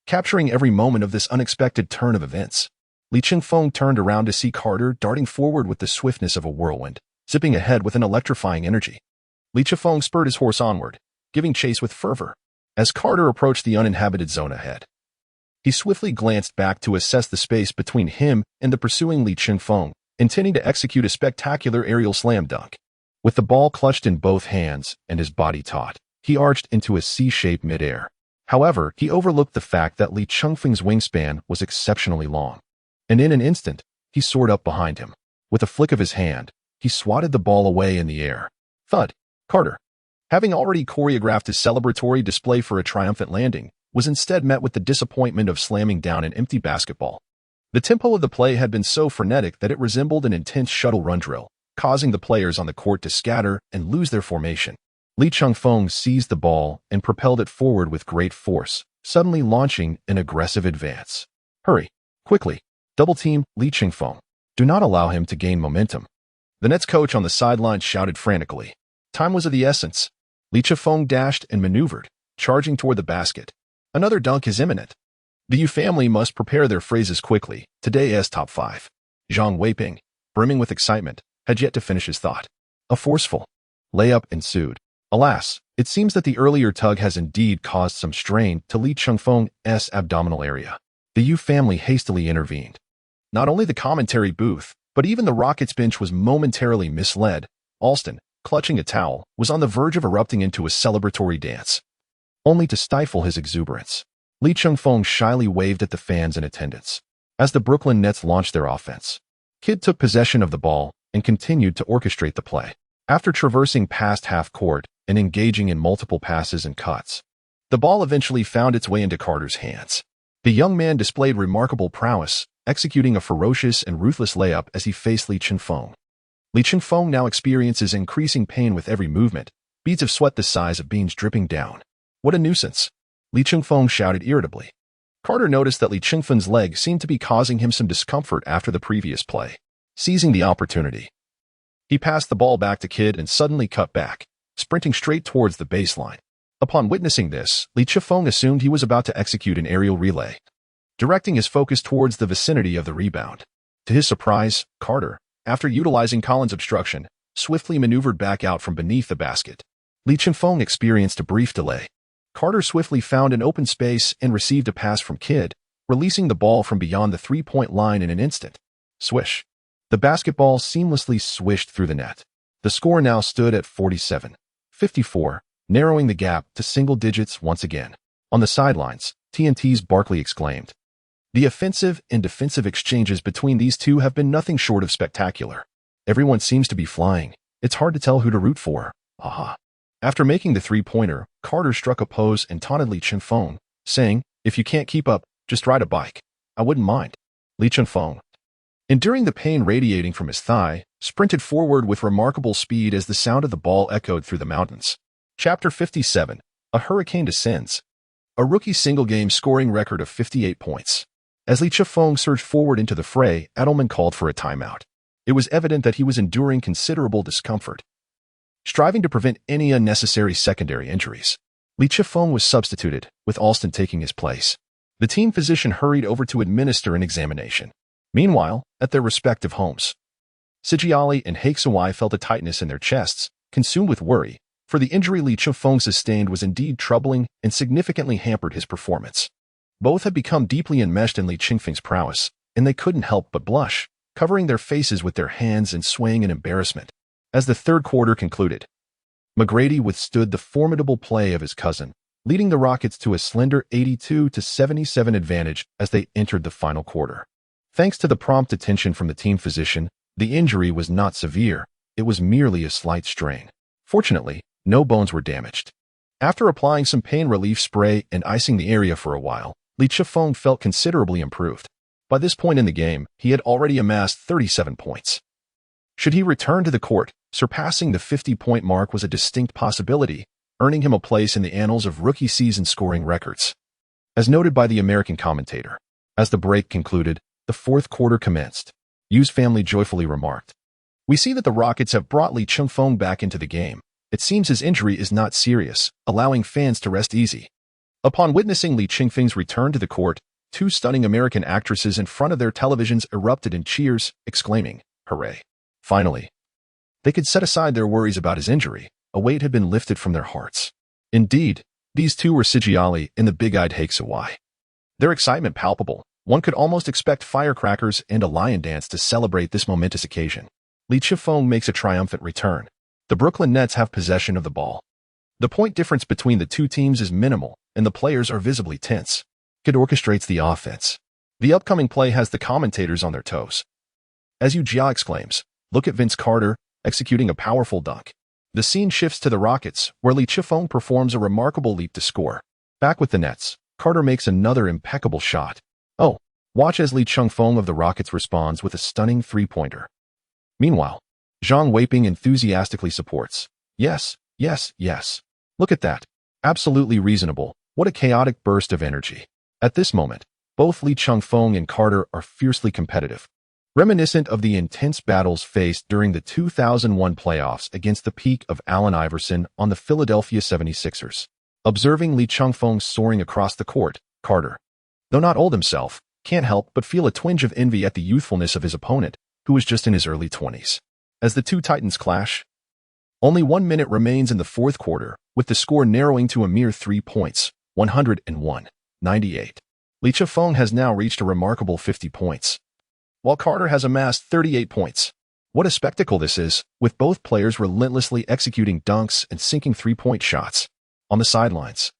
capturing every moment of this unexpected turn of events. Li Chengfeng turned around to see Carter darting forward with the swiftness of a whirlwind, zipping ahead with an electrifying energy. Li Chengfeng spurred his horse onward, giving chase with fervor. As Carter approached the uninhabited zone ahead, he swiftly glanced back to assess the space between him and the pursuing Li Chengfeng, intending to execute a spectacular aerial slam dunk. With the ball clutched in both hands and his body taut, he arched into a C-shape midair. However, he overlooked the fact that Li Chengfeng's wingspan was exceptionally long, and in an instant, he soared up behind him. With a flick of his hand, he swatted the ball away in the air. Thud. Carter, having already choreographed his celebratory display for a triumphant landing, was instead met with the disappointment of slamming down an empty basketball. The tempo of the play had been so frenetic that it resembled an intense shuttle run drill, causing the players on the court to scatter and lose their formation. Li Chengfeng seized the ball and propelled it forward with great force, suddenly launching an aggressive advance. "Hurry, quickly, double-team Li Chengfeng. Do not allow him to gain momentum." The Nets coach on the sideline shouted frantically. Time was of the essence. Li Chengfeng dashed and maneuvered, charging toward the basket. "Another dunk is imminent. The Yu family must prepare their phrases quickly. Today's top 5. Zhang Weiping, brimming with excitement, had yet to finish his thought. A forceful layup ensued. Alas, it seems that the earlier tug has indeed caused some strain to Li Chengfeng's abdominal area. The Yu family hastily intervened. Not only the commentary booth, but even the Rockets bench was momentarily misled. Alston, clutching a towel, was on the verge of erupting into a celebratory dance, only to stifle his exuberance. Li Chengfeng shyly waved at the fans in attendance. As the Brooklyn Nets launched their offense, Kidd took possession of the ball and continued to orchestrate the play. After traversing past half court and engaging in multiple passes and cuts, the ball eventually found its way into Carter's hands. The young man displayed remarkable prowess, executing a ferocious and ruthless layup as he faced Li Chengfeng. Li Chengfeng now experiences increasing pain with every movement, beads of sweat the size of beans dripping down. "What a nuisance!" Li Chengfeng shouted irritably. Carter noticed that Li Chengfeng's leg seemed to be causing him some discomfort after the previous play. Seizing the opportunity, he passed the ball back to Kidd and suddenly cut back, sprinting straight towards the baseline. Upon witnessing this, Li Chengfeng assumed he was about to execute an aerial relay, directing his focus towards the vicinity of the rebound. To his surprise, Carter, after utilizing Collins' obstruction, swiftly maneuvered back out from beneath the basket. Li Chengfeng experienced a brief delay. Carter swiftly found an open space and received a pass from Kidd, releasing the ball from beyond the three-point line in an instant. Swish. The basketball seamlessly swished through the net. The score now stood at 47-54, narrowing the gap to single digits once again. On the sidelines, TNT's Barkley exclaimed, "The offensive and defensive exchanges between these two have been nothing short of spectacular. Everyone seems to be flying. It's hard to tell who to root for. Aha." After making the three-pointer, Carter struck a pose and taunted Li Chengfeng, saying, "If you can't keep up, just ride a bike. I wouldn't mind." Li Chengfeng, enduring the pain radiating from his thigh, sprinted forward with remarkable speed as the sound of the ball echoed through the mountains. Chapter 57. A Hurricane Descends. A rookie single-game scoring record of 58 points. As Li Chengfeng surged forward into the fray, Edelman called for a timeout. It was evident that he was enduring considerable discomfort, striving to prevent any unnecessary secondary injuries. Li Chengfeng was substituted, with Alston taking his place. The team physician hurried over to administer an examination. Meanwhile, at their respective homes, Sijiali and Hakesawai felt a tightness in their chests, consumed with worry, for the injury Li Chengfeng sustained was indeed troubling and significantly hampered his performance. Both had become deeply enmeshed in Li Chengfeng's prowess, and they couldn't help but blush, covering their faces with their hands and swaying in embarrassment. As the third quarter concluded, McGrady withstood the formidable play of his cousin, leading the Rockets to a slender 82-77 advantage as they entered the final quarter. Thanks to the prompt attention from the team physician, the injury was not severe. It was merely a slight strain. Fortunately, no bones were damaged. After applying some pain relief spray and icing the area for a while, Li Chengfeng felt considerably improved. By this point in the game, he had already amassed 37 points. Should he return to the court, surpassing the 50-point mark was a distinct possibility, earning him a place in the annals of rookie season scoring records. As noted by the American commentator, as the break concluded, the fourth quarter commenced. Yu's family joyfully remarked, "We see that the Rockets have brought Li Chengfeng back into the game. It seems his injury is not serious, allowing fans to rest easy." Upon witnessing Li Chengfeng's return to the court, two stunning American actresses in front of their televisions erupted in cheers, exclaiming, "Hooray." Finally, they could set aside their worries about his injury. A weight had been lifted from their hearts. Indeed, these two were Sijiali and the big-eyed Hakesawai. Their excitement palpable. One could almost expect firecrackers and a lion dance to celebrate this momentous occasion. Li Chengfeng makes a triumphant return. The Brooklyn Nets have possession of the ball. The point difference between the two teams is minimal, and the players are visibly tense. It orchestrates the offense. The upcoming play has the commentators on their toes. As Yu Jia exclaims, "Look at Vince Carter, executing a powerful dunk." The scene shifts to the Rockets, where Li Chengfeng performs a remarkable leap to score. Back with the Nets, Carter makes another impeccable shot. Oh, watch as Li Chengfeng of the Rockets responds with a stunning three-pointer. Meanwhile, Zhang Weiping enthusiastically supports. "Yes, yes, yes. Look at that. Absolutely reasonable. What a chaotic burst of energy." At this moment, both Li Chengfeng and Carter are fiercely competitive, reminiscent of the intense battles faced during the 2001 playoffs against the peak of Allen Iverson on the Philadelphia 76ers. Observing Li Chengfeng soaring across the court, Carter, though not old himself, can't help but feel a twinge of envy at the youthfulness of his opponent, who was just in his early 20s. As the two titans clash, only 1 minute remains in the fourth quarter, with the score narrowing to a mere 3 points, 101-98. Li Chengfeng has now reached a remarkable 50 points, while Carter has amassed 38 points. What a spectacle this is, with both players relentlessly executing dunks and sinking three-point shots. On the sidelines,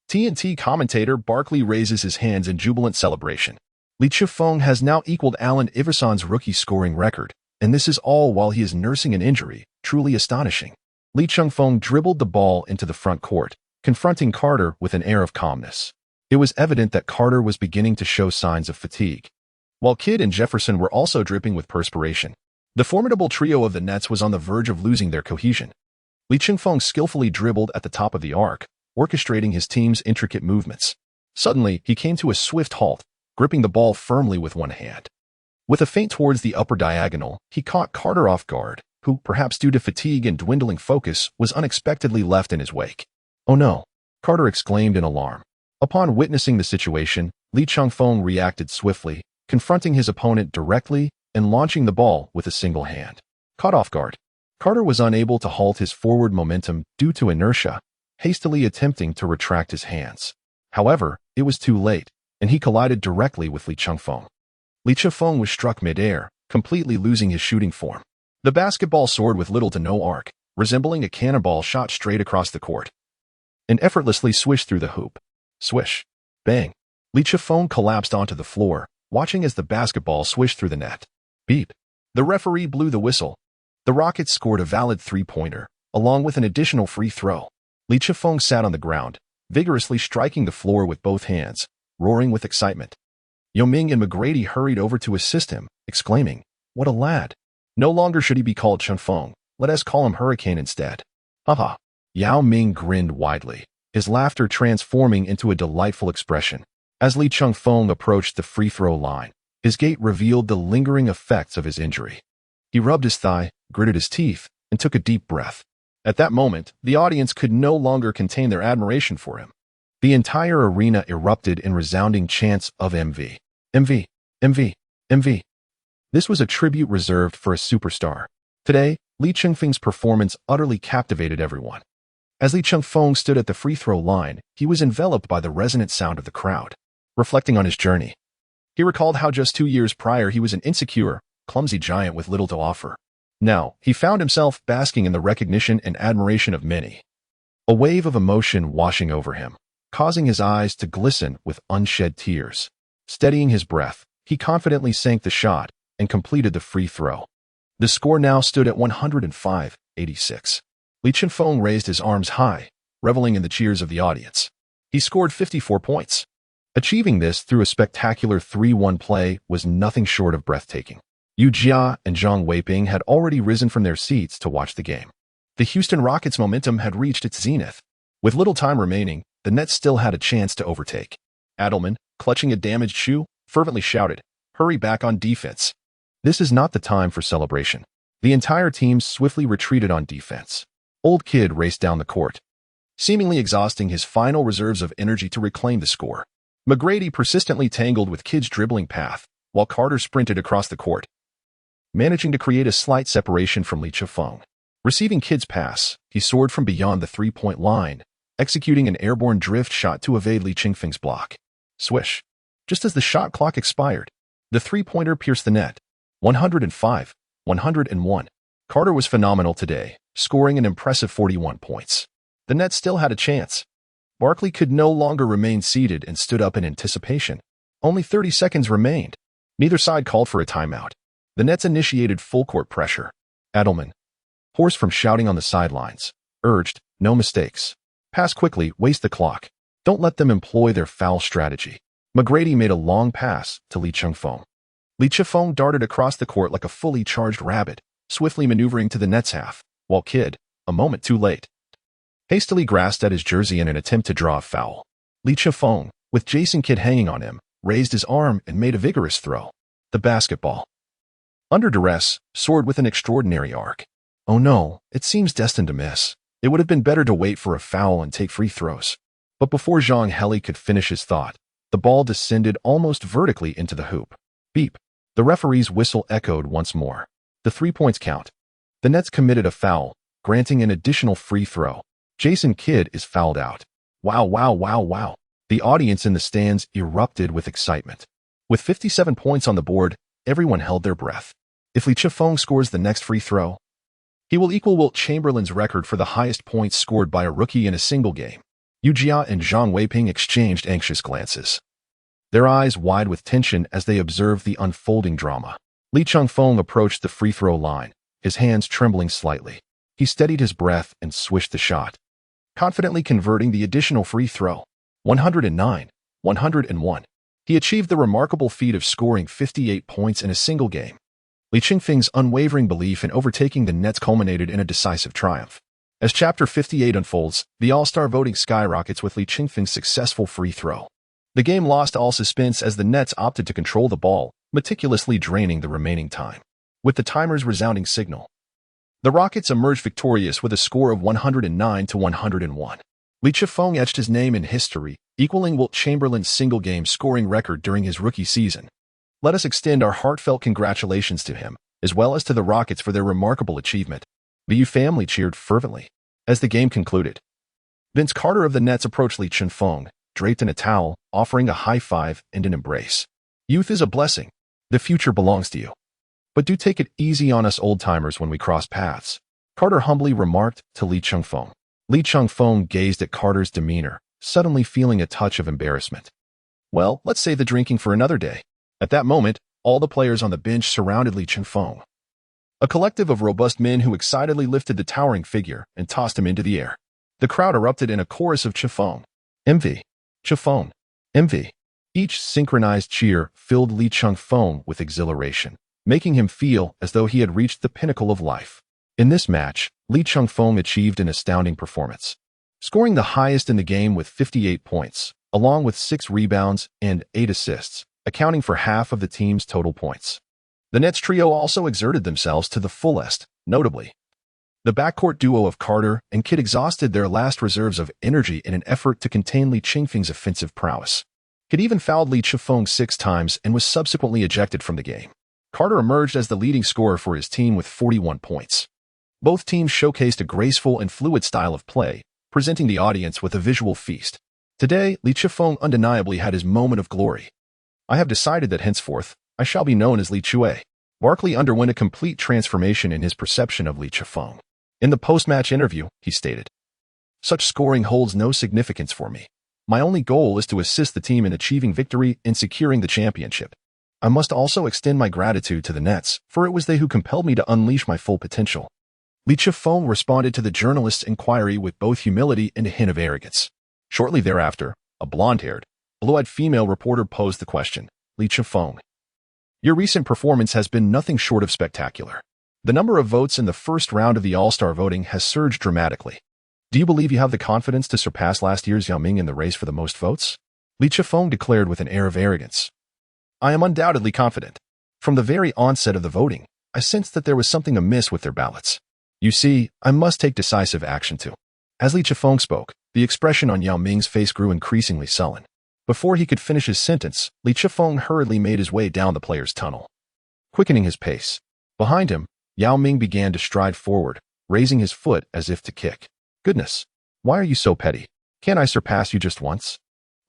TNT commentator Barkley raises his hands in jubilant celebration. Li Chengfeng has now equaled Allen Iverson's rookie scoring record, and this is all while he is nursing an injury, truly astonishing. Li Chengfeng dribbled the ball into the front court, confronting Carter with an air of calmness. It was evident that Carter was beginning to show signs of fatigue, while Kidd and Jefferson were also dripping with perspiration. The formidable trio of the Nets was on the verge of losing their cohesion. Li Chengfeng skillfully dribbled at the top of the arc, orchestrating his team's intricate movements. Suddenly, he came to a swift halt, gripping the ball firmly with one hand. With a feint towards the upper diagonal, he caught Carter off guard, who, perhaps due to fatigue and dwindling focus, was unexpectedly left in his wake. "Oh no!" Carter exclaimed in alarm. Upon witnessing the situation, Li Chengfeng reacted swiftly, confronting his opponent directly and launching the ball with a single hand. Caught off guard, Carter was unable to halt his forward momentum due to inertia, hastily attempting to retract his hands. However, it was too late, and he collided directly with Li Chengfeng. Li Chengfeng was struck mid-air, completely losing his shooting form. The basketball soared with little to no arc, resembling a cannonball shot straight across the court, and effortlessly swished through the hoop. Swish. Bang. Li Chifeng collapsed onto the floor, watching as the basketball swished through the net. Beep. The referee blew the whistle. The Rockets scored a valid three-pointer, along with an additional free throw. Li Chifeng sat on the ground, vigorously striking the floor with both hands, roaring with excitement. Yao Ming and McGrady hurried over to assist him, exclaiming, "What a lad! No longer should he be called Chengfeng, let us call him Hurricane instead." Haha. Yao Ming grinned widely, his laughter transforming into a delightful expression. As Li Chengfeng approached the free throw line, his gait revealed the lingering effects of his injury. He rubbed his thigh, gritted his teeth, and took a deep breath. At that moment, the audience could no longer contain their admiration for him. The entire arena erupted in resounding chants of MV. MV. MV. MV. This was a tribute reserved for a superstar. Today, Li Chengfeng's performance utterly captivated everyone. As Li Chengfeng stood at the free throw line, he was enveloped by the resonant sound of the crowd. Reflecting on his journey, he recalled how just 2 years prior he was an insecure, clumsy giant with little to offer. Now, he found himself basking in the recognition and admiration of many. A wave of emotion washing over him, causing his eyes to glisten with unshed tears. Steadying his breath, he confidently sank the shot and completed the free throw. The score now stood at 105-86. Li Chengfeng raised his arms high, reveling in the cheers of the audience. He scored 54 points. Achieving this through a spectacular 3-1 play was nothing short of breathtaking. Yu Jia and Zhang Weiping had already risen from their seats to watch the game. The Houston Rockets' momentum had reached its zenith. With little time remaining, the Nets still had a chance to overtake. Adelman, clutching a damaged shoe, fervently shouted, "Hurry back on defense." This is not the time for celebration. The entire team swiftly retreated on defense. Old Kid raced down the court, seemingly exhausting his final reserves of energy to reclaim the score. McGrady persistently tangled with Kid's dribbling path, while Carter sprinted across the court, managing to create a slight separation from Li Chifeng. Receiving Kid's pass, he soared from beyond the three-point line, executing an airborne drift shot to evade Li Chengfeng's block. Swish. Just as the shot clock expired, the three-pointer pierced the net. 105-101. Carter was phenomenal today, scoring an impressive 41 points. The Nets still had a chance. Barkley could no longer remain seated and stood up in anticipation. Only 30 seconds remained. Neither side called for a timeout. The Nets initiated full-court pressure. Adelman, hoarse from shouting on the sidelines, urged, "No mistakes. Pass quickly, waste the clock. Don't let them employ their foul strategy." McGrady made a long pass to Li Chengfeng. Li Chifeng darted across the court like a fully charged rabbit, swiftly maneuvering to the Nets half, while Kid, a moment too late, hastily grasped at his jersey in an attempt to draw a foul. Li Chifeng, with Jason Kidd hanging on him, raised his arm and made a vigorous throw. The basketball, under duress, soared with an extraordinary arc. Oh no, it seems destined to miss. It would have been better to wait for a foul and take free throws. But before Zhang Heli could finish his thought, the ball descended almost vertically into the hoop. Beep. The referee's whistle echoed once more. The 3 points count. The Nets committed a foul, granting an additional free throw. Jason Kidd is fouled out. Wow, wow, wow, wow. The audience in the stands erupted with excitement. With 57 points on the board, everyone held their breath. If Li Chifeng scores the next free throw, he will equal Wilt Chamberlain's record for the highest points scored by a rookie in a single game. Yu Jia and Zhang Weiping exchanged anxious glances, their eyes wide with tension as they observed the unfolding drama. Li Chengfeng approached the free throw line, his hands trembling slightly. He steadied his breath and swished the shot, confidently converting the additional free throw. 109-101. He achieved the remarkable feat of scoring 58 points in a single game. Li Chengfeng's unwavering belief in overtaking the Nets culminated in a decisive triumph. As Chapter 58 unfolds, the All-Star voting skyrockets with Li Chengfeng's successful free throw. The game lost all suspense as the Nets opted to control the ball, meticulously draining the remaining time. With the timer's resounding signal, the Rockets emerged victorious with a score of 109-101. Li Chifeng etched his name in history, equaling Wilt Chamberlain's single-game scoring record during his rookie season. Let us extend our heartfelt congratulations to him, as well as to the Rockets for their remarkable achievement. The U family cheered fervently. As the game concluded, Vince Carter of the Nets approached Li Chengfeng, draped in a towel, offering a high five and an embrace. "Youth is a blessing. The future belongs to you." But do take it easy on us old-timers when we cross paths, Carter humbly remarked to Li Chengfeng. Li Chengfeng gazed at Carter's demeanor, suddenly feeling a touch of embarrassment. Well, let's save the drinking for another day. At that moment, all the players on the bench surrounded Li Chengfeng, a collective of robust men who excitedly lifted the towering figure and tossed him into the air. The crowd erupted in a chorus of Chengfeng, MV, Chengfeng, MV. Each synchronized cheer filled Li Chengfeng with exhilaration, making him feel as though he had reached the pinnacle of life. In this match, Li Chengfeng achieved an astounding performance, scoring the highest in the game with 58 points, along with 6 rebounds and 8 assists, accounting for half of the team's total points. The Nets trio also exerted themselves to the fullest, notably. The backcourt duo of Carter and Kidd exhausted their last reserves of energy in an effort to contain Li Chengfeng's offensive prowess. Kidd even fouled Li Chengfeng 6 times and was subsequently ejected from the game. Carter emerged as the leading scorer for his team with 41 points. Both teams showcased a graceful and fluid style of play, presenting the audience with a visual feast. Today, Li Chengfeng undeniably had his moment of glory. I have decided that henceforth, I shall be known as Li Chue. Barkley underwent a complete transformation in his perception of Li Chengfeng. In the post-match interview, he stated, "Such scoring holds no significance for me. My only goal is to assist the team in achieving victory and securing the championship. I must also extend my gratitude to the Nets, for it was they who compelled me to unleash my full potential." Li Chengfeng responded to the journalist's inquiry with both humility and a hint of arrogance. Shortly thereafter, a blonde-haired, blue-eyed female reporter posed the question, "Li Chengfeng, your recent performance has been nothing short of spectacular. The number of votes in the first round of the All-Star voting has surged dramatically. Do you believe you have the confidence to surpass last year's Yao Ming in the race for the most votes?" Li Chengfeng declared with an air of arrogance. "I am undoubtedly confident. From the very onset of the voting, I sensed that there was something amiss with their ballots. You see, I must take decisive action too." As Li Chengfeng spoke, the expression on Yao Ming's face grew increasingly sullen. Before he could finish his sentence, Li Chengfeng hurriedly made his way down the player's tunnel, quickening his pace. Behind him, Yao Ming began to stride forward, raising his foot as if to kick. "Goodness, why are you so petty? Can't I surpass you just once?"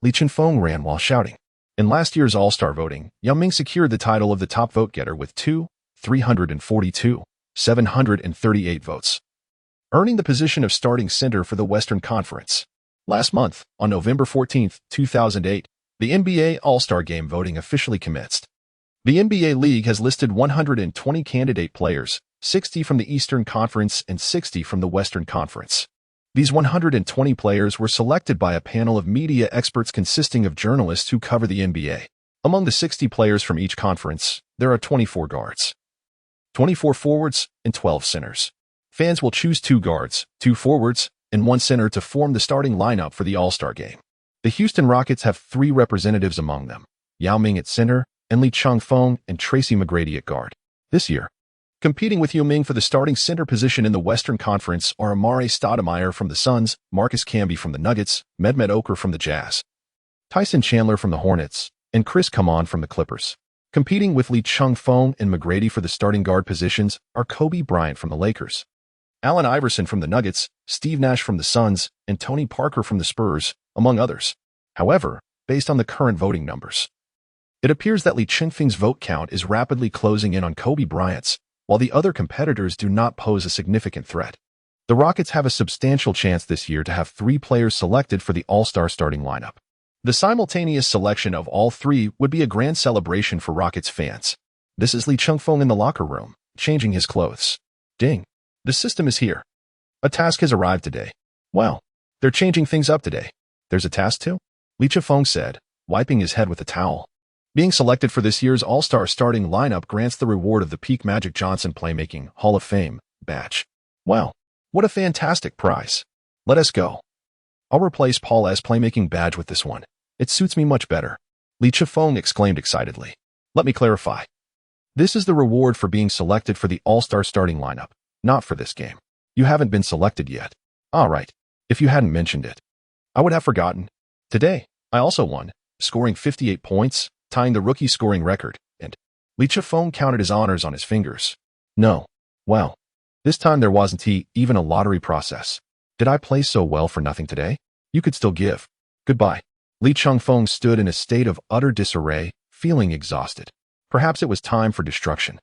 Li Chengfeng ran while shouting. In last year's All-Star voting, Yao Ming secured the title of the top vote-getter with 342,738 votes, earning the position of starting center for the Western Conference. Last month, on November 14, 2008, the NBA All-Star Game voting officially commenced. The NBA League has listed 120 candidate players, 60 from the Eastern Conference and 60 from the Western Conference. These 120 players were selected by a panel of media experts consisting of journalists who cover the NBA. Among the 60 players from each conference, there are 24 guards, 24 forwards, and 12 centers. Fans will choose 2 guards, 2 forwards, and 1 center to form the starting lineup for the All-Star Game. The Houston Rockets have 3 representatives among them, Yao Ming at center, and Li Chengfeng and Tracy McGrady at guard. This year, competing with Yao Ming for the starting center position in the Western Conference are Amare Stoudemire from the Suns, Marcus Camby from the Nuggets, Mehmet Okur from the Jazz, Tyson Chandler from the Hornets, and Chris Kaman from the Clippers. Competing with Li Chengfeng and McGrady for the starting guard positions are Kobe Bryant from the Lakers, Allen Iverson from the Nuggets, Steve Nash from the Suns, and Tony Parker from the Spurs, among others. However, based on the current voting numbers, it appears that Li Chengfeng's vote count is rapidly closing in on Kobe Bryant's, while the other competitors do not pose a significant threat. The Rockets have a substantial chance this year to have 3 players selected for the All-Star starting lineup. The simultaneous selection of all 3 would be a grand celebration for Rockets fans. This is Li Chengfeng in the locker room, changing his clothes. Ding. The system is here. A task has arrived today. Well, they're changing things up today. There's a task too? Li Chengfeng said, wiping his head with a towel. Being selected for this year's All-Star starting lineup grants the reward of the Peak Magic Johnson Playmaking Hall of Fame badge. Wow, what a fantastic prize. Let us go. I'll replace Paul S. Playmaking badge with this one. It suits me much better. Li Chengfeng exclaimed excitedly. Let me clarify. This is the reward for being selected for the All-Star starting lineup, not for this game. You haven't been selected yet. All right, if you hadn't mentioned it. I would have forgotten. Today, I also won, scoring 58 points, tying the rookie scoring record, and Li Chengfeng counted his honors on his fingers. No. Well, this time there wasn't even a lottery process. Did I play so well for nothing today? You could still give. Goodbye. Li Chengfeng stood in a state of utter disarray, feeling exhausted. Perhaps it was time for destruction.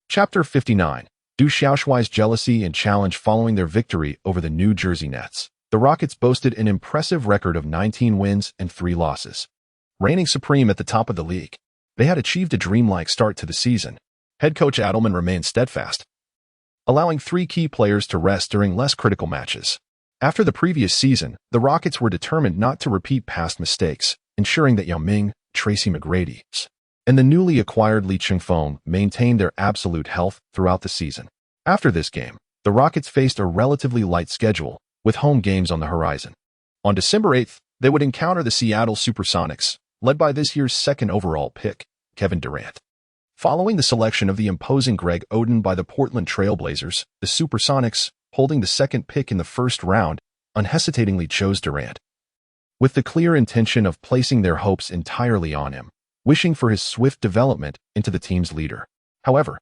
Chapter 59. Du Xiaoshui's jealousy and challenge following their victory over the New Jersey Nets. The Rockets boasted an impressive record of 19 wins and 3 losses, reigning supreme at the top of the league. They had achieved a dreamlike start to the season. Head coach Adelman remained steadfast, allowing 3 key players to rest during less critical matches. After the previous season, the Rockets were determined not to repeat past mistakes, ensuring that Yao Ming, Tracy McGrady, and the newly acquired Li Chengfeng maintained their absolute health throughout the season. After this game, the Rockets faced a relatively light schedule, with home games on the horizon. On December 8th, they would encounter the Seattle Supersonics, led by this year's second overall pick, Kevin Durant. Following the selection of the imposing Greg Oden by the Portland Trail Blazers, the Supersonics, holding the second pick in the first round, unhesitatingly chose Durant, with the clear intention of placing their hopes entirely on him, wishing for his swift development into the team's leader. However,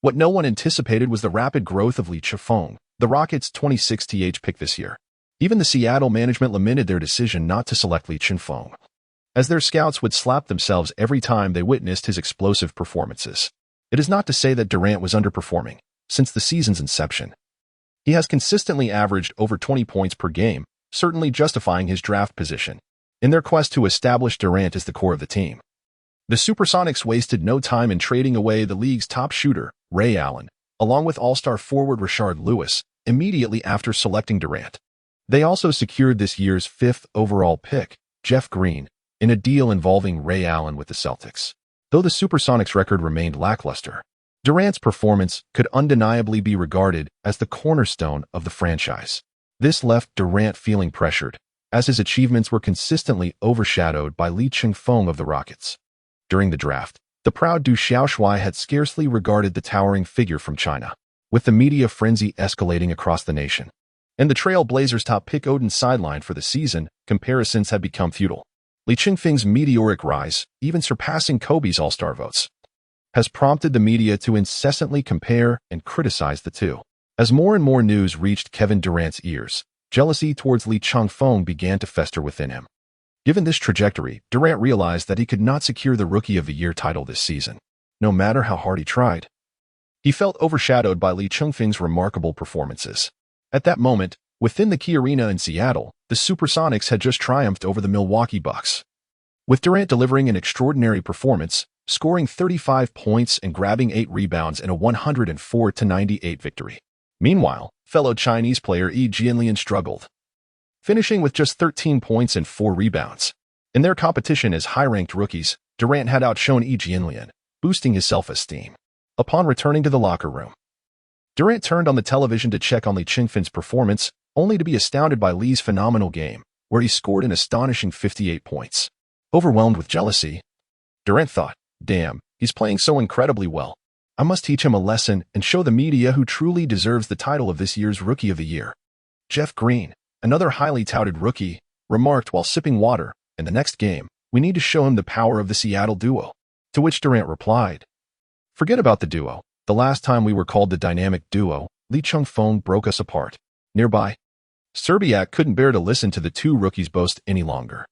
what no one anticipated was the rapid growth of Li Chengfeng, the Rockets' 26th pick this year. Even the Seattle management lamented their decision not to select Li Chengfeng, as their scouts would slap themselves every time they witnessed his explosive performances. It is not to say that Durant was underperforming. Since the season's inception, he has consistently averaged over 20 points per game, certainly justifying his draft position. In their quest to establish Durant as the core of the team, the Supersonics wasted no time in trading away the league's top shooter, Ray Allen, along with all-star forward Rashard Lewis, immediately after selecting Durant. They also secured this year's 5th overall pick, Jeff Green, in a deal involving Ray Allen with the Celtics. Though the Supersonics' record remained lackluster, Durant's performance could undeniably be regarded as the cornerstone of the franchise. This left Durant feeling pressured, as his achievements were consistently overshadowed by Li Chengfeng of the Rockets. During the draft, the proud Du Xiaoshui had scarcely regarded the towering figure from China, with the media frenzy escalating across the nation. And the Trail Blazers' top pick Oden sidelined for the season, comparisons had become futile. Li Chengfeng's meteoric rise, even surpassing Kobe's All-Star votes, has prompted the media to incessantly compare and criticize the two. As more and more news reached Kevin Durant's ears, jealousy towards Li Chengfeng began to fester within him. Given this trajectory, Durant realized that he could not secure the Rookie of the Year title this season, no matter how hard he tried. He felt overshadowed by Li Chengfeng's remarkable performances. At that moment, within the Key Arena in Seattle, the Supersonics had just triumphed over the Milwaukee Bucks, with Durant delivering an extraordinary performance, scoring 35 points and grabbing 8 rebounds in a 104-98 victory. Meanwhile, fellow Chinese player Yi Jianlian struggled, finishing with just 13 points and 4 rebounds. In their competition as high-ranked rookies, Durant had outshone Yi Jianlian, boosting his self-esteem. Upon returning to the locker room, Durant turned on the television to check on Li Chengfeng's performance, only to be astounded by Li's phenomenal game, where he scored an astonishing 58 points. Overwhelmed with jealousy, Durant thought, "Damn, he's playing so incredibly well. I must teach him a lesson and show the media who truly deserves the title of this year's Rookie of the Year." Jeff Green, another highly touted rookie, remarked while sipping water, "In the next game, we need to show him the power of the Seattle duo." To which Durant replied, "Forget about the duo. The last time we were called the dynamic duo, Li Chengfeng broke us apart." Nearby, Serbiak couldn't bear to listen to the two rookies boast any longer.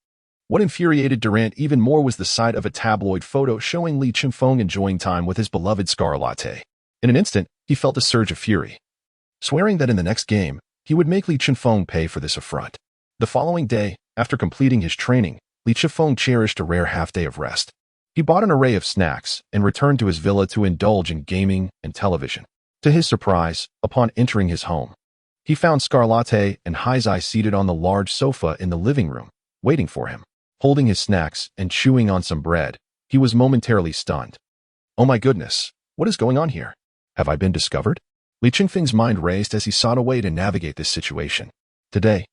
What infuriated Durant even more was the sight of a tabloid photo showing Li Chengfeng enjoying time with his beloved Scarlatti. In an instant, he felt a surge of fury, swearing that in the next game, he would make Li Chengfeng pay for this affront. The following day, after completing his training, Li Chengfeng cherished a rare half-day of rest. He bought an array of snacks and returned to his villa to indulge in gaming and television. To his surprise, upon entering his home, he found Scarlatti and Haizai seated on the large sofa in the living room, waiting for him. Holding his snacks and chewing on some bread, he was momentarily stunned. "Oh my goodness, what is going on here? Have I been discovered?" Li Chengfeng's mind raced as he sought a way to navigate this situation. Today,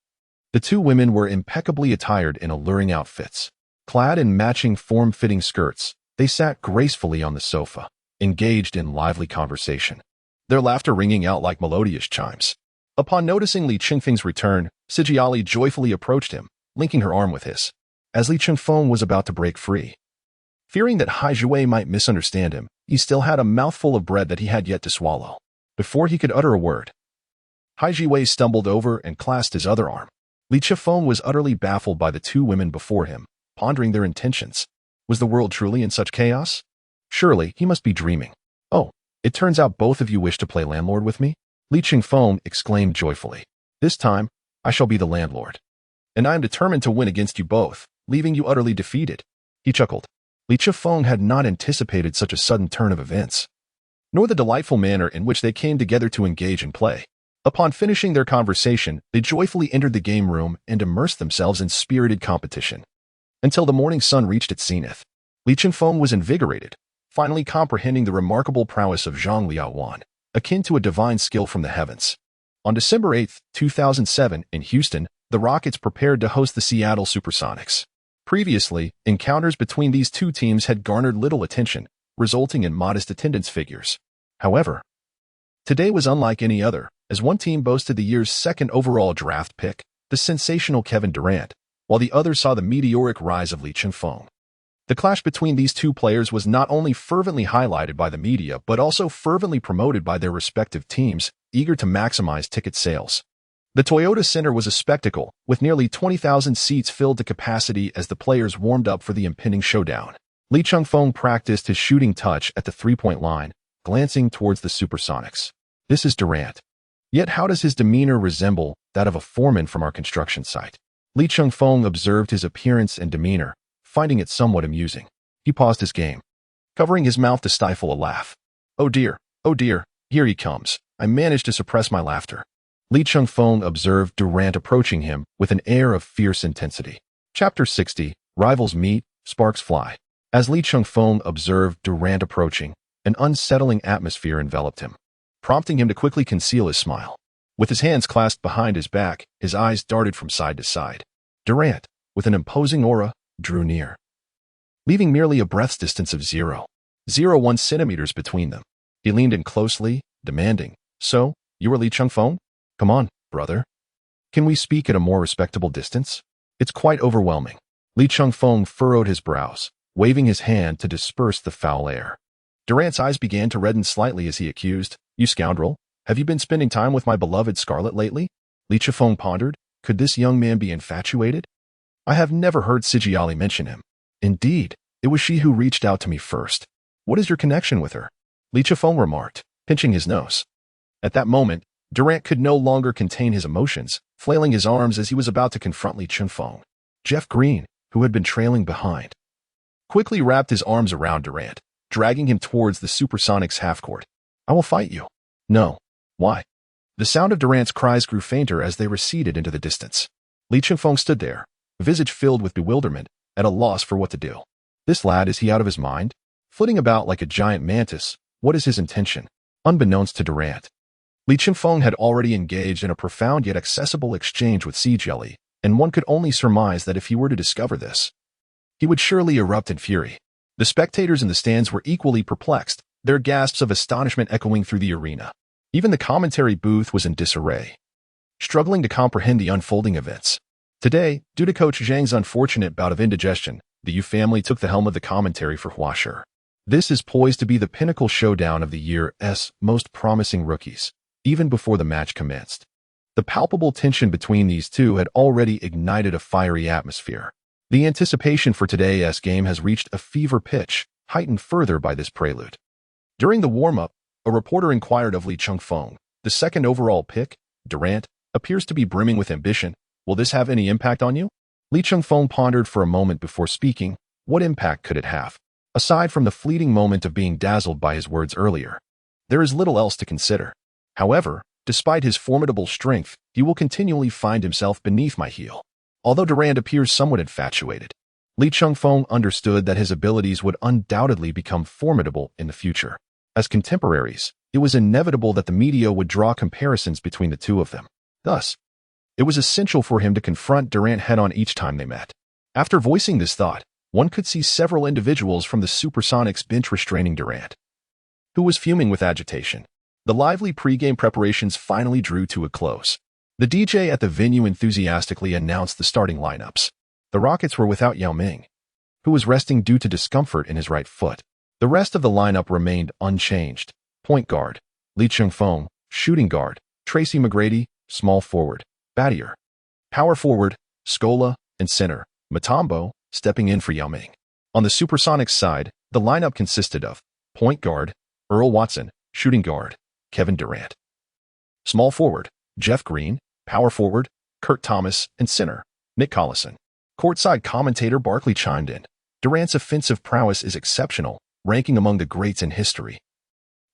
the two women were impeccably attired in alluring outfits. Clad in matching form-fitting skirts, they sat gracefully on the sofa, engaged in lively conversation, their laughter ringing out like melodious chimes. Upon noticing Li Chengfeng's return, Sijiali joyfully approached him, linking her arm with his, as Li Chengfeng was about to break free. Fearing that Hai Zhuwei might misunderstand him, he still had a mouthful of bread that he had yet to swallow. Before he could utter a word, Hai Zhuwei stumbled over and clasped his other arm. Li Chengfeng was utterly baffled by the two women before him, pondering their intentions. Was the world truly in such chaos? Surely he must be dreaming. "Oh, It turns out both of you wish to play landlord with me? Li Chengfeng exclaimed joyfully. This time, I shall be the landlord. And I am determined to win against you both, leaving you utterly defeated. He chuckled. Li Chengfeng had not anticipated such a sudden turn of events, nor the delightful manner in which they came together to engage in play. Upon finishing their conversation, they joyfully entered the game room and immersed themselves in spirited competition. Until the morning sun reached its zenith, Li Chengfeng was invigorated, finally comprehending the remarkable prowess of Zhang Liaowan, akin to a divine skill from the heavens. On December 8, 2007, in Houston, the Rockets prepared to host the Seattle Supersonics. Previously, encounters between these two teams had garnered little attention, resulting in modest attendance figures. However, today was unlike any other, as one team boasted the year's second overall draft pick, the sensational Kevin Durant, while the other saw the meteoric rise of Li Chengfeng. The clash between these two players was not only fervently highlighted by the media but also fervently promoted by their respective teams, eager to maximize ticket sales. The Toyota Center was a spectacle, with nearly 20,000 seats filled to capacity as the players warmed up for the impending showdown. Li Chengfeng practiced his shooting touch at the three-point line, glancing towards the Supersonics. This is Durant. Yet how does his demeanor resemble that of a foreman from our construction site? Li Chengfeng observed his appearance and demeanor, finding it somewhat amusing. He paused his game, covering his mouth to stifle a laugh. Oh dear, here he comes. I managed to suppress my laughter. Li Chengfeng observed Durant approaching him with an air of fierce intensity. Chapter 60, Rivals Meet, Sparks Fly. As Li Chengfeng observed Durant approaching, an unsettling atmosphere enveloped him, prompting him to quickly conceal his smile. With his hands clasped behind his back, his eyes darted from side to side. Durant, with an imposing aura, drew near, leaving merely a breath's distance of 0.01 centimeters between them. He leaned in closely, demanding, "So, you are Li Chengfeng? Come on, brother. Can we speak at a more respectable distance? It's quite overwhelming." Li Chengfeng furrowed his brows, waving his hand to disperse the foul air. Durant's eyes began to redden slightly as he accused, "You scoundrel, have you been spending time with my beloved Scarlet lately?" Li Chengfeng pondered, could this young man be infatuated? I have never heard Sijiali mention him. Indeed, it was she who reached out to me first. What is your connection with her? Li Chengfeng remarked, pinching his nose. At that moment, Durant could no longer contain his emotions, flailing his arms as he was about to confront Li Chengfeng. Jeff Green, who had been trailing behind, quickly wrapped his arms around Durant, dragging him towards the Supersonics half-court. "I will fight you." "No." "Why?" The sound of Durant's cries grew fainter as they receded into the distance. Li Chengfeng stood there, visage filled with bewilderment, at a loss for what to do. This lad, is he out of his mind? Flitting about like a giant mantis, what is his intention? Unbeknownst to Durant, Li Chengfeng had already engaged in a profound yet accessible exchange with Sijiali, and one could only surmise that if he were to discover this, he would surely erupt in fury. The spectators in the stands were equally perplexed, their gasps of astonishment echoing through the arena. Even the commentary booth was in disarray, struggling to comprehend the unfolding events. Today, due to Coach Zhang's unfortunate bout of indigestion, the Yu family took the helm of the commentary for Huashi. This is poised to be the pinnacle showdown of the year's most promising rookies, even before the match commenced. The palpable tension between these two had already ignited a fiery atmosphere. The anticipation for today's game has reached a fever pitch, heightened further by this prelude. During the warm-up, a reporter inquired of Li Chengfeng, "The second overall pick, Durant, appears to be brimming with ambition. Will this have any impact on you?" Li Chengfeng pondered for a moment before speaking. What impact could it have? Aside from the fleeting moment of being dazzled by his words earlier, there is little else to consider. However, despite his formidable strength, he will continually find himself beneath my heel. Although Durant appears somewhat infatuated, Li Chengfeng understood that his abilities would undoubtedly become formidable in the future. As contemporaries, it was inevitable that the media would draw comparisons between the two of them. Thus, it was essential for him to confront Durant head-on each time they met. After voicing this thought, one could see several individuals from the Supersonics bench restraining Durant, who was fuming with agitation. The lively pre-game preparations finally drew to a close. The DJ at the venue enthusiastically announced the starting lineups. The Rockets were without Yao Ming, who was resting due to discomfort in his right foot. The rest of the lineup remained unchanged. Point guard, Li Chengfeng; shooting guard, Tracy McGrady; small forward, Battier; power forward, Scola; and center, Mutombo, stepping in for Yao Ming. On the Supersonics side, the lineup consisted of point guard, Earl Watson; Shooting guard, Kevin Durant. Small forward, Jeff Green. Power forward, Kurt Thomas. And center, Nick Collison. Courtside commentator Barkley chimed in. Durant's offensive prowess is exceptional, ranking among the greats in history,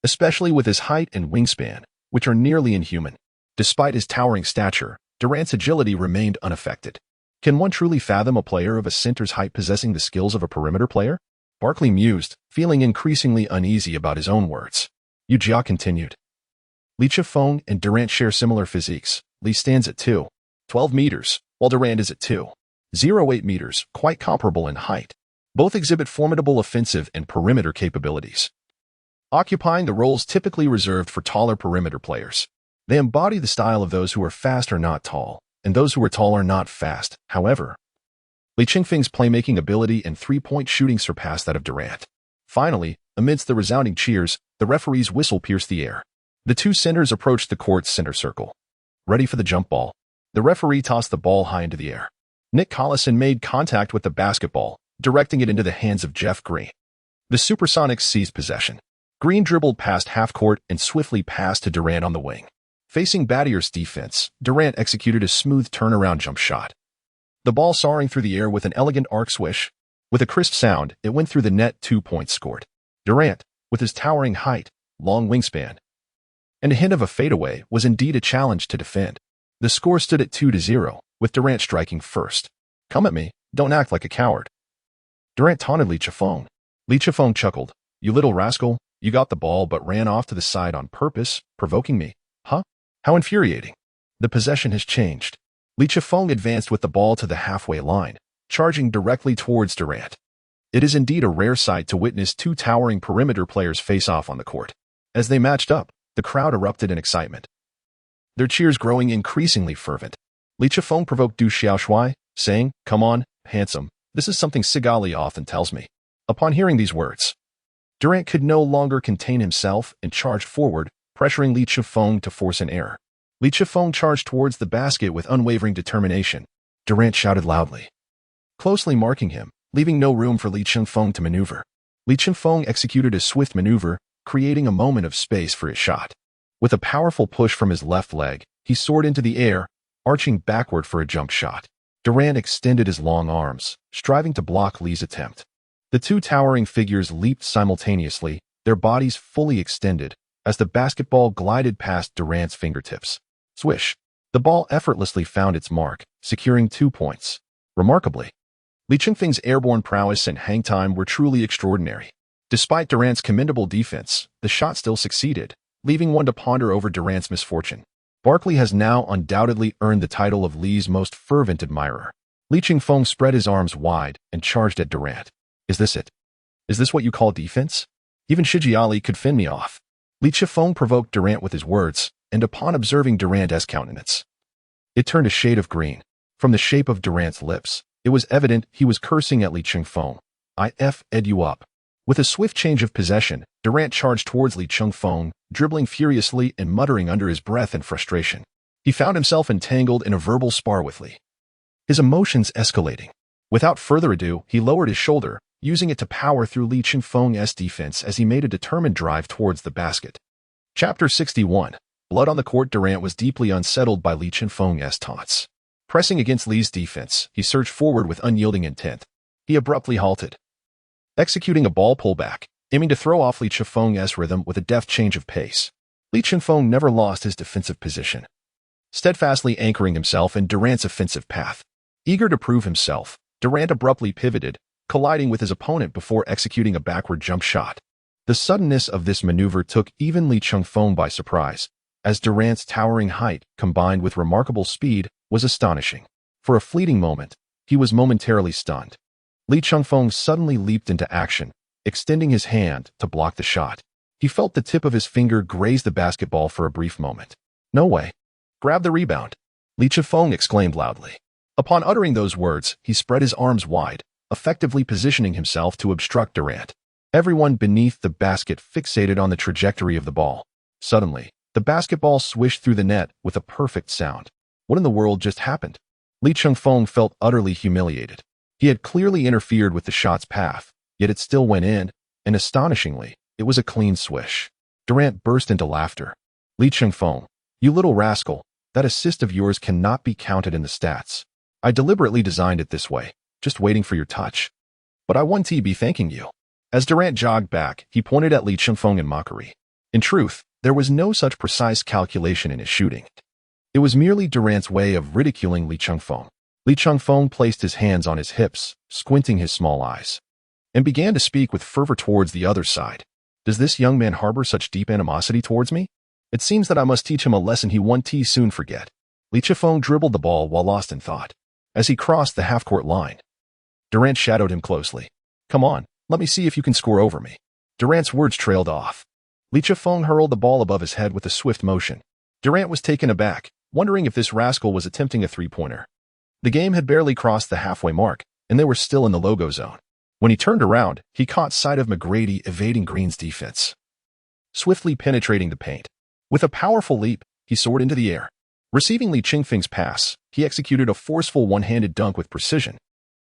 especially with his height and wingspan, which are nearly inhuman. Despite his towering stature, Durant's agility remained unaffected. Can one truly fathom a player of a center's height possessing the skills of a perimeter player? Barkley mused, feeling increasingly uneasy about his own words. Yu Jia continued. Li Chifeng and Durant share similar physiques. Li stands at 2.12 meters, while Durant is at 2.08 meters, quite comparable in height. Both exhibit formidable offensive and perimeter capabilities, occupying the roles typically reserved for taller perimeter players. They embody the style of those who are fast are not tall, and those who are tall are not fast. However, Li Chengfeng's playmaking ability and three-point shooting surpass that of Durant. Finally, amidst the resounding cheers, the referee's whistle pierced the air. The two centers approached the court's center circle. Ready for the jump ball. The referee tossed the ball high into the air. Nick Collison made contact with the basketball, directing it into the hands of Jeff Green. The Supersonics seized possession. Green dribbled past half-court and swiftly passed to Durant on the wing. Facing Battier's defense, Durant executed a smooth turnaround jump shot. The ball soaring through the air with an elegant arc swish. With a crisp sound, it went through the net. 2 points scored. Durant, with his towering height, long wingspan, and a hint of a fadeaway, was indeed a challenge to defend. The score stood at 2-0, with Durant striking first. Come at me, don't act like a coward. Durant taunted Li Chifeng. Li Chifeng chuckled. You little rascal, you got the ball but ran off to the side on purpose, provoking me. Huh? How infuriating. The possession has changed. Li Chifeng advanced with the ball to the halfway line, charging directly towards Durant. It is indeed a rare sight to witness two towering perimeter players face off on the court. As they matched up, the crowd erupted in excitement, their cheers growing increasingly fervent. Li Chifeng provoked Du Xiaoshui, saying, Come on, handsome, this is something Sigali often tells me. Upon hearing these words, Durant could no longer contain himself and charged forward, pressuring Li Chifeng to force an error. Li Chifeng charged towards the basket with unwavering determination. Durant shouted loudly, closely marking him, leaving no room for Li Chifeng to maneuver. Li Chifeng executed a swift maneuver, creating a moment of space for his shot. With a powerful push from his left leg, he soared into the air, arching backward for a jump shot. Durant extended his long arms, striving to block Li's attempt. The two towering figures leaped simultaneously, their bodies fully extended, as the basketball glided past Durant's fingertips. Swish! The ball effortlessly found its mark, securing 2 points. Remarkably, Li Chengfeng's airborne prowess and hang time were truly extraordinary. Despite Durant's commendable defense, the shot still succeeded, leaving one to ponder over Durant's misfortune. Barkley has now undoubtedly earned the title of Li's most fervent admirer. Li Chengfeng spread his arms wide and charged at Durant. Is this it? Is this what you call defense? Even Shiji Ali could fend me off. Li Chifeng provoked Durant with his words, and upon observing Durant's countenance, it turned a shade of green. From the shape of Durant's lips, it was evident he was cursing at Li Chengfeng. I f***ed you up. With a swift change of possession, Durant charged towards Li Chengfeng, dribbling furiously and muttering under his breath in frustration. He found himself entangled in a verbal spar with Li, his emotions escalating. Without further ado, he lowered his shoulder, using it to power through Li Chengfeng's defense as he made a determined drive towards the basket. Chapter 61. Blood on the court. Durant was deeply unsettled by Li Chengfeng's taunts. Pressing against Li's defense, he surged forward with unyielding intent. He abruptly halted, executing a ball pullback, aiming to throw off Li Chengfeng's rhythm with a deft change of pace. Li Chengfeng never lost his defensive position, steadfastly anchoring himself in Durant's offensive path. Eager to prove himself, Durant abruptly pivoted, colliding with his opponent before executing a backward jump shot. The suddenness of this maneuver took even Li Chengfeng by surprise, as Durant's towering height, combined with remarkable speed, was astonishing. For a fleeting moment, he was momentarily stunned. Li Chengfeng suddenly leaped into action, extending his hand to block the shot. He felt the tip of his finger graze the basketball for a brief moment. No way. Grab the rebound. Li Chengfeng exclaimed loudly. Upon uttering those words, he spread his arms wide, effectively positioning himself to obstruct Durant. Everyone beneath the basket fixated on the trajectory of the ball. Suddenly, the basketball swished through the net with a perfect sound. What in the world just happened? Li Chengfeng felt utterly humiliated. He had clearly interfered with the shot's path, yet it still went in, and astonishingly, it was a clean swish. Durant burst into laughter. Li Chengfeng, you little rascal, that assist of yours cannot be counted in the stats. I deliberately designed it this way, just waiting for your touch. But I won't be thanking you. As Durant jogged back, he pointed at Li Chengfeng in mockery. In truth, there was no such precise calculation in his shooting. It was merely Durant's way of ridiculing Li Chengfeng. Li Chengfeng placed his hands on his hips, squinting his small eyes, and began to speak with fervor towards the other side. Does this young man harbor such deep animosity towards me? It seems that I must teach him a lesson he won't soon forget. Li Chengfeng dribbled the ball while lost in thought. As he crossed the half-court line, Durant shadowed him closely. Come on, let me see if you can score over me. Durant's words trailed off. Li Chengfeng hurled the ball above his head with a swift motion. Durant was taken aback, wondering if this rascal was attempting a three-pointer. The game had barely crossed the halfway mark, and they were still in the logo zone. When he turned around, he caught sight of McGrady evading Green's defense, swiftly penetrating the paint. With a powerful leap, he soared into the air. Receiving Li Chengfeng's pass, he executed a forceful one-handed dunk with precision.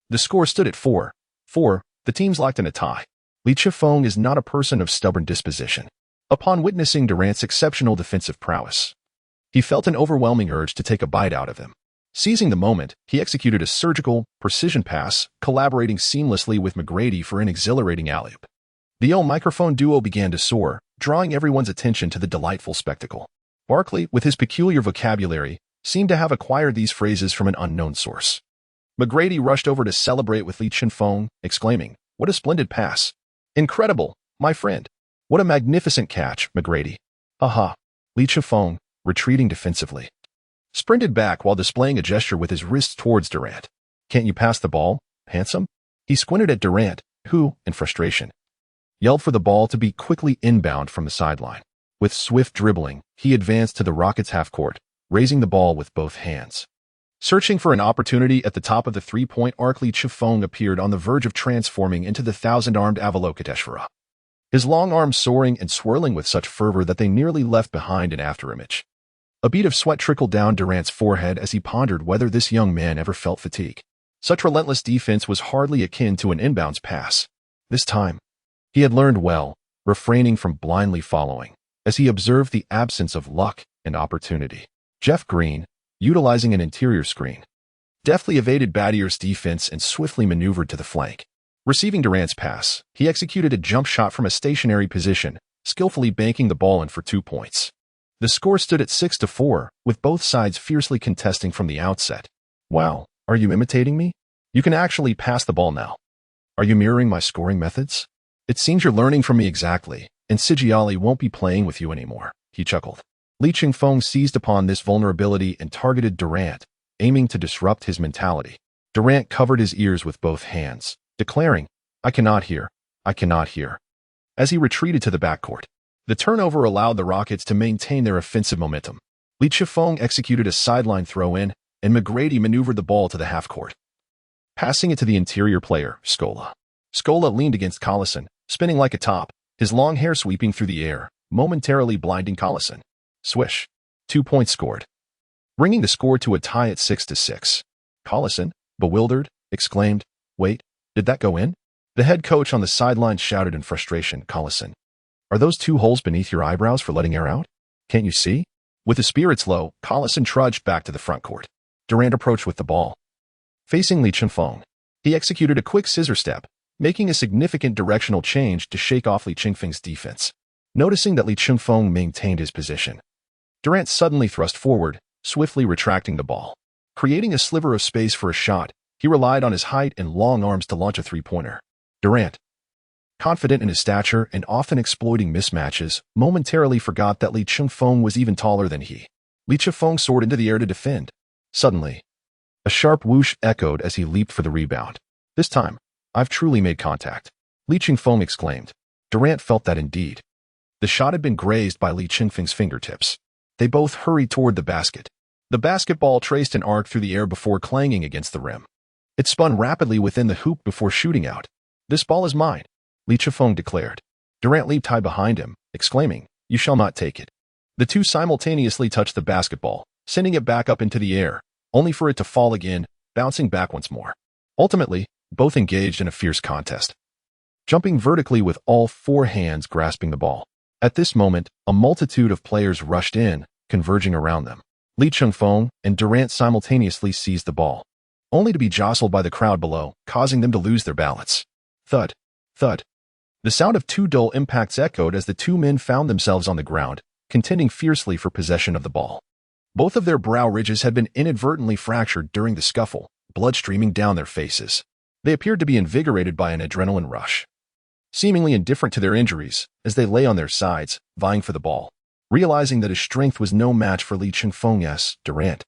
The score stood at 4-4. The teams locked in a tie. Li Chengfeng is not a person of stubborn disposition. Upon witnessing Durant's exceptional defensive prowess, he felt an overwhelming urge to take a bite out of him. Seizing the moment, he executed a surgical, precision pass, collaborating seamlessly with McGrady for an exhilarating alley-oop. The microphone duo began to soar, drawing everyone's attention to the delightful spectacle. Barkley, with his peculiar vocabulary, seemed to have acquired these phrases from an unknown source. McGrady rushed over to celebrate with Li Chengfeng, exclaiming, "What a splendid pass! Incredible, my friend! What a magnificent catch, McGrady!" Aha! Li Chengfeng, retreating defensively, sprinted back while displaying a gesture with his wrists towards Durant. "Can't you pass the ball, handsome?" He squinted at Durant, who, in frustration, yelled for the ball to be quickly inbound from the sideline. With swift dribbling, he advanced to the Rockets' half-court, raising the ball with both hands. Searching for an opportunity at the top of the three-point arc, Li Chengfeng appeared on the verge of transforming into the thousand-armed Avalokiteshvara, his long arms soaring and swirling with such fervor that they nearly left behind an afterimage. A bead of sweat trickled down Durant's forehead as he pondered whether this young man ever felt fatigue. Such relentless defense was hardly akin to an inbounds pass. This time, he had learned well, refraining from blindly following, as he observed the absence of luck and opportunity. Jeff Green, utilizing an interior screen, deftly evaded Badier's defense and swiftly maneuvered to the flank. Receiving Durant's pass, he executed a jump shot from a stationary position, skillfully banking the ball in for 2 points. The score stood at 6-4, with both sides fiercely contesting from the outset. "Wow, are you imitating me? You can actually pass the ball now. Are you mirroring my scoring methods? It seems you're learning from me exactly, and Sigiali won't be playing with you anymore," he chuckled. Li Chengfeng seized upon this vulnerability and targeted Durant, aiming to disrupt his mentality. Durant covered his ears with both hands, declaring, I cannot hear. As he retreated to the backcourt, the turnover allowed the Rockets to maintain their offensive momentum. Li Chengfeng executed a sideline throw-in, and McGrady maneuvered the ball to the half-court, passing it to the interior player, Scola. Scola leaned against Collison, spinning like a top, his long hair sweeping through the air, momentarily blinding Collison. Swish. 2 points scored, bringing the score to a tie at 6-6. Collison, bewildered, exclaimed, "Wait, did that go in?" The head coach on the sideline shouted in frustration, "Collison, are those 2 holes beneath your eyebrows for letting air out? Can't you see?" With his spirits low, Collison trudged back to the front court. Durant approached with the ball. Facing Li Chengfeng, he executed a quick scissor step, making a significant directional change to shake off Li Chengfeng's defense. Noticing that Li Chengfeng maintained his position, Durant suddenly thrust forward, swiftly retracting the ball. Creating a sliver of space for a shot, he relied on his height and long arms to launch a three-pointer. Durant, confident in his stature and often exploiting mismatches, momentarily forgot that Li Chengfeng was even taller than he. Li Chengfeng soared into the air to defend. Suddenly, a sharp whoosh echoed as he leaped for the rebound. "This time, I've truly made contact," Li Chengfeng exclaimed. Durant felt that indeed. The shot had been grazed by Li Chengfeng's fingertips. They both hurried toward the basket. The basketball traced an arc through the air before clanging against the rim. It spun rapidly within the hoop before shooting out. "This ball is mine," Li Chengfeng declared. Durant leaped high behind him, exclaiming, "You shall not take it." The two simultaneously touched the basketball, sending it back up into the air, only for it to fall again, bouncing back once more. Ultimately, both engaged in a fierce contest, jumping vertically with all 4 hands grasping the ball. At this moment, a multitude of players rushed in, converging around them. Chengfeng and Durant simultaneously seized the ball, only to be jostled by the crowd below, causing them to lose their balance. Thud, thud. The sound of two dull impacts echoed as the two men found themselves on the ground, contending fiercely for possession of the ball. Both of their brow ridges had been inadvertently fractured during the scuffle, blood streaming down their faces. They appeared to be invigorated by an adrenaline rush, seemingly indifferent to their injuries as they lay on their sides, vying for the ball, realizing that his strength was no match for Chengfeng's Durant.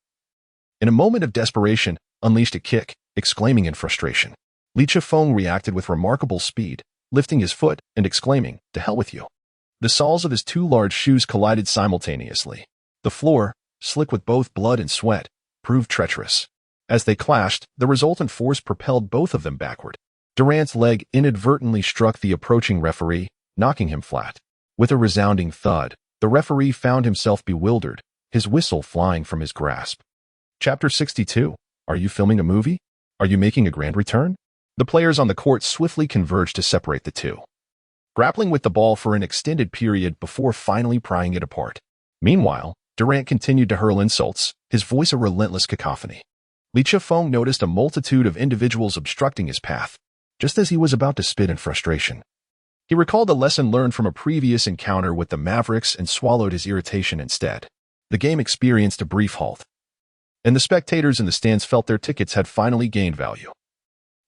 In a moment of desperation, unleashed a kick, exclaiming in frustration. Chengfeng reacted with remarkable speed, lifting his foot and exclaiming, "To hell with you." The soles of his two large shoes collided simultaneously. The floor, slick with both blood and sweat, proved treacherous. As they clashed, the resultant force propelled both of them backward. Durant's leg inadvertently struck the approaching referee, knocking him flat. With a resounding thud, the referee found himself bewildered, his whistle flying from his grasp. Chapter 62. Are you filming a movie? Are you making a grand return? The players on the court swiftly converged to separate the two, grappling with the ball for an extended period before finally prying it apart. Meanwhile, Durant continued to hurl insults, his voice a relentless cacophony. Chengfeng noticed a multitude of individuals obstructing his path, just as he was about to spit in frustration. He recalled a lesson learned from a previous encounter with the Mavericks and swallowed his irritation instead. The game experienced a brief halt, and the spectators in the stands felt their tickets had finally gained value.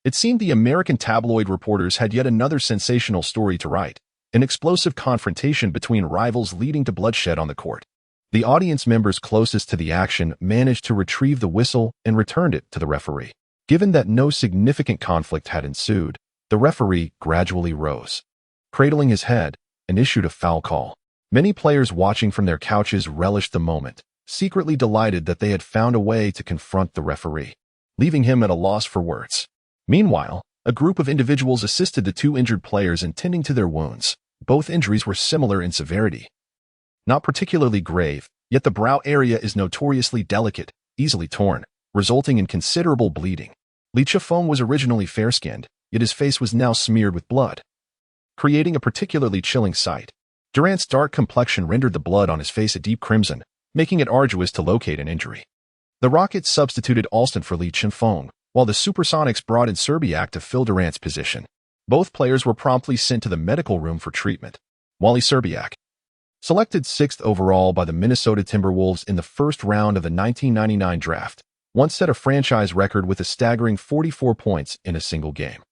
It seemed the American tabloid reporters had yet another sensational story to write, an explosive confrontation between rivals leading to bloodshed on the court. The audience members closest to the action managed to retrieve the whistle and returned it to the referee. Given that no significant conflict had ensued, the referee gradually rose, cradling his head, and issued a foul call. Many players watching from their couches relished the moment, secretly delighted that they had found a way to confront the referee, leaving him at a loss for words. Meanwhile, a group of individuals assisted the two injured players in tending to their wounds. Both injuries were similar in severity. Not particularly grave, yet the brow area is notoriously delicate, easily torn, resulting in considerable bleeding. Chengfeng was originally fair-skinned, yet his face was now smeared with blood, creating a particularly chilling sight. Durant's dark complexion rendered the blood on his face a deep crimson, making it arduous to locate an injury. The Rockets substituted Alston for Chengfeng, while the Supersonics brought in Serbiak to fill Durant's position. Both players were promptly sent to the medical room for treatment. Wally Serbiak, selected 6th overall by the Minnesota Timberwolves in the first round of the 1999 draft, once set a franchise record with a staggering 44 points in a single game.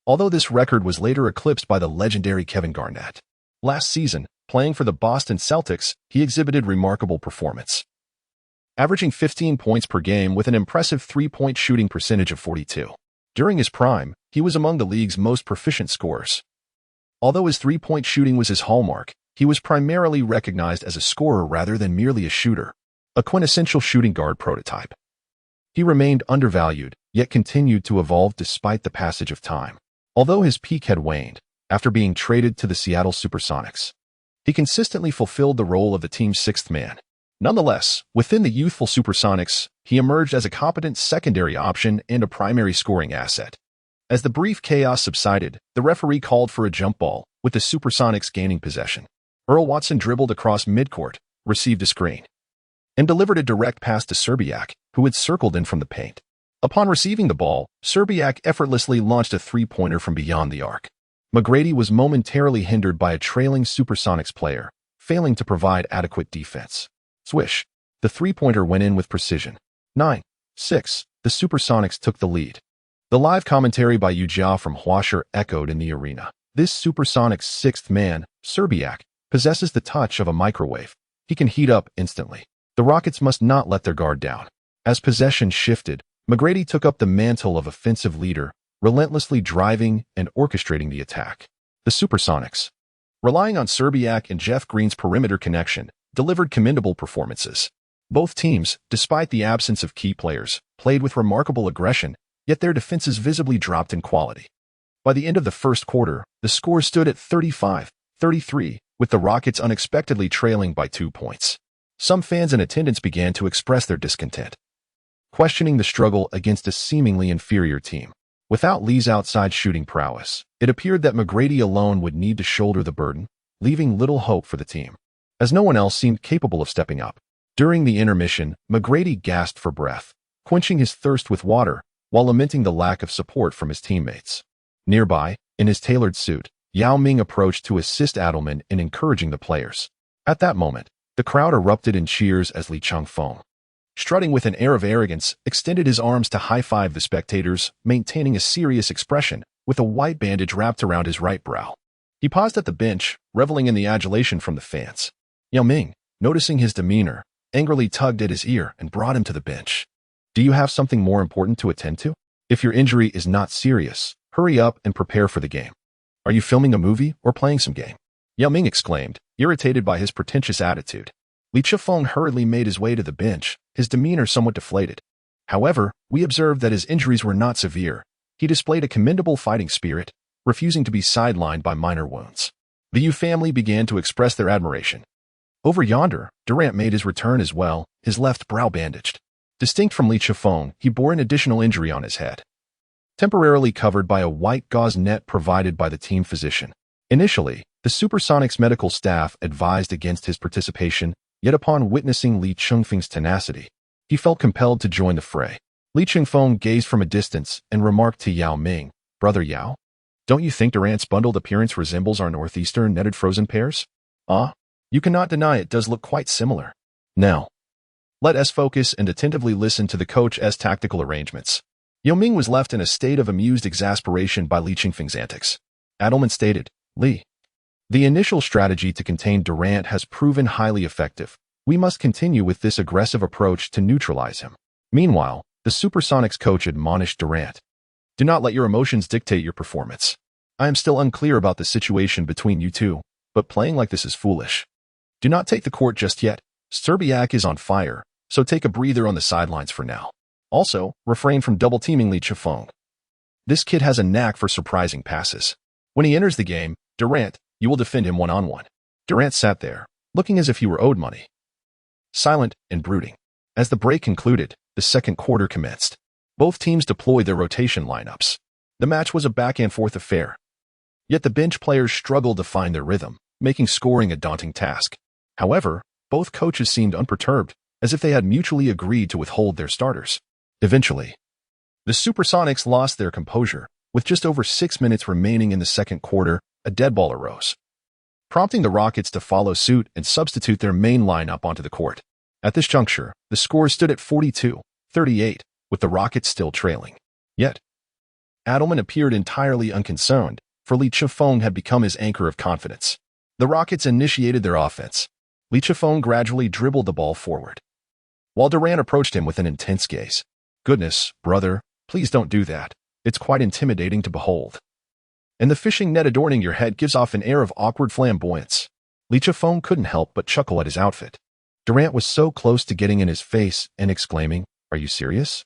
Although this record was later eclipsed by the legendary Kevin Garnett. Last season, playing for the Boston Celtics, he exhibited remarkable performance, averaging 15 points per game with an impressive three-point shooting percentage of 42. During his prime, he was among the league's most proficient scorers. Although his three-point shooting was his hallmark, he was primarily recognized as a scorer rather than merely a shooter, a quintessential shooting guard prototype. He remained undervalued, yet continued to evolve despite the passage of time. Although his peak had waned, after being traded to the Seattle Supersonics, he consistently fulfilled the role of the team's sixth man. Nonetheless, within the youthful Supersonics, he emerged as a competent secondary option and a primary scoring asset. As the brief chaos subsided, the referee called for a jump ball, with the Supersonics gaining possession. Earl Watson dribbled across midcourt, received a screen, and delivered a direct pass to Serbiak, who had circled in from the paint. Upon receiving the ball, Serbiak effortlessly launched a three-pointer from beyond the arc. McGrady was momentarily hindered by a trailing Supersonics player, failing to provide adequate defense. Swish. The three-pointer went in with precision. 9-6. The Supersonics took the lead. The live commentary by Ujia from Huaguo echoed in the arena. This Supersonics' sixth man, Serbiak, possesses the touch of a microwave. He can heat up instantly. The Rockets must not let their guard down. As possession shifted, McGrady took up the mantle of offensive leader, relentlessly driving and orchestrating the attack. The Supersonics, relying on Serbiak and Jeff Green's perimeter connection, delivered commendable performances. Both teams, despite the absence of key players, played with remarkable aggression, yet their defenses visibly dropped in quality. By the end of the first quarter, the score stood at 35-33, with the Rockets unexpectedly trailing by 2 points. Some fans in attendance began to express their discontent, questioning the struggle against a seemingly inferior team. Without Lee's outside shooting prowess, it appeared that McGrady alone would need to shoulder the burden. leaving little hope for the team, as no one else seemed capable of stepping up. During the intermission, McGrady gasped for breath, quenching his thirst with water while lamenting the lack of support from his teammates. Nearby, in his tailored suit, Yao Ming approached to assist Adelman in encouraging the players. At that moment, the crowd erupted in cheers as Li Chengfeng, strutting with an air of arrogance, extended his arms to high-five the spectators, maintaining a serious expression, with a white bandage wrapped around his right brow. He paused at the bench, reveling in the adulation from the fans. Yao Ming, noticing his demeanor, angrily tugged at his ear and brought him to the bench. Do you have something more important to attend to? If your injury is not serious, hurry up and prepare for the game. Are you filming a movie or playing some game? Yao Ming exclaimed, irritated by his pretentious attitude. Li Chengfeng hurriedly made his way to the bench, his demeanor somewhat deflated. However, we observed that his injuries were not severe. He displayed a commendable fighting spirit, refusing to be sidelined by minor wounds. The Yu family began to express their admiration. Over yonder, Durant made his return as well, his left brow bandaged. Distinct from Li Chengfeng, he bore an additional injury on his head, temporarily covered by a white gauze net provided by the team physician. Initially, the Supersonics medical staff advised against his participation, yet upon witnessing Li Chengfeng's tenacity, he felt compelled to join the fray. Li Chengfeng gazed from a distance and remarked to Yao Ming, "Brother Yao, don't you think Durant's bundled appearance resembles our northeastern netted frozen pears? You cannot deny it does look quite similar. Now, let us focus and attentively listen to the coach's tactical arrangements." Yao Ming was left in a state of amused exasperation by Li Chengfeng's antics. Adelman stated, "Li, the initial strategy to contain Durant has proven highly effective. We must continue with this aggressive approach to neutralize him." Meanwhile, the Supersonics coach admonished Durant, "Do not let your emotions dictate your performance. I am still unclear about the situation between you two, but playing like this is foolish. Do not take the court just yet. Serbiak is on fire, so take a breather on the sidelines for now. Also, refrain from double-teaming Li Chengfeng. This kid has a knack for surprising passes. When he enters the game, Durant, you will defend him one-on-one." Durant sat there, looking as if he were owed money, silent and brooding. As the break concluded, the second quarter commenced. Both teams deployed their rotation lineups. The match was a back-and-forth affair. Yet the bench players struggled to find their rhythm, making scoring a daunting task. However, both coaches seemed unperturbed, as if they had mutually agreed to withhold their starters. Eventually, the Supersonics lost their composure. With just over 6 minutes remaining in the second quarter, a dead ball arose, prompting the Rockets to follow suit and substitute their main lineup onto the court. At this juncture, the score stood at 42-38, with the Rockets still trailing. Yet, Adelman appeared entirely unconcerned, for Li Chengfeng had become his anchor of confidence. The Rockets initiated their offense. Li Chengfeng gradually dribbled the ball forward, while Durant approached him with an intense gaze. "Goodness, brother, please don't do that. It's quite intimidating to behold. And the fishing net adorning your head gives off an air of awkward flamboyance." Li Chengfeng couldn't help but chuckle at his outfit. Durant was so close to getting in his face and exclaiming, "Are you serious?"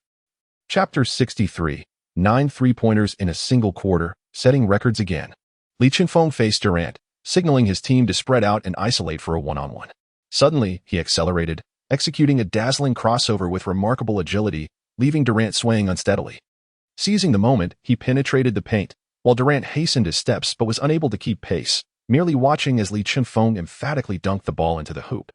Chapter 63, 9 three-pointers in a single quarter, setting records again. Li Chengfeng faced Durant, signaling his team to spread out and isolate for a one-on-one. Suddenly, he accelerated, executing a dazzling crossover with remarkable agility, leaving Durant swaying unsteadily. Seizing the moment, he penetrated the paint, while Durant hastened his steps but was unable to keep pace, merely watching as Li Chengfeng emphatically dunked the ball into the hoop.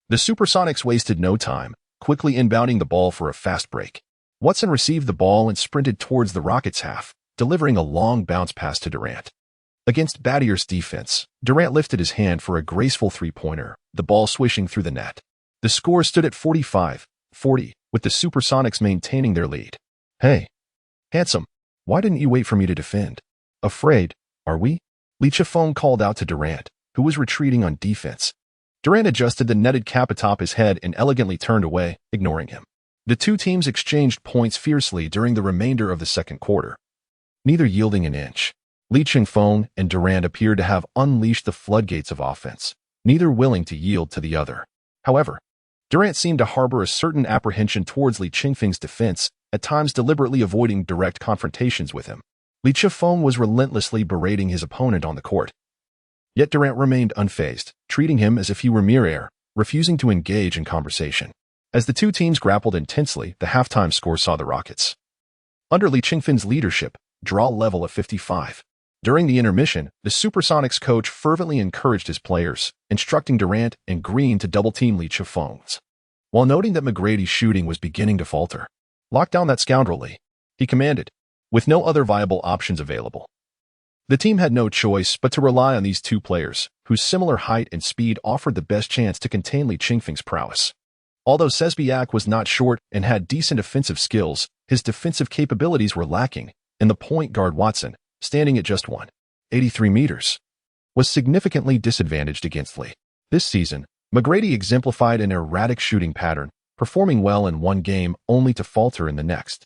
The Supersonics wasted no time, quickly inbounding the ball for a fast break. Watson received the ball and sprinted towards the Rockets' half, delivering a long bounce pass to Durant. Against Badier's defense, Durant lifted his hand for a graceful three-pointer, the ball swishing through the net. The score stood at 45-40, with the Supersonics maintaining their lead. "Hey, handsome, why didn't you wait for me to defend? Afraid, are we?" Li Chengfeng called out to Durant, who was retreating on defense. Durant adjusted the netted cap atop his head and elegantly turned away, ignoring him. The two teams exchanged points fiercely during the remainder of the second quarter, neither yielding an inch. Li Chengfeng and Durant appeared to have unleashed the floodgates of offense, neither willing to yield to the other. However, Durant seemed to harbor a certain apprehension towards Li Chengfeng's defense, at times deliberately avoiding direct confrontations with him. Li Chengfeng was relentlessly berating his opponent on the court. Yet Durant remained unfazed, treating him as if he were mere air, refusing to engage in conversation. As the two teams grappled intensely, the halftime score saw the Rockets, under Li Chengfeng's leadership, draw level at 55. During the intermission, the Supersonics coach fervently encouraged his players, instructing Durant and Green to double-team Lee Chengfeng. While noting that McGrady's shooting was beginning to falter, "Lock down that scoundrel, Lee," he commanded, with no other viable options available. The team had no choice but to rely on these two players, whose similar height and speed offered the best chance to contain Lee Chengfeng's prowess. Although Sesbiak was not short and had decent offensive skills, his defensive capabilities were lacking, and the point guard Watson, standing at just 183 meters, was significantly disadvantaged against Lee. This season, McGrady exemplified an erratic shooting pattern, performing well in one game only to falter in the next.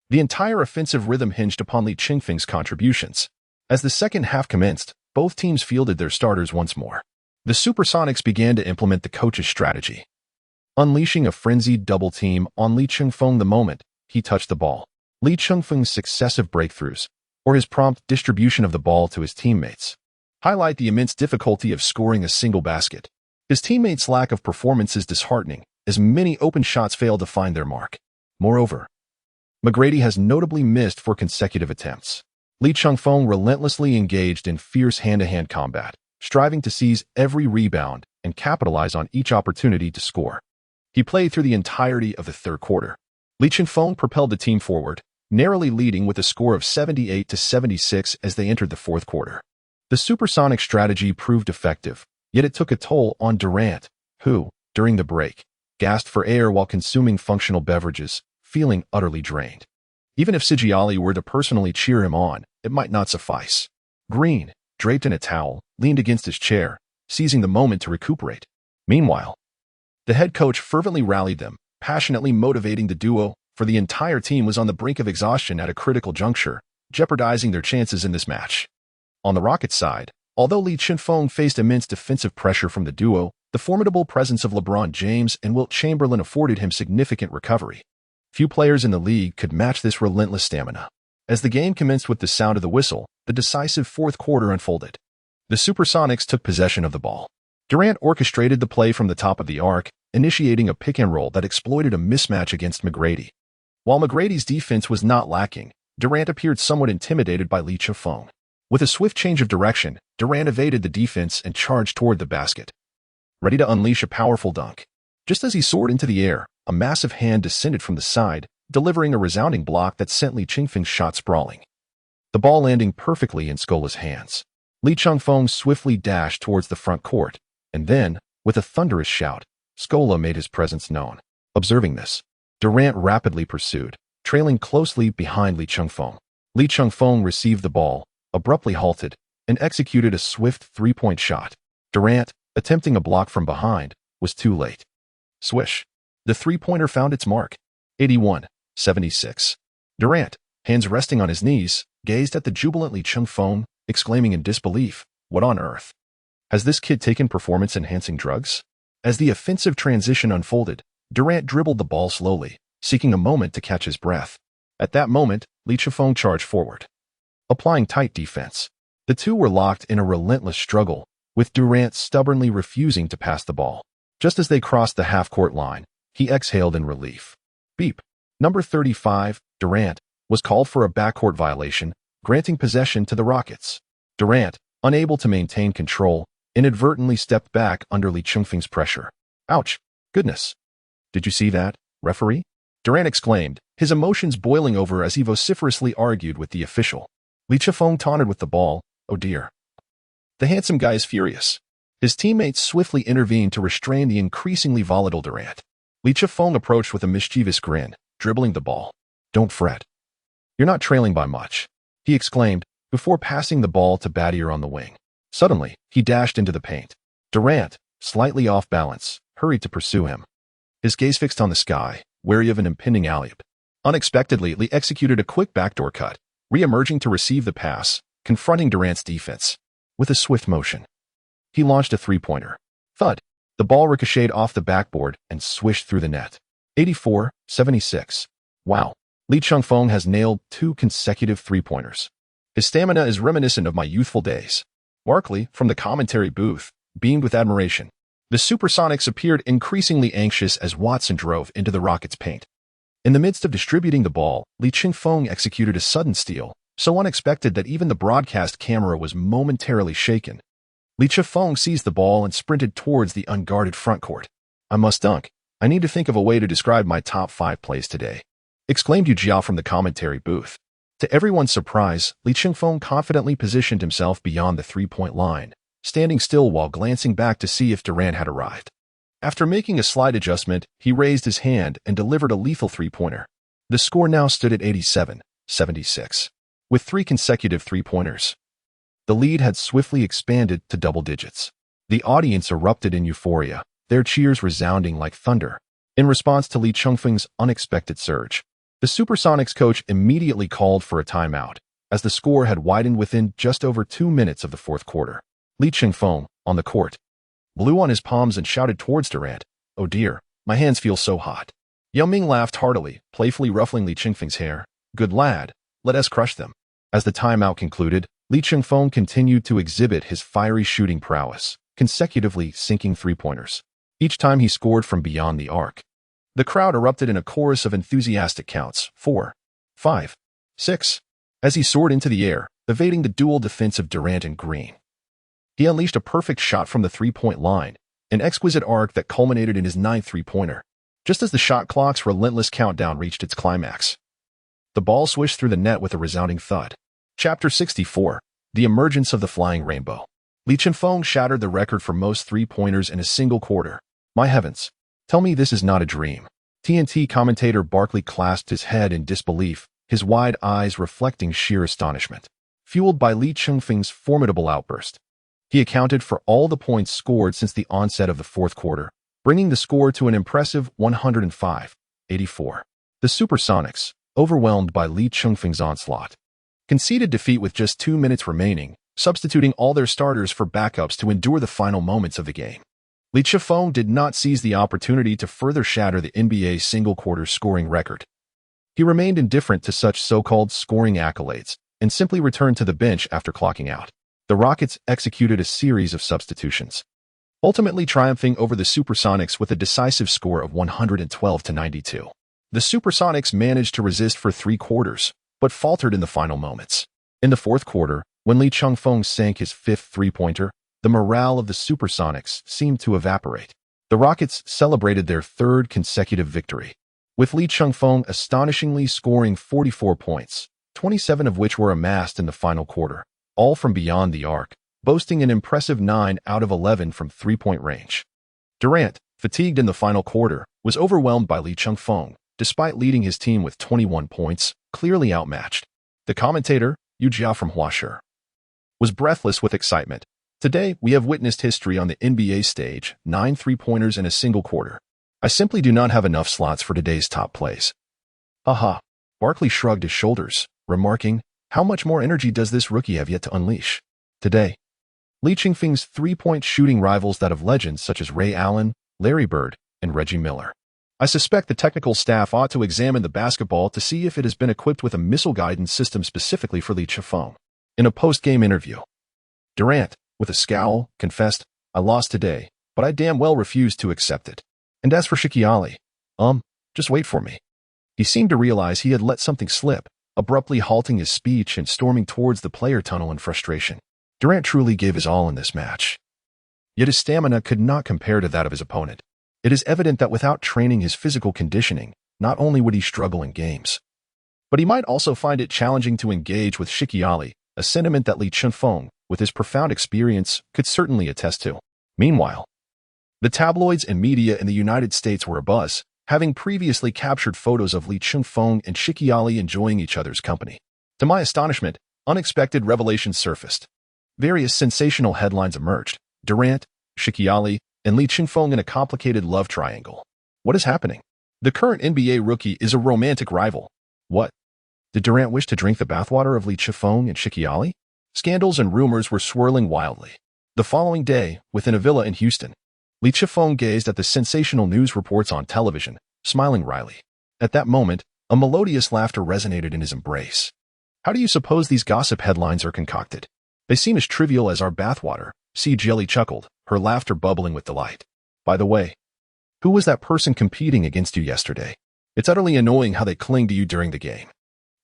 The entire offensive rhythm hinged upon Lee Chengfeng's contributions. As the second half commenced, both teams fielded their starters once more. The Supersonics began to implement the coach's strategy, unleashing a frenzied double team on Lee Chengfeng the moment he touched the ball. Lee Chengfeng's successive breakthroughs, or his prompt distribution of the ball to his teammates, highlight the immense difficulty of scoring a single basket. His teammates' lack of performance is disheartening, as many open shots failed to find their mark. Moreover, McGrady has notably missed 4 consecutive attempts. Lee Chengfeng relentlessly engaged in fierce hand-to-hand combat, striving to seize every rebound and capitalize on each opportunity to score. He played through the entirety of the third quarter. Lee Chengfeng propelled the team forward, narrowly leading with a score of 78-76 as they entered the fourth quarter. The supersonic strategy proved effective, yet it took a toll on Durant, who, during the break, gasped for air while consuming functional beverages, feeling utterly drained. Even if Sigiali were to personally cheer him on, it might not suffice. Green, draped in a towel, leaned against his chair, seizing the moment to recuperate. Meanwhile, the head coach fervently rallied them, passionately motivating the duo, for the entire team was on the brink of exhaustion at a critical juncture, jeopardizing their chances in this match. On the Rockets' side, although Lee Chengfeng faced immense defensive pressure from the duo, the formidable presence of LeBron James and Wilt Chamberlain afforded him significant recovery. Few players in the league could match this relentless stamina. As the game commenced with the sound of the whistle, the decisive fourth quarter unfolded. The Supersonics took possession of the ball. Durant orchestrated the play from the top of the arc, initiating a pick-and-roll that exploited a mismatch against McGrady. While McGrady's defense was not lacking, Durant appeared somewhat intimidated by Lee Chengfeng. With a swift change of direction, Durant evaded the defense and charged toward the basket, ready to unleash a powerful dunk. Just as he soared into the air, a massive hand descended from the side, delivering a resounding block that sent Lee Chengfeng's shot sprawling. The ball landing perfectly in Scola's hands. Lee Chengfeng swiftly dashed towards the front court, and then, with a thunderous shout, Scola made his presence known. Observing this, Durant rapidly pursued, trailing closely behind Lee Chengfeng. Lee Chengfeng received the ball, abruptly halted, and executed a swift three-point shot. Durant, attempting a block from behind, was too late. Swish. The three-pointer found its mark. 81-76. Durant, hands resting on his knees, gazed at the jubilant Lee Chengfeng, exclaiming in disbelief, "What on earth? Has this kid taken performance-enhancing drugs?" As the offensive transition unfolded, Durant dribbled the ball slowly, seeking a moment to catch his breath. At that moment, Lee Chengfeng charged forward, applying tight defense. The two were locked in a relentless struggle, with Durant stubbornly refusing to pass the ball. Just as they crossed the half-court line, he exhaled in relief. Beep. Number 35, Durant, was called for a backcourt violation, granting possession to the Rockets. Durant, unable to maintain control, inadvertently stepped back under Lee Chengfeng's pressure. "Ouch. Goodness. Did you see that, referee?" Durant exclaimed, his emotions boiling over as he vociferously argued with the official. Lee Chengfeng taunted with the ball. "Oh dear. The handsome guy is furious." His teammates swiftly intervened to restrain the increasingly volatile Durant. Lee Chengfeng approached with a mischievous grin, dribbling the ball. "Don't fret. You're not trailing by much," he exclaimed, before passing the ball to Battier on the wing. Suddenly, he dashed into the paint. Durant, slightly off balance, hurried to pursue him, his gaze fixed on the sky, wary of an impending alley-oop. Unexpectedly, Lee executed a quick backdoor cut, re-emerging to receive the pass, confronting Durant's defense. With a swift motion, he launched a three-pointer. Thud. The ball ricocheted off the backboard and swished through the net. 84-76. Wow. Lee Chengfeng has nailed 2 consecutive three-pointers. His stamina is reminiscent of my youthful days. Barkley, from the commentary booth, beamed with admiration. The Supersonics appeared increasingly anxious as Watson drove into the Rockets' paint. In the midst of distributing the ball, Lee Chengfeng executed a sudden steal, so unexpected that even the broadcast camera was momentarily shaken. Li Chifeng seized the ball and sprinted towards the unguarded front court. "I must dunk. I need to think of a way to describe my top 5 plays today," exclaimed Yu Jiao from the commentary booth. To everyone's surprise, Li Chifeng confidently positioned himself beyond the three-point line, standing still while glancing back to see if Durant had arrived. After making a slight adjustment, he raised his hand and delivered a lethal three-pointer. The score now stood at 87-76. With 3 consecutive three-pointers, the lead had swiftly expanded to double digits. The audience erupted in euphoria, their cheers resounding like thunder. In response to Li Chengfeng's unexpected surge, the Supersonics coach immediately called for a timeout, as the score had widened within just over 2 minutes of the fourth quarter. Li Chengfeng, on the court, blew on his palms and shouted towards Durant, "Oh dear, my hands feel so hot." Yao Ming laughed heartily, playfully ruffling Li Chengfeng's hair. "Good lad, let us crush them." As the timeout concluded, Li Chengfeng continued to exhibit his fiery shooting prowess, consecutively sinking three-pointers. Each time he scored from beyond the arc. The crowd erupted in a chorus of enthusiastic counts, 4, 5, 6, as he soared into the air, evading the dual defense of Durant and Green. He unleashed a perfect shot from the three-point line, an exquisite arc that culminated in his 9th three-pointer, just as the shot clock's relentless countdown reached its climax. The ball swished through the net with a resounding thud. Chapter 64, The Emergence of the Flying Rainbow. Li Chengfeng shattered the record for most three-pointers in a single quarter. "My heavens, tell me this is not a dream." TNT commentator Barkley clasped his head in disbelief, his wide eyes reflecting sheer astonishment. Fueled by Li Chengfeng's formidable outburst, he accounted for all the points scored since the onset of the fourth quarter, bringing the score to an impressive 105-84. The Supersonics, overwhelmed by Li Chengfeng's onslaught, conceded defeat with just 2 minutes remaining, substituting all their starters for backups to endure the final moments of the game. Li Chifeng did not seize the opportunity to further shatter the NBA single-quarter scoring record. He remained indifferent to such so-called scoring accolades and simply returned to the bench after clocking out. The Rockets executed a series of substitutions, ultimately triumphing over the Supersonics with a decisive score of 112-92. The Supersonics managed to resist for 3 quarters, but faltered in the final moments. In the fourth quarter, when Li Chengfeng sank his 5th three-pointer, the morale of the Supersonics seemed to evaporate. The Rockets celebrated their 3rd consecutive victory, with Li Chengfeng astonishingly scoring 44 points, 27 of which were amassed in the final quarter, all from beyond the arc, boasting an impressive 9 out of 11 from three-point range. Durant, fatigued in the final quarter, was overwhelmed by Li Chengfeng, despite leading his team with 21 points, clearly outmatched. The commentator, Yu Jiao from Huaguo, was breathless with excitement. "Today, we have witnessed history on the NBA stage, 9 three-pointers in a single quarter. I simply do not have enough slots for today's top plays." "Aha." Barkley shrugged his shoulders, remarking, "How much more energy does this rookie have yet to unleash?" Today, Li Chengfeng's three-point shooting rivals that of legends such as Ray Allen, Larry Bird, and Reggie Miller. I suspect the technical staff ought to examine the basketball to see if it has been equipped with a missile guidance system specifically for Li Chengfeng. In a post-game interview, Durant, with a scowl, confessed, "I lost today, but I damn well refused to accept it. And as for Shikiali, just wait for me." He seemed to realize he had let something slip, abruptly halting his speech and storming towards the player tunnel in frustration. Durant truly gave his all in this match. Yet his stamina could not compare to that of his opponent. It is evident that without training his physical conditioning, not only would he struggle in games, but he might also find it challenging to engage with Shikiali, a sentiment that Li Chengfeng, with his profound experience, could certainly attest to. Meanwhile, the tabloids and media in the United States were abuzz, having previously captured photos of Li Chengfeng and Shikiali enjoying each other's company. To my astonishment, unexpected revelations surfaced. Various sensational headlines emerged. Durant, Shikiali, and Li Chengfeng in a complicated love triangle. What is happening? The current NBA rookie is a romantic rival. What? Did Durant wish to drink the bathwater of Li Chengfeng and Shikiali? Scandals and rumors were swirling wildly. The following day, within a villa in Houston, Li Chengfeng gazed at the sensational news reports on television, smiling wryly. At that moment, a melodious laughter resonated in his embrace. "How do you suppose these gossip headlines are concocted? They seem as trivial as our bathwater," C. Jelly chuckled, her laughter bubbling with delight. "By the way, who was that person competing against you yesterday? It's utterly annoying how they cling to you during the game."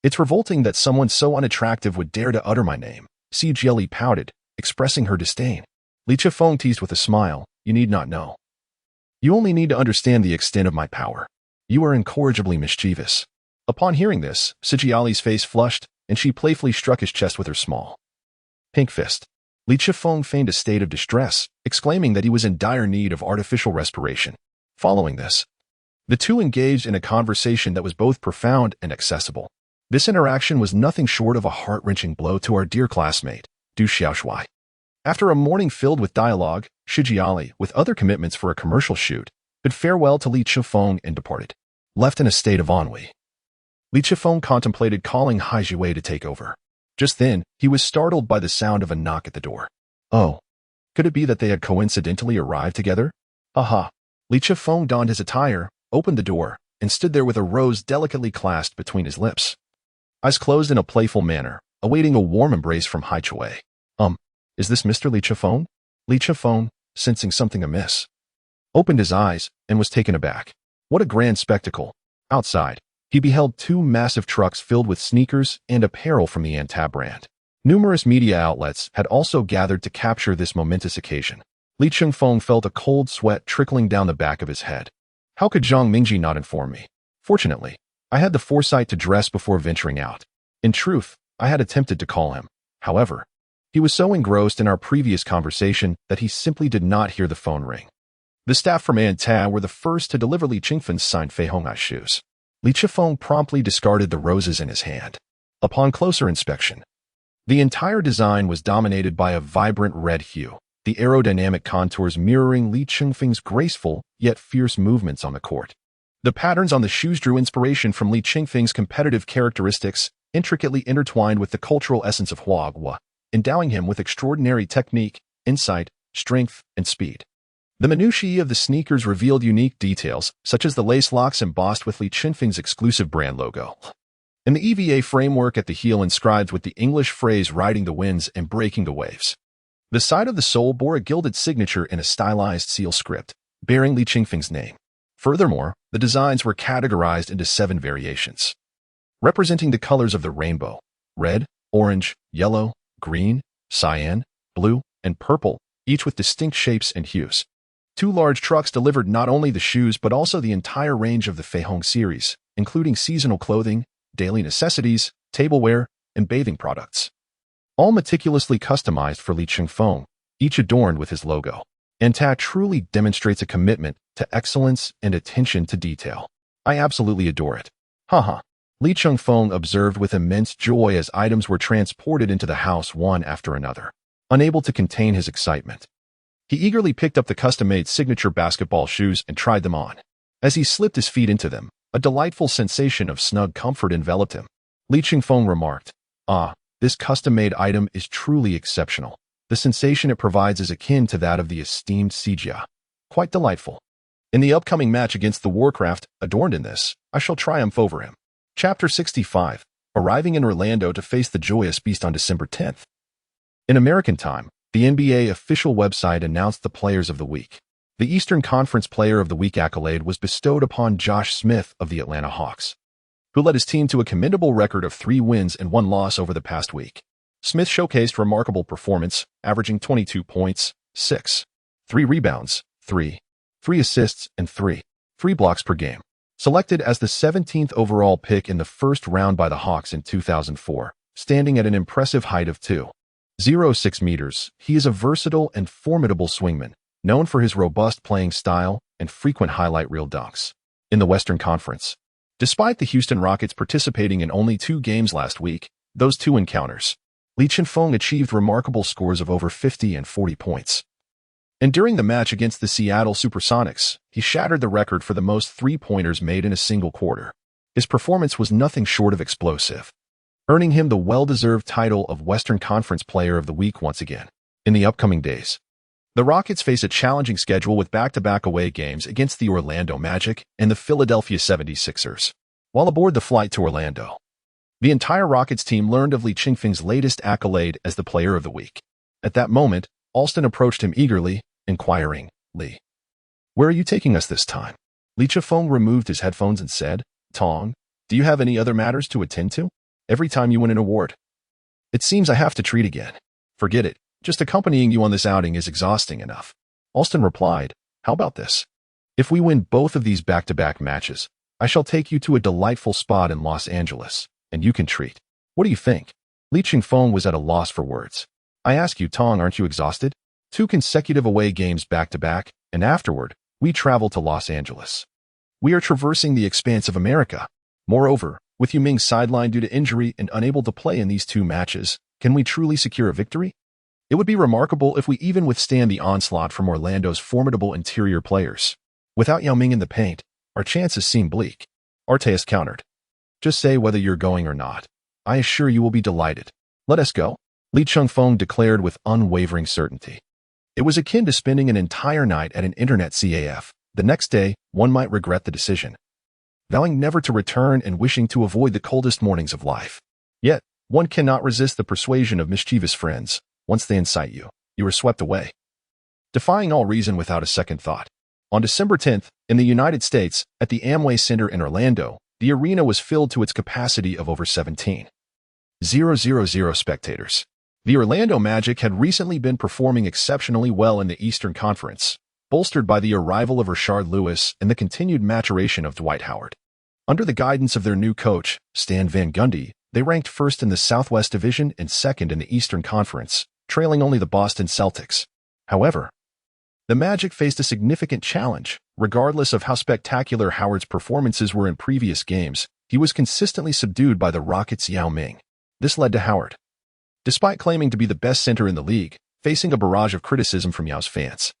It's revolting that someone so unattractive would dare to utter my name. Li pouted, expressing her disdain. Li Chifeng teased with a smile, you need not know. You only need to understand the extent of my power. You are incorrigibly mischievous. Upon hearing this, Li's face flushed, and she playfully struck his chest with her small pink fist. Li Chifeng feigned a state of distress, exclaiming that he was in dire need of artificial respiration. Following this, the two engaged in a conversation that was both profound and accessible. This interaction was nothing short of a heart-wrenching blow to our dear classmate, Du Xiaoshui. After a morning filled with dialogue, Li, with other commitments for a commercial shoot, bid farewell to Li Chifeng and departed. Left in a state of ennui, Li Chifeng contemplated calling Huaguo to take over. Just then, he was startled by the sound of a knock at the door. Oh, could it be that they had coincidentally arrived together? Aha! Li Chifeng donned his attire, opened the door, and stood there with a rose delicately clasped between his lips. Eyes closed in a playful manner, awaiting a warm embrace from Huaguo. Is this Mr. Li Chifeng? Li Chifeng, sensing something amiss, opened his eyes and was taken aback. What a grand spectacle! Outside, he beheld two massive trucks filled with sneakers and apparel from the Anta brand. Numerous media outlets had also gathered to capture this momentous occasion. Li Chifeng felt a cold sweat trickling down the back of his head. How could Zhang Mingji not inform me? Fortunately, I had the foresight to dress before venturing out. In truth, I had attempted to call him. However, he was so engrossed in our previous conversation that he simply did not hear the phone ring. The staff from Anta were the first to deliver Li Chingfen's signed Fei Hongai's shoes. Li Chifeng promptly discarded the roses in his hand. Upon closer inspection, the entire design was dominated by a vibrant red hue, the aerodynamic contours mirroring Li Chingfen's graceful yet fierce movements on the court. The patterns on the shoes drew inspiration from Li Chingfen's competitive characteristics, intricately intertwined with the cultural essence of Huaguo, endowing him with extraordinary technique, insight, strength, and speed. The minutiae of the sneakers revealed unique details, such as the lace locks embossed with Li Chingfen's exclusive brand logo, and the EVA framework at the heel inscribed with the English phrase riding the winds and breaking the waves. The side of the sole bore a gilded signature in a stylized seal script, bearing Li Chingfen's name. Furthermore, the designs were categorized into 7 variations, representing the colors of the rainbow: red, orange, yellow, green, cyan, blue, and purple, each with distinct shapes and hues. 2 large trucks delivered not only the shoes but also the entire range of the Fei Hong series, including seasonal clothing, daily necessities, tableware, and bathing products. All meticulously customized for Li Chifeng, each adorned with his logo. Anta truly demonstrates a commitment to excellence and attention to detail. I absolutely adore it. Haha. Li Chifeng observed with immense joy as items were transported into the house one after another. Unable to contain his excitement, he eagerly picked up the custom-made signature basketball shoes and tried them on. As he slipped his feet into them, a delightful sensation of snug comfort enveloped him. Li Chifeng remarked, this custom-made item is truly exceptional. The sensation it provides is akin to that of the esteemed Sijia. Quite delightful. In the upcoming match against the Warcraft, adorned in this, I shall triumph over him. Chapter 65, arriving in Orlando to face the joyous beast on December 10th. In American time, the NBA official website announced the Players of the Week. The Eastern Conference Player of the Week accolade was bestowed upon Josh Smith of the Atlanta Hawks, who led his team to a commendable record of 3 wins and 1 loss over the past week. Smith showcased remarkable performance, averaging 22 points, 3 rebounds, 3 assists, and 3 blocks per game. Selected as the 17th overall pick in the first round by the Hawks in 2004, standing at an impressive height of 2.06 meters, he is a versatile and formidable swingman, known for his robust playing style and frequent highlight reel dunks. In the Western Conference, despite the Houston Rockets participating in only 2 games last week, those 2 encounters, Li Chifeng achieved remarkable scores of over 50 and 40 points. And during the match against the Seattle Supersonics, he shattered the record for the most 3-pointers made in a single quarter. His performance was nothing short of explosive, earning him the well-deserved title of Western Conference Player of the Week once again. In the upcoming days, the Rockets face a challenging schedule with back-to-back away games against the Orlando Magic and the Philadelphia 76ers. While aboard the flight to Orlando, the entire Rockets team learned of Li Chingfen's latest accolade as the Player of the Week. At that moment, Alston approached him eagerly, inquiring, "Li, where are you taking us this time?" Li Chifeng removed his headphones and said, "Tong, do you have any other matters to attend to?" every time you win an award. It seems I have to treat again. Forget it. Just accompanying you on this outing is exhausting enough. Alston replied, how about this? If we win both of these back-to-back matches, I shall take you to a delightful spot in Los Angeles, and you can treat. What do you think? Li Chengfeng was at a loss for words. I ask you, Tong, aren't you exhausted? 2 consecutive away games back-to-back, and afterward, we travel to Los Angeles. We are traversing the expanse of America. Moreover, with Yu Ming sidelined due to injury and unable to play in these 2 matches, can we truly secure a victory? It would be remarkable if we even withstand the onslaught from Orlando's formidable interior players. Without Yao Ming in the paint, our chances seem bleak. Arteas countered. Just say whether you're going or not. I assure you will be delighted. Let us go, Li Chengfeng declared with unwavering certainty. It was akin to spending an entire night at an internet CAF. The next day, one might regret the decision, vowing never to return and wishing to avoid the coldest mornings of life. Yet, one cannot resist the persuasion of mischievous friends. Once they incite you, you are swept away, defying all reason without a second thought. On December 10th, in the United States, at the Amway Center in Orlando, the arena was filled to its capacity of over 17,000 spectators. The Orlando Magic had recently been performing exceptionally well in the Eastern Conference, bolstered by the arrival of Rashard Lewis and the continued maturation of Dwight Howard. Under the guidance of their new coach, Stan Van Gundy, they ranked first in the Southwest Division and second in the Eastern Conference, trailing only the Boston Celtics. However, the Magic faced a significant challenge. Regardless of how spectacular Howard's performances were in previous games, he was consistently subdued by the Rockets' Yao Ming. This led to Howard, despite claiming to be the best center in the league, facing a barrage of criticism from Yao's fans.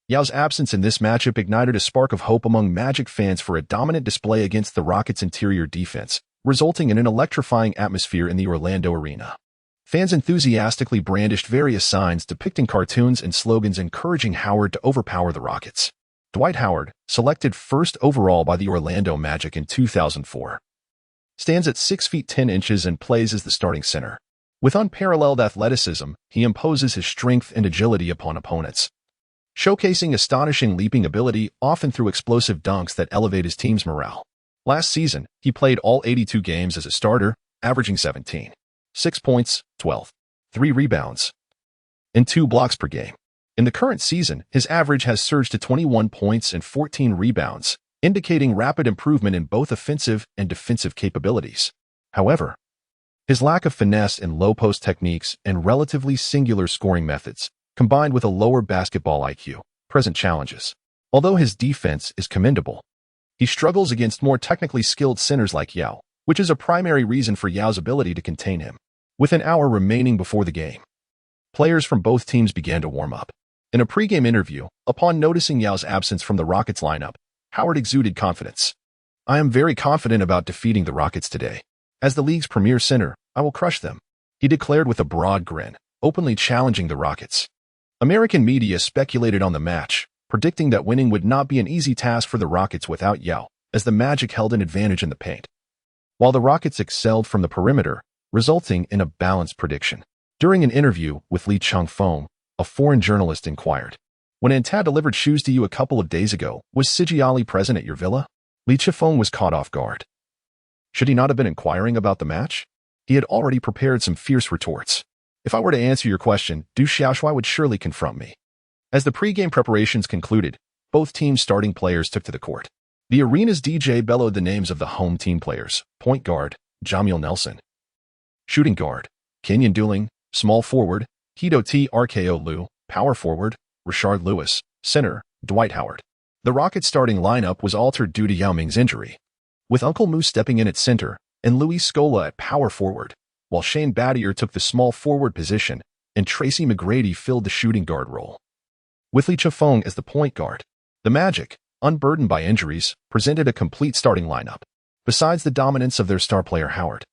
Yao's absence in this matchup ignited a spark of hope among Magic fans for a dominant display against the Rockets' interior defense, resulting in an electrifying atmosphere in the Orlando arena. Fans enthusiastically brandished various signs depicting cartoons and slogans encouraging Howard to overpower the Rockets. Dwight Howard, selected first overall by the Orlando Magic in 2004, stands at 6 feet 10 inches and plays as the starting center. With unparalleled athleticism, he imposes his strength and agility upon opponents, showcasing astonishing leaping ability, often through explosive dunks that elevate his team's morale. Last season, he played all 82 games as a starter, averaging 17, 6 points, 12, 3 rebounds, and 2 blocks per game. In the current season, his average has surged to 21 points and 14 rebounds, indicating rapid improvement in both offensive and defensive capabilities. However, his lack of finesse in low-post techniques and relatively singular scoring methods, combined with a lower basketball IQ, present challenges. Although his defense is commendable, he struggles against more technically skilled centers like Yao, which is a primary reason for Yao's ability to contain him. With an hour remaining before the game, players from both teams began to warm up. In a pregame interview, upon noticing Yao's absence from the Rockets lineup, Howard exuded confidence. I am very confident about defeating the Rockets today. As the league's premier center, I will crush them, he declared with a broad grin, openly challenging the Rockets. American media speculated on the match, predicting that winning would not be an easy task for the Rockets without Yao, as the Magic held an advantage in the paint, while the Rockets excelled from the perimeter, resulting in a balanced prediction. During an interview with Li Chengfeng, a foreign journalist inquired, when Anta delivered shoes to you a couple of days ago, was Siji Ali present at your villa? Li Chengfeng was caught off guard. Should he not have been inquiring about the match? He had already prepared some fierce retorts. If I were to answer your question, Du Xiaoshui would surely confront me. As the pregame preparations concluded, both teams' starting players took to the court. The arena's DJ bellowed the names of the home team players: point guard, Jamil Nelson; shooting guard, Kenyon Dooling; small forward, Hito T. RKO Liu; power forward, Rashard Lewis; center, Dwight Howard. The Rockets' starting lineup was altered due to Yao Ming's injury, with Uncle Moose stepping in at center and Luis Scola at power forward, while Shane Battier took the small forward position and Tracy McGrady filled the shooting guard role. With Li Chengfeng as the point guard, the Magic, unburdened by injuries, presented a complete starting lineup. Besides the dominance of their star player Howard,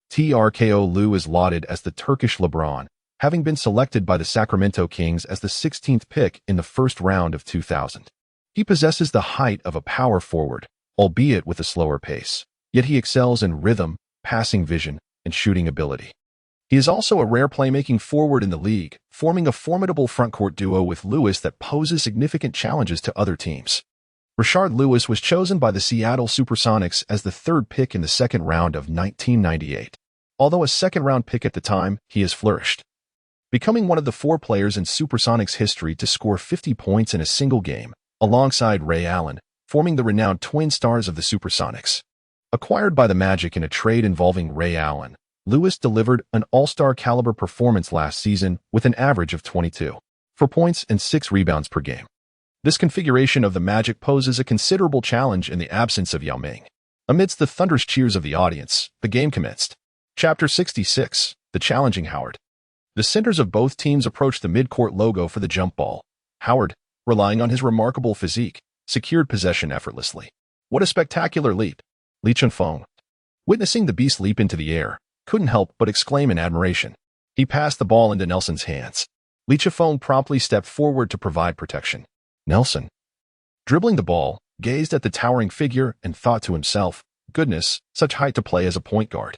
TRKO Liu is lauded as the Turkish LeBron, having been selected by the Sacramento Kings as the 16th pick in the first round of 2000. He possesses the height of a power forward, albeit with a slower pace, yet he excels in rhythm, passing vision, and shooting ability. He is also a rare playmaking forward in the league, forming a formidable frontcourt duo with Lewis that poses significant challenges to other teams. Rashard Lewis was chosen by the Seattle Supersonics as the 3rd pick in the second round of 1998. Although a second-round pick at the time, he has flourished, becoming one of the 4 players in Supersonics history to score 50 points in a single game, alongside Ray Allen, forming the renowned twin stars of the Supersonics. Acquired by the Magic in a trade involving Ray Allen, Lewis delivered an all-star caliber performance last season with an average of 22 points and 6 rebounds per game. This configuration of the Magic poses a considerable challenge in the absence of Yao Ming. Amidst the thunderous cheers of the audience, the game commenced. Chapter 66, The Challenging Howard. The centers of both teams approached the mid-court logo for the jump ball. Howard, relying on his remarkable physique, secured possession effortlessly. What a spectacular leap! Li Chengfeng, witnessing the beast leap into the air, couldn't help but exclaim in admiration. He passed the ball into Nelson's hands. Li Chengfeng promptly stepped forward to provide protection. Nelson, dribbling the ball, gazed at the towering figure and thought to himself, goodness, such height to play as a point guard.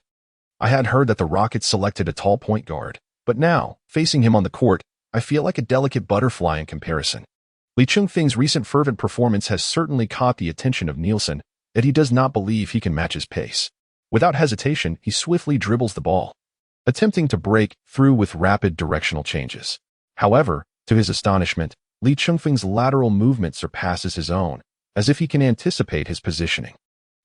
I had heard that the Rockets selected a tall point guard, but now, facing him on the court, I feel like a delicate butterfly in comparison. Li Chengfeng's recent fervent performance has certainly caught the attention of Nielsen, that he does not believe he can match his pace. Without hesitation, he swiftly dribbles the ball, attempting to break through with rapid directional changes. However, to his astonishment, Li Chengfeng's lateral movement surpasses his own, as if he can anticipate his positioning.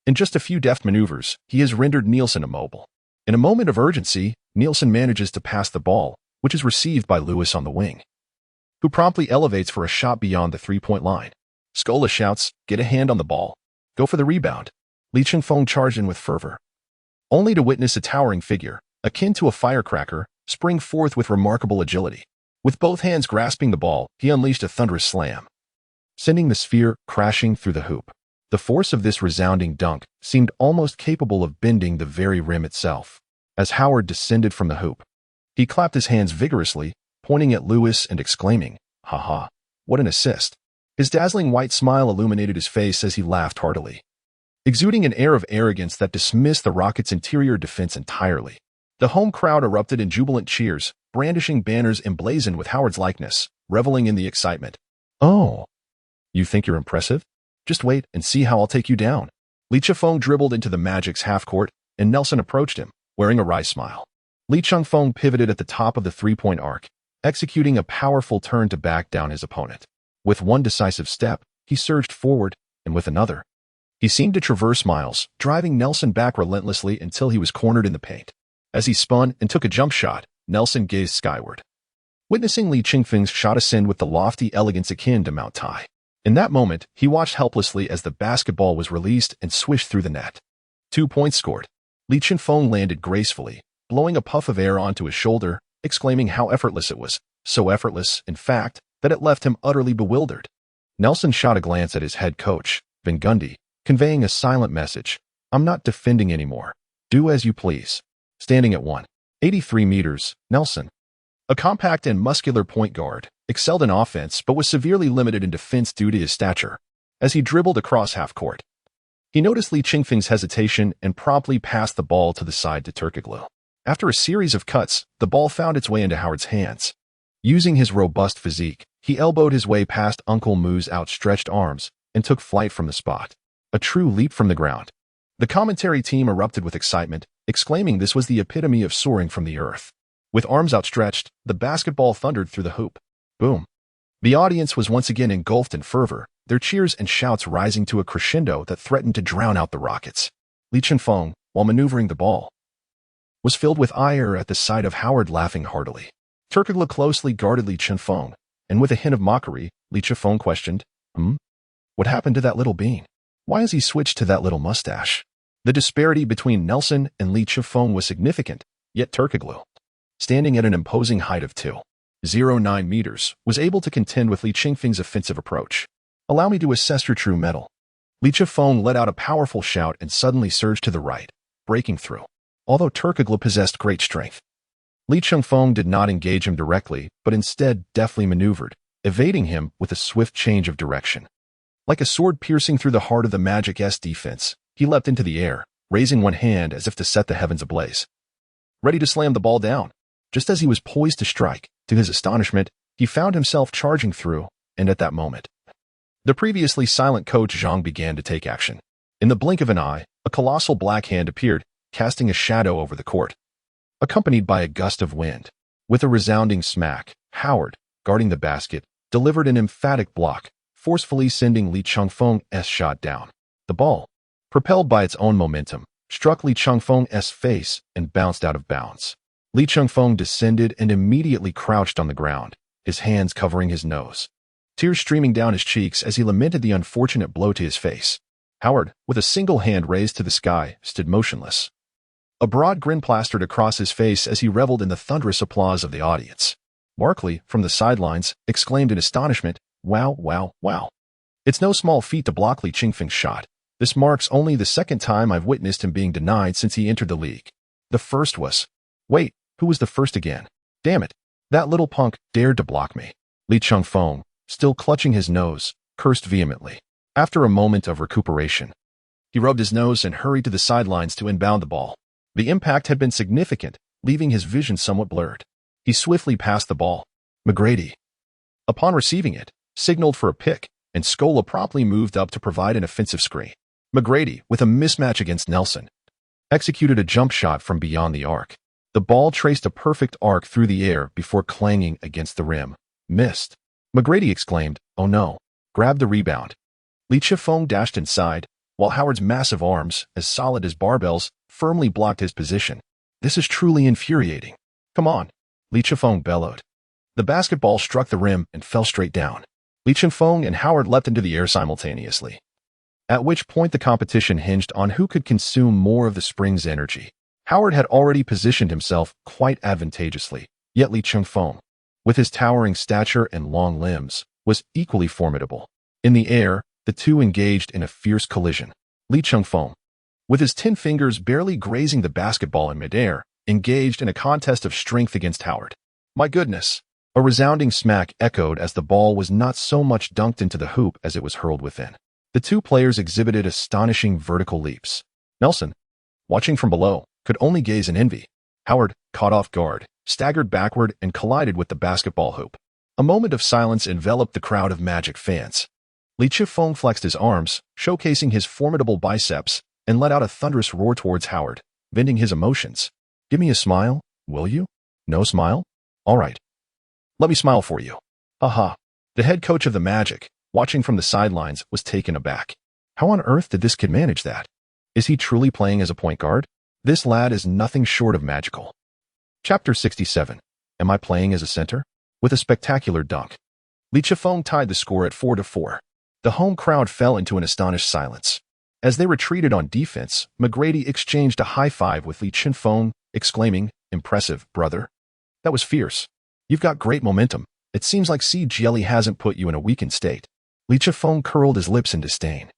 In just a few deft maneuvers, he has rendered Nielsen immobile. In a moment of urgency, Nielsen manages to pass the ball, which is received by Lewis on the wing, who promptly elevates for a shot beyond the three-point line. Scola shouts, "Get a hand on the ball. Go for the rebound." Li Chengfeng charged in with fervor, only to witness a towering figure, akin to a firecracker, spring forth with remarkable agility. With both hands grasping the ball, he unleashed a thunderous slam, sending the sphere crashing through the hoop. The force of this resounding dunk seemed almost capable of bending the very rim itself. As Howard descended from the hoop, he clapped his hands vigorously, pointing at Lewis and exclaiming, "Ha ha, what an assist." His dazzling white smile illuminated his face as he laughed heartily, exuding an air of arrogance that dismissed the Rockets' interior defense entirely. The home crowd erupted in jubilant cheers, brandishing banners emblazoned with Howard's likeness, reveling in the excitement. "Oh, you think you're impressive? Just wait and see how I'll take you down." Li Chengfeng dribbled into the Magic's half-court, and Nelson approached him, wearing a wry smile. Li Chengfeng pivoted at the top of the three-point arc, executing a powerful turn to back down his opponent. With one decisive step, he surged forward, and with another, he seemed to traverse miles, driving Nelson back relentlessly until he was cornered in the paint. As he spun and took a jump shot, Nelson gazed skyward, witnessing Li Chengfeng's shot ascend with the lofty elegance akin to Mount Tai. In that moment, he watched helplessly as the basketball was released and swished through the net. 2 points scored. Li Chengfeng landed gracefully, blowing a puff of air onto his shoulder, exclaiming how effortless it was. So effortless, in fact, that it left him utterly bewildered. Nelson shot a glance at his head coach, Van Gundy, conveying a silent message. "I'm not defending anymore. Do as you please." Standing at 183 meters, Nelson, a compact and muscular point guard, excelled in offense but was severely limited in defense due to his stature. As he dribbled across half-court, he noticed Li Chengfeng's hesitation and promptly passed the ball to the side to Turkoglu. After a series of cuts, the ball found its way into Howard's hands. Using his robust physique, he elbowed his way past Uncle Moo's outstretched arms and took flight from the spot. A true leap from the ground. The commentary team erupted with excitement, exclaiming this was the epitome of soaring from the earth. With arms outstretched, the basketball thundered through the hoop. Boom. The audience was once again engulfed in fervor, their cheers and shouts rising to a crescendo that threatened to drown out the Rockets. Li Chengfeng, while maneuvering the ball, was filled with ire at the sight of Howard laughing heartily. Turkoglu closely guarded Li Chengfeng, and with a hint of mockery, Li Chengfeng questioned, What happened to that little bean? Why has he switched to that little mustache?" The disparity between Nelson and Li Chengfeng was significant, yet Turkoglu, standing at an imposing height of 2.09 meters, was able to contend with Li Chengfeng's offensive approach. "Allow me to assess your true mettle." Li Chengfeng let out a powerful shout and suddenly surged to the right, breaking through. Although Turkoglu possessed great strength, Li Chengfeng did not engage him directly, but instead deftly maneuvered, evading him with a swift change of direction. Like a sword piercing through the heart of the Magic's defense, he leapt into the air, raising one hand as if to set the heavens ablaze, ready to slam the ball down. Just as he was poised to strike, to his astonishment, he found himself charging through, and at that moment, the previously silent coach Zhang began to take action. In the blink of an eye, a colossal black hand appeared, casting a shadow over the court. accompanied by a gust of wind. With a resounding smack, Howard, guarding the basket, delivered an emphatic block, forcefully sending Lee Chengfeng's shot down. The ball, propelled by its own momentum, struck Lee Chengfeng's face and bounced out of bounds. Lee Chengfeng descended and immediately crouched on the ground, his hands covering his nose. Tears streaming down his cheeks as he lamented the unfortunate blow to his face. Howard, with a single hand raised to the sky, stood motionless. A broad grin plastered across his face as he reveled in the thunderous applause of the audience. Barkley, from the sidelines, exclaimed in astonishment, "Wow, wow, wow. It's no small feat to block Lee Chengfeng's shot. This marks only the second time I've witnessed him being denied since he entered the league. The first was... Wait, who was the first again? Damn it. That little punk dared to block me." Lee Chengfeng, still clutching his nose, cursed vehemently. After a moment of recuperation, he rubbed his nose and hurried to the sidelines to inbound the ball. The impact had been significant, leaving his vision somewhat blurred. He swiftly passed the ball. McGrady, upon receiving it, signaled for a pick, and Scola promptly moved up to provide an offensive screen. McGrady, with a mismatch against Nelson, executed a jump shot from beyond the arc. The ball traced a perfect arc through the air before clanging against the rim. Missed. McGrady exclaimed, "Oh no," grabbed the rebound. Lee Chengfeng dashed inside, while Howard's massive arms, as solid as barbells, firmly blocked his position. "This is truly infuriating. Come on," Lee Chengfeng bellowed. The basketball struck the rim and fell straight down. Lee Chengfeng and Howard leapt into the air simultaneously, at which point the competition hinged on who could consume more of the spring's energy. Howard had already positioned himself quite advantageously, yet Lee Chengfeng, with his towering stature and long limbs, was equally formidable. In the air, the two engaged in a fierce collision. Lee Chengfeng, with his 10 fingers barely grazing the basketball in midair, engaged in a contest of strength against Howard. "My goodness!" A resounding smack echoed as the ball was not so much dunked into the hoop as it was hurled within. The two players exhibited astonishing vertical leaps. Nelson, watching from below, could only gaze in envy. Howard, caught off guard, staggered backward and collided with the basketball hoop. A moment of silence enveloped the crowd of Magic fans. Lee Chengfeng flexed his arms, showcasing his formidable biceps, and let out a thunderous roar towards Howard, venting his emotions. "Give me a smile, will you? No smile? All right. Let me smile for you." "Haha." The head coach of the Magic, watching from the sidelines, was taken aback. How on earth did this kid manage that? Is he truly playing as a point guard? This lad is nothing short of magical. Chapter 67. Am I playing as a center? With a spectacular dunk, Lee Chengfeng tied the score at 4-4. The home crowd fell into an astonished silence. As they retreated on defense, McGrady exchanged a high five with Lee Chengfeng, exclaiming, "Impressive, brother. That was fierce. You've got great momentum. It seems like Sea Jelly hasn't put you in a weakened state." Lee Chengfeng curled his lips in disdain,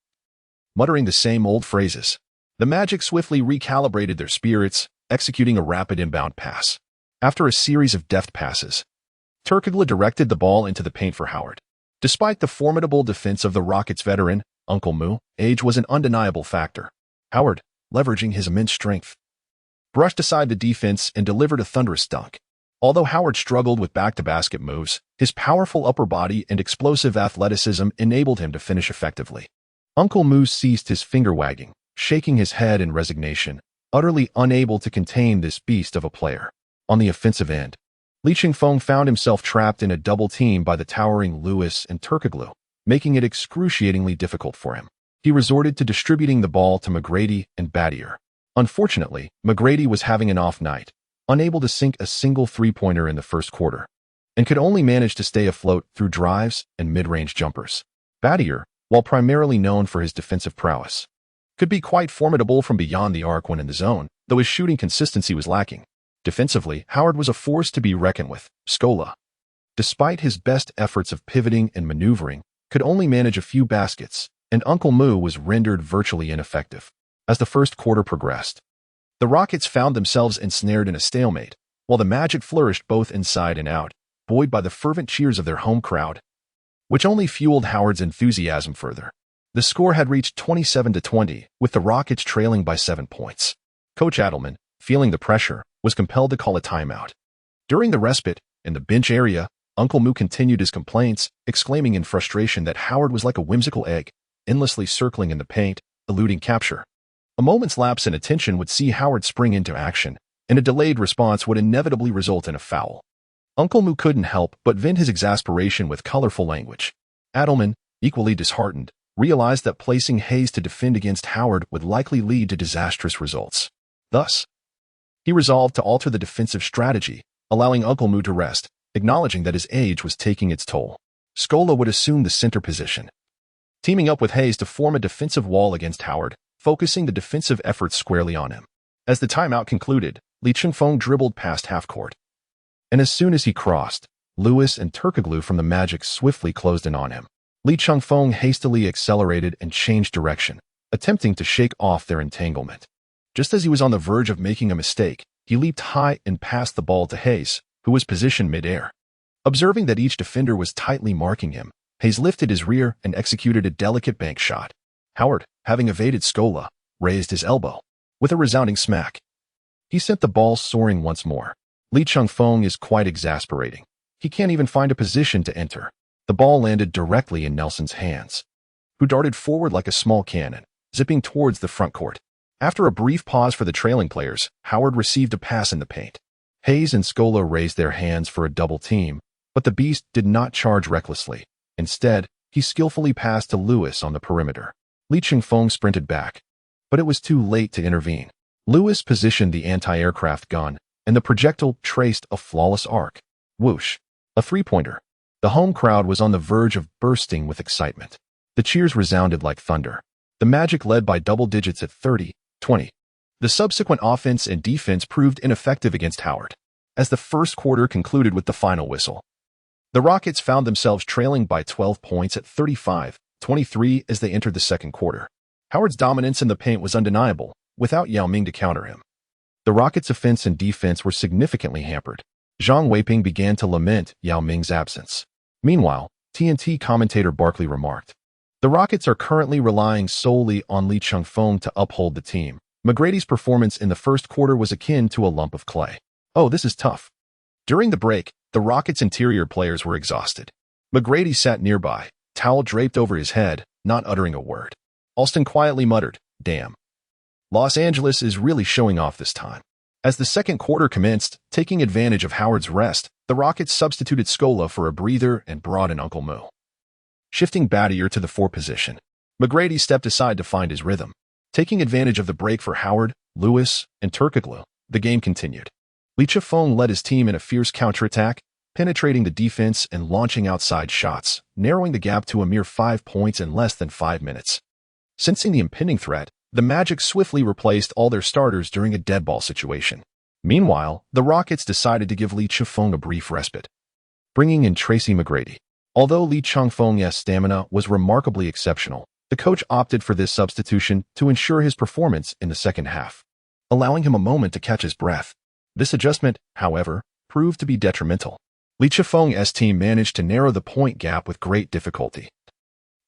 muttering the same old phrases. The Magic swiftly recalibrated their spirits, executing a rapid inbound pass. After a series of deft passes, Turkoglu directed the ball into the paint for Howard. Despite the formidable defense of the Rockets veteran, Uncle Moo, age was an undeniable factor. Howard, leveraging his immense strength, brushed aside the defense and delivered a thunderous dunk. Although Howard struggled with back-to-basket moves, his powerful upper body and explosive athleticism enabled him to finish effectively. Uncle Moo ceased his finger-wagging, shaking his head in resignation, utterly unable to contain this beast of a player. On the offensive end, Lee Chengfeng found himself trapped in a double team by the towering Lewis and Turkoglu, making it excruciatingly difficult for him. He resorted to distributing the ball to McGrady and Battier. Unfortunately, McGrady was having an off night, unable to sink a single three-pointer in the first quarter, and could only manage to stay afloat through drives and mid-range jumpers. Battier, while primarily known for his defensive prowess, could be quite formidable from beyond the arc when in the zone, though his shooting consistency was lacking. Defensively, Howard was a force to be reckoned with. Scola, despite his best efforts of pivoting and maneuvering, could only manage a few baskets, and Uncle Moo was rendered virtually ineffective. As the first quarter progressed, the Rockets found themselves ensnared in a stalemate, while the Magic flourished both inside and out, buoyed by the fervent cheers of their home crowd, which only fueled Howard's enthusiasm further. The score had reached 27-20, with the Rockets trailing by 7 points. Coach Adelman, feeling the pressure, was compelled to call a timeout. During the respite, in the bench area, Uncle Moo continued his complaints, exclaiming in frustration that Howard was like a whimsical egg, endlessly circling in the paint, eluding capture. A moment's lapse in attention would see Howard spring into action, and a delayed response would inevitably result in a foul. Uncle Mu couldn't help but vent his exasperation with colorful language. Adelman, equally disheartened, realized that placing Hayes to defend against Howard would likely lead to disastrous results. Thus, he resolved to alter the defensive strategy, allowing Uncle Mu to rest, acknowledging that his age was taking its toll. Scola would assume the center position, teaming up with Hayes to form a defensive wall against Howard, focusing the defensive efforts squarely on him. As the timeout concluded, Chengfeng dribbled past half-court. And as soon as he crossed, Lewis and Turkoglu from the Magic swiftly closed in on him. Chengfeng hastily accelerated and changed direction, attempting to shake off their entanglement. Just as he was on the verge of making a mistake, he leaped high and passed the ball to Hayes, who was positioned mid-air. Observing that each defender was tightly marking him, Hayes lifted his rear and executed a delicate bank shot. Howard, having evaded Scola, raised his elbow. With a resounding smack, he sent the ball soaring once more. Chengfeng is quite exasperating. He can't even find a position to enter. The ball landed directly in Nelson's hands, who darted forward like a small cannon, zipping towards the front court. After a brief pause for the trailing players, Howard received a pass in the paint. Hayes and Scola raised their hands for a double team, but the Beast did not charge recklessly. Instead, he skillfully passed to Lewis on the perimeter. Chengfeng sprinted back, but it was too late to intervene. Lewis positioned the anti-aircraft gun, and the projectile traced a flawless arc. Whoosh! A three-pointer. The home crowd was on the verge of bursting with excitement. The cheers resounded like thunder. The Magic led by double digits at 30-20. The subsequent offense and defense proved ineffective against Howard. As the first quarter concluded with the final whistle, the Rockets found themselves trailing by 12 points at 35-23 as they entered the second quarter. Howard's dominance in the paint was undeniable, without Yao Ming to counter him. The Rockets' offense and defense were significantly hampered. Zhang Weiping began to lament Yao Ming's absence. Meanwhile, TNT commentator Barkley remarked, "The Rockets are currently relying solely on Chengfeng to uphold the team. McGrady's performance in the first quarter was akin to a lump of clay. Oh, this is tough." During the break, the Rockets' interior players were exhausted. McGrady sat nearby, towel draped over his head, not uttering a word. Alston quietly muttered, "Damn. Los Angeles is really showing off this time." As the second quarter commenced, taking advantage of Howard's rest, the Rockets substituted Scola for a breather and brought in Uncle Mu. Shifting Battier to the 4 position, McGrady stepped aside to find his rhythm. Taking advantage of the break for Howard, Lewis, and Turkoglu, the game continued. Chengfeng led his team in a fierce counterattack, penetrating the defense and launching outside shots, narrowing the gap to a mere 5 points in less than 5 minutes. Sensing the impending threat, the Magic swiftly replaced all their starters during a dead ball situation. Meanwhile, the Rockets decided to give Chengfeng a brief respite, bringing in Tracy McGrady. Although Chengfeng's stamina was remarkably exceptional, the coach opted for this substitution to ensure his performance in the second half, allowing him a moment to catch his breath. This adjustment, however, proved to be detrimental. Chengfeng's team managed to narrow the point gap with great difficulty.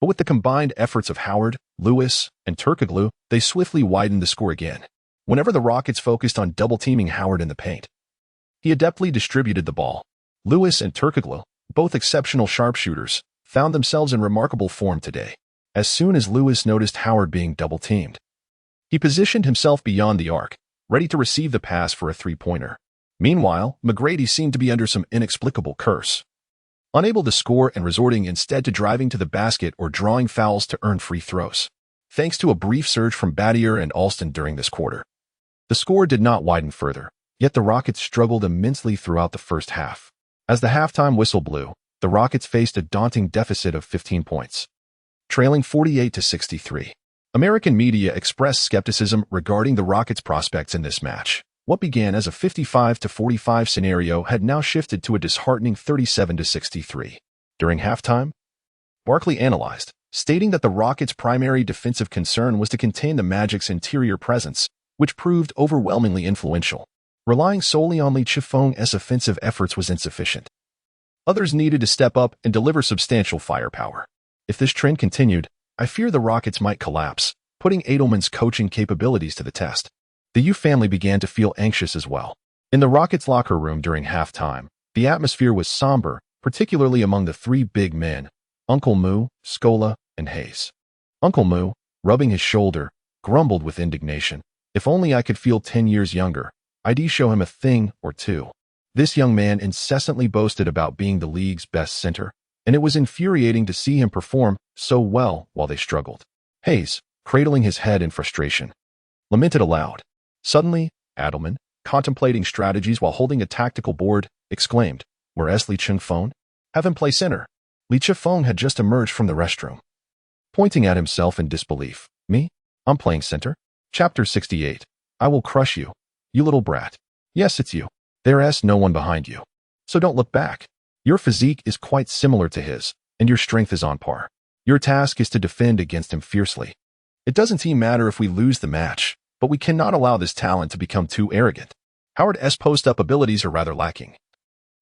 But with the combined efforts of Howard, Lewis, and Turkoglu, they swiftly widened the score again. Whenever the Rockets focused on double-teaming Howard in the paint, he adeptly distributed the ball. Lewis and Turkoglu, both exceptional sharpshooters, found themselves in remarkable form today. As soon as Lewis noticed Howard being double-teamed, he positioned himself beyond the arc, ready to receive the pass for a three-pointer. Meanwhile, McGrady seemed to be under some inexplicable curse, unable to score and resorting instead to driving to the basket or drawing fouls to earn free throws. Thanks to a brief surge from Battier and Alston during this quarter, the score did not widen further, yet the Rockets struggled immensely throughout the first half. As the halftime whistle blew, the Rockets faced a daunting deficit of 15 points, trailing 48-63. American media expressed skepticism regarding the Rockets' prospects in this match. What began as a 55-45 scenario had now shifted to a disheartening 37-63. During halftime, Barkley analyzed, stating that the Rockets' primary defensive concern was to contain the Magic's interior presence, which proved overwhelmingly influential. Relying solely on Chengfeng's offensive efforts was insufficient. Others needed to step up and deliver substantial firepower. If this trend continued, I fear the Rockets might collapse, putting Adelman's coaching capabilities to the test. The Yu family began to feel anxious as well. In the Rockets' locker room during halftime, the atmosphere was somber, particularly among the 3 big men, Uncle Mu, Scola, and Hayes. Uncle Mu, rubbing his shoulder, grumbled with indignation. "If only I could feel 10 years younger. I'd show him a thing or two. This young man incessantly boasted about being the league's best center, and it was infuriating to see him perform so well while they struggled. Hayes, cradling his head in frustration, lamented aloud. Suddenly, Adelman, contemplating strategies while holding a tactical board, exclaimed, "Where's Li Chengfeng? Have him play center." Li Chengfeng had just emerged from the restroom, pointing at himself in disbelief. "Me? I'm playing center?" Chapter 68. I will crush you, you little brat. Yes, it's you. There's no one behind you. So don't look back. Your physique is quite similar to his, and your strength is on par. Your task is to defend against him fiercely. It doesn't matter if we lose the match, but we cannot allow this talent to become too arrogant. Howard's post-up abilities are rather lacking,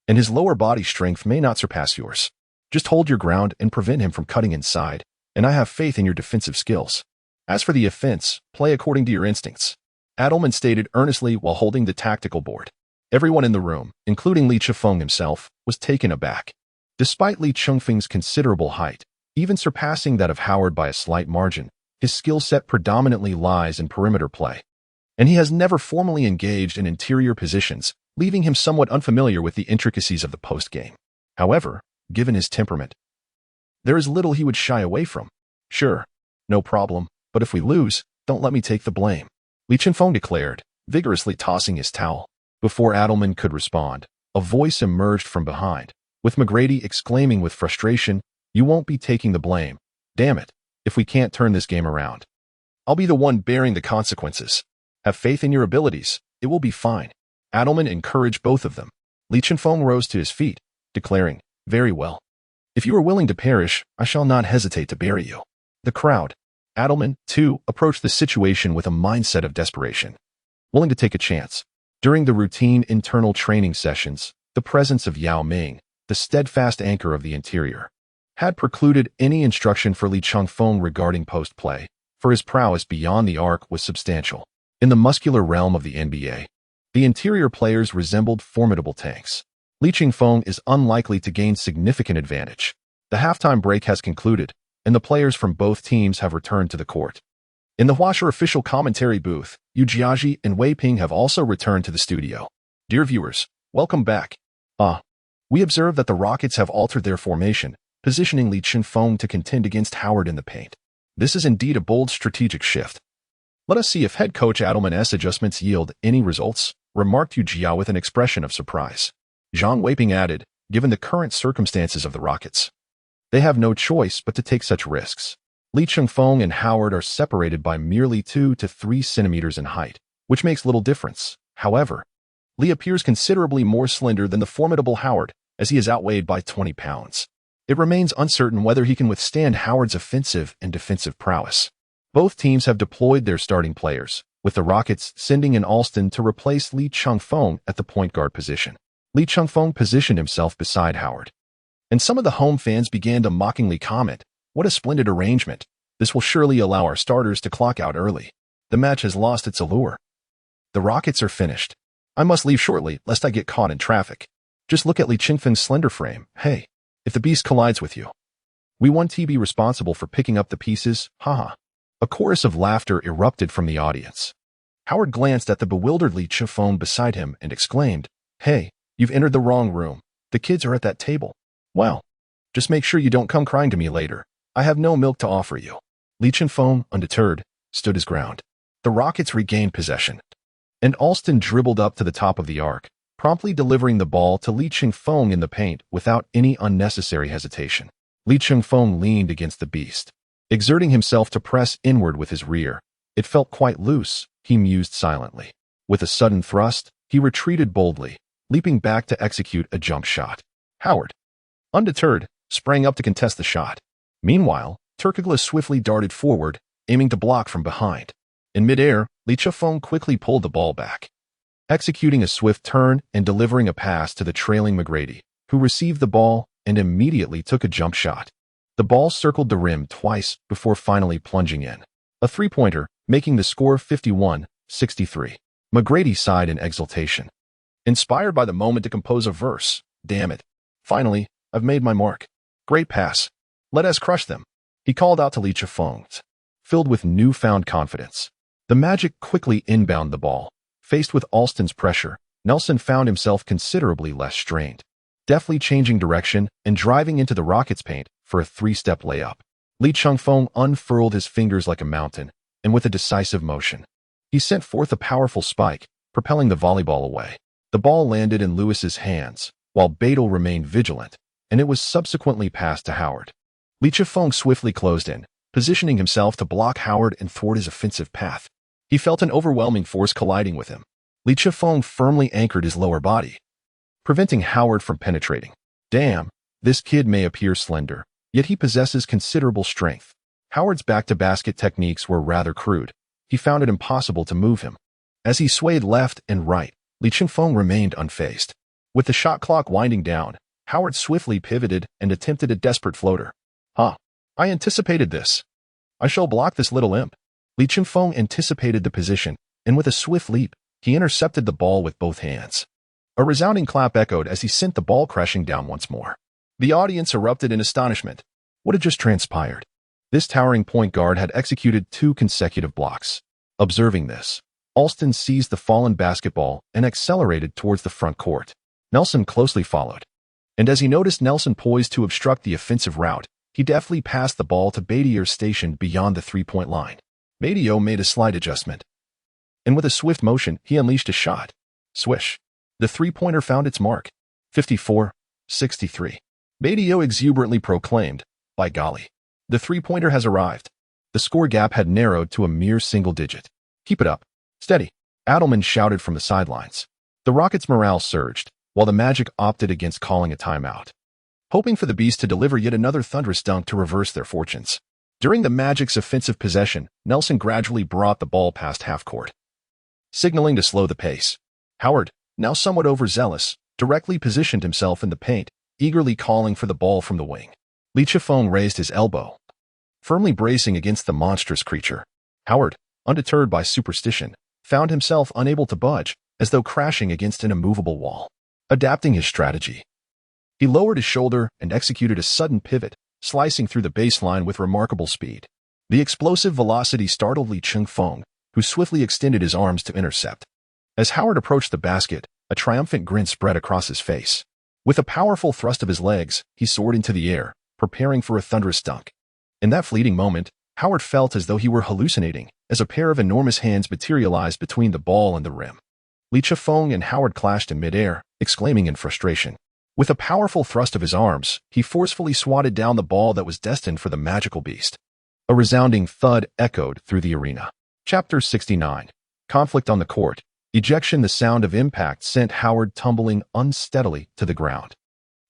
and his lower body strength may not surpass yours. Just hold your ground and prevent him from cutting inside, and I have faith in your defensive skills. As for the offense, play according to your instincts," Adelman stated earnestly while holding the tactical board. Everyone in the room, including Li Chengfeng himself, was taken aback. Despite Li Chengfeng's considerable height, even surpassing that of Howard by a slight margin, his skill set predominantly lies in perimeter play, and he has never formally engaged in interior positions, leaving him somewhat unfamiliar with the intricacies of the post-game. However, given his temperament, there is little he would shy away from. "Sure, no problem, but if we lose, don't let me take the blame," Li Chengfeng declared, vigorously tossing his towel. Before Adelman could respond, a voice emerged from behind, with McGrady exclaiming with frustration, "You won't be taking the blame. Damn it, if we can't turn this game around, I'll be the one bearing the consequences. Have faith in your abilities, it will be fine." Adelman encouraged both of them. Li Chengfeng rose to his feet, declaring, "Very well. If you are willing to perish, I shall not hesitate to bury you." The crowd, Adelman, too, approached the situation with a mindset of desperation, willing to take a chance. During the routine internal training sessions, the presence of Yao Ming, the steadfast anchor of the interior, had precluded any instruction for Li Chengfeng regarding post-play, for his prowess beyond the arc was substantial. In the muscular realm of the NBA, the interior players resembled formidable tanks. Li Chengfeng is unlikely to gain significant advantage. The halftime break has concluded, and the players from both teams have returned to the court. In the Huaguo official commentary booth, Yu Jiaji and Wei Ping have also returned to the studio. Dear viewers, welcome back. We observe that the Rockets have altered their formation, positioning Li Chengfeng to contend against Howard in the paint. This is indeed a bold strategic shift. Let us see if head coach Adelman's adjustments yield any results, remarked Yu Jia with an expression of surprise. Zhang Weiping added, given the current circumstances of the Rockets, they have no choice but to take such risks. Li Chengfeng and Howard are separated by merely 2 to 3 centimeters in height, which makes little difference. However, Li appears considerably more slender than the formidable Howard, as he is outweighed by 20 pounds. It remains uncertain whether he can withstand Howard's offensive and defensive prowess. Both teams have deployed their starting players, with the Rockets sending in Alston to replace Li Chengfeng at the point guard position. Li Chengfeng positioned himself beside Howard, and some of the home fans began to mockingly comment, "What a splendid arrangement. This will surely allow our starters to clock out early. The match has lost its allure. The Rockets are finished. I must leave shortly, lest I get caught in traffic. Just look at Li Chengfeng's slender frame. Hey, if the beast collides with you, we won't be responsible for picking up the pieces, haha." A chorus of laughter erupted from the audience. Howard glanced at the bewildered Li Chengfeng beside him and exclaimed, "Hey, you've entered the wrong room. The kids are at that table. Well, just make sure you don't come crying to me later. I have no milk to offer you." Li Chengfeng, undeterred, stood his ground. The Rockets regained possession, and Alston dribbled up to the top of the arc, promptly delivering the ball to Li Chengfeng in the paint without any unnecessary hesitation. Li Chengfeng leaned against the beast, exerting himself to press inward with his rear. It felt quite loose, he mused silently. With a sudden thrust, he retreated boldly, leaping back to execute a jump shot. Howard, undeterred, sprang up to contest the shot. Meanwhile, Turkoglu swiftly darted forward, aiming to block from behind. In midair, Li Chengfeng quickly pulled the ball back, executing a swift turn and delivering a pass to the trailing McGrady, who received the ball and immediately took a jump shot. The ball circled the rim twice before finally plunging in. A three-pointer, making the score 51-63. McGrady sighed in exultation, inspired by the moment to compose a verse. Damn it. Finally, I've made my mark. Great pass. Let us crush them. He called out to Li Chengfeng, filled with newfound confidence. The Magic quickly inbound the ball, Faced with Alston's pressure, Nelson found himself considerably less strained, deftly changing direction and driving into the Rockets' paint for a three-step layup. Lee Chengfeng unfurled his fingers like a mountain, and with a decisive motion, he sent forth a powerful spike, propelling the volleyball away. The ball landed in Lewis's hands, while Badal remained vigilant, and it was subsequently passed to Howard. Lee Chengfeng swiftly closed in, positioning himself to block Howard and thwart his offensive path. He felt an overwhelming force colliding with him. Lee Chengfeng firmly anchored his lower body, preventing Howard from penetrating. Damn, this kid may appear slender, yet he possesses considerable strength. Howard's back-to-basket techniques were rather crude. He found it impossible to move him. As he swayed left and right, Lee Chengfeng remained unfazed. With the shot clock winding down, Howard swiftly pivoted and attempted a desperate floater. I anticipated this. I shall block this little imp. Lee Chengfeng anticipated the position, and with a swift leap, he intercepted the ball with both hands. A resounding clap echoed as he sent the ball crashing down once more. The audience erupted in astonishment. What had just transpired? This towering point guard had executed 2 consecutive blocks. Observing this, Alston seized the fallen basketball and accelerated towards the front court. Nelson closely followed. And as he noticed Nelson poised to obstruct the offensive route, he deftly passed the ball to Badier stationed beyond the three-point line. Badier made a slight adjustment, and with a swift motion, he unleashed a shot. Swish. The three-pointer found its mark. 54-63. Badier exuberantly proclaimed, "By golly, the three-pointer has arrived." The score gap had narrowed to a mere single digit. "Keep it up. Steady," Adelman shouted from the sidelines. The Rockets' morale surged, while the Magic opted against calling a timeout, hoping for the Beast to deliver yet another thunderous dunk to reverse their fortunes. During the Magic's offensive possession, Nelson gradually brought the ball past half-court, signaling to slow the pace. Howard, now somewhat overzealous, directly positioned himself in the paint, eagerly calling for the ball from the wing. Lee Chengfeng raised his elbow, firmly bracing against the monstrous creature. Howard, undeterred by superstition, found himself unable to budge, as though crashing against an immovable wall. Adapting his strategy, he lowered his shoulder and executed a sudden pivot, slicing through the baseline with remarkable speed. The explosive velocity startled Lee Chengfeng, who swiftly extended his arms to intercept. As Howard approached the basket, a triumphant grin spread across his face. With a powerful thrust of his legs, he soared into the air, preparing for a thunderous dunk. In that fleeting moment, Howard felt as though he were hallucinating, as a pair of enormous hands materialized between the ball and the rim. Lee Chengfeng and Howard clashed in midair, exclaiming in frustration. With a powerful thrust of his arms, he forcefully swatted down the ball that was destined for the magical beast. A resounding thud echoed through the arena. Chapter 69. Conflict on the court. Ejection. The sound of impact sent Howard tumbling unsteadily to the ground,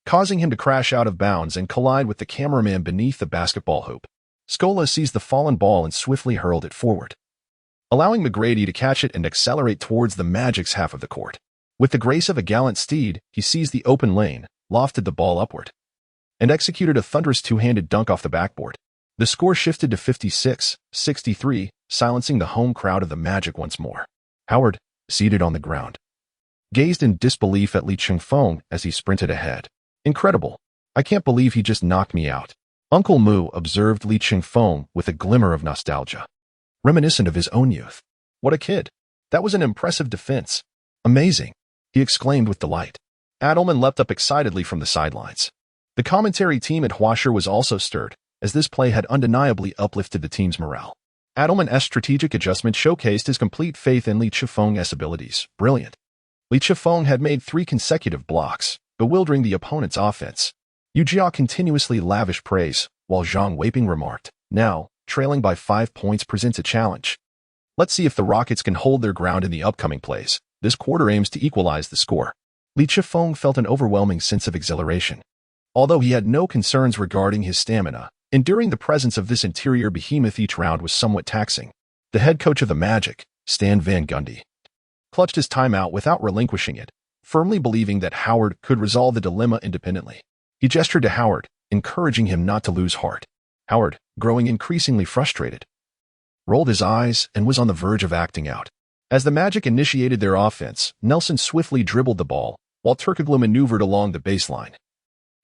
causing him to crash out of bounds and collide with the cameraman beneath the basketball hoop. Scola seized the fallen ball and swiftly hurled it forward, allowing McGrady to catch it and accelerate towards the Magic's half of the court. With the grace of a gallant steed, he seized the open lane, lofted the ball upward, and executed a thunderous two-handed dunk off the backboard. The score shifted to 56-63, silencing the home crowd of the Magic once more. Howard, seated on the ground, gazed in disbelief at Lee Chengfeng as he sprinted ahead. "Incredible. I can't believe he just knocked me out." Uncle Mu observed Lee Chengfeng with a glimmer of nostalgia, reminiscent of his own youth. "What a kid. That was an impressive defense. Amazing," he exclaimed with delight. Adelman leapt up excitedly from the sidelines. The commentary team at Huaguo was also stirred, as this play had undeniably uplifted the team's morale. Adelman's strategic adjustment showcased his complete faith in Lee Chengfeng's abilities. Brilliant. Lee Chengfeng had made 3 consecutive blocks, bewildering the opponent's offense. Yu Jia continuously lavished praise, while Zhang Weiping remarked, "Now, trailing by 5 points presents a challenge. Let's see if the Rockets can hold their ground in the upcoming plays. This quarter aims to equalize the score." Lee Chengfeng felt an overwhelming sense of exhilaration. Although he had no concerns regarding his stamina, enduring the presence of this interior behemoth each round was somewhat taxing. The head coach of the Magic, Stan Van Gundy, clutched his timeout without relinquishing it, firmly believing that Howard could resolve the dilemma independently. He gestured to Howard, encouraging him not to lose heart. Howard, growing increasingly frustrated, rolled his eyes and was on the verge of acting out. As the Magic initiated their offense, Nelson swiftly dribbled the ball, while Turkoglu maneuvered along the baseline,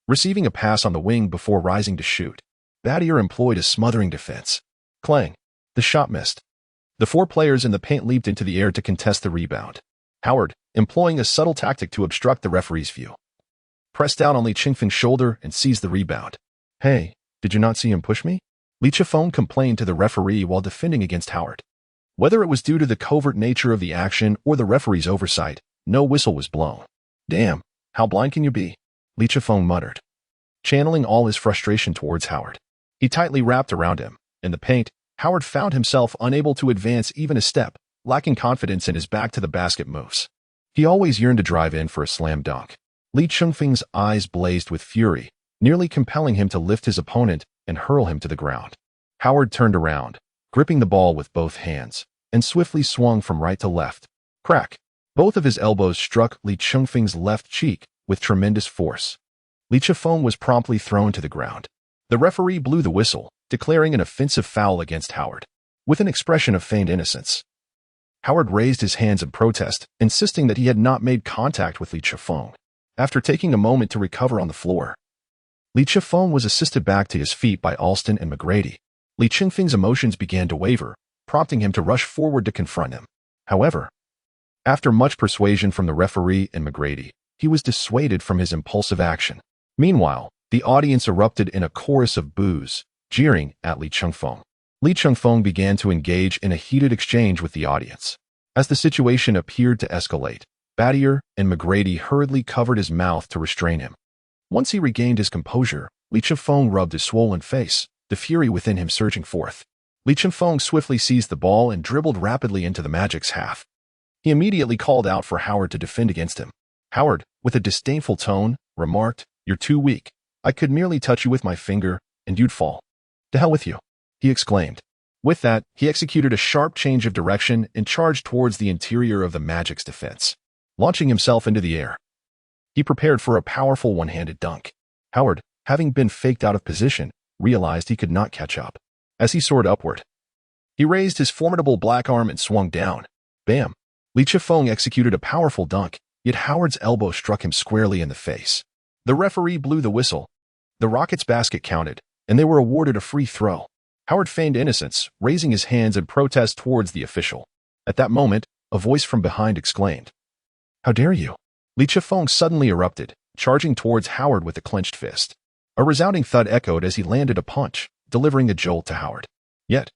receiving a pass on the wing before rising to shoot. Badier employed a smothering defense. Clang. The shot missed. The four players in the paint leaped into the air to contest the rebound. Howard, employing a subtle tactic to obstruct the referee's view, pressed down on Li Chengfeng's shoulder and seized the rebound. "Hey, did you not see him push me?" Li Chengfeng complained to the referee while defending against Howard. Whether it was due to the covert nature of the action or the referee's oversight, no whistle was blown. "Damn, how blind can you be?" Li Chengfeng muttered, channeling all his frustration towards Howard. He tightly wrapped around him. In the paint, Howard found himself unable to advance even a step, lacking confidence in his back-to-the-basket moves. He always yearned to drive in for a slam dunk. Li Chengfeng's eyes blazed with fury, nearly compelling him to lift his opponent and hurl him to the ground. Howard turned around, gripping the ball with both hands, and swiftly swung from right to left. Crack! Both of his elbows struck Li Chengfeng's left cheek with tremendous force. Li Chengfeng was promptly thrown to the ground. The referee blew the whistle, declaring an offensive foul against Howard. With an expression of feigned innocence, Howard raised his hands in protest, insisting that he had not made contact with Li Chengfeng. After taking a moment to recover on the floor, Li Chengfeng was assisted back to his feet by Alston and McGrady. Li Chengfeng's emotions began to waver, prompting him to rush forward to confront him. However, after much persuasion from the referee and McGrady, he was dissuaded from his impulsive action. Meanwhile, the audience erupted in a chorus of boos, jeering at Li Chengfeng. Li Chengfeng began to engage in a heated exchange with the audience. As the situation appeared to escalate, Battier and McGrady hurriedly covered his mouth to restrain him. Once he regained his composure, Li Chengfeng rubbed his swollen face, the fury within him surging forth. Li Chengfeng swiftly seized the ball and dribbled rapidly into the Magic's half. He immediately called out for Howard to defend against him. Howard, with a disdainful tone, remarked, "You're too weak. I could merely touch you with my finger, and you'd fall." "To hell with you," he exclaimed. With that, he executed a sharp change of direction and charged towards the interior of the Magic's defense. Launching himself into the air, he prepared for a powerful one-handed dunk. Howard, having been faked out of position, realized he could not catch up. As he soared upward, he raised his formidable black arm and swung down. Bam! Li Chengfeng executed a powerful dunk, yet Howard's elbow struck him squarely in the face. The referee blew the whistle. The Rockets' basket counted, and they were awarded a free throw. Howard feigned innocence, raising his hands in protest towards the official. At that moment, a voice from behind exclaimed, "How dare you!" Li Chengfeng suddenly erupted, charging towards Howard with a clenched fist. A resounding thud echoed as he landed a punch, delivering a jolt to Howard. Yet,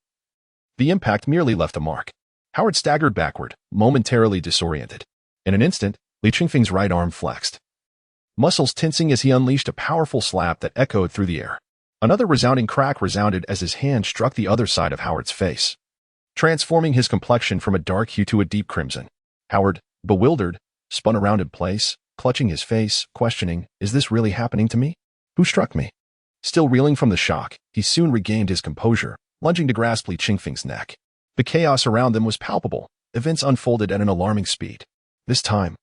the impact merely left a mark. Howard staggered backward, momentarily disoriented. In an instant, Li Chengfeng's right arm flexed, muscles tensing as he unleashed a powerful slap that echoed through the air. Another resounding crack resounded as his hand struck the other side of Howard's face, transforming his complexion from a dark hue to a deep crimson. Howard, bewildered, spun around in place, clutching his face, questioning, "Is this really happening to me? Who struck me?" Still reeling from the shock, he soon regained his composure, lunging to grasp Li Chengfeng's neck. The chaos around them was palpable. Events unfolded at an alarming speed. This time,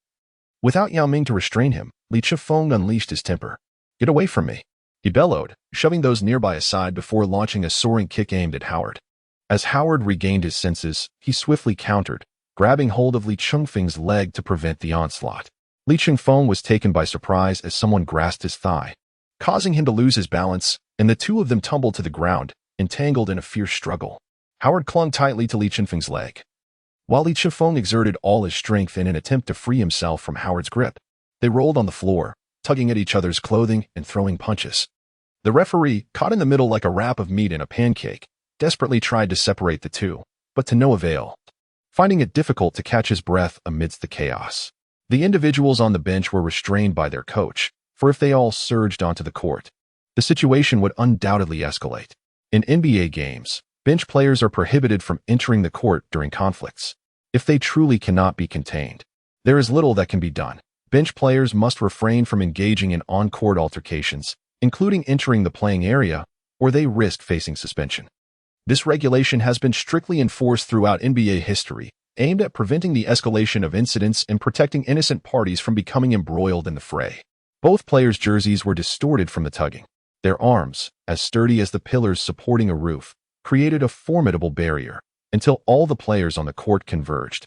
without Yao Ming to restrain him, Li Chengfeng unleashed his temper. "Get away from me," he bellowed, shoving those nearby aside before launching a soaring kick aimed at Howard. As Howard regained his senses, he swiftly countered, grabbing hold of Li Chengfeng's leg to prevent the onslaught. Li Chengfeng was taken by surprise as someone grasped his thigh, causing him to lose his balance, and the two of them tumbled to the ground, entangled in a fierce struggle. Howard clung tightly to Li Chengfeng's leg, while Li Chengfeng exerted all his strength in an attempt to free himself from Howard's grip. They rolled on the floor, tugging at each other's clothing and throwing punches. The referee, caught in the middle like a wrap of meat in a pancake, desperately tried to separate the two, but to no avail, finding it difficult to catch his breath amidst the chaos. The individuals on the bench were restrained by their coach, for if they all surged onto the court, the situation would undoubtedly escalate. In NBA games, bench players are prohibited from entering the court during conflicts. If they truly cannot be contained, there is little that can be done. Bench players must refrain from engaging in on-court altercations, including entering the playing area, or they risk facing suspension. This regulation has been strictly enforced throughout NBA history, aimed at preventing the escalation of incidents and protecting innocent parties from becoming embroiled in the fray. Both players' jerseys were distorted from the tugging. Their arms, as sturdy as the pillars supporting a roof, created a formidable barrier until all the players on the court converged,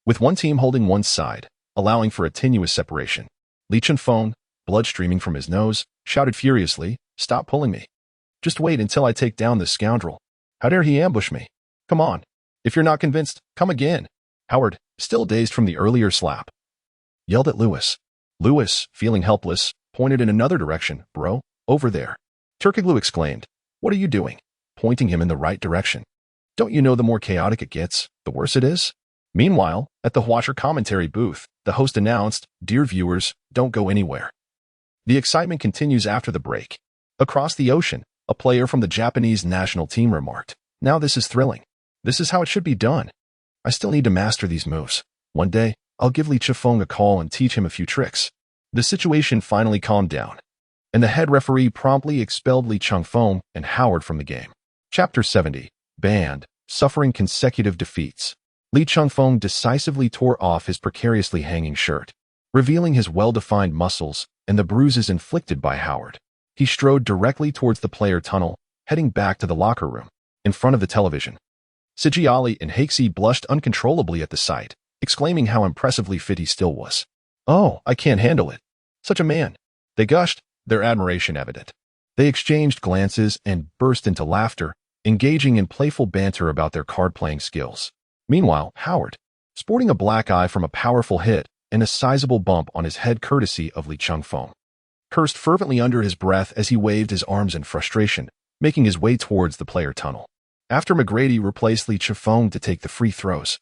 with one team holding one side, allowing for a tenuous separation. Li Chengfeng, blood streaming from his nose, shouted furiously, "Stop pulling me. Just wait until I take down this scoundrel. How dare he ambush me? Come on, If you're not convinced, come again. Howard, still dazed from the earlier slap, yelled at Lewis. Lewis, feeling helpless, pointed in another direction. Bro, over there. Turkoglu exclaimed. What are you doing? Pointing him in the right direction. Don't you know the more chaotic it gets, the worse it is? Meanwhile, at the Watcher commentary booth, the host announced, Dear viewers, don't go anywhere. The excitement continues after the break. Across the ocean, a player from the Japanese national team remarked, Now this is thrilling. This is how it should be done. I still need to master these moves. One day, I'll give Li Chifeng a call and teach him a few tricks. The situation finally calmed down, and the head referee promptly expelled Li Chengfeng and Howard from the game. Chapter 70. Banned, suffering consecutive defeats. Li Chengfeng decisively tore off his precariously hanging shirt, revealing his well-defined muscles and the bruises inflicted by Howard. He strode directly towards the player tunnel, heading back to the locker room, in front of the television. Sijiali and Hakesi blushed uncontrollably at the sight, exclaiming how impressively fit he still was. Oh, I can't handle it. Such a man. They gushed, their admiration evident. They exchanged glances and burst into laughter, engaging in playful banter about their card-playing skills. Meanwhile, Howard, sporting a black eye from a powerful hit and a sizable bump on his head courtesy of Li Chengfeng, cursed fervently under his breath as he waved his arms in frustration, making his way towards the player tunnel. After McGrady replaced Li Chifeng to take the free throws,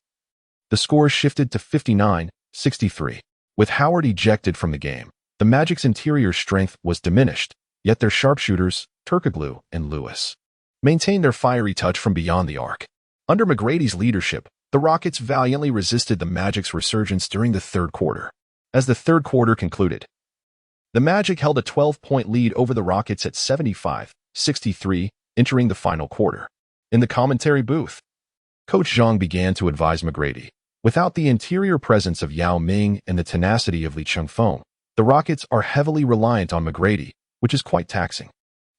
the score shifted to 59-63. With Howard ejected from the game, the Magic's interior strength was diminished, yet their sharpshooters, Turkoglu and Lewis, maintained their fiery touch from beyond the arc. Under McGrady's leadership, the Rockets valiantly resisted the Magic's resurgence during the third quarter. As the third quarter concluded, the Magic held a 12-point lead over the Rockets at 75-63, entering the final quarter. In the commentary booth, Coach Zhang began to advise McGrady. Without the interior presence of Yao Ming and the tenacity of Li Chengfeng, the Rockets are heavily reliant on McGrady, which is quite taxing.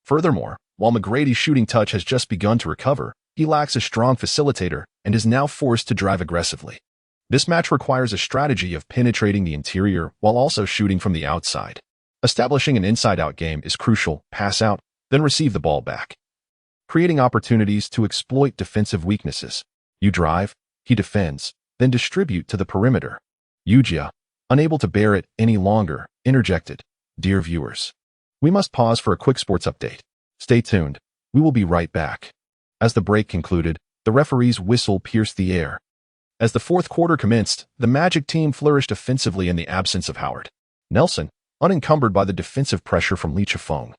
Furthermore, while McGrady's shooting touch has just begun to recover, he lacks a strong facilitator and is now forced to drive aggressively. This match requires a strategy of penetrating the interior while also shooting from the outside. Establishing an inside-out game is crucial. Pass out, then receive the ball back, creating opportunities to exploit defensive weaknesses. You drive, he defends, then distribute to the perimeter. Yujia, unable to bear it any longer, interjected, Dear viewers, we must pause for a quick sports update. Stay tuned. We will be right back. As the break concluded, the referee's whistle pierced the air. As the fourth quarter commenced, the Magic team flourished offensively in the absence of Howard. Nelson, unencumbered by the defensive pressure from Li Chifeng,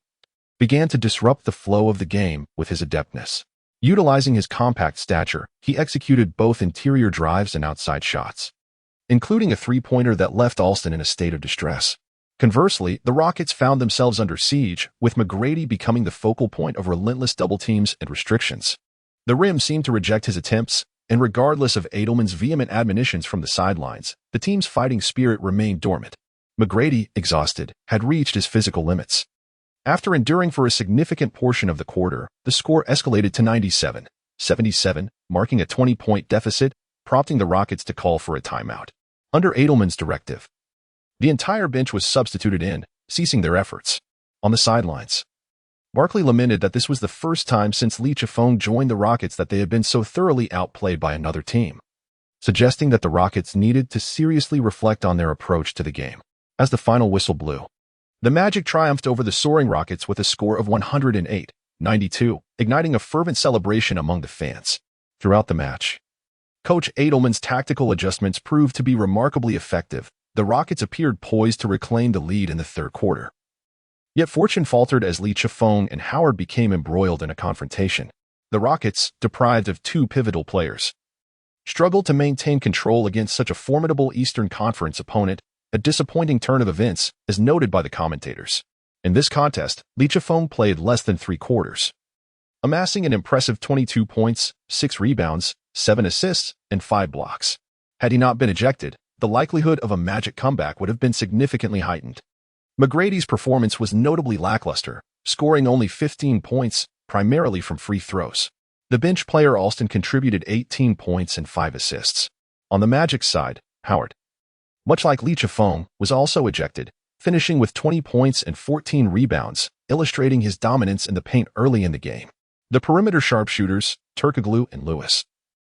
began to disrupt the flow of the game with his adeptness. Utilizing his compact stature, he executed both interior drives and outside shots, including a three-pointer that left Alston in a state of distress. Conversely, the Rockets found themselves under siege, with McGrady becoming the focal point of relentless double teams and restrictions. The rim seemed to reject his attempts, and regardless of Edelman's vehement admonitions from the sidelines, the team's fighting spirit remained dormant. McGrady, exhausted, had reached his physical limits. After enduring for a significant portion of the quarter, the score escalated to 97-77, marking a 20-point deficit, prompting the Rockets to call for a timeout. Under Edelman's directive, the entire bench was substituted in, ceasing their efforts. On the sidelines, Barkley lamented that this was the first time since Li Chifeng joined the Rockets that they had been so thoroughly outplayed by another team, suggesting that the Rockets needed to seriously reflect on their approach to the game. As the final whistle blew, the Magic triumphed over the soaring Rockets with a score of 108-92, igniting a fervent celebration among the fans. Throughout the match, Coach Edelman's tactical adjustments proved to be remarkably effective. The Rockets appeared poised to reclaim the lead in the third quarter. Yet fortune faltered as Li Chifeng and Howard became embroiled in a confrontation. The Rockets, deprived of two pivotal players, struggled to maintain control against such a formidable Eastern Conference opponent, a disappointing turn of events, as noted by the commentators. In this contest, Li Chifeng played less than 3 quarters, amassing an impressive 22 points, 6 rebounds, 7 assists, and 5 blocks. Had he not been ejected, the likelihood of a Magic comeback would have been significantly heightened. McGrady's performance was notably lackluster, scoring only 15 points, primarily from free throws. The bench player Alston contributed 18 points and 5 assists. On the Magic's side, Howard, much like Li Chifeng, was also ejected, finishing with 20 points and 14 rebounds, illustrating his dominance in the paint early in the game. The perimeter sharpshooters, Turkoglu and Lewis,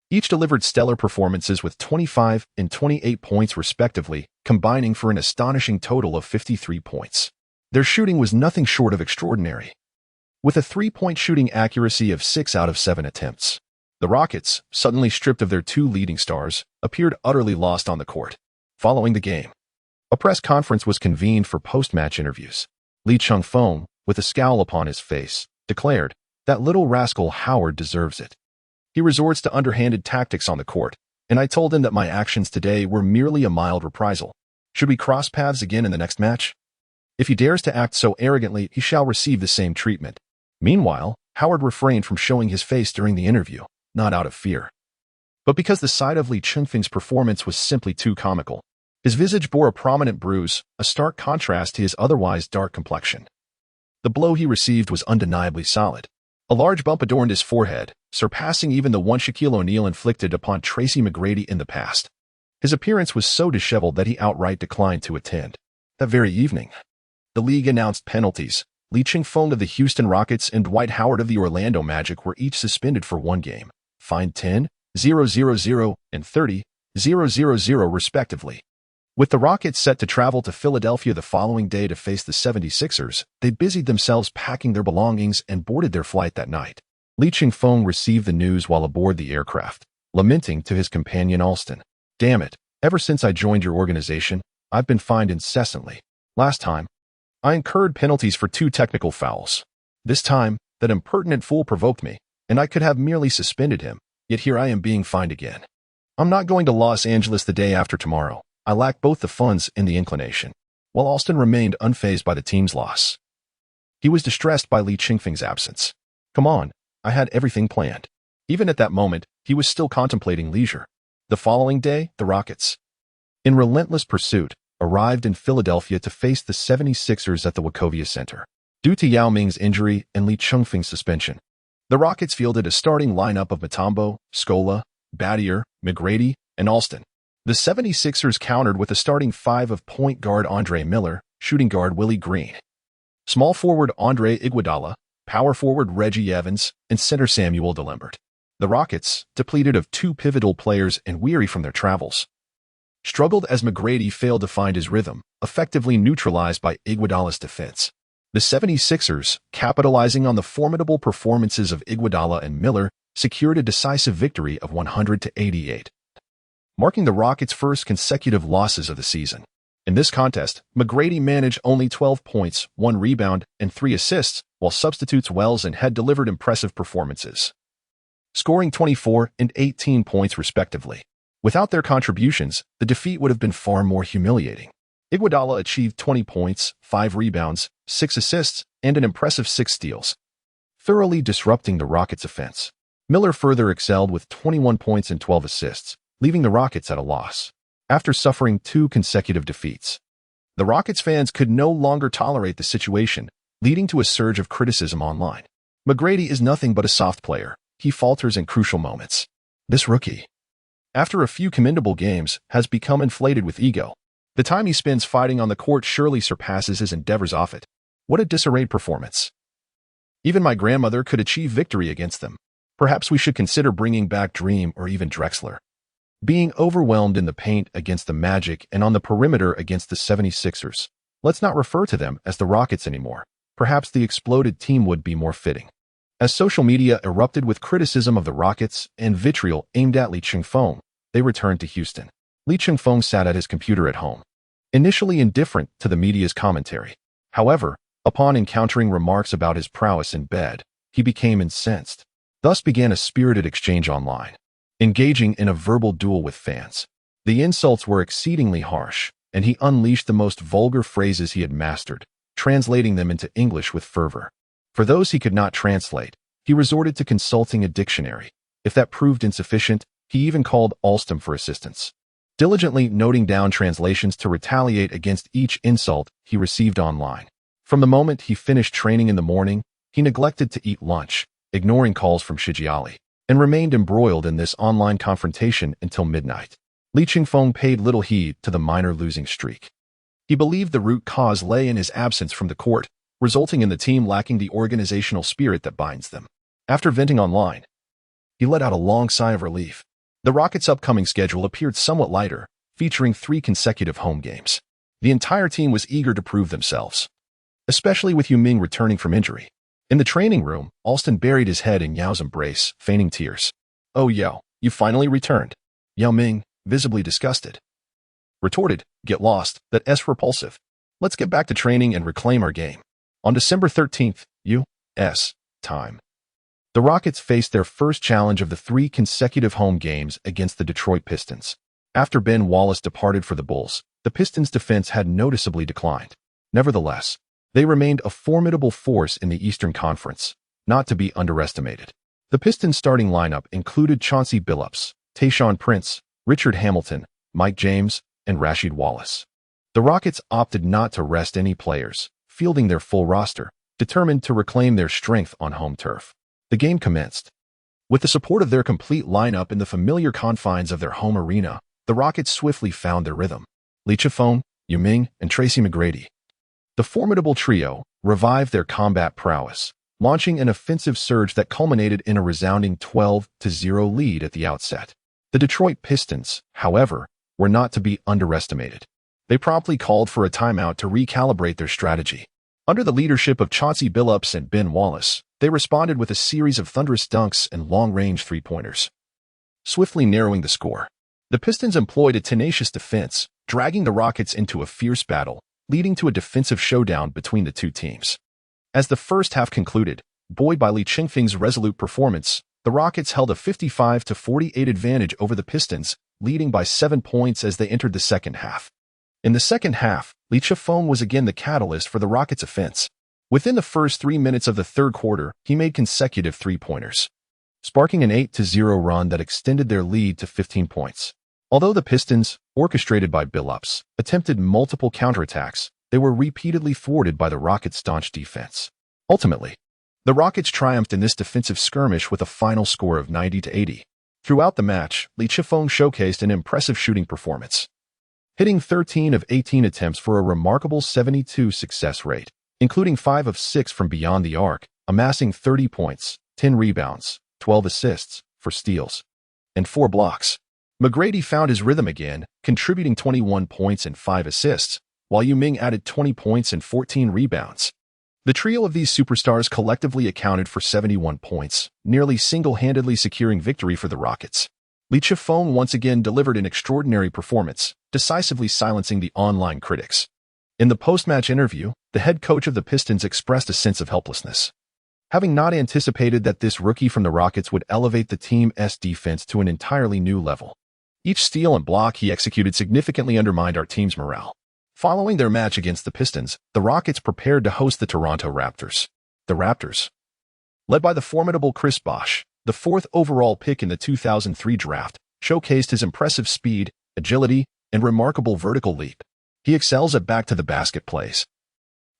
Each delivered stellar performances with 25 and 28 points respectively, combining for an astonishing total of 53 points. Their shooting was nothing short of extraordinary, with a three-point shooting accuracy of 6 out of 7 attempts. The Rockets, suddenly stripped of their two leading stars, appeared utterly lost on the court. Following the game, a press conference was convened for post-match interviews. Chengfeng, with a scowl upon his face, declared, "That little rascal Howard deserves it. He resorts to underhanded tactics on the court, and I told him that my actions today were merely a mild reprisal. Should we cross paths again in the next match? If he dares to act so arrogantly, he shall receive the same treatment." Meanwhile, Howard refrained from showing his face during the interview, not out of fear, but because the sight of Chengfeng's performance was simply too comical. His visage bore a prominent bruise, a stark contrast to his otherwise dark complexion. The blow he received was undeniably solid. A large bump adorned his forehead, surpassing even the one Shaquille O'Neal inflicted upon Tracy McGrady in the past. His appearance was so disheveled that he outright declined to attend. That very evening, the league announced penalties. Chengfeng of the Houston Rockets and Dwight Howard of the Orlando Magic were each suspended for one game, fined 10,000 and 30,000 respectively. With the Rockets set to travel to Philadelphia the following day to face the 76ers, they busied themselves packing their belongings and boarded their flight that night. Chengfeng received the news while aboard the aircraft, lamenting to his companion Alston, "Damn it, ever since I joined your organization, I've been fined incessantly. Last time, I incurred penalties for 2 technical fouls. This time, that impertinent fool provoked me, and I could have merely suspended him, yet here I am being fined again. I'm not going to Los Angeles the day after tomorrow. I lack both the funds and the inclination." While Alston remained unfazed by the team's loss, he was distressed by Chengfeng's absence. "Come on, I had everything planned." Even at that moment, he was still contemplating leisure. The following day, the Rockets, in relentless pursuit, arrived in Philadelphia to face the 76ers at the Wachovia Center. Due to Yao Ming's injury and Chengfeng's suspension, the Rockets fielded a starting lineup of Mutombo, Scola, Battier, McGrady, and Alston. The 76ers countered with a starting 5 of point guard Andre Miller, shooting guard Willie Green, small forward Andre Iguodala, power forward Reggie Evans, and center Samuel DeLembert. The Rockets, depleted of 2 pivotal players and weary from their travels, struggled as McGrady failed to find his rhythm, effectively neutralized by Iguodala's defense. The 76ers, capitalizing on the formidable performances of Iguodala and Miller, secured a decisive victory of 100-88. Marking the Rockets' first consecutive losses of the season. In this contest, McGrady managed only 12 points, 1 rebound, and 3 assists, while substitutes Wells and Head delivered impressive performances, scoring 24 and 18 points respectively. Without their contributions, the defeat would have been far more humiliating. Iguodala achieved 20 points, 5 rebounds, 6 assists, and an impressive 6 steals, thoroughly disrupting the Rockets' offense. Miller further excelled with 21 points and 12 assists, leaving the Rockets at a loss. After suffering 2 consecutive defeats, the Rockets fans could no longer tolerate the situation, leading to a surge of criticism online. McGrady is nothing but a soft player. He falters in crucial moments. This rookie, after a few commendable games, has become inflated with ego. The time he spends fighting on the court surely surpasses his endeavors off it. What a disarrayed performance. Even my grandmother could achieve victory against them. Perhaps we should consider bringing back Dream or even Drexler. Being overwhelmed in the paint against the Magic and on the perimeter against the 76ers. Let's not refer to them as the Rockets anymore. Perhaps the exploded team would be more fitting. As social media erupted with criticism of the Rockets and vitriol aimed at Chengfeng, they returned to Houston. Chengfeng sat at his computer at home, initially indifferent to the media's commentary. However, upon encountering remarks about his prowess in bed, he became incensed. Thus began a spirited exchange online, engaging in a verbal duel with fans. The insults were exceedingly harsh, and he unleashed the most vulgar phrases he had mastered, translating them into English with fervor. For those he could not translate, he resorted to consulting a dictionary. If that proved insufficient, he even called Alston for assistance, diligently noting down translations to retaliate against each insult he received online. From the moment he finished training in the morning, he neglected to eat lunch, ignoring calls from Shijiali, and remained embroiled in this online confrontation until midnight. Chengfeng paid little heed to the minor losing streak. He believed the root cause lay in his absence from the court, resulting in the team lacking the organizational spirit that binds them. After venting online, he let out a long sigh of relief. The Rockets' upcoming schedule appeared somewhat lighter, featuring 3 consecutive home games. The entire team was eager to prove themselves, especially with Yao Ming returning from injury. In the training room, Alston buried his head in Yao's embrace, feigning tears. "Oh, Yao, you finally returned." Yao Ming, visibly disgusted, retorted, "Get lost, that's repulsive. Let's get back to training and reclaim our game." On December 13th, U.S. time, the Rockets faced their first challenge of the 3 consecutive home games against the Detroit Pistons. After Ben Wallace departed for the Bulls, the Pistons' defense had noticeably declined. Nevertheless, they remained a formidable force in the Eastern Conference, not to be underestimated. The Pistons' starting lineup included Chauncey Billups, Tayshaun Prince, Richard Hamilton, Mike James, and Rasheed Wallace. The Rockets opted not to rest any players, fielding their full roster, determined to reclaim their strength on home turf. The game commenced. With the support of their complete lineup in the familiar confines of their home arena, the Rockets swiftly found their rhythm. Lee Chifeng, Yao Ming, and Tracy McGrady, the formidable trio, revived their combat prowess, launching an offensive surge that culminated in a resounding 12-0 lead at the outset. The Detroit Pistons, however, were not to be underestimated. They promptly called for a timeout to recalibrate their strategy. Under the leadership of Chauncey Billups and Ben Wallace, they responded with a series of thunderous dunks and long-range three-pointers, swiftly narrowing the score. The Pistons employed a tenacious defense, dragging the Rockets into a fierce battle, leading to a defensive showdown between the two teams. As the first half concluded, buoyed by Li Chengfeng's resolute performance, the Rockets held a 55-48 advantage over the Pistons, leading by 7 points as they entered the second half. In the second half, Lee Chifeng was again the catalyst for the Rockets' offense. Within the first 3 minutes of the third quarter, he made consecutive three-pointers, sparking an 8-0 run that extended their lead to 15 points. Although the Pistons, orchestrated by Billups, attempted multiple counterattacks, they were repeatedly thwarted by the Rockets' staunch defense. Ultimately, the Rockets triumphed in this defensive skirmish with a final score of 90-80. Throughout the match, Lee Chifeng showcased an impressive shooting performance, hitting 13 of 18 attempts for a remarkable 72% success rate, including 5 of 6 from beyond the arc, amassing 30 points, 10 rebounds, 12 assists, 4 steals, and 4 blocks. McGrady found his rhythm again, contributing 21 points and 5 assists, while Yao Ming added 20 points and 14 rebounds. The trio of these superstars collectively accounted for 71 points, nearly single-handedly securing victory for the Rockets. Lee Chifeng once again delivered an extraordinary performance, decisively silencing the online critics. In the post-match interview, the head coach of the Pistons expressed a sense of helplessness, having not anticipated that this rookie from the Rockets would elevate the team's defense to an entirely new level. Each steal and block he executed significantly undermined our team's morale. Following their match against the Pistons, the Rockets prepared to host the Toronto Raptors. The Raptors, led by the formidable Chris Bosh, the 4th overall pick in the 2003 draft, showcased his impressive speed, agility, and remarkable vertical leap. He excels at back-to-the-basket plays,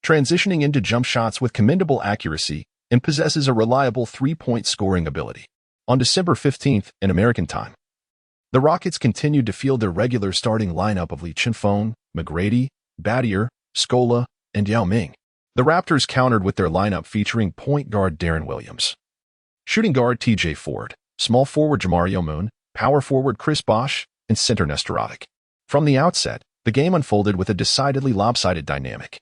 transitioning into jump shots with commendable accuracy, and possesses a reliable three-point scoring ability. On December 15th, in American time, the Rockets continued to field their regular starting lineup of Lee Chifeng, McGrady, Battier, Scola, and Yao Ming. The Raptors countered with their lineup featuring point guard Darren Williams, shooting guard TJ Ford, small forward Jamario Moon, power forward Chris Bosh, and center Nestorovic. From the outset, the game unfolded with a decidedly lopsided dynamic.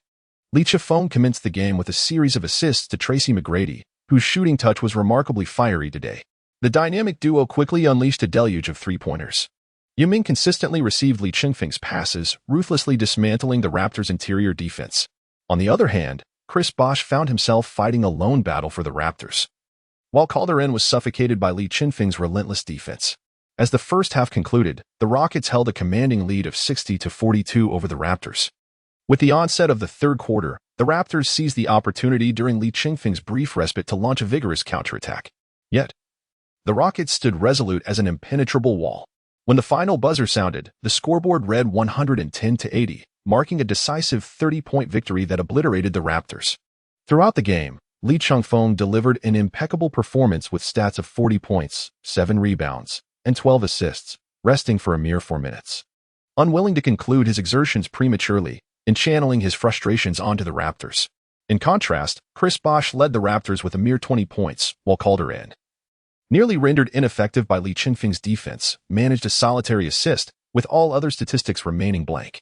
Lee Chifeng commenced the game with a series of assists to Tracy McGrady, whose shooting touch was remarkably fiery today. The dynamic duo quickly unleashed a deluge of three-pointers. Yao Ming consistently received Lee Chengfeng's passes, ruthlessly dismantling the Raptors' interior defense. On the other hand, Chris Bosh found himself fighting a lone battle for the Raptors, while Calderon was suffocated by Lee Chengfeng's relentless defense. As the first half concluded, the Rockets held a commanding lead of 60-42 over the Raptors. With the onset of the third quarter, the Raptors seized the opportunity during Lee Chengfeng's brief respite to launch a vigorous counterattack. Yet, the Rockets stood resolute as an impenetrable wall. When the final buzzer sounded, the scoreboard read 110-80, marking a decisive 30-point victory that obliterated the Raptors. Throughout the game, Lee Chengfeng delivered an impeccable performance with stats of 40 points, 7 rebounds, and 12 assists, resting for a mere 4 minutes. Unwilling to conclude his exertions prematurely, and channeling his frustrations onto the Raptors. In contrast, Chris Bosh led the Raptors with a mere 20 points, while Calderon Nearly rendered ineffective by Li Chengfeng's defense, managed a solitary assist, with all other statistics remaining blank.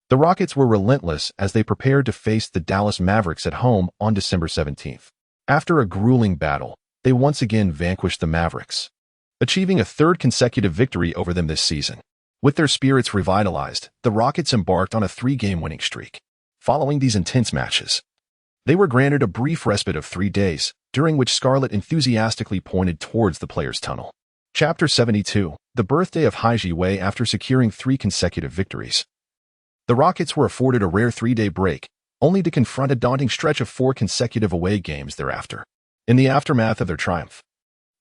The Rockets were relentless as they prepared to face the Dallas Mavericks at home on December 17th. After a grueling battle, they once again vanquished the Mavericks, achieving a third consecutive victory over them this season. With their spirits revitalized, the Rockets embarked on a 3-game winning streak. Following these intense matches, they were granted a brief respite of 3 days, during which Scarlett enthusiastically pointed towards the players' tunnel. Chapter 72, the birthday of Haiji Wei after securing 3 consecutive victories. The Rockets were afforded a rare 3-day break, only to confront a daunting stretch of 4 consecutive away games thereafter. In the aftermath of their triumph,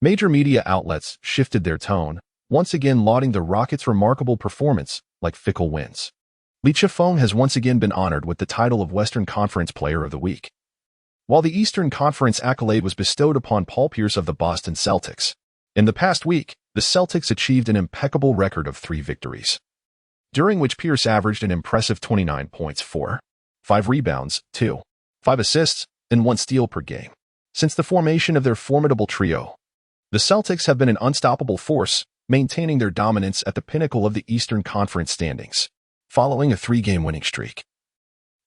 major media outlets shifted their tone, once again lauding the Rockets' remarkable performance like fickle winds. Li Chengfeng has once again been honored with the title of Western Conference Player of the Week, while the Eastern Conference accolade was bestowed upon Paul Pierce of the Boston Celtics. In the past week, the Celtics achieved an impeccable record of 3 victories, during which Pierce averaged an impressive 29 points, 5 rebounds, 5 assists, and 1 steal per game. Since the formation of their formidable trio, the Celtics have been an unstoppable force, maintaining their dominance at the pinnacle of the Eastern Conference standings. Following a 3-game winning streak,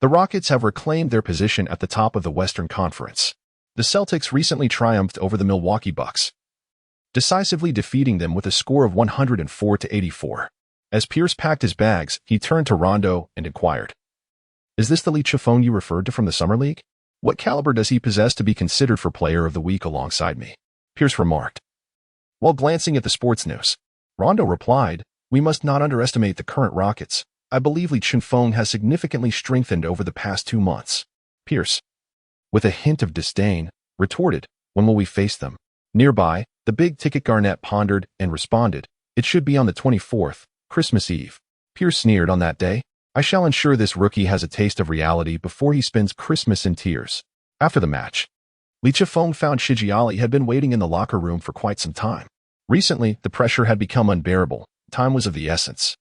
the Rockets have reclaimed their position at the top of the Western Conference. The Celtics recently triumphed over the Milwaukee Bucks, decisively defeating them with a score of 104-84. As Pierce packed his bags, he turned to Rondo and inquired, "Is this the Li Chengfeng you referred to from the Summer League? What caliber does he possess to be considered for Player of the Week alongside me?" Pierce remarked, while glancing at the sports news. Rondo replied, "We must not underestimate the current Rockets. I believe Li Chengfeng has significantly strengthened over the past 2 months." Pierce, with a hint of disdain, retorted, "When will we face them?" Nearby, the big-ticket Garnett pondered and responded, "It should be on the 24th, Christmas Eve." Pierce sneered, "On that day, I shall ensure this rookie has a taste of reality before he spends Christmas in tears." After the match, Li Chengfeng found Shijiali had been waiting in the locker room for quite some time. Recently, the pressure had become unbearable, time was of the essence,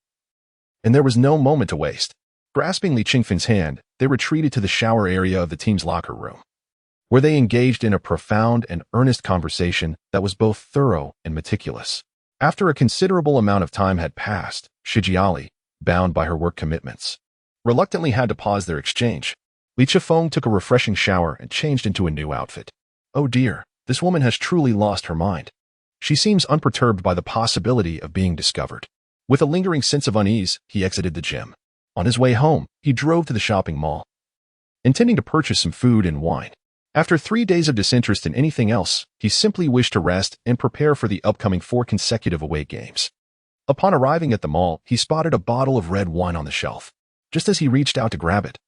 and there was no moment to waste. Grasping Li Chengfeng's hand, they retreated to the shower area of the team's locker room, where they engaged in a profound and earnest conversation that was both thorough and meticulous. After a considerable amount of time had passed, Shijiali, bound by her work commitments, reluctantly had to pause their exchange. Li Chengfeng took a refreshing shower and changed into a new outfit. "Oh dear, this woman has truly lost her mind. She seems unperturbed by the possibility of being discovered." With a lingering sense of unease, he exited the gym. On his way home, he drove to the shopping mall, intending to purchase some food and wine. After 3 days of disinterest in anything else, he simply wished to rest and prepare for the upcoming 4 consecutive away games. Upon arriving at the mall, he spotted a bottle of red wine on the shelf. Just as he reached out to grab it,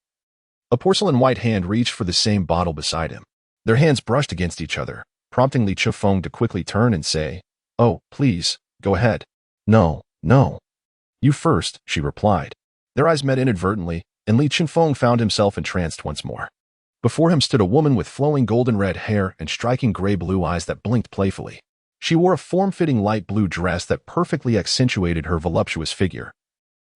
a porcelain white hand reached for the same bottle beside him. Their hands brushed against each other, prompting Li Chengfeng to quickly turn and say, "Oh, please, go ahead." "No, no. You first," she replied. Their eyes met inadvertently, and Li Chengfeng found himself entranced once more. Before him stood a woman with flowing golden red hair and striking gray-blue eyes that blinked playfully. She wore a form-fitting light blue dress that perfectly accentuated her voluptuous figure,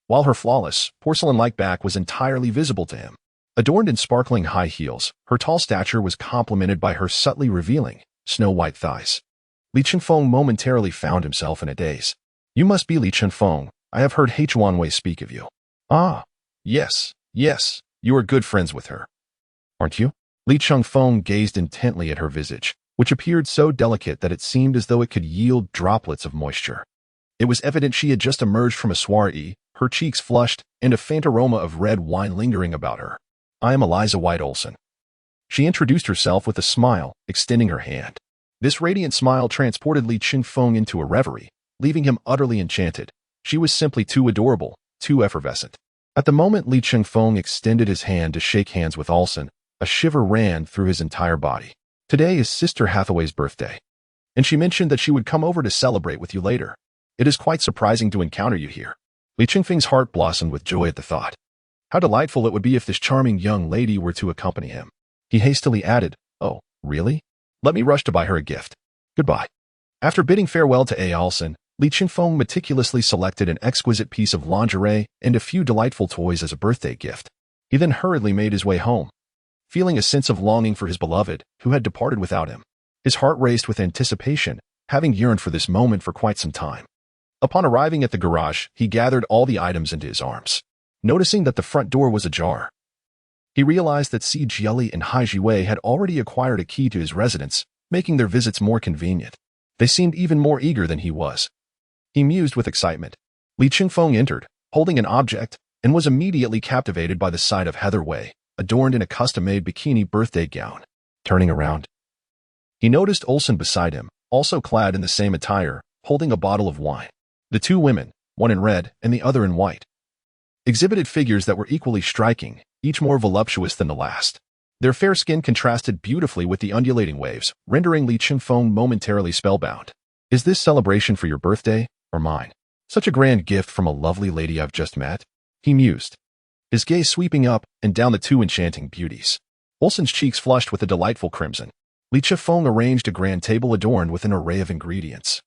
while her flawless, porcelain-like back was entirely visible to him. Adorned in sparkling high heels, her tall stature was complemented by her subtly revealing, snow-white thighs. Li Chengfeng momentarily found himself in a daze. "You must be Li Chengfeng. I have heard Huaguo speak of you." "Ah, yes, you are good friends with her, aren't you?" Li Chengfeng gazed intently at her visage, which appeared so delicate that it seemed as though it could yield droplets of moisture. It was evident she had just emerged from a soiree, her cheeks flushed, and a faint aroma of red wine lingering about her. "I am Eliza White Olson." She introduced herself with a smile, extending her hand. This radiant smile transported Li Chengfeng into a reverie, leaving him utterly enchanted. She was simply too adorable, too effervescent. At the moment Li Chengfeng extended his hand to shake hands with Olson, a shiver ran through his entire body. "Today is Sister Hathaway's birthday, and she mentioned that she would come over to celebrate with you later. It is quite surprising to encounter you here." Li Chengfeng's heart blossomed with joy at the thought. How delightful it would be if this charming young lady were to accompany him. He hastily added, "Oh, really? Let me rush to buy her a gift. Goodbye." After bidding farewell to A. Olson, Li Chengfeng meticulously selected an exquisite piece of lingerie and a few delightful toys as a birthday gift. He then hurriedly made his way home, feeling a sense of longing for his beloved, who had departed without him. His heart raced with anticipation, having yearned for this moment for quite some time. Upon arriving at the garage, he gathered all the items into his arms. Noticing that the front door was ajar, he realized that Si Jieli and Hai Jiwei had already acquired a key to his residence, making their visits more convenient. They seemed even more eager than he was. He mused with excitement. Li Chengfeng entered, holding an object, and was immediately captivated by the sight of Heather Wei, adorned in a custom-made bikini birthday gown. Turning around, he noticed Olsen beside him, also clad in the same attire, holding a bottle of wine. The two women, one in red and the other in white, exhibited figures that were equally striking, each more voluptuous than the last. Their fair skin contrasted beautifully with the undulating waves, rendering Li Chengfeng momentarily spellbound. Is this celebration for your birthday, or mine? Such a grand gift from a lovely lady I've just met? He mused, his gaze sweeping up and down the two enchanting beauties. Olsen's cheeks flushed with a delightful crimson. Li Chengfeng arranged a grand table adorned with an array of ingredients,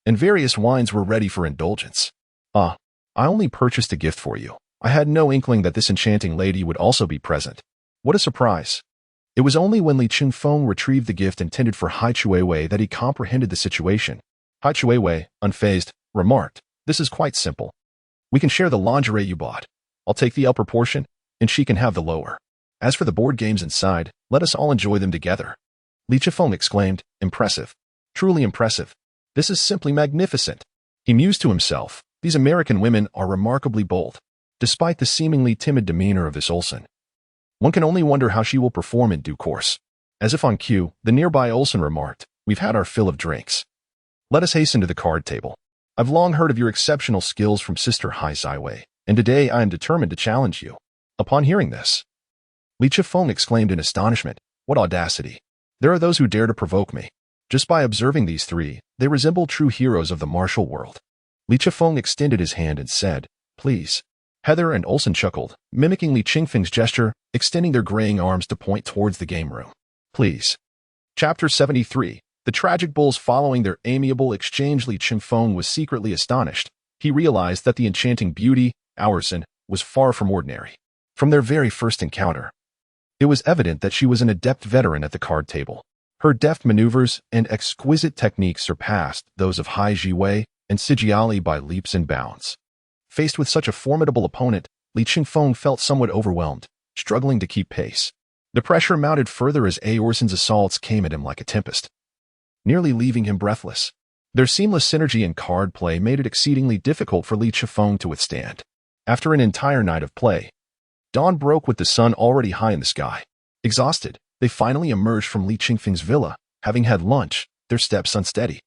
and various wines were ready for indulgence. I only purchased a gift for you. I had no inkling that this enchanting lady would also be present. What a surprise. It was only when Li Chengfeng retrieved the gift intended for Hai Chuiwei that he comprehended the situation. Hai Chuiwei, unfazed, remarked, "This is quite simple. We can share the lingerie you bought. I'll take the upper portion, and she can have the lower. As for the board games inside, let us all enjoy them together." Li Chengfeng exclaimed, "Impressive. Truly impressive. This is simply magnificent." He mused to himself, these American women are remarkably bold. Despite the seemingly timid demeanor of this Olsen, one can only wonder how she will perform in due course. As if on cue, the nearby Olsen remarked, "We've had our fill of drinks. Let us hasten to the card table. I've long heard of your exceptional skills from Sister Hai Ziwei, and today I am determined to challenge you." Upon hearing this, Li Chengfeng exclaimed in astonishment, "What audacity! There are those who dare to provoke me." Just by observing these three, they resemble true heroes of the martial world. Li Chengfeng extended his hand and said, "Please." Heather and Olsen chuckled, mimicking Li Chengfeng's gesture, extending their graying arms to point towards the game room. "Please." Chapter 73. The tragic bulls. Following their amiable exchange, Li Chengfeng was secretly astonished. He realized that the enchanting beauty, Aurson, was far from ordinary. From their very first encounter, it was evident that she was an adept veteran at the card table. Her deft maneuvers and exquisite techniques surpassed those of Hai Jiwei and Si Jieli by leaps and bounds. Faced with such a formidable opponent, Li Chengfeng felt somewhat overwhelmed, struggling to keep pace. The pressure mounted further as Aorson's assaults came at him like a tempest, nearly leaving him breathless. Their seamless synergy in card play made it exceedingly difficult for Li Chengfeng to withstand. After an entire night of play, dawn broke with the sun already high in the sky. Exhausted, they finally emerged from Li Chengfeng's villa, having had lunch, their steps unsteady.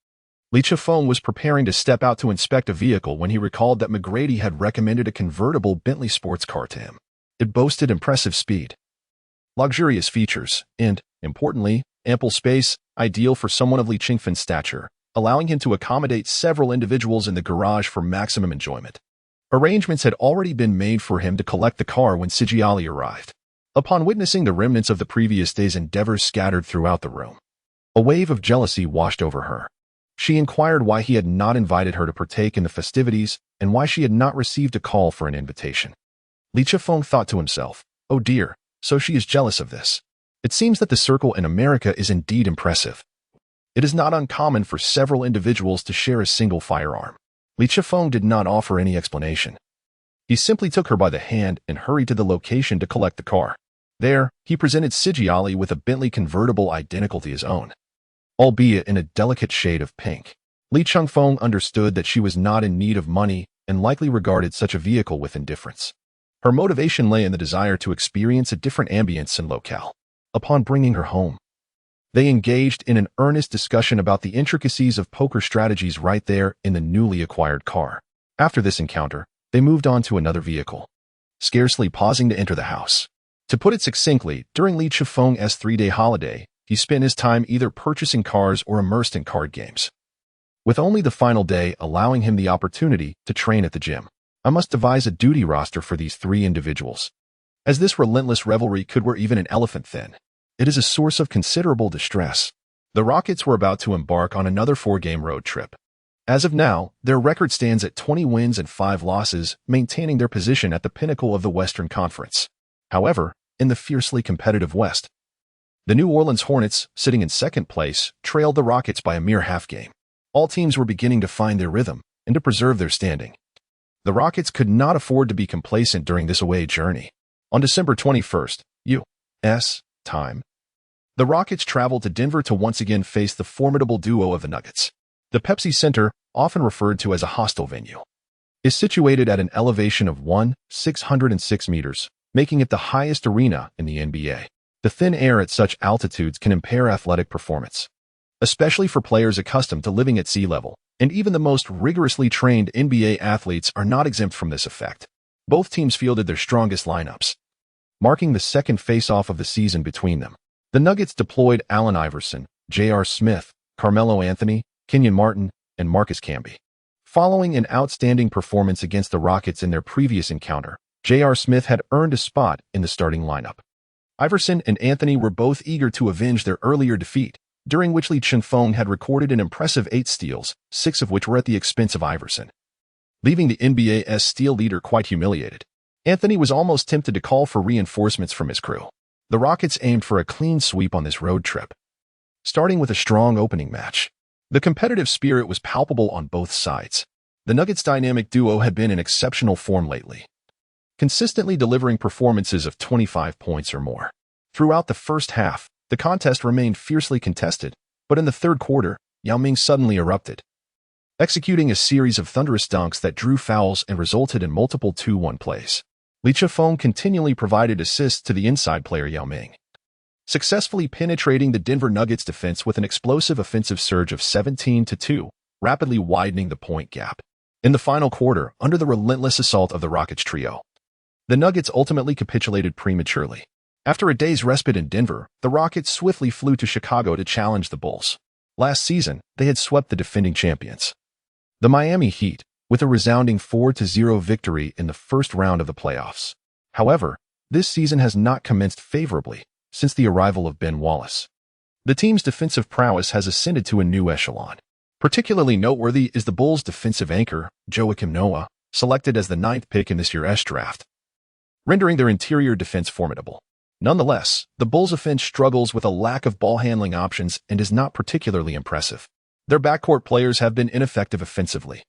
Li Chengfeng was preparing to step out to inspect a vehicle when he recalled that McGrady had recommended a convertible Bentley sports car to him. It boasted impressive speed, luxurious features, and, importantly, ample space, ideal for someone of Li Chengfeng's stature, allowing him to accommodate several individuals in the garage for maximum enjoyment. Arrangements had already been made for him to collect the car when Si Jieli arrived. Upon witnessing the remnants of the previous day's endeavors scattered throughout the room, a wave of jealousy washed over her. She inquired why he had not invited her to partake in the festivities and why she had not received a call for an invitation. Li Chengfeng thought to himself, "Oh dear, so she is jealous of this. It seems that the circle in America is indeed impressive. It is not uncommon for several individuals to share a single firearm." Li Chengfeng did not offer any explanation. He simply took her by the hand and hurried to the location to collect the car. There, he presented Si Jieli with a Bentley convertible identical to his own, albeit in a delicate shade of pink. Li Chengfeng understood that she was not in need of money and likely regarded such a vehicle with indifference. Her motivation lay in the desire to experience a different ambience and locale. Upon bringing her home, they engaged in an earnest discussion about the intricacies of poker strategies right there in the newly acquired car. After this encounter, they moved on to another vehicle, scarcely pausing to enter the house. To put it succinctly, during Li Chengfeng's 3-day holiday, he spent his time either purchasing cars or immersed in card games, with only the final day allowing him the opportunity to train at the gym. I must devise a duty roster for these three individuals, as this relentless rivalry could wear even an elephant thin. It is a source of considerable distress. The Rockets were about to embark on another 4-game road trip. As of now, their record stands at 20 wins and 5 losses, maintaining their position at the pinnacle of the Western Conference. However, in the fiercely competitive West, the New Orleans Hornets, sitting in second place, trailed the Rockets by a mere half game. All teams were beginning to find their rhythm and to preserve their standing. The Rockets could not afford to be complacent during this away journey. On December 21st, U.S. time, the Rockets traveled to Denver to once again face the formidable duo of the Nuggets. The Pepsi Center, often referred to as a hostile venue, is situated at an elevation of 606 meters, making it the highest arena in the NBA. The thin air at such altitudes can impair athletic performance, especially for players accustomed to living at sea level, and even the most rigorously trained NBA athletes are not exempt from this effect. Both teams fielded their strongest lineups, marking the second face-off of the season between them. The Nuggets deployed Allen Iverson, J.R. Smith, Carmelo Anthony, Kenyon Martin, and Marcus Camby. Following an outstanding performance against the Rockets in their previous encounter, J.R. Smith had earned a spot in the starting lineup. Iverson and Anthony were both eager to avenge their earlier defeat, during which Chengfeng had recorded an impressive 8 steals, 6 of which were at the expense of Iverson, leaving the NBA's steal leader quite humiliated. Anthony was almost tempted to call for reinforcements from his crew. The Rockets aimed for a clean sweep on this road trip, starting with a strong opening match. The competitive spirit was palpable on both sides. The Nuggets' dynamic duo had been in exceptional form lately, consistently delivering performances of 25 points or more. Throughout the first half, the contest remained fiercely contested, but in the third quarter, Yao Ming suddenly erupted, executing a series of thunderous dunks that drew fouls and resulted in multiple 2-1 plays. Li Chifeng continually provided assists to the inside player Yao Ming, successfully penetrating the Denver Nuggets defense with an explosive offensive surge of 17-2, rapidly widening the point gap. In the final quarter, under the relentless assault of the Rockets trio, the Nuggets ultimately capitulated prematurely. After a day's respite in Denver, the Rockets swiftly flew to Chicago to challenge the Bulls. Last season, they had swept the defending champions, the Miami Heat, with a resounding 4-0 victory in the first round of the playoffs. However, this season has not commenced favorably since the arrival of Ben Wallace. The team's defensive prowess has ascended to a new echelon. Particularly noteworthy is the Bulls' defensive anchor, Joakim Noah, selected as the 9th pick in this year's draft, rendering their interior defense formidable. Nonetheless, the Bulls' offense struggles with a lack of ball-handling options and is not particularly impressive. Their backcourt players have been ineffective offensively,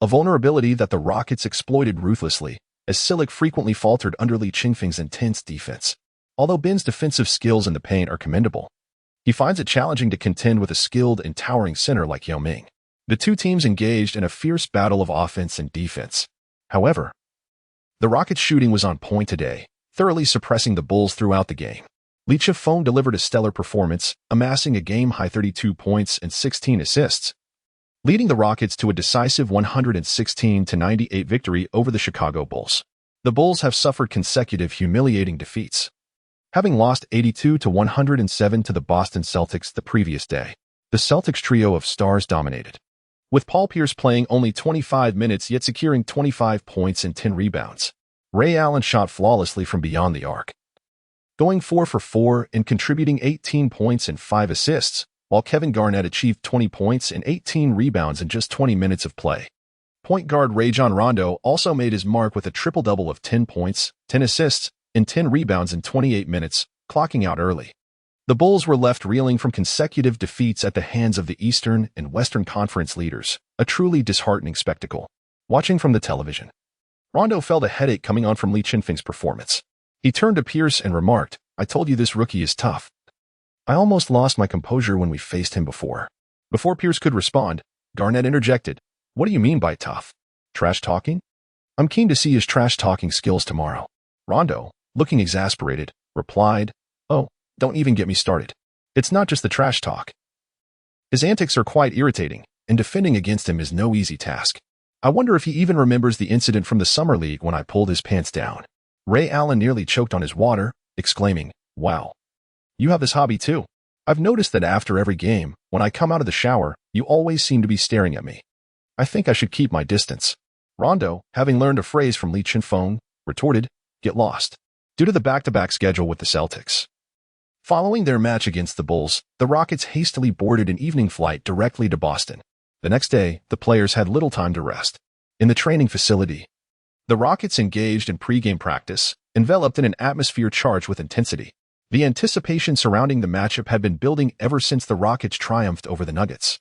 a vulnerability that the Rockets exploited ruthlessly, as Silic frequently faltered under Li Chengfeng's intense defense. Although Ben's defensive skills in the paint are commendable, he finds it challenging to contend with a skilled and towering center like Yao Ming. The two teams engaged in a fierce battle of offense and defense. However, the Rockets' shooting was on point today, thoroughly suppressing the Bulls throughout the game. Li Chifeng delivered a stellar performance, amassing a game-high 32 points and 16 assists, leading the Rockets to a decisive 116-98 victory over the Chicago Bulls. The Bulls have suffered consecutive humiliating defeats, having lost 82-107 to the Boston Celtics the previous day. The Celtics trio of stars dominated, with Paul Pierce playing only 25 minutes yet securing 25 points and 10 rebounds. Ray Allen shot flawlessly from beyond the arc, going 4 for 4 and contributing 18 points and 5 assists, while Kevin Garnett achieved 20 points and 18 rebounds in just 20 minutes of play. Point guard Rajon Rondo also made his mark with a triple-double of 10 points, 10 assists, and 10 rebounds in 28 minutes, clocking out early. The Bulls were left reeling from consecutive defeats at the hands of the Eastern and Western Conference leaders, a truly disheartening spectacle. Watching from the television, Rondo felt a headache coming on from Li Chengfeng's performance. He turned to Pierce and remarked, "I told you this rookie is tough." I almost lost my composure when we faced him before. Before Pierce could respond, Garnett interjected, "What do you mean by tough? Trash talking?" "I'm keen to see his trash talking skills tomorrow." Rondo, looking exasperated, replied, "Oh, don't even get me started. It's not just the trash talk. His antics are quite irritating, and defending against him is no easy task. I wonder if he even remembers the incident from the Summer League when I pulled his pants down." Ray Allen nearly choked on his water, exclaiming, "Wow. You have this hobby too. I've noticed that after every game, when I come out of the shower, you always seem to be staring at me. I think I should keep my distance." Rondo, having learned a phrase from Li Chengfeng, retorted, "Get lost." Due to the back-to-back schedule with the Celtics, following their match against the Bulls, the Rockets hastily boarded an evening flight directly to Boston. The next day, the players had little time to rest. In the training facility, the Rockets engaged in pre-game practice, enveloped in an atmosphere charged with intensity. The anticipation surrounding the matchup had been building ever since the Rockets triumphed over the Nuggets,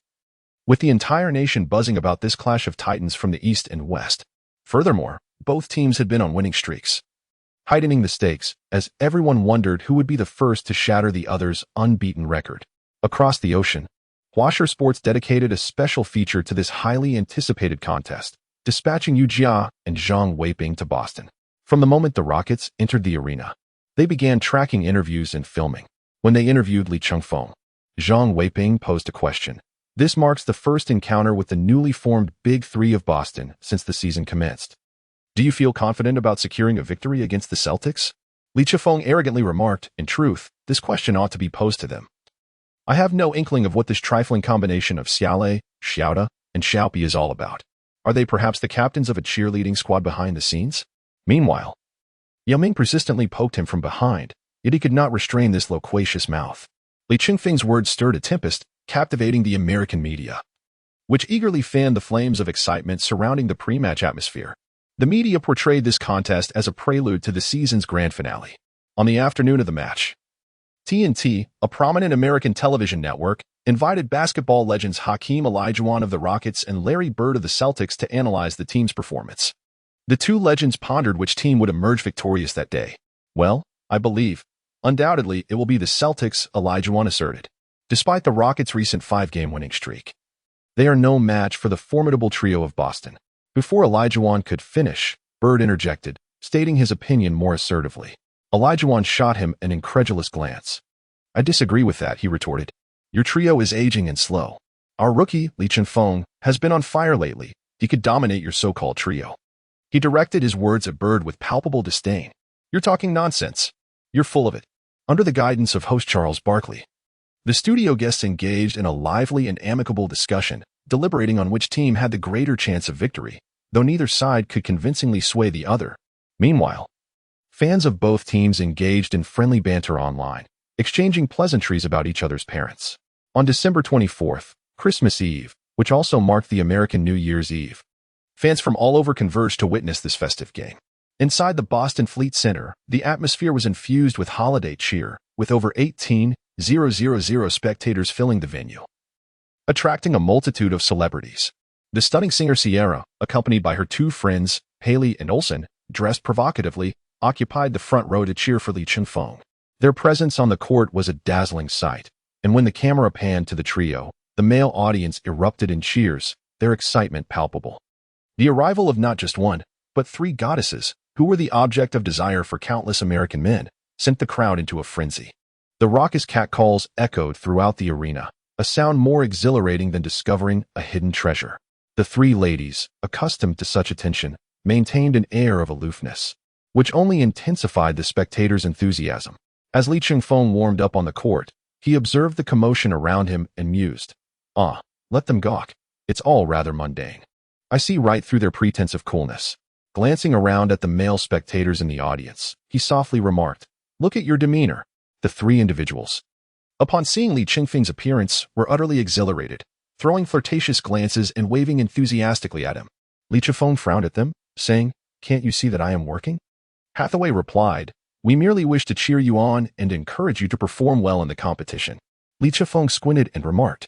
with the entire nation buzzing about this clash of titans from the East and West. Furthermore, both teams had been on winning streaks, heightening the stakes as everyone wondered who would be the first to shatter the other's unbeaten record. Across the ocean, Huaguo Sports dedicated a special feature to this highly anticipated contest, dispatching Yu Jia and Zhang Weiping to Boston. From the moment the Rockets entered the arena, they began tracking interviews and filming. When they interviewed Li Chengfeng, Zhang Weiping posed a question. This marks the first encounter with the newly formed Big Three of Boston since the season commenced. Do you feel confident about securing a victory against the Celtics? Li Chengfeng arrogantly remarked, in truth, this question ought to be posed to them. I have no inkling of what this trifling combination of Xiaolei, Xiaoda, and Xiaopi is all about. Are they perhaps the captains of a cheerleading squad behind the scenes? Meanwhile, Yao Ming persistently poked him from behind, yet he could not restrain this loquacious mouth. Li Chengfeng's words stirred a tempest, captivating the American media, which eagerly fanned the flames of excitement surrounding the pre-match atmosphere. The media portrayed this contest as a prelude to the season's grand finale. On the afternoon of the match, TNT, a prominent American television network, invited basketball legends Hakeem Olajuwon of the Rockets and Larry Bird of the Celtics to analyze the team's performance. The two legends pondered which team would emerge victorious that day. Well, I believe, undoubtedly, it will be the Celtics, Olajuwon asserted. Despite the Rockets' recent 5-game winning streak, they are no match for the formidable trio of Boston. Before Olajuwon could finish, Bird interjected, stating his opinion more assertively. Olajuwon shot him an incredulous glance. I disagree with that, he retorted. Your trio is aging and slow. Our rookie, Li Chengfeng, has been on fire lately. He could dominate your so-called trio. He directed his words at Bird with palpable disdain. You're talking nonsense. You're full of it. Under the guidance of host Charles Barkley, the studio guests engaged in a lively and amicable discussion, deliberating on which team had the greater chance of victory, though neither side could convincingly sway the other. Meanwhile, fans of both teams engaged in friendly banter online, exchanging pleasantries about each other's parents. On December 24th, Christmas Eve, which also marked the American New Year's Eve, fans from all over converged to witness this festive game. Inside the Boston Fleet Center, the atmosphere was infused with holiday cheer, with over 18,000 spectators filling the venue, attracting a multitude of celebrities. The stunning singer Sierra, accompanied by her two friends, Haley and Olsen, dressed provocatively, occupied the front row to cheer for Li Chengfeng. Their presence on the court was a dazzling sight, and when the camera panned to the trio, the male audience erupted in cheers, their excitement palpable. The arrival of not just one, but 3 goddesses, who were the object of desire for countless American men, sent the crowd into a frenzy. The raucous catcalls echoed throughout the arena, a sound more exhilarating than discovering a hidden treasure. The 3 ladies, accustomed to such attention, maintained an air of aloofness, which only intensified the spectators' enthusiasm. As Li Chengfeng warmed up on the court, he observed the commotion around him and mused, let them gawk. It's all rather mundane. I see right through their pretense of coolness. Glancing around at the male spectators in the audience, he softly remarked, look at your demeanor. The 3 individuals, upon seeing Li Chengfeng's appearance, were utterly exhilarated, throwing flirtatious glances and waving enthusiastically at him. Li Chengfeng frowned at them, saying, can't you see that I am working? Hathaway replied, we merely wish to cheer you on and encourage you to perform well in the competition. Li Chengfeng squinted and remarked,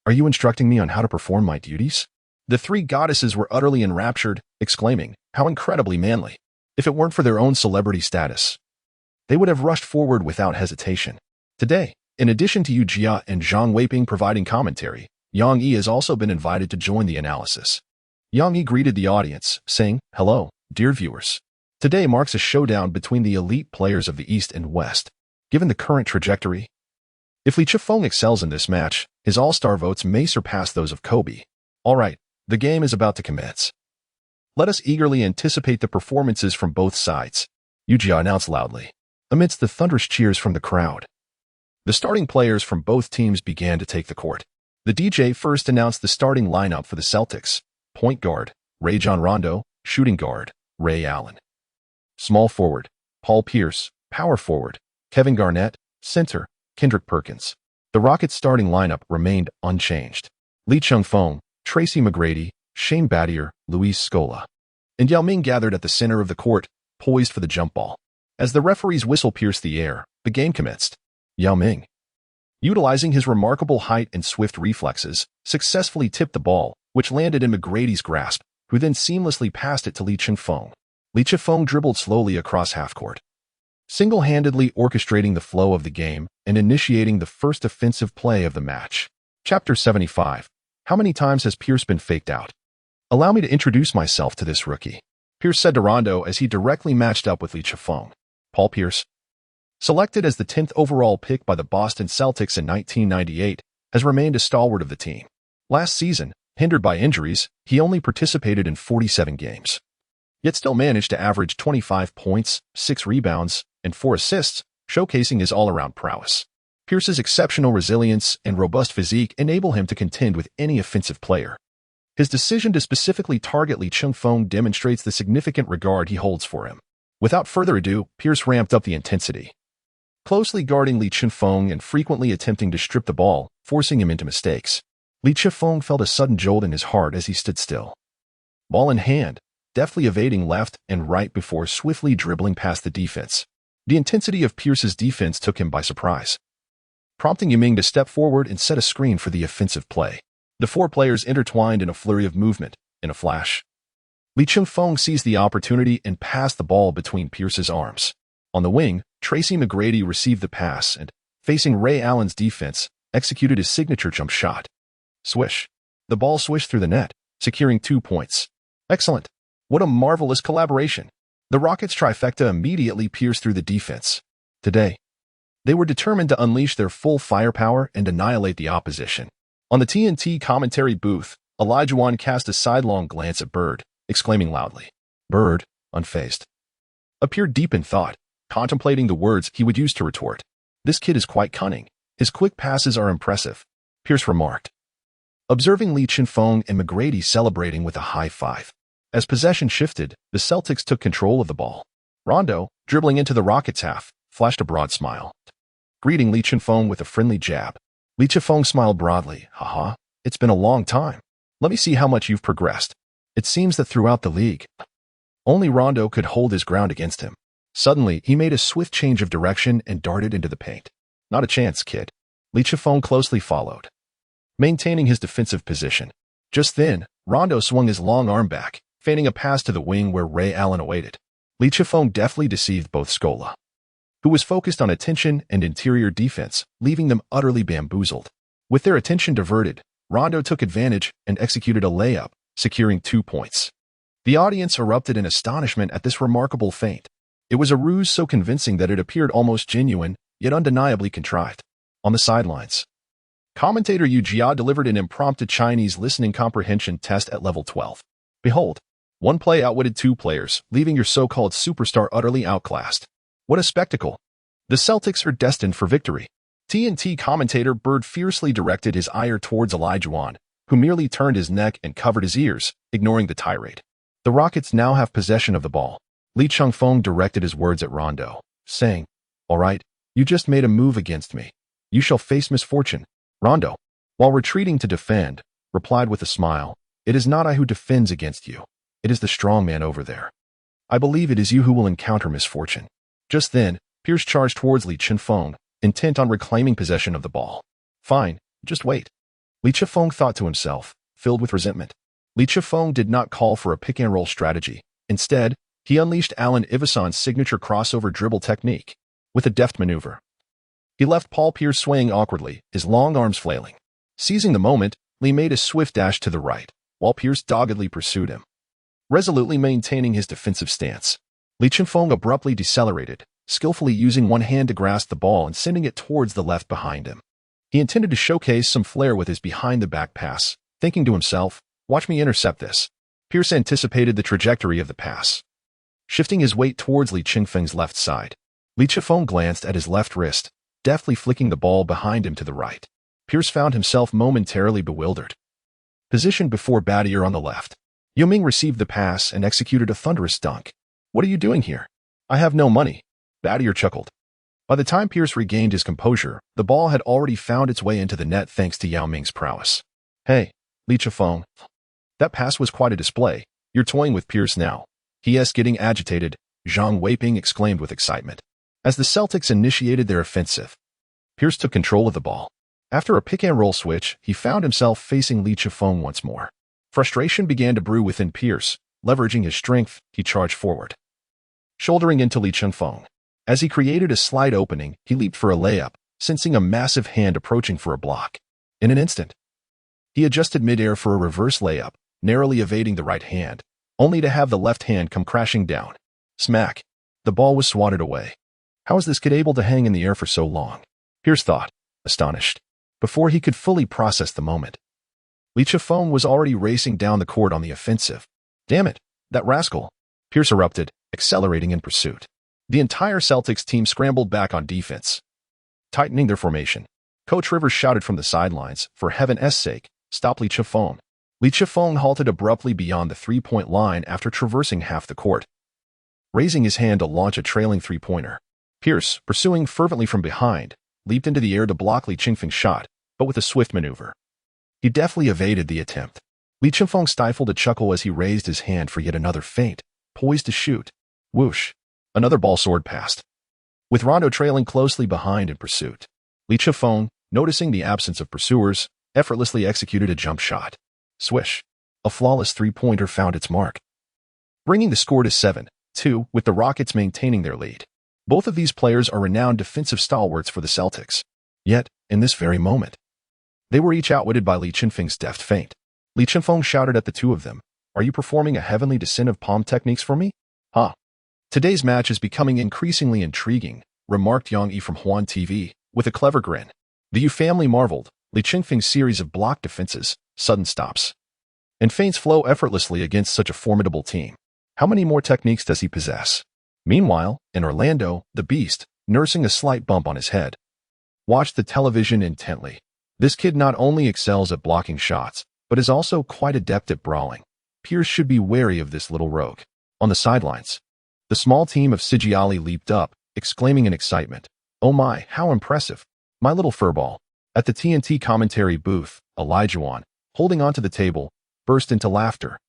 are you instructing me on how to perform my duties? The 3 goddesses were utterly enraptured, exclaiming, how incredibly manly. If it weren't for their own celebrity status, they would have rushed forward without hesitation. Today, in addition to Yu Jia and Zhang Weiping providing commentary, Yang Yi has also been invited to join the analysis. Yang Yi greeted the audience, saying, hello, dear viewers. Today marks a showdown between the elite players of the East and West. Given the current trajectory, if Li Chengfeng excels in this match, his all-star votes may surpass those of Kobe. All right, the game is about to commence. Let us eagerly anticipate the performances from both sides, Yu Jia announced loudly, amidst the thunderous cheers from the crowd. The starting players from both teams began to take the court. The DJ first announced the starting lineup for the Celtics. Point guard, Rajon Rondo. Shooting guard, Ray Allen. Small forward, Paul Pierce. Power forward, Kevin Garnett. Center, Kendrick Perkins. The Rockets' starting lineup remained unchanged. Li Chengfeng, Tracy McGrady, Shane Battier, Luis Scola, and Yao Ming gathered at the center of the court, poised for the jump ball. As the referee's whistle pierced the air, the game commenced. Yao Ming, Utilizing his remarkable height and swift reflexes, successfully tipped the ball, which landed in McGrady's grasp, who then seamlessly passed it to Li Chengfeng. Li Chengfeng dribbled slowly across half-court, single-handedly orchestrating the flow of the game and initiating the first offensive play of the match. Chapter 75. How many times has Pierce been faked out? Allow me to introduce myself to this rookie, Pierce said to Rondo as he directly matched up with Li Chengfeng. Paul Pierce, selected as the 10th overall pick by the Boston Celtics in 1998, has remained a stalwart of the team. Last season, hindered by injuries, he only participated in 47 games, yet still managed to average 25 points, 6 rebounds, and 4 assists, showcasing his all-around prowess. Pierce's exceptional resilience and robust physique enable him to contend with any offensive player. His decision to specifically target Li Chengfeng demonstrates the significant regard he holds for him. Without further ado, Pierce ramped up the intensity, closely guarding Li Chengfeng and frequently attempting to strip the ball, forcing him into mistakes. Li Chengfeng felt a sudden jolt in his heart as he stood still, ball in hand, deftly evading left and right before swiftly dribbling past the defense. The intensity of Pierce's defense took him by surprise, prompting Yiming to step forward and set a screen for the offensive play. The 4 players intertwined in a flurry of movement. In a flash, Li Chengfeng seized the opportunity and passed the ball between Pierce's arms. On the wing, Tracy McGrady received the pass and, facing Ray Allen's defense, executed his signature jump shot. Swish. The ball swished through the net, securing 2 points. Excellent. What a marvelous collaboration. The Rockets' trifecta immediately pierced through the defense. Today, they were determined to unleash their full firepower and annihilate the opposition. On the TNT commentary booth, Olajuwon cast a sidelong glance at Bird, exclaiming loudly. Bird, unfazed, appeared deep in thought, contemplating the words he would use to retort. This kid is quite cunning. His quick passes are impressive, Pierce remarked, observing Li Chengfeng and McGrady celebrating with a high five. As possession shifted, the Celtics took control of the ball. Rondo, dribbling into the Rockets' half, flashed a broad smile, greeting Li Chengfeng with a friendly jab. Li Chengfeng smiled broadly. Haha, it's been a long time. Let me see how much you've progressed. It seems that throughout the league, only Rondo could hold his ground against him. Suddenly, he made a swift change of direction and darted into the paint. Not a chance, kid. Li Chengfeng closely followed, maintaining his defensive position. Just then, Rondo swung his long arm back, feigning a pass to the wing where Ray Allen awaited. Li Chengfeng deftly deceived both Scola, who was focused on attention and interior defense, leaving them utterly bamboozled. With their attention diverted, Rondo took advantage and executed a layup, securing 2 points. The audience erupted in astonishment at this remarkable feint. It was a ruse so convincing that it appeared almost genuine, yet undeniably contrived. On the sidelines, commentator Yu Jia delivered an impromptu Chinese listening comprehension test at level 12. Behold, one play outwitted 2 players, leaving your so-called superstar utterly outclassed. What a spectacle! The Celtics are destined for victory. TNT commentator Bird fiercely directed his ire towards Olajuwon, who merely turned his neck and covered his ears, ignoring the tirade. The Rockets now have possession of the ball. Li Chengfeng directed his words at Rondo, saying, All right, you just made a move against me. You shall face misfortune. Rondo, while retreating to defend, replied with a smile, It is not I who defends against you. It is the strong man over there. I believe it is you who will encounter misfortune. Just then, Pierce charged towards Li Chengfeng, intent on reclaiming possession of the ball. Fine, just wait. Li Chengfeng thought to himself, filled with resentment. Li Chengfeng did not call for a pick-and-roll strategy. Instead, he unleashed Allen Iverson's signature crossover dribble technique. With a deft maneuver, he left Paul Pierce swaying awkwardly, his long arms flailing. Seizing the moment, Li made a swift dash to the right, while Pierce doggedly pursued him, resolutely maintaining his defensive stance. Li Chengfeng abruptly decelerated, skillfully using one hand to grasp the ball and sending it towards the left behind him. He intended to showcase some flair with his behind-the-back pass, thinking to himself, Watch me intercept this. Pierce anticipated the trajectory of the pass, shifting his weight towards Li Chengfeng's left side. Li Chengfeng glanced at his left wrist, deftly flicking the ball behind him to the right. Pierce found himself momentarily bewildered. Positioned before Battier on the left, Yiming received the pass and executed a thunderous dunk. What are you doing here? I have no money, Battier chuckled. By the time Pierce regained his composure, the ball had already found its way into the net thanks to Yao Ming's prowess. Hey, Li Chengfeng. That pass was quite a display. You're toying with Pierce now. He getting agitated, Zhang Weiping exclaimed with excitement. As the Celtics initiated their offensive, Pierce took control of the ball. After a pick-and-roll switch, he found himself facing Li Chifeng once more. Frustration began to brew within Pierce. Leveraging his strength, he charged forward, shouldering into Li Chifeng. As he created a slight opening, he leaped for a layup, sensing a massive hand approaching for a block. In an instant, he adjusted midair for a reverse layup, narrowly evading the right hand, only to have the left hand come crashing down. Smack! The ball was swatted away. How is this kid able to hang in the air for so long? Pierce thought, astonished. Before he could fully process the moment, Li Chifeng was already racing down the court on the offensive. Damn it, that rascal! Pierce erupted, accelerating in pursuit. The entire Celtics team scrambled back on defense, tightening their formation. Coach Rivers shouted from the sidelines, "For heaven's sake, stop Li Chifeng." Li Chifeng halted abruptly beyond the three-point line after traversing half the court, raising his hand to launch a trailing three-pointer. Pierce, pursuing fervently from behind, leaped into the air to block Li Chifeng's shot, but with a swift maneuver, he deftly evaded the attempt. Li Chifeng stifled a chuckle as he raised his hand for yet another feint, poised to shoot. Whoosh! Another ball soared past, with Rondo trailing closely behind in pursuit. Li Chifeng, noticing the absence of pursuers, effortlessly executed a jump shot. Swish! A flawless three-pointer found its mark, bringing the score to 7-2, with the Rockets maintaining their lead. Both of these players are renowned defensive stalwarts for the Celtics. Yet, in this very moment, they were each outwitted by Li Chifeng's deft feint. Li Chifeng shouted at the two of them, "Are you performing a heavenly descent of palm techniques for me?" "Huh. Today's match is becoming increasingly intriguing," remarked Yang Yi from Huan TV, with a clever grin. The Yu family marveled. Li Chifeng's series of block defenses, sudden stops, and feints flow effortlessly against such a formidable team. How many more techniques does he possess? Meanwhile, in Orlando, the Beast, nursing a slight bump on his head, watched the television intently. This kid not only excels at blocking shots, but is also quite adept at brawling. Pierce should be wary of this little rogue. On the sidelines, the small team of Sigiali leaped up, exclaiming in excitement, "Oh my, how impressive! My little furball." At the TNT commentary booth, Elijah, holding onto the table, burst into laughter,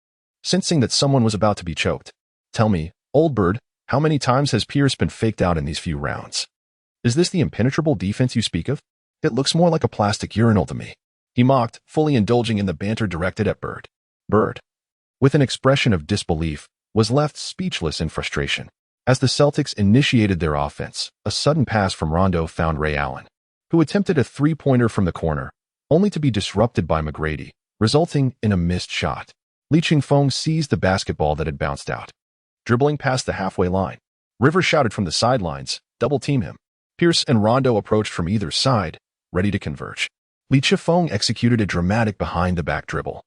sensing that someone was about to be choked. "Tell me, old bird, how many times has Pierce been faked out in these few rounds? Is this the impenetrable defense you speak of? It looks more like a plastic urinal to me," he mocked, fully indulging in the banter directed at Bird. Bird, with an expression of disbelief, was left speechless in frustration. As the Celtics initiated their offense, a sudden pass from Rondo found Ray Allen, who attempted a three-pointer from the corner, only to be disrupted by McGrady, resulting in a missed shot. Li Chifeng seized the basketball that had bounced out, dribbling past the halfway line. Rivers shouted from the sidelines, "Double team him." Pierce and Rondo approached from either side, ready to converge. Li Chifeng executed a dramatic behind-the-back dribble,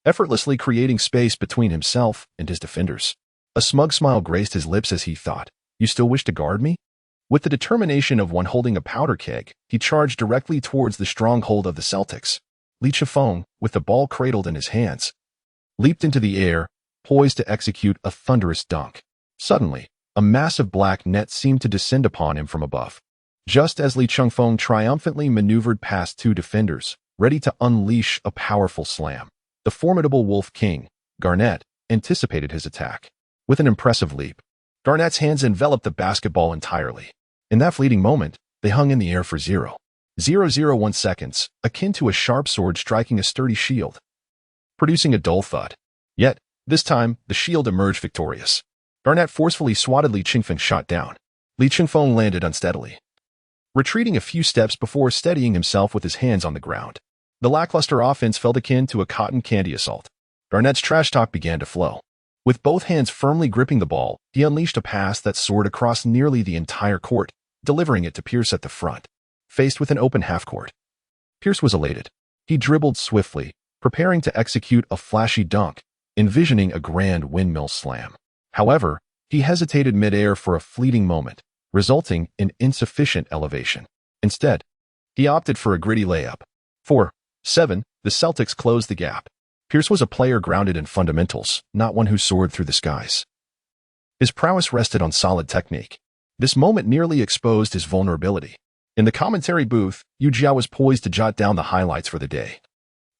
effortlessly creating space between himself and his defenders. A smug smile graced his lips as he thought, "You still wish to guard me?" With the determination of one holding a powder keg, he charged directly towards the stronghold of the Celtics. Li Chifeng, with the ball cradled in his hands, leaped into the air, poised to execute a thunderous dunk. Suddenly, a massive black net seemed to descend upon him from above. Just as Li Chifeng triumphantly maneuvered past two defenders, ready to unleash a powerful slam, the formidable Wolf King, Garnett, anticipated his attack. With an impressive leap, Garnett's hands enveloped the basketball entirely. In that fleeting moment, they hung in the air for 0.001 seconds, akin to a sharp sword striking a sturdy shield, producing a dull thud. Yet, this time, the shield emerged victorious. Garnett forcefully swatted Li Chifeng's shot down. Li Chifeng landed unsteadily, retreating a few steps before steadying himself with his hands on the ground. The lackluster offense felt akin to a cotton candy assault. Garnett's trash talk began to flow. With both hands firmly gripping the ball, he unleashed a pass that soared across nearly the entire court, delivering it to Pierce at the front. Faced with an open half-court, Pierce was elated. He dribbled swiftly, preparing to execute a flashy dunk, envisioning a grand windmill slam. However, he hesitated midair for a fleeting moment, resulting in insufficient elevation. Instead, he opted for a gritty layup. 4-7, the Celtics closed the gap. Pierce was a player grounded in fundamentals, not one who soared through the skies. His prowess rested on solid technique. This moment nearly exposed his vulnerability. In the commentary booth, Yu Jia was poised to jot down the highlights for the day,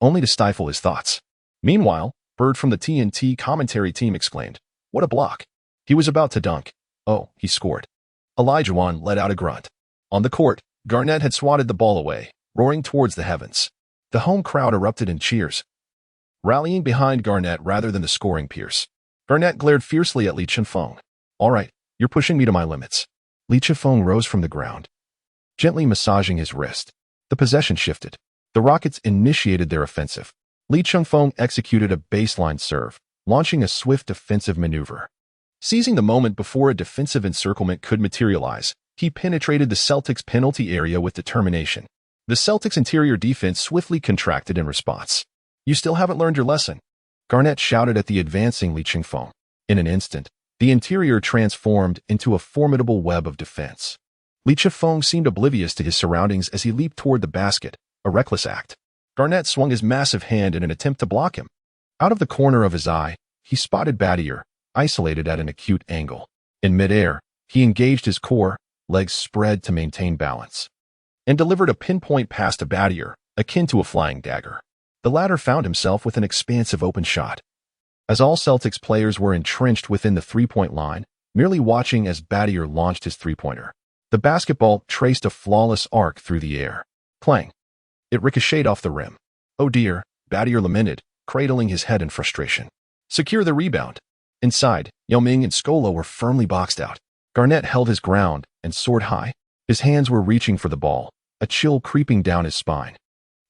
only to stifle his thoughts. Meanwhile, Bird from the TNT commentary team exclaimed, "What a block!" He was about to dunk. Oh, he scored. Elijah let out a grunt. On the court, Garnett had swatted the ball away, roaring towards the heavens. The home crowd erupted in cheers, rallying behind Garnett rather than the scoring Pierce. Garnett glared fiercely at Li Chengfeng. "All right, you're pushing me to my limits." Li Chengfeng rose from the ground, gently massaging his wrist. The possession shifted. The Rockets initiated their offensive. Li Chengfeng executed a baseline serve, launching a swift defensive maneuver. Seizing the moment before a defensive encirclement could materialize, he penetrated the Celtics' penalty area with determination. The Celtics' interior defense swiftly contracted in response. "You still haven't learned your lesson," Garnett shouted at the advancing Li Chengfeng. In an instant, the interior transformed into a formidable web of defense. Li Chengfeng seemed oblivious to his surroundings as he leaped toward the basket, a reckless act. Garnett swung his massive hand in an attempt to block him. Out of the corner of his eye, he spotted Battier, isolated at an acute angle. In midair, he engaged his core, legs spread to maintain balance, and delivered a pinpoint pass to Battier, akin to a flying dagger. The latter found himself with an expansive open shot. As all Celtics players were entrenched within the three-point line, merely watching as Battier launched his three-pointer, the basketball traced a flawless arc through the air. Clang! It ricocheted off the rim. "Oh dear," Battier lamented, cradling his head in frustration. "Secure the rebound." Inside, Yao Ming and Scolo were firmly boxed out. Garnett held his ground and soared high. His hands were reaching for the ball, a chill creeping down his spine.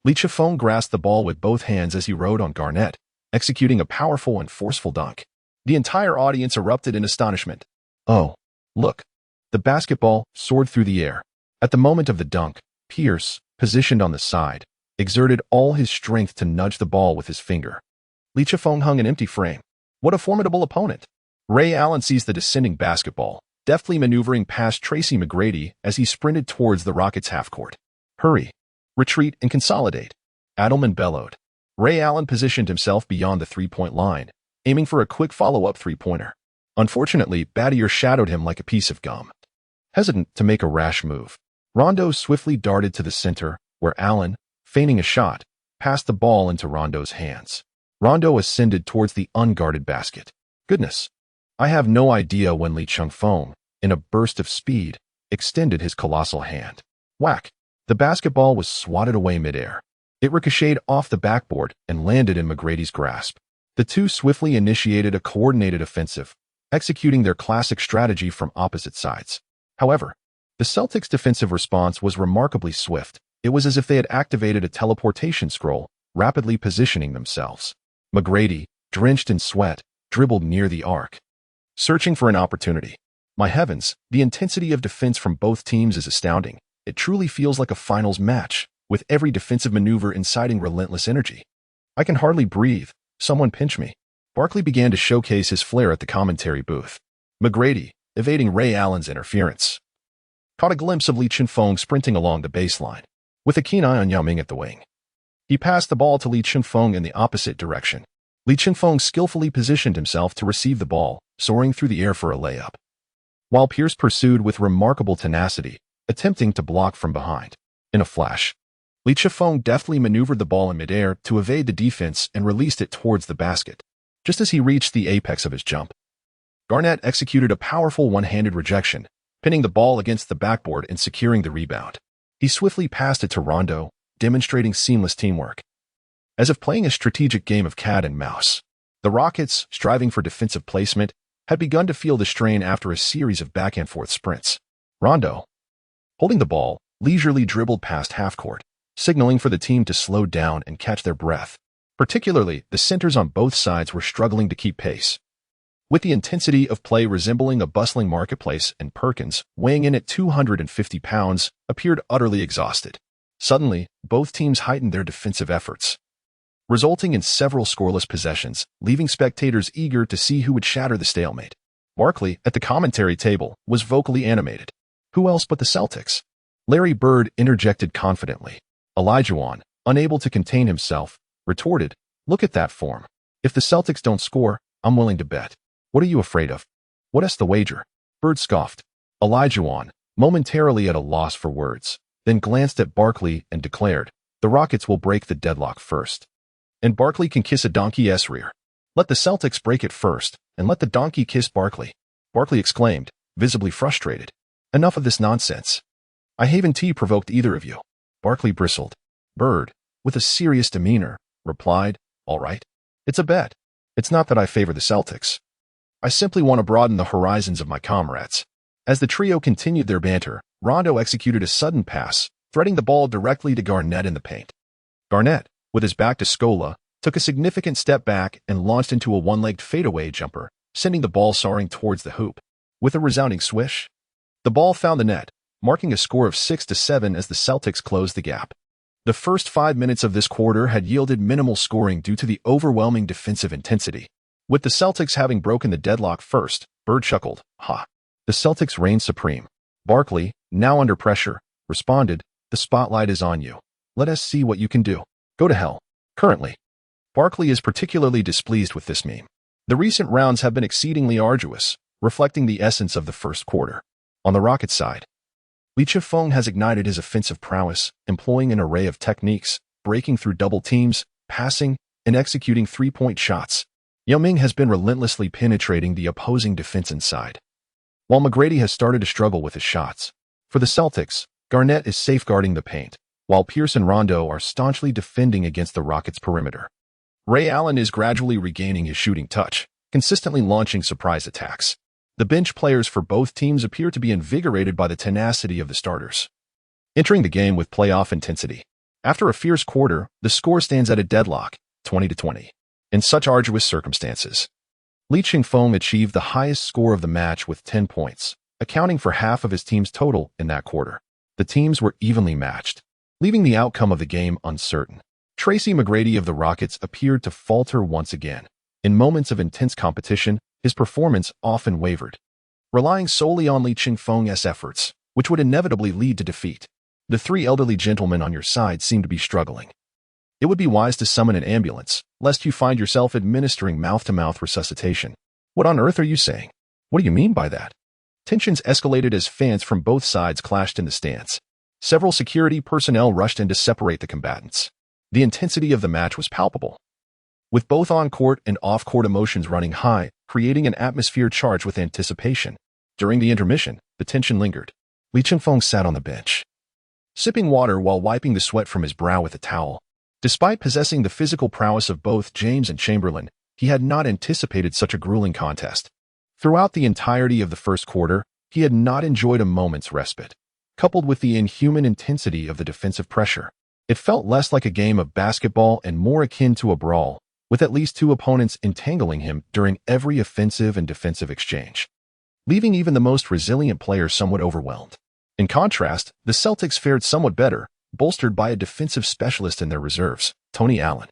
Li Chengfeng grasped the ball with both hands as he rode on Garnett, executing a powerful and forceful dunk. The entire audience erupted in astonishment. "Oh, look." The basketball soared through the air. At the moment of the dunk, Pierce, positioned on the side, exerted all his strength to nudge the ball with his finger. Li Chengfeng hung an empty frame. What a formidable opponent! Ray Allen seized the descending basketball, deftly maneuvering past Tracy McGrady as he sprinted towards the Rockets' half-court. "Hurry! Retreat and consolidate!" Adelman bellowed. Ray Allen positioned himself beyond the three-point line, aiming for a quick follow-up three-pointer. Unfortunately, Battier shadowed him like a piece of gum. Hesitant to make a rash move, Rondo swiftly darted to the center, where Allen, feigning a shot, passed the ball into Rondo's hands. Rondo ascended towards the unguarded basket. Goodness! I have no idea when Li Chengfeng, in a burst of speed, extended his colossal hand. Whack! The basketball was swatted away midair. It ricocheted off the backboard and landed in McGrady's grasp. The two swiftly initiated a coordinated offensive, executing their classic strategy from opposite sides. However, the Celtics' defensive response was remarkably swift. It was as if they had activated a teleportation scroll, rapidly positioning themselves. McGrady, drenched in sweat, dribbled near the arc, searching for an opportunity. My heavens, the intensity of defense from both teams is astounding. It truly feels like a finals match, with every defensive maneuver inciting relentless energy. I can hardly breathe. Someone pinch me. Barkley began to showcase his flair at the commentary booth. McGrady, evading Ray Allen's interference, caught a glimpse of Li Chengfeng sprinting along the baseline, with a keen eye on Yao Ming at the wing. He passed the ball to Li Chengfeng in the opposite direction. Li Chengfeng skillfully positioned himself to receive the ball, soaring through the air for a layup, while Pierce pursued with remarkable tenacity, attempting to block from behind. In a flash, Li Chengfeng deftly maneuvered the ball in midair to evade the defense and released it towards the basket. Just as he reached the apex of his jump, Garnett executed a powerful one-handed rejection, pinning the ball against the backboard and securing the rebound. He swiftly passed it to Rondo, demonstrating seamless teamwork. As if playing a strategic game of cat and mouse, the Rockets, striving for defensive placement, had begun to feel the strain after a series of back-and-forth sprints. Rondo, holding the ball, leisurely dribbled past half-court, signaling for the team to slow down and catch their breath. Particularly, the centers on both sides were struggling to keep pace, with the intensity of play resembling a bustling marketplace, and Perkins, weighing in at 250 pounds, appeared utterly exhausted. Suddenly, both teams heightened their defensive efforts, resulting in several scoreless possessions, leaving spectators eager to see who would shatter the stalemate. Barkley, at the commentary table, was vocally animated. Who else but the Celtics? Larry Bird interjected confidently. Olajuwon, unable to contain himself, retorted, "Look at that form. If the Celtics don't score, I'm willing to bet. What are you afraid of? What's the wager?" Bird scoffed. Olajuwon, momentarily at a loss for words, then glanced at Barkley and declared, "The Rockets will break the deadlock first. And Barkley can kiss a donkey's rear. Let the Celtics break it first, and let the donkey kiss Barkley." Barkley exclaimed, visibly frustrated. "Enough of this nonsense. I haven't provoked either of you. Barkley bristled. Bird, with a serious demeanor, replied, all right. It's a bet. It's not that I favor the Celtics. I simply want to broaden the horizons of my comrades. As the trio continued their banter, Rondo executed a sudden pass, threading the ball directly to Garnett in the paint. Garnett, with his back to Scola, took a significant step back and launched into a one-legged fadeaway jumper, sending the ball soaring towards the hoop. With a resounding swish, the ball found the net, marking a score of 6-7 as the Celtics closed the gap. The first 5 minutes of this quarter had yielded minimal scoring due to the overwhelming defensive intensity. With the Celtics having broken the deadlock first, Bird chuckled, ha. The Celtics reigned supreme. Barkley, now under pressure, responded, the spotlight is on you. Let us see what you can do. Go to hell. Currently, Barkley is particularly displeased with this meme. The recent rounds have been exceedingly arduous, reflecting the essence of the first quarter. On the Rockets side, Chengfeng has ignited his offensive prowess, employing an array of techniques, breaking through double teams, passing, and executing three-point shots. Yao Ming has been relentlessly penetrating the opposing defense inside, while McGrady has started to struggle with his shots. For the Celtics, Garnett is safeguarding the paint, while Pierce and Rondo are staunchly defending against the Rockets' perimeter. Ray Allen is gradually regaining his shooting touch, consistently launching surprise attacks. The bench players for both teams appear to be invigorated by the tenacity of the starters, entering the game with playoff intensity. After a fierce quarter, the score stands at a deadlock, 20-20. In such arduous circumstances, Chengfeng achieved the highest score of the match with 10 points, accounting for half of his team's total in that quarter. The teams were evenly matched, leaving the outcome of the game uncertain. Tracy McGrady of the Rockets appeared to falter once again. In moments of intense competition, his performance often wavered, relying solely on Chengfeng's efforts, which would inevitably lead to defeat. The three elderly gentlemen on your side seem to be struggling. It would be wise to summon an ambulance, lest you find yourself administering mouth-to-mouth resuscitation. What on earth are you saying? What do you mean by that? Tensions escalated as fans from both sides clashed in the stands. Several security personnel rushed in to separate the combatants. The intensity of the match was palpable, with both on-court and off-court emotions running high, creating an atmosphere charged with anticipation. During the intermission, the tension lingered. Chengfeng sat on the bench, sipping water while wiping the sweat from his brow with a towel. Despite possessing the physical prowess of both James and Chamberlain, he had not anticipated such a grueling contest. Throughout the entirety of the first quarter, he had not enjoyed a moment's respite. Coupled with the inhuman intensity of the defensive pressure, it felt less like a game of basketball and more akin to a brawl, with at least two opponents entangling him during every offensive and defensive exchange, leaving even the most resilient players somewhat overwhelmed. In contrast, the Celtics fared somewhat better, bolstered by a defensive specialist in their reserves, Tony Allen.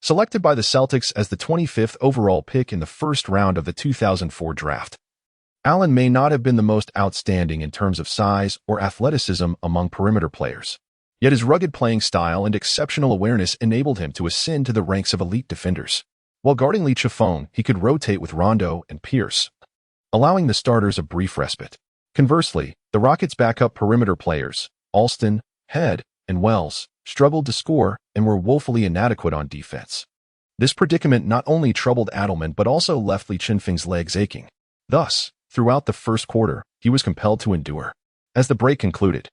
Selected by the Celtics as the 25th overall pick in the first round of the 2004 draft, Allen may not have been the most outstanding in terms of size or athleticism among perimeter players. Yet his rugged playing style and exceptional awareness enabled him to ascend to the ranks of elite defenders. While guarding Chengfeng, he could rotate with Rondo and Pierce, allowing the starters a brief respite. Conversely, the Rockets' backup perimeter players, Alston, Head, and Wells, struggled to score and were woefully inadequate on defense. This predicament not only troubled Adelman but also left Chengfeng's legs aching. Thus, throughout the first quarter, he was compelled to endure. As the break concluded,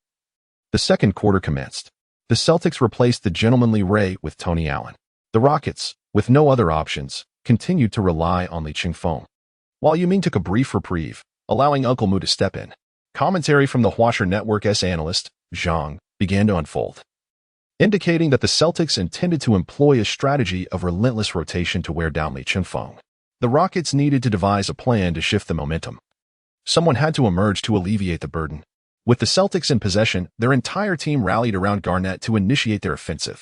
the second quarter commenced. The Celtics replaced the gentlemanly Ray with Tony Allen. The Rockets, with no other options, continued to rely on Chengfeng, while Yao Ming took a brief reprieve, allowing Uncle Mu to step in. Commentary from the Huaguo Network's analyst, Zhang, began to unfold, indicating that the Celtics intended to employ a strategy of relentless rotation to wear down Chengfeng. The Rockets needed to devise a plan to shift the momentum. Someone had to emerge to alleviate the burden. With the Celtics in possession, their entire team rallied around Garnett to initiate their offensive.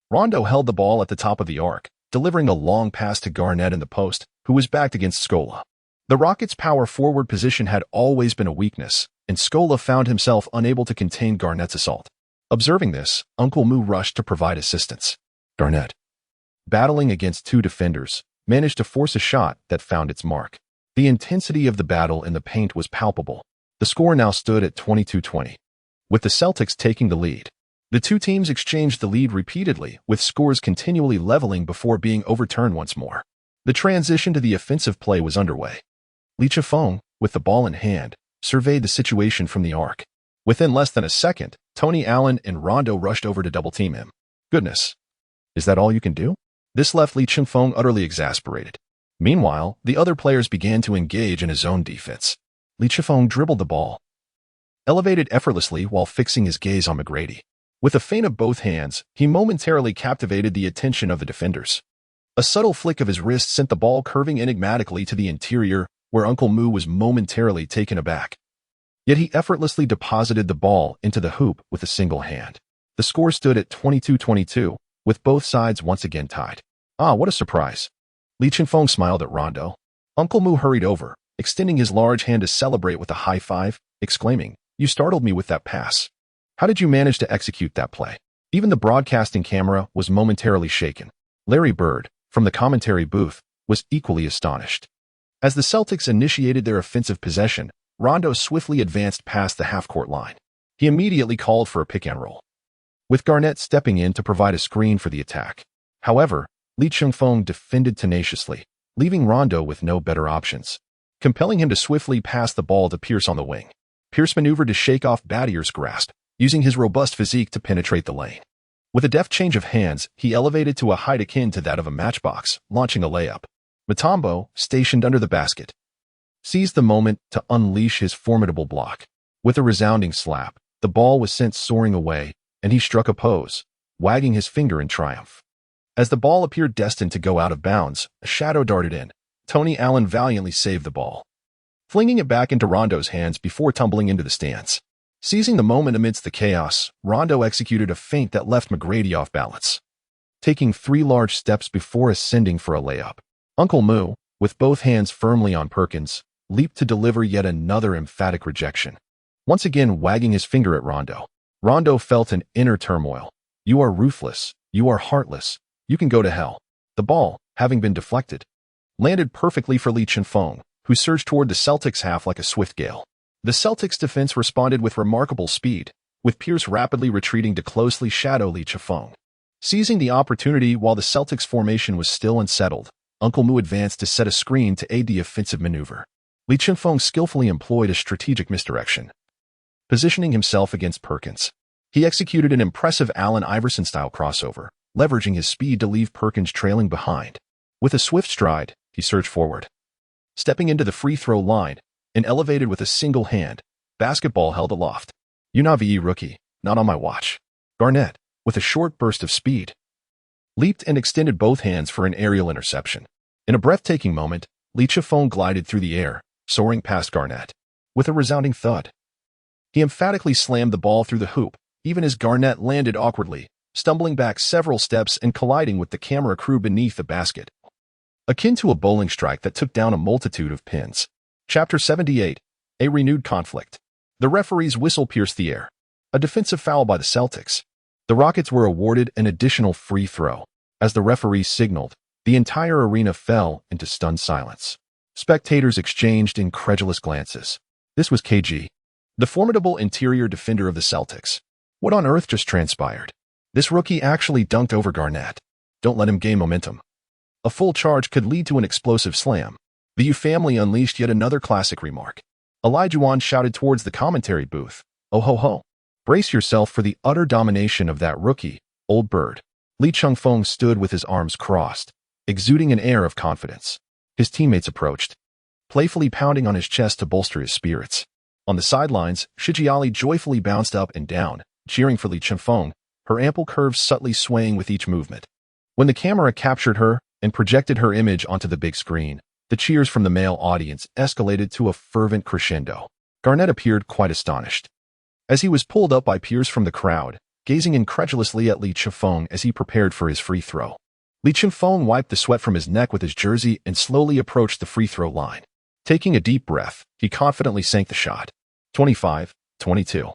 Rondo held the ball at the top of the arc, delivering a long pass to Garnett in the post, who was backed against Scola. The Rockets' power forward position had always been a weakness, and Scola found himself unable to contain Garnett's assault. Observing this, Uncle Mu rushed to provide assistance. Garnett, battling against two defenders, managed to force a shot that found its mark. The intensity of the battle in the paint was palpable. The score now stood at 22-20, with the Celtics taking the lead. The two teams exchanged the lead repeatedly, with scores continually leveling before being overturned once more. The transition to the offensive play was underway. Chengfeng, with the ball in hand, surveyed the situation from the arc. Within less than a second, Tony Allen and Rondo rushed over to double-team him. Goodness. Is that all you can do? This left Li Chengfeng utterly exasperated. Meanwhile, the other players began to engage in his own defense. Li Chengfeng dribbled the ball, elevated effortlessly while fixing his gaze on McGrady. With a feint of both hands, he momentarily captivated the attention of the defenders. A subtle flick of his wrist sent the ball curving enigmatically to the interior, where Uncle Mu was momentarily taken aback. Yet he effortlessly deposited the ball into the hoop with a single hand. The score stood at 22-22, with both sides once again tied. Ah, what a surprise. Li Chengfeng smiled at Rondo. Uncle Mu hurried over, extending his large hand to celebrate with a high five, exclaiming, "You startled me with that pass. How did you manage to execute that play?" Even the broadcasting camera was momentarily shaken. Larry Bird, from the commentary booth, was equally astonished. As the Celtics initiated their offensive possession, Rondo swiftly advanced past the half-court line. He immediately called for a pick-and-roll, with Garnett stepping in to provide a screen for the attack. However, Li Chengfeng defended tenaciously, leaving Rondo with no better options, compelling him to swiftly pass the ball to Pierce on the wing. Pierce maneuvered to shake off Battier's grasp, using his robust physique to penetrate the lane. With a deft change of hands, he elevated to a height akin to that of a matchbox, launching a layup. Mutombo, stationed under the basket, seized the moment to unleash his formidable block. With a resounding slap, the ball was sent soaring away, and he struck a pose, wagging his finger in triumph. As the ball appeared destined to go out of bounds, a shadow darted in. Tony Allen valiantly saved the ball, flinging it back into Rondo's hands before tumbling into the stands. Seizing the moment amidst the chaos, Rondo executed a feint that left McGrady off balance, taking 3 large steps before ascending for a layup. Uncle Mu, with both hands firmly on Perkins, leaped to deliver yet another emphatic rejection, once again wagging his finger at Rondo. Rondo felt an inner turmoil. "You are ruthless. You are heartless. You can go to hell." The ball, having been deflected, landed perfectly for Li Chengfeng, who surged toward the Celtics half like a swift gale. The Celtics defense responded with remarkable speed, with Pierce rapidly retreating to closely shadow Li Chengfeng. Seizing the opportunity while the Celtics formation was still unsettled, Uncle Mu advanced to set a screen to aid the offensive maneuver. Li Chengfeng skillfully employed a strategic misdirection, positioning himself against Perkins. He executed an impressive Allen Iverson-style crossover, leveraging his speed to leave Perkins trailing behind. With a swift stride, he surged forward, stepping into the free throw line, and elevated with a single hand, basketball held aloft. "Unavi rookie, not on my watch." Garnett, with a short burst of speed, leaped and extended both hands for an aerial interception. In a breathtaking moment, Li Chengfeng glided through the air, soaring past Garnett. With a resounding thud, he emphatically slammed the ball through the hoop, even as Garnett landed awkwardly, stumbling back several steps and colliding with the camera crew beneath the basket, akin to a bowling strike that took down a multitude of pins. Chapter 78, A Renewed Conflict. The referee's whistle pierced the air. A defensive foul by the Celtics. The Rockets were awarded an additional free throw. As the referee signaled, the entire arena fell into stunned silence. Spectators exchanged incredulous glances. This was KG, the formidable interior defender of the Celtics. What on earth just transpired? This rookie actually dunked over Garnett. Don't let him gain momentum. A full charge could lead to an explosive slam. The U family unleashed yet another classic remark. Elijah shouted towards the commentary booth, "Oh ho ho. Brace yourself for the utter domination of that rookie, old bird." Li Chengfeng stood with his arms crossed, exuding an air of confidence. His teammates approached, playfully pounding on his chest to bolster his spirits. On the sidelines, Shijiali joyfully bounced up and down, cheering for Li Chengfeng, her ample curves subtly swaying with each movement. When the camera captured her and projected her image onto the big screen, the cheers from the male audience escalated to a fervent crescendo. Garnett appeared quite astonished, as he was pulled up by peers from the crowd, gazing incredulously at Li Chengfeng as he prepared for his free throw. Li Chengfeng wiped the sweat from his neck with his jersey and slowly approached the free throw line. Taking a deep breath, he confidently sank the shot. 25-22.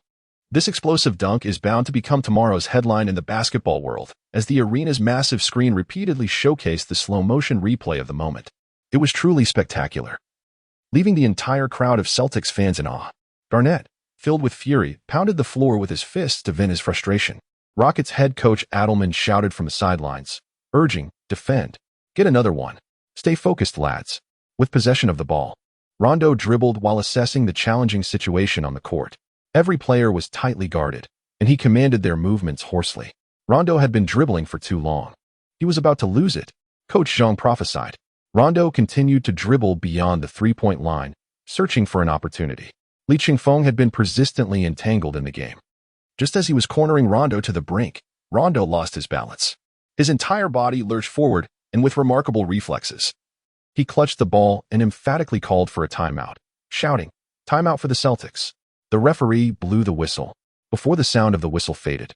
This explosive dunk is bound to become tomorrow's headline in the basketball world, as the arena's massive screen repeatedly showcased the slow-motion replay of the moment. It was truly spectacular, leaving the entire crowd of Celtics fans in awe. Garnett, filled with fury, pounded the floor with his fists to vent his frustration. Rockets head coach Adelman shouted from the sidelines, urging, "Defend. Get another one. Stay focused, lads." With possession of the ball, Rondo dribbled while assessing the challenging situation on the court. Every player was tightly guarded, and he commanded their movements hoarsely. Rondo had been dribbling for too long. He was about to lose it, Coach Zhang prophesied. Rondo continued to dribble beyond the three-point line, searching for an opportunity. Li Chengfeng had been persistently entangled in the game. Just as he was cornering Rondo to the brink, Rondo lost his balance. His entire body lurched forward, and with remarkable reflexes, he clutched the ball and emphatically called for a timeout, shouting, "Timeout for the Celtics." The referee blew the whistle. Before the sound of the whistle faded,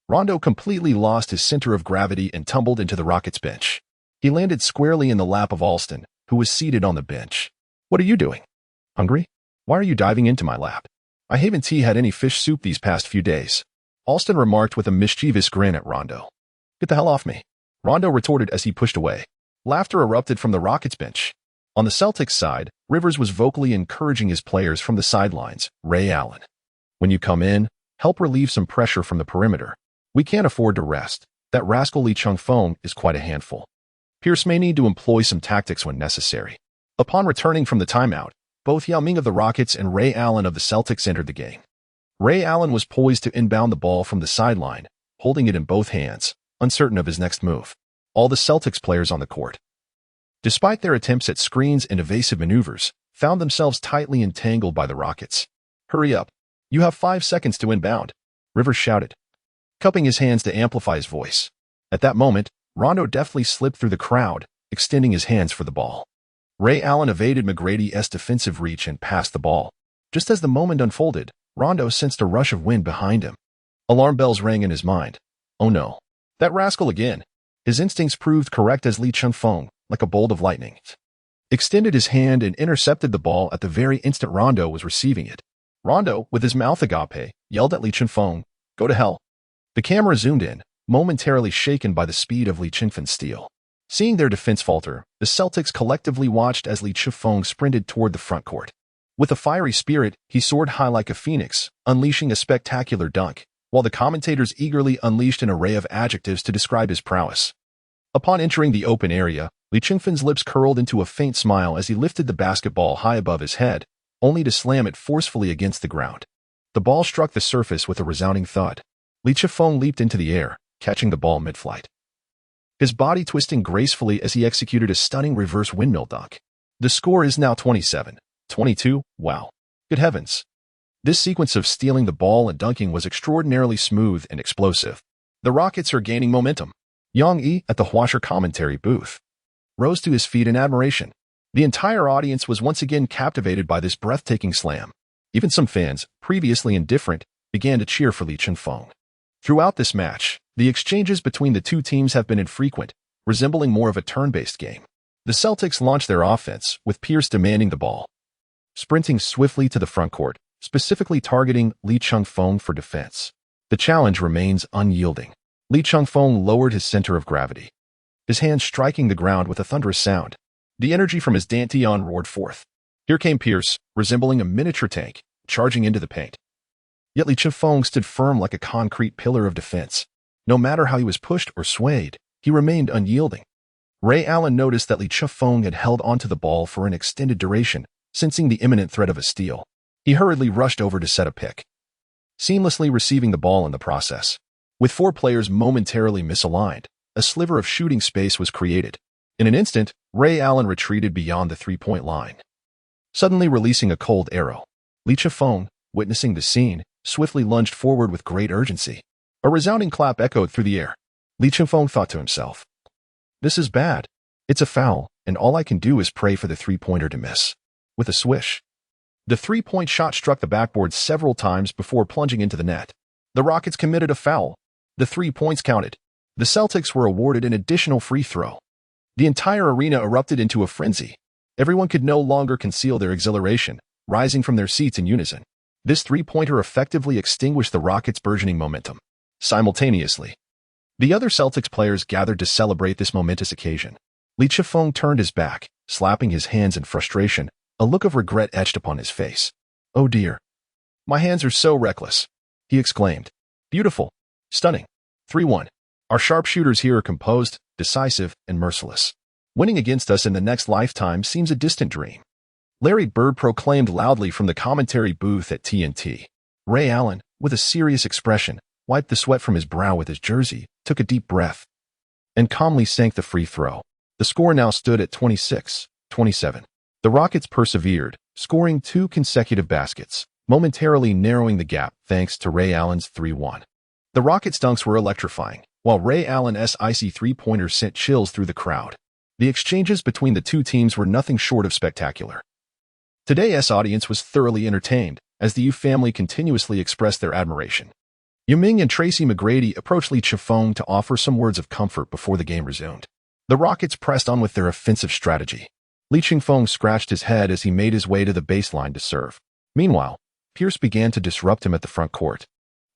Rondo completely lost his center of gravity and tumbled into the Rockets bench. He landed squarely in the lap of Alston, who was seated on the bench. "What are you doing? Hungry? Why are you diving into my lap? I haven't had any fish soup these past few days," Alston remarked with a mischievous grin at Rondo. "Get the hell off me," Rondo retorted as he pushed away. Laughter erupted from the Rockets bench. On the Celtics side, Rivers was vocally encouraging his players from the sidelines. "Ray Allen, when you come in, help relieve some pressure from the perimeter. We can't afford to rest. That rascal Li Chengfeng is quite a handful. Pierce may need to employ some tactics when necessary." Upon returning from the timeout, both Yao Ming of the Rockets and Ray Allen of the Celtics entered the game. Ray Allen was poised to inbound the ball from the sideline, holding it in both hands, uncertain of his next move. All the Celtics players on the court, despite their attempts at screens and evasive maneuvers, found themselves tightly entangled by the Rockets. "Hurry up. You have 5 seconds to inbound," Rivers shouted, cupping his hands to amplify his voice. At that moment, Rondo deftly slipped through the crowd, extending his hands for the ball. Ray Allen evaded McGrady's defensive reach and passed the ball. Just as the moment unfolded, Rondo sensed a rush of wind behind him. Alarm bells rang in his mind. Oh no. That rascal again. His instincts proved correct as Li Chengfeng, like a bolt of lightning, extended his hand and intercepted the ball at the very instant Rondo was receiving it. Rondo, with his mouth agape, yelled at Li Chengfeng, "Go to hell." The camera zoomed in, momentarily shaken by the speed of Li Chengfeng's steal. Seeing their defense falter, the Celtics collectively watched as Li Chengfeng sprinted toward the front court. With a fiery spirit, he soared high like a phoenix, unleashing a spectacular dunk, while the commentators eagerly unleashed an array of adjectives to describe his prowess. Upon entering the open area, Li Chengfeng's lips curled into a faint smile as he lifted the basketball high above his head, only to slam it forcefully against the ground. The ball struck the surface with a resounding thud. Li Chengfeng leaped into the air, catching the ball mid-flight, his body twisting gracefully as he executed a stunning reverse windmill dunk. The score is now 27-22. Wow. Good heavens. This sequence of stealing the ball and dunking was extraordinarily smooth and explosive. The Rockets are gaining momentum. Yang Yi, at the Huaguo commentary booth, rose to his feet in admiration. The entire audience was once again captivated by this breathtaking slam. Even some fans, previously indifferent, began to cheer for Li Chengfeng. Throughout this match, the exchanges between the two teams have been infrequent, resembling more of a turn-based game. The Celtics launched their offense, with Pierce demanding the ball, sprinting swiftly to the front court, specifically targeting Li Chengfeng for defense. The challenge remains unyielding. Li Chengfeng lowered his center of gravity, his hands striking the ground with a thunderous sound. The energy from his dantian roared forth. Here came Pierce, resembling a miniature tank, charging into the paint. Yet Li Chengfeng stood firm like a concrete pillar of defense. No matter how he was pushed or swayed, he remained unyielding. Ray Allen noticed that Li Chengfeng had held onto the ball for an extended duration, sensing the imminent threat of a steal. He hurriedly rushed over to set a pick, seamlessly receiving the ball in the process. With 4 players momentarily misaligned, a sliver of shooting space was created. In an instant, Ray Allen retreated beyond the three-point line, suddenly releasing a cold arrow. Li Chengfeng, witnessing the scene, swiftly lunged forward with great urgency. A resounding clap echoed through the air. Li Chengfeng thought to himself, "This is bad. It's a foul, and all I can do is pray for the three-pointer to miss." With a swish, the three-point shot struck the backboard several times before plunging into the net. The Rockets committed a foul. The 3 points counted. The Celtics were awarded an additional free throw. The entire arena erupted into a frenzy. Everyone could no longer conceal their exhilaration, rising from their seats in unison. This three-pointer effectively extinguished the Rockets' burgeoning momentum. Simultaneously, the other Celtics players gathered to celebrate this momentous occasion. Li Chengfeng turned his back, slapping his hands in frustration, a look of regret etched upon his face. "Oh dear. My hands are so reckless," he exclaimed. "Beautiful. Stunning. 3-1. Our sharpshooters here are composed, decisive, and merciless. Winning against us in the next lifetime seems a distant dream." Larry Bird proclaimed loudly from the commentary booth at TNT. Ray Allen, with a serious expression, wiped the sweat from his brow with his jersey, took a deep breath, and calmly sank the free throw. The score now stood at 26-27. The Rockets persevered, scoring 2 consecutive baskets, momentarily narrowing the gap thanks to Ray Allen's 3-1. The Rockets' dunks were electrifying, while Ray Allen's icy three-pointers sent chills through the crowd. The exchanges between the two teams were nothing short of spectacular. Today's audience was thoroughly entertained, as the Yu family continuously expressed their admiration. Yao Ming and Tracy McGrady approached Lee Chengfeng to offer some words of comfort before the game resumed. The Rockets pressed on with their offensive strategy. Lee Chengfeng scratched his head as he made his way to the baseline to serve. Meanwhile, Pierce began to disrupt him at the front court,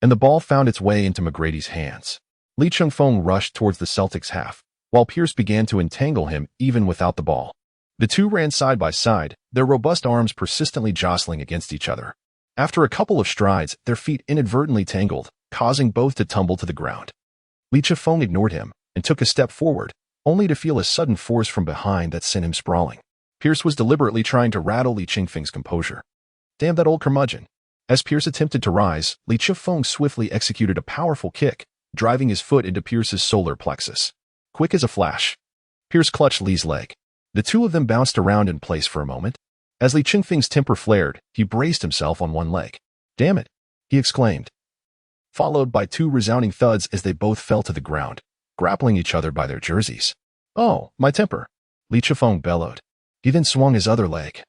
and the ball found its way into McGrady's hands. Lee Chengfeng rushed towards the Celtics half, while Pierce began to entangle him even without the ball. The two ran side by side, their robust arms persistently jostling against each other. After a couple of strides, their feet inadvertently tangled, causing both to tumble to the ground. Lee Chengfeng ignored him and took a step forward, only to feel a sudden force from behind that sent him sprawling. Pierce was deliberately trying to rattle Lee Chengfeng's composure. Damn that old curmudgeon. As Pierce attempted to rise, Lee Chengfeng swiftly executed a powerful kick, driving his foot into Pierce's solar plexus. Quick as a flash, Pierce clutched Lee's leg. The two of them bounced around in place for a moment. As Lee Chengfeng's temper flared, he braced himself on one leg. Damn it, he exclaimed, followed by 2 resounding thuds as they both fell to the ground, grappling each other by their jerseys. Oh, my temper, Lee Chengfeng bellowed. He then swung his other leg,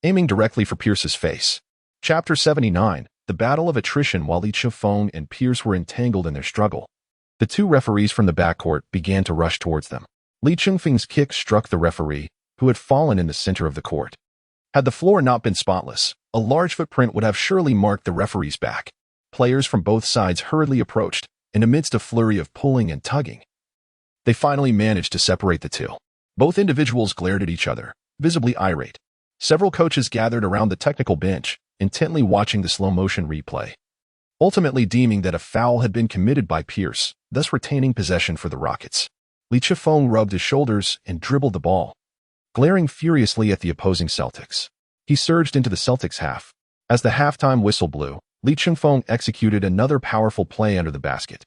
aiming directly for Pierce's face. Chapter 79, The Battle of Attrition. While Lee Chengfeng and Pierce were entangled in their struggle, the two referees from the backcourt began to rush towards them. Lee Chengfeng's kick struck the referee, who had fallen in the center of the court. Had the floor not been spotless, a large footprint would have surely marked the referee's back. Players from both sides hurriedly approached, and amidst a flurry of pulling and tugging, they finally managed to separate the two. Both individuals glared at each other, visibly irate. Several coaches gathered around the technical bench, intently watching the slow-motion replay, ultimately deeming that a foul had been committed by Pierce, thus retaining possession for the Rockets. Lee Chengfeng rubbed his shoulders and dribbled the ball, glaring furiously at the opposing Celtics. He surged into the Celtics half. As the halftime whistle blew, Lee Chengfeng executed another powerful play under the basket,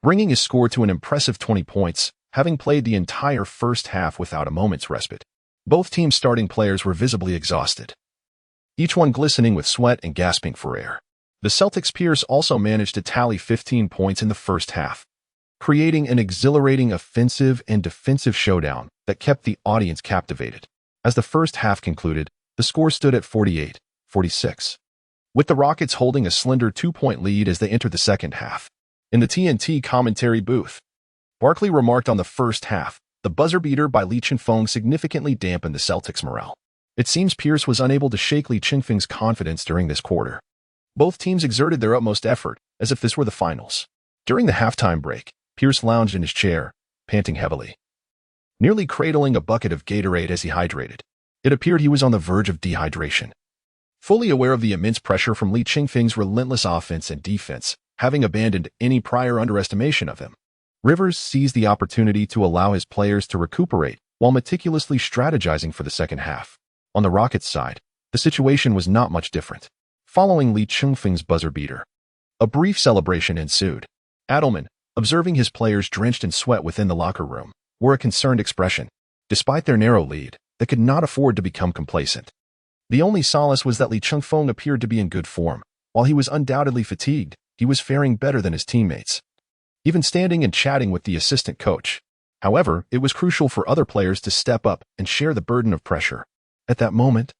bringing his score to an impressive 20 points, having played the entire first half without a moment's respite. Both teams' starting players were visibly exhausted, each one glistening with sweat and gasping for air. The Celtics' Pierce also managed to tally 15 points in the first half, creating an exhilarating offensive and defensive showdown that kept the audience captivated. As the first half concluded, the score stood at 48-46, with the Rockets holding a slender 2-point lead as they entered the second half. In the TNT commentary booth, Barkley remarked on the first half, the buzzer beater by Lee Chengfeng significantly dampened the Celtics' morale. It seems Pierce was unable to shake Lee Chengfeng's confidence during this quarter. Both teams exerted their utmost effort, as if this were the finals. During the halftime break, Pierce lounged in his chair, panting heavily, nearly cradling a bucket of Gatorade as he hydrated. It appeared he was on the verge of dehydration. Fully aware of the immense pressure from Lee Chengfeng's relentless offense and defense, having abandoned any prior underestimation of him, Rivers seized the opportunity to allow his players to recuperate while meticulously strategizing for the second half. On the Rockets' side, the situation was not much different. Following Lee Chengfeng's buzzer beater, a brief celebration ensued. Adelman, observing his players drenched in sweat within the locker room, wore a concerned expression. Despite their narrow lead, they could not afford to become complacent. The only solace was that Lee Chengfeng appeared to be in good form. While he was undoubtedly fatigued, he was faring better than his teammates, even standing and chatting with the assistant coach. However, it was crucial for other players to step up and share the burden of pressure. At that moment,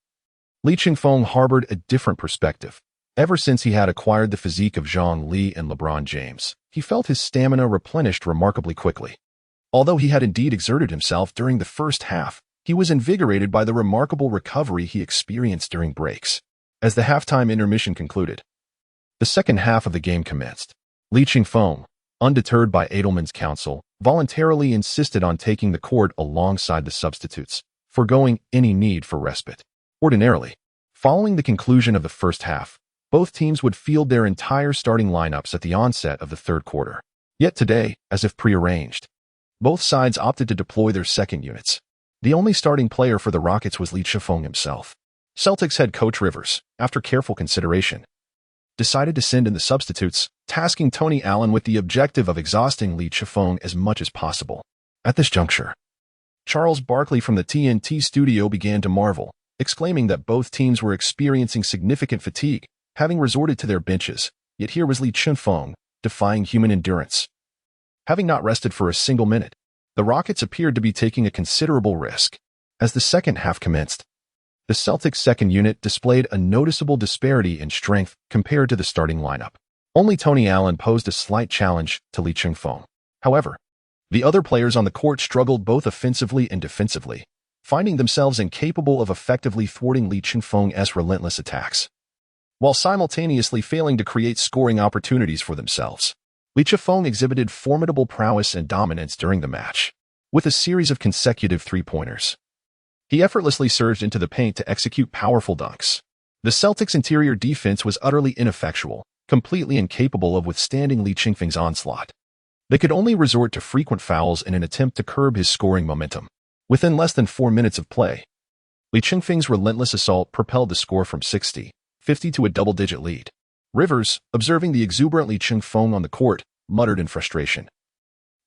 Lee Chengfeng harbored a different perspective. Ever since he had acquired the physique of Zhang Li and LeBron James, he felt his stamina replenished remarkably quickly. Although he had indeed exerted himself during the first half, he was invigorated by the remarkable recovery he experienced during breaks. As the halftime intermission concluded, the second half of the game commenced. Lee Chengfeng, undeterred by Adelman's counsel, voluntarily insisted on taking the court alongside the substitutes, foregoing any need for respite. Ordinarily, following the conclusion of the first half, both teams would field their entire starting lineups at the onset of the third quarter. Yet today, as if prearranged, both sides opted to deploy their second units. The only starting player for the Rockets was Lee Chengfeng himself. Celtics head coach Rivers, after careful consideration, decided to send in the substitutes, tasking Tony Allen with the objective of exhausting Lee Chengfeng as much as possible. At this juncture, Charles Barkley from the TNT studio began to marvel, exclaiming that both teams were experiencing significant fatigue, having resorted to their benches, yet here was Lee Chengfeng, defying human endurance. Having not rested for a single minute, the Rockets appeared to be taking a considerable risk. As the second half commenced, the Celtics' second unit displayed a noticeable disparity in strength compared to the starting lineup. Only Tony Allen posed a slight challenge to Lee Chengfeng. However, the other players on the court struggled both offensively and defensively, finding themselves incapable of effectively thwarting Lee Chengfeng's relentless attacks, while simultaneously failing to create scoring opportunities for themselves. Lee Chengfeng exhibited formidable prowess and dominance during the match, with a series of consecutive three-pointers. He effortlessly surged into the paint to execute powerful dunks. The Celtics' interior defense was utterly ineffectual, completely incapable of withstanding Lee Chengfeng's onslaught. They could only resort to frequent fouls in an attempt to curb his scoring momentum. Within less than 4 minutes of play, Lee Chengfeng's relentless assault propelled the score from 60-50 to a double-digit lead. Rivers, observing the exuberant Lee Chengfeng on the court, muttered in frustration,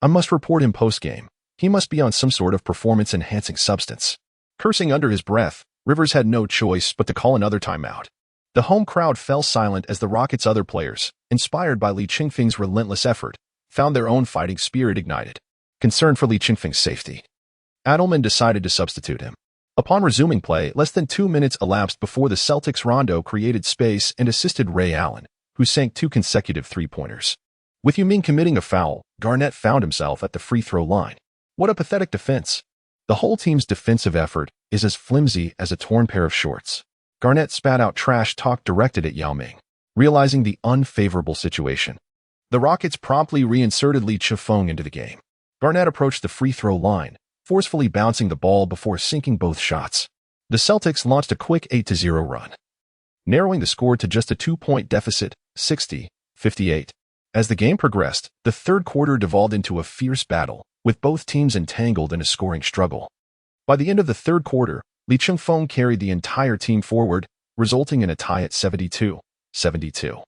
"I must report him post-game. He must be on some sort of performance-enhancing substance." Cursing under his breath, Rivers had no choice but to call another timeout. The home crowd fell silent as the Rockets' other players, inspired by Lee Chengfeng's relentless effort, found their own fighting spirit ignited. Concerned for Lee Chengfeng's safety, Adelman decided to substitute him. Upon resuming play, less than 2 minutes elapsed before the Celtics' Rondo created space and assisted Ray Allen, who sank 2 consecutive three-pointers. With Yuming committing a foul, Garnett found himself at the free throw line. What a pathetic defense. The whole team's defensive effort is as flimsy as a torn pair of shorts. Garnett spat out trash talk directed at Yao Ming. Realizing the unfavorable situation, the Rockets promptly reinserted Lee Chengfeng into the game. Garnett approached the free throw line, forcefully bouncing the ball before sinking both shots. The Celtics launched a quick 8-0 run, narrowing the score to just a 2-point deficit, 60-58. As the game progressed, the third quarter devolved into a fierce battle, with both teams entangled in a scoring struggle. By the end of the third quarter, Lee Chengfeng carried the entire team forward, resulting in a tie at 72-72.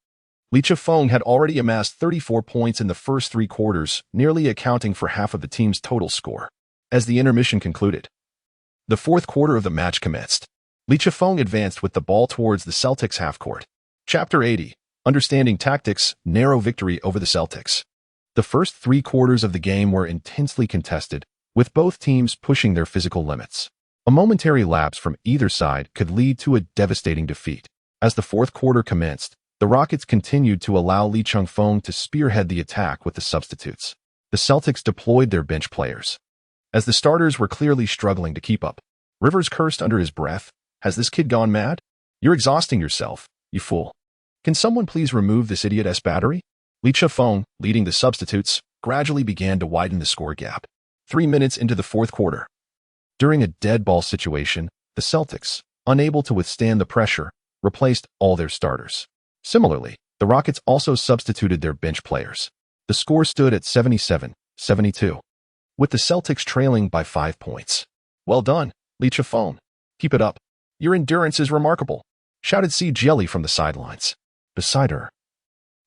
Lee Chengfeng had already amassed 34 points in the first 3 quarters, nearly accounting for half of the team's total score. As the intermission concluded, the fourth quarter of the match commenced. Lee Chengfeng advanced with the ball towards the Celtics' half-court. Chapter 80, Understanding Tactics, Narrow Victory over the Celtics. The first 3 quarters of the game were intensely contested, with both teams pushing their physical limits. A momentary lapse from either side could lead to a devastating defeat. As the fourth quarter commenced, the Rockets continued to allow Lee Chengfeng to spearhead the attack with the substitutes. The Celtics deployed their bench players, as the starters were clearly struggling to keep up. Rivers cursed under his breath, "Has this kid gone mad? You're exhausting yourself, you fool. Can someone please remove this idiot's battery?" Lee Chengfeng, leading the substitutes, gradually began to widen the score gap. 3 minutes into the fourth quarter, during a dead ball situation, the Celtics, unable to withstand the pressure, replaced all their starters. Similarly, the Rockets also substituted their bench players. The score stood at 77-72, with the Celtics trailing by 5 points. "Well done, Lee Chengfeng. Keep it up. Your endurance is remarkable," shouted C. Jelly from the sidelines. Beside her,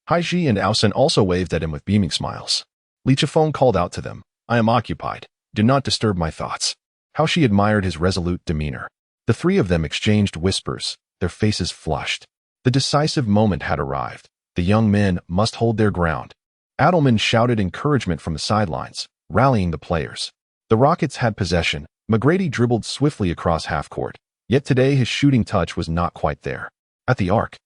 Haiji and Aosen also waved at him with beaming smiles. Lee Chengfeng called out to them, "I am occupied. Do not disturb my thoughts." How she admired his resolute demeanor. The three of them exchanged whispers, their faces flushed. The decisive moment had arrived. The young men must hold their ground. Adelman shouted encouragement from the sidelines, rallying the players. The Rockets had possession. McGrady dribbled swiftly across half-court, yet today his shooting touch was not quite there. At the arc,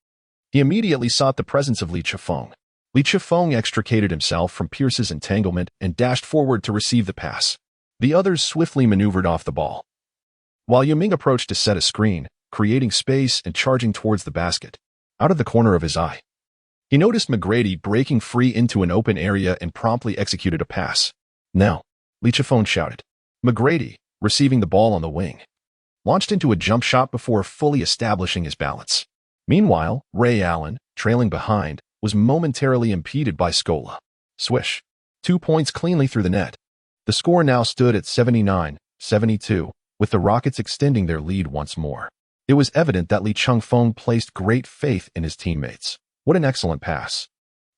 he immediately sought the presence of Lee Chengfeng. Lee Chengfeng extricated himself from Pierce's entanglement and dashed forward to receive the pass. The others swiftly maneuvered off the ball, while Yuming approached to set a screen, creating space and charging towards the basket. Out of the corner of his eye, he noticed McGrady breaking free into an open area and promptly executed a pass. "Now," Lee Chengfeng shouted. McGrady, receiving the ball on the wing, launched into a jump shot before fully establishing his balance. Meanwhile, Ray Allen, trailing behind, was momentarily impeded by Scola. Swish. 2 points cleanly through the net. The score now stood at 79-72, with the Rockets extending their lead once more. It was evident that Lee Chengfeng placed great faith in his teammates. What an excellent pass.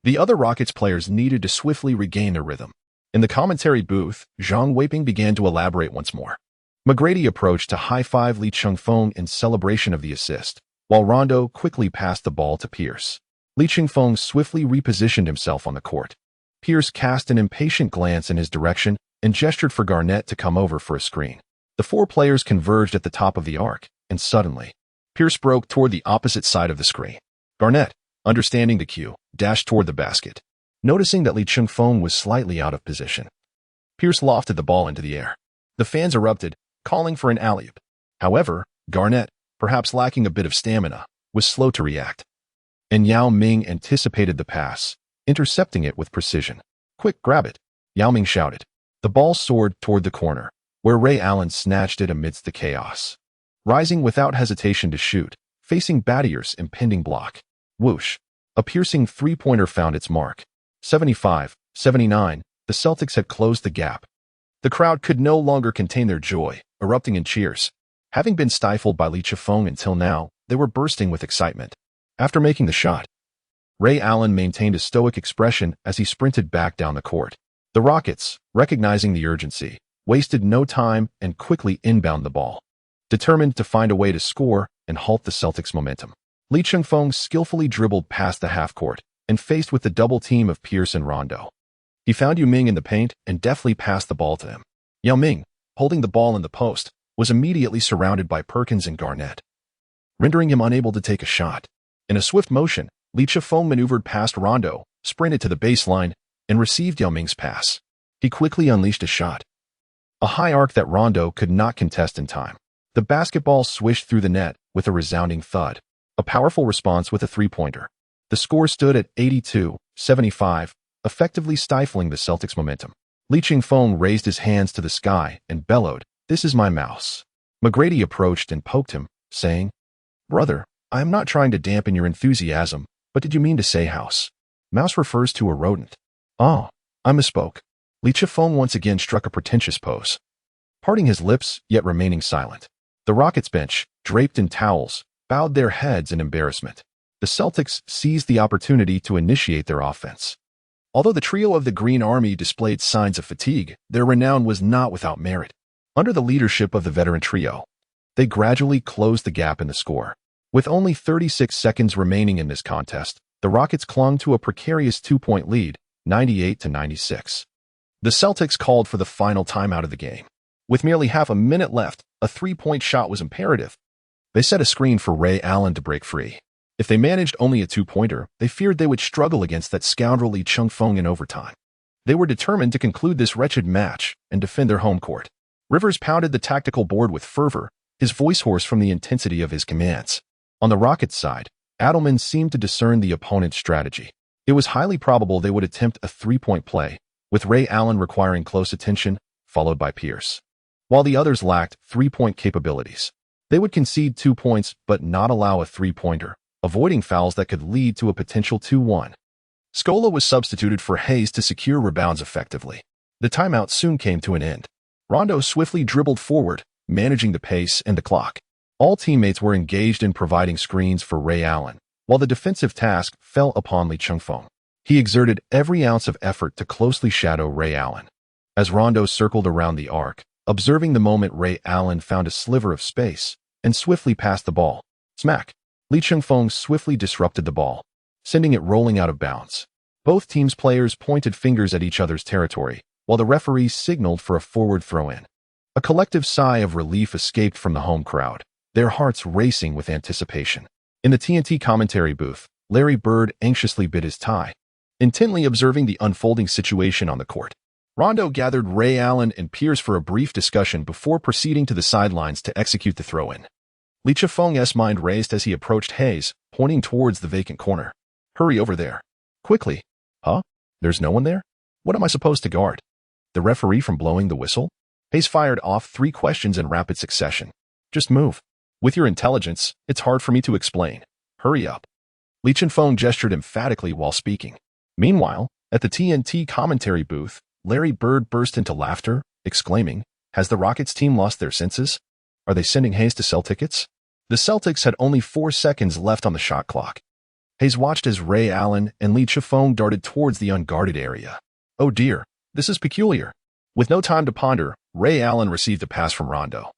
The other Rockets players needed to swiftly regain their rhythm. In the commentary booth, Zhang Weiping began to elaborate once more. McGrady approached to high-five Li Chengfeng in celebration of the assist, while Rondo quickly passed the ball to Pierce. Li Chengfeng swiftly repositioned himself on the court. Pierce cast an impatient glance in his direction and gestured for Garnett to come over for a screen. The four players converged at the top of the arc, and suddenly, Pierce broke toward the opposite side of the screen. Garnett, understanding the cue, dashed toward the basket. Noticing that Li Chengfeng was slightly out of position, Pierce lofted the ball into the air. The fans erupted, calling for an alley-oop. However, Garnett, perhaps lacking a bit of stamina, was slow to react. And Yao Ming anticipated the pass, intercepting it with precision. "Quick, grab it," Yao Ming shouted. The ball soared toward the corner, where Ray Allen snatched it amidst the chaos. Rising without hesitation to shoot, facing Battier's impending block. Whoosh! A piercing three-pointer found its mark. 75-79, the Celtics had closed the gap. The crowd could no longer contain their joy, erupting in cheers. Having been stifled by Li Chengfeng until now, they were bursting with excitement. After making the shot, Ray Allen maintained a stoic expression as he sprinted back down the court. The Rockets, recognizing the urgency, wasted no time and quickly inbound the ball, determined to find a way to score and halt the Celtics' momentum. Li Chengfeng skillfully dribbled past the half-court and faced with the double team of Pierce and Rondo. He found Yao Ming in the paint and deftly passed the ball to him. Yao Ming, holding the ball in the post, was immediately surrounded by Perkins and Garnett, rendering him unable to take a shot. In a swift motion, Li Chengfeng maneuvered past Rondo, sprinted to the baseline, and received Yao Ming's pass. He quickly unleashed a shot, a high arc that Rondo could not contest in time. The basketball swished through the net with a resounding thud, a powerful response with a three-pointer. The score stood at 82-75, effectively stifling the Celtics' momentum. Li Chengfeng raised his hands to the sky and bellowed, "This is my mouse." McGrady approached and poked him, saying, "Brother, I am not trying to dampen your enthusiasm, but did you mean to say house? Mouse refers to a rodent." "Oh, I misspoke." Li Chengfeng once again struck a pretentious pose, parting his lips yet remaining silent. The Rockets bench, draped in towels, bowed their heads in embarrassment. The Celtics seized the opportunity to initiate their offense. Although the trio of the Green Army displayed signs of fatigue, their renown was not without merit. Under the leadership of the veteran trio, they gradually closed the gap in the score. With only 36 seconds remaining in this contest, the Rockets clung to a precarious two-point lead, 98-96. The Celtics called for the final timeout of the game. With merely half a minute left, a three-point shot was imperative. They set a screen for Ray Allen to break free. If they managed only a two-pointer, they feared they would struggle against that scoundrel Li Chengfeng in overtime. They were determined to conclude this wretched match and defend their home court. Rivers pounded the tactical board with fervor, his voice hoarse from the intensity of his commands. On the Rockets' side, Adelman seemed to discern the opponent's strategy. It was highly probable they would attempt a three-point play, with Ray Allen requiring close attention, followed by Pierce. While the others lacked three-point capabilities, they would concede 2 points but not allow a three-pointer, avoiding fouls that could lead to a potential 2-1. Scola was substituted for Hayes to secure rebounds effectively. The timeout soon came to an end. Rondo swiftly dribbled forward, managing the pace and the clock. All teammates were engaged in providing screens for Ray Allen, while the defensive task fell upon Li Chengfeng. He exerted every ounce of effort to closely shadow Ray Allen. As Rondo circled around the arc, observing the moment, Ray Allen found a sliver of space and swiftly passed the ball. Smack! Li Chengfeng swiftly disrupted the ball, sending it rolling out of bounds. Both teams' players pointed fingers at each other's territory, while the referee signaled for a forward throw-in. A collective sigh of relief escaped from the home crowd, their hearts racing with anticipation. In the TNT commentary booth, Larry Bird anxiously bit his tie, intently observing the unfolding situation on the court. Rondo gathered Ray Allen and Pierce for a brief discussion before proceeding to the sidelines to execute the throw-in. Li Chengfeng's mind raced as he approached Hayes, pointing towards the vacant corner. "Hurry over there. Quickly." "Huh? There's no one there? What am I supposed to guard? The referee from blowing the whistle?" Hayes fired off 3 questions in rapid succession. "Just move. With your intelligence, it's hard for me to explain. Hurry up." Li Chengfeng gestured emphatically while speaking. Meanwhile, at the TNT commentary booth, Larry Bird burst into laughter, exclaiming, "Has the Rockets team lost their senses? Are they sending Hayes to sell tickets?" The Celtics had only 4 seconds left on the shot clock. Hayes watched as Ray Allen and Lee Chengfeng darted towards the unguarded area. Oh dear, this is peculiar. With no time to ponder, Ray Allen received a pass from Rondo.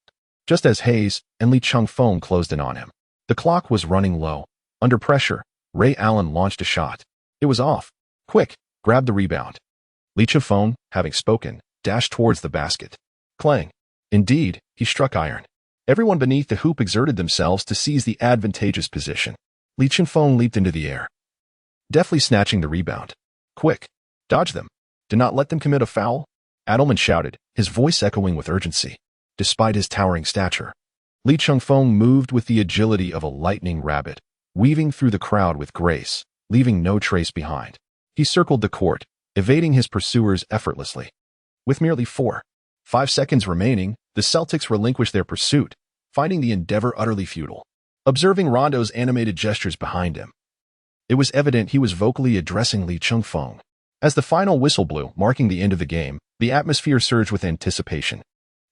Just as Hayes and Lee Chengfeng closed in on him, the clock was running low. Under pressure, Ray Allen launched a shot. It was off. Quick, grab the rebound. Lee Chengfeng, having spoken, dashed towards the basket. Clang. Indeed, he struck iron. Everyone beneath the hoop exerted themselves to seize the advantageous position. Lee Chengfeng leaped into the air, deftly snatching the rebound. Quick, dodge them. Do not let them commit a foul. Adelman shouted, his voice echoing with urgency. Despite his towering stature, Lee Chengfeng moved with the agility of a lightning rabbit, weaving through the crowd with grace, leaving no trace behind. He circled the court, evading his pursuers effortlessly. With merely 4.5 seconds remaining, the Celtics relinquished their pursuit, finding the endeavor utterly futile. Observing Rondo's animated gestures behind him, it was evident he was vocally addressing Lee Chengfeng. As the final whistle blew, marking the end of the game, the atmosphere surged with anticipation.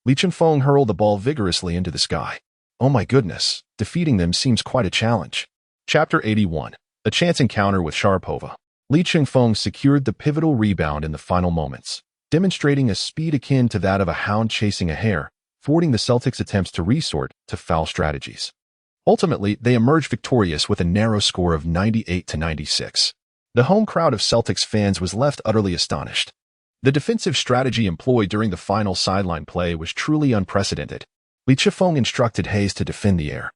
Lee Chengfeng hurled the ball vigorously into the sky. Oh my goodness, defeating them seems quite a challenge. Chapter 81. A chance encounter with Sharapova. Lee Chengfeng secured the pivotal rebound in the final moments, demonstrating a speed akin to that of a hound chasing a hare, thwarting the Celtics' attempts to resort to foul strategies. Ultimately, they emerged victorious with a narrow score of 98-96. The home crowd of Celtics fans was left utterly astonished. The defensive strategy employed during the final sideline play was truly unprecedented. Lee Chengfeng instructed Hayes to defend the air.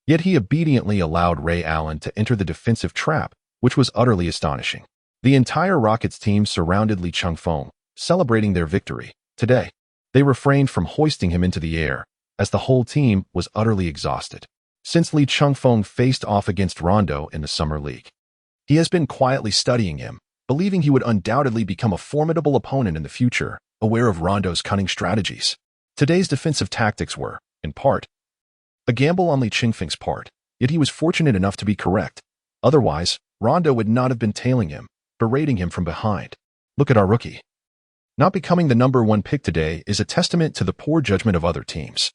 Yet he obediently allowed Ray Allen to enter the defensive trap, which was utterly astonishing. The entire Rockets team surrounded Lee Chengfeng, celebrating their victory. Today, they refrained from hoisting him into the air, as the whole team was utterly exhausted. Since Lee Chengfeng faced off against Rondo in the Summer League, he has been quietly studying him, believing he would undoubtedly become a formidable opponent in the future, aware of Rondo's cunning strategies. Today's defensive tactics were, in part, a gamble on Lee Chengfeng's part, yet he was fortunate enough to be correct. Otherwise, Rondo would not have been tailing him, berating him from behind. Look at our rookie. Not becoming the #1 pick today is a testament to the poor judgment of other teams.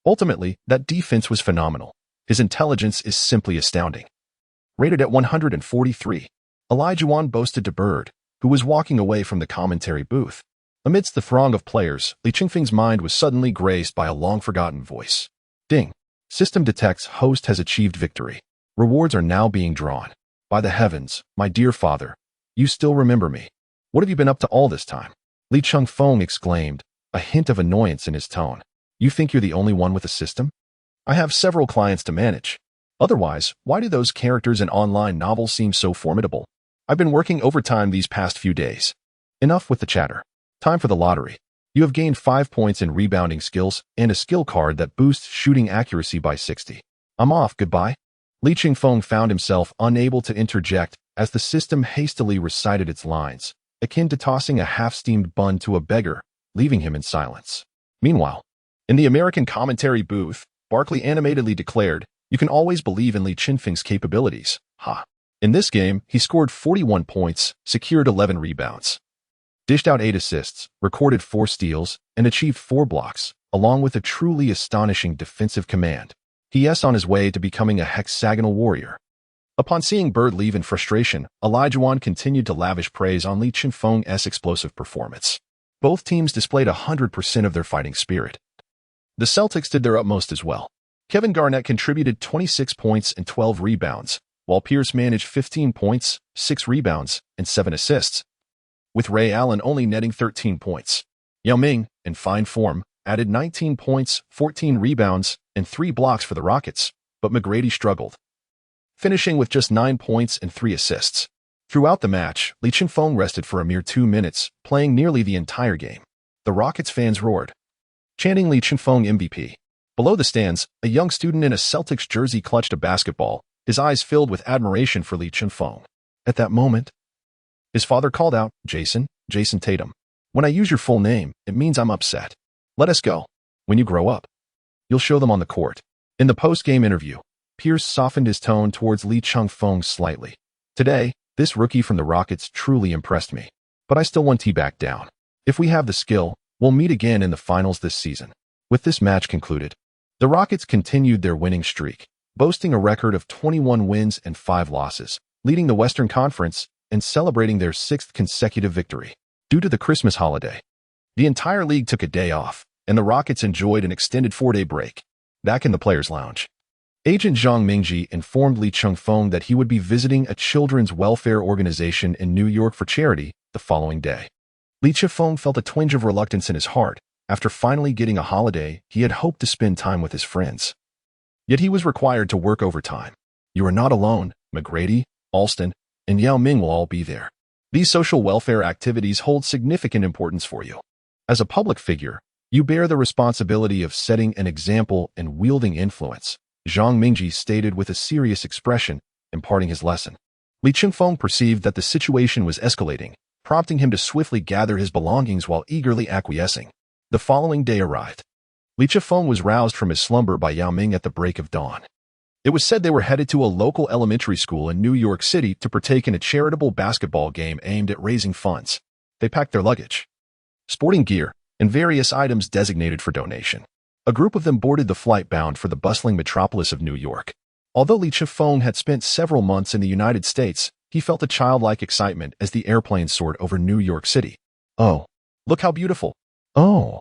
Ultimately, that defense was phenomenal. His intelligence is simply astounding. Rated at 143, Olajuwon boasted to Bird, who was walking away from the commentary booth. Amidst the throng of players, Lee Chengfeng's mind was suddenly graced by a long-forgotten voice. Ding. System detects host has achieved victory. Rewards are now being drawn. By the heavens, my dear father, you still remember me. What have you been up to all this time? Lee Chengfeng exclaimed, a hint of annoyance in his tone. You think you're the only one with a system? I have several clients to manage. Otherwise, why do those characters in online novels seem so formidable? I've been working overtime these past few days. Enough with the chatter. Time for the lottery. You have gained 5 points in rebounding skills and a skill card that boosts shooting accuracy by 60. I'm off, goodbye. Lee Chengfeng found himself unable to interject as the system hastily recited its lines, akin to tossing a half-steamed bun to a beggar, leaving him in silence. Meanwhile, in the American commentary booth, Barkley animatedly declared, you can always believe in Lee Chengfeng's capabilities. In this game, he scored 41 points, secured 11 rebounds, dished out 8 assists, recorded 4 steals, and achieved 4 blocks, along with a truly astonishing defensive command. He is on his way to becoming a hexagonal warrior. Upon seeing Bird leave in frustration, Olajuwon continued to lavish praise on Lee Chengfeng's explosive performance. Both teams displayed 100% of their fighting spirit. The Celtics did their utmost as well. Kevin Garnett contributed 26 points and 12 rebounds, while Pierce managed 15 points, 6 rebounds, and 7 assists, with Ray Allen only netting 13 points. Yao Ming, in fine form, added 19 points, 14 rebounds, and 3 blocks for the Rockets, but McGrady struggled, finishing with just 9 points and 3 assists. Throughout the match, Lee Chengfeng rested for a mere 2 minutes, playing nearly the entire game. The Rockets fans roared, chanting Lee Chengfeng MVP. Below the stands, a young student in a Celtics jersey clutched a basketball, his eyes filled with admiration for Lee Chengfeng. At that moment, his father called out, Jason Tatum. When I use your full name, it means I'm upset. Let us go. When you grow up, you'll show them on the court. In the post-game interview, Pierce softened his tone towards Lee Chengfeng slightly. Today, this rookie from the Rockets truly impressed me, but I still want to back down. If we have the skill, we'll meet again in the finals this season. With this match concluded, the Rockets continued their winning streak, boasting a record of 21 wins and 5 losses, leading the Western Conference and celebrating their 6th consecutive victory. Due to the Christmas holiday, the entire league took a day off, and the Rockets enjoyed an extended 4-day break. Back in the players' lounge, Agent Zhang Mingji informed Li Chengfeng that he would be visiting a children's welfare organization in New York for charity the following day. Li Chengfeng felt a twinge of reluctance in his heart. After finally getting a holiday, he had hoped to spend time with his friends. Yet he was required to work overtime. You are not alone. McGrady, Alston, and Yao Ming will all be there. These social welfare activities hold significant importance for you. As a public figure, you bear the responsibility of setting an example and wielding influence, Zhang Mingji stated with a serious expression, imparting his lesson. Li Chengfeng perceived that the situation was escalating, prompting him to swiftly gather his belongings while eagerly acquiescing. The following day arrived. Li Chengfeng was roused from his slumber by Yao Ming at the break of dawn. It was said they were headed to a local elementary school in New York City to partake in a charitable basketball game aimed at raising funds. They packed their luggage, sporting gear, and various items designated for donation. A group of them boarded the flight bound for the bustling metropolis of New York. Although Li Chengfeng had spent several months in the United States, he felt a childlike excitement as the airplane soared over New York City. Oh, look how beautiful. Oh,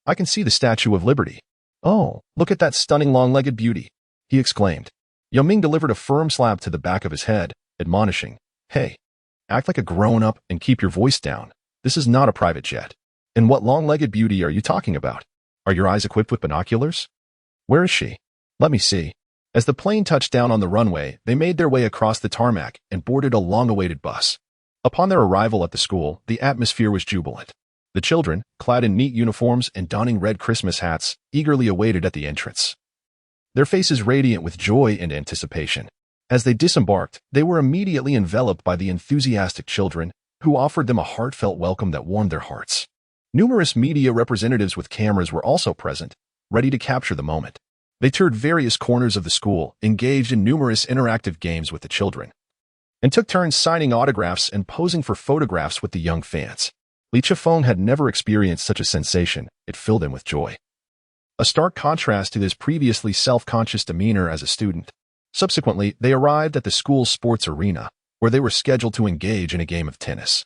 I can see the Statue of Liberty. Oh, look at that stunning long-legged beauty, he exclaimed. Yao Ming delivered a firm slap to the back of his head, admonishing, "Hey, act like a grown-up and keep your voice down. This is not a private jet. And what long-legged beauty are you talking about? Are your eyes equipped with binoculars? Where is she? Let me see." As the plane touched down on the runway, they made their way across the tarmac and boarded a long-awaited bus. Upon their arrival at the school, the atmosphere was jubilant. The children, clad in neat uniforms and donning red Christmas hats, eagerly awaited at the entrance, their faces radiant with joy and anticipation. As they disembarked, they were immediately enveloped by the enthusiastic children, who offered them a heartfelt welcome that warmed their hearts. Numerous media representatives with cameras were also present, ready to capture the moment. They toured various corners of the school, engaged in numerous interactive games with the children, and took turns signing autographs and posing for photographs with the young fans. Li Chengfeng had never experienced such a sensation. It filled him with joy. A stark contrast to his previously self-conscious demeanor as a student. Subsequently, they arrived at the school's sports arena, where they were scheduled to engage in a game of tennis.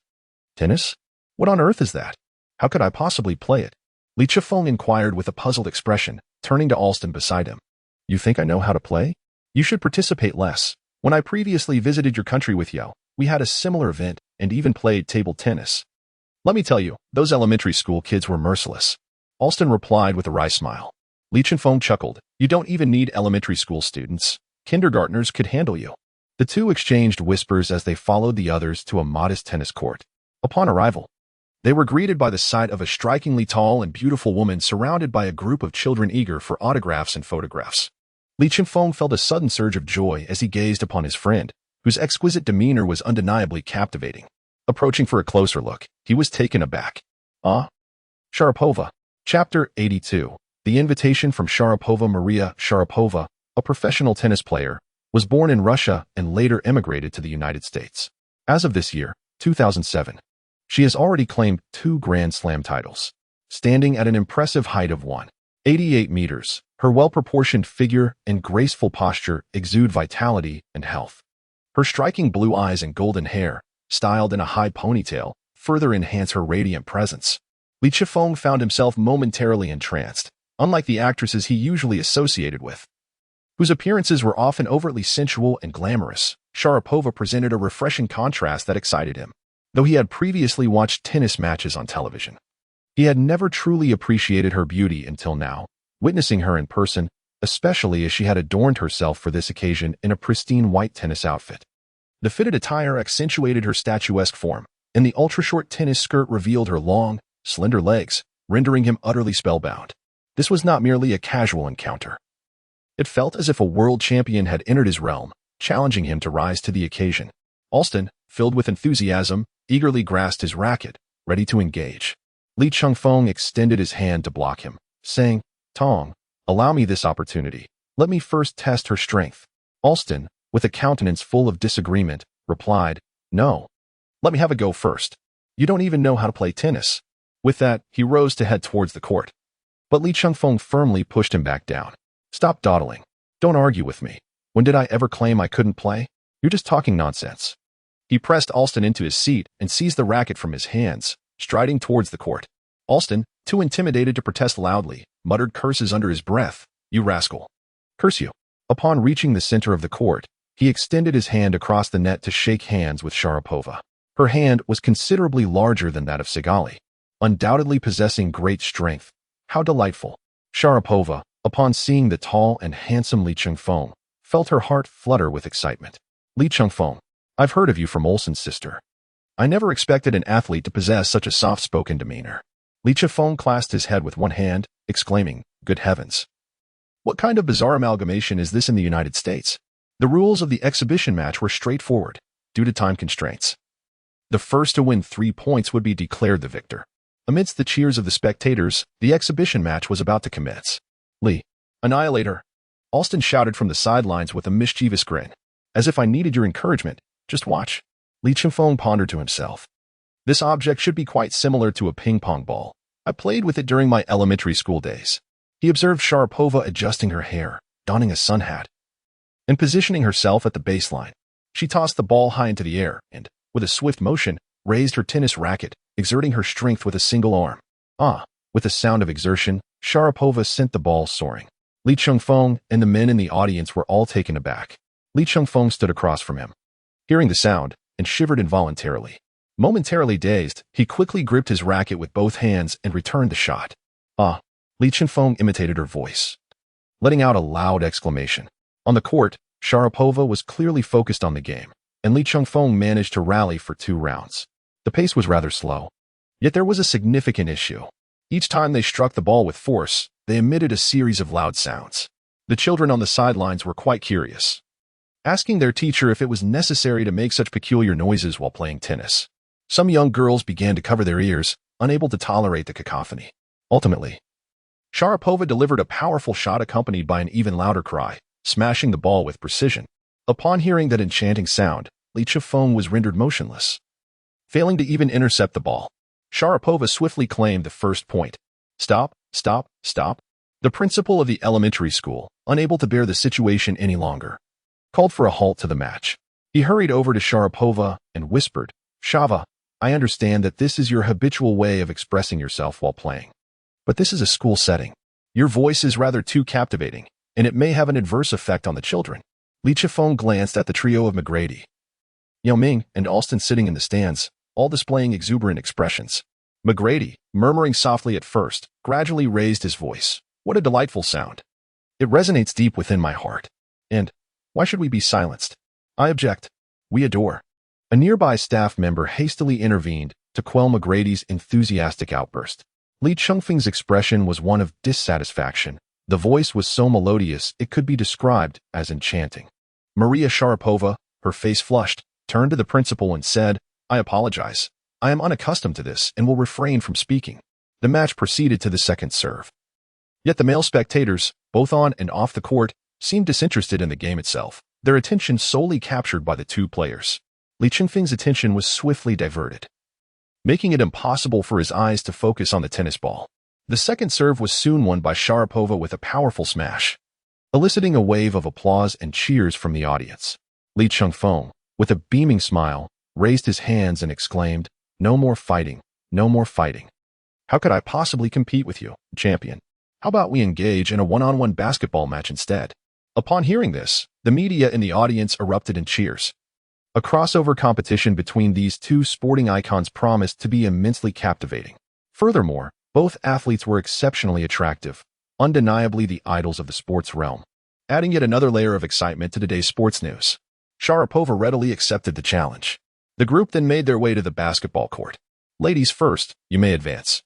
Tennis? What on earth is that? How could I possibly play it? Li Chengfeng inquired with a puzzled expression, turning to Alston beside him. You think I know how to play? You should participate less. When I previously visited your country with Yao, we had a similar event and even played table tennis. Let me tell you, those elementary school kids were merciless. Alston replied with a wry smile. Li Chengfeng chuckled. You don't even need elementary school students. Kindergartners could handle you. The two exchanged whispers as they followed the others to a modest tennis court. Upon arrival, they were greeted by the sight of a strikingly tall and beautiful woman surrounded by a group of children eager for autographs and photographs. Li Chengfeng felt a sudden surge of joy as he gazed upon his friend, whose exquisite demeanor was undeniably captivating. Approaching for a closer look, he was taken aback. Ah? Sharapova. Chapter 82. The invitation from Sharapova. Maria Sharapova, a professional tennis player, was born in Russia and later emigrated to the United States. As of this year, 2007, she has already claimed 2 Grand Slam titles. Standing at an impressive height of 188 meters, her well-proportioned figure and graceful posture exude vitality and health. Her striking blue eyes and golden hair, styled in a high ponytail, further enhance her radiant presence. Li Chengfeng found himself momentarily entranced, unlike the actresses he usually associated with, whose appearances were often overtly sensual and glamorous. Sharapova presented a refreshing contrast that excited him. Though he had previously watched tennis matches on television, he had never truly appreciated her beauty until now, witnessing her in person, especially as she had adorned herself for this occasion in a pristine white tennis outfit. The fitted attire accentuated her statuesque form, and the ultra-short tennis skirt revealed her long, slender legs, rendering him utterly spellbound. This was not merely a casual encounter. It felt as if a world champion had entered his realm, challenging him to rise to the occasion. Alston, filled with enthusiasm, eagerly grasped his racket, ready to engage. Li Chengfeng extended his hand to block him, saying, "Tong, allow me this opportunity. Let me first test her strength." Alston, with a countenance full of disagreement, replied, "No. Let me have a go first. You don't even know how to play tennis." With that, he rose to head towards the court. But Li Chengfeng firmly pushed him back down. "Stop dawdling. Don't argue with me. When did I ever claim I couldn't play? You're just talking nonsense. He pressed Alston into his seat and seized the racket from his hands, striding towards the court. Alston, too intimidated to protest loudly, muttered curses under his breath. You rascal. Curse you. Upon reaching the center of the court, he extended his hand across the net to shake hands with Sharapova. Her hand was considerably larger than that of Sigali, undoubtedly possessing great strength. How delightful. Sharapova, upon seeing the tall and handsome Li Chengfeng, felt her heart flutter with excitement. Li Chengfeng, I've heard of you from Olsen's sister. I never expected an athlete to possess such a soft-spoken demeanor. Li Chengfeng clasped his head with one hand, exclaiming, Good heavens. What kind of bizarre amalgamation is this in the United States? The rules of the exhibition match were straightforward, due to time constraints. The first to win 3 points would be declared the victor. Amidst the cheers of the spectators, the exhibition match was about to commence. Li, annihilate her. Alston shouted from the sidelines with a mischievous grin. As if I needed your encouragement, just watch. Li Chengfeng pondered to himself. This object should be quite similar to a ping-pong ball. I played with it during my elementary school days. He observed Sharapova adjusting her hair, donning a sun hat, and positioning herself at the baseline. She tossed the ball high into the air and, with a swift motion, raised her tennis racket, exerting her strength with a single arm. With a sound of exertion, Sharapova sent the ball soaring. Li Chengfeng and the men in the audience were all taken aback. Li Chengfeng stood across from him, hearing the sound, and shivered involuntarily. Momentarily dazed, he quickly gripped his racket with both hands and returned the shot. Li Chengfeng imitated her voice, letting out a loud exclamation. On the court, Sharapova was clearly focused on the game, and Li Chengfeng managed to rally for 2 rounds. The pace was rather slow, yet there was a significant issue. Each time they struck the ball with force, they emitted a series of loud sounds. The children on the sidelines were quite curious, asking their teacher if it was necessary to make such peculiar noises while playing tennis. Some young girls began to cover their ears, unable to tolerate the cacophony. Ultimately, Sharapova delivered a powerful shot accompanied by an even louder cry, smashing the ball with precision. Upon hearing that enchanting sound, Li Chengfeng was rendered motionless, failing to even intercept the ball. Sharapova swiftly claimed the first point. Stop, stop, stop. The principal of the elementary school, unable to bear the situation any longer, called for a halt to the match. He hurried over to Sharapova and whispered, Shava, I understand that this is your habitual way of expressing yourself while playing. But this is a school setting. Your voice is rather too captivating, and it may have an adverse effect on the children. Li Chengfeng glanced at the trio of McGrady, Yao Ming, and Alston sitting in the stands, all displaying exuberant expressions. McGrady, murmuring softly at first, gradually raised his voice. What a delightful sound. It resonates deep within my heart. And why should we be silenced? I object. We adore. A nearby staff member hastily intervened to quell McGrady's enthusiastic outburst. Li Chengfeng's expression was one of dissatisfaction. The voice was so melodious it could be described as enchanting. Maria Sharapova, her face flushed, turned to the principal and said, I apologize. I am unaccustomed to this and will refrain from speaking. The match proceeded to the second serve. Yet the male spectators, both on and off the court, seemed disinterested in the game itself, their attention solely captured by the 2 players. Li Chengfeng's attention was swiftly diverted, making it impossible for his eyes to focus on the tennis ball. The second serve was soon won by Sharapova with a powerful smash, eliciting a wave of applause and cheers from the audience. Li Chengfeng, with a beaming smile, raised his hands and exclaimed, No more fighting, no more fighting. How could I possibly compete with you, champion? How about we engage in a one-on-one basketball match instead? Upon hearing this, the media in the audience erupted in cheers. A crossover competition between these 2 sporting icons promised to be immensely captivating. Furthermore, both athletes were exceptionally attractive, undeniably the idols of the sports realm, adding yet another layer of excitement to today's sports news. Sharapova readily accepted the challenge. The group then made their way to the basketball court. Ladies first, you may advance.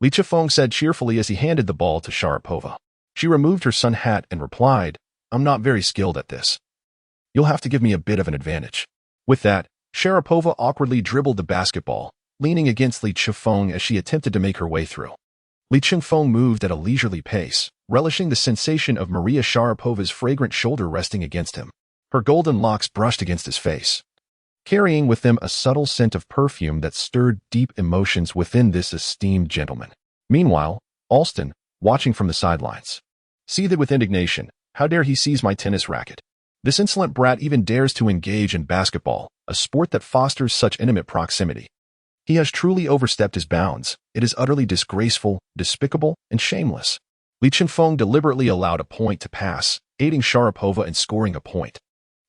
Li Chengfeng said cheerfully as he handed the ball to Sharapova. She removed her sun hat and replied, I'm not very skilled at this. You'll have to give me a bit of an advantage. With that, Sharapova awkwardly dribbled the basketball, leaning against Li Chengfeng as she attempted to make her way through. Li Chengfeng moved at a leisurely pace, relishing the sensation of Maria Sharapova's fragrant shoulder resting against him. Her golden locks brushed against his face, carrying with them a subtle scent of perfume that stirred deep emotions within this esteemed gentleman. Meanwhile, Alston, watching from the sidelines, seethed with indignation, How dare he seize my tennis racket? This insolent brat even dares to engage in basketball, a sport that fosters such intimate proximity. He has truly overstepped his bounds. It is utterly disgraceful, despicable, and shameless. Li Chengfeng deliberately allowed a point to pass, aiding Sharapova in scoring a point.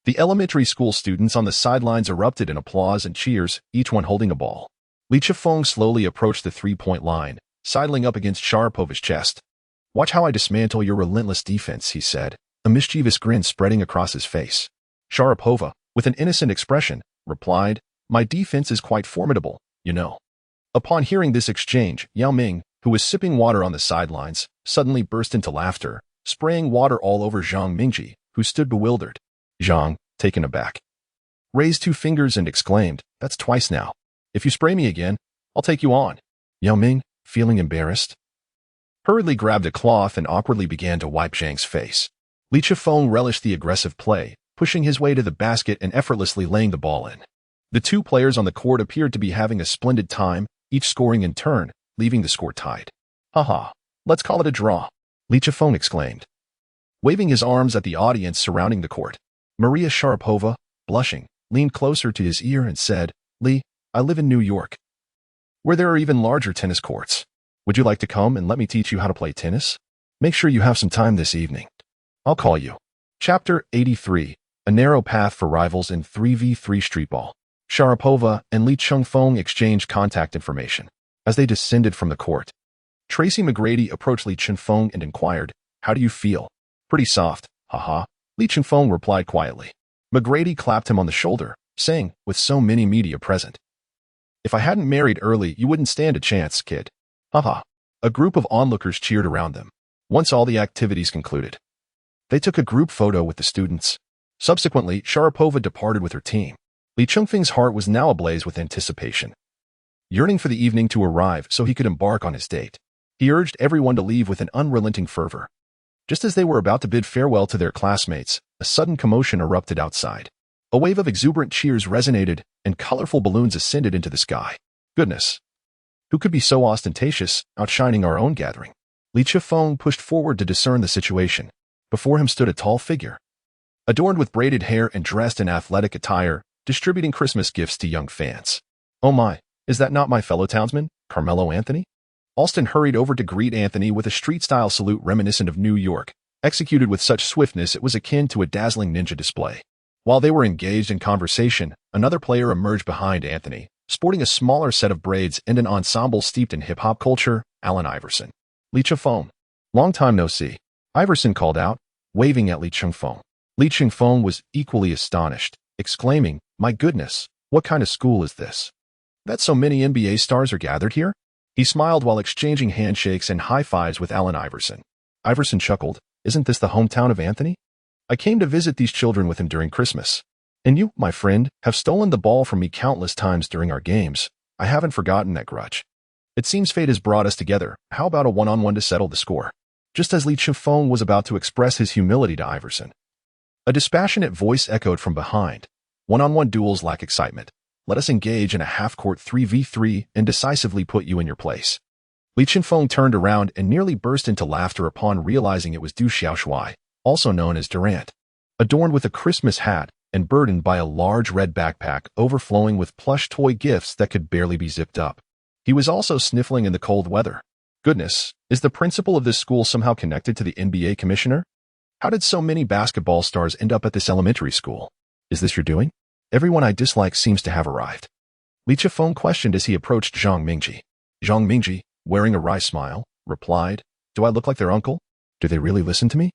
The elementary school students on the sidelines erupted in applause and cheers, each one holding a ball. Li Chengfeng slowly approached the three-point line, sidling up against Sharapova's chest. "Watch how I dismantle your relentless defense," he said, a mischievous grin spreading across his face. Sharapova, with an innocent expression, replied, "My defense is quite formidable, you know." Upon hearing this exchange, Yao Ming, who was sipping water on the sidelines, suddenly burst into laughter, spraying water all over Zhang Mingji, who stood bewildered. Zhang, taken aback, raised two fingers and exclaimed, "That's twice now. If you spray me again, I'll take you on." Yao Ming, feeling embarrassed, hurriedly grabbed a cloth and awkwardly began to wipe Zhang's face. Li Chengfeng relished the aggressive play, pushing his way to the basket and effortlessly laying the ball in. The two players on the court appeared to be having a splendid time, each scoring in turn, leaving the score tied. "Haha, let's call it a draw," Li Chengfeng exclaimed, waving his arms at the audience surrounding the court. Maria Sharapova, blushing, leaned closer to his ear and said, "Li, I live in New York, where there are even larger tennis courts. Would you like to come and let me teach you how to play tennis? Make sure you have some time this evening. I'll call you." Chapter 83, A Narrow Path for Rivals in 3v3 Streetball. Sharapova and Li Chengfeng exchanged contact information. As they descended from the court, Tracy McGrady approached Li Chengfeng and inquired, "How do you feel?" "Pretty soft, haha," Li Chengfeng replied quietly. McGrady clapped him on the shoulder, saying, with so many media present, "If I hadn't married early, you wouldn't stand a chance, kid. Haha." A group of onlookers cheered around them. Once all the activities concluded, they took a group photo with the students. Subsequently, Sharapova departed with her team. Li Chengfeng's heart was now ablaze with anticipation, yearning for the evening to arrive so he could embark on his date. He urged everyone to leave with an unrelenting fervor. Just as they were about to bid farewell to their classmates, a sudden commotion erupted outside. A wave of exuberant cheers resonated, and colorful balloons ascended into the sky. Goodness! Who could be so ostentatious, outshining our own gathering? Li Chengfeng pushed forward to discern the situation. Before him stood a tall figure, adorned with braided hair and dressed in athletic attire, distributing Christmas gifts to young fans. "Oh my, is that not my fellow townsman, Carmelo Anthony?" Alston hurried over to greet Anthony with a street-style salute reminiscent of New York, executed with such swiftness it was akin to a dazzling ninja display. While they were engaged in conversation, another player emerged behind Anthony, sporting a smaller set of braids and an ensemble steeped in hip-hop culture, Allen Iverson. "Li Chengfeng, long time no see," Iverson called out, waving at Li Chengfeng. Li Chengfeng was equally astonished, exclaiming, "My goodness, what kind of school is this? That so many NBA stars are gathered here?" He smiled while exchanging handshakes and high-fives with Allen Iverson. Iverson chuckled, "Isn't this the hometown of Anthony? I came to visit these children with him during Christmas. And you, my friend, have stolen the ball from me countless times during our games. I haven't forgotten that grudge. It seems fate has brought us together. How about a one-on-one to settle the score?" Just as Li Chengfeng was about to express his humility to Iverson, a dispassionate voice echoed from behind. "One-on-one duels lack excitement. Let us engage in a half-court 3v3 and decisively put you in your place." Li Chengfeng turned around and nearly burst into laughter upon realizing it was Du Xiaoshui, also known as Durant, adorned with a Christmas hat and burdened by a large red backpack overflowing with plush toy gifts that could barely be zipped up. He was also sniffling in the cold weather. "Goodness, is the principal of this school somehow connected to the NBA commissioner? How did so many basketball stars end up at this elementary school? Is this your doing? Everyone I dislike seems to have arrived." Li Chengfeng questioned as he approached Zhang Mingji. Zhang Mingji, wearing a wry smile, replied, "Do I look like their uncle? Do they really listen to me?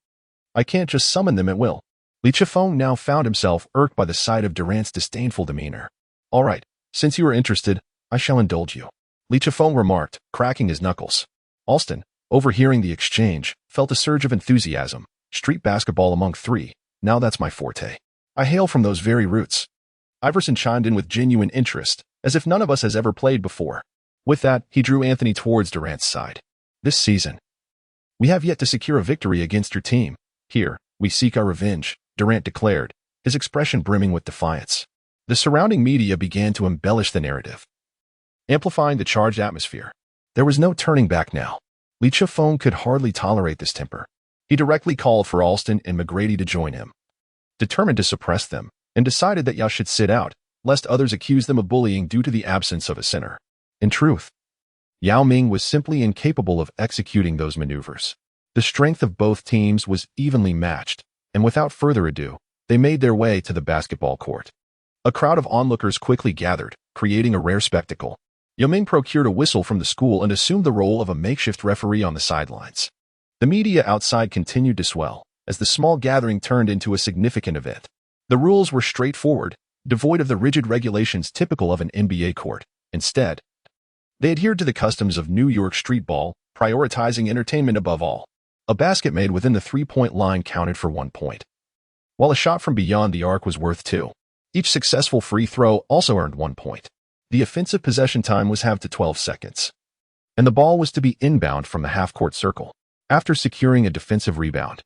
I can't just summon them at will." Li Chengfeng now found himself irked by the sight of Durant's disdainful demeanor. "All right, since you are interested, I shall indulge you," Li Chengfeng remarked, cracking his knuckles. Alston, overhearing the exchange, felt a surge of enthusiasm. "Street basketball among three, now that's my forte. I hail from those very roots." Iverson chimed in with genuine interest, as if none of us has ever played before. With that, he drew Anthony towards Durant's side. "This season, we have yet to secure a victory against your team. Here, we seek our revenge," Durant declared, his expression brimming with defiance. The surrounding media began to embellish the narrative, amplifying the charged atmosphere. There was no turning back now. Li Chengfeng could hardly tolerate this temper. He directly called for Alston and McGrady to join him, determined to suppress them, and decided that Yao should sit out, lest others accuse them of bullying due to the absence of a center. In truth, Yao Ming was simply incapable of executing those maneuvers. The strength of both teams was evenly matched, and without further ado, they made their way to the basketball court. A crowd of onlookers quickly gathered, creating a rare spectacle. Yao Ming procured a whistle from the school and assumed the role of a makeshift referee on the sidelines. The media outside continued to swell, as the small gathering turned into a significant event. The rules were straightforward, devoid of the rigid regulations typical of an NBA court. Instead, they adhered to the customs of New York street ball, prioritizing entertainment above all. A basket made within the three-point line counted for 1 point, while a shot from beyond the arc was worth 2. Each successful free throw also earned 1 point. The offensive possession time was halved to 12 seconds, and the ball was to be inbound from the half-court circle. After securing a defensive rebound,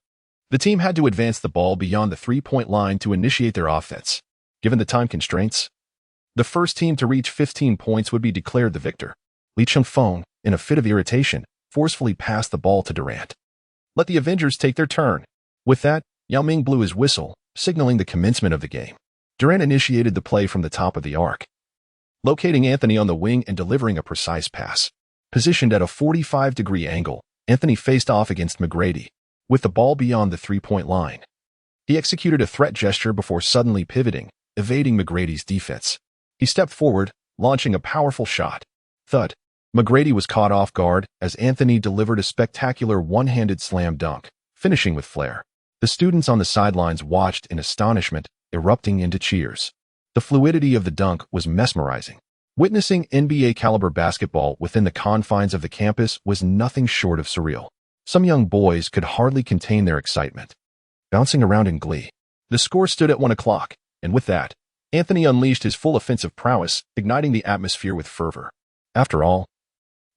the team had to advance the ball beyond the three-point line to initiate their offense. Given the time constraints, the first team to reach 15 points would be declared the victor. Chengfeng, in a fit of irritation, forcefully passed the ball to Durant. Let the Avengers take their turn. With that, Yao Ming blew his whistle, signaling the commencement of the game. Durant initiated the play from the top of the arc, locating Anthony on the wing and delivering a precise pass. Positioned at a 45-degree angle, Anthony faced off against McGrady, with the ball beyond the three-point line. He executed a threat gesture before suddenly pivoting, evading McGrady's defense. He stepped forward, launching a powerful shot. Thud. McGrady was caught off guard as Anthony delivered a spectacular one-handed slam dunk, finishing with flair. The students on the sidelines watched in astonishment, erupting into cheers. The fluidity of the dunk was mesmerizing. Witnessing NBA-caliber basketball within the confines of the campus was nothing short of surreal. Some young boys could hardly contain their excitement, bouncing around in glee. The score stood at 1 o'clock, and with that, Anthony unleashed his full offensive prowess, igniting the atmosphere with fervor. After all,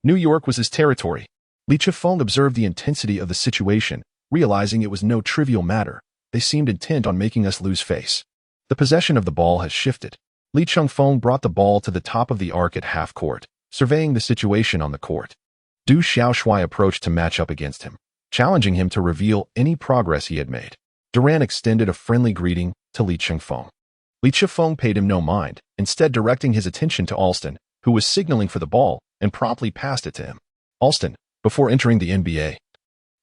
New York was his territory. Chengfeng observed the intensity of the situation, realizing it was no trivial matter. They seemed intent on making us lose face. The possession of the ball has shifted. Chengfeng brought the ball to the top of the arc at half court, surveying the situation on the court. Du Xiaoshui approached to match up against him, challenging him to reveal any progress he had made. Durant extended a friendly greeting to Chengfeng. Chengfeng paid him no mind, instead directing his attention to Alston, who was signaling for the ball, and promptly passed it to him. Alston, before entering the NBA,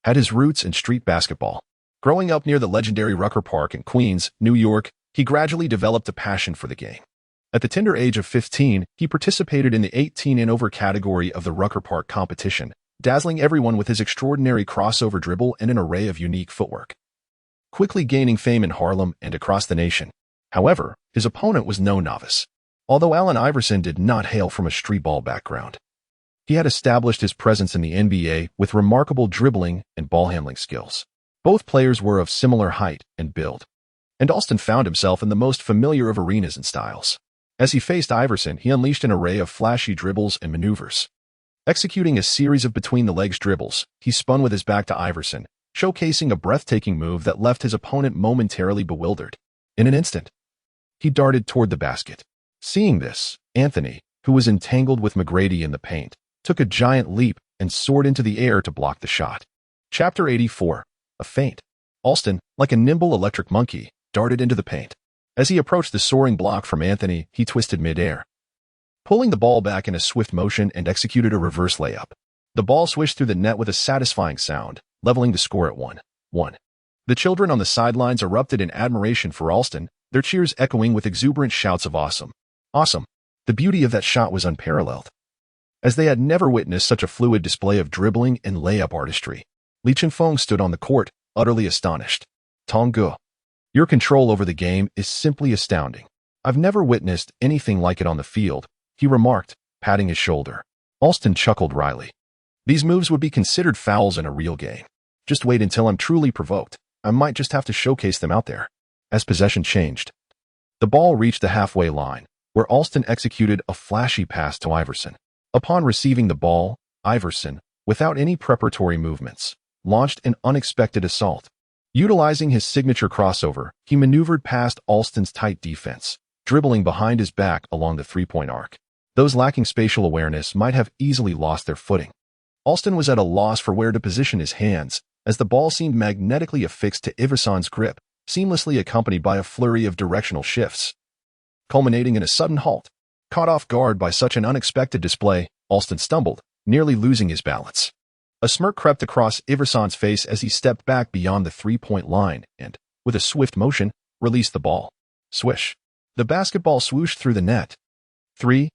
had his roots in street basketball. Growing up near the legendary Rucker Park in Queens, New York, he gradually developed a passion for the game. At the tender age of 15, he participated in the 18 and over category of the Rucker Park competition, dazzling everyone with his extraordinary crossover dribble and an array of unique footwork, quickly gaining fame in Harlem and across the nation. However, his opponent was no novice. Although Allen Iverson did not hail from a street ball background, he had established his presence in the NBA with remarkable dribbling and ball handling skills. Both players were of similar height and build, and Alston found himself in the most familiar of arenas and styles. As he faced Iverson, he unleashed an array of flashy dribbles and maneuvers. Executing a series of between-the-legs dribbles, he spun with his back to Iverson, showcasing a breathtaking move that left his opponent momentarily bewildered. In an instant, he darted toward the basket. Seeing this, Anthony, who was entangled with McGrady in the paint, took a giant leap and soared into the air to block the shot. Chapter 84. A feint. Alston, like a nimble electric monkey, darted into the paint. As he approached the soaring block from Anthony, he twisted mid-air, pulling the ball back in a swift motion and executed a reverse layup. The ball swished through the net with a satisfying sound, leveling the score at 1-1. The children on the sidelines erupted in admiration for Alston, their cheers echoing with exuberant shouts of awesome. Awesome. The beauty of that shot was unparalleled, as they had never witnessed such a fluid display of dribbling and layup artistry. Chengfeng stood on the court, utterly astonished. Tonggu, your control over the game is simply astounding. I've never witnessed anything like it on the field, he remarked, patting his shoulder. Alston chuckled wryly. These moves would be considered fouls in a real game. Just wait until I'm truly provoked. I might just have to showcase them out there. As possession changed, the ball reached the halfway line, where Alston executed a flashy pass to Iverson. Upon receiving the ball, Iverson, without any preparatory movements, launched an unexpected assault. Utilizing his signature crossover, he maneuvered past Alston's tight defense, dribbling behind his back along the three-point arc. Those lacking spatial awareness might have easily lost their footing. Alston was at a loss for where to position his hands, as the ball seemed magnetically affixed to Iverson's grip, seamlessly accompanied by a flurry of directional shifts, culminating in a sudden halt. Caught off guard by such an unexpected display, Alston stumbled, nearly losing his balance. A smirk crept across Iverson's face as he stepped back beyond the three-point line and, with a swift motion, released the ball. Swish. The basketball swooshed through the net. 3-1.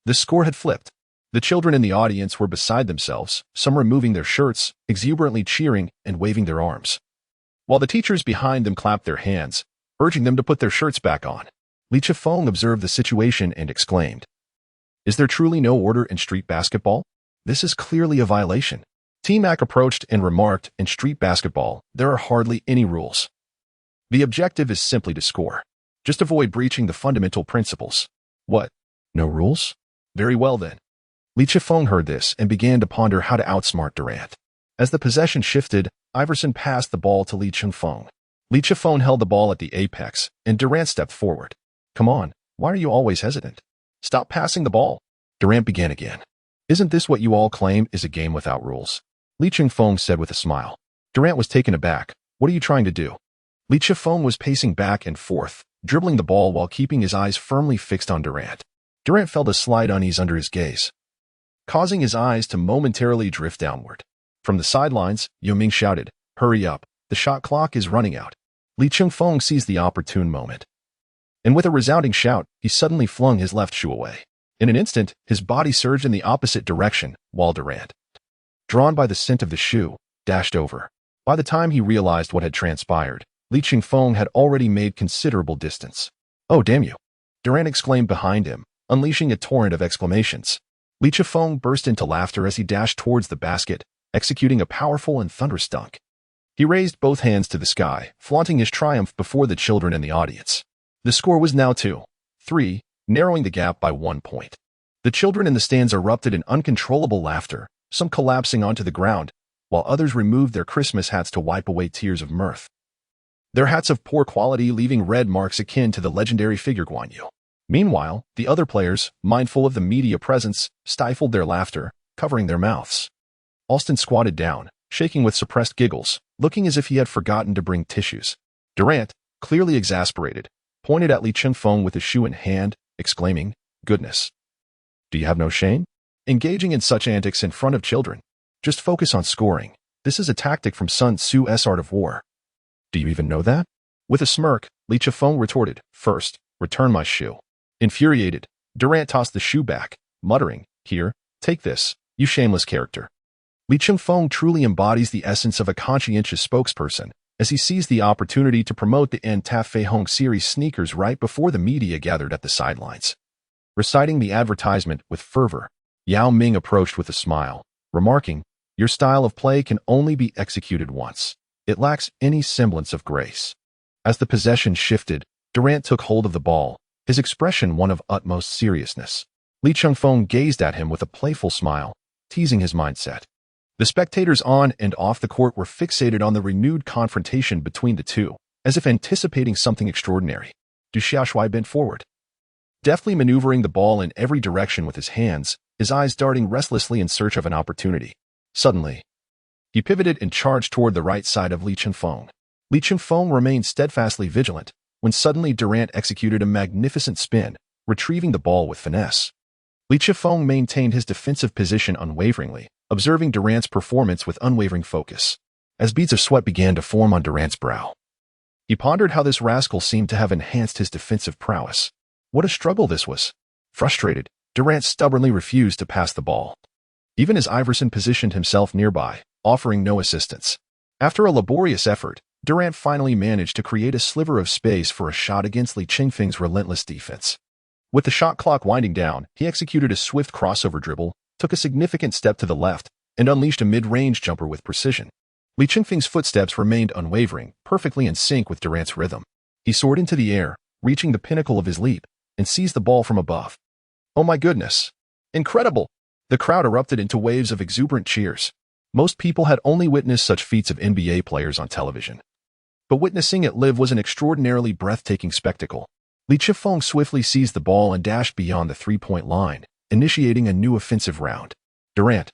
The score had flipped. The children in the audience were beside themselves, some removing their shirts, exuberantly cheering and waving their arms, while the teachers behind them clapped their hands, urging them to put their shirts back on. Li Chifeng observed the situation and exclaimed, "Is there truly no order in street basketball? This is clearly a violation." T-Mac approached and remarked, "In street basketball, there are hardly any rules. The objective is simply to score. Just avoid breaching the fundamental principles." "What? No rules? Very well then." Li Chifeng heard this and began to ponder how to outsmart Durant. As the possession shifted, Iverson passed the ball to Li Chifeng. Li Chifeng held the ball at the apex, and Durant stepped forward. "Come on, why are you always hesitant? Stop passing the ball." Durant began again. "Isn't this what you all claim is a game without rules?" Li Chifeng said with a smile. Durant was taken aback. "What are you trying to do?" Li Chifeng was pacing back and forth, dribbling the ball while keeping his eyes firmly fixed on Durant. Durant felt a slight unease under his gaze, causing his eyes to momentarily drift downward. From the sidelines, Yao Ming shouted, "Hurry up, the shot clock is running out." Li Chifeng seized the opportune moment, and with a resounding shout, he suddenly flung his left shoe away. In an instant, his body surged in the opposite direction, while Durant, drawn by the scent of the shoe, dashed over. By the time he realized what had transpired, Li Chifeng had already made considerable distance. "Oh, damn you!" Durant exclaimed behind him, unleashing a torrent of exclamations. Li Chifeng burst into laughter as he dashed towards the basket, executing a powerful and thunderous dunk. He raised both hands to the sky, flaunting his triumph before the children in the audience. The score was now 2-3, narrowing the gap by 1 point. The children in the stands erupted in uncontrollable laughter, some collapsing onto the ground, while others removed their Christmas hats to wipe away tears of mirth. Their hats of poor quality leaving red marks akin to the legendary figure Guan Yu. Meanwhile, the other players, mindful of the media presence, stifled their laughter, covering their mouths. Alston squatted down, shaking with suppressed giggles, looking as if he had forgotten to bring tissues. Durant, clearly exasperated, pointed at Li Chifeng with his shoe in hand, exclaiming, "Goodness. Do you have no shame? Engaging in such antics in front of children? Just focus on scoring. This is a tactic from Sun Tzu's Art of War. Do you even know that?" With a smirk, Li Chifeng retorted, "First, return my shoe." Infuriated, Durant tossed the shoe back, muttering, "Here, take this, you shameless character." Li Chifeng truly embodies the essence of a conscientious spokesperson, as he seized the opportunity to promote the Anta Fei Hong series sneakers right before the media gathered at the sidelines. Reciting the advertisement with fervor, Yao Ming approached with a smile, remarking, "Your style of play can only be executed once. It lacks any semblance of grace." As the possession shifted, Durant took hold of the ball, his expression one of utmost seriousness. Li Chifeng gazed at him with a playful smile, teasing his mindset. The spectators on and off the court were fixated on the renewed confrontation between the two, as if anticipating something extraordinary. Du Xiaoshui bent forward, deftly maneuvering the ball in every direction with his hands, his eyes darting restlessly in search of an opportunity. Suddenly, he pivoted and charged toward the right side of Li Chifeng. Li Chifeng remained steadfastly vigilant, when suddenly Durant executed a magnificent spin, retrieving the ball with finesse. Li Chifeng maintained his defensive position unwaveringly, observing Durant's performance with unwavering focus. As beads of sweat began to form on Durant's brow, he pondered how this rascal seemed to have enhanced his defensive prowess. What a struggle this was. Frustrated, Durant stubbornly refused to pass the ball, even as Iverson positioned himself nearby, offering no assistance. After a laborious effort, Durant finally managed to create a sliver of space for a shot against Li Chifeng's relentless defense. With the shot clock winding down, he executed a swift crossover dribble, took a significant step to the left, and unleashed a mid-range jumper with precision. Li Chifeng's footsteps remained unwavering, perfectly in sync with Durant's rhythm. He soared into the air, reaching the pinnacle of his leap, and seized the ball from above. "Oh my goodness! Incredible!" The crowd erupted into waves of exuberant cheers. Most people had only witnessed such feats of NBA players on television, but witnessing it live was an extraordinarily breathtaking spectacle. Li Chifeng swiftly seized the ball and dashed beyond the three-point line, initiating a new offensive round. Durant,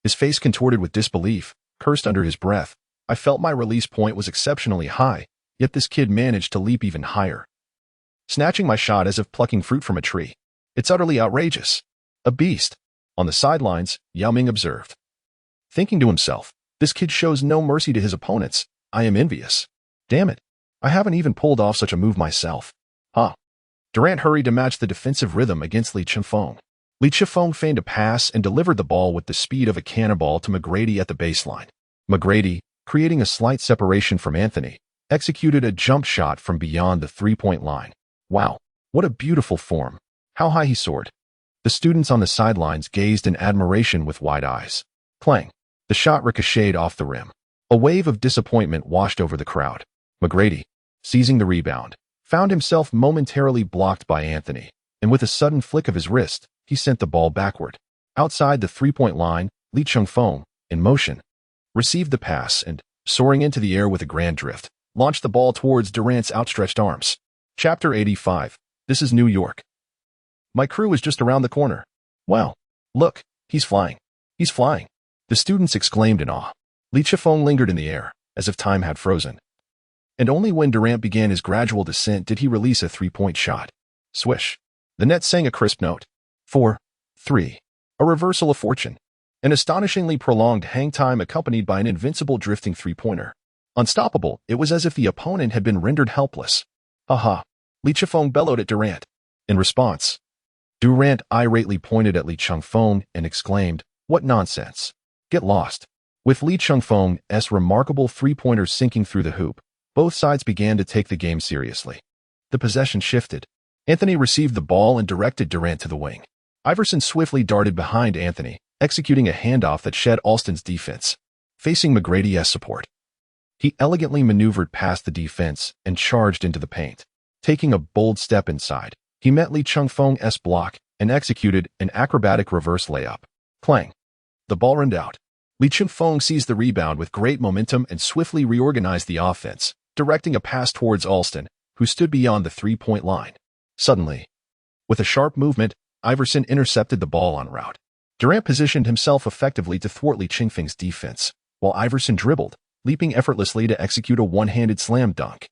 his face contorted with disbelief, cursed under his breath. I felt my release point was exceptionally high, yet this kid managed to leap even higher, snatching my shot as if plucking fruit from a tree. It's utterly outrageous. A beast. On the sidelines, Yao Ming observed, thinking to himself, this kid shows no mercy to his opponents. I am envious. Damn it. I haven't even pulled off such a move myself. Huh. Durant hurried to match the defensive rhythm against Li Chengfeng. Li Chengfeng feigned a pass and delivered the ball with the speed of a cannonball to McGrady at the baseline. McGrady, creating a slight separation from Anthony, executed a jump shot from beyond the three-point line. Wow, what a beautiful form. How high he soared. The students on the sidelines gazed in admiration with wide eyes. Clang. The shot ricocheted off the rim. A wave of disappointment washed over the crowd. McGrady, seizing the rebound, found himself momentarily blocked by Anthony, and with a sudden flick of his wrist, he sent the ball backward. Outside the three-point line, Li Chengfeng, in motion, received the pass and, soaring into the air with a grand drift, launched the ball towards Durant's outstretched arms. Chapter 85. This is New York. My crew is just around the corner. Wow. Look, he's flying. He's flying. The students exclaimed in awe. Li Chengfeng lingered in the air, as if time had frozen. And only when Durant began his gradual descent did he release a three-point shot. Swish. The net sang a crisp note. 4-3. A reversal of fortune. An astonishingly prolonged hang time accompanied by an invincible drifting three-pointer. Unstoppable, it was as if the opponent had been rendered helpless. Aha! Li Chengfeng bellowed at Durant. In response, Durant irately pointed at Li Chengfeng and exclaimed, "What nonsense! Get lost!" With Li Chengfeng's remarkable three-pointers sinking through the hoop, both sides began to take the game seriously. The possession shifted. Anthony received the ball and directed Durant to the wing. Iverson swiftly darted behind Anthony, executing a handoff that shed Alston's defense, facing McGrady's support. He elegantly maneuvered past the defense and charged into the paint. Taking a bold step inside, he met Li Chengfeng's block and executed an acrobatic reverse layup. Clang. The ball rimmed out. Li Chengfeng seized the rebound with great momentum and swiftly reorganized the offense, directing a pass towards Alston, who stood beyond the three-point line. Suddenly, with a sharp movement, Iverson intercepted the ball en route. Durant positioned himself effectively to thwart Li Chengfeng's defense, while Iverson dribbled, leaping effortlessly to execute a one-handed slam dunk.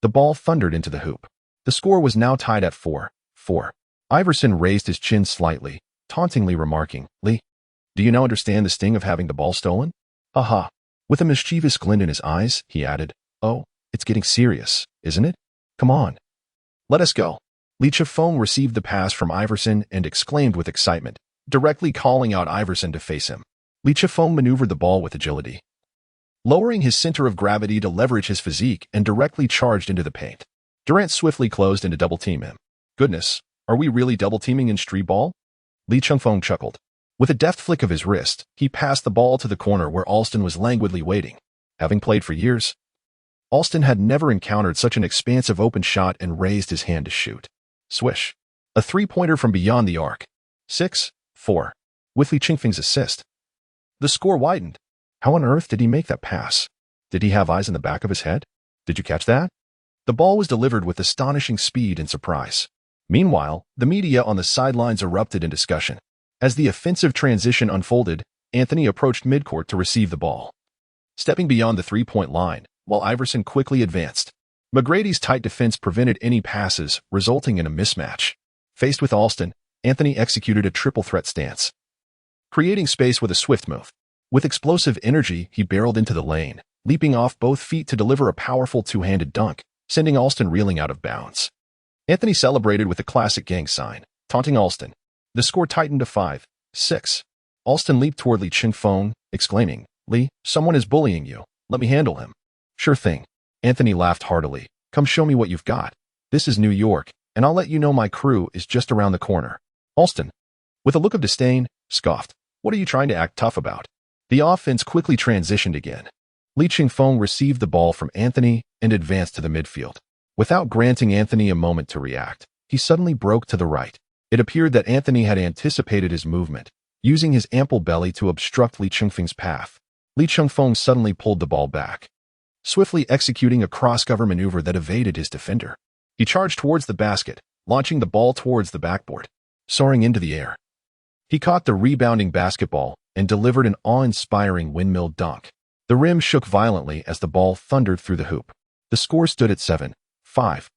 The ball thundered into the hoop. The score was now tied at 4-4. Iverson raised his chin slightly, tauntingly remarking, "Lee, do you now understand the sting of having the ball stolen?" "Haha." With a mischievous glint in his eyes, he added, "Oh, it's getting serious, isn't it? Come on. Let us go." Li Chengfeng received the pass from Iverson and exclaimed with excitement, directly calling out Iverson to face him. Li Chengfeng maneuvered the ball with agility, lowering his center of gravity to leverage his physique and directly charged into the paint. Durant swiftly closed in to double-team him. "Goodness, are we really double-teaming in street ball?" Li Chengfeng chuckled. With a deft flick of his wrist, he passed the ball to the corner where Alston was languidly waiting. Having played for years, Alston had never encountered such an expansive open shot and raised his hand to shoot. Swish. A three-pointer from beyond the arc. 6-4. With Li Chengfeng's assist, the score widened. How on earth did he make that pass? Did he have eyes in the back of his head? Did you catch that? The ball was delivered with astonishing speed and surprise. Meanwhile, the media on the sidelines erupted in discussion. As the offensive transition unfolded, Anthony approached midcourt to receive the ball, stepping beyond the three-point line, while Iverson quickly advanced. McGrady's tight defense prevented any passes, resulting in a mismatch. Faced with Alston, Anthony executed a triple threat stance, creating space with a swift move. With explosive energy, he barreled into the lane, leaping off both feet to deliver a powerful two-handed dunk, sending Alston reeling out of bounds. Anthony celebrated with a classic gang sign, taunting Alston. The score tightened to 5-6. Alston leaped toward Li Chengfeng, exclaiming, "Lee, someone is bullying you. Let me handle him." "Sure thing." Anthony laughed heartily. "Come show me what you've got. This is New York, and I'll let you know my crew is just around the corner." Alston, with a look of disdain, scoffed, "What are you trying to act tough about?" The offense quickly transitioned again. Li Chengfeng received the ball from Anthony and advanced to the midfield. Without granting Anthony a moment to react, he suddenly broke to the right. It appeared that Anthony had anticipated his movement, using his ample belly to obstruct Li Chengfeng's path. Li Chengfeng suddenly pulled the ball back, swiftly executing a cross-cover maneuver that evaded his defender. He charged towards the basket, launching the ball towards the backboard. Soaring into the air, he caught the rebounding basketball and delivered an awe-inspiring windmill dunk. The rim shook violently as the ball thundered through the hoop. The score stood at 7-5,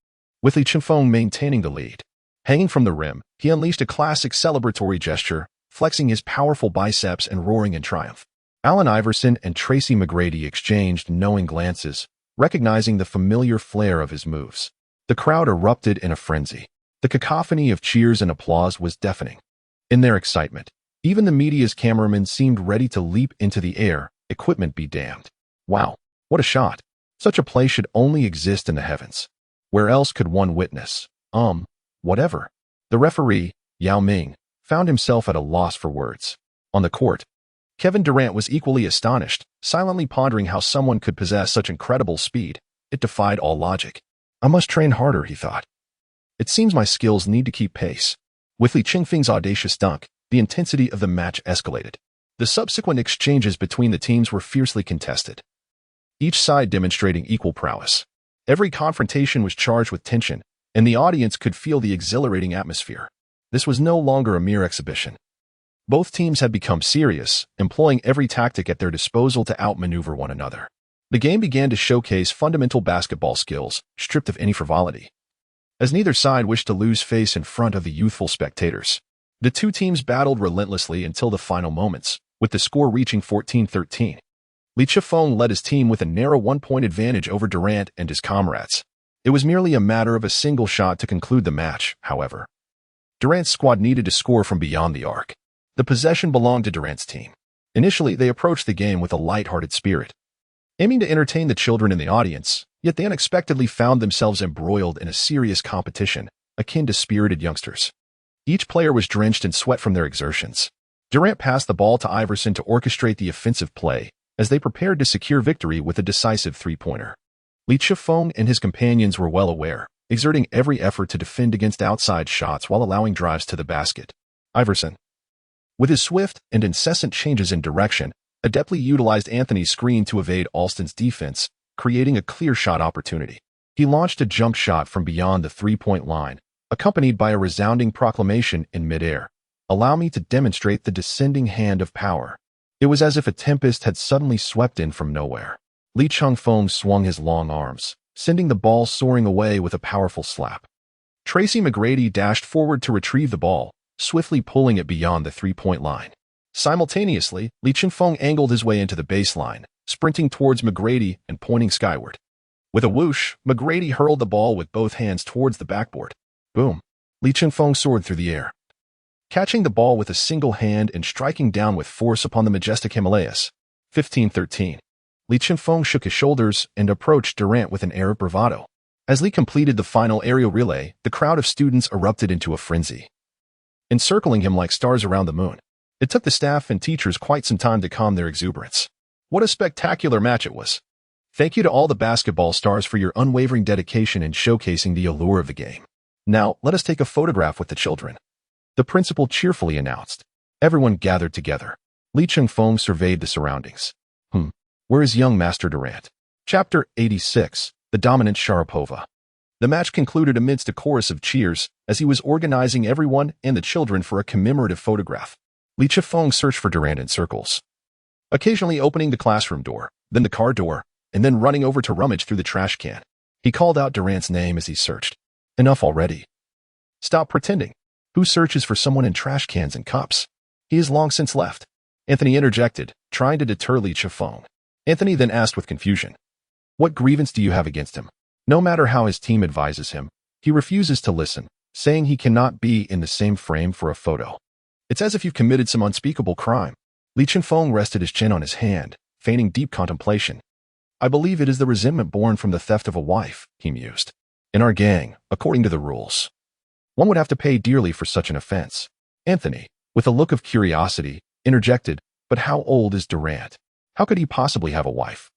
with Li Chengfeng maintaining the lead. Hanging from the rim, he unleashed a classic celebratory gesture, flexing his powerful biceps and roaring in triumph. Allen Iverson and Tracy McGrady exchanged knowing glances, recognizing the familiar flair of his moves. The crowd erupted in a frenzy. The cacophony of cheers and applause was deafening. In their excitement, even the media's cameramen seemed ready to leap into the air, equipment be damned. Wow, what a shot. Such a play should only exist in the heavens. Where else could one witness? Whatever. The referee, Yao Ming, found himself at a loss for words. On the court, Kevin Durant was equally astonished, silently pondering how someone could possess such incredible speed. It defied all logic. I must train harder, he thought. It seems my skills need to keep pace. With Li Chengfeng's audacious dunk, the intensity of the match escalated. The subsequent exchanges between the teams were fiercely contested, each side demonstrating equal prowess. Every confrontation was charged with tension, and the audience could feel the exhilarating atmosphere. This was no longer a mere exhibition. Both teams had become serious, employing every tactic at their disposal to outmaneuver one another. The game began to showcase fundamental basketball skills, stripped of any frivolity. As neither side wished to lose face in front of the youthful spectators, the two teams battled relentlessly until the final moments, with the score reaching 14-13. Li Chengfeng led his team with a narrow 1-point advantage over Durant and his comrades. It was merely a matter of a single shot to conclude the match, however. Durant's squad needed to score from beyond the arc. The possession belonged to Durant's team. Initially, they approached the game with a light-hearted spirit, aiming to entertain the children in the audience, yet they unexpectedly found themselves embroiled in a serious competition, akin to spirited youngsters. Each player was drenched in sweat from their exertions. Durant passed the ball to Iverson to orchestrate the offensive play, as they prepared to secure victory with a decisive three-pointer. Li Chengfeng and his companions were well aware, exerting every effort to defend against outside shots while allowing drives to the basket. Iverson, with his swift and incessant changes in direction, adeptly utilized Anthony's screen to evade Alston's defense, creating a clear shot opportunity. He launched a jump shot from beyond the three-point line, accompanied by a resounding proclamation in midair. Allow me to demonstrate the descending hand of power. It was as if a tempest had suddenly swept in from nowhere. Li Chengfeng swung his long arms, sending the ball soaring away with a powerful slap. Tracy McGrady dashed forward to retrieve the ball, swiftly pulling it beyond the three-point line. Simultaneously, Li Chengfeng angled his way into the baseline, sprinting towards McGrady and pointing skyward. With a whoosh, McGrady hurled the ball with both hands towards the backboard. Boom! Li Chengfeng soared through the air, catching the ball with a single hand and striking down with force upon the majestic Himalayas. 15-13. Li Chengfeng shook his shoulders and approached Durant with an air of bravado. As Li completed the final aerial relay, the crowd of students erupted into a frenzy, encircling him like stars around the moon. It took the staff and teachers quite some time to calm their exuberance. What a spectacular match it was. Thank you to all the basketball stars for your unwavering dedication in showcasing the allure of the game. Now, let us take a photograph with the children, the principal cheerfully announced. Everyone gathered together. Li Chengfeng surveyed the surroundings. Where is young Master Durant? Chapter 86, The Dominant Sharapova. The match concluded amidst a chorus of cheers as he was organizing everyone and the children for a commemorative photograph. Li Chengfeng searched for Durant in circles, occasionally opening the classroom door, then the car door, and then running over to rummage through the trash can. He called out Durant's name as he searched. Enough already. Stop pretending. Who searches for someone in trash cans and cups? He has long since left. Anthony interjected, trying to deter Li Chengfeng. Anthony then asked with confusion, what grievance do you have against him? No matter how his team advises him, he refuses to listen, saying he cannot be in the same frame for a photo. It's as if you've committed some unspeakable crime. Li Chengfeng rested his chin on his hand, feigning deep contemplation. I believe it is the resentment born from the theft of a wife, he mused. In our gang, according to the rules, one would have to pay dearly for such an offense. Anthony, with a look of curiosity, interjected, but how old is Durant? How could he possibly have a wife?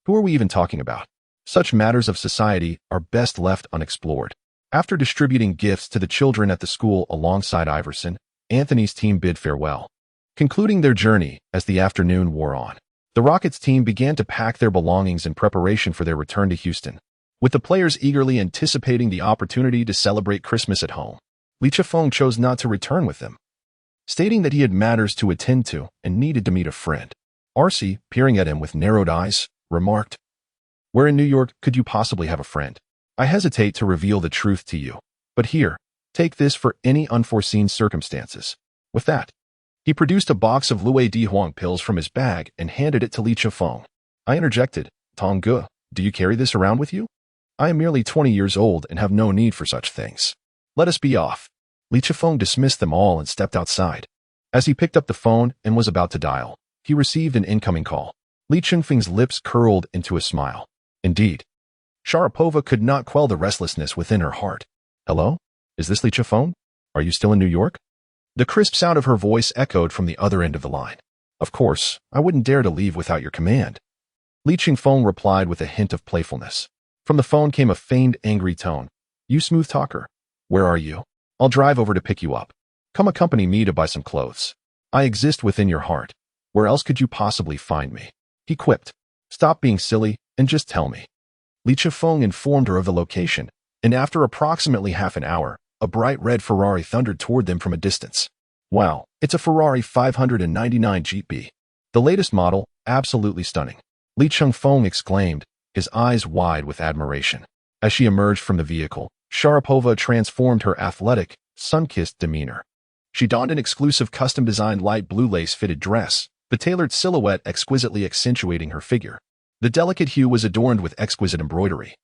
Who are we even talking about? Such matters of society are best left unexplored. After distributing gifts to the children at the school alongside Iverson, Anthony's team bid farewell, concluding their journey as the afternoon wore on. The Rockets team began to pack their belongings in preparation for their return to Houston, with the players eagerly anticipating the opportunity to celebrate Christmas at home. Li Chengfeng chose not to return with them, stating that he had matters to attend to and needed to meet a friend. RC, peering at him with narrowed eyes, remarked, "Where in New York could you possibly have a friend? I hesitate to reveal the truth to you, but here, take this for any unforeseen circumstances." With that, he produced a box of Luo Di Huang pills from his bag and handed it to Li Chifeng. I interjected, "Tong Ge, do you carry this around with you? I am merely 20 years old and have no need for such things. Let us be off." Li Chifeng dismissed them all and stepped outside. As he picked up the phone and was about to dial, he received an incoming call. Li Chengfeng's lips curled into a smile. Indeed, Sharapova could not quell the restlessness within her heart. "Hello? Is this Li Chifeng? Are you still in New York?" The crisp sound of her voice echoed from the other end of the line. "Of course, I wouldn't dare to leave without your command." Li Chengfeng replied with a hint of playfulness. From the phone came a feigned angry tone. "You smooth talker. Where are you? I'll drive over to pick you up. Come accompany me to buy some clothes. I exist within your heart. Where else could you possibly find me?" He quipped. "Stop being silly and just tell me." Li Chifeng informed her of the location, and after approximately half an hour, a bright red Ferrari thundered toward them from a distance. "Wow, it's a Ferrari 599 GP. The latest model, absolutely stunning," Li Chifeng exclaimed, his eyes wide with admiration. As she emerged from the vehicle, Sharapova transformed her athletic, sun-kissed demeanor. She donned an exclusive custom-designed light blue lace-fitted dress, the tailored silhouette exquisitely accentuating her figure. The delicate hue was adorned with exquisite embroidery,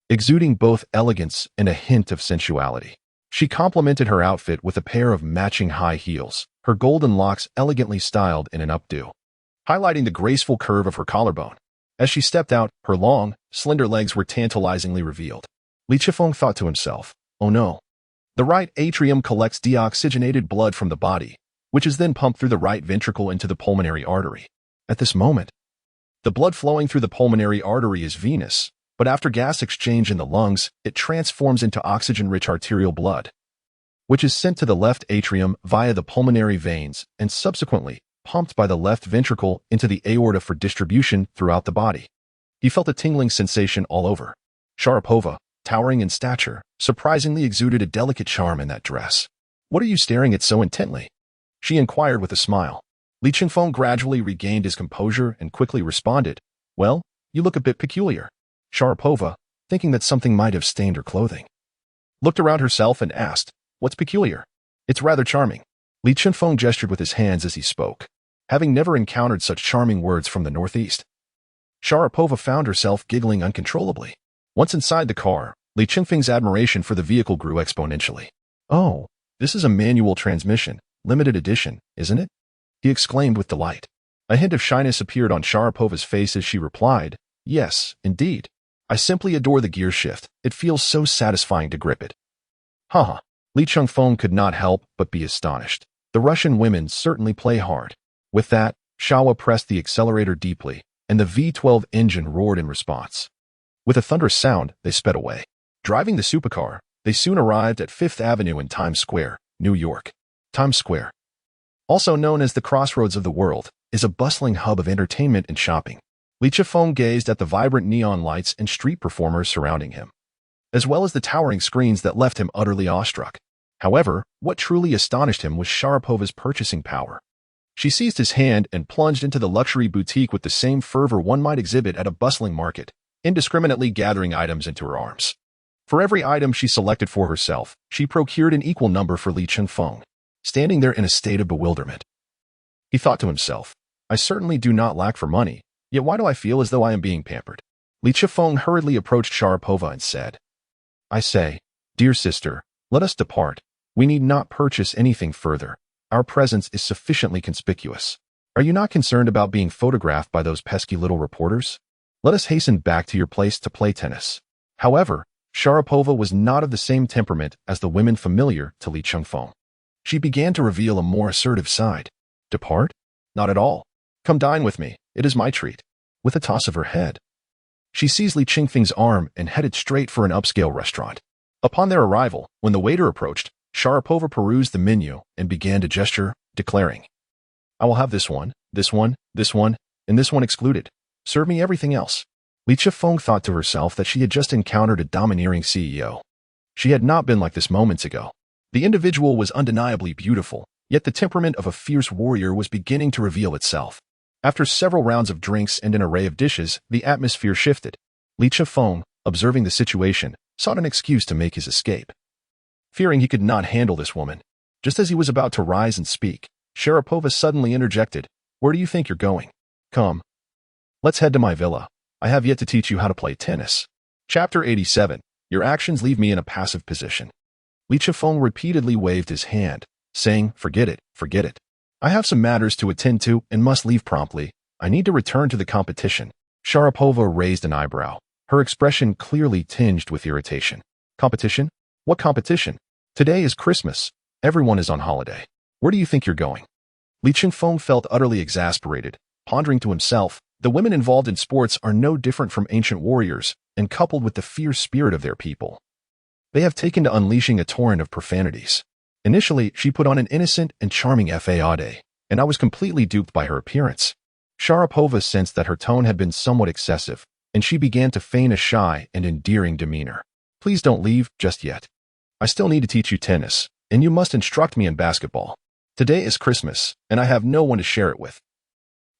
exuding both elegance and a hint of sensuality. She complemented her outfit with a pair of matching high heels, her golden locks elegantly styled in an updo, highlighting the graceful curve of her collarbone. As she stepped out, her long, slender legs were tantalizingly revealed. Li Chifeng thought to himself, "Oh no. The right atrium collects deoxygenated blood from the body, which is then pumped through the right ventricle into the pulmonary artery. At this moment, the blood flowing through the pulmonary artery is venous, but after gas exchange in the lungs, it transforms into oxygen-rich arterial blood, which is sent to the left atrium via the pulmonary veins and subsequently pumped by the left ventricle into the aorta for distribution throughout the body." He felt a tingling sensation all over. Sharapova, towering in stature, surprisingly exuded a delicate charm in that dress. "What are you staring at so intently?" she inquired with a smile. Li Chifeng gradually regained his composure and quickly responded, "Well, you look a bit peculiar." Sharapova, thinking that something might have stained her clothing, looked around herself and asked, "What's peculiar?" "It's rather charming." Li Chifeng gestured with his hands as he spoke, having never encountered such charming words from the Northeast. Sharapova found herself giggling uncontrollably. Once inside the car, Li Chengfeng's admiration for the vehicle grew exponentially. "Oh, this is a manual transmission, limited edition, isn't it?" he exclaimed with delight. A hint of shyness appeared on Sharapova's face as she replied, "Yes, indeed. I simply adore the gear shift. It feels so satisfying to grip it." Haha. Li Chengfeng could not help but be astonished. The Russian women certainly play hard. With that, Shawa pressed the accelerator deeply, and the V12 engine roared in response. With a thunderous sound, they sped away. Driving the supercar, they soon arrived at 5th Avenue in Times Square, New York. Times Square, also known as the crossroads of the world, is a bustling hub of entertainment and shopping. Li Chifeng gazed at the vibrant neon lights and street performers surrounding him, as well as the towering screens that left him utterly awestruck. However, what truly astonished him was Sharapova's purchasing power. She seized his hand and plunged into the luxury boutique with the same fervor one might exhibit at a bustling market, indiscriminately gathering items into her arms. For every item she selected for herself, she procured an equal number for Li Chifeng, standing there in a state of bewilderment. He thought to himself, "I certainly do not lack for money, yet why do I feel as though I am being pampered?" Li Chifeng hurriedly approached Sharapova and said, "I say, dear sister, let us depart. We need not purchase anything further. Our presence is sufficiently conspicuous. Are you not concerned about being photographed by those pesky little reporters? Let us hasten back to your place to play tennis." However, Sharapova was not of the same temperament as the women familiar to Li Chengfeng. She began to reveal a more assertive side. "Depart? Not at all. Come dine with me. It is my treat." With a toss of her head, she seized Li Chengfeng's arm and headed straight for an upscale restaurant. Upon their arrival, when the waiter approached, Sharapova perused the menu and began to gesture, declaring, "I will have this one, this one, this one, and this one excluded. Serve me everything else." Li Chifeng thought to herself that she had just encountered a domineering CEO. She had not been like this moments ago. The individual was undeniably beautiful, yet the temperament of a fierce warrior was beginning to reveal itself. After several rounds of drinks and an array of dishes, the atmosphere shifted. Li Chifeng, observing the situation, sought an excuse to make his escape. Fearing he could not handle this woman, just as he was about to rise and speak, Sharapova suddenly interjected, "Where do you think you're going? Come. Let's head to my villa. I have yet to teach you how to play tennis." Chapter 87. Your actions leave me in a passive position. Li Chifeng repeatedly waved his hand, saying, "Forget it, forget it. I have some matters to attend to and must leave promptly. I need to return to the competition." Sharapova raised an eyebrow, her expression clearly tinged with irritation. Competition? What competition? Today is Christmas. Everyone is on holiday. Where do you think you're going? Li Chifeng felt utterly exasperated, pondering to himself, the women involved in sports are no different from ancient warriors, and coupled with the fierce spirit of their people, they have taken to unleashing a torrent of profanities. Initially, she put on an innocent and charming faade, and I was completely duped by her appearance. Sharapova sensed that her tone had been somewhat excessive, and she began to feign a shy and endearing demeanor. "Please don't leave just yet. I still need to teach you tennis, and you must instruct me in basketball. Today is Christmas, and I have no one to share it with.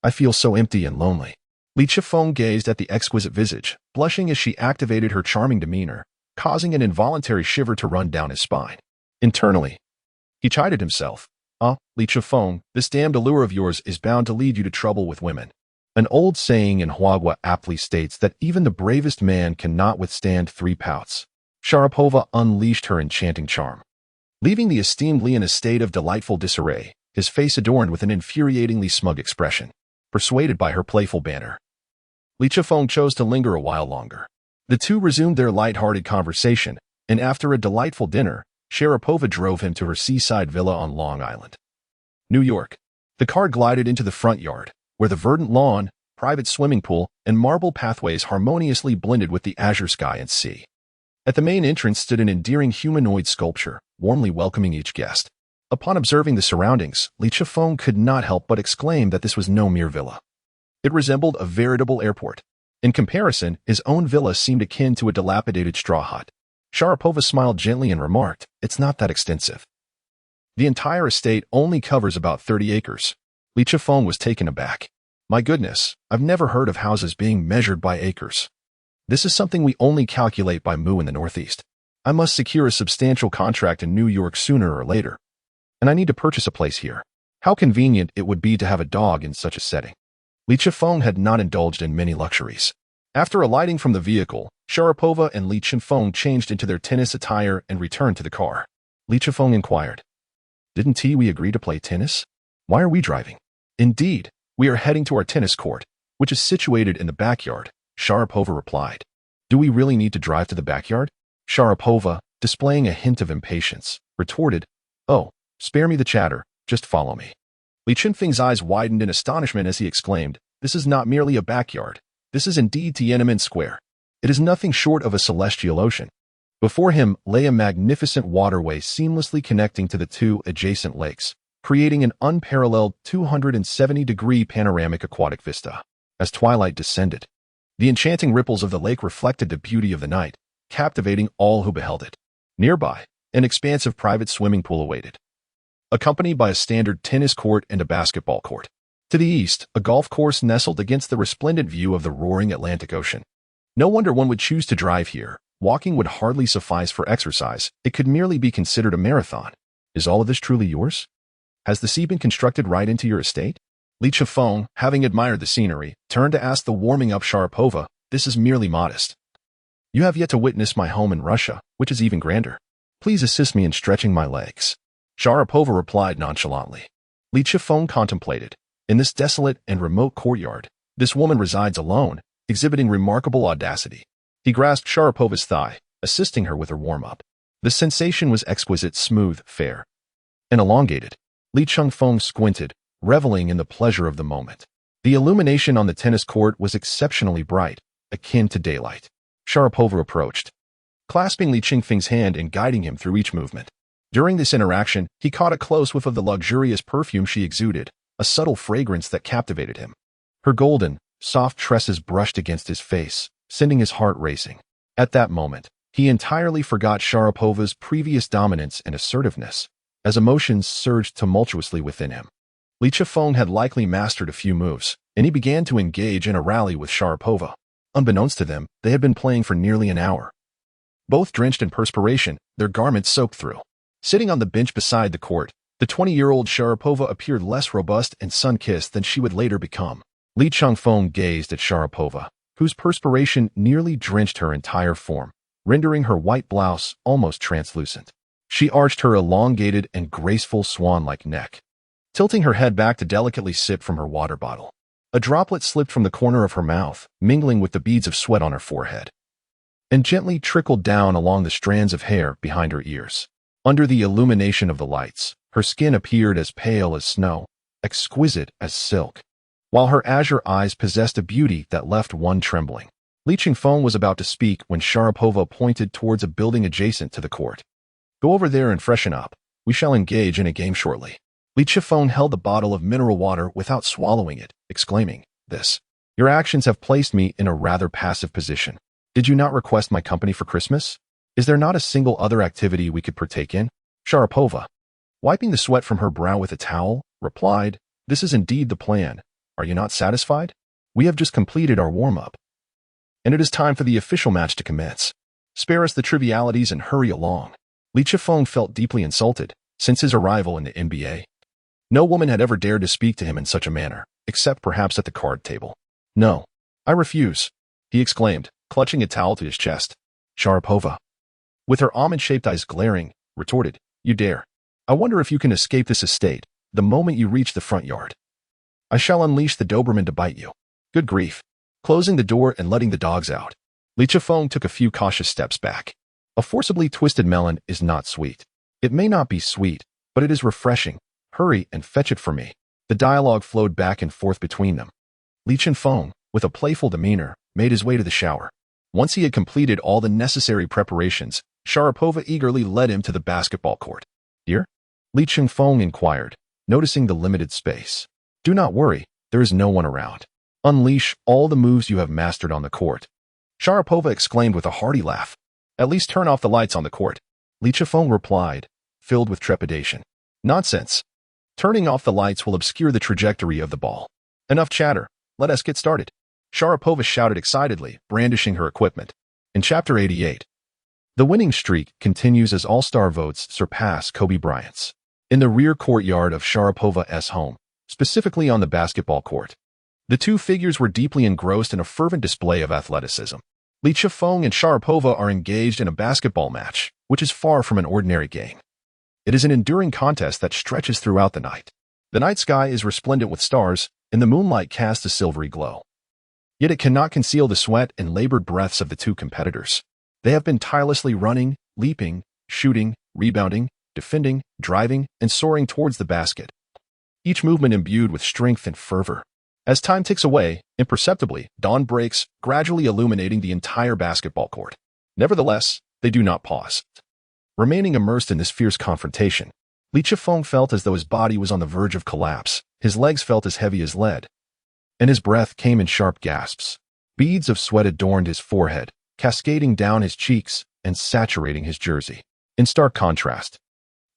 I feel so empty and lonely." Li Chifeng gazed at the exquisite visage, blushing as she activated her charming demeanor, causing an involuntary shiver to run down his spine. Internally, he chided himself. Li Chifeng, this damned allure of yours is bound to lead you to trouble with women." An old saying in Huaguo aptly states that even the bravest man cannot withstand 3 pouts. Sharapova unleashed her enchanting charm, leaving the esteemed Li in a state of delightful disarray, his face adorned with an infuriatingly smug expression. Persuaded by her playful banter, Li Chifeng chose to linger a while longer. The two resumed their light-hearted conversation, and after a delightful dinner, Sharapova drove him to her seaside villa on Long Island, New York. The car glided into the front yard, where the verdant lawn, private swimming pool, and marble pathways harmoniously blended with the azure sky and sea. At the main entrance stood an endearing humanoid sculpture, warmly welcoming each guest. Upon observing the surroundings, Li Chifeng could not help but exclaim that this was no mere villa. It resembled a veritable airport. In comparison, his own villa seemed akin to a dilapidated straw hut. Sharapova smiled gently and remarked, "It's not that extensive. The entire estate only covers about 30 acres. Li Chifeng was taken aback. "My goodness, I've never heard of houses being measured by acres. This is something we only calculate by mu in the Northeast. I must secure a substantial contract in New York sooner or later. And I need to purchase a place here. How convenient it would be to have a dog in such a setting." Li Chifeng had not indulged in many luxuries. After alighting from the vehicle, Sharapova and Li Chifeng changed into their tennis attire and returned to the car. Li Chifeng inquired, "Didn't we agree to play tennis? Why are we driving?" "Indeed, we are heading to our tennis court, which is situated in the backyard," Sharapova replied. "Do we really need to drive to the backyard?" Sharapova, displaying a hint of impatience, retorted, "Oh, spare me the chatter, just follow me." Li Chifeng's eyes widened in astonishment as he exclaimed, "This is not merely a backyard. This is indeed Tiananmen Square. It is nothing short of a celestial ocean." Before him lay a magnificent waterway seamlessly connecting to the 2 adjacent lakes, creating an unparalleled 270-degree panoramic aquatic vista. As twilight descended, the enchanting ripples of the lake reflected the beauty of the night, captivating all who beheld it. Nearby, an expansive private swimming pool awaited, accompanied by a standard tennis court and a basketball court. To the east, a golf course nestled against the resplendent view of the roaring Atlantic Ocean. No wonder one would choose to drive here. Walking would hardly suffice for exercise. It could merely be considered a marathon. Is all of this truly yours? Has the sea been constructed right into your estate? Li Chifeng, having admired the scenery, turned to ask the warming-up Sharapova, "This is merely modest. You have yet to witness my home in Russia, which is even grander. Please assist me in stretching my legs." Sharapova replied nonchalantly. Li Chifeng contemplated. In this desolate and remote courtyard, this woman resides alone, exhibiting remarkable audacity. He grasped Sharapova's thigh, assisting her with her warm-up. The sensation was exquisite, smooth, fair, and elongated. Li Chifeng squinted, reveling in the pleasure of the moment. The illumination on the tennis court was exceptionally bright, akin to daylight. Sharapova approached, clasping Li Chifeng's hand and guiding him through each movement. During this interaction, he caught a close whiff of the luxurious perfume she exuded, a subtle fragrance that captivated him. Her golden, soft tresses brushed against his face, sending his heart racing. At that moment, he entirely forgot Sharapova's previous dominance and assertiveness, as emotions surged tumultuously within him. Li Chifeng had likely mastered a few moves, and he began to engage in a rally with Sharapova. Unbeknownst to them, they had been playing for nearly an hour. Both drenched in perspiration, their garments soaked through. Sitting on the bench beside the court, the 20-year-old Sharapova appeared less robust and sun-kissed than she would later become. Li Changfeng gazed at Sharapova, whose perspiration nearly drenched her entire form, rendering her white blouse almost translucent. She arched her elongated and graceful swan-like neck, tilting her head back to delicately sip from her water bottle. A droplet slipped from the corner of her mouth, mingling with the beads of sweat on her forehead, and gently trickled down along the strands of hair behind her ears. Under the illumination of the lights, her skin appeared as pale as snow, exquisite as silk, while her azure eyes possessed a beauty that left one trembling. Li Changfeng was about to speak when Sharapova pointed towards a building adjacent to the court. "Go over there and freshen up. We shall engage in a game shortly." Li Chifeng held the bottle of mineral water without swallowing it, exclaiming, Your actions have placed me in a rather passive position. Did you not request my company for Christmas? Is there not a single other activity we could partake in?" Sharapova, wiping the sweat from her brow with a towel, replied, "This is indeed the plan. Are you not satisfied? We have just completed our warm-up, and it is time for the official match to commence. Spare us the trivialities and hurry along." Li Chifeng felt deeply insulted. Since his arrival in the NBA, no woman had ever dared to speak to him in such a manner, except perhaps at the card table. "No, I refuse," he exclaimed, clutching a towel to his chest. Sharapova, with her almond-shaped eyes glaring, retorted, "You dare. I wonder if you can escape this estate the moment you reach the front yard. I shall unleash the Doberman to bite you." Good grief. Closing the door and letting the dogs out, Li Chifeng took a few cautious steps back. A forcibly twisted melon is not sweet. It may not be sweet, but it is refreshing. Hurry and fetch it for me. The dialogue flowed back and forth between them. Li Chifeng, with a playful demeanor, made his way to the shower. Once he had completed all the necessary preparations, Sharapova eagerly led him to the basketball court. "Here?" Li Chifeng inquired, noticing the limited space. "Do not worry, there is no one around. Unleash all the moves you have mastered on the court." Sharapova exclaimed with a hearty laugh. "At least turn off the lights on the court." Li Chifeng replied, filled with trepidation. "Nonsense. Turning off the lights will obscure the trajectory of the ball. Enough chatter. Let us get started." Sharapova shouted excitedly, brandishing her equipment. In Chapter 88, the winning streak continues as all-star votes surpass Kobe Bryant's. In the rear courtyard of Sharapova's home, specifically on the basketball court, the two figures were deeply engrossed in a fervent display of athleticism. Li Chifeng and Sharapova are engaged in a basketball match, which is far from an ordinary game. It is an enduring contest that stretches throughout the night. The night sky is resplendent with stars, and the moonlight casts a silvery glow. Yet it cannot conceal the sweat and labored breaths of the two competitors. They have been tirelessly running, leaping, shooting, rebounding, defending, driving, and soaring towards the basket, each movement imbued with strength and fervor. As time ticks away, imperceptibly, dawn breaks, gradually illuminating the entire basketball court. Nevertheless, they do not pause. Remaining immersed in this fierce confrontation, Li Chifeng felt as though his body was on the verge of collapse. His legs felt as heavy as lead, and his breath came in sharp gasps. Beads of sweat adorned his forehead, cascading down his cheeks and saturating his jersey. In stark contrast,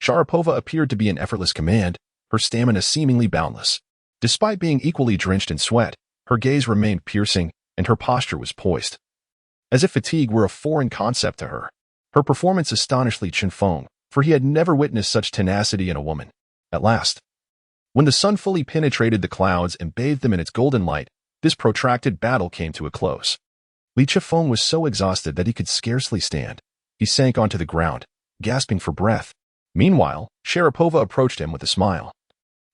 Sharapova appeared to be in effortless command, her stamina seemingly boundless. Despite being equally drenched in sweat, her gaze remained piercing, and her posture was poised, as if fatigue were a foreign concept to her. Her performance astonished Li Chifeng, for he had never witnessed such tenacity in a woman. At last, when the sun fully penetrated the clouds and bathed them in its golden light, this protracted battle came to a close. Li Chifeng was so exhausted that he could scarcely stand. He sank onto the ground, gasping for breath. Meanwhile, Sharapova approached him with a smile,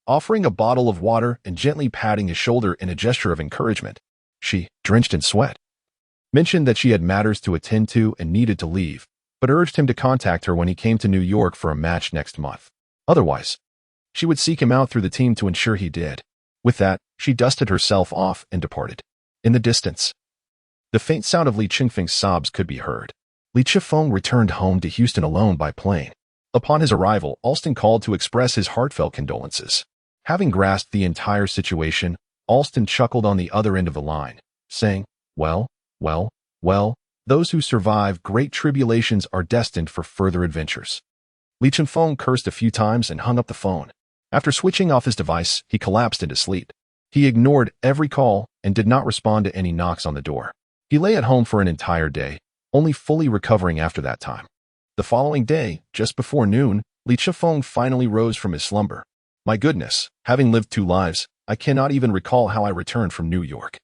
offering a bottle of water and gently patting his shoulder in a gesture of encouragement. She, drenched in sweat, mentioned that she had matters to attend to and needed to leave, but urged him to contact her when he came to New York for a match next month. Otherwise, she would seek him out through the team to ensure he did. With that, she dusted herself off and departed. In the distance, the faint sound of Li Chingfeng's sobs could be heard. Li Chifeng returned home to Houston alone by plane. Upon his arrival, Alston called to express his heartfelt condolences. Having grasped the entire situation, Alston chuckled on the other end of the line, saying, well, those who survive great tribulations are destined for further adventures." Li Chifeng cursed a few times and hung up the phone. After switching off his device, he collapsed into sleep. He ignored every call and did not respond to any knocks on the door. He lay at home for an entire day, only fully recovering after that time. The following day, just before noon, Li Chifeng finally rose from his slumber. My goodness, having lived 2 lives, I cannot even recall how I returned from New York.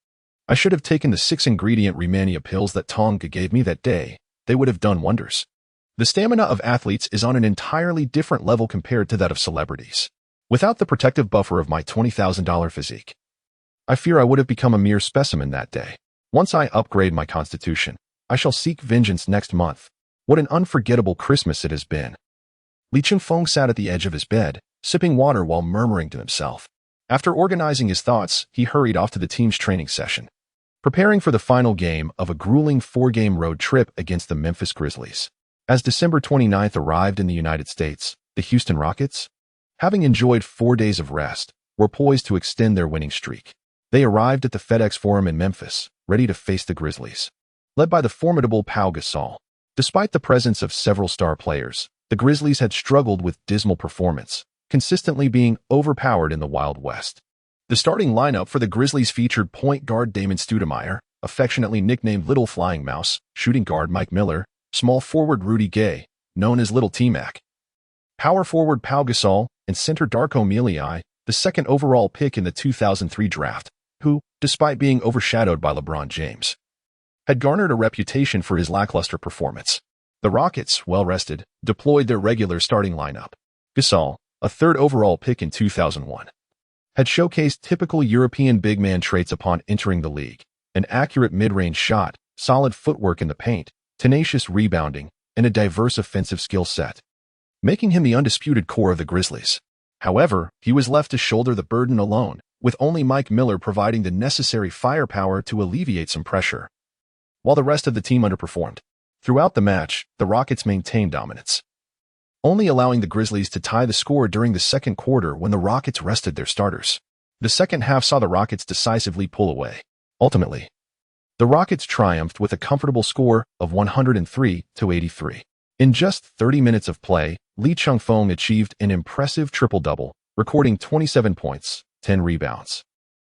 I should have taken the 6-ingredient Remania pills that Tonga gave me that day. They would have done wonders. The stamina of athletes is on an entirely different level compared to that of celebrities. Without the protective buffer of my $20,000 physique, I fear I would have become a mere specimen that day. Once I upgrade my constitution, I shall seek vengeance next month. What an unforgettable Christmas it has been. Li Chifeng sat at the edge of his bed, sipping water while murmuring to himself. After organizing his thoughts, he hurried off to the team's training session, preparing for the final game of a grueling 4-game road trip against the Memphis Grizzlies. As December 29th arrived in the United States, the Houston Rockets, having enjoyed 4 days of rest, were poised to extend their winning streak. They arrived at the FedEx Forum in Memphis, ready to face the Grizzlies. Led by the formidable Pau Gasol, despite the presence of several star players, the Grizzlies had struggled with dismal performance, consistently being overpowered in the Wild West. The starting lineup for the Grizzlies featured point guard Damon Stoudemire, affectionately nicknamed Little Flying Mouse, shooting guard Mike Miller, small forward Rudy Gay, known as Little T-Mac, power forward Pau Gasol, and center Darko Milicic, the 2nd overall pick in the 2003 draft, who, despite being overshadowed by LeBron James, had garnered a reputation for his lackluster performance. The Rockets, well-rested, deployed their regular starting lineup. Gasol, a 3rd overall pick in 2001, had showcased typical European big man traits upon entering the league: an accurate mid-range shot, solid footwork in the paint, tenacious rebounding, and a diverse offensive skill set, making him the undisputed core of the Grizzlies. However, he was left to shoulder the burden alone, with only Mike Miller providing the necessary firepower to alleviate some pressure, while the rest of the team underperformed. Throughout the match, the Rockets maintained dominance, only allowing the Grizzlies to tie the score during the 2nd quarter when the Rockets rested their starters. The second half saw the Rockets decisively pull away. Ultimately, the Rockets triumphed with a comfortable score of 103-83. In just 30 minutes of play, Li Chifeng achieved an impressive triple-double, recording 27 points, 10 rebounds,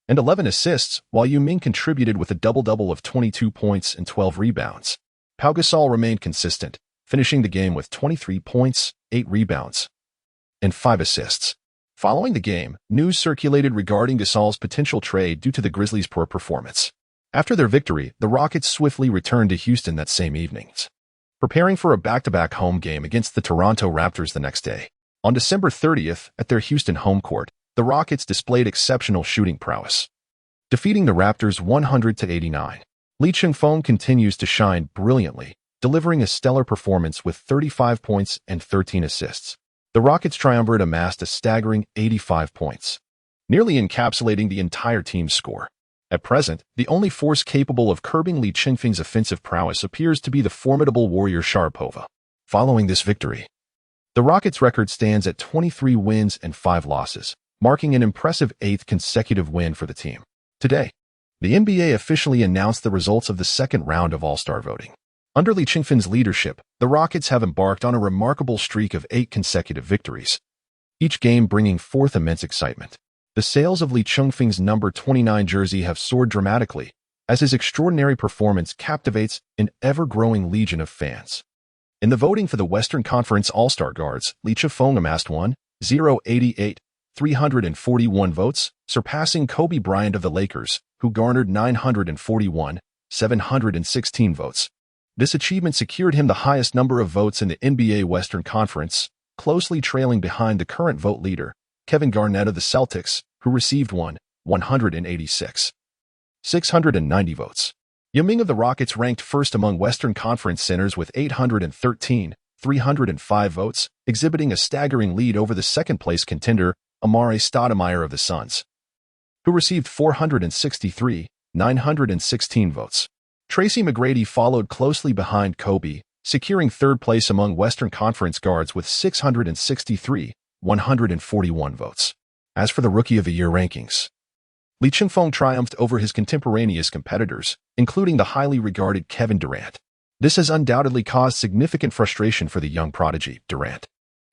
and 11 assists, while Yao Ming contributed with a double-double of 22 points and 12 rebounds. Pau Gasol remained consistent, finishing the game with 23 points, 8 rebounds, and 5 assists. Following the game, news circulated regarding Gasol's potential trade due to the Grizzlies' poor performance. After their victory, the Rockets swiftly returned to Houston that same evening, preparing for a back-to-back home game against the Toronto Raptors the next day. On December 30th, at their Houston home court, the Rockets displayed exceptional shooting prowess, defeating the Raptors 100-89. Li Chifeng continues to shine brilliantly, delivering a stellar performance with 35 points and 13 assists. The Rockets' triumvirate amassed a staggering 85 points, nearly encapsulating the entire team's score. At present, the only force capable of curbing Li Chifeng's offensive prowess appears to be the formidable warrior Sharapova. Following this victory, the Rockets' record stands at 23 wins and 5 losses, marking an impressive 8th consecutive win for the team. Today, the NBA officially announced the results of the 2nd round of All-Star voting. Under Li Chifeng's leadership, the Rockets have embarked on a remarkable streak of 8 consecutive victories, each game bringing forth immense excitement. The sales of Li Chifeng's number 29 jersey have soared dramatically, as his extraordinary performance captivates an ever-growing legion of fans. In the voting for the Western Conference All-Star guards, Li Chifeng amassed 341 votes, surpassing Kobe Bryant of the Lakers, who garnered 716 votes. This achievement secured him the highest number of votes in the NBA Western Conference, closely trailing behind the current vote leader, Kevin Garnett of the Celtics, who received 690 votes. Yao Ming of the Rockets ranked first among Western Conference centers with 305 votes, exhibiting a staggering lead over the second-place contender, Amare Stoudemire of the Suns, who received 916 votes. Tracy McGrady followed closely behind Kobe, securing 3rd place among Western Conference guards with 141 votes. As for the Rookie of the Year rankings, Li Chifeng triumphed over his contemporaneous competitors, including the highly regarded Kevin Durant. This has undoubtedly caused significant frustration for the young prodigy, Durant,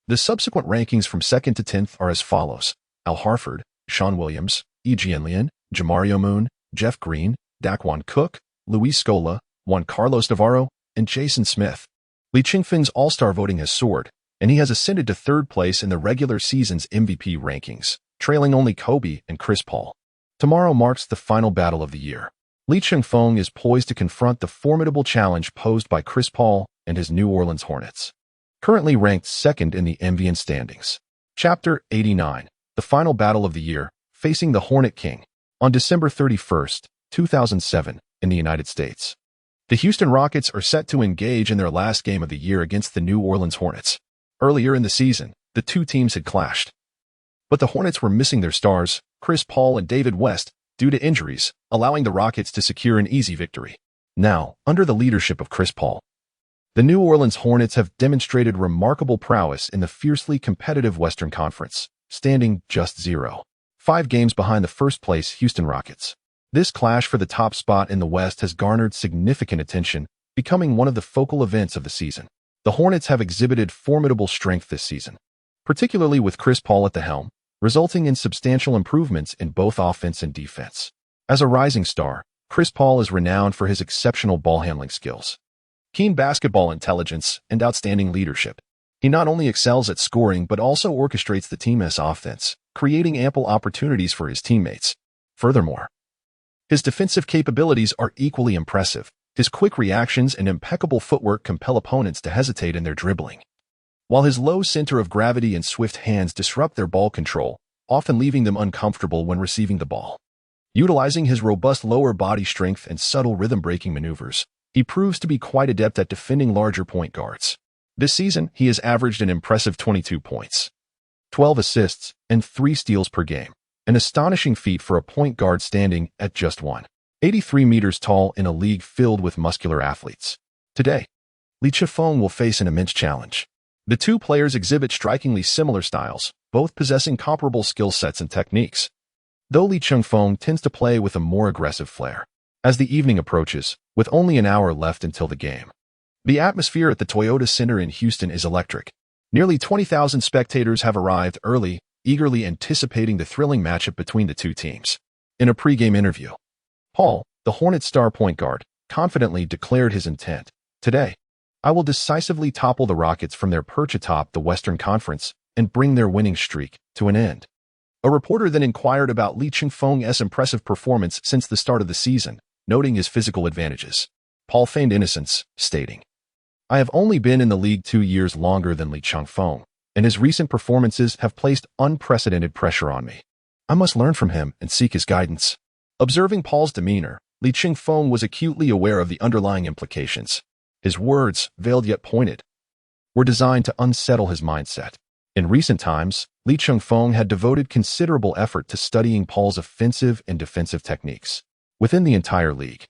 The subsequent rankings from 2nd to 10th are as follows: Al Harford, Sean Williams, E. Jianlian, Jamario Moon, Jeff Green, Daquan Cook, Luis Scola, Juan Carlos Navarro, and Jason Smith. Li Chengfeng's all-star voting has soared, and he has ascended to 3rd place in the regular season's MVP rankings, trailing only Kobe and Chris Paul. Tomorrow marks the final battle of the year. Li Chengfeng is poised to confront the formidable challenge posed by Chris Paul and his New Orleans Hornets, currently ranked 2nd in the MVN standings. Chapter 89, the final battle of the year, facing the Hornet King. On December 31st, 2007, in the United States, the Houston Rockets are set to engage in their last game of the year against the New Orleans Hornets. Earlier in the season, the two teams had clashed, but the Hornets were missing their stars, Chris Paul and David West, due to injuries, allowing the Rockets to secure an easy victory. Now, under the leadership of Chris Paul, the New Orleans Hornets have demonstrated remarkable prowess in the fiercely competitive Western Conference, standing just 0-5 games behind the first-place Houston Rockets. This clash for the top spot in the West has garnered significant attention, becoming one of the focal events of the season. The Hornets have exhibited formidable strength this season, particularly with Chris Paul at the helm, resulting in substantial improvements in both offense and defense. As a rising star, Chris Paul is renowned for his exceptional ball-handling skills, keen basketball intelligence, and outstanding leadership. He not only excels at scoring but also orchestrates the team's offense, creating ample opportunities for his teammates. Furthermore, his defensive capabilities are equally impressive. His quick reactions and impeccable footwork compel opponents to hesitate in their dribbling, while his low center of gravity and swift hands disrupt their ball control, often leaving them uncomfortable when receiving the ball. Utilizing his robust lower body strength and subtle rhythm-breaking maneuvers, he proves to be quite adept at defending larger point guards. This season, he has averaged an impressive 22 points, 12 assists, and 3 steals per game, an astonishing feat for a point guard standing at just 183 meters tall in a league filled with muscular athletes. Today, Li Chengfeng will face an immense challenge. The two players exhibit strikingly similar styles, both possessing comparable skill sets and techniques, though Li Chengfeng tends to play with a more aggressive flair. As the evening approaches, with only an hour left until the game, the atmosphere at the Toyota Center in Houston is electric. Nearly 20,000 spectators have arrived early, eagerly anticipating the thrilling matchup between the two teams. In a pregame interview, Paul, the Hornets star point guard, confidently declared his intent. "Today, I will decisively topple the Rockets from their perch atop the Western Conference and bring their winning streak to an end." A reporter then inquired about Li Chengfeng's impressive performance since the start of the season, noting his physical advantages. Paul feigned innocence, stating, "I have only been in the league 2 years longer than Li Chengfeng, and his recent performances have placed unprecedented pressure on me. I must learn from him and seek his guidance." Observing Paul's demeanor, Li Chengfeng was acutely aware of the underlying implications. His words, veiled yet pointed, were designed to unsettle his mindset. In recent times, Li Chengfeng had devoted considerable effort to studying Paul's offensive and defensive techniques. Within the entire league,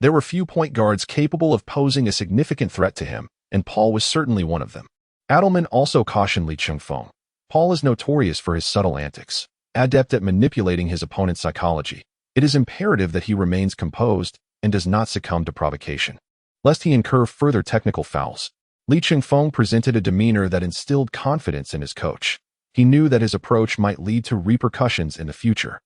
there were few point guards capable of posing a significant threat to him, and Paul was certainly one of them. Adelman also cautioned Li Chengfeng. Paul is notorious for his subtle antics, adept at manipulating his opponent's psychology. It is imperative that he remains composed and does not succumb to provocation, lest he incur further technical fouls. Li Chengfeng presented a demeanor that instilled confidence in his coach. He knew that his approach might lead to repercussions in the future,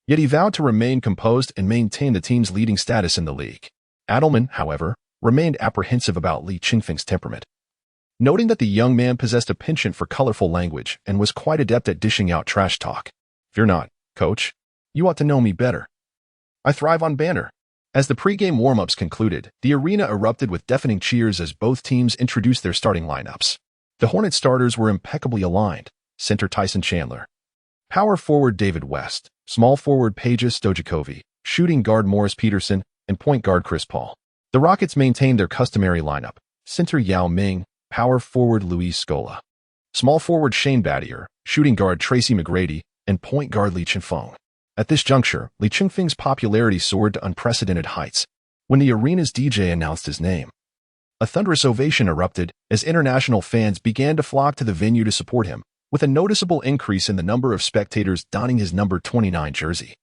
yet he vowed to remain composed and maintain the team's leading status in the league. Adelman, however, remained apprehensive about Li Chengfeng's temperament, noting that the young man possessed a penchant for colorful language and was quite adept at dishing out trash talk. "Fear not, coach. You ought to know me better. I thrive on banter." As the pregame warm-ups concluded, the arena erupted with deafening cheers as both teams introduced their starting lineups. The Hornets starters were impeccably aligned: center Tyson Chandler, power forward David West, small forward Peja Stojakovic, shooting guard Morris Peterson, and point guard Chris Paul. The Rockets maintained their customary lineup: center Yao Ming, power forward Luis Scola, small forward Shane Battier, shooting guard Tracy McGrady, and point guard Li Chengfeng. At this juncture, Li Chengfeng's popularity soared to unprecedented heights. When the arena's DJ announced his name, a thunderous ovation erupted as international fans began to flock to the venue to support him, with a noticeable increase in the number of spectators donning his number 29 jersey.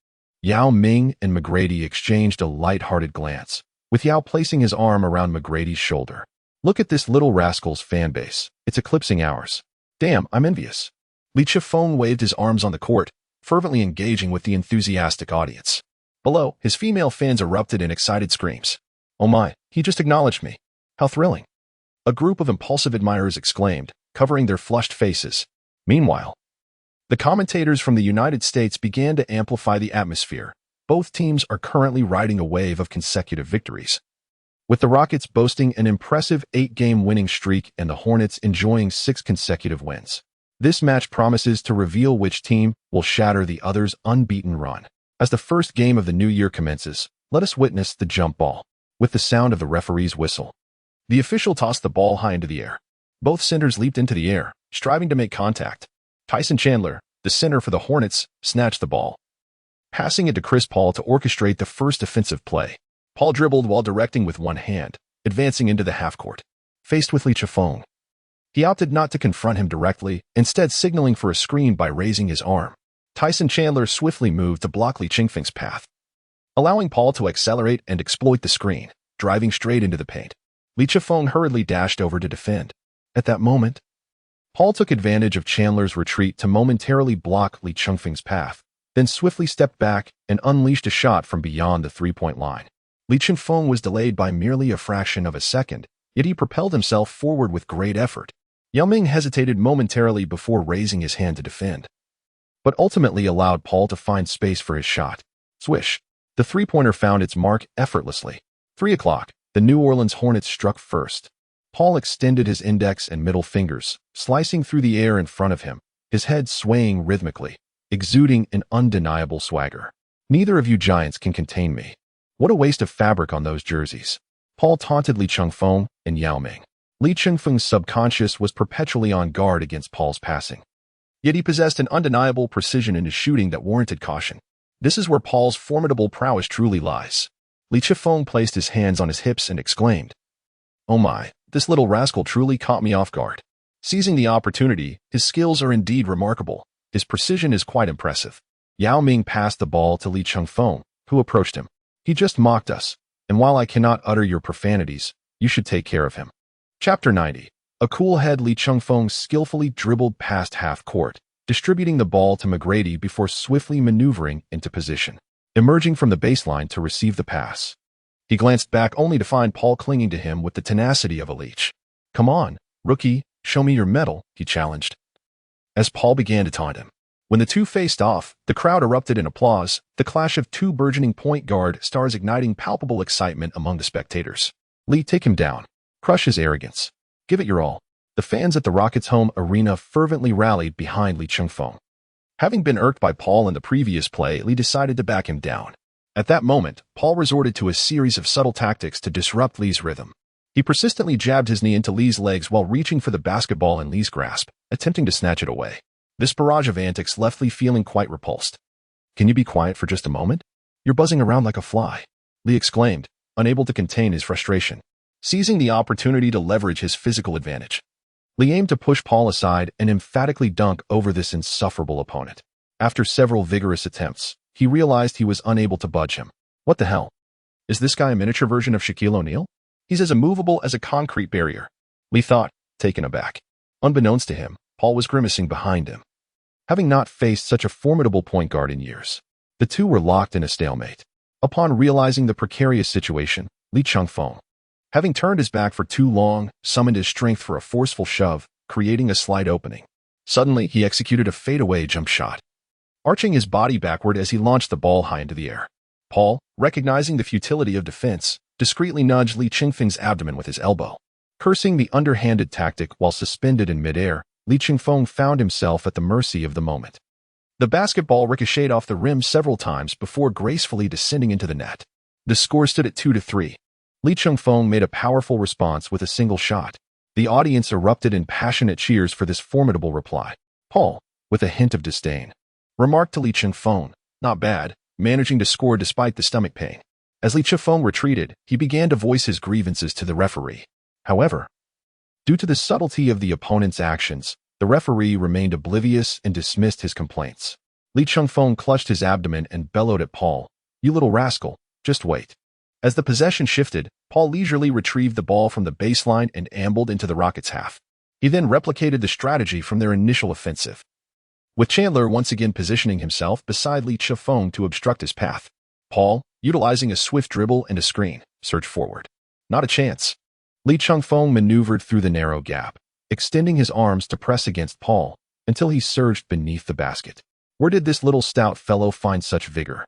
Yao Ming and McGrady exchanged a light-hearted glance, with Yao placing his arm around McGrady's shoulder. "Look at this little rascal's fan base. It's eclipsing ours." Damn, I'm envious. Li Chifeng waved his arms on the court, fervently engaging with the enthusiastic audience. Below, his female fans erupted in excited screams. Oh my, he just acknowledged me. How thrilling. A group of impulsive admirers exclaimed, covering their flushed faces. Meanwhile, the commentators from the United States began to amplify the atmosphere. Both teams are currently riding a wave of consecutive victories, with the Rockets boasting an impressive 8-game winning streak and the Hornets enjoying 6 consecutive wins. This match promises to reveal which team will shatter the other's unbeaten run. As the first game of the new year commences, let us witness the jump ball. With the sound of the referee's whistle, the official tossed the ball high into the air. Both centers leaped into the air, striving to make contact. Tyson Chandler, the center for the Hornets, snatched the ball, passing it to Chris Paul to orchestrate the first offensive play. Paul dribbled while directing with one hand, advancing into the half-court. Faced with Li Chifeng, he opted not to confront him directly, instead signaling for a screen by raising his arm. Tyson Chandler swiftly moved to block Li Chifeng's path, allowing Paul to accelerate and exploit the screen, driving straight into the paint. Li Chifeng hurriedly dashed over to defend. At that moment, Paul took advantage of Chandler's retreat to momentarily block Li Chifeng's path, then swiftly stepped back and unleashed a shot from beyond the three-point line. Li Chifeng was delayed by merely a fraction of a second, yet he propelled himself forward with great effort. Yao Ming hesitated momentarily before raising his hand to defend, but ultimately allowed Paul to find space for his shot. Swish. The three-pointer found its mark effortlessly. 3 o'clock. The New Orleans Hornets struck first. Paul extended his index and middle fingers, slicing through the air in front of him, his head swaying rhythmically, exuding an undeniable swagger. Neither of you giants can contain me. What a waste of fabric on those jerseys. Paul taunted Li Chifeng and Yao Ming. Li Chifeng's subconscious was perpetually on guard against Paul's passing. Yet he possessed an undeniable precision in his shooting that warranted caution. This is where Paul's formidable prowess truly lies. Li Chifeng placed his hands on his hips and exclaimed, "Oh my, this little rascal truly caught me off guard." Seizing the opportunity, his skills are indeed remarkable. His precision is quite impressive. Yao Ming passed the ball to Li Chifeng, who approached him. "He just mocked us, and while I cannot utter your profanities, you should take care of him." Chapter 90. A cool head Li Chifeng skillfully dribbled past half-court, distributing the ball to McGrady before swiftly maneuvering into position, emerging from the baseline to receive the pass. He glanced back only to find Paul clinging to him with the tenacity of a leech. "Come on, rookie, show me your mettle," he challenged, as Paul began to taunt him. When the two faced off, the crowd erupted in applause, the clash of two burgeoning point guard stars igniting palpable excitement among the spectators. "Lee, take him down. Crush his arrogance. Give it your all." The fans at the Rockets' home arena fervently rallied behind Li Chifeng. Having been irked by Paul in the previous play, Lee decided to back him down. At that moment, Paul resorted to a series of subtle tactics to disrupt Lee's rhythm. He persistently jabbed his knee into Lee's legs while reaching for the basketball in Lee's grasp, attempting to snatch it away. This barrage of antics left Lee feeling quite repulsed. "Can you be quiet for just a moment? You're buzzing around like a fly," Lee exclaimed, unable to contain his frustration. Seizing the opportunity to leverage his physical advantage, Lee aimed to push Paul aside and emphatically dunk over this insufferable opponent. After several vigorous attempts, he realized he was unable to budge him. What the hell? Is this guy a miniature version of Shaquille O'Neal? He's as immovable as a concrete barrier, Lee thought, taken aback. Unbeknownst to him, Paul was grimacing behind him. Having not faced such a formidable point guard in years, the two were locked in a stalemate. Upon realizing the precarious situation, Li Chifeng, having turned his back for too long, summoned his strength for a forceful shove, creating a slight opening. Suddenly, he executed a fadeaway jump shot, arching his body backward as he launched the ball high into the air. Paul, recognizing the futility of defense, discreetly nudged Li Chifeng's abdomen with his elbow. Cursing the underhanded tactic while suspended in midair, Li Chifeng found himself at the mercy of the moment. The basketball ricocheted off the rim several times before gracefully descending into the net. The score stood at 2-3. Li Chifeng made a powerful response with a single shot. The audience erupted in passionate cheers for this formidable reply. Paul, with a hint of disdain, remarked to Li Chifeng, "Not bad, managing to score despite the stomach pain." As Li Chifeng retreated, he began to voice his grievances to the referee. However, due to the subtlety of the opponent's actions, the referee remained oblivious and dismissed his complaints. Li Chifeng clutched his abdomen and bellowed at Paul, "You little rascal, just wait." As the possession shifted, Paul leisurely retrieved the ball from the baseline and ambled into the Rockets' half. He then replicated the strategy from their initial offensive, with Chandler once again positioning himself beside Li Chifeng to obstruct his path. Paul, utilizing a swift dribble and a screen, surged forward. Not a chance. Li Chifeng maneuvered through the narrow gap, extending his arms to press against Paul until he surged beneath the basket. Where did this little stout fellow find such vigor?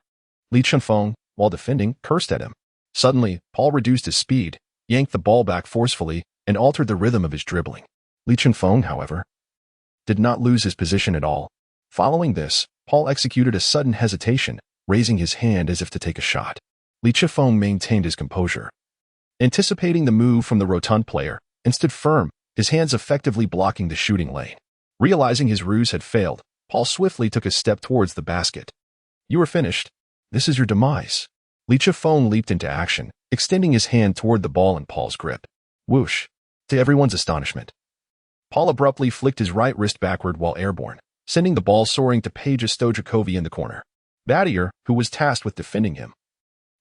Li Chifeng, while defending, cursed at him. Suddenly, Paul reduced his speed, yanked the ball back forcefully, and altered the rhythm of his dribbling. Li Chifeng, however, did not lose his position at all. Following this, Paul executed a sudden hesitation, raising his hand as if to take a shot. Li Chifeng maintained his composure, anticipating the move from the rotund player, and stood firm, his hands effectively blocking the shooting lane. Realizing his ruse had failed, Paul swiftly took a step towards the basket. You are finished. This is your demise. Li Chifeng leaped into action, extending his hand toward the ball in Paul's grip. Whoosh! To everyone's astonishment, Paul abruptly flicked his right wrist backward while airborne, sending the ball soaring to Peja Stojakovic in the corner. Battier, who was tasked with defending him,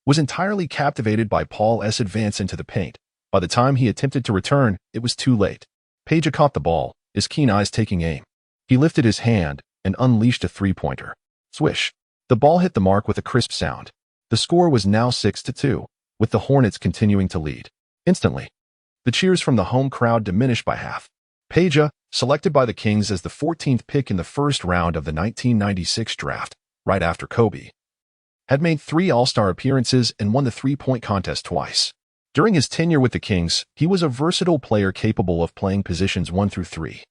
was entirely captivated by Paul's advance into the paint. By the time he attempted to return, it was too late. Peja caught the ball, his keen eyes taking aim. He lifted his hand and unleashed a three-pointer. Swish! The ball hit the mark with a crisp sound. The score was now 6-2, with the Hornets continuing to lead. Instantly, the cheers from the home crowd diminished by half. Peja, selected by the Kings as the 14th pick in the first round of the 1996 draft, right after Kobe, had made 3 All-Star appearances and won the three-point contest twice. During his tenure with the Kings, he was a versatile player capable of playing positions 1 through 3.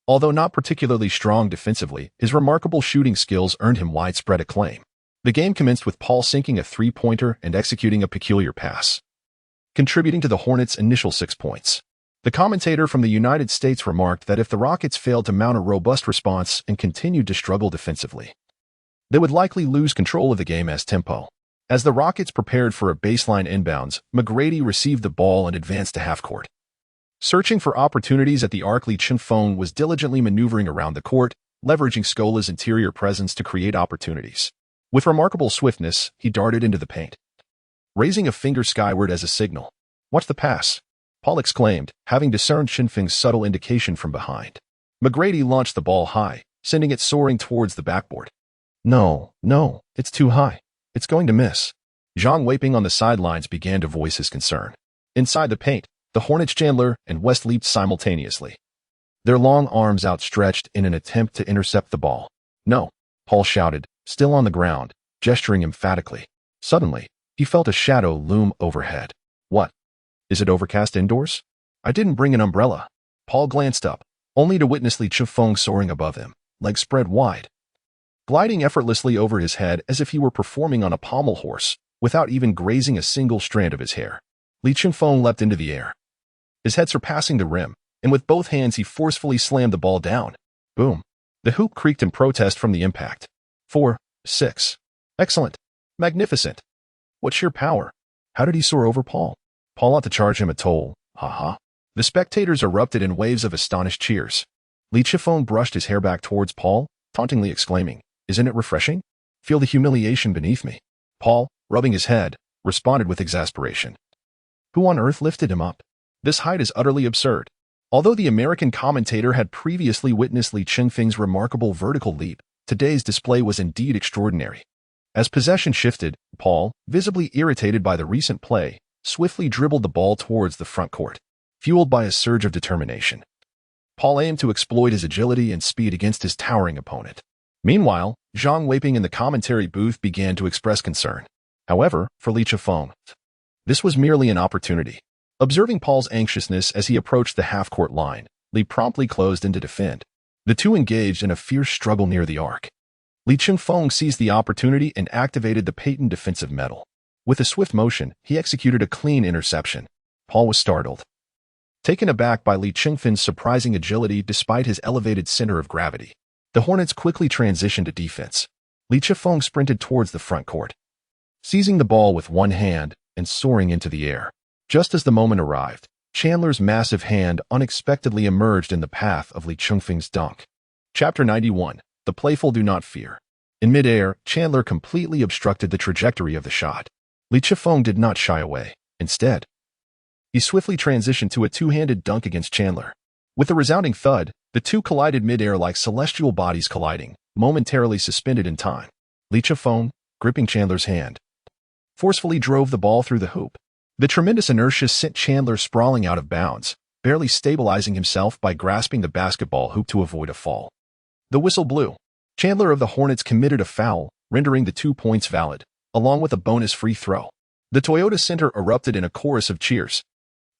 Although not particularly strong defensively, his remarkable shooting skills earned him widespread acclaim. The game commenced with Paul sinking a three-pointer and executing a peculiar pass, contributing to the Hornets' initial 6 points. The commentator from the United States remarked that if the Rockets failed to mount a robust response and continued to struggle defensively, they would likely lose control of the game as tempo. As the Rockets prepared for a baseline inbounds, McGrady received the ball and advanced to half-court. Searching for opportunities at the arc, Li Chifeng was diligently maneuvering around the court, leveraging Scola's interior presence to create opportunities. With remarkable swiftness, he darted into the paint, raising a finger skyward as a signal. Watch the pass, Paul exclaimed, having discerned Chengfeng's subtle indication from behind. McGrady launched the ball high, sending it soaring towards the backboard. No, it's too high. It's going to miss. Zhang Weiping on the sidelines began to voice his concern. Inside the paint, the Hornets Chandler and West leaped simultaneously, their long arms outstretched in an attempt to intercept the ball. No, Paul shouted, still on the ground, gesturing emphatically. Suddenly, he felt a shadow loom overhead. What? Is it overcast indoors? I didn't bring an umbrella. Paul glanced up, only to witness Li Chifeng soaring above him, legs spread wide, gliding effortlessly over his head as if he were performing on a pommel horse, without even grazing a single strand of his hair. Li Chifeng leapt into the air, his head surpassing the rim, and with both hands he forcefully slammed the ball down. Boom! The hoop creaked in protest from the impact. 4, 6. Excellent. Magnificent. What sheer power. How did he soar over Paul? Paul ought to charge him a toll. Ha. The spectators erupted in waves of astonished cheers. Li Chifeng brushed his hair back towards Paul, tauntingly exclaiming, Isn't it refreshing? Feel the humiliation beneath me. Paul, rubbing his head, responded with exasperation. Who on earth lifted him up? This height is utterly absurd. Although the American commentator had previously witnessed Li Chengfeng's remarkable vertical leap, today's display was indeed extraordinary. As possession shifted, Paul, visibly irritated by the recent play, swiftly dribbled the ball towards the front court, fueled by a surge of determination. Paul aimed to exploit his agility and speed against his towering opponent. Meanwhile, Zhang Weiping in the commentary booth began to express concern. However, for Li Chifeng, this was merely an opportunity. Observing Paul's anxiousness as he approached the half-court line, Li promptly closed in to defend. The two engaged in a fierce struggle near the arc. Li Chifeng seized the opportunity and activated the patent defensive medal. With a swift motion, he executed a clean interception. Paul was startled, taken aback by Li Chengfeng's surprising agility despite his elevated center of gravity. The Hornets quickly transitioned to defense. Li Chifeng sprinted towards the front court, seizing the ball with one hand and soaring into the air. Just as the moment arrived, Chandler's massive hand unexpectedly emerged in the path of Li Chengfeng's dunk. Chapter 91. The Playful Do Not Fear. In midair, Chandler completely obstructed the trajectory of the shot. Li Chifeng did not shy away. Instead, he swiftly transitioned to a two-handed dunk against Chandler. With a resounding thud, the two collided mid-air like celestial bodies colliding, momentarily suspended in time. Li Chengfeng, gripping Chandler's hand, forcefully drove the ball through the hoop. The tremendous inertia sent Chandler sprawling out of bounds, barely stabilizing himself by grasping the basketball hoop to avoid a fall. The whistle blew. Chandler of the Hornets committed a foul, rendering the 2 points valid, along with a bonus free throw. The Toyota Center erupted in a chorus of cheers.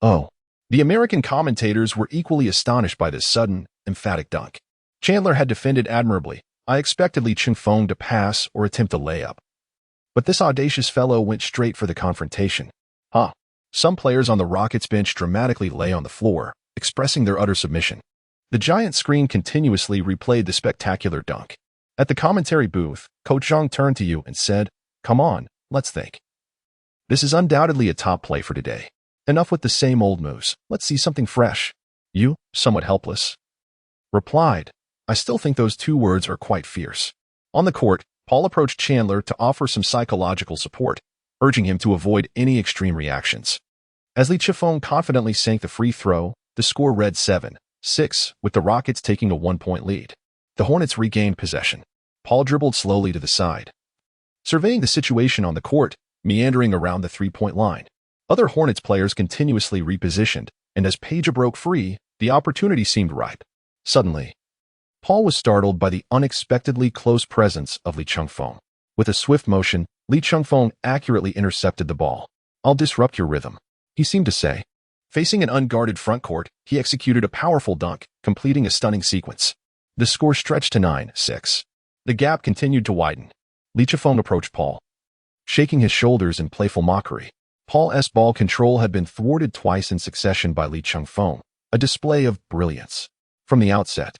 Oh. The American commentators were equally astonished by this sudden, emphatic dunk. Chandler had defended admirably. I expected Li Chengfeng to pass or attempt a layup. But this audacious fellow went straight for the confrontation. Some players on the Rockets bench dramatically lay on the floor, expressing their utter submission. The giant screen continuously replayed the spectacular dunk. At the commentary booth, Coach Zhang turned to you and said, "Come on, let's think. This is undoubtedly a top play for today. Enough with the same old moves. Let's see something fresh." You, somewhat helpless, replied, "I still think those 2 words are quite fierce." On the court, Paul approached Chandler to offer some psychological support, urging him to avoid any extreme reactions. As Li Chengfeng confidently sank the free throw, the score read 7-6, with the Rockets taking a 1-point lead. The Hornets regained possession. Paul dribbled slowly to the side, surveying the situation on the court, meandering around the 3-point line. Other Hornets players continuously repositioned, and as Peja broke free, the opportunity seemed ripe. Suddenly, Paul was startled by the unexpectedly close presence of Li Chengfeng. With a swift motion, Li Chengfeng accurately intercepted the ball. "I'll disrupt your rhythm," he seemed to say. Facing an unguarded front court, he executed a powerful dunk, completing a stunning sequence. The score stretched to 9-6. The gap continued to widen. Li Chengfeng approached Paul, shaking his shoulders in playful mockery. Paul's ball control had been thwarted twice in succession by Li Chengfeng, a display of brilliance. From the outset,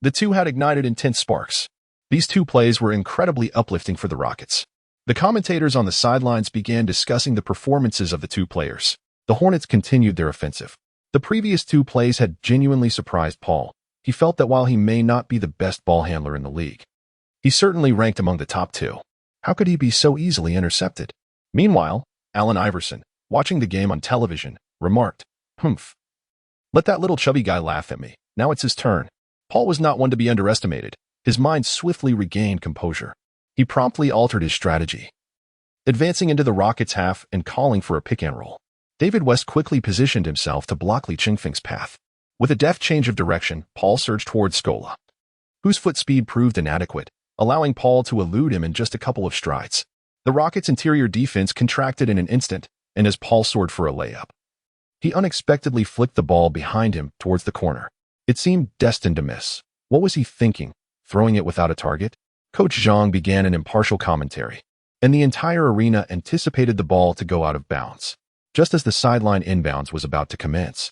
the two had ignited intense sparks. These 2 plays were incredibly uplifting for the Rockets. The commentators on the sidelines began discussing the performances of the 2 players. The Hornets continued their offensive. The previous 2 plays had genuinely surprised Paul. He felt that while he may not be the best ball handler in the league, he certainly ranked among the top 2. How could he be so easily intercepted? Meanwhile, Allen Iverson, watching the game on television, remarked, "Humph. Let that little chubby guy laugh at me. Now it's his turn." Paul was not one to be underestimated. His mind swiftly regained composure. He promptly altered his strategy, advancing into the Rockets' half and calling for a pick-and-roll. David West quickly positioned himself to block Li Chengfeng's path. With a deft change of direction, Paul surged towards Scola, whose foot speed proved inadequate, allowing Paul to elude him in just a couple of strides. The Rockets' interior defense contracted in an instant, and as Paul soared for a layup, he unexpectedly flicked the ball behind him towards the corner. It seemed destined to miss. What was he thinking? Throwing it without a target? Coach Zhang began an impartial commentary, and the entire arena anticipated the ball to go out of bounds. Just as the sideline inbounds was about to commence,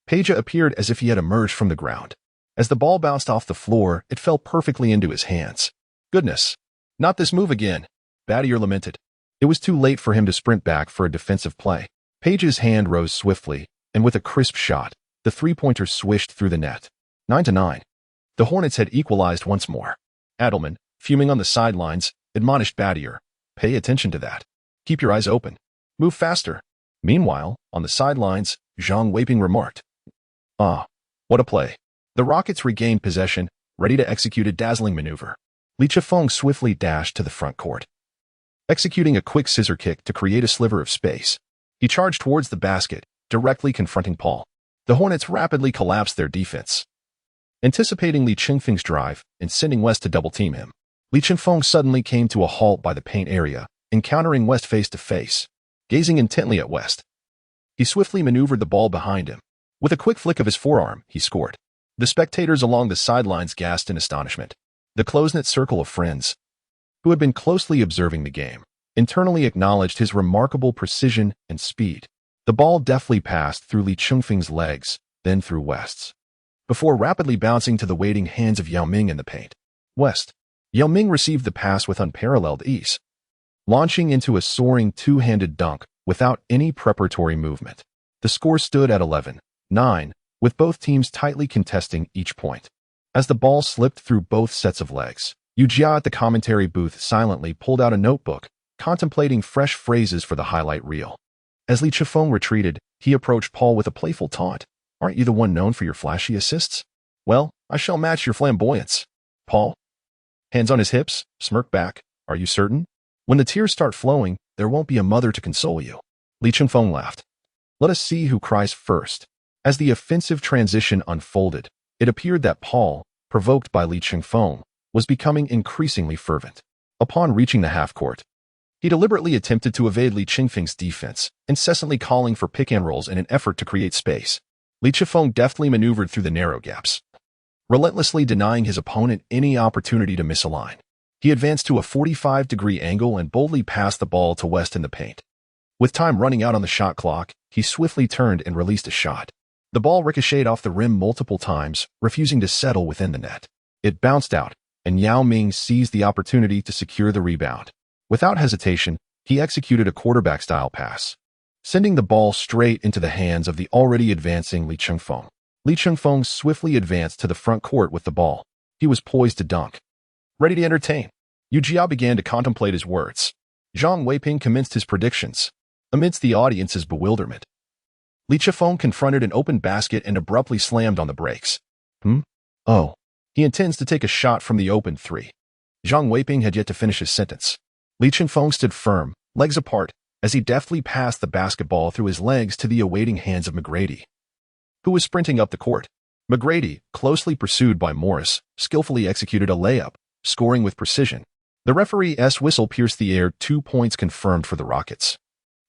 Peja appeared as if he had emerged from the ground. As the ball bounced off the floor, it fell perfectly into his hands. "Goodness, not this move again," Battier lamented. It was too late for him to sprint back for a defensive play. Peja's hand rose swiftly, and with a crisp shot, the 3-pointer swished through the net. 9-9. The Hornets had equalized once more. Adelman, fuming on the sidelines, admonished Battier, "Pay attention to that. Keep your eyes open. Move faster." Meanwhile, on the sidelines, Zhang Weiping remarked, What a play." The Rockets regained possession, ready to execute a dazzling maneuver. Li Chengfeng swiftly dashed to the front court, executing a quick scissor kick to create a sliver of space. He charged towards the basket, directly confronting Paul. The Hornets rapidly collapsed their defense, anticipating Li Chengfeng's drive and sending West to double-team him. Li Chengfeng suddenly came to a halt by the paint area, encountering West face-to-face. Gazing intently at West, he swiftly maneuvered the ball behind him. With a quick flick of his forearm, he scored. The spectators along the sidelines gasped in astonishment. The close-knit circle of friends, who had been closely observing the game, internally acknowledged his remarkable precision and speed. The ball deftly passed through Li Chengfeng's legs, then through West's, before rapidly bouncing to the waiting hands of Yao Ming in the paint. Yao Ming received the pass with unparalleled ease, launching into a soaring 2-handed dunk without any preparatory movement. The score stood at 11-9, with both teams tightly contesting each point. As the ball slipped through both sets of legs, Yu Jia at the commentary booth silently pulled out a notebook, contemplating fresh phrases for the highlight reel. As Li Chengfeng retreated, he approached Paul with a playful taunt. Aren't you the one known for your flashy assists? Well, I shall match your flamboyance. Paul, hands on his hips, smirk back. Are you certain? When the tears start flowing, there won't be a mother to console you. Li Chengfeng laughed. Let us see who cries first. As the offensive transition unfolded, it appeared that Paul, provoked by Li Chengfeng, was becoming increasingly fervent. Upon reaching the half-court, he deliberately attempted to evade Li Chengfeng's defense, incessantly calling for pick-and-rolls in an effort to create space. Li Chengfeng deftly maneuvered through the narrow gaps, relentlessly denying his opponent any opportunity to misalign. He advanced to a 45-degree angle and boldly passed the ball to West in the paint. With time running out on the shot clock, he swiftly turned and released a shot. The ball ricocheted off the rim multiple times, refusing to settle within the net. It bounced out, and Yao Ming seized the opportunity to secure the rebound. Without hesitation, he executed a quarterback-style pass, sending the ball straight into the hands of the already advancing Li Chengfeng. Li Chengfeng swiftly advanced to the front court with the ball. He was poised to dunk. Ready to entertain, Yu Jia began to contemplate his words. Zhang Weiping commenced his predictions. Amidst the audience's bewilderment, Li Chengfeng confronted an open basket and abruptly slammed on the brakes. Oh, he intends to take a shot from the open three. Zhang Weiping had yet to finish his sentence. Li Chengfeng stood firm, legs apart, as he deftly passed the basketball through his legs to the awaiting hands of McGrady, who was sprinting up the court. McGrady, closely pursued by Morris, skillfully executed a layup, scoring with precision. The referee's whistle pierced the air. 2 points confirmed for the Rockets,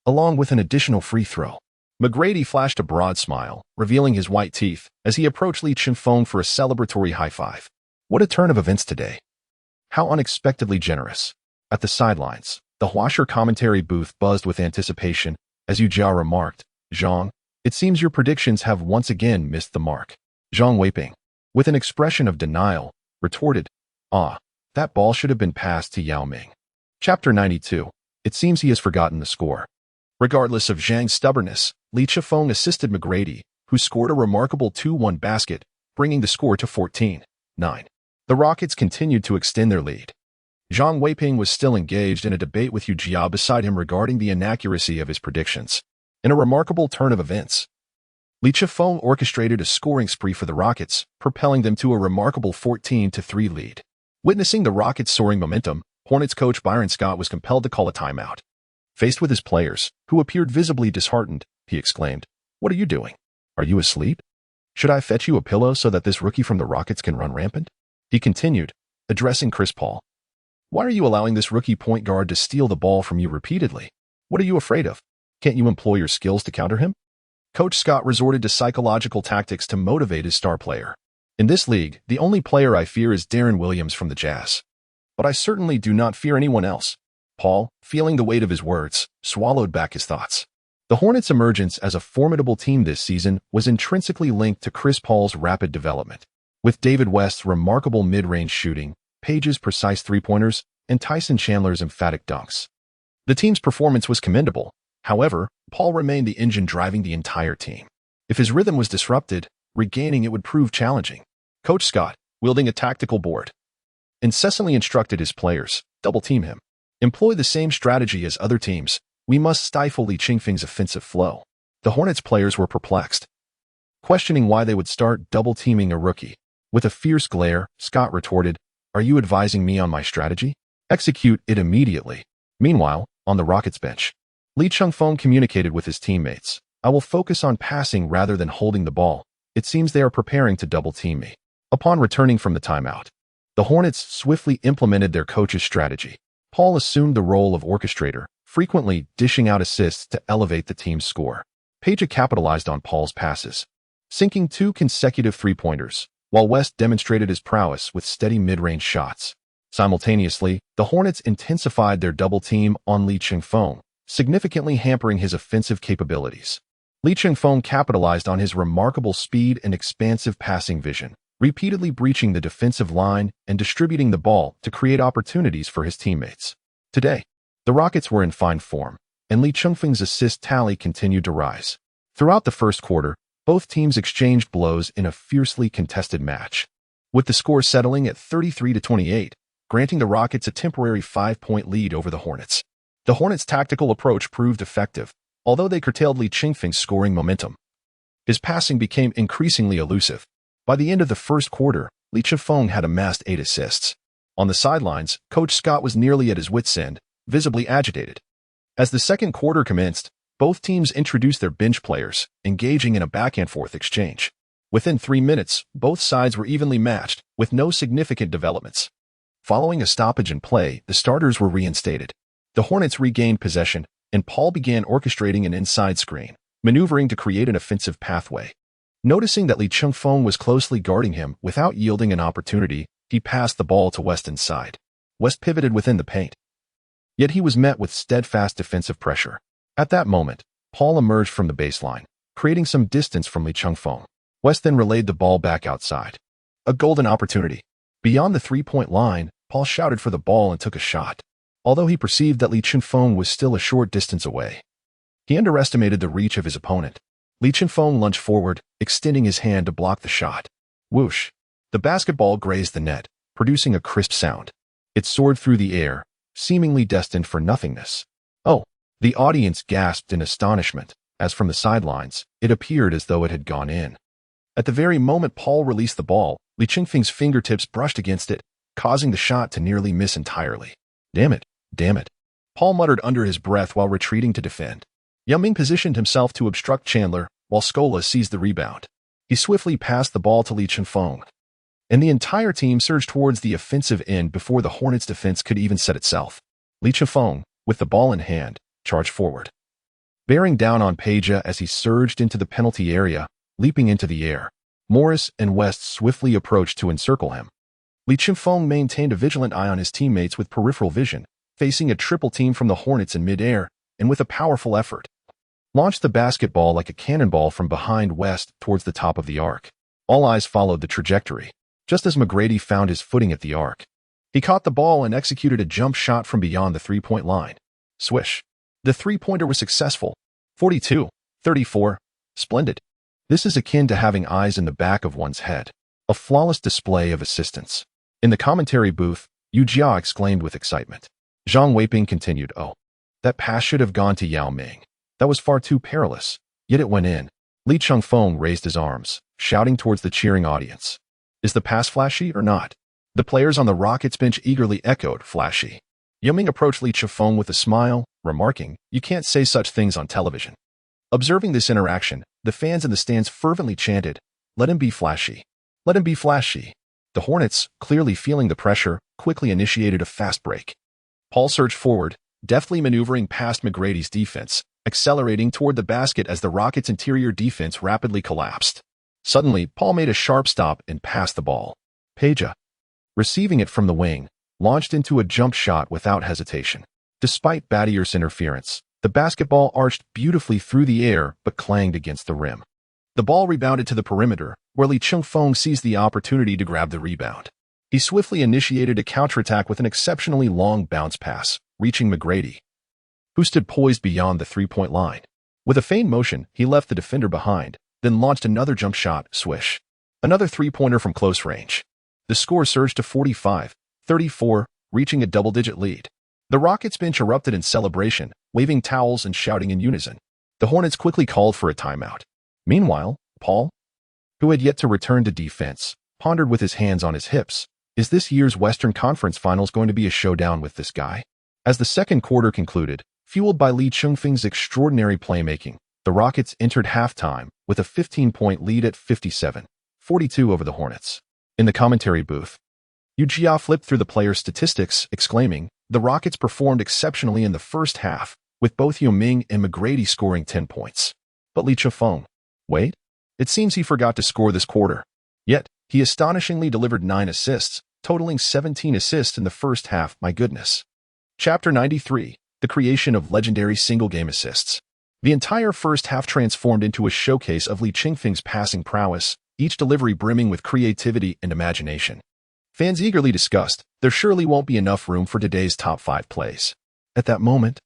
along with an additional free throw. McGrady flashed a broad smile, revealing his white teeth, as he approached Li Chengfeng for a celebratory high-five. What a turn of events today. How unexpectedly generous. At the sidelines, the Huashi commentary booth buzzed with anticipation, as Yu Jia remarked, Zhang, it seems your predictions have once again missed the mark. Zhang Weiping, with an expression of denial, retorted, that ball should have been passed to Yao Ming. Chapter 92. It seems he has forgotten the score. Regardless of Zhang's stubbornness, Li Chengfeng assisted McGrady, who scored a remarkable 2-1 basket, bringing the score to 14-9. The Rockets continued to extend their lead. Zhang Weiping was still engaged in a debate with Yu Jia beside him regarding the inaccuracy of his predictions. In a remarkable turn of events, Li Chengfeng orchestrated a scoring spree for the Rockets, propelling them to a remarkable 14-3 lead. Witnessing the Rockets' soaring momentum, Hornets coach Byron Scott was compelled to call a timeout. Faced with his players, who appeared visibly disheartened, he exclaimed, What are you doing? Are you asleep? Should I fetch you a pillow so that this rookie from the Rockets can run rampant? He continued, addressing Chris Paul. Why are you allowing this rookie point guard to steal the ball from you repeatedly? What are you afraid of? Can't you employ your skills to counter him? Coach Scott resorted to psychological tactics to motivate his star player. In this league, the only player I fear is Darren Williams from the Jazz. But I certainly do not fear anyone else. Paul, feeling the weight of his words, swallowed back his thoughts. The Hornets' emergence as a formidable team this season was intrinsically linked to Chris Paul's rapid development. With David West's remarkable mid-range shooting, Page's precise three-pointers, and Tyson Chandler's emphatic dunks, the team's performance was commendable. However, Paul remained the engine driving the entire team. If his rhythm was disrupted, regaining it would prove challenging. Coach Scott, wielding a tactical board, incessantly instructed his players, double-team him. Employ the same strategy as other teams. We must stifle Li Chengfeng's offensive flow. The Hornets players were perplexed, questioning why they would start double-teaming a rookie. With a fierce glare, Scott retorted, Are you advising me on my strategy? Execute it immediately. Meanwhile, on the Rockets bench, Li Chengfeng communicated with his teammates. I will focus on passing rather than holding the ball. It seems they are preparing to double-team me. Upon returning from the timeout, the Hornets swiftly implemented their coach's strategy. Paul assumed the role of orchestrator, frequently dishing out assists to elevate the team's score. Page capitalized on Paul's passes, sinking 2 consecutive three-pointers, while West demonstrated his prowess with steady mid-range shots. Simultaneously, the Hornets intensified their double-team on Li Chengfeng, significantly hampering his offensive capabilities. Li Chengfeng capitalized on his remarkable speed and expansive passing vision, repeatedly breaching the defensive line and distributing the ball to create opportunities for his teammates. Today, the Rockets were in fine form, and Li Chengfeng's assist tally continued to rise. Throughout the first quarter, both teams exchanged blows in a fiercely contested match, with the score settling at 33-28, granting the Rockets a temporary 5-point lead over the Hornets. The Hornets' tactical approach proved effective, although they curtailed Li Chengfeng's scoring momentum. His passing became increasingly elusive. By the end of the first quarter, Lee Chengfeng had amassed 8 assists. On the sidelines, Coach Scott was nearly at his wits' end, visibly agitated. As the second quarter commenced, both teams introduced their bench players, engaging in a back-and-forth exchange. Within 3 minutes, both sides were evenly matched, with no significant developments. Following a stoppage in play, the starters were reinstated. The Hornets regained possession, and Paul began orchestrating an inside screen, maneuvering to create an offensive pathway. Noticing that Lee Chengfeng was closely guarding him without yielding an opportunity, he passed the ball to West inside. West pivoted within the paint. Yet he was met with steadfast defensive pressure. At that moment, Paul emerged from the baseline, creating some distance from Lee Chengfeng. West then relayed the ball back outside. A golden opportunity. Beyond the three-point line, Paul shouted for the ball and took a shot. Although he perceived that Lee Chengfeng was still a short distance away, he underestimated the reach of his opponent. Lee Chengfeng lunged forward, extending his hand to block the shot. Whoosh! The basketball grazed the net, producing a crisp sound. It soared through the air, seemingly destined for nothingness. Oh! The audience gasped in astonishment, as from the sidelines, it appeared as though it had gone in. At the very moment Paul released the ball, Lee Chengfeng's fingertips brushed against it, causing the shot to nearly miss entirely. Damn it, damn it. Paul muttered under his breath while retreating to defend. Yao Ming positioned himself to obstruct Chandler, while Scola seized the rebound. He swiftly passed the ball to Lee Chengfeng, and the entire team surged towards the offensive end before the Hornets' defense could even set itself. Lee Chengfeng, with the ball in hand, charged forward, bearing down on Peja as he surged into the penalty area, leaping into the air. Morris and West swiftly approached to encircle him. Lee Chengfeng maintained a vigilant eye on his teammates with peripheral vision, facing a triple team from the Hornets in midair, and with a powerful effort, launched the basketball like a cannonball from behind West towards the top of the arc. All eyes followed the trajectory, just as McGrady found his footing at the arc. He caught the ball and executed a jump shot from beyond the three-point line. Swish! The three-pointer was successful. 42-34. Splendid. This is akin to having eyes in the back of one's head. A flawless display of assistance. In the commentary booth, Yu Jia exclaimed with excitement. Zhang Weiping continued, "Oh, that pass should have gone to Yao Ming. That was far too perilous, yet it went in." Lee Chengfeng raised his arms, shouting towards the cheering audience. "Is the pass flashy or not?" The players on the Rockets bench eagerly echoed, "Flashy." Yao Ming approached Lee Chengfeng with a smile, remarking, "You can't say such things on television." Observing this interaction, the fans in the stands fervently chanted, "Let him be flashy. Let him be flashy." The Hornets, clearly feeling the pressure, quickly initiated a fast break. Paul surged forward, deftly maneuvering past McGrady's defense, accelerating toward the basket as the Rockets' interior defense rapidly collapsed. Suddenly, Paul made a sharp stop and passed the ball. Peja, receiving it from the wing, launched into a jump shot without hesitation. Despite Battier's interference, the basketball arched beautifully through the air but clanged against the rim. The ball rebounded to the perimeter, where Lee Chengfeng seized the opportunity to grab the rebound. He swiftly initiated a counterattack with an exceptionally long bounce pass, reaching McGrady, who stood poised beyond the three-point line. With a feigned motion, he left the defender behind, then launched another jump shot, swish. Another three-pointer from close range. The score surged to 45-34, reaching a double-digit lead. The Rockets bench erupted in celebration, waving towels and shouting in unison. The Hornets quickly called for a timeout. Meanwhile, Paul, who had yet to return to defense, pondered with his hands on his hips. Is this year's Western Conference Finals going to be a showdown with this guy? As the second quarter concluded, fueled by Lee Chengfeng's extraordinary playmaking, the Rockets entered halftime with a 15-point lead at 57-42 over the Hornets. In the commentary booth, Yu Jia flipped through the players' statistics, exclaiming, "The Rockets performed exceptionally in the first half, with both Yao Ming and McGrady scoring 10 points. But Lee Chengfeng, wait, it seems he forgot to score this quarter. Yet, he astonishingly delivered 9 assists, totaling 17 assists in the first half, my goodness." Chapter 93, The Creation of Legendary Single-Game Assists. The entire first half transformed into a showcase of Lee Chengfeng's passing prowess, each delivery brimming with creativity and imagination. Fans eagerly discussed, there surely won't be enough room for today's top 5 plays. At that moment,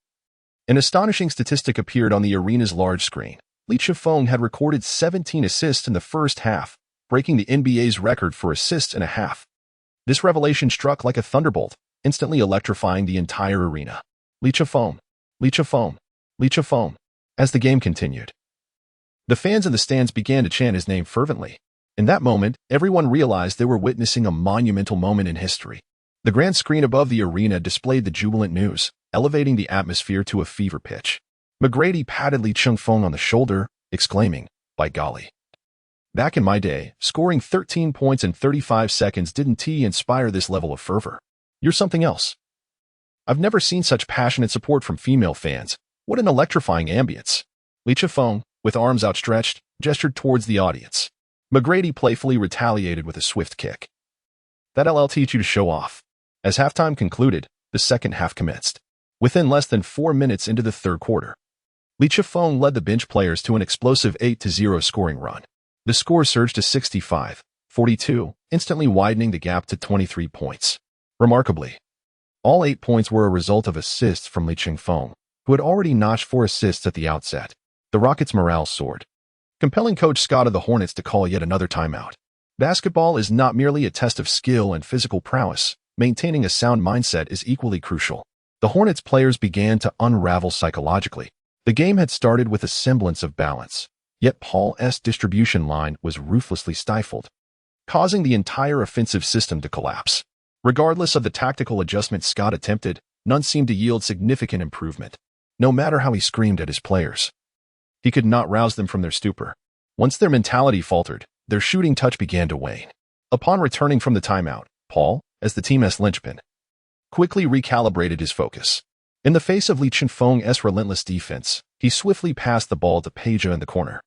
an astonishing statistic appeared on the arena's large screen. Lee Chengfeng had recorded 17 assists in the first half, breaking the NBA's record for assists in a half. This revelation struck like a thunderbolt, instantly electrifying the entire arena. Lee Chengfeng, Lee Chengfeng, Lee Chengfeng. As the game continued, The fans in the stands began to chant his name fervently. In that moment, everyone realized they were witnessing a monumental moment in history. The grand screen above the arena displayed the jubilant news, elevating the atmosphere to a fever pitch. McGrady patted Lee Chengfeng on the shoulder, exclaiming, "By golly. Back in my day, scoring 13 points in 35 seconds didn't inspire this level of fervor. You're something else. I've never seen such passionate support from female fans. What an electrifying ambience." Lee Chengfeng, with arms outstretched, gestured towards the audience. McGrady playfully retaliated with a swift kick. "That'll teach you to show off." As halftime concluded, the second half commenced. Within less than 4 minutes into the third quarter, Lee Chengfeng led the bench players to an explosive 8-0 scoring run. The score surged to 65-42, instantly widening the gap to 23 points. Remarkably, all 8 points were a result of assists from Lee Chengfeng, who had already notched 4 assists at the outset. The Rockets' morale soared, compelling Coach Scott of the Hornets to call yet another timeout. Basketball is not merely a test of skill and physical prowess. Maintaining a sound mindset is equally crucial. The Hornets players began to unravel psychologically. The game had started with a semblance of balance, yet Paul's distribution line was ruthlessly stifled, causing the entire offensive system to collapse. Regardless of the tactical adjustments Scott attempted, none seemed to yield significant improvement. No matter how he screamed at his players, he could not rouse them from their stupor. Once their mentality faltered, their shooting touch began to wane. Upon returning from the timeout, Paul, as the team's linchpin, quickly recalibrated his focus. In the face of Lee Chengfeng's relentless defense, he swiftly passed the ball to Peja in the corner.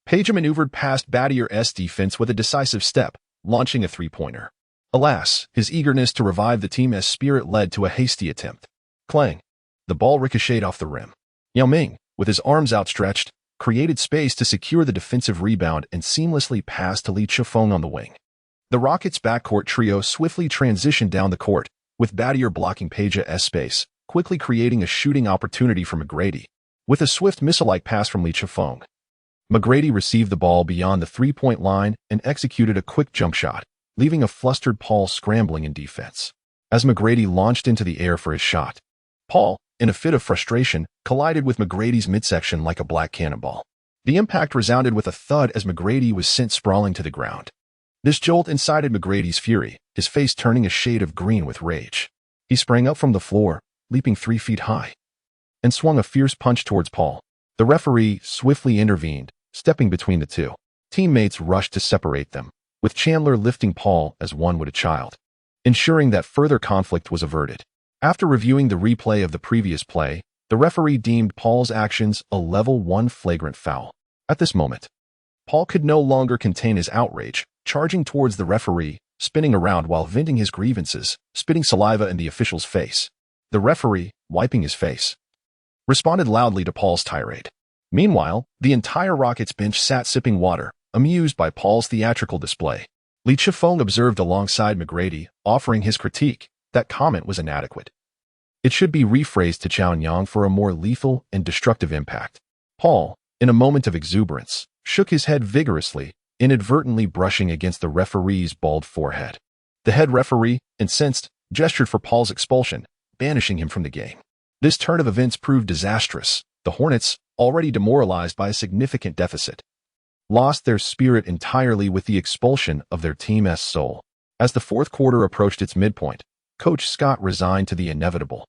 Peja maneuvered past Battier's defense with a decisive step, launching a three-pointer. Alas, his eagerness to revive the team's spirit led to a hasty attempt. Clang! The ball ricocheted off the rim. Yao Ming, with his arms outstretched, created space to secure the defensive rebound and seamlessly passed to Lee Chengfeng on the wing. The Rockets' backcourt trio swiftly transitioned down the court, with Battier blocking Peja's space, quickly creating a shooting opportunity for McGrady. With a swift missile-like pass from Lee Chengfeng, McGrady received the ball beyond the three-point line and executed a quick jump shot, leaving a flustered Paul scrambling in defense. As McGrady launched into the air for his shot, Paul, in a fit of frustration, collided with McGrady's midsection like a black cannonball. The impact resounded with a thud as McGrady was sent sprawling to the ground. This jolt incited McGrady's fury, his face turning a shade of green with rage. He sprang up from the floor, leaping 3 feet high, and swung a fierce punch towards Paul. The referee swiftly intervened, stepping between the two. Teammates rushed to separate them, with Chandler lifting Paul as one would a child, ensuring that further conflict was averted. After reviewing the replay of the previous play, the referee deemed Paul's actions a level 1 flagrant foul. At this moment, Paul could no longer contain his outrage, charging towards the referee, spinning around while venting his grievances, spitting saliva in the official's face. The referee, wiping his face, responded loudly to Paul's tirade. Meanwhile, the entire Rockets bench sat sipping water, amused by Paul's theatrical display. Lee Chengfeng observed alongside McGrady, offering his critique. That comment was inadequate. It should be rephrased to Chaoyang for a more lethal and destructive impact. Paul, in a moment of exuberance, shook his head vigorously, inadvertently brushing against the referee's bald forehead. The head referee, incensed, gestured for Paul's expulsion, banishing him from the game. This turn of events proved disastrous. The Hornets, already demoralized by a significant deficit, lost their spirit entirely with the expulsion of their team's soul. As the fourth quarter approached its midpoint, Coach Scott resigned to the inevitable,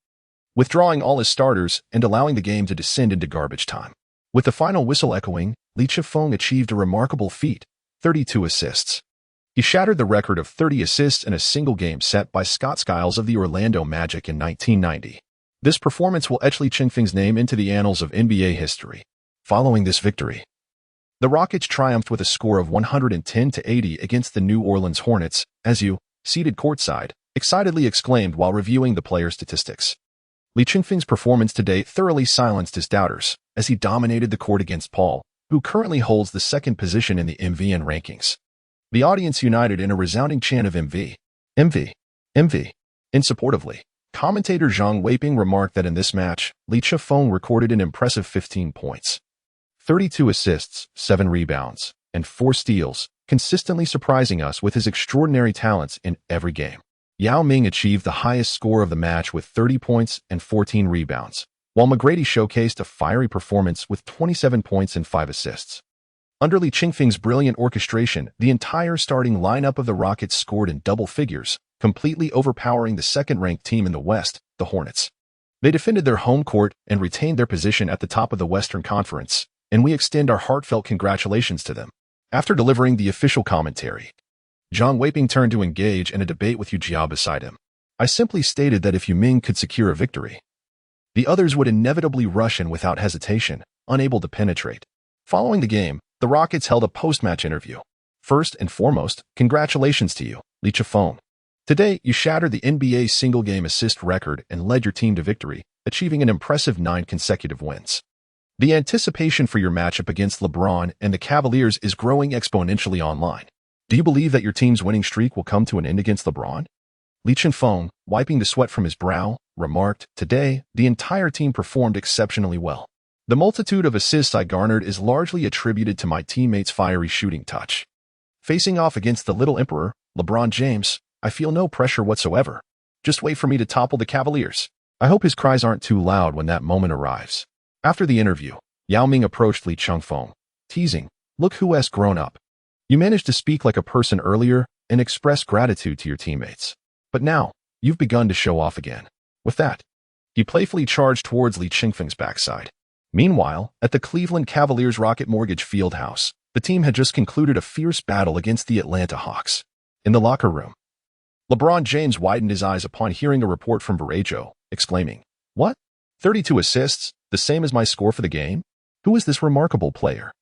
withdrawing all his starters and allowing the game to descend into garbage time. With the final whistle echoing, Lee Chengfeng achieved a remarkable feat, 32 assists. He shattered the record of 30 assists in a single game set by Scott Skiles of the Orlando Magic in 1990. This performance will etch Lee Chengfeng's name into the annals of NBA history. Following this victory, the Rockets triumphed with a score of 110-80 against the New Orleans Hornets, as you, seated courtside, excitedly exclaimed while reviewing the players' statistics. Lee Chengfeng's performance today thoroughly silenced his doubters, as he dominated the court against Paul, who currently holds the second position in the MVN rankings. The audience united in a resounding chant of MV, MV, MV. Insupportably, commentator Zhang Weiping remarked that in this match, Lee Chengfeng recorded an impressive 15 points, 32 assists, 7 rebounds, and 4 steals, consistently surprising us with his extraordinary talents in every game. Yao Ming achieved the highest score of the match with 30 points and 14 rebounds, while McGrady showcased a fiery performance with 27 points and 5 assists. Under Li Chengfeng's brilliant orchestration, the entire starting lineup of the Rockets scored in double figures, completely overpowering the second-ranked team in the West, the Hornets. They defended their home court and retained their position at the top of the Western Conference, and we extend our heartfelt congratulations to them. After delivering the official commentary, Zhang Weiping turned to engage in a debate with Yu Jia beside him. I simply stated that if Yu Ming could secure a victory, the others would inevitably rush in without hesitation, unable to penetrate. Following the game, the Rockets held a post-match interview. First and foremost, congratulations to you, Li Chengfeng. Today, you shattered the NBA single-game assist record and led your team to victory, achieving an impressive 9 consecutive wins. The anticipation for your matchup against LeBron and the Cavaliers is growing exponentially online. Do you believe that your team's winning streak will come to an end against LeBron? Li Chengfeng, wiping the sweat from his brow, remarked, Today, the entire team performed exceptionally well. The multitude of assists I garnered is largely attributed to my teammates' fiery shooting touch. Facing off against the Little Emperor, LeBron James, I feel no pressure whatsoever. Just wait for me to topple the Cavaliers. I hope his cries aren't too loud when that moment arrives. After the interview, Yao Ming approached Li Chengfeng, teasing, Look who has grown up. You managed to speak like a person earlier and express gratitude to your teammates. But now, you've begun to show off again. With that, he playfully charged towards Li Chengfeng's backside. Meanwhile, at the Cleveland Cavaliers Rocket Mortgage Fieldhouse, the team had just concluded a fierce battle against the Atlanta Hawks. In the locker room, LeBron James widened his eyes upon hearing a report from Varejao, exclaiming, What? 32 assists, the same as my score for the game? Who is this remarkable player?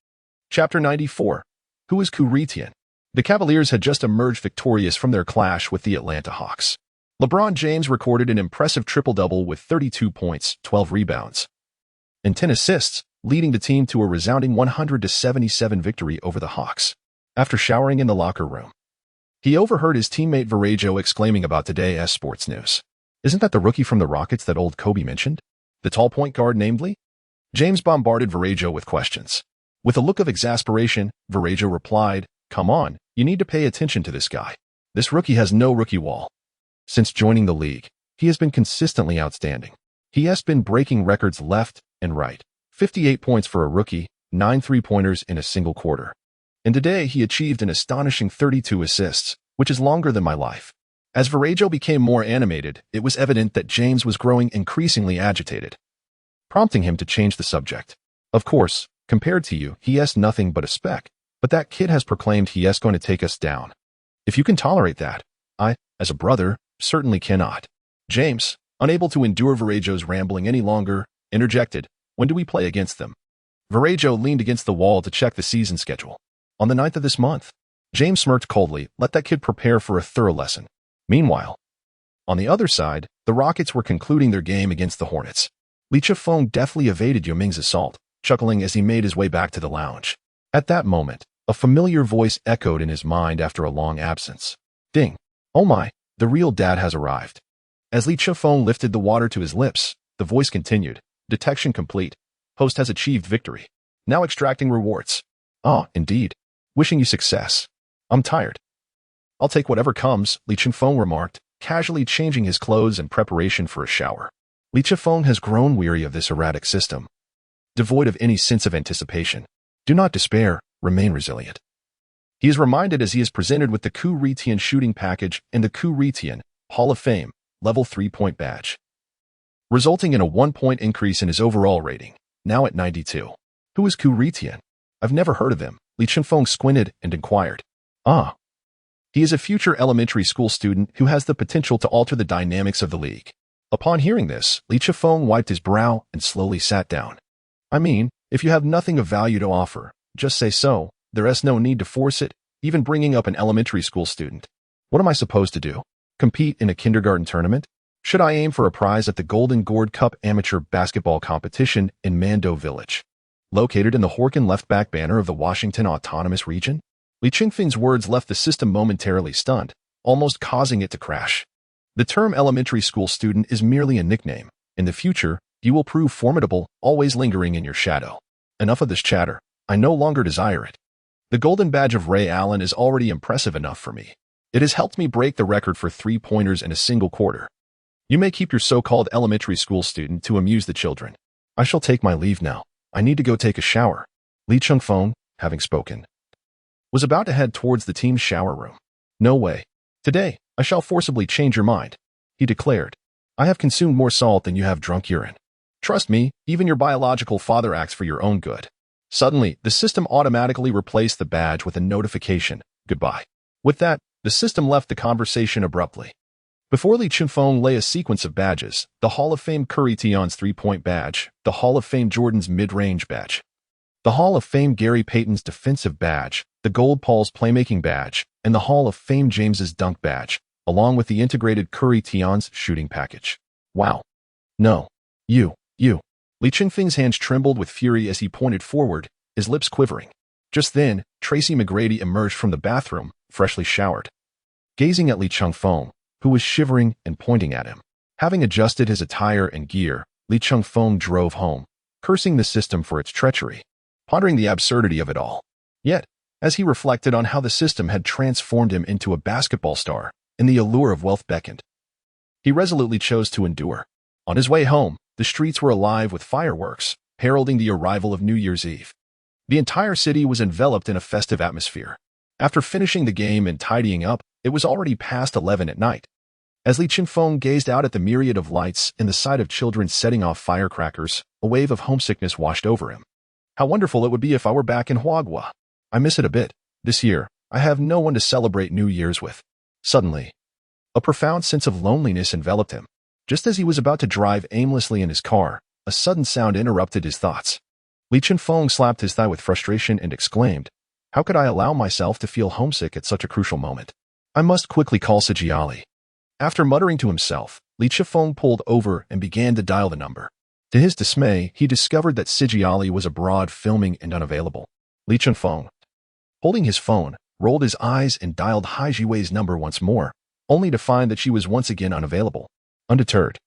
Chapter 94. Who is Kuritian? The Cavaliers had just emerged victorious from their clash with the Atlanta Hawks. LeBron James recorded an impressive triple-double with 32 points, 12 rebounds, and 10 assists, leading the team to a resounding 100-77 victory over the Hawks. After showering in the locker room, he overheard his teammate Varejao exclaiming about today's sports news. Isn't that the rookie from the Rockets that old Kobe mentioned? The tall point guard, namely? James bombarded Varejao with questions. With a look of exasperation, Varejao replied, Come on, you need to pay attention to this guy. This rookie has no rookie wall. Since joining the league, he has been consistently outstanding. He has been breaking records left and right. 58 points for a rookie, 9 three-pointers in a single quarter. And today he achieved an astonishing 32 assists, which is longer than my life. As Varejao became more animated, it was evident that James was growing increasingly agitated, prompting him to change the subject. Of course, compared to you, he has nothing but a speck, but that kid has proclaimed he is going to take us down. If you can tolerate that, I, as a brother, certainly cannot. James, unable to endure Varejo's rambling any longer, interjected, When do we play against them? Varejao leaned against the wall to check the season schedule. On the 9th of this month. James smirked coldly, let that kid prepare for a thorough lesson. Meanwhile, on the other side, the Rockets were concluding their game against the Hornets. Li Chengfeng deftly evaded Yao Ming's assault, chuckling as he made his way back to the lounge. At that moment, a familiar voice echoed in his mind after a long absence. Ding! Oh my, the real dad has arrived. As Li Chengfeng lifted the water to his lips, the voice continued, Detection complete. Host has achieved victory. Now extracting rewards. Ah, indeed. Wishing you success. I'm tired. I'll take whatever comes, Li Chengfeng remarked, casually changing his clothes in preparation for a shower. Li Chengfeng has grown weary of this erratic system, devoid of any sense of anticipation. Do not despair, remain resilient. He is reminded as he is presented with the Kuritian shooting package and the Kuritian Hall of Fame level 3-point badge, resulting in a 1-point increase in his overall rating, now at 92. Who is Kuritian? I've never heard of him. Li Chengfeng squinted and inquired. Ah. He is a future elementary school student who has the potential to alter the dynamics of the league. Upon hearing this, Li Chengfeng wiped his brow and slowly sat down. I mean, if you have nothing of value to offer, just say so. There's no need to force it, even bringing up an elementary school student. What am I supposed to do? Compete in a kindergarten tournament? Should I aim for a prize at the Golden Gourd Cup amateur basketball competition in Mando Village, located in the Horkin left-back banner of the Washington Autonomous Region? Li Chengfeng's words left the system momentarily stunned, almost causing it to crash. The term elementary school student is merely a nickname. In the future, you will prove formidable, always lingering in your shadow. Enough of this chatter. I no longer desire it. The golden badge of Ray Allen is already impressive enough for me. It has helped me break the record for 3-pointers in a single quarter. You may keep your so-called elementary school student to amuse the children. I shall take my leave now. I need to go take a shower. Li Chengfeng, having spoken, was about to head towards the team's shower room. "No way. Today, I shall forcibly change your mind," he declared. "I have consumed more salt than you have drunk urine. Trust me, even your biological father acts for your own good." Suddenly, the system automatically replaced the badge with a notification, "Goodbye." With that, the system left the conversation abruptly. Before Li Chengfeng lay a sequence of badges: the Hall of Fame Curry Tion's three-point badge, the Hall of Fame Jordan's mid-range badge, the Hall of Fame Gary Payton's defensive badge, the Gold Paul's playmaking badge, and the Hall of Fame James's dunk badge, along with the integrated Curry Tion's shooting package. "Wow. No. You. Li Chengfeng's hands trembled with fury as he pointed forward, his lips quivering. Just then, Tracy McGrady emerged from the bathroom, freshly showered. Gazing at Li Chengfeng, who was shivering and pointing at him. Having adjusted his attire and gear, Li Chengfeng drove home, cursing the system for its treachery, pondering the absurdity of it all. Yet, as he reflected on how the system had transformed him into a basketball star and the allure of wealth beckoned, he resolutely chose to endure. On his way home, the streets were alive with fireworks, heralding the arrival of New Year's Eve. The entire city was enveloped in a festive atmosphere. After finishing the game and tidying up, it was already past 11 at night. As Li Chengfeng gazed out at the myriad of lights and the sight of children setting off firecrackers, a wave of homesickness washed over him. How wonderful it would be if I were back in Huaguo. I miss it a bit. This year, I have no one to celebrate New Year's with. Suddenly, a profound sense of loneliness enveloped him. Just as he was about to drive aimlessly in his car, a sudden sound interrupted his thoughts. Li Chengfeng slapped his thigh with frustration and exclaimed, "How could I allow myself to feel homesick at such a crucial moment? I must quickly call Sijiali." After muttering to himself, Li Chengfeng pulled over and began to dial the number. To his dismay, he discovered that Sijiali was abroad filming and unavailable. Li Chengfeng, holding his phone, rolled his eyes and dialed Haijiwei's number once more, only to find that she was once again unavailable. Undeterred,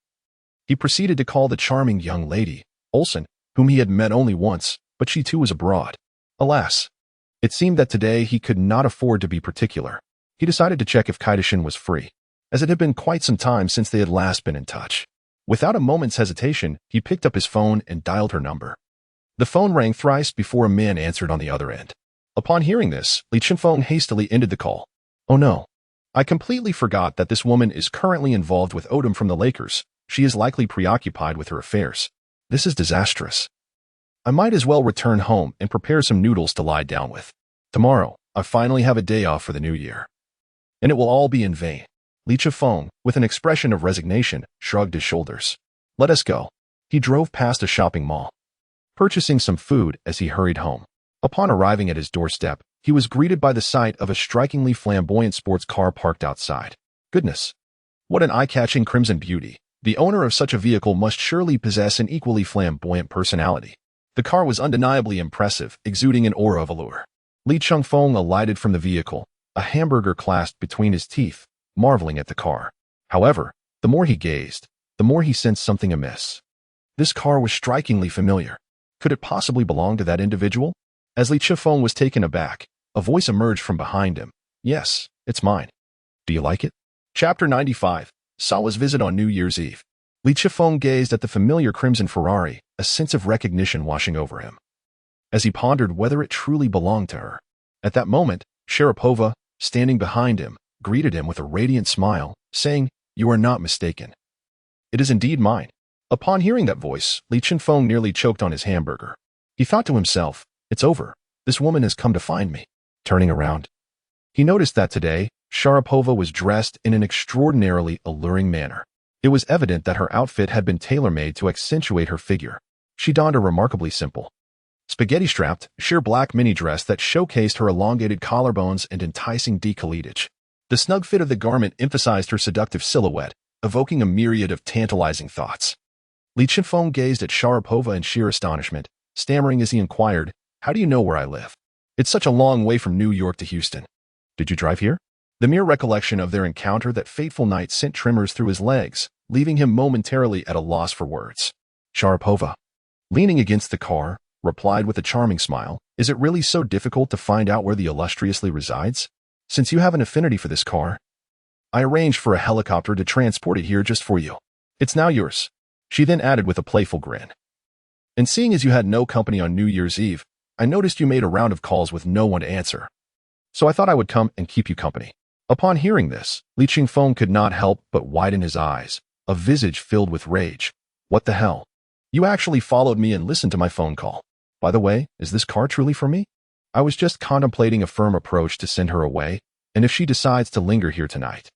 he proceeded to call the charming young lady, Olsen, whom he had met only once, but she too was abroad. Alas, it seemed that today he could not afford to be particular. He decided to check if Kaidashin was free, as it had been quite some time since they had last been in touch. Without a moment's hesitation, he picked up his phone and dialed her number. The phone rang thrice before a man answered on the other end. Upon hearing this, Li Chengfeng hastily ended the call. "Oh no. I completely forgot that this woman is currently involved with Odom from the Lakers. She is likely preoccupied with her affairs. This is disastrous. I might as well return home and prepare some noodles to lie down with. Tomorrow, I finally have a day off for the new year. And it will all be in vain." Li Chengfeng, with an expression of resignation, shrugged his shoulders. "Let us go." He drove past a shopping mall, purchasing some food as he hurried home. Upon arriving at his doorstep, he was greeted by the sight of a strikingly flamboyant sports car parked outside. Goodness! What an eye-catching crimson beauty. The owner of such a vehicle must surely possess an equally flamboyant personality. The car was undeniably impressive, exuding an aura of allure. Li Chengfeng alighted from the vehicle, a hamburger clasped between his teeth, marveling at the car. However, the more he gazed, the more he sensed something amiss. This car was strikingly familiar. Could it possibly belong to that individual? As Li Chengfeng was taken aback, a voice emerged from behind him. "Yes, it's mine. Do you like it?" Chapter 95. Sawa's visit on New Year's Eve. Li Chengfeng gazed at the familiar crimson Ferrari, a sense of recognition washing over him, as he pondered whether it truly belonged to her. At that moment, Sharapova, standing behind him, greeted him with a radiant smile, saying, "You are not mistaken. It is indeed mine." Upon hearing that voice, Li Chengfeng nearly choked on his hamburger. He thought to himself, "It's over. This woman has come to find me." Turning around, he noticed that today, Sharapova was dressed in an extraordinarily alluring manner. It was evident that her outfit had been tailor-made to accentuate her figure. She donned a remarkably simple, spaghetti-strapped, sheer black mini-dress that showcased her elongated collarbones and enticing décolletage. The snug fit of the garment emphasized her seductive silhouette, evoking a myriad of tantalizing thoughts. Li Chengfeng gazed at Sharapova in sheer astonishment, stammering as he inquired, "How do you know where I live? It's such a long way from New York to Houston. Did you drive here?" The mere recollection of their encounter that fateful night sent tremors through his legs, leaving him momentarily at a loss for words. Sharapova, leaning against the car, replied with a charming smile, "Is it really so difficult to find out where the illustriously resides? Since you have an affinity for this car, I arranged for a helicopter to transport it here just for you. It's now yours." She then added with a playful grin, "And seeing as you had no company on New Year's Eve, I noticed you made a round of calls with no one to answer. So I thought I would come and keep you company." Upon hearing this, Li Chengfeng could not help but widen his eyes, a visage filled with rage. "What the hell? You actually followed me and listened to my phone call. By the way, is this car truly for me? I was just contemplating a firm approach to send her away, and if she decides to linger here tonight,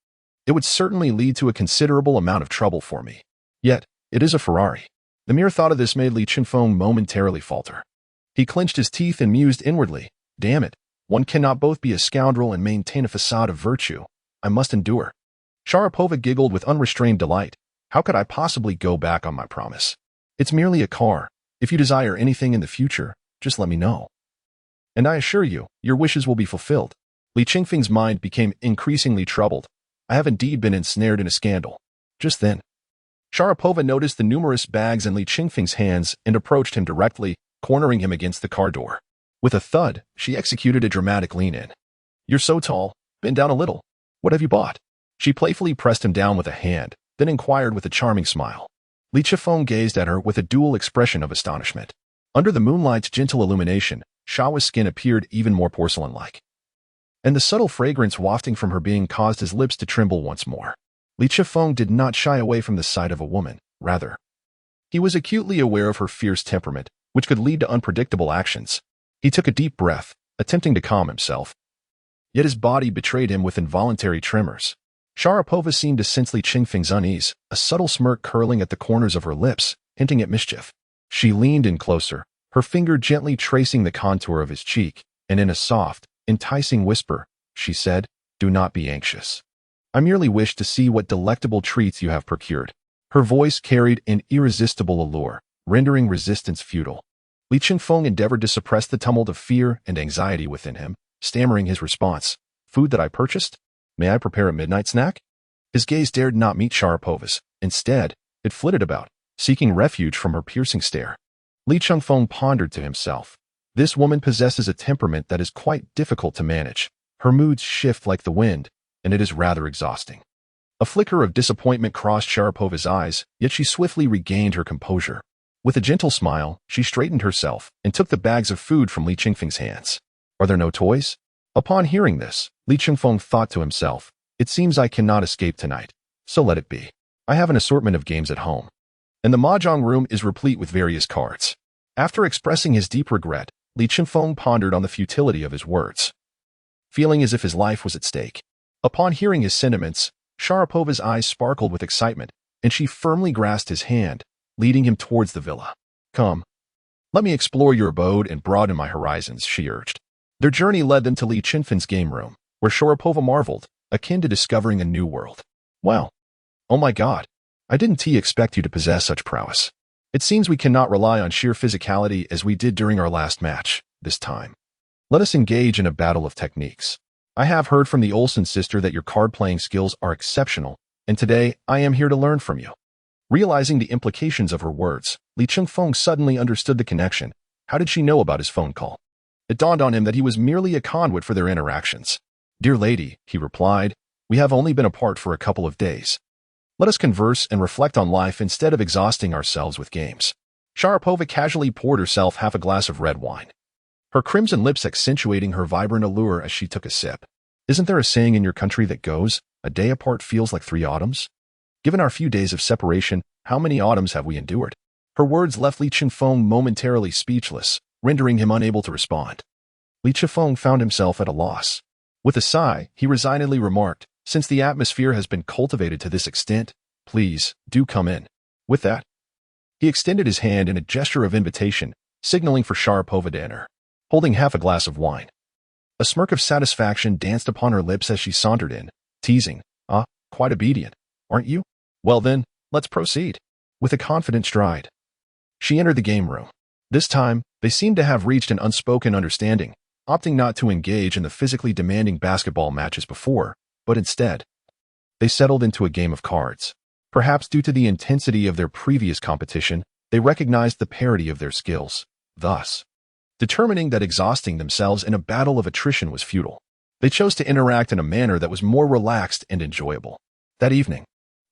it would certainly lead to a considerable amount of trouble for me. Yet, it is a Ferrari." The mere thought of this made Li Chengfeng momentarily falter. He clenched his teeth and mused inwardly, "Damn it, one cannot both be a scoundrel and maintain a facade of virtue. I must endure." Sharapova giggled with unrestrained delight. "How could I possibly go back on my promise? It's merely a car. If you desire anything in the future, just let me know. And I assure you, your wishes will be fulfilled." Li Chengfeng's mind became increasingly troubled. "I have indeed been ensnared in a scandal." Just then, Sharapova noticed the numerous bags in Li Chengfeng's hands and approached him directly, cornering him against the car door. With a thud, she executed a dramatic lean-in. "You're so tall. Bend down a little. What have you bought?" She playfully pressed him down with a hand, then inquired with a charming smile. Li Chengfeng gazed at her with a dual expression of astonishment. Under the moonlight's gentle illumination, Shawa's skin appeared even more porcelain-like, and the subtle fragrance wafting from her being caused his lips to tremble once more. Li Chengfeng did not shy away from the sight of a woman. Rather, he was acutely aware of her fierce temperament, which could lead to unpredictable actions. He took a deep breath, attempting to calm himself. Yet his body betrayed him with involuntary tremors. Sharapova seemed to sense Li Chengfeng's unease, a subtle smirk curling at the corners of her lips, hinting at mischief. She leaned in closer, her finger gently tracing the contour of his cheek, and in a soft, enticing whisper, she said, "Do not be anxious. I merely wish to see what delectable treats you have procured." Her voice carried an irresistible allure, rendering resistance futile. Li Chengfeng endeavored to suppress the tumult of fear and anxiety within him, stammering his response, "Food that I purchased? May I prepare a midnight snack?" His gaze dared not meet Sharapova's. Instead, it flitted about, seeking refuge from her piercing stare. Li Chengfeng pondered to himself. This woman possesses a temperament that is quite difficult to manage. Her moods shift like the wind, and it is rather exhausting. A flicker of disappointment crossed Sharapova's eyes, yet she swiftly regained her composure. With a gentle smile, she straightened herself and took the bags of food from Li Chengfeng's hands. "Are there no toys?" Upon hearing this, Li Chengfeng thought to himself, "It seems I cannot escape tonight, so let it be. I have an assortment of games at home, and the mahjong room is replete with various cards." After expressing his deep regret, Li Chengfeng pondered on the futility of his words, feeling as if his life was at stake. Upon hearing his sentiments, Sharapova's eyes sparkled with excitement, and she firmly grasped his hand, leading him towards the villa. "Come, let me explore your abode and broaden my horizons," she urged. Their journey led them to Li Chengfeng's game room, where Sharapova marveled, akin to discovering a new world. "Wow. Oh my God. I didn't expect you to possess such prowess. It seems we cannot rely on sheer physicality as we did during our last match. This time, let us engage in a battle of techniques. I have heard from the Olsen sister that your card-playing skills are exceptional, and today I am here to learn from you." Realizing the implications of her words, Li Chengfeng suddenly understood the connection. How did she know about his phone call? It dawned on him that he was merely a conduit for their interactions. "Dear lady," he replied, "we have only been apart for a couple of days. Let us converse and reflect on life instead of exhausting ourselves with games." Sharapova casually poured herself half a glass of red wine, her crimson lips accentuating her vibrant allure as she took a sip. "Isn't there a saying in your country that goes, 'A day apart feels like 3 autumns'? Given our few days of separation, how many autumns have we endured?" Her words left Li Chengfeng momentarily speechless, rendering him unable to respond. Li Chengfeng found himself at a loss. With a sigh, he resignedly remarked, "Since the atmosphere has been cultivated to this extent, please, do come in." With that, he extended his hand in a gesture of invitation, signaling for Sharapova to enter, holding half a glass of wine. A smirk of satisfaction danced upon her lips as she sauntered in, teasing, "Ah, quite obedient, aren't you? Well then, let's proceed." With a confident stride, she entered the game room. This time, they seemed to have reached an unspoken understanding, opting not to engage in the physically demanding basketball matches before, but instead, they settled into a game of cards. Perhaps due to the intensity of their previous competition, they recognized the parity of their skills, thus determining that exhausting themselves in a battle of attrition was futile. They chose to interact in a manner that was more relaxed and enjoyable. That evening,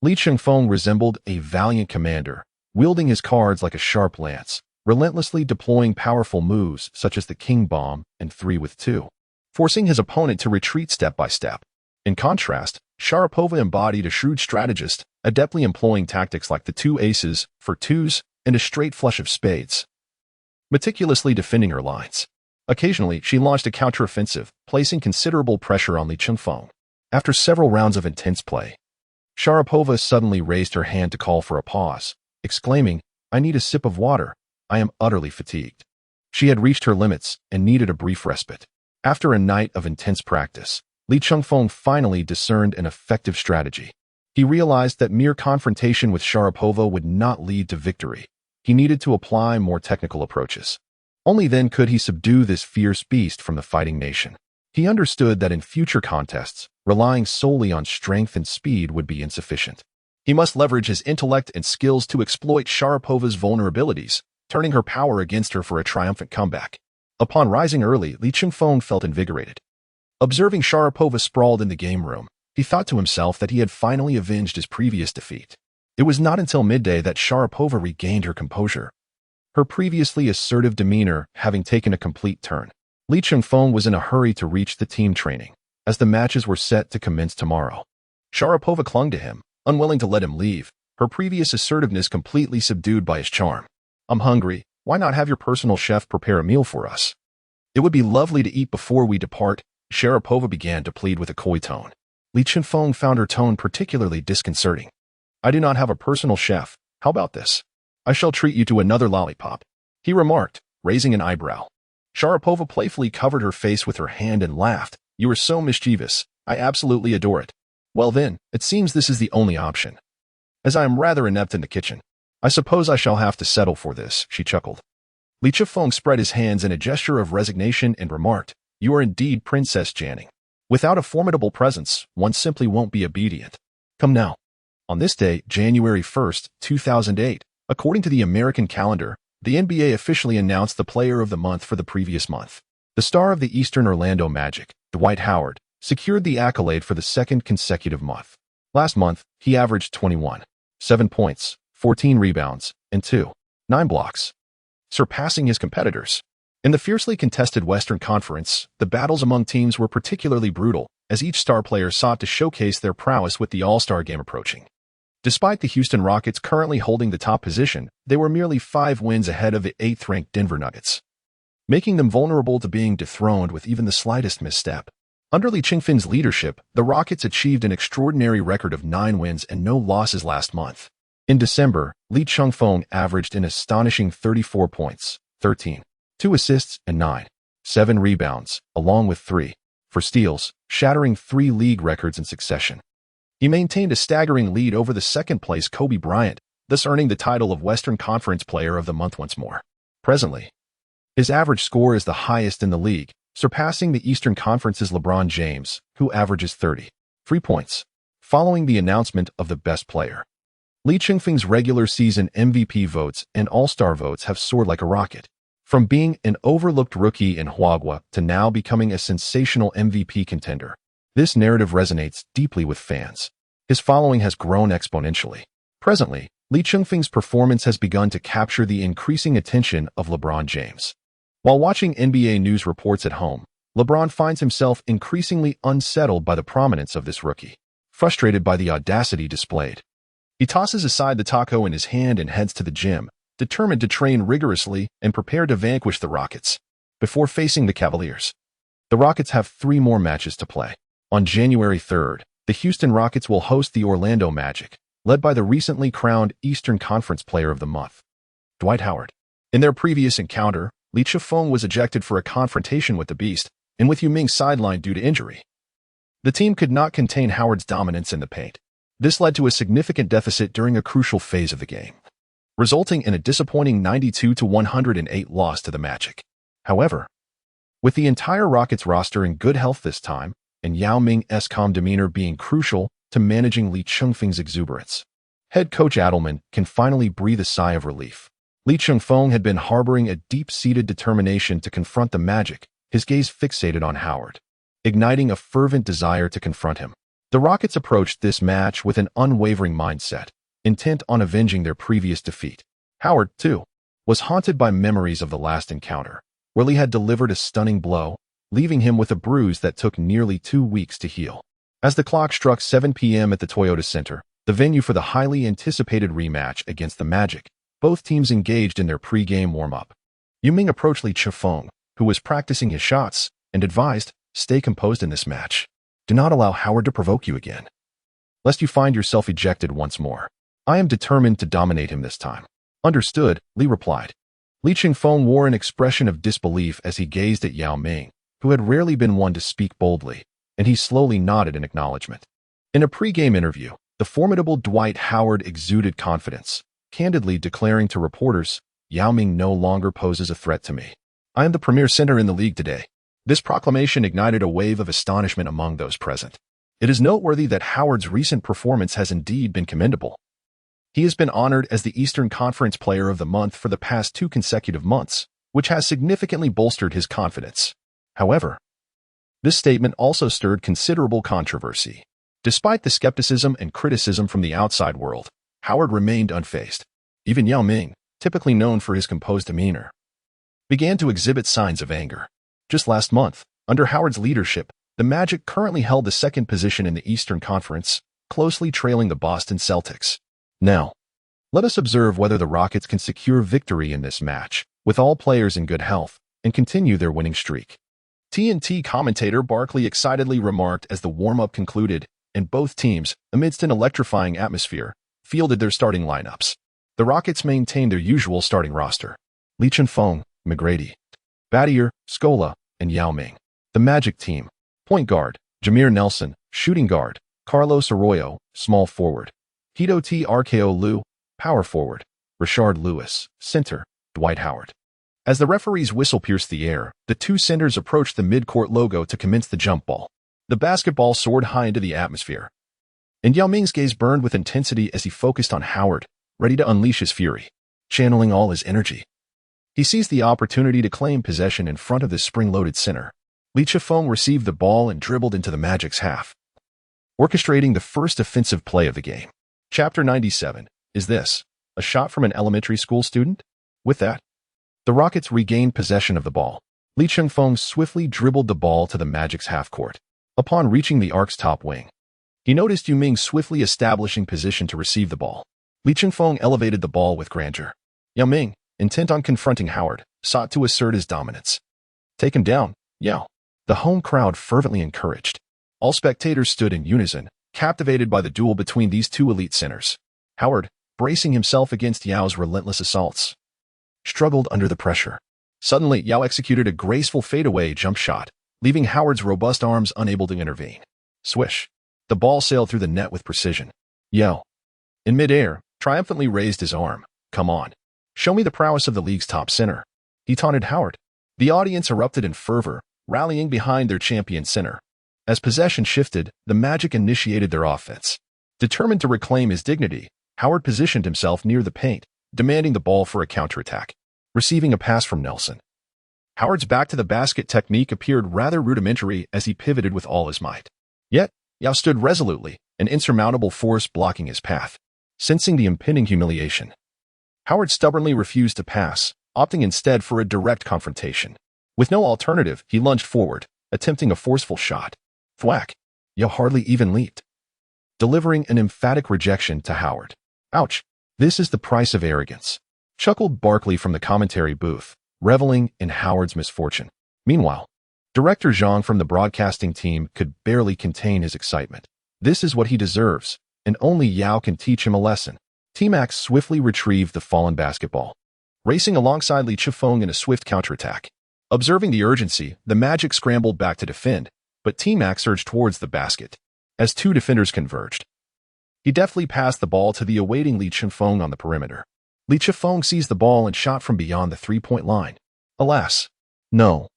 Li Chengfeng resembled a valiant commander, wielding his cards like a sharp lance, relentlessly deploying powerful moves such as the King Bomb and 3-with-2, forcing his opponent to retreat step by step. In contrast, Sharapova embodied a shrewd strategist, adeptly employing tactics like the 2 aces for 2s and a straight flush of spades, meticulously defending her lines. Occasionally, she launched a counteroffensive, placing considerable pressure on Li Chengfeng. After several rounds of intense play, Sharapova suddenly raised her hand to call for a pause, exclaiming, "I need a sip of water. I am utterly fatigued." She had reached her limits and needed a brief respite. After a night of intense practice, Li Chengfeng finally discerned an effective strategy. He realized that mere confrontation with Sharapova would not lead to victory. He needed to apply more technical approaches. Only then could he subdue this fierce beast from the fighting nation. He understood that in future contests, relying solely on strength and speed would be insufficient. He must leverage his intellect and skills to exploit Sharapova's vulnerabilities, turning her power against her for a triumphant comeback. Upon rising early, Li Chengfeng felt invigorated. Observing Sharapova sprawled in the game room, he thought to himself that he had finally avenged his previous defeat. It was not until midday that Sharapova regained her composure, her previously assertive demeanor having taken a complete turn. Li Chengfeng was in a hurry to reach the team training, as the matches were set to commence tomorrow. Sharapova clung to him, unwilling to let him leave, her previous assertiveness completely subdued by his charm. "I'm hungry. Why not have your personal chef prepare a meal for us? It would be lovely to eat before we depart," Sharapova began to plead with a coy tone. Li Chengfeng found her tone particularly disconcerting. "I do not have a personal chef. How about this? I shall treat you to another lollipop," he remarked, raising an eyebrow. Sharapova playfully covered her face with her hand and laughed. "You are so mischievous. I absolutely adore it." "Well then, it seems this is the only option. As I am rather inept in the kitchen, I suppose I shall have to settle for this," she chuckled. Li Chengfeng spread his hands in a gesture of resignation and remarked, "You are indeed Princess Janning. Without a formidable presence, one simply won't be obedient. Come now." On this day, January 1st, 2008, according to the American calendar, the NBA officially announced the player of the month for the previous month. The star of the Eastern Orlando Magic, Dwight Howard, secured the accolade for the second consecutive month. Last month, he averaged 21.7 points, 14 rebounds, and 2.9 blocks, surpassing his competitors. In the fiercely contested Western Conference, the battles among teams were particularly brutal, as each star player sought to showcase their prowess with the All-Star game approaching. Despite the Houston Rockets currently holding the top position, they were merely 5 wins ahead of the 8th-ranked Denver Nuggets, making them vulnerable to being dethroned with even the slightest misstep. Under Li Chengfeng's leadership, the Rockets achieved an extraordinary record of 9 wins and no losses last month. In December, Li Chengfeng averaged an astonishing 34 points, 13.2 assists, and 9.7 rebounds, along with 3.4 steals, shattering 3 league records in succession. He maintained a staggering lead over the second-place Kobe Bryant, thus earning the title of Western Conference Player of the Month once more. Presently, his average score is the highest in the league, surpassing the Eastern Conference's LeBron James, who averages 33 points. Following the announcement of the best player, Li Chengfeng's regular season MVP votes and All-Star votes have soared like a rocket. From being an overlooked rookie in Huaguo to now becoming a sensational MVP contender, this narrative resonates deeply with fans. His following has grown exponentially. Presently, Li Chengfeng's performance has begun to capture the increasing attention of LeBron James. While watching NBA news reports at home, LeBron finds himself increasingly unsettled by the prominence of this rookie, frustrated by the audacity displayed. He tosses aside the taco in his hand and heads to the gym, determined to train rigorously and prepare to vanquish the Rockets before facing the Cavaliers. The Rockets have 3 more matches to play. On January 3rd, the Houston Rockets will host the Orlando Magic, led by the recently crowned Eastern Conference Player of the Month, Dwight Howard. In their previous encounter, Li Chengfeng was ejected for a confrontation with the Beast, and with Yao Ming sidelined due to injury. The team could not contain Howard's dominance in the paint. This led to a significant deficit during a crucial phase of the game, resulting in a disappointing 92-108 loss to the Magic. However, with the entire Rockets roster in good health this time, and Yao Ming's calm demeanor being crucial to managing Li Chengfeng's exuberance, head coach Adelman can finally breathe a sigh of relief. Li Chengfeng had been harboring a deep-seated determination to confront the Magic, his gaze fixated on Howard, igniting a fervent desire to confront him. The Rockets approached this match with an unwavering mindset, intent on avenging their previous defeat. Howard, too, was haunted by memories of the last encounter, where Lee had delivered a stunning blow, leaving him with a bruise that took nearly 2 weeks to heal. As the clock struck 7 p.m. at the Toyota Center, the venue for the highly anticipated rematch against the Magic, both teams engaged in their pre-game warm-up. Yuming approached Lee Chengfeng, who was practicing his shots, and advised, "Stay composed in this match. Do not allow Howard to provoke you again, lest you find yourself ejected once more. I am determined to dominate him this time." "Understood," Lee replied. Lee Chengfeng wore an expression of disbelief as he gazed at Yao Ming, who had rarely been one to speak boldly, and he slowly nodded in acknowledgement. In a pre-game interview, the formidable Dwight Howard exuded confidence, candidly declaring to reporters, "Yao Ming no longer poses a threat to me. I am the premier center in the league today." This proclamation ignited a wave of astonishment among those present. It is noteworthy that Howard's recent performance has indeed been commendable. He has been honored as the Eastern Conference Player of the Month for the past 2 consecutive months, which has significantly bolstered his confidence. However, this statement also stirred considerable controversy. Despite the skepticism and criticism from the outside world, Howard remained unfazed. Even Yao Ming, typically known for his composed demeanor, began to exhibit signs of anger. Just last month, under Howard's leadership, the Magic currently held the 2nd position in the Eastern Conference, closely trailing the Boston Celtics. Now, let us observe whether the Rockets can secure victory in this match, with all players in good health, and continue their winning streak. TNT commentator Barkley excitedly remarked as the warm-up concluded, and both teams, amidst an electrifying atmosphere, fielded their starting lineups. The Rockets maintained their usual starting roster: Lee Chengfeng, McGrady, Battier, Scola, and Yao Ming. The Magic team: point guard, Jameer Nelson; shooting guard, Carlos Arroyo; small forward, Hito T. RKO Liu; power forward, Rashard Lewis; center, Dwight Howard. As the referee's whistle pierced the air, the two centers approached the mid-court logo to commence the jump ball. The basketball soared high into the atmosphere, and Yao Ming's gaze burned with intensity as he focused on Howard, ready to unleash his fury. Channeling all his energy, he seized the opportunity to claim possession in front of the spring-loaded center. Lee Chengfeng received the ball and dribbled into the Magic's half, orchestrating the first offensive play of the game. Chapter 97. Is this a shot from an elementary school student? With that, the Rockets regained possession of the ball. Lee Chengfeng swiftly dribbled the ball to the Magic's half-court. Upon reaching the arc's top wing, he noticed Yao Ming swiftly establishing position to receive the ball. Lee Chengfeng elevated the ball with grandeur. Yao Ming, intent on confronting Howard, sought to assert his dominance. "Take him down, Yao," the home crowd fervently encouraged. All spectators stood in unison, captivated by the duel between these two elite centers. Howard, bracing himself against Yao's relentless assaults, struggled under the pressure. Suddenly, Yao executed a graceful fadeaway jump shot, leaving Howard's robust arms unable to intervene. Swish! The ball sailed through the net with precision. Yao, in midair, triumphantly raised his arm. "Come on. Show me the prowess of the league's top center," he taunted Howard. The audience erupted in fervor, rallying behind their champion center. As possession shifted, the Magic initiated their offense. Determined to reclaim his dignity, Howard positioned himself near the paint, demanding the ball for a counterattack. Receiving a pass from Nelson, Howard's back-to-the-basket technique appeared rather rudimentary as he pivoted with all his might. Yet, Yao stood resolutely, an insurmountable force blocking his path. Sensing the impending humiliation, Howard stubbornly refused to pass, opting instead for a direct confrontation. With no alternative, he lunged forward, attempting a forceful shot. Thwack! Yao hardly even leaped, delivering an emphatic rejection to Howard. "Ouch! This is the price of arrogance," chuckled Barkley from the commentary booth, reveling in Howard's misfortune. Meanwhile, Director Zhang from the broadcasting team could barely contain his excitement. This is what he deserves, and only Yao can teach him a lesson. Team X swiftly retrieved the fallen basketball, racing alongside Lee Chengfeng in a swift counterattack. Observing the urgency, the Magic scrambled back to defend, but Team X surged towards the basket. As two defenders converged, he deftly passed the ball to the awaiting Lee Chengfeng on the perimeter. Lee Chengfeng seized the ball and shot from beyond the three-point line. Alas, no.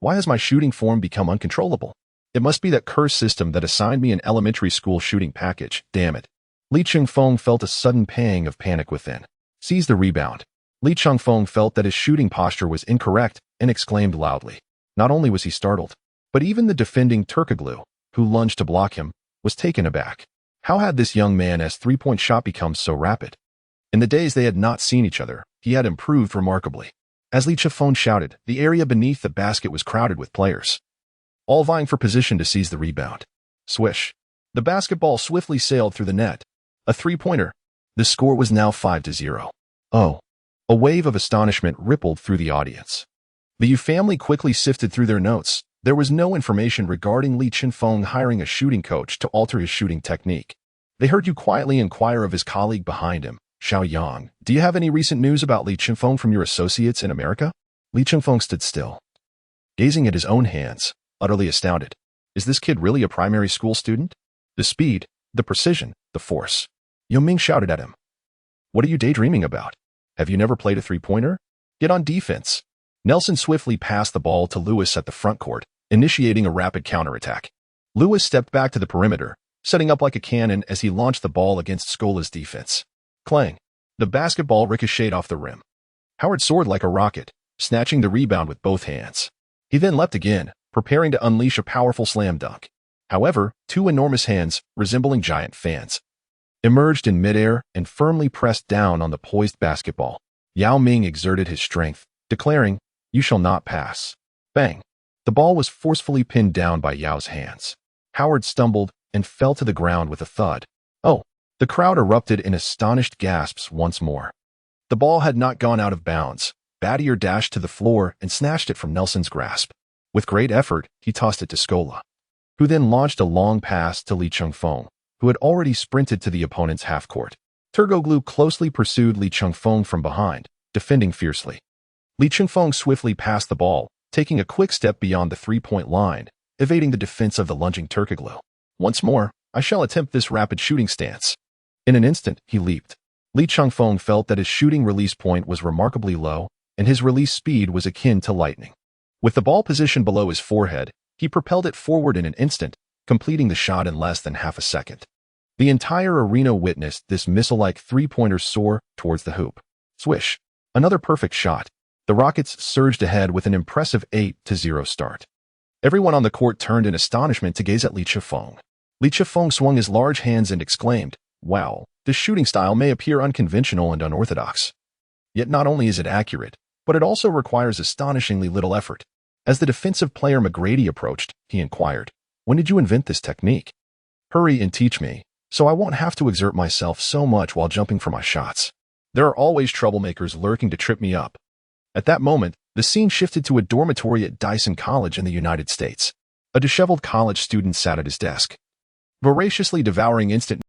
Why has my shooting form become uncontrollable? It must be that cursed system that assigned me an elementary school shooting package. Damn it. Lee Chengfeng felt a sudden pang of panic within. Seized the rebound. Lee Chengfeng felt that his shooting posture was incorrect and exclaimed loudly. Not only was he startled, but even the defending Turkoglu, who lunged to block him, was taken aback. How had this young man's three-point shot become so rapid? In the days they had not seen each other, he had improved remarkably. As Li Chifeng shouted, the area beneath the basket was crowded with players, all vying for position to seize the rebound. Swish. The basketball swiftly sailed through the net. A three-pointer. The score was now 5-0. Oh. A wave of astonishment rippled through the audience. The Yu family quickly sifted through their notes. There was no information regarding Li Chifeng hiring a shooting coach to alter his shooting technique. They heard Yu quietly inquire of his colleague behind him, Xiao Yang. Do you have any recent news about Li Chifeng from your associates in America? Li Chifeng stood still, gazing at his own hands, utterly astounded. Is this kid really a primary school student? The speed, the precision, the force. Yoming shouted at him. What are you daydreaming about? Have you never played a three-pointer? Get on defense. Nelson swiftly passed the ball to Lewis at the front court, initiating a rapid counterattack. Lewis stepped back to the perimeter, setting up like a cannon as he launched the ball against Scola's defense. Clang. The basketball ricocheted off the rim. Howard soared like a rocket, snatching the rebound with both hands. He then leapt again, preparing to unleash a powerful slam dunk. However, two enormous hands, resembling giant fans, emerged in midair and firmly pressed down on the poised basketball. Yao Ming exerted his strength, declaring, "You shall not pass." Bang! The ball was forcefully pinned down by Yao's hands. Howard stumbled and fell to the ground with a thud. Oh! The crowd erupted in astonished gasps once more. The ball had not gone out of bounds. Battier dashed to the floor and snatched it from Nelson's grasp. With great effort, he tossed it to Scola, who then launched a long pass to Li Chifeng, who had already sprinted to the opponent's half-court. Turkoglu closely pursued Li Chifeng from behind, defending fiercely. Li Chifeng swiftly passed the ball, taking a quick step beyond the three-point line, evading the defense of the lunging Turkoglu. Once more, I shall attempt this rapid shooting stance. In an instant, he leaped. Li Chifeng felt that his shooting release point was remarkably low, and his release speed was akin to lightning. With the ball positioned below his forehead, he propelled it forward in an instant, completing the shot in less than half a second. The entire arena witnessed this missile-like three-pointer soar towards the hoop. Swish! Another perfect shot. The Rockets surged ahead with an impressive 8-0 start. Everyone on the court turned in astonishment to gaze at Li Chifeng. Li Chifeng swung his large hands and exclaimed, "Wow, this shooting style may appear unconventional and unorthodox. Yet not only is it accurate, but it also requires astonishingly little effort." As the defensive player McGrady approached, he inquired, "When did you invent this technique? Hurry and teach me, so I won't have to exert myself so much while jumping for my shots. There are always troublemakers lurking to trip me up." At that moment, the scene shifted to a dormitory at Dyson College in the United States. A disheveled college student sat at his desk, voraciously devouring instant